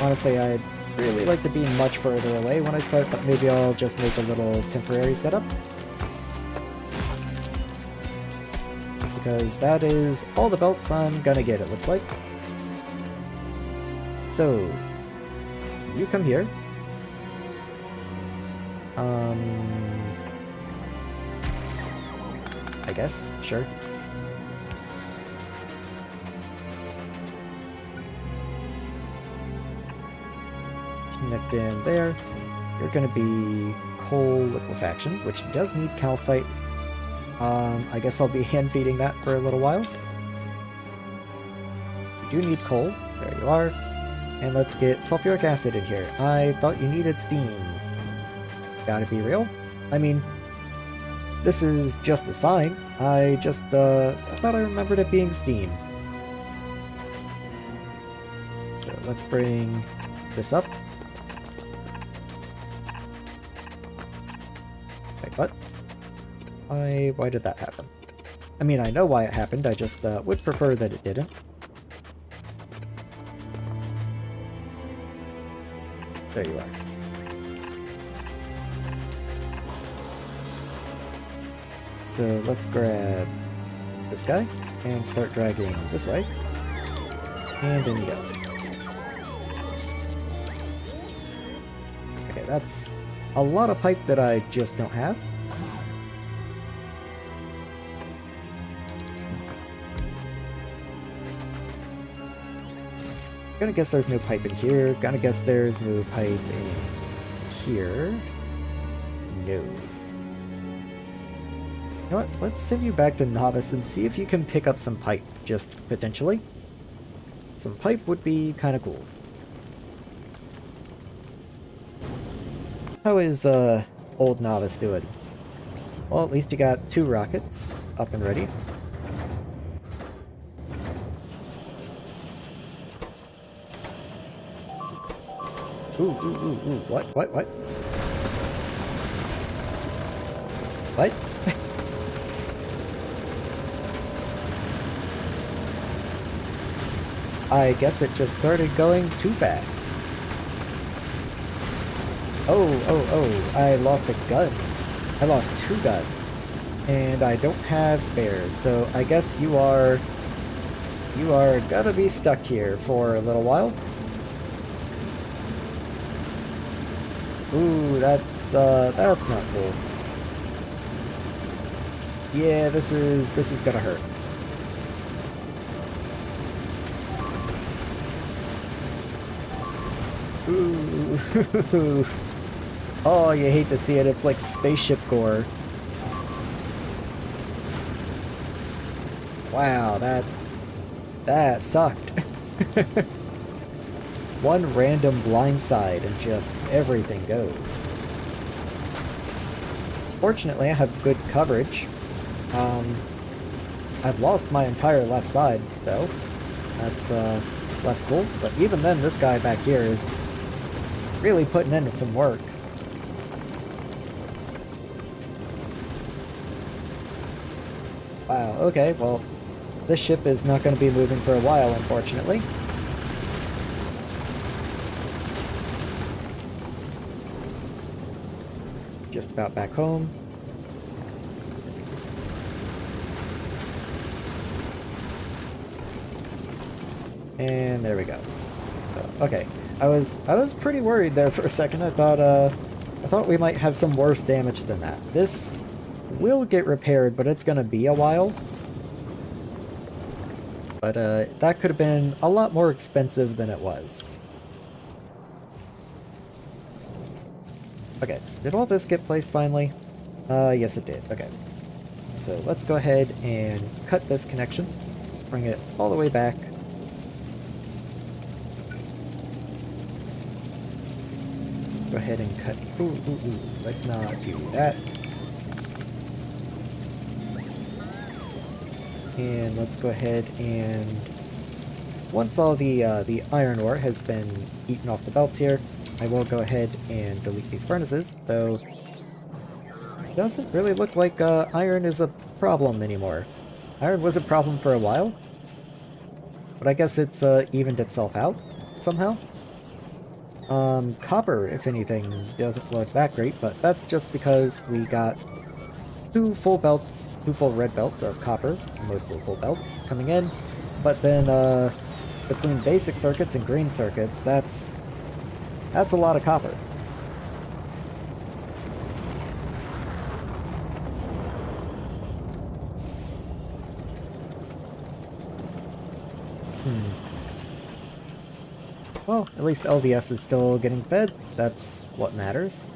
Honestly, I'd really like to be much further away when I start, but maybe I'll just make a little temporary setup. Because that is all the belts I'm gonna get, it looks like. So, you come here. I guess, sure. Connect in there. You're going to be coal liquefaction, which does need calcite. I guess I'll be hand feeding that for a little while. You do need coal. There you are. And let's get sulfuric acid in here. I thought you needed steam. Gotta be real. I mean, this is just as fine. I just I thought I remembered it being steam. So let's bring this up. Wait, what? Why did that happen? I mean, I know why it happened, I just would prefer that it didn't. There you are. So let's grab this guy and start dragging this way. And in you go. Okay, that's a lot of pipe that I just don't have. Gonna guess there's no pipe in here. Gonna guess there's no pipe in here. No. You know what? Let's send you back to Nauvis and see if you can pick up some pipe, just potentially. Some pipe would be kind of cool. How is old Nauvis doing? Well, at least you got 2 rockets up and ready. Ooh, what? What? I guess it just started going too fast. Oh, I lost a gun. I lost 2 guns. And I don't have spares, so I guess you are gonna be stuck here for a little while. Ooh, that's not cool. Yeah, this is gonna hurt. Ooh. Oh, you hate to see it. It's like spaceship gore. Wow, that sucked. One random blindside and just everything goes. Fortunately, I have good coverage. I've lost my entire left side, though. That's less cool. But even then, this guy back here is really putting into some work. Wow, okay, well, this ship is not going to be moving for a while, unfortunately. Just about back home. And there we go. So, okay. I was pretty worried there for a second. I thought we might have some worse damage than that. This will get repaired, but it's gonna be a while. But that could have been a lot more expensive than it was. Okay, did all this get placed finally? Yes it did. Okay. So let's go ahead and cut this connection. Let's bring it all the way back. Go ahead and cut. Ooh. Let's not do that. And let's go ahead and once all the iron ore has been eaten off the belts here, I will go ahead and delete these furnaces, though it doesn't really look like iron is a problem anymore. Iron was a problem for a while, but I guess it's evened itself out somehow. Copper, if anything, doesn't look that great, but that's just because we got 2 full red belts of copper, mostly full belts, coming in, but then between basic circuits and green circuits, that's a lot of copper. Well, at least LVS is still getting fed. That's what matters.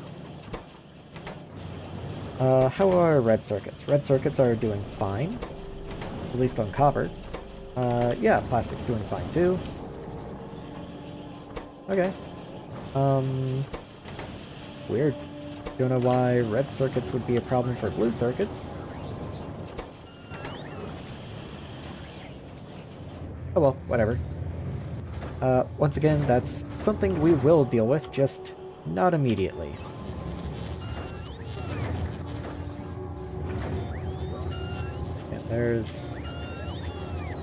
How are red circuits? Red circuits are doing fine. At least on copper. Yeah, plastic's doing fine too. Okay. Weird. Don't know why red circuits would be a problem for blue circuits. Oh well, whatever. Once again, that's something we will deal with, just not immediately.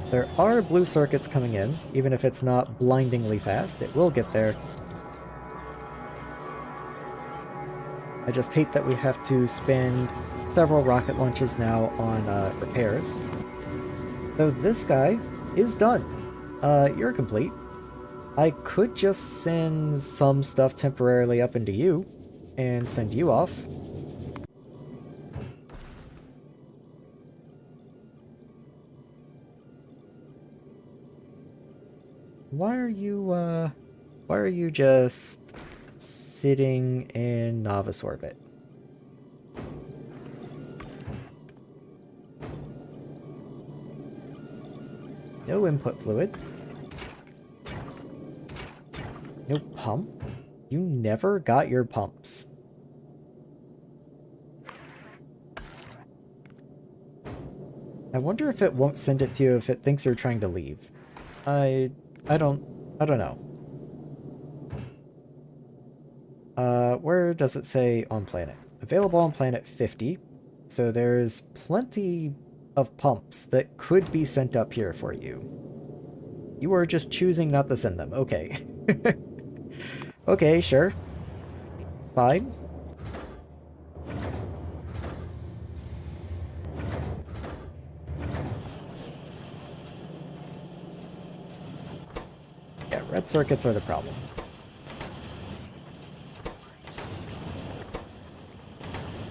There are blue circuits coming in, even if it's not blindingly fast, it will get there. I just hate that we have to spend several rocket launches now on repairs. So this guy is done. You're complete. I could just send some stuff temporarily up into you and send you off. Why are you just sitting in Nauvis orbit? No input fluid. No pump? You never got your pumps. I wonder if it won't send it to you if it thinks you're trying to leave. I don't know. Where does it say on planet? Available on planet 50. So there's plenty of pumps that could be sent up here for you. You are just choosing not to send them. Okay. Okay, sure. Fine. Yeah, red circuits are the problem.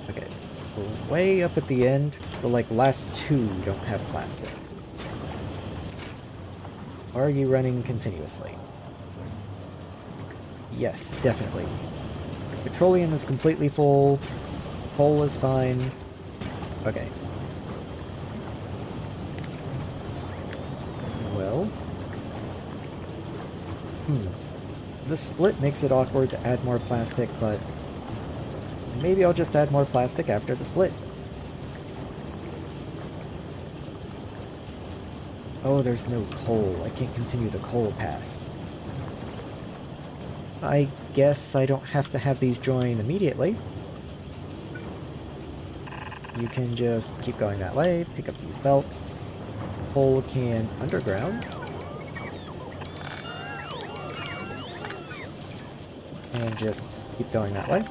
Okay. Way up at the end, the last two don't have plastic. Are you running continuously? Yes, definitely. Petroleum is completely full. Coal is fine. Okay. Well. The split makes it awkward to add more plastic, but maybe I'll just add more plastic after the split. Oh, there's no coal. I can't continue the coal past. I guess I don't have to have these join immediately. You can just keep going that way, pick up these belts. Coal can underground. And just keep going that way.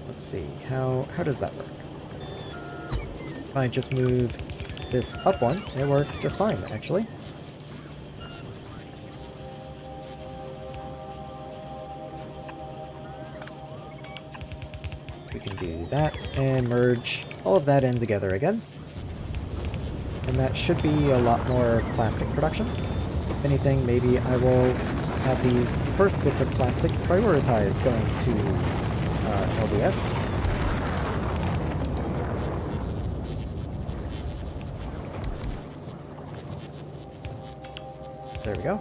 Let's see, how does that work? If I just move this up one, it works just fine, actually. We can do that and merge all of that in together again. And that should be a lot more plastic production. If anything, maybe I will have these first bits of plastic prioritized going to LDS. There we go.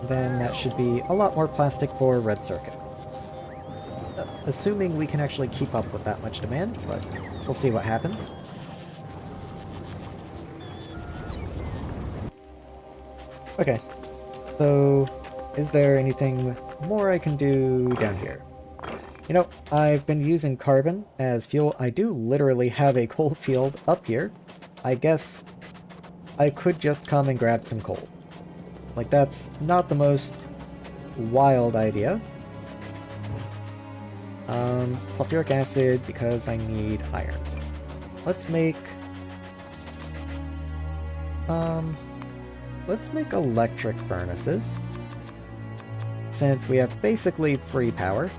Then that should be a lot more plastic for red circuit. Assuming we can actually keep up with that much demand, but we'll see what happens. Okay, so is there anything more I can do down here? You know, I've been using carbon as fuel. I do literally have a coal field up here. I guess I could just come and grab some coal. Like, that's not the most wild idea. Sulfuric acid because I need iron. Let's make electric furnaces, since we have basically free power.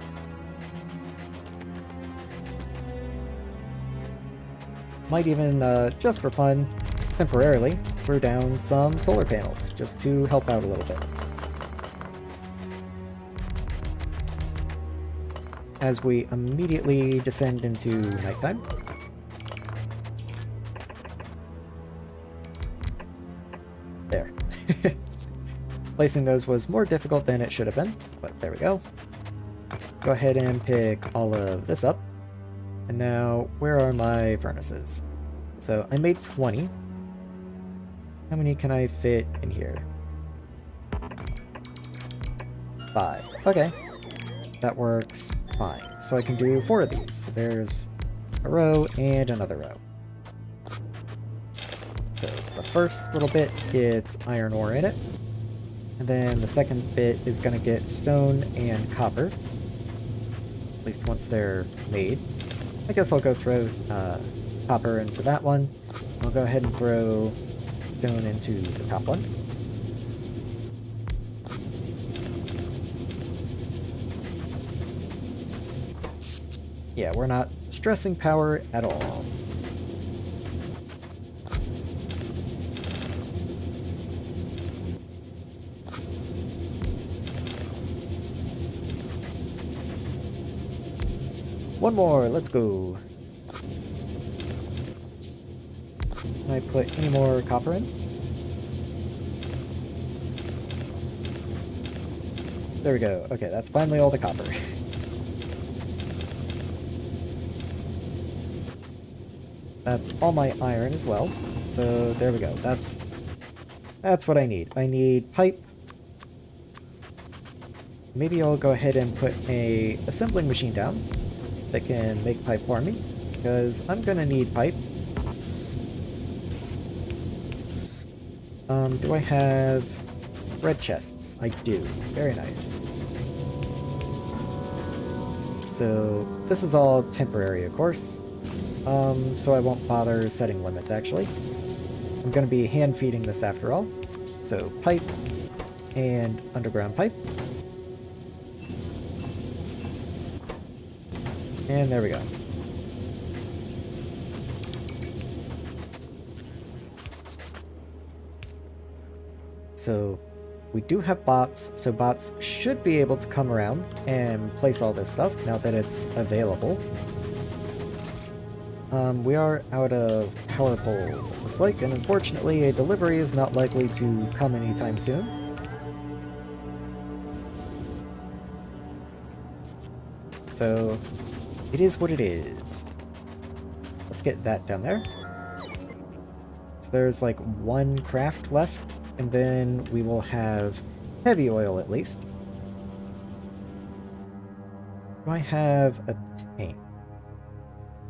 Might even, just for fun, temporarily throw down some solar panels, just to help out a little bit. As we immediately descend into nighttime. There. Placing those was more difficult than it should have been, but there we go. Go ahead and pick all of this up. And now, where are my furnaces? So, I made 20. How many can I fit in here? 5. Okay. That works. fine. So I can do 4 of these. So there's a row and another row. So the first little bit gets iron ore in it. And then the second bit is going to get stone and copper. At least once they're made. I guess I'll go throw copper into that one. I'll go ahead and throw stone into the top one. Yeah, we're not stressing power at all. One more, let's go. Can I put any more copper in? There we go. Okay, that's finally all the copper. That's all my iron as well. So there we go. That's what I need. I need pipe. Maybe I'll go ahead and put a assembling machine down that can make pipe for me, because I'm gonna need pipe. Do I have red chests? I do. Very nice. So this is all temporary, of course. So I won't bother setting limits, actually. I'm gonna be hand feeding this after all. So pipe and underground pipe. And there we go. So we do have bots, so bots should be able to come around and place all this stuff now that it's available. We are out of power poles, it looks like, and unfortunately a delivery is not likely to come anytime soon. So it is what it is. Let's get that down there. So there's like 1 craft left, and then we will have heavy oil at least. Do I have a tank?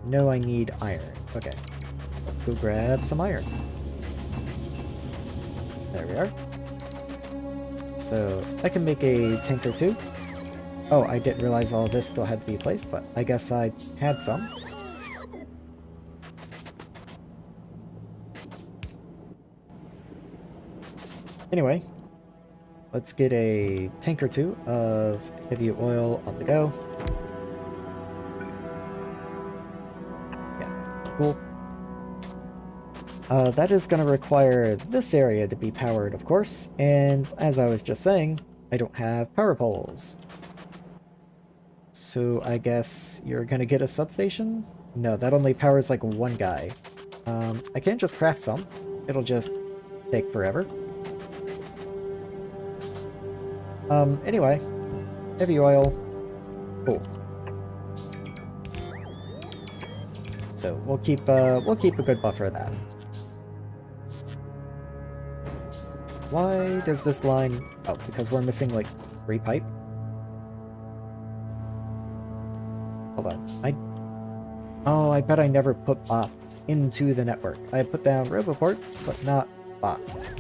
No, I need iron. Okay. Let's go grab some iron. There we are. So I can make a tank or 2. Oh, I didn't realize all this still had to be placed, but I guess I had some. Anyway, let's get a tank or 2 of heavy oil on the go. Yeah, cool. That is going to require this area to be powered, of course, and as I was just saying, I don't have power poles. So I guess you're gonna get a substation? No, that only powers like 1 guy. I can't just craft some. It'll just take forever. Anyway. Heavy oil. Cool. So we'll keep a good buffer of that. Why does this line... Oh, because we're missing like 3 pipe? Hold on. Oh, I bet I never put bots into the network. I put down roboports, but not bots.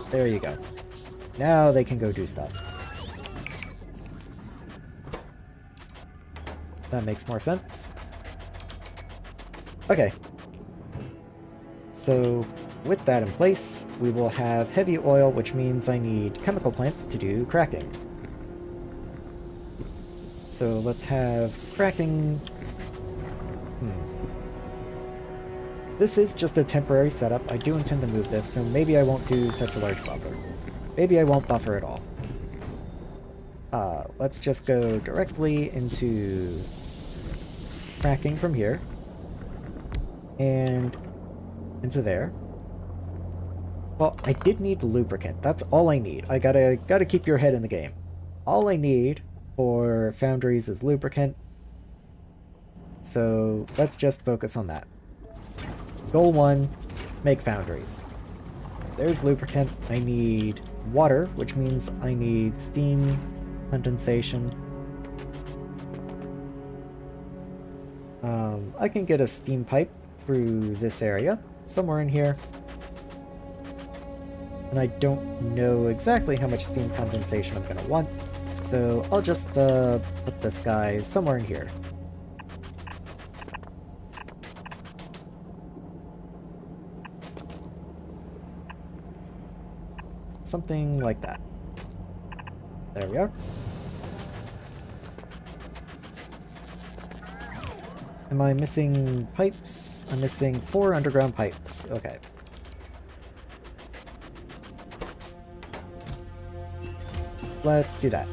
There you go. Now they can go do stuff. That makes more sense. Okay. So, with that in place, we will have heavy oil, which means I need chemical plants to do cracking. So let's have cracking... This is just a temporary setup. I do intend to move this, so maybe I won't do such a large buffer. Maybe I won't buffer at all. Let's just go directly into cracking from here. And into there. Well, I did need lubricant. That's all I need. I gotta keep your head in the game. All I need for Foundries is lubricant. So let's just focus on that. Goal 1, make Foundries. There's lubricant. I need water, which means I need steam condensation. I can get a steam pipe through this area, somewhere in here. And I don't know exactly how much steam condensation I'm going to want, so I'll just put this guy somewhere in here. Something like that. There we are. Am I missing pipes? I'm missing 4 underground pipes. Okay. Let's do that.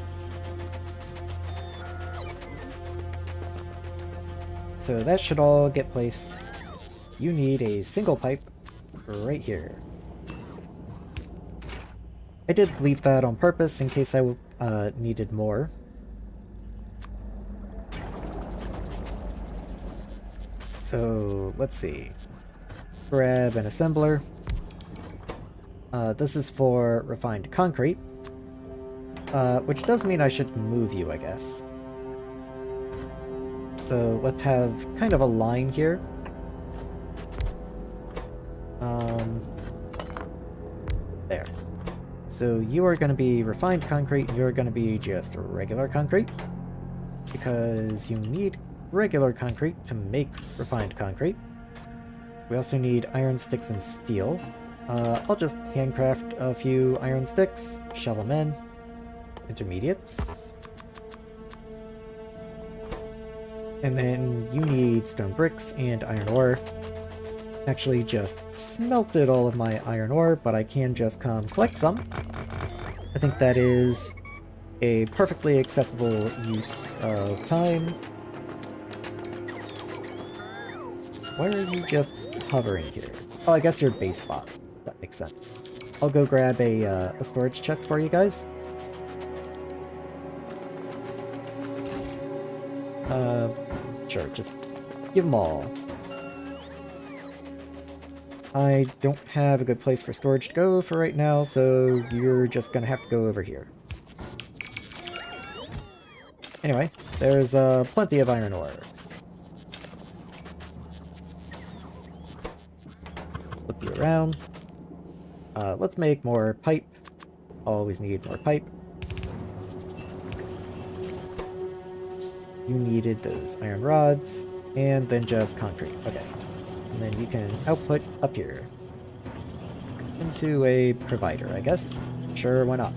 So that should all get placed. You need a single pipe right here. I did leave that on purpose in case I needed more. So let's see. Grab an assembler. This is for refined concrete. Which does mean I should move you, I guess. So let's have kind of a line here. There. So you are going to be refined concrete, you're going to be just regular concrete. Because you need regular concrete to make refined concrete. We also need iron sticks and steel. I'll just handcraft a few iron sticks, shove them in. Intermediates. And then you need stone bricks and iron ore. Actually just smelted all of my iron ore, but I can just come collect some. I think that is a perfectly acceptable use of time. Why are you just hovering here? Oh, I guess you're base spot. That makes sense. I'll go grab a storage chest for you guys. Sure, just give them all. I don't have a good place for storage to go for right now, so you're just gonna have to go over here. Anyway, there's plenty of iron ore. Flip you around. Let's make more pipe. Always need more pipe. You needed those iron rods, and then just concrete. Okay. And then you can output up here. Into a provider, I guess. Sure, why not?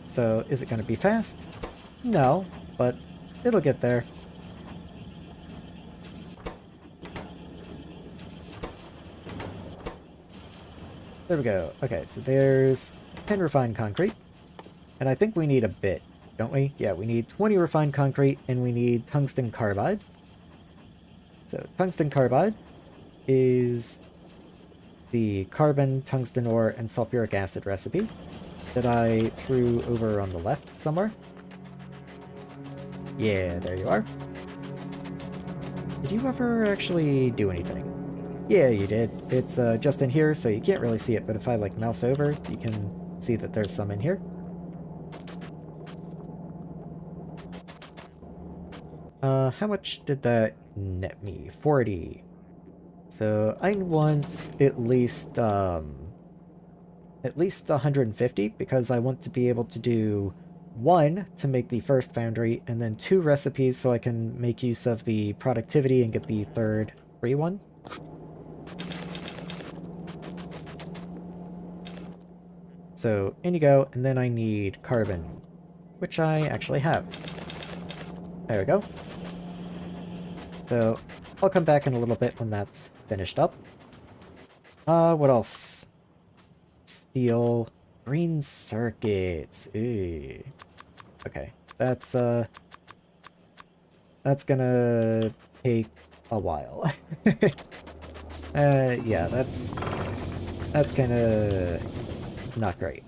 So, is it going to be fast? No, but it'll get there. There we go. Okay, so there's 10 refined concrete. And I think we need a bit, don't we? Yeah, we need 20 refined concrete, and we need tungsten carbide. So, tungsten carbide is the carbon, tungsten ore, and sulfuric acid recipe that I threw over on the left somewhere. Yeah, there you are. Did you ever actually do anything? Yeah, you did. It's just in here, so you can't really see it, but if I like mouse over, you can see that there's some in here. How much did that net me? 40. So I want at least 150, because I want to be able to do 1 to make the first foundry, and then 2 recipes so I can make use of the productivity and get the third free one. So in you go, and then I need carbon, which I actually have. There we go. So I'll come back in a little bit when that's finished up. What else? Steel, green circuits. Ooh. Okay, that's gonna take a while. Yeah, that's kinda not great.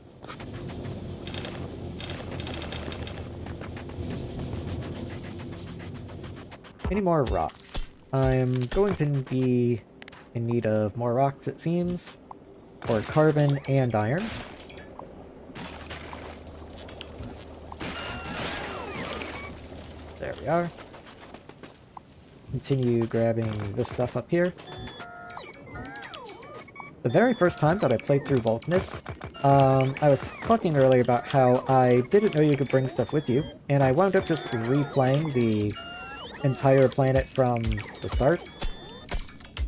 Any more rocks? I'm going to be in need of more rocks, it seems. Or carbon and iron. There we are. Continue grabbing this stuff up here. The very first time that I played through Vulcanus, I was talking earlier about how I didn't know you could bring stuff with you, and I wound up just replaying the entire planet from the start.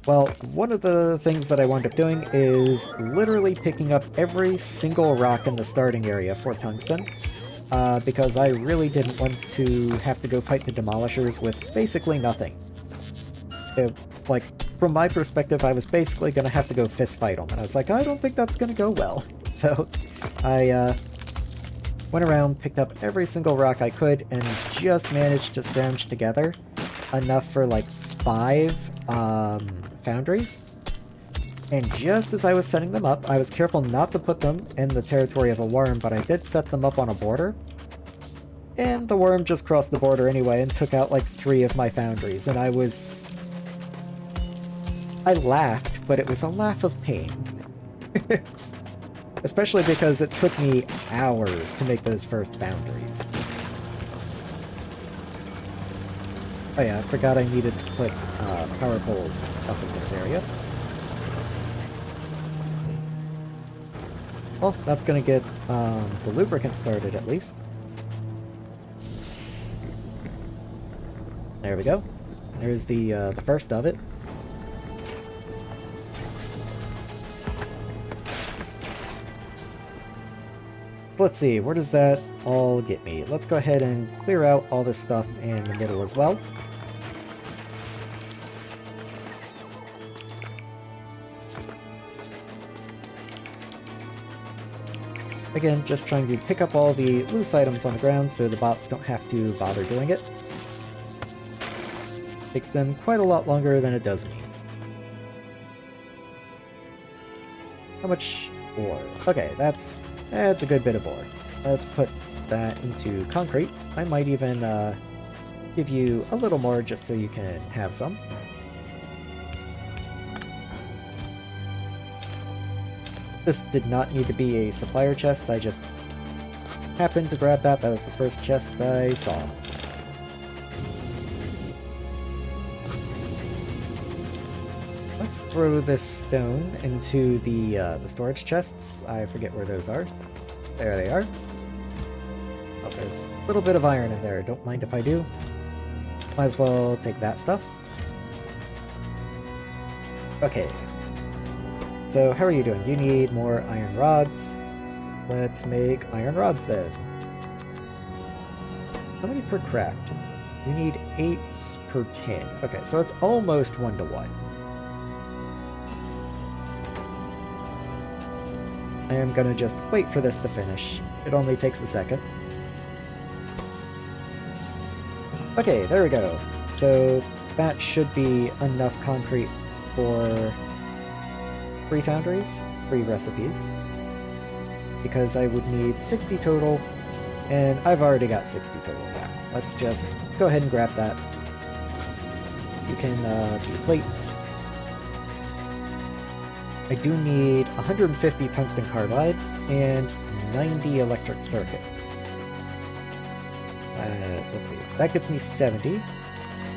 Well, one of the things that I wound up doing is literally picking up every single rock in the starting area for tungsten, because I really didn't want to have to go fight the demolishers with basically nothing. Like, from my perspective, I was basically going to have to go fist fight them, and I was like, I don't think that's going to go well. So, I went around, picked up every single rock I could, and just managed to scrounge together enough for like 5 foundries. And just as I was setting them up, I was careful not to put them in the territory of a worm, but I did set them up on a border. And the worm just crossed the border anyway and took out like 3 of my foundries, and I laughed, but it was a laugh of pain. Especially because it took me hours to make those first foundries. Oh yeah, I forgot I needed to put power poles up in this area. Well, that's gonna get the lubricant started at least. There we go. There's the first of it. So let's see, where does that all get me? Let's go ahead and clear out all this stuff in the middle as well. Again, just trying to pick up all the loose items on the ground so the bots don't have to bother doing it. Takes them quite a lot longer than it does me. How much ore? Okay, that's a good bit of ore. Let's put that into concrete. I might even give you a little more just so you can have some. This did not need to be a supplier chest, I just happened to grab that. That was the first chest I saw. Let's throw this stone into the storage chests. I forget where those are. There they are. Oh, there's a little bit of iron in there. Don't mind if I do. Might as well take that stuff. Okay. So, how are you doing? You need more iron rods. Let's make iron rods then. How many per craft? You need 8 per 10. Okay, so it's almost 1-to-1. I am gonna just wait for this to finish. It only takes a second. Okay, there we go. So that should be enough concrete for 3 foundries, 3 recipes. Because I would need 60 total, and I've already got 60 total now. Let's just go ahead and grab that. You can do plates. I do need 150 tungsten carbide and 90 electric circuits. Let's see. That gets me 70,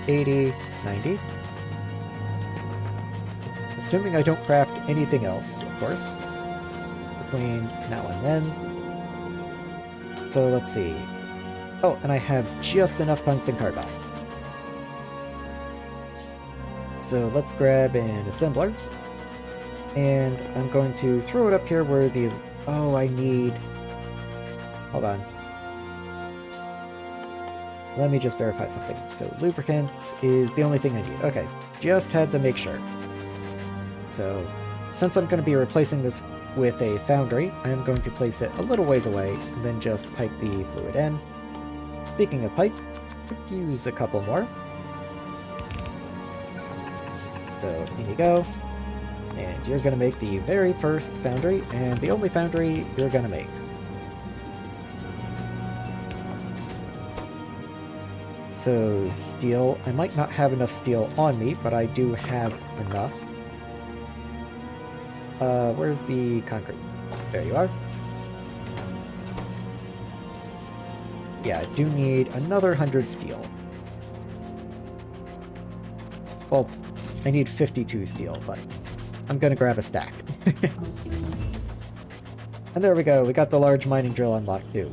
80, 90. Assuming I don't craft anything else, of course, between now and then. So let's see. Oh, and I have just enough tungsten carbide. So let's grab an assembler. And I'm going to throw it up here where the... Oh, I need... Hold on. Let me just verify something. So, lubricant is the only thing I need. Okay, just had to make sure. So, since I'm going to be replacing this with a foundry, I'm going to place it a little ways away, and then just pipe the fluid in. Speaking of pipe, could use a couple more. So, in you go. And you're going to make the very first foundry, and the only foundry you're going to make. So, steel. I might not have enough steel on me, but I do have enough. Where's the concrete? There you are. Yeah, I do need another 100 steel. Well, I need 52 steel, but I'm gonna grab a stack. And there we go, we got the large mining drill unlocked too.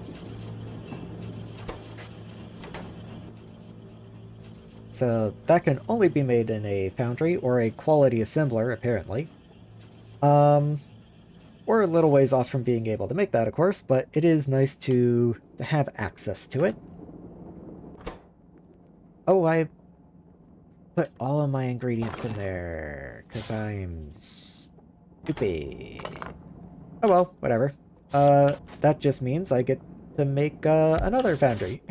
So that can only be made in a foundry or a quality assembler, apparently. We're a little ways off from being able to make that, of course, but it is nice to have access to it. Oh, I put all of my ingredients in there, because I'm stupid. Oh well, whatever. That just means I get to make another foundry.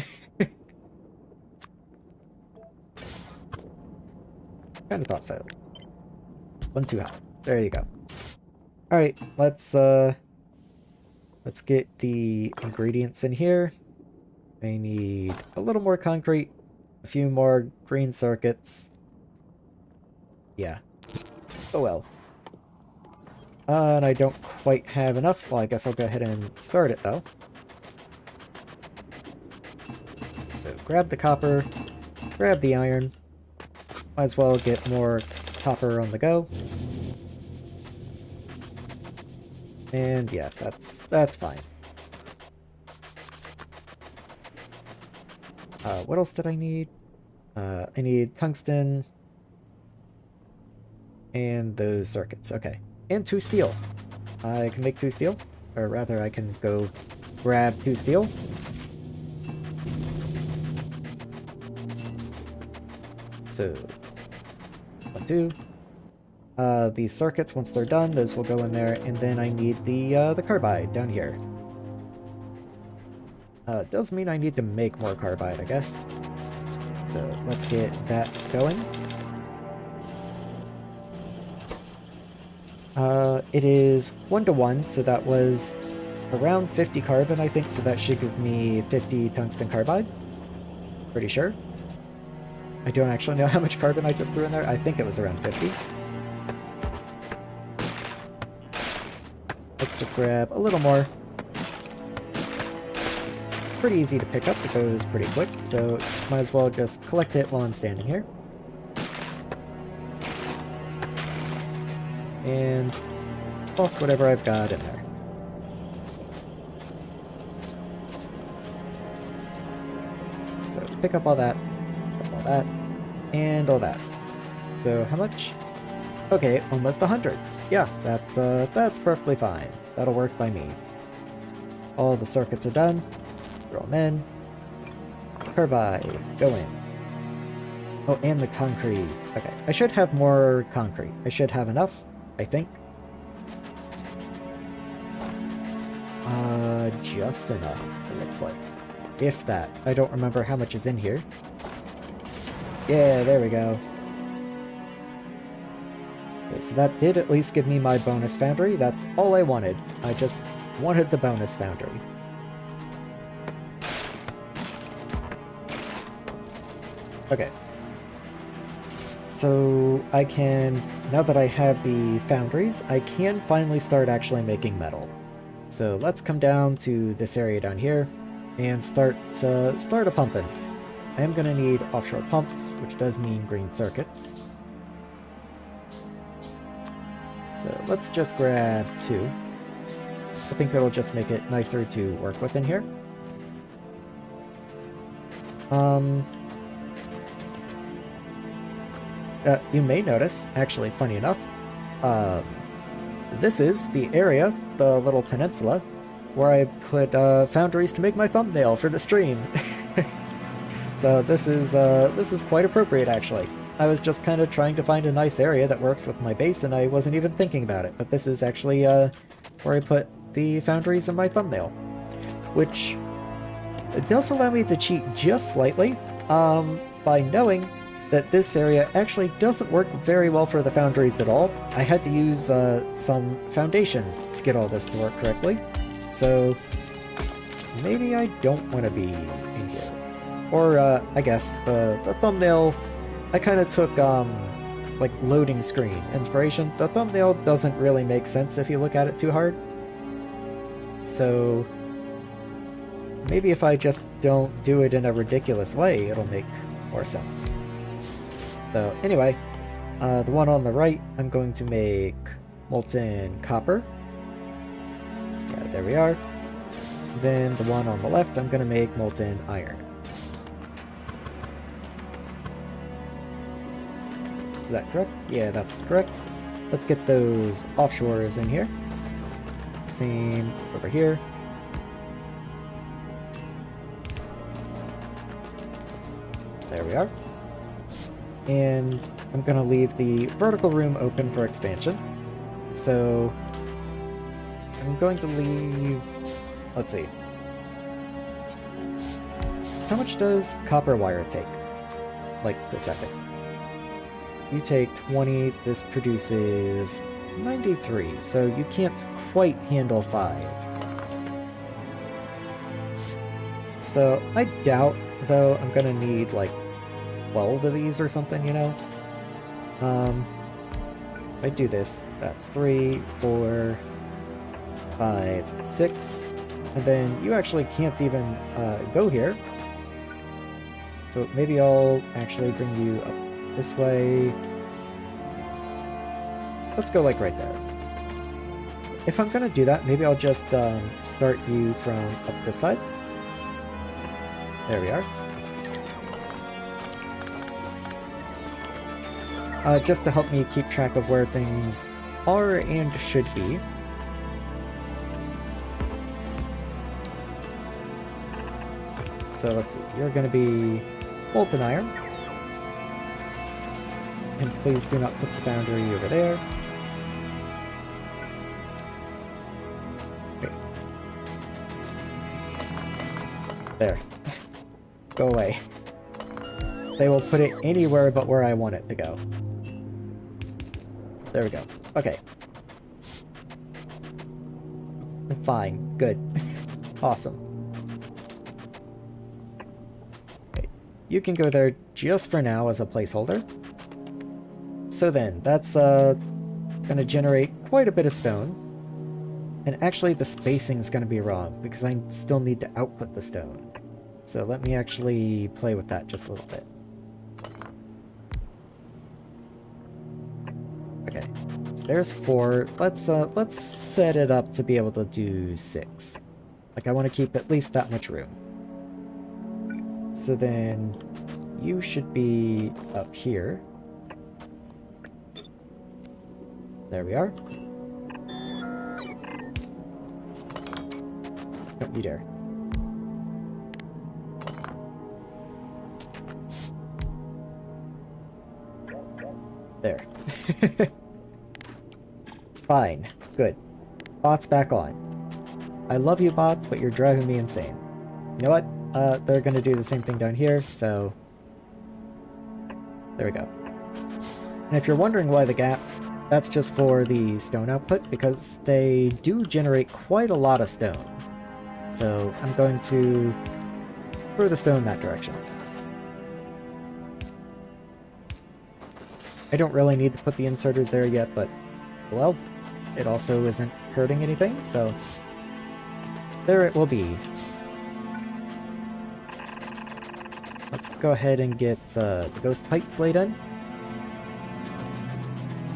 Kinda thought so. One too hot. There you go. Alright, let's get the ingredients in here. I need a little more concrete, a few more green circuits. Yeah. Oh well. And I don't quite have enough. Well, I guess I'll go ahead and start it, though. So, grab the copper, grab the iron. Might as well get more copper on the go. And yeah, that's fine. What else did I need? I need tungsten and those circuits. Okay. And 2 steel. I can make 2 steel. Or rather, I can go grab 2 steel. So, 1, 2. These circuits, once they're done, those will go in there, and then I need the carbide down here. It does mean I need to make more carbide, I guess. So let's get that going. It is 1-to-1, so that was around 50 carbon, I think, so that should give me 50 tungsten carbide. Pretty sure. I don't actually know how much carbon I just threw in there. I think it was around 50. Let's just grab a little more. Pretty easy to pick up, it goes pretty quick, so might as well just collect it while I'm standing here. And toss whatever I've got in there. So pick up all that, and all that. So how much? Okay, almost 100. Yeah, that's perfectly fine. That'll work by me. All the circuits are done. Throw them in. Carbide, go in. Oh, and the concrete. Okay, I should have more concrete. I should have enough, I think. Just enough, it looks like. If that. I don't remember how much is in here. Yeah, there we go. Okay, so that did at least give me my bonus foundry. That's all I wanted. I just wanted the bonus foundry. Okay. So I can, now that I have the foundries, I can finally start actually making metal. So let's come down to this area down here and start a pumping. I am going to need offshore pumps, which does mean green circuits. So let's just grab 2. I think that'll just make it nicer to work with in here. You may notice, actually funny enough, this is the area, the little peninsula, where I put foundries to make my thumbnail for the stream. So this is quite appropriate, actually. I was just kind of trying to find a nice area that works with my base, and I wasn't even thinking about it. But this is actually where I put the foundries in my thumbnail, which does allow me to cheat just slightly by knowing that this area actually doesn't work very well for the foundries at all. I had to use some foundations to get all this to work correctly, so maybe I don't want to be in here. Or, I guess, the thumbnail, I kind of took like, loading screen. Inspiration. The thumbnail doesn't really make sense if you look at it too hard. So maybe if I just don't do it in a ridiculous way, it'll make more sense. So anyway, the one on the right, I'm going to make molten copper. Yeah, there we are. Then the one on the left, I'm going to make molten iron. Is that correct? Yeah, that's correct. Let's get those offshores in here. Same over here. There we are. And I'm going to leave the vertical room open for expansion. So I'm going to leave... Let's see. How much does copper wire take? Like, per second? You take 20, this produces 93, so you can't quite handle 5. So I doubt, though, I'm gonna need like 12 of these or something, you know? If I do this, that's 3, 4, 5, 6, and then you actually can't even go here. So maybe I'll actually bring you up this way. Let's go like right there. If I'm gonna do that, maybe I'll just start you from up this side. There we are. Just to help me keep track of where things are and should be. So let's see, you're gonna be molten iron. And please do not put the foundry over there. Okay. There. Go away. They will put it anywhere but where I want it to go. There we go. Okay. Fine. Good. Awesome. Okay. You can go there just for now as a placeholder. So then, that's gonna generate quite a bit of stone. And actually the spacing's gonna be wrong, because I still need to output the stone. So let me actually play with that just a little bit. Okay, so there's 4. Let's set it up to be able to do 6. Like, I want to keep at least that much room. So then, you should be up here. There we are. Don't you dare. There. Fine. Good. Bots back on. I love you, bots, but you're driving me insane. You know what? They're gonna do the same thing down here, so... There we go. And if you're wondering why the gaps, that's just for the stone output, because they do generate quite a lot of stone. So I'm going to throw the stone that direction. I don't really need to put the inserters there yet, but, well, it also isn't hurting anything, so there it will be. Let's go ahead and get the ghost pipes laid in.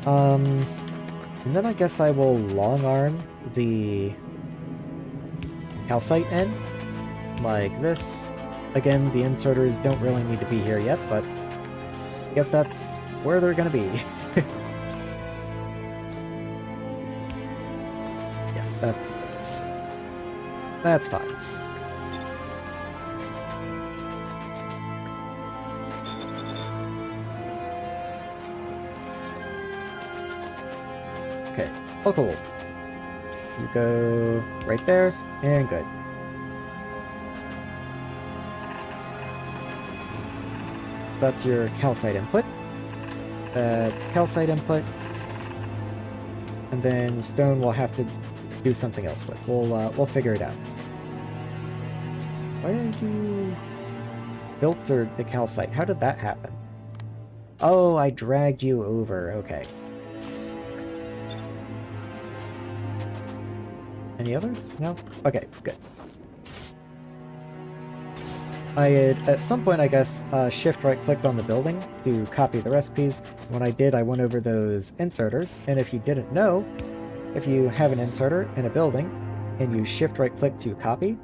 And then I guess I will long arm the calcite end, like this. Again, the inserters don't really need to be here yet, but I guess that's where they're gonna be. Yeah, that's fine. Okay, oh cool. You go right there, and good. So that's your calcite input. That's calcite input. And then stone we'll have to do something else with. We'll figure it out. Why are you filtered the calcite? How did that happen? Oh, I dragged you over. Okay. Any others? No? Okay, good. I had, at some point, I guess, shift right-clicked on the building to copy the recipes. When I did, I went over those inserters, and if you didn't know, if you have an inserter in a building, and you shift right-click to copy,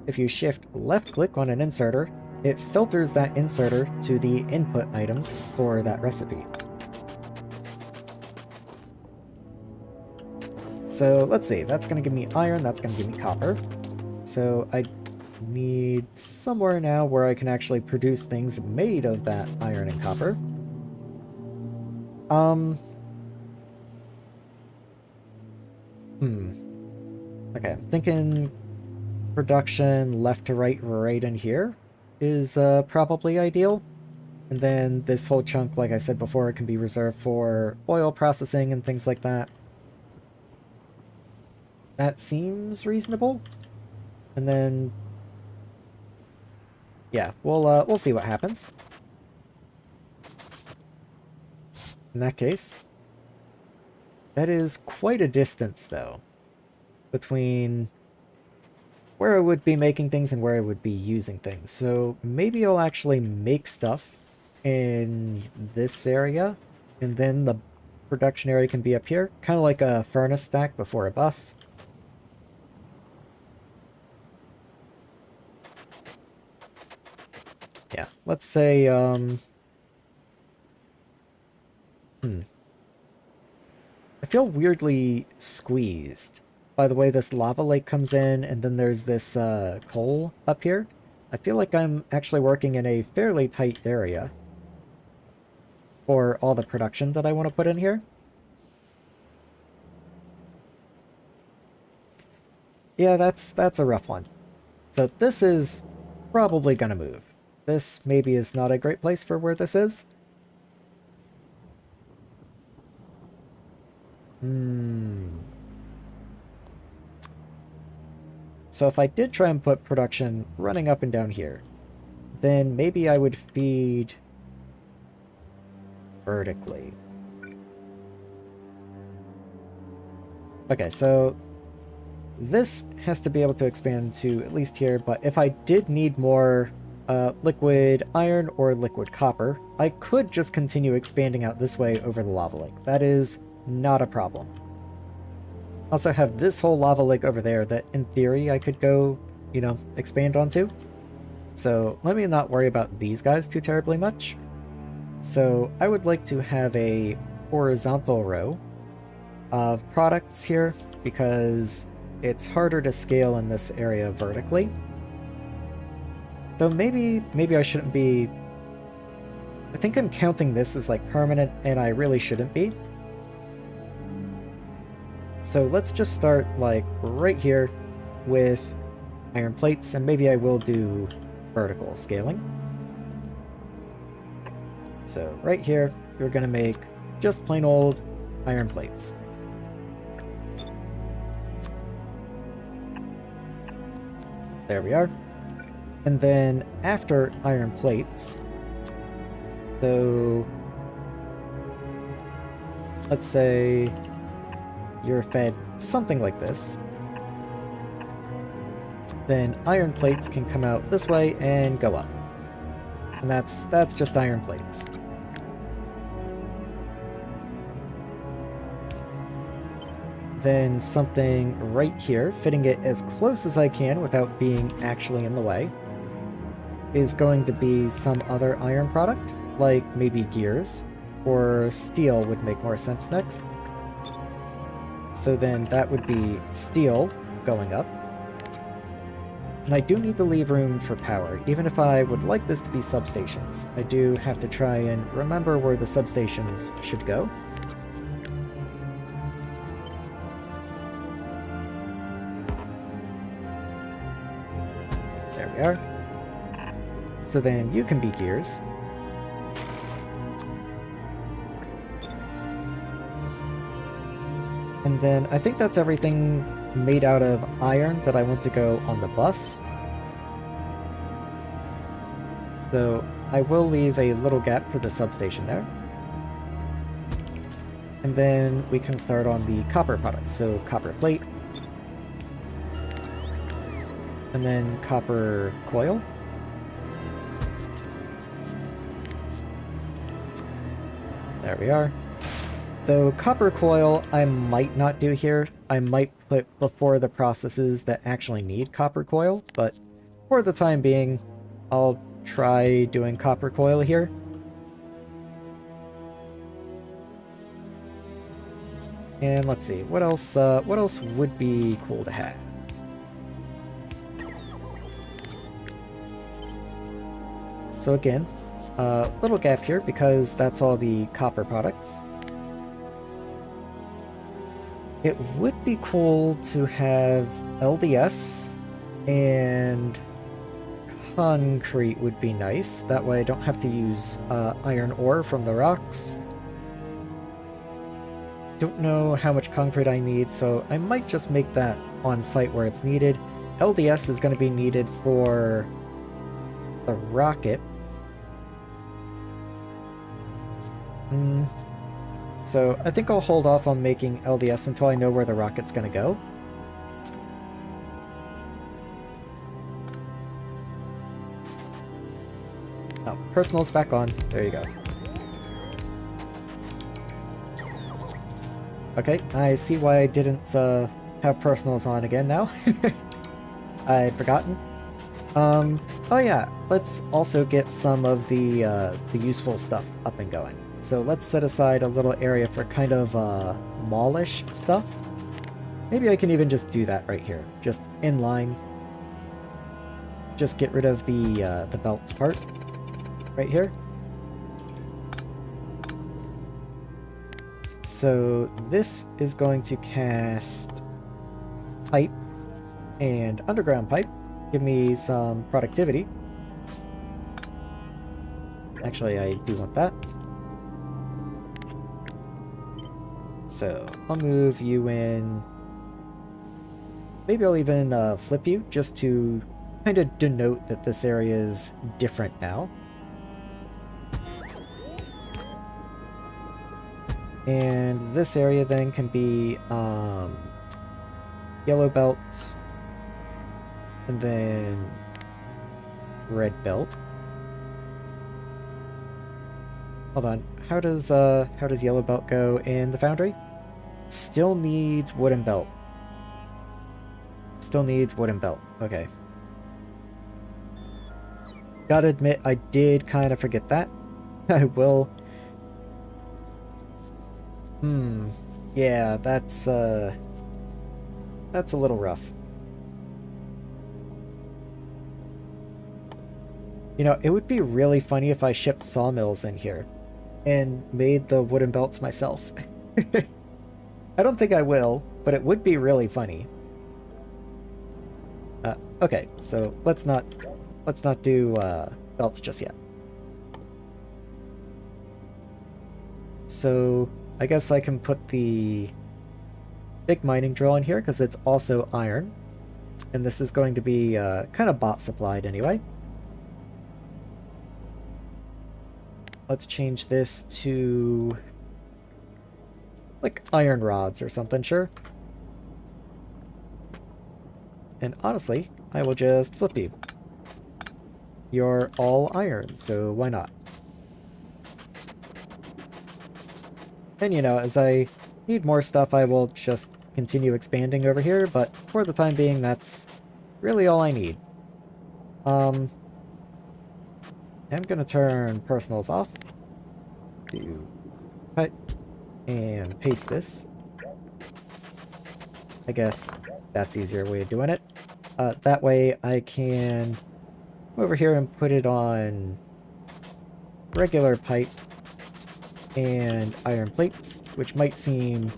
if you shift left-click on an inserter, it filters that inserter to the input items for that recipe. So let's see, that's going to give me iron, that's going to give me copper. So I need somewhere now where I can actually produce things made of that iron and copper. Okay, I'm thinking production left to right, right in here is probably ideal. And then this whole chunk, like I said before, it can be reserved for oil processing and things like that. That seems reasonable. And then, yeah, we'll see what happens. In that case, that is quite a distance, though, between where I would be making things and where I would be using things. So maybe I'll actually make stuff in this area, and then the production area can be up here, kind of like a furnace stack before a bus. Yeah, let's say, I feel weirdly squeezed by the way this lava lake comes in, and then there's this coal up here. I feel like I'm actually working in a fairly tight area for all the production that I want to put in here. Yeah, that's a rough one. So this is probably gonna move. This maybe is not a great place for where this is. So if I did try and put production running up and down here, then maybe I would feed vertically. Okay, so this has to be able to expand to at least here, but if I did need more liquid iron or liquid copper, I could just continue expanding out this way over the lava lake. That is not a problem. Also have this whole lava lake over there that in theory I could go, you know, expand onto. So let me not worry about these guys too terribly much. So I would like to have a horizontal row of products here because it's harder to scale in this area vertically. Though maybe I shouldn't be... I think I'm counting this as like permanent and I really shouldn't be. So let's just start like right here with iron plates, and maybe I will do vertical scaling. So right here, we're going to make just plain old iron plates. There we are. And then after iron plates, so let's say you're fed something like this, then iron plates can come out this way and go up. And that's just iron plates. Then something right here, fitting it as close as I can without being actually in the way, is going to be some other iron product, like maybe gears, or steel would make more sense next. So then that would be steel going up. And I do need to leave room for power, even if I would like this to be substations. I do have to try and remember where the substations should go. There we are. So then you can be gears. And then I think that's everything made out of iron that I want to go on the bus. So I will leave a little gap for the substation there. And then we can start on the copper products. So copper plate. And then copper coil. There we are. Though copper coil I might not do here. I might put before the processes that actually need copper coil, but for the time being, I'll try doing copper coil here. And let's see, what else would be cool to have? So again, little gap here because that's all the copper products. It would be cool to have LDS and concrete would be nice. That way I don't have to use iron ore from the rocks. Don't know how much concrete I need, so I might just make that on site where it's needed. LDS is going to be needed for the rocket. So I think I'll hold off on making LDS until I know where the rocket's going to go. Oh, personal's back on. There you go. Okay, I see why I didn't have personals on again now. I'd forgotten. Oh yeah, let's also get some of the useful stuff up and going. So let's set aside a little area for kind of mallish stuff. Maybe I can even just do that right here, just in line. Just get rid of the belts part right here. So this is going to cast pipe and underground pipe. Give me some productivity. Actually, I do want that. So I'll move you in. Maybe I'll even flip you just to kind of denote that this area is different now. And this area then can be yellow belt and then red belt. Hold on, how does yellow belt go in the foundry? Still needs wooden belt. Still needs wooden belt. Okay. Gotta admit, I did kind of forget that. I will. Yeah, that's a little rough. You know, it would be really funny if I shipped sawmills in here and made the wooden belts myself. I don't think I will, but it would be really funny. Okay, so let's not do belts just yet. So I guess I can put the big mining drill in here because it's also iron, and this is going to be kind of bot supplied anyway. Let's change this to like iron rods or something, sure. And honestly, I will just flip you. You're all iron, so why not? And you know, as I need more stuff, I will just continue expanding over here, but for the time being, that's really all I need. I'm gonna turn personals off. Do cut and paste this. I guess that's easier way of doing it. That way I can come over here and put it on regular pipe and iron plates, which might seem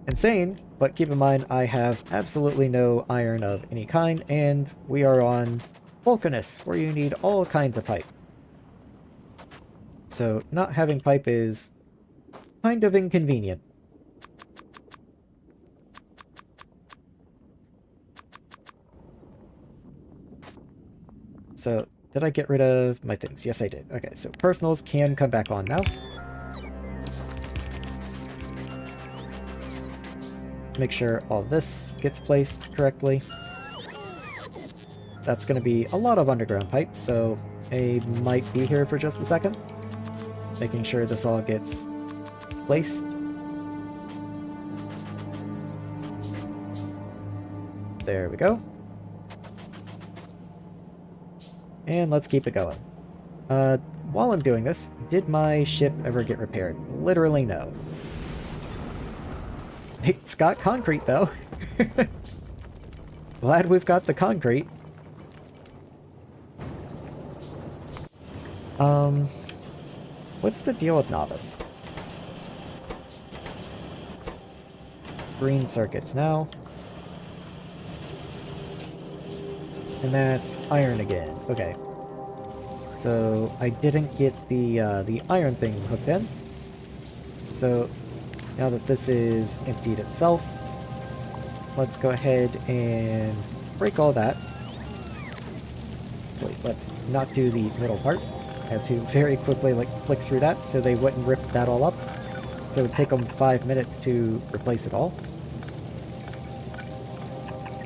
insane, but keep in mind I have absolutely no iron of any kind, and we are on Vulcanus, where you need all kinds of pipe. So not having pipe is kind of inconvenient. So Did I get rid of my things? Yes, I did. Okay, so personals can come back on now. Make sure all this gets placed correctly. That's going to be a lot of underground pipes, so I might be here for just a second. Making sure this all gets placed. There we go. And let's keep it going. While I'm doing this, did my ship ever get repaired? Literally no. It's got concrete though. Glad we've got the concrete. What's the deal with Nauvis? Green circuits now. And that's iron again. Okay. So I didn't get the iron thing hooked in. So now that this is emptied itself, let's go ahead and break all that. Wait, let's not do the middle part. I had to very quickly flick through that so they wouldn't rip that all up. So it would take them 5 minutes to replace it all.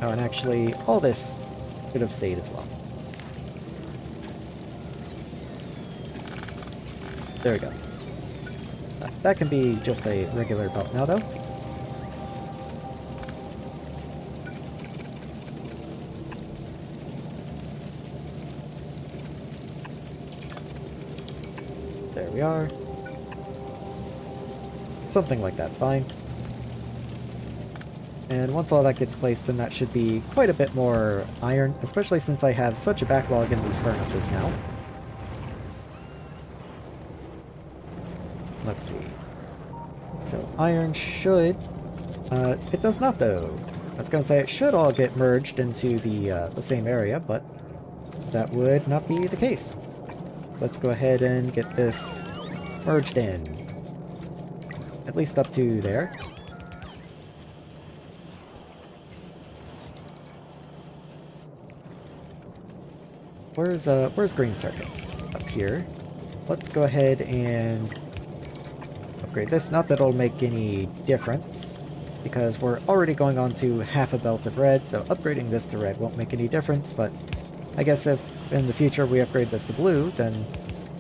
Oh, and actually, all this could have stayed as well. There we go. That can be just a regular belt now, though. There we are. Something like that's fine. And once all that gets placed, then that should be quite a bit more iron, especially since I have such a backlog in these furnaces now. Let's see. So iron should... it does not, though. I was going to say it should all get merged into the same area, but that would not be the case. Let's go ahead and get this merged in. At least up to there. Where's green circuits? Up here. Let's go ahead and upgrade this. Not that it'll make any difference, because we're already going on to half a belt of red, so upgrading this to red won't make any difference, but I guess if in the future we upgrade this to blue, then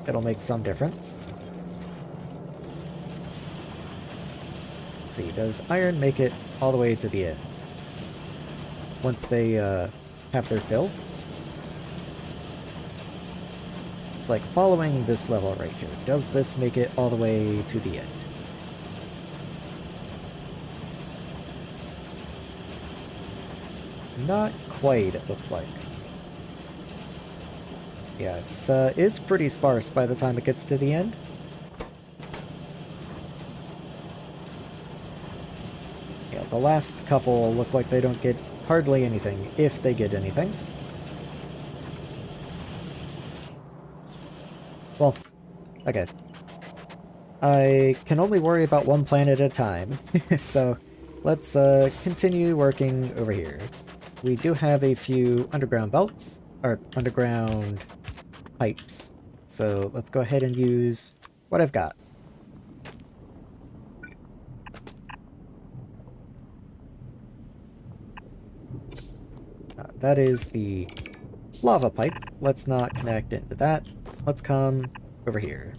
it'll make some difference. Let's see, does iron make it all the way to the end? Once they have their fill? It's like following this level right here. Does this make it all the way to the end? Not quite, it looks like. Yeah, it's pretty sparse by the time it gets to the end. Yeah, the last couple look like they don't get hardly anything, if they get anything. Well, okay. I can only worry about one planet at a time, so let's continue working over here. We do have a few underground belts, or underground pipes, so let's go ahead and use what I've got. That is the lava pipe. Let's not connect into that. Let's come over here.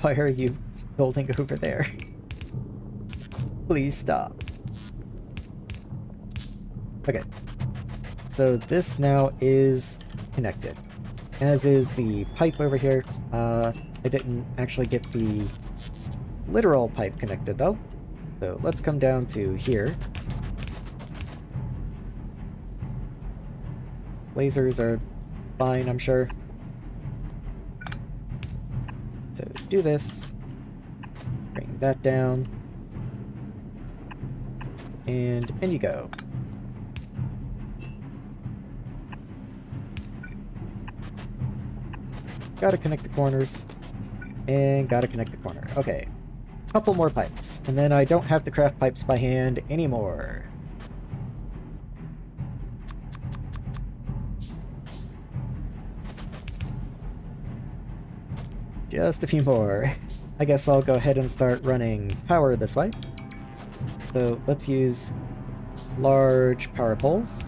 Why are you building over there? Please stop. Okay. So this now is connected. As is the pipe over here. I didn't actually get the literal pipe connected though. So let's come down to here. Lasers are fine, I'm sure. So do this. Bring that down. And in you go. Gotta connect the corners. And gotta connect the corner. Okay. Couple more pipes. And then I don't have to craft pipes by hand anymore. Just a few more. I guess I'll go ahead and start running power this way. So let's use large power poles.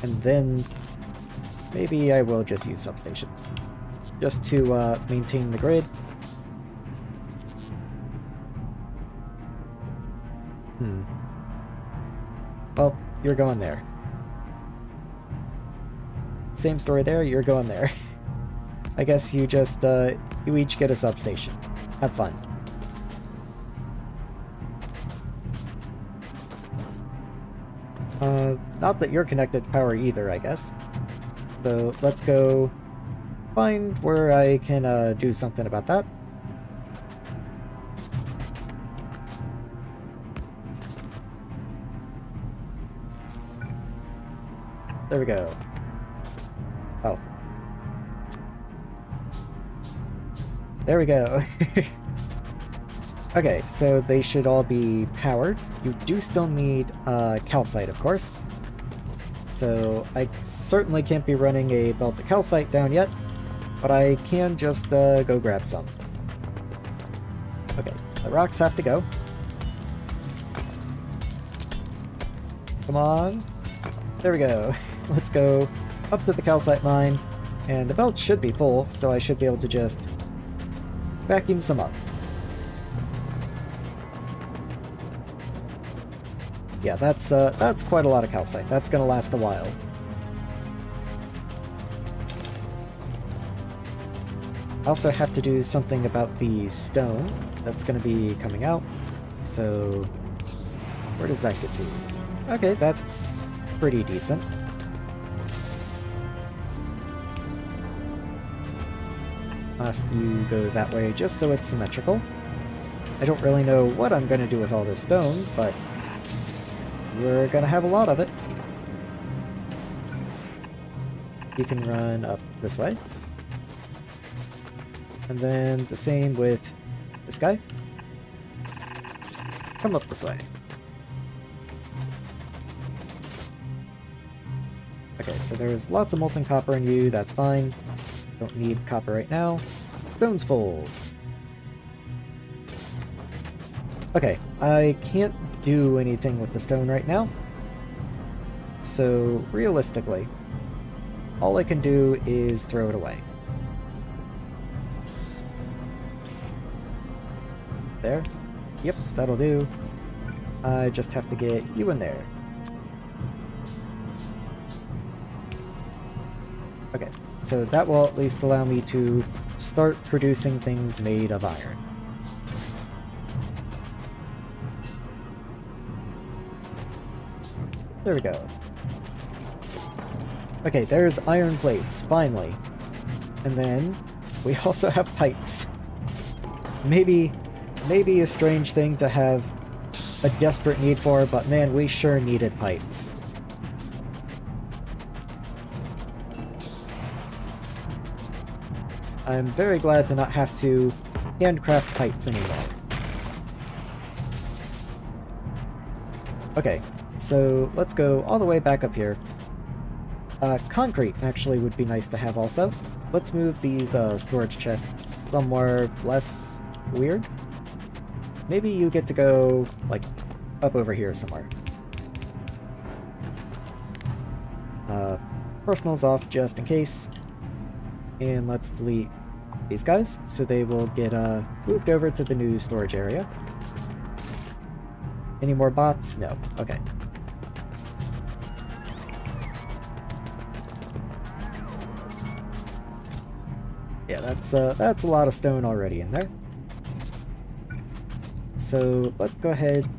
And then maybe I will just use substations. Just to maintain the grid. Well, you're going there. Same story there, you're going there. I guess you just, you each get a substation. Have fun. Not that you're connected to power either, I guess. So let's go find where I can do something about that. There we go. Oh. There we go. Okay, so they should all be powered. You do still need calcite, of course. So I certainly can't be running a belt of calcite down yet, but I can just go grab some. Okay, the rocks have to go. Come on. There we go. Let's go up to the calcite mine, and the belt should be full, so I should be able to just vacuum some up. Yeah, that's quite a lot of calcite. That's gonna last a while. I also have to do something about the stone that's gonna be coming out. So where does that get to? Okay, that's pretty decent. If you go that way just so it's symmetrical. I don't really know what I'm gonna do with all this stone, but we're gonna have a lot of it. You can run up this way. And then the same with this guy. Just come up this way. Okay, so there's lots of molten copper in you, that's fine. Don't need copper right now. Stone's full. Okay, I can't do anything with the stone right now. So, realistically, all I can do is throw it away. There. Yep, that'll do. I just have to get you in there. Okay, so that will at least allow me to start producing things made of iron. There we go. Okay, there's iron plates, finally. And then we also have pipes. Maybe a strange thing to have a desperate need for, but man, we sure needed pipes. I'm very glad to not have to handcraft pipes anymore. Okay, so let's go all the way back up here. Concrete actually would be nice to have also. Let's move these storage chests somewhere less weird. Maybe you get to go, like, up over here somewhere. Personals off just in case. And let's delete these guys, so they will get moved over to the new storage area. Any more bots? No. Okay. Yeah, that's a lot of stone already in there. So let's go ahead,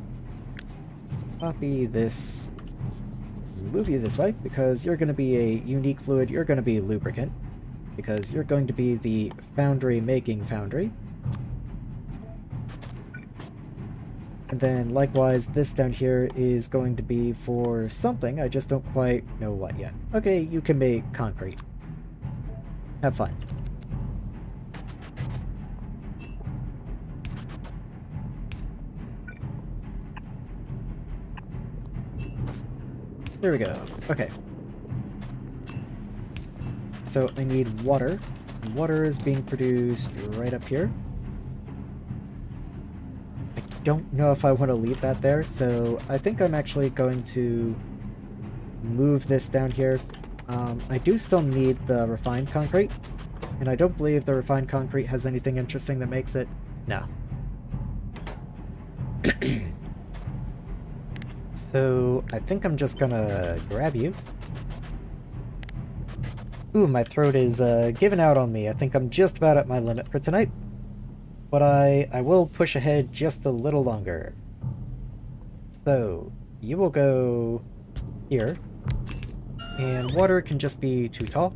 copy this, move you this way, because you're going to be a unique fluid, you're going to be lubricant, because you're going to be the foundry making foundry. And then likewise, this down here is going to be for something, I just don't quite know what yet. Okay, you can make concrete. Have fun. There we go. Okay. So I need water. Water is being produced right up here. I don't know if I want to leave that there, so I think I'm actually going to move this down here. I do still need the refined concrete, and I don't believe the refined concrete has anything interesting that makes it... No. So I think I'm just gonna grab you. Ooh, my throat is giving out on me. I think I'm just about at my limit for tonight. But I will push ahead just a little longer. So, you will go here. And water can just be too tall.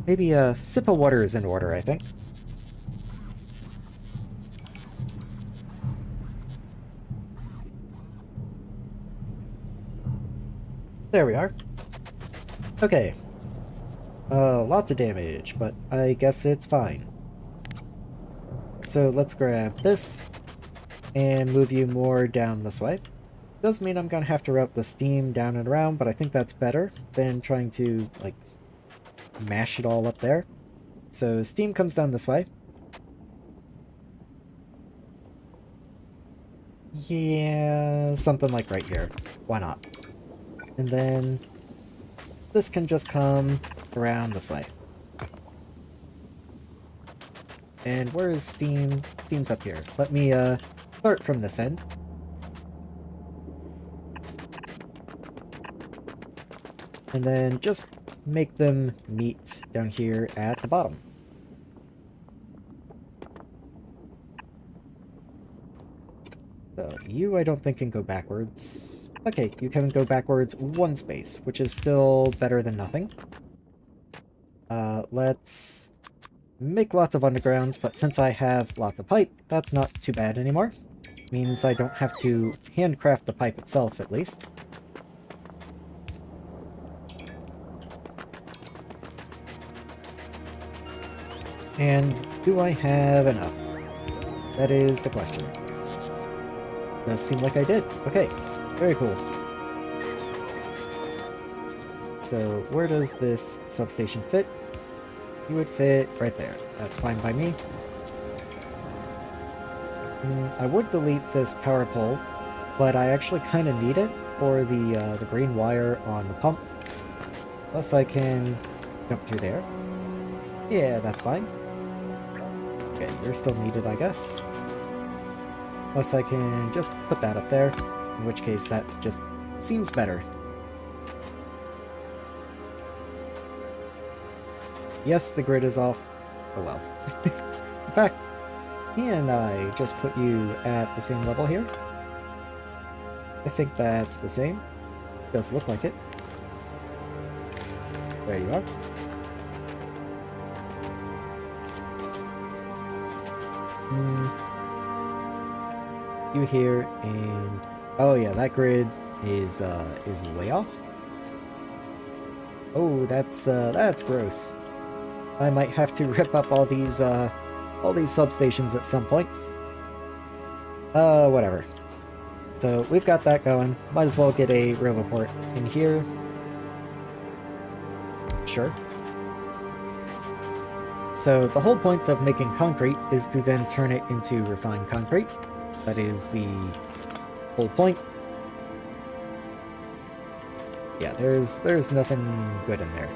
Maybe a sip of water is in order, I think. There we are. Okay. Lots of damage, but I guess it's fine. So let's grab this and move you more down this way. Does mean I'm gonna have to route the steam down and around, but I think that's better than trying to, like, mash it all up there. So steam comes down this way. Yeah, something like right here. Why not? And then this can just come around this way. And where is steam? Steam's up here. Let me start from this end. And then just make them meet down here at the bottom. So you, I don't think, can go backwards. Okay, you can go backwards one space, which is still better than nothing. Let's make lots of undergrounds, but since I have lots of pipe, that's not too bad anymore. Means I don't have to handcraft the pipe itself, at least. And do I have enough? That is the question. Does seem like I did. Okay, very cool. So where does this substation fit? You would fit right there. That's fine by me. I would delete this power pole, but I actually kind of need it for the green wire on the pump. Unless I can jump through there. Yeah, that's fine. Okay, you're still needed, I guess. Unless I can just put that up there, in which case that just seems better. Yes, the grid is off. Oh well. In fact, can I just put you at the same level here? I think that's the same. Does look like it. There you are. You here, and oh yeah, that grid is way off. Oh, that's gross. I might have to rip up all these substations at some point. Whatever. So we've got that going. Might as well get a Roboport in here. Sure. So the whole point of making concrete is to then turn it into refined concrete. That is the whole point. Yeah, there's nothing good in there.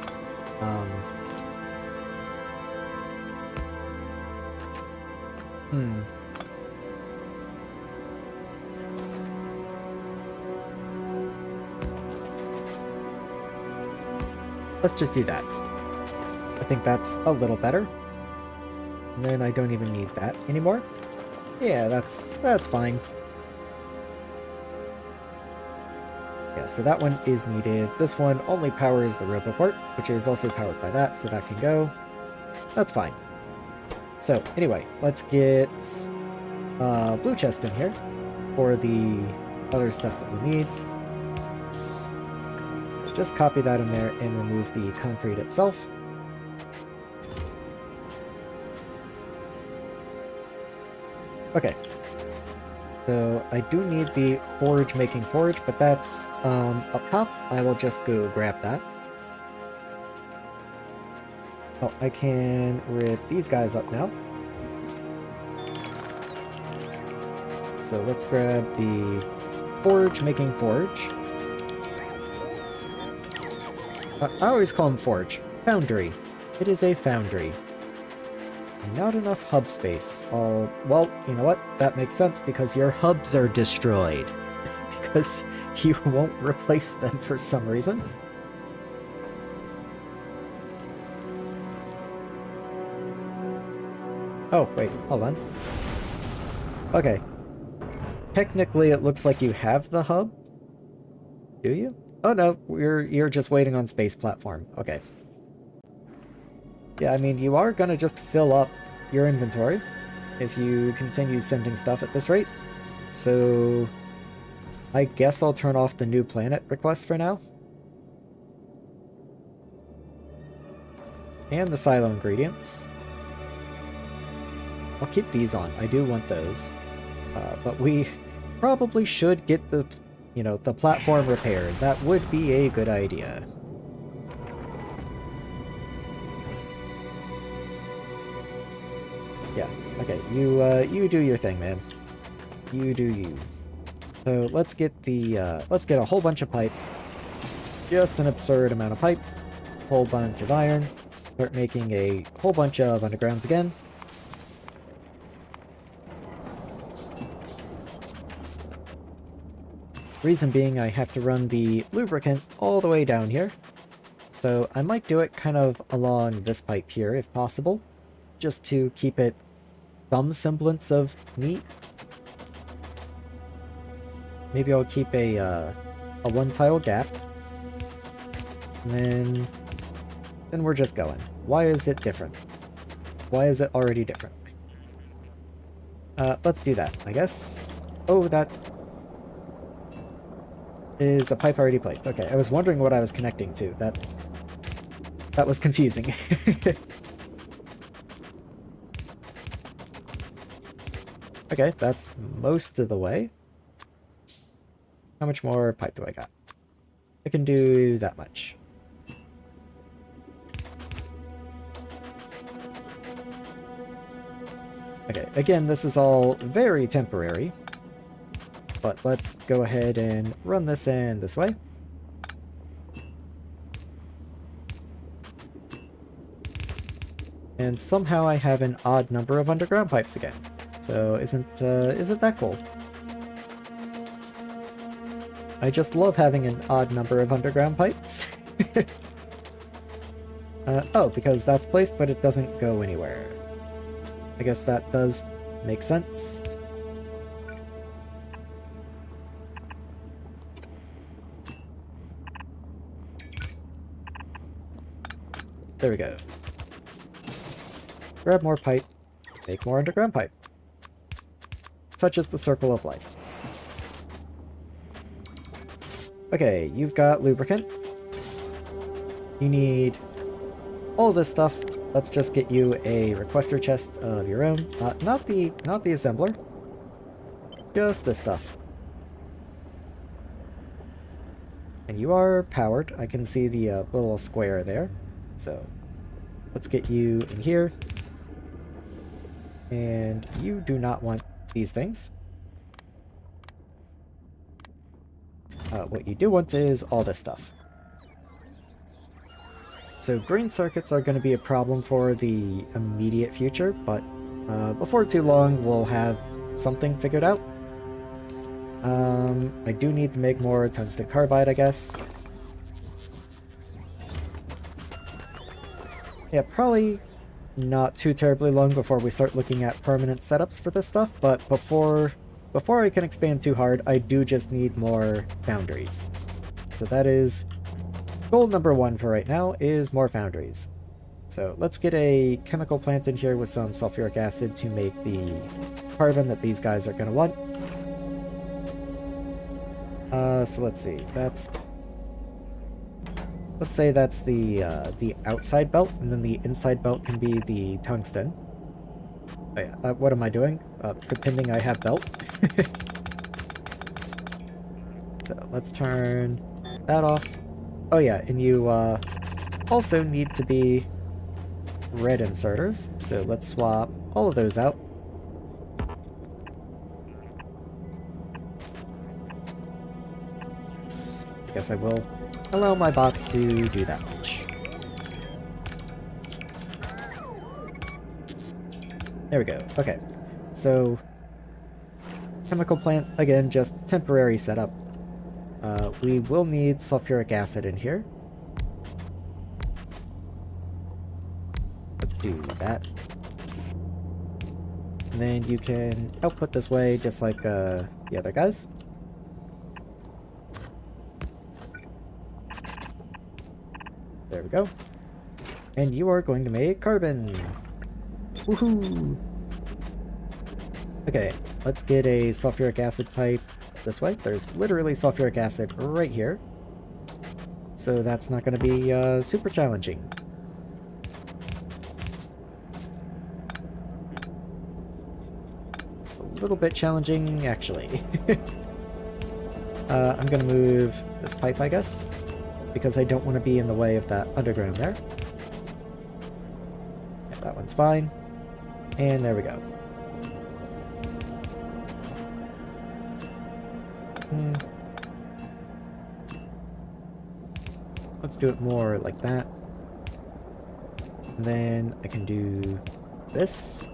Let's just do that. I think that's a little better. And then I don't even need that anymore. Yeah, that's fine. Yeah, so that one is needed. This one only powers the Roboport, which is also powered by that, so that can go. That's fine. So, anyway, let's get blue chest in here for the other stuff that we need. Just copy that in there and remove the concrete itself. Okay. So I do need the forge making forge, but that's up top. I will just go grab that. Oh, I can rip these guys up now. So let's grab the forge making forge. I always call them forge. Foundry. It is a foundry. Not enough hub space. Well, you know what? That makes sense because your hubs are destroyed. Because you won't replace them for some reason. Oh, wait, hold on. Okay. Technically, it looks like you have the hub. Do you? Oh no, you're just waiting on space platform. Okay. Yeah, I mean, you are gonna just fill up your inventory if you continue sending stuff at this rate. So I guess I'll turn off the new planet request for now. And the silo ingredients. I'll keep these on. I do want those. But we probably should get the, you know, the platform repaired. That would be a good idea. Yeah, okay, you do your thing, man. You do you. So let's get a whole bunch of pipe. Just an absurd amount of pipe. Whole bunch of iron. Start making a whole bunch of undergrounds again. Reason being, I have to run the lubricant all the way down here. So I might do it kind of along this pipe here, if possible. Just to keep it some semblance of neat. Maybe I'll keep a one-tile gap. And then we're just going. Why is it different? Why is it already different? Let's do that, I guess. Oh, that is a pipe already placed. Okay, I was wondering what I was connecting to. That was confusing. Okay, that's most of the way. How much more pipe do I got? I can do that much. Okay, again, this is all very temporary. But let's go ahead and run this in this way. And somehow I have an odd number of underground pipes again. So isn't that cool? I just love having an odd number of underground pipes. Oh, because that's placed, but it doesn't go anywhere. I guess that does make sense. There we go. Grab more pipe, make more underground pipe. Such is the circle of life. Okay, you've got lubricant. You need all this stuff. Let's just get you a requester chest of your own. Not the assembler. Just this stuff. And you are powered. I can see the little square there. So let's get you in here. And you do not want these things. What you do want is all this stuff. So green circuits are going to be a problem for the immediate future, but before too long we'll have something figured out. I do need to make more tungsten carbide, I guess. Yeah, probably not too terribly long before we start looking at permanent setups for this stuff, but before I can expand too hard, I do just need more foundries. So that is goal number one for right now, is more foundries. So let's get a chemical plant in here with some sulfuric acid to make the carbon that these guys are going to want. So let's see, let's say that's the outside belt, and then the inside belt can be the tungsten. Oh yeah, what am I doing? Pretending I have belt. So let's turn that off. Oh yeah, and you also need to be red inserters. So let's swap all of those out. I guess I will allow my bots to do that much. There we go. Okay. So, chemical plant, again, just temporary setup. We will need sulfuric acid in here. Let's do that. And then you can output this way, just like the other guys. There we go. And you are going to make carbon. Woohoo! Okay, let's get a sulfuric acid pipe this way. There's literally sulfuric acid right here. So that's not going to be super challenging. A little bit challenging, actually. I'm going to move this pipe, I guess, because I don't want to be in the way of that underground there. Yeah, that one's fine. And there we go. Let's do it more like that. And then I can do this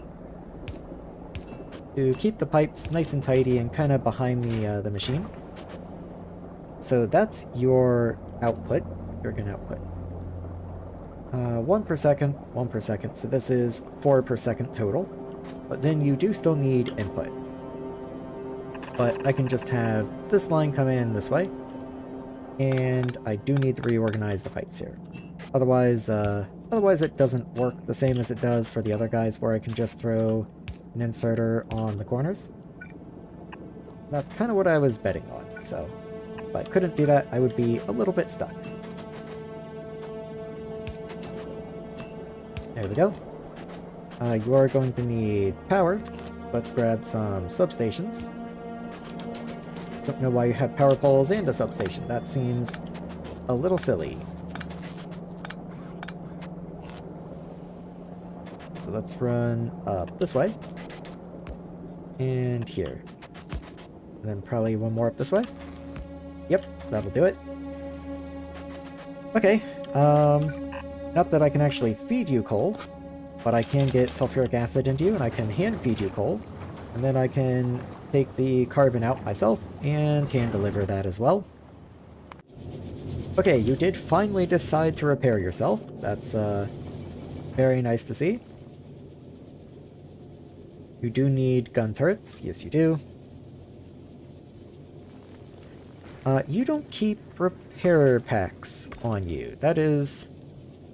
to keep the pipes nice and tidy and kind of behind the machine. So that's your output. You're going to output 1 per second, 1 per second. So this is 4 per second total. But then you do still need input. But I can just have this line come in this way. And I do need to reorganize the pipes here. Otherwise it doesn't work the same as it does for the other guys where I can just throw an inserter on the corners. That's kind of what I was betting on, so if I couldn't do that, I would be a little bit stuck. There we go. You are going to need power. Let's grab some substations. Don't know why you have power poles and a substation. That seems a little silly. So let's run up this way. And here. And then probably one more up this way. Yep, that'll do it. Okay, not that I can actually feed you coal, but I can get sulfuric acid into you, and I can hand feed you coal. And then I can take the carbon out myself and hand deliver that as well. Okay, you did finally decide to repair yourself. That's very nice to see. You do need gun turrets. Yes, you do. You don't keep repair packs on you. That is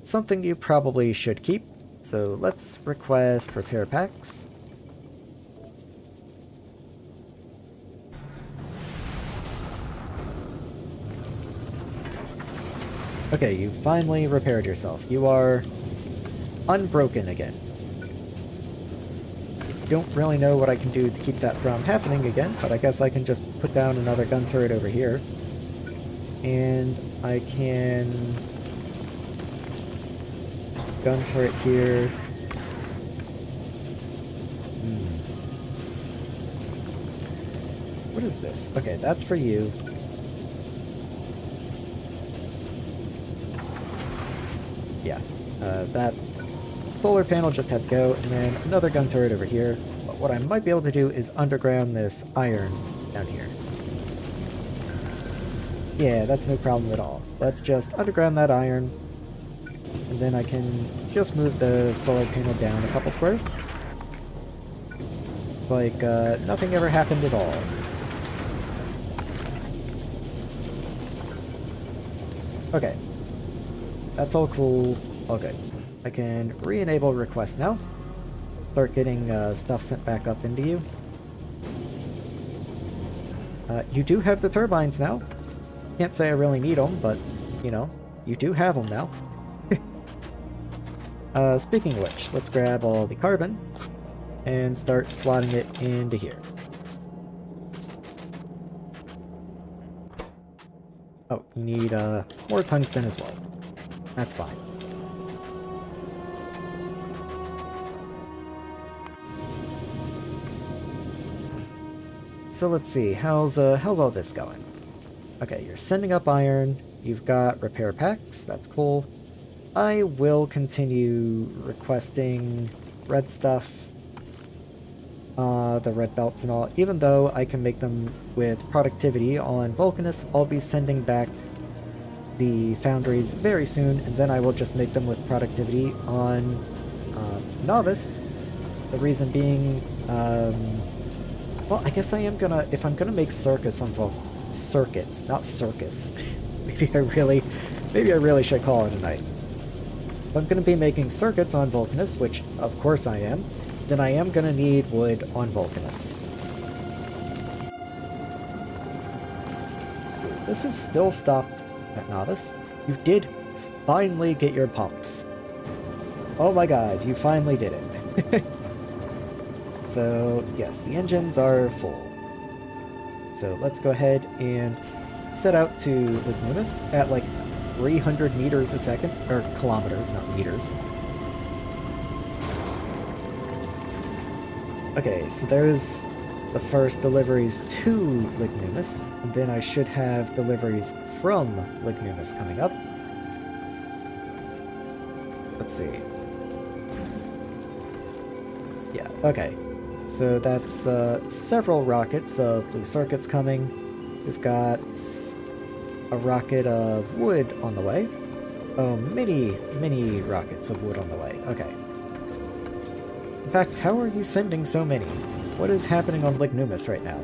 something you probably should keep. So let's request repair packs. Okay, you finally repaired yourself. You are unbroken again. I don't really know what I can do to keep that from happening again, but I guess I can just put down another gun turret over here. And I can... gun turret here. What is this? Okay, that's for you. Yeah, that solar panel just had to go, and then another gun turret over here. But what I might be able to do is underground this iron down here. Yeah, that's no problem at all. Let's just underground that iron, and then I can just move the solar panel down a couple squares. Like, nothing ever happened at all. Okay. That's all cool. All good. I can re-enable request now. Start getting stuff sent back up into you. You do have the turbines now. Can't say I really need them, but, you know, you do have them now. Speaking of which, let's grab all the carbon and start slotting it into here. Oh, you need more tungsten as well. That's fine. So let's see, how's all this going? Okay, you're sending up iron, you've got repair packs, that's cool. I will continue requesting red stuff, the red belts and all, even though I can make them with productivity on Vulcanus. I'll be sending back the Foundries very soon, and then I will just make them with productivity on Nauvis. The reason being, well, I guess I am gonna, if I'm gonna make circuits on circuits, not circus. maybe I really should call it a night. If I'm gonna be making circuits on Vulcanus, which of course I am, then I am gonna need wood on Vulcanus. So this is still stopped at Nauvis. You did finally get your pumps. Oh my god, you finally did it. So yes, the engines are full. So let's go ahead and set out to Lignumis at like 300 meters a second, or kilometers, not meters. Okay, so there's the first deliveries to Lignumis, and then I should have deliveries from Lignumis coming up. Let's see. Yeah, okay. So that's several rockets of blue circuits coming. We've got a rocket of wood on the way. Oh, many rockets of wood on the way. Okay. In fact, how are you sending so many? What is happening on Lignumis right now?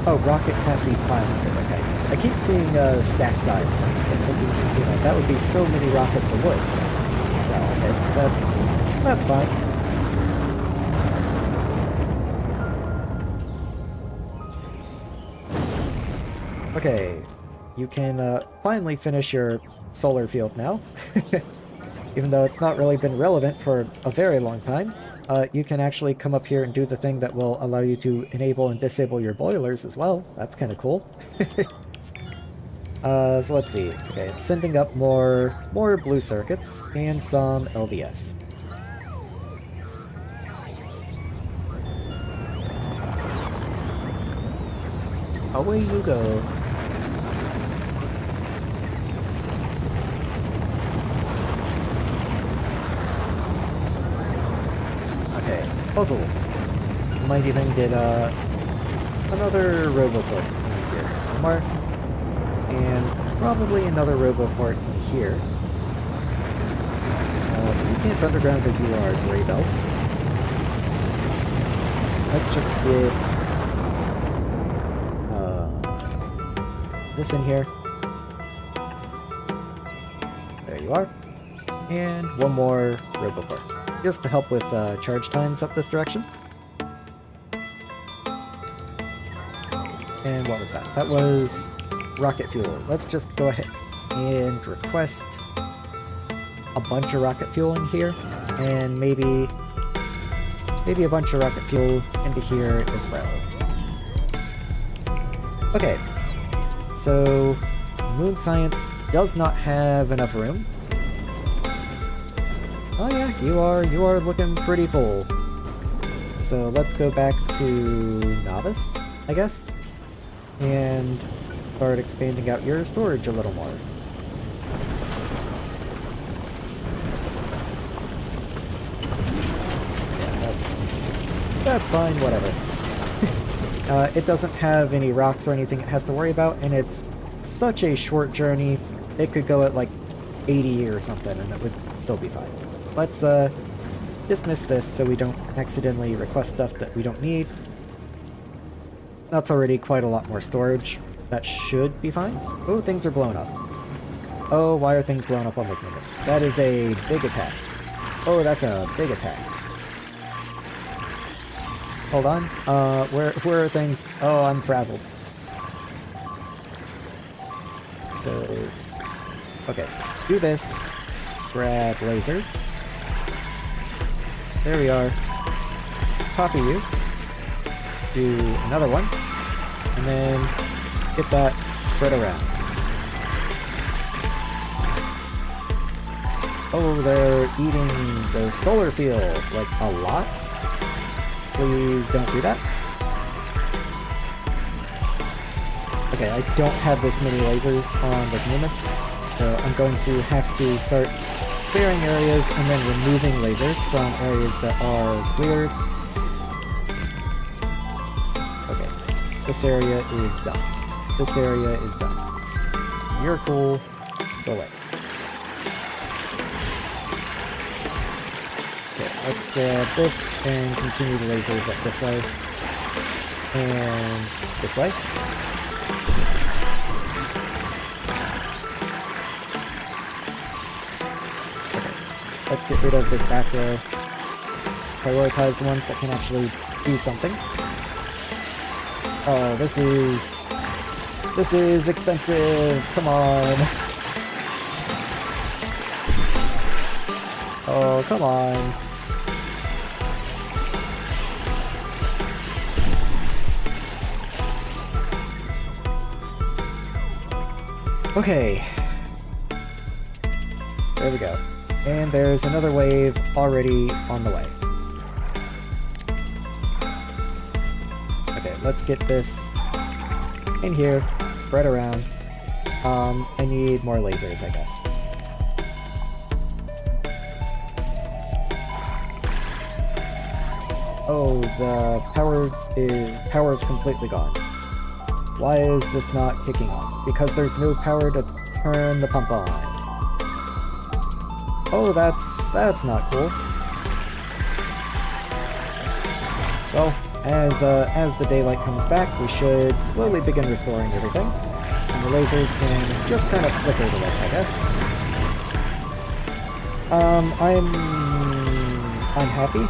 Oh, rocket capacity 500, okay. I keep seeing stack size first, and thinking, you know, that would be so many rockets of wood. Well, okay, that's fine. Okay, you can finally finish your solar field now. Even though it's not really been relevant for a very long time. You can actually come up here and do the thing that will allow you to enable and disable your boilers as well. That's kind of cool. So let's see. Okay, it's sending up more blue circuits and some LDS. Away you go. Oh, cool. Might even get another Roboport in here somewhere. And probably another Roboport in here. You can't underground as you are, Grey Belt. Let's just get this in here. There you are. And one more Roboport. Just to help with charge times up this direction. And what was that? That was rocket fuel. Let's just go ahead and request a bunch of rocket fuel in here, and maybe a bunch of rocket fuel into here as well. Okay, so Moon Science does not have enough room. Oh yeah, you are looking pretty full. So let's go back to Nauvis, I guess, and start expanding out your storage a little more. Yeah, that's fine, whatever. It doesn't have any rocks or anything it has to worry about, and it's such a short journey. It could go at like 80 or something, and it would still be fine. Let's dismiss this so we don't accidentally request stuff that we don't need. That's already quite a lot more storage. That should be fine. Oh, things are blowing up. Oh, why are things blowing up on Lignumis? That is a big attack. Oh, that's a big attack. Hold on. Where are things? Oh, I'm frazzled. So, okay. Do this. Grab lasers. There we are. Copy you. Do another one. And then get that spread around. Oh, they're eating the solar field, like, a lot? Please don't do that. Okay, I don't have this many lasers on Lignumis, so I'm going to have to start clearing areas and then removing lasers from areas that are cleared. Okay, this area is done. This area is done. You're cool. Go away. Okay, let's grab this and continue the lasers up this way. And this way. Let's get rid of this back row. Prioritize the ones that can actually do something. Oh, this is expensive. Come on. Oh, come on. Okay. There we go. And there's another wave already on the way. Okay, let's get this in here, spread around. I need more lasers, I guess. Oh, the power is completely gone. Why is this not kicking on? Because there's no power to turn the pump on. Oh, that's not cool. Well, as the daylight comes back, we should slowly begin restoring everything, and the lasers can just kind of flicker the light, I guess. I'm happy.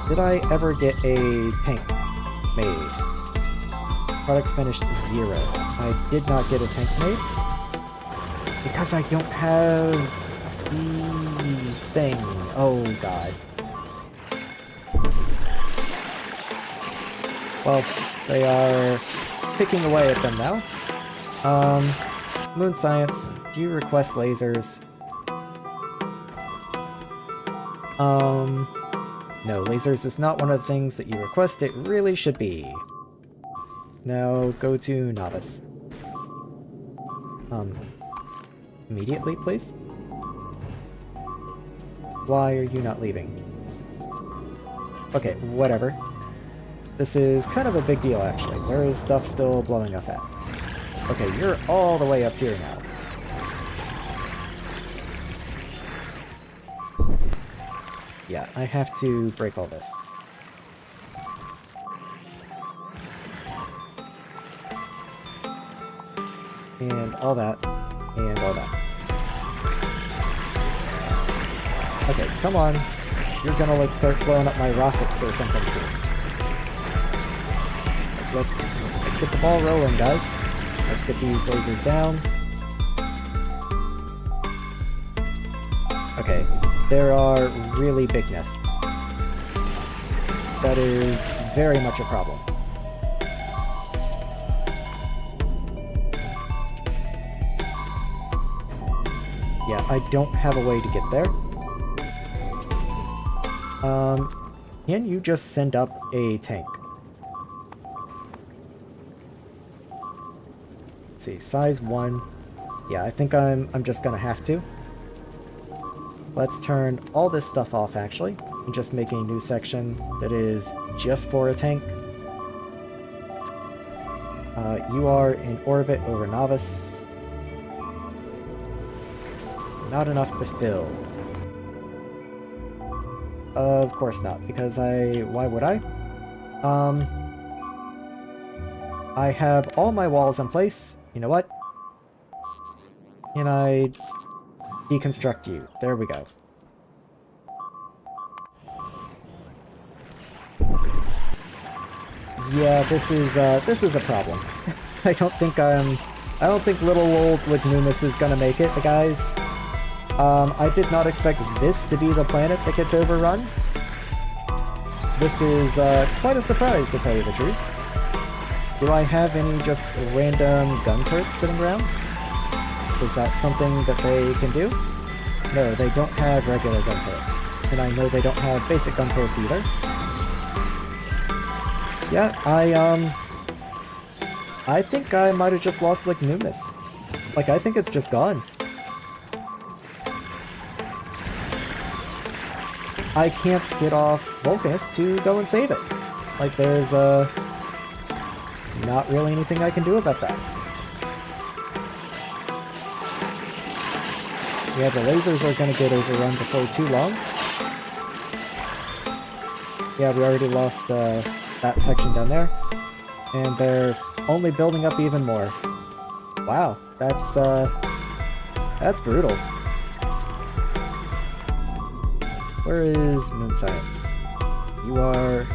Did I ever get a tank made? Products finished 0. I did not get a tank made because I don't have the thing. Oh god. Well, they are picking away at them now. Moon Science, do you request lasers? No, lasers is not one of the things that you request. It really should be. Now, go to Nauvis. Immediately, please? Why are you not leaving? Okay, whatever. This is kind of a big deal, actually. Where is stuff still blowing up at? Okay, you're all the way up here now. Yeah, I have to break all this. And all that. And all that. Okay, come on. You're gonna, like, start blowing up my rockets or something soon. Let's get the ball rolling, guys. Let's get these lasers down. Okay, there are really big nests. That is very much a problem. Yeah, I don't have a way to get there. Can you just send up a tank? Let's see, size 1. Yeah, I think I'm just gonna have to. Let's turn all this stuff off, actually, and just make a new section that is just for a tank. You are in orbit over Nauvis. Not enough to fill. Of course not, because why would I? I have all my walls in place. You know what? Can I deconstruct you? There we go. Yeah, this is a problem. I don't think little old Lignumis is gonna make it, guys. I did not expect this to be the planet that gets overrun. This is quite a surprise, to tell you the truth. Do I have any just random gun turrets sitting around? Is that something that they can do? No, they don't have regular gun turrets. And I know they don't have basic gun turrets either. Yeah, I think I might have just lost Lignumis. Like, I think it's just gone. I can't get off Vulcanus to go and save it. Like, there's, not really anything I can do about that. Yeah, the lasers are gonna get overrun before too long. Yeah, we already lost, that section down there. And they're only building up even more. Wow, that's brutal. Where is Moon Science? You are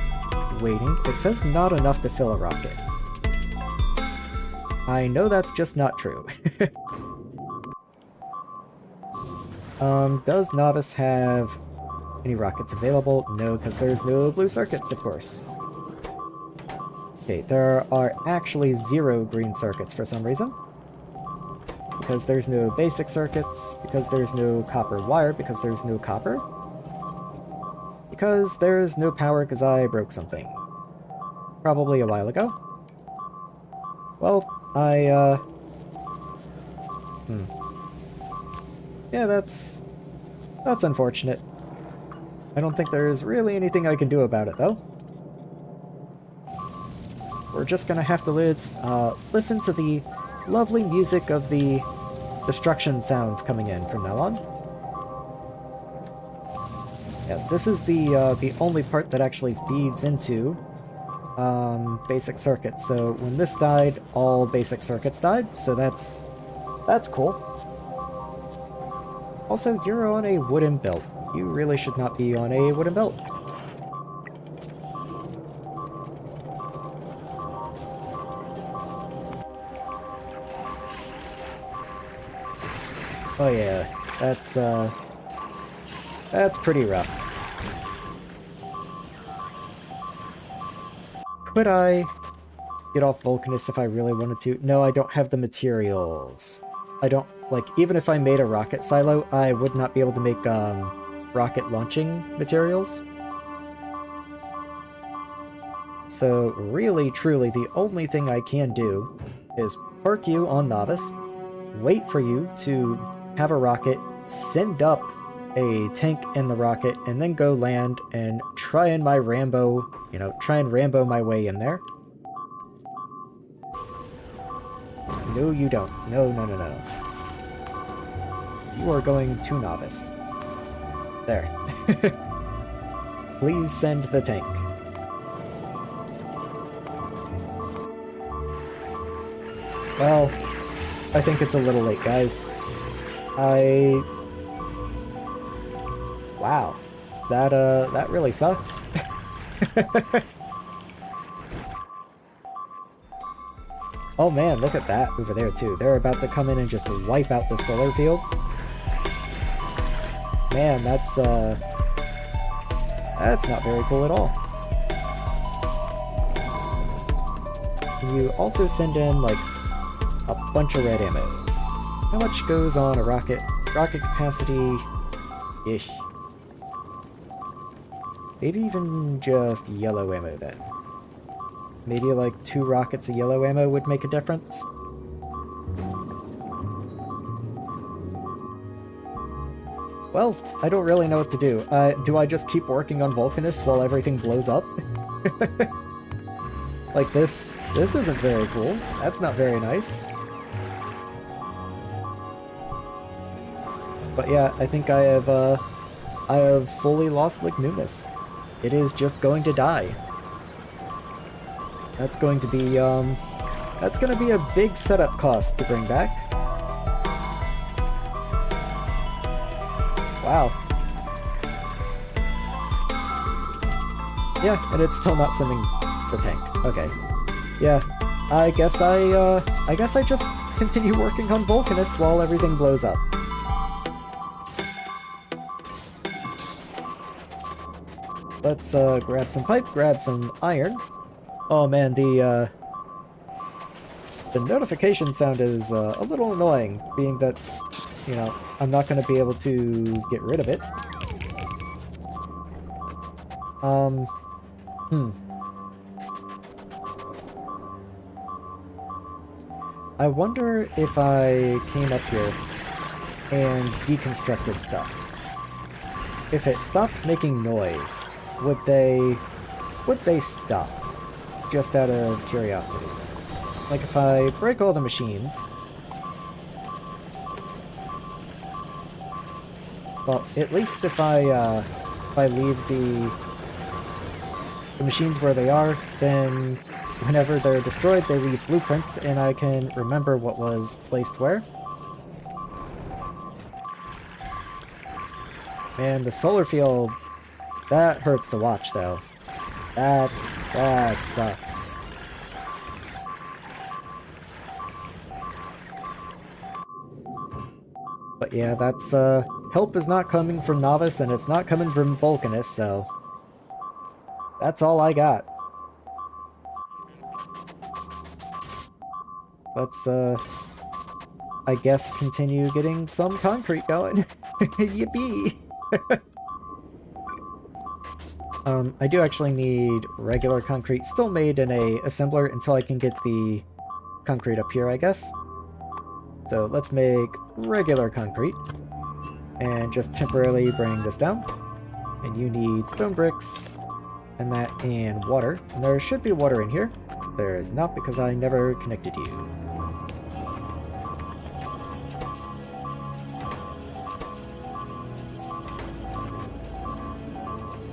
waiting. It says not enough to fill a rocket. I know that's just not true. Does Nauvis have any rockets available? No, because there's no blue circuits, of course. Okay, there are actually 0 green circuits for some reason. Because there's no basic circuits, because there's no copper wire, because there's no copper. Because there's no power because I broke something. Probably a while ago. Well, yeah, that's unfortunate. I don't think there's really anything I can do about it, though. We're just gonna have to listen to the lovely music of the destruction sounds coming in from now on. Yeah, this is the only part that actually feeds into basic circuits. So when this died, all basic circuits died. So that's cool. Also, you're on a wooden belt. You really should not be on a wooden belt. Oh yeah, that's pretty rough. Could I get off Vulcanus if I really wanted to? No, I don't have the materials. I don't, like, even if I made a rocket silo, I would not be able to make, rocket launching materials. So, really, truly, the only thing I can do is park you on Nauvis, wait for you to have a rocket, send up a tank in the rocket, and then go land and try and Rambo my way in there. No, you don't. No, no, no, no. You are going to Nauvis. There. Please send the tank. Well, I think it's a little late, guys. Wow. That really sucks. Oh man, look at that over there too. They're about to come in and just wipe out the solar field. Man, that's not very cool at all. Can you also send in, like, a bunch of red ammo? How much goes on a rocket? Rocket capacity-ish. Maybe even just yellow ammo then. Maybe like 2 rockets of yellow ammo would make a difference. Well, I don't really know what to do. Do I just keep working on Vulcanus while everything blows up? Like this isn't very cool. That's not very nice. But yeah, I think I have fully lost Lignumis. It is just going to die. That's going to be, that's gonna be a big setup cost to bring back. Wow. Yeah, and it's still not sending the tank. Okay. Yeah, I guess I just continue working on Vulcanus while everything blows up. Let's grab some pipe, grab some iron. Oh man, the notification sound is a little annoying, being that, you know, I'm not going to be able to get rid of it. Hmm. I wonder if I came up here and deconstructed stuff. If it stopped making noise, would they stop? Just out of curiosity. Like if I break all the machines... Well, at least if I leave the machines where they are, then whenever they're destroyed, they leave blueprints, and I can remember what was placed where. Man, the solar field, that hurts to watch, though. That sucks. But yeah, that's, help is not coming from Nauvis, and it's not coming from Vulcanus, so... That's all I got. Let's, I guess continue getting some concrete going. Yippee! I do actually need regular concrete still made in a assembler until I can get the concrete up here, I guess. So let's make regular concrete and just temporarily bring this down. And you need stone bricks and that and water. And there should be water in here. There is not because I never connected you.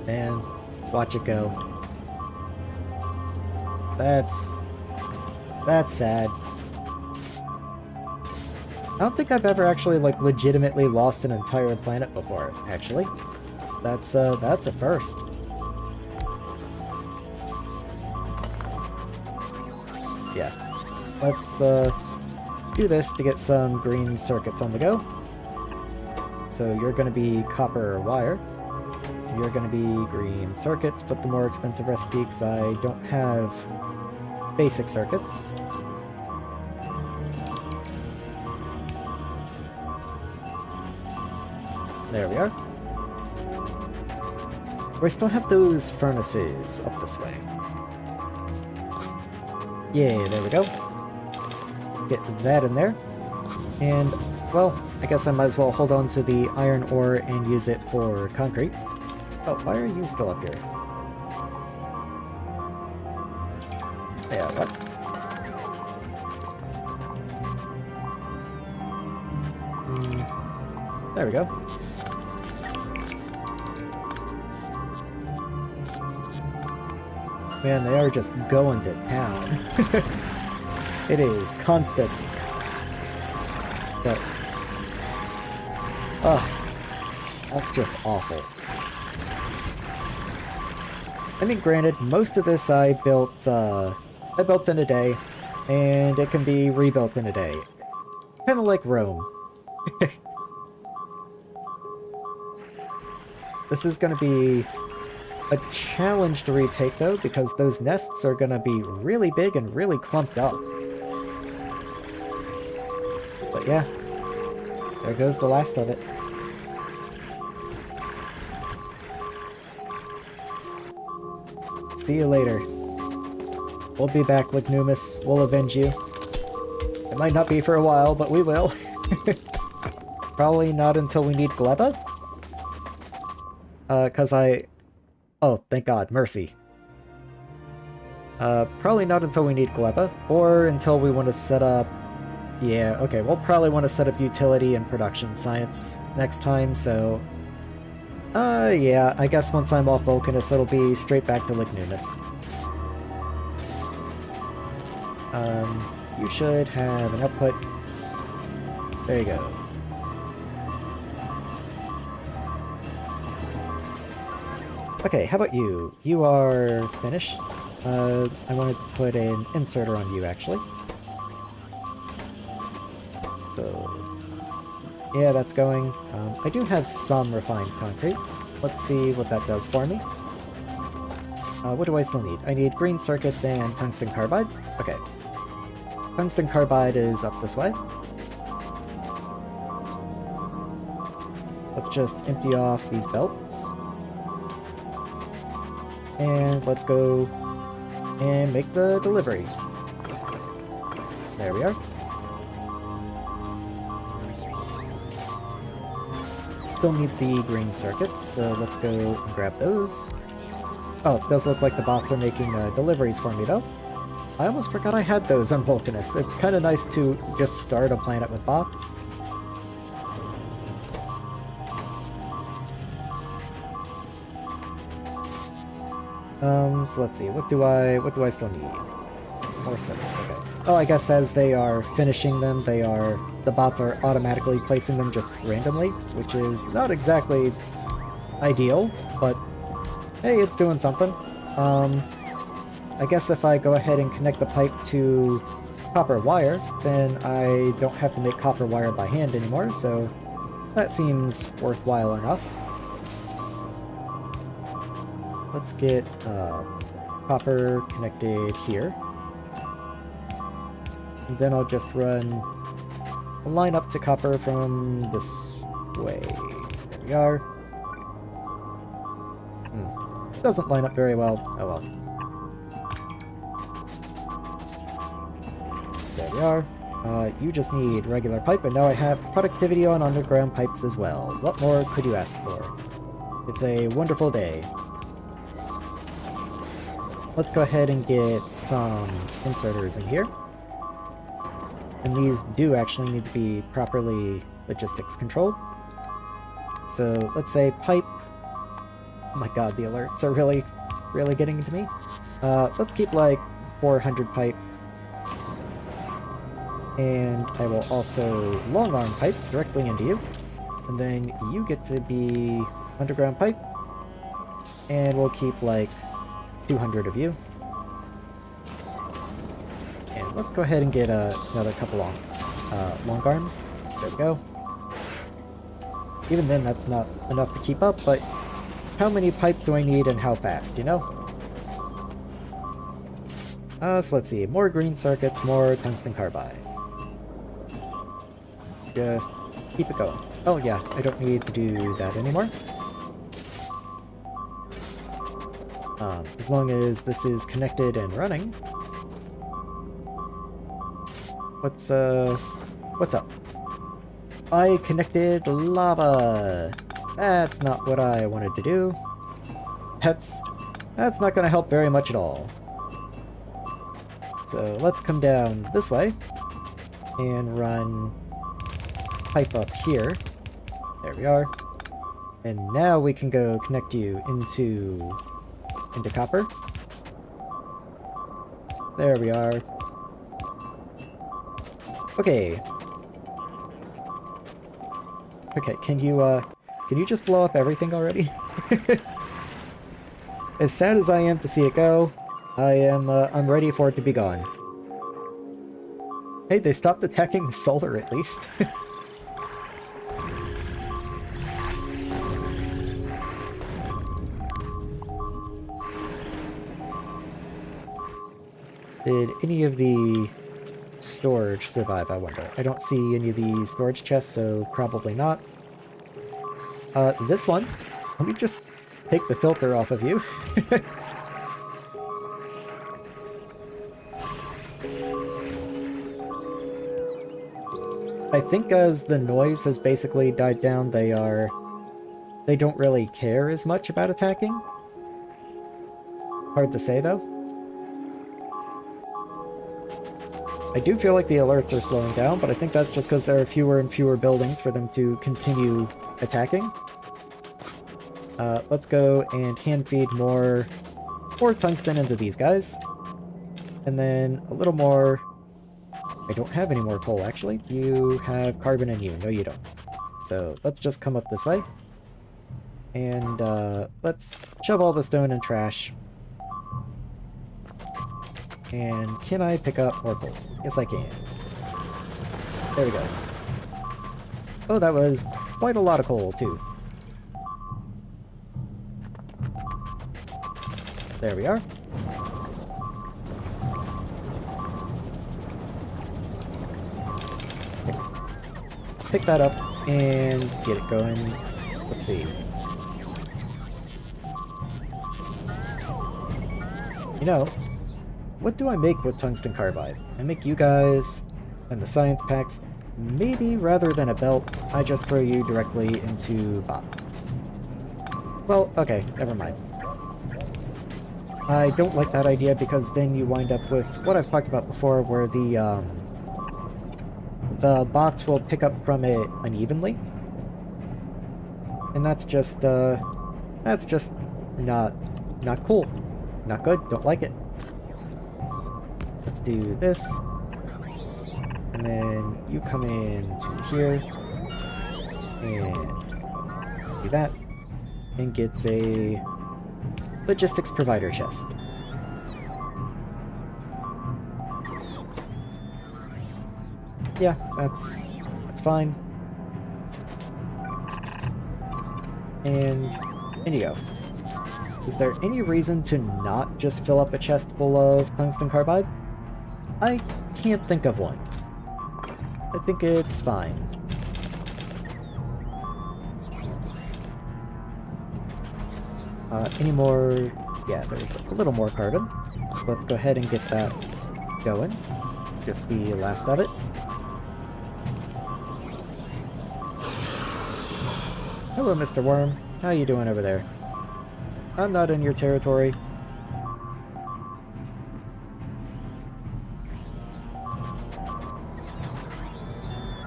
And watch it go. That's sad. I don't think I've ever actually, like, legitimately lost an entire planet before, actually. That's a first. Yeah. Let's, do this to get some green circuits on the go. So you're gonna be copper wire. You're gonna be green circuits, but the more expensive recipe because I don't have basic circuits. There we are. We still have those furnaces up this way. Yeah, there we go. Let's get that in there. And, well, I guess I might as well hold on to the iron ore and use it for concrete. Oh, why are you still up here? Yeah, what? There we go. Man, they are just going to town. It is constant. But... that's just awful. I mean, granted, most of this I built in a day, and it can be rebuilt in a day. Kinda like Rome. This is gonna be a challenge to retake, though, because those nests are gonna be really big and really clumped up. But yeah, there goes the last of it. See you later. We'll be back, Lignumis. We'll avenge you. It might not be for a while, but we will. Probably not until we need Gleba. Oh, thank God. Mercy. Probably not until we need Gleba, or until we want to set up... Yeah, okay, we'll probably want to set up utility and production science next time, so... yeah, I guess once I'm off Vulcanus, it'll be straight back to Lignumis. You should have an output. There you go. Okay, how about you? You are finished. I want to put an inserter on you, actually. So, yeah, that's going. I do have some refined concrete. Let's see what that does for me. What do I still need? I need green circuits and tungsten carbide. Okay. Tungsten carbide is up this way. Let's just empty off these belts. And let's go and make the delivery. There we are. Still need the green circuits, so let's go and grab those. Oh, it does look like the bots are making deliveries for me, though. I almost forgot I had those on Vulcanus. It's kind of nice to just start a planet with bots. So let's see, what do I still need? More circuits, okay. Oh, I guess as they are finishing them, the bots are automatically placing them just randomly, which is not exactly ideal, but hey, it's doing something. I guess if I go ahead and connect the pipe to copper wire, then I don't have to make copper wire by hand anymore, so that seems worthwhile enough. Let's get copper connected here. And then I'll just run a line up to copper from this way. There we are. Doesn't line up very well. Oh well. There we are. You just need regular pipe, and now I have productivity on underground pipes as well. What more could you ask for? It's a wonderful day. Let's go ahead and get some inserters in here. And these do actually need to be properly logistics controlled. So let's say pipe. Oh my god, the alerts are really getting into me. Let's keep like 400 pipe. And I will also long arm pipe directly into you. And then you get to be underground pipe. And we'll keep like 200 of you. And let's go ahead and get another couple long arms. There we go. Even then, that's not enough to keep up, but how many pipes do I need and how fast, you know? So let's see. More green circuits, more tungsten carbide. Just keep it going. Oh yeah, I don't need to do that anymore. As long as this is connected and running. What's up? I connected lava! That's not what I wanted to do. That's not gonna help very much at all. So let's come down this way and run pipe up here. There we are. And now we can go connect you into copper. There we are. Okay. Okay, can you just blow up everything already? As sad as I am to see it go, I'm ready for it to be gone. Hey, they stopped attacking the solar at least. Did any of the storage survive, I wonder? I don't see any of the storage chests, so probably not. This one, let me just take the filter off of you. I think as the noise has basically died down, they don't really care as much about attacking. Hard to say, though. I do feel like the alerts are slowing down, but I think that's just because there are fewer and fewer buildings for them to continue attacking. Let's go and hand feed more tungsten into these guys. And then a little more... I don't have any more coal, actually. You have carbon in you. No, you don't. So let's just come up this way. And let's shove all the stone and trash. And can I pick up more coal? Yes, I can. There we go. Oh, that was quite a lot of coal, too. There we are. Okay. Pick that up and get it going. Let's see. You know, what do I make with tungsten carbide? I make you guys and the science packs. Maybe rather than a belt, I just throw you directly into bots. Well, okay, never mind. I don't like that idea because then you wind up with what I've talked about before, where the bots will pick up from it unevenly. And that's just not cool. Not good, don't like it. Let's do this. And then you come in to here. And do that. And get a logistics provider chest. Yeah, that's fine. And in you go. Is there any reason to not just fill up a chest full of tungsten carbide? I can't think of one. I think it's fine. Any more? Yeah, there's a little more carbon. Let's go ahead and get that going. Just the last of it. Hello, Mr. Worm. How you doing over there? I'm not in your territory.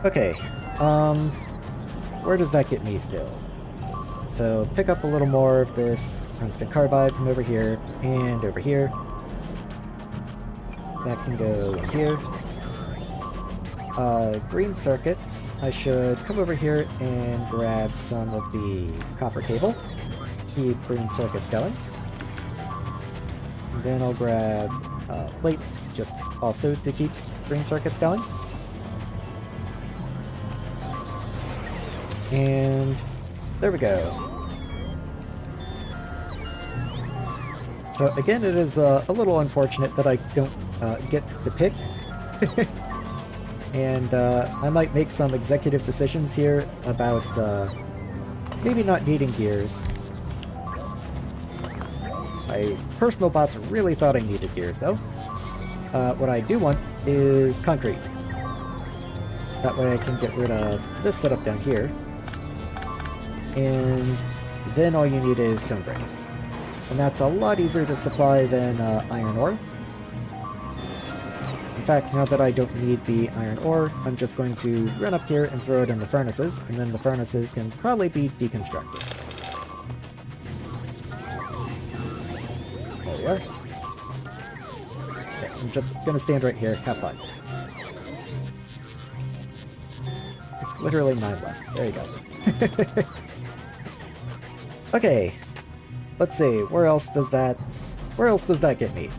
Okay, where does that get me still? So pick up a little more of this tungsten carbide from over here and over here. That can go in here. Green circuits. I should come over here and grab some of the copper cable. Keep green circuits going. And then I'll grab plates, just also to keep green circuits going. And there we go. So again, it is a little unfortunate that I don't get to pick. And I might make some executive decisions here about maybe not needing gears. My personal bots really thought I needed gears, though. What I do want is concrete. That way I can get rid of this setup down here. And then all you need is stone bricks. And that's a lot easier to supply than iron ore. In fact, now that I don't need the iron ore, I'm just going to run up here and throw it in the furnaces, and then the furnaces can probably be deconstructed. There we are. Okay, I'm just gonna stand right here, have fun. There's literally 9 left. There you go. Okay, let's see, where else does that get me?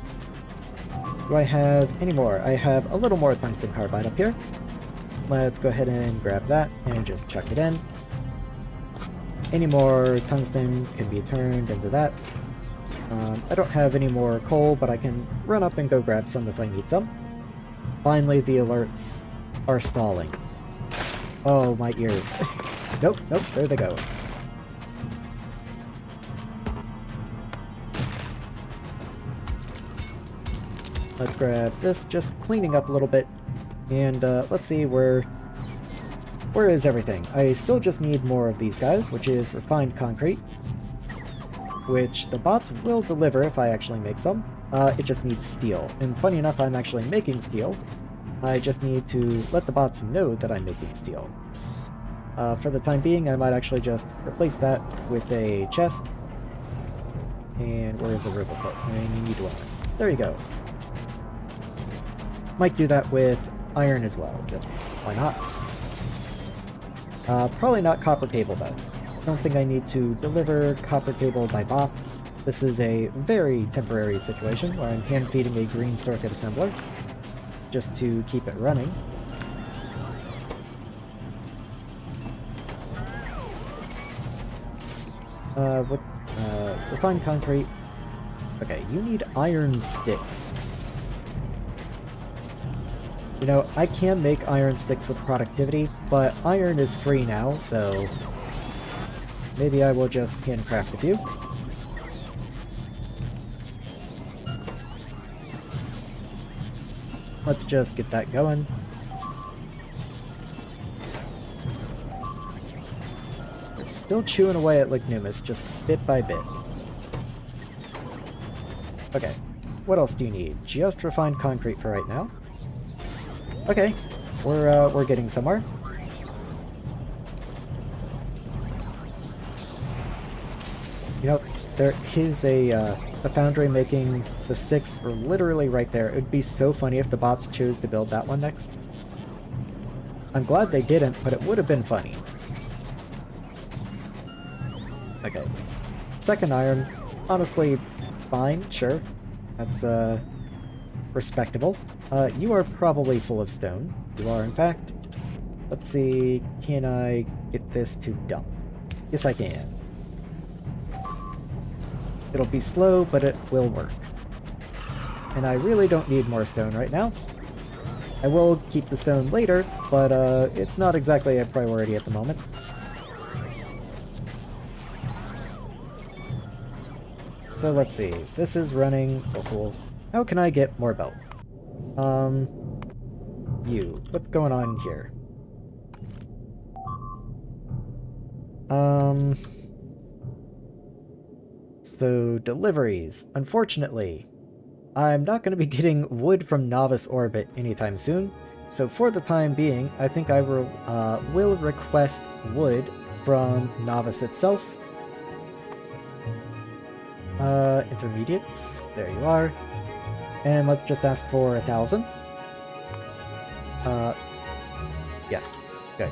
Do I have any more? I have a little more tungsten carbide up here. Let's go ahead and grab that and just chuck it in. Any more tungsten can be turned into that. I don't have any more coal, but I can run up and go grab some if I need some. Finally, the alerts are stalling. Oh, my ears. Nope, there they go. Let's grab this, just cleaning up a little bit, and let's see where is everything. I still just need more of these guys, which is refined concrete, which the bots will deliver if I actually make some. It just needs steel, and funny enough, I'm actually making steel. I just need to let the bots know that I'm making steel. For the time being, I might actually just replace that with a chest. And where is a river port? And you need one. There you go. Might do that with iron as well, just why not? Probably not copper cable though. Don't think I need to deliver copper cable by bots. This is a very temporary situation where I'm hand feeding a green circuit assembler just to keep it running. With refined concrete, Okay, you need iron sticks. You know, I can make iron sticks with productivity, but iron is free now, so maybe I will just handcraft a few. Let's just get that going. We're still chewing away at Lignumis, just bit by bit. Okay, what else do you need? Just refined concrete for right now. Okay, we're getting somewhere. You know, there is a foundry making the sticks are literally right there. It would be so funny if the bots chose to build that one next. I'm glad they didn't, but it would have been funny. Okay. Second iron, honestly, fine, sure. That's, respectable. You are probably full of stone. You are, in fact. Let's see, can I get this to dump? Yes, I can. It'll be slow, but it will work. And I really don't need more stone right now. I will keep the stone later, but it's not exactly a priority at the moment. So let's see. This is running... Oh, cool. How can I get more belt? You. What's going on here? So, deliveries. Unfortunately, I'm not going to be getting wood from Nauvis orbit anytime soon, so for the time being, I think I will request wood from Nauvis itself. Intermediates, there you are. And let's just ask for 1,000. Yes, good.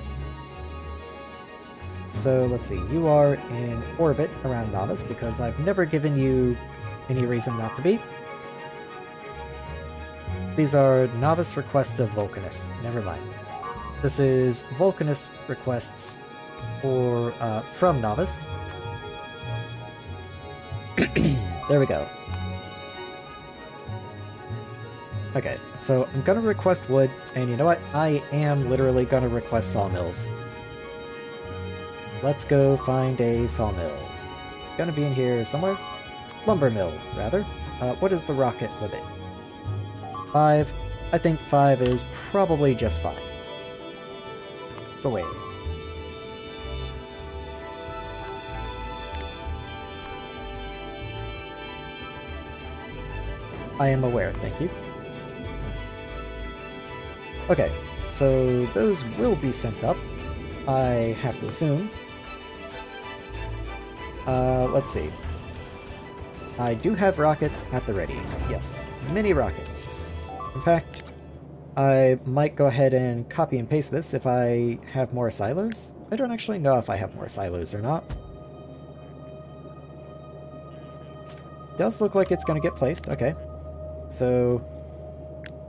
So let's see, you are in orbit around Nauvis because I've never given you any reason not to be. These are Nauvis requests of Vulcanus. Never mind. This is Vulcanus requests for from Nauvis. There we go. Okay, so I'm gonna request wood, and you know what? I am literally gonna request sawmills. Let's go find a sawmill. Gonna be in here somewhere? Lumber mill, rather. What is the rocket limit? 5. I think 5 is probably just fine. But wait. I am aware, thank you. Okay, so those will be sent up, I have to assume. Let's see. I do have rockets at the ready. Yes, mini rockets. In fact, I might go ahead and copy and paste this if I have more silos. I don't actually know if I have more silos or not. Does look like it's going to get placed. Okay. So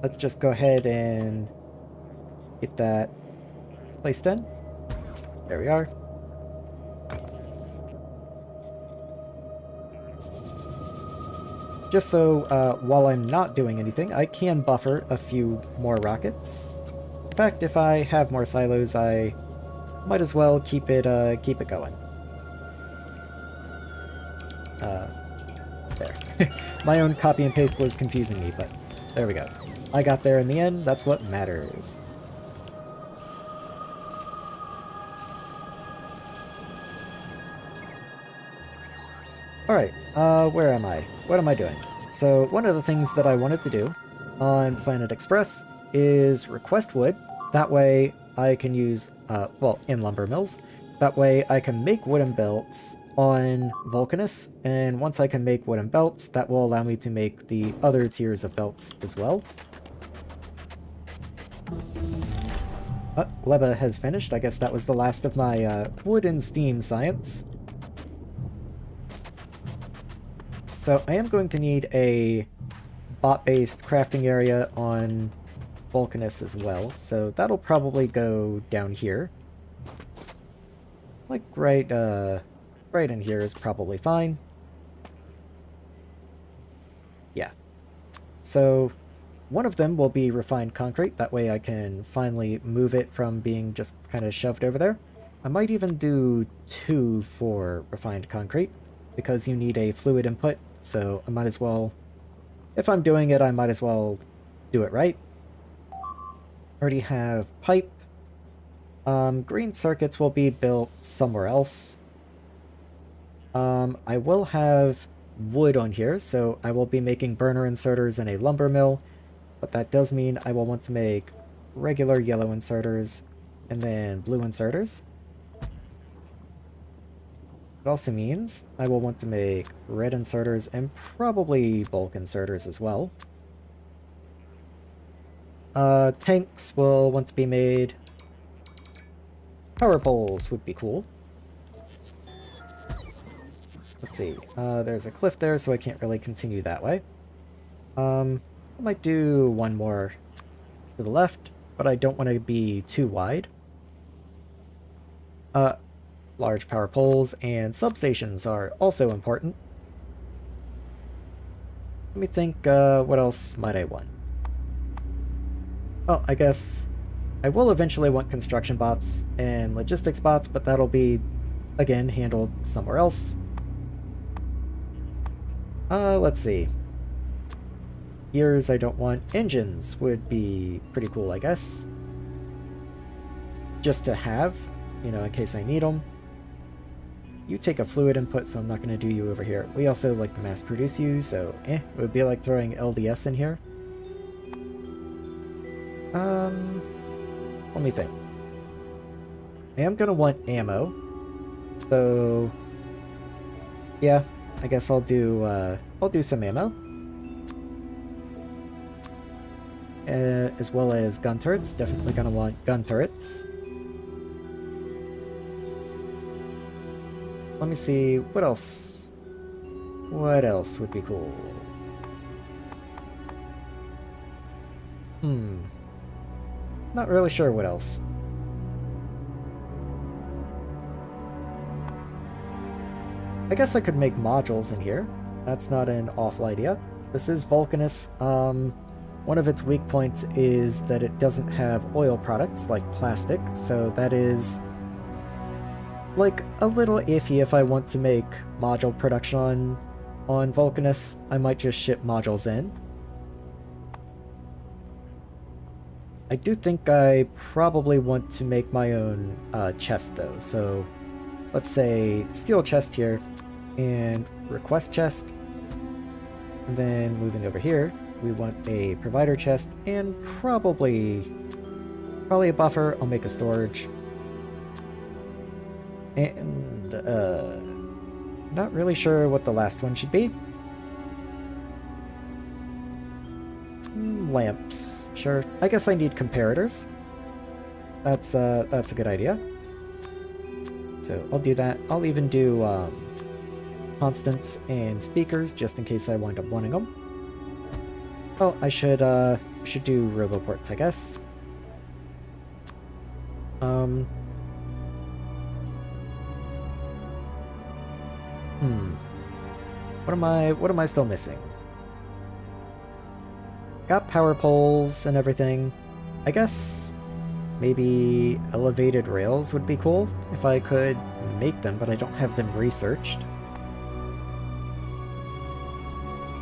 let's just go ahead and get that placed in. There we are. Just so while I'm not doing anything, I can buffer a few more rockets. In fact, if I have more silos, I might as well keep it going. There. My own copy and paste was confusing me, but there we go. I got there in the end, that's what matters. Alright, where am I? What am I doing? So, one of the things that I wanted to do on Planet Express is request wood. That way I can use, well, in lumber mills. That way I can make wooden belts on Vulcanus, and once I can make wooden belts, that will allow me to make the other tiers of belts as well. Gleba has finished. I guess that was the last of my wood and steam science. So I am going to need a bot-based crafting area on Vulcanus as well, so that'll probably go down here. Like right in here is probably fine. Yeah. So one of them will be refined concrete. That way I can finally move it from being just kind of shoved over there. I might even do 2 for refined concrete because you need a fluid input. So I might as well, if I'm doing it, I might as well do it right. Already have pipe. Green circuits will be built somewhere else. I will have wood on here, so I will be making burner inserters in a lumber mill, but that does mean I will want to make regular yellow inserters and then blue inserters. It also means I will want to make red inserters and probably bulk inserters as well. Tanks will want to be made. Power poles would be cool. Let's see. There's a cliff there, so I can't really continue that way. I might do one more to the left, but I don't want to be too wide. Large power poles and substations are also important. Let me think, what else might I want? Oh, I guess I will eventually want construction bots and logistics bots, but that'll be, again, handled somewhere else. Let's see. Gears I don't want. Engines would be pretty cool, I guess. Just to have, you know, in case I need them. You take a fluid input, so I'm not going to do you over here. We also like to mass produce you, so it would be like throwing LDS in here. Let me think. I am going to want ammo. So yeah, I guess I'll do some ammo. As well as gun turrets. Definitely gonna want gun turrets. Let me see, what else? What else would be cool? Not really sure what else. I guess I could make modules in here. That's not an awful idea. This is Vulcanus. One of its weak points is that it doesn't have oil products like plastic, so that is like a little iffy if I want to make module production on Vulcanus. I might just ship modules in. I do think I probably want to make my own chest though, so let's say steel chest here and request chest, and then moving over here we want a provider chest and probably a buffer. I'll make a storage. And, not really sure what the last one should be. Lamps. Sure. I guess I need comparators. That's a good idea. So I'll do that. I'll even do, constants and speakers, just in case I wind up wanting them. Oh, I should do roboports, I guess. What am I still missing? Got power poles and everything. I guess maybe elevated rails would be cool if I could make them, but I don't have them researched.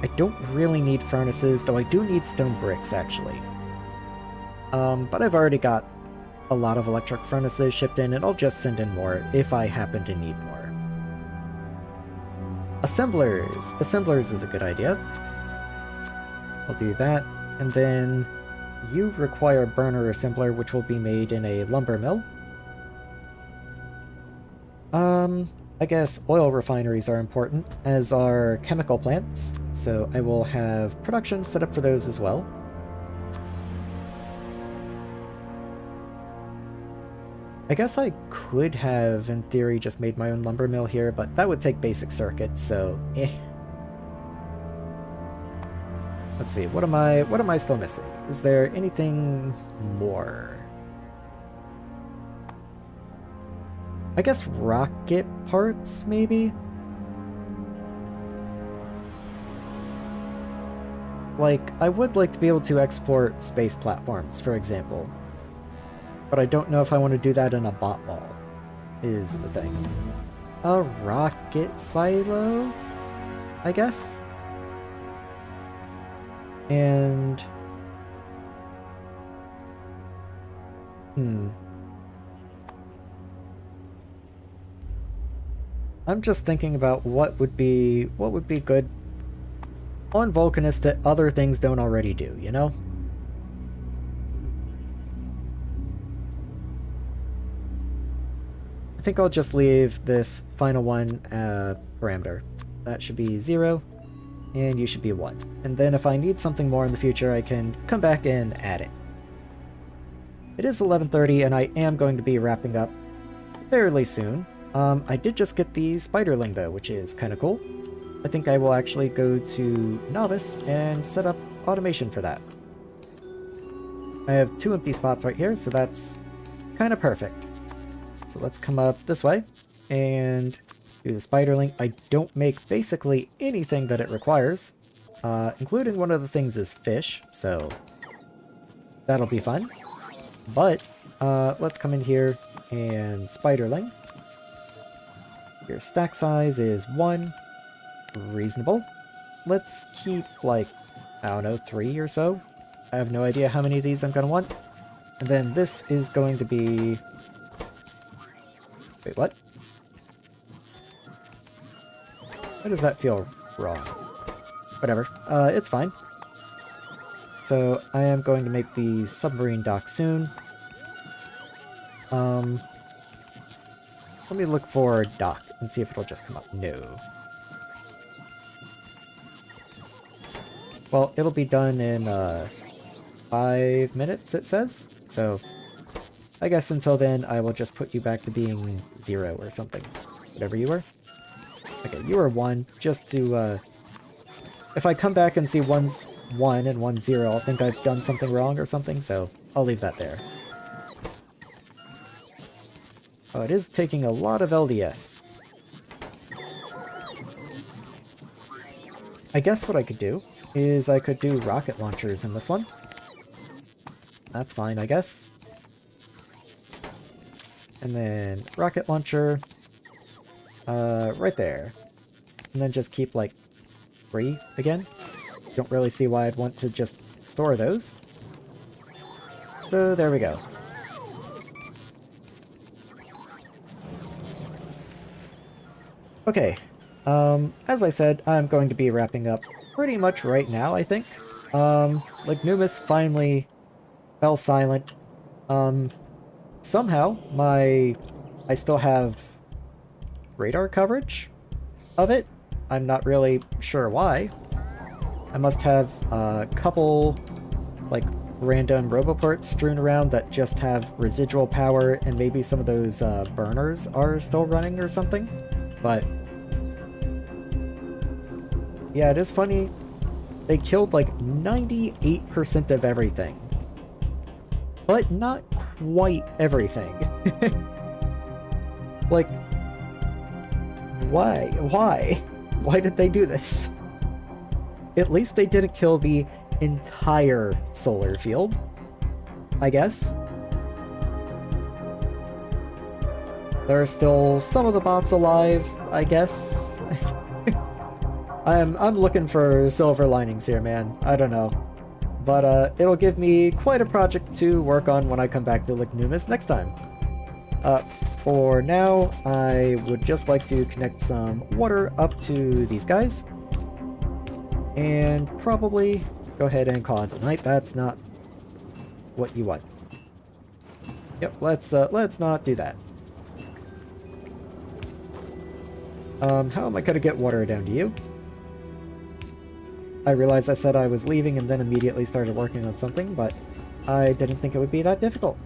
I don't really need furnaces, though I do need stone bricks, actually. But I've already got a lot of electric furnaces shipped in, and I'll just send in more if I happen to need more. Assemblers! Assemblers is a good idea. I'll do that, and then you require burner assembler, which will be made in a lumber mill. I guess oil refineries are important, as are chemical plants, so I will have production set up for those as well. I guess I could have, in theory, just made my own lumber mill here, but that would take basic circuits, so eh. Let's see, what am I still missing? Is there anything more? I guess rocket parts, maybe? Like, I would like to be able to export space platforms, for example. But I don't know if I want to do that in a bot wall, is the thing. A rocket silo, I guess? And... I'm just thinking about what would be good on Vulcanus that other things don't already do, you know? I think I'll just leave this final one parameter. That should be 0, and you should be 1. And then if I need something more in the future, I can come back and add it. It is 11:30, and I am going to be wrapping up fairly soon. I did just get the spiderling, though, which is kind of cool. I think I will actually go to Nauvis and set up automation for that. I have 2 empty spots right here, so that's kind of perfect. So let's come up this way and do the spiderling. I don't make basically anything that it requires, including one of the things is fish, so that'll be fun. But let's come in here and spiderling. Your stack size is 1. Reasonable. Let's keep, like, I don't know, 3 or so. I have no idea how many of these I'm going to want. And then this is going to be... Wait, what? Why does that feel wrong? Whatever. It's fine. So I am going to make the submarine dock soon. Let me look for dock and see if it'll just come up. No. Well, it'll be done in 5 minutes, it says. So I guess until then, I will just put you back to being 0 or something. Whatever you were. Okay, you are 1, just to, if I come back and see one's 1 and one's 0, I'll think I've done something wrong or something, so I'll leave that there. Oh, it is taking a lot of LDS. I guess what I could do is I could do rocket launchers in this one. That's fine, I guess. And then rocket launcher right there. And then just keep, like, 3 again. Don't really see why I'd want to just store those. So there we go. Okay, as I said, I'm going to be wrapping up pretty much right now, I think. Lignumis finally fell silent. Somehow, I still have radar coverage of it. I'm not really sure why. I must have a couple, like, random roboports strewn around that just have residual power, and maybe some of those burners are still running or something. But yeah, it is funny. They killed like 98% of everything. But not quite everything. Like, why? Why? Why did they do this? At least they didn't kill the entire solar field, I guess. There are still some of the bots alive, I guess. I'm looking for silver linings here, man. I don't know. But it'll give me quite a project to work on when I come back to Lignumis next time. For now, I would just like to connect some water up to these guys. And probably go ahead and call it a night. That's not what you want. Yep, let's not do that. How am I gonna get water down to you? I realized I said I was leaving and then immediately started working on something, but I didn't think it would be that difficult.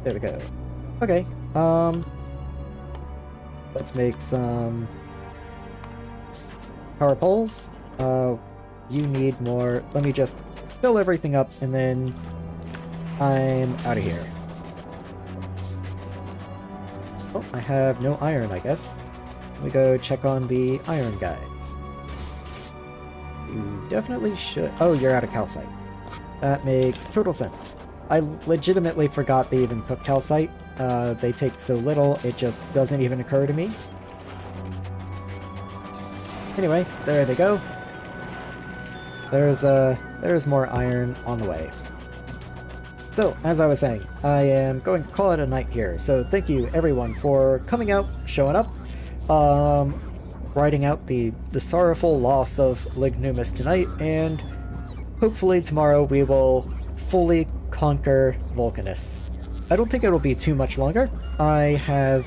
There we go. Okay, let's make some power poles. You need more. Let me just fill everything up and then I'm out of here. Oh, I have no iron, I guess. Let me go check on the iron guys. You definitely should... Oh, you're out of calcite. That makes total sense. I legitimately forgot they even took calcite. They take so little, it just doesn't even occur to me. Anyway, there they go. There's more iron on the way. So, as I was saying, I am going to call it a night here. So thank you everyone for coming out, showing up, writing out the sorrowful loss of Lignumis tonight, and hopefully tomorrow we will fully conquer Vulcanus. I don't think it'll be too much longer. I have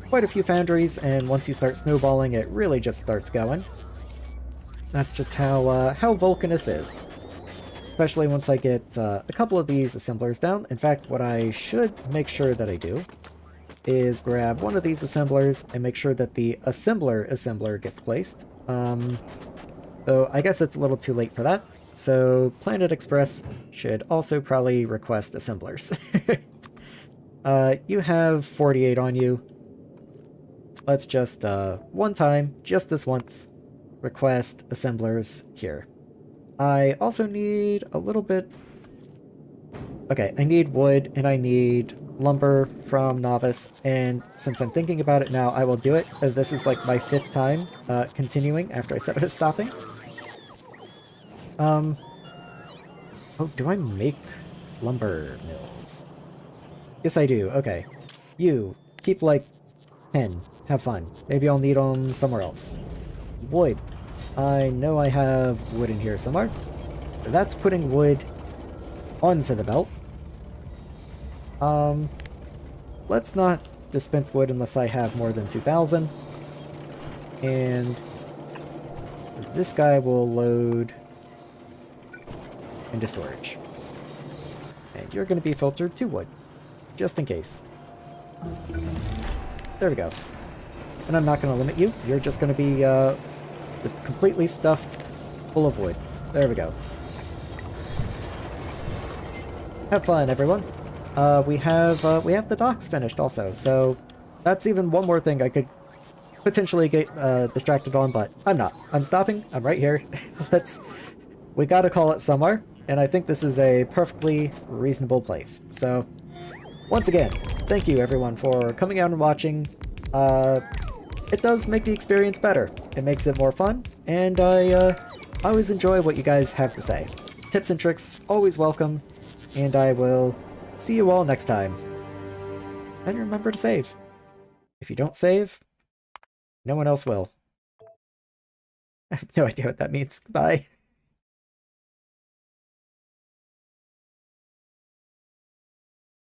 quite a few foundries, and once you start snowballing, it really just starts going. That's just how Vulcanus is. Especially once I get a couple of these assemblers down. In fact, what I should make sure that I do is grab one of these assemblers and make sure that the assembler gets placed. So I guess it's a little too late for that. So Planet Express should also probably request assemblers. You have 48 on you. Let's just, one time, just this once, request assemblers here. I also need a little bit... Okay, I need wood, and I need lumber from Nauvis, and since I'm thinking about it now, I will do it. This is like my 5th time continuing after I said I was stopping. Oh, do I make lumber mills? Yes, I do. Okay. You, keep like 10. Have fun. Maybe I'll need them somewhere else. Wood. I know I have wood in here somewhere. That's putting wood onto the belt. Let's not dispense wood unless I have more than 2,000. And this guy will load into storage. And you're going to be filtered to wood, just in case. There we go. And I'm not going to limit you. You're just going to be just completely stuffed full of wood. There we go. Have fun, everyone. We have the docks finished also, so that's even one more thing I could potentially get distracted on, but I'm not. I'm stopping. I'm right here. We gotta call it somewhere, and I think this is a perfectly reasonable place. So, once again, thank you everyone for coming out and watching. It does make the experience better. It makes it more fun, and I always enjoy what you guys have to say. Tips and tricks, always welcome, and I will see you all next time. And remember to save. If you don't save, no one else will. I have no idea what that means. Bye.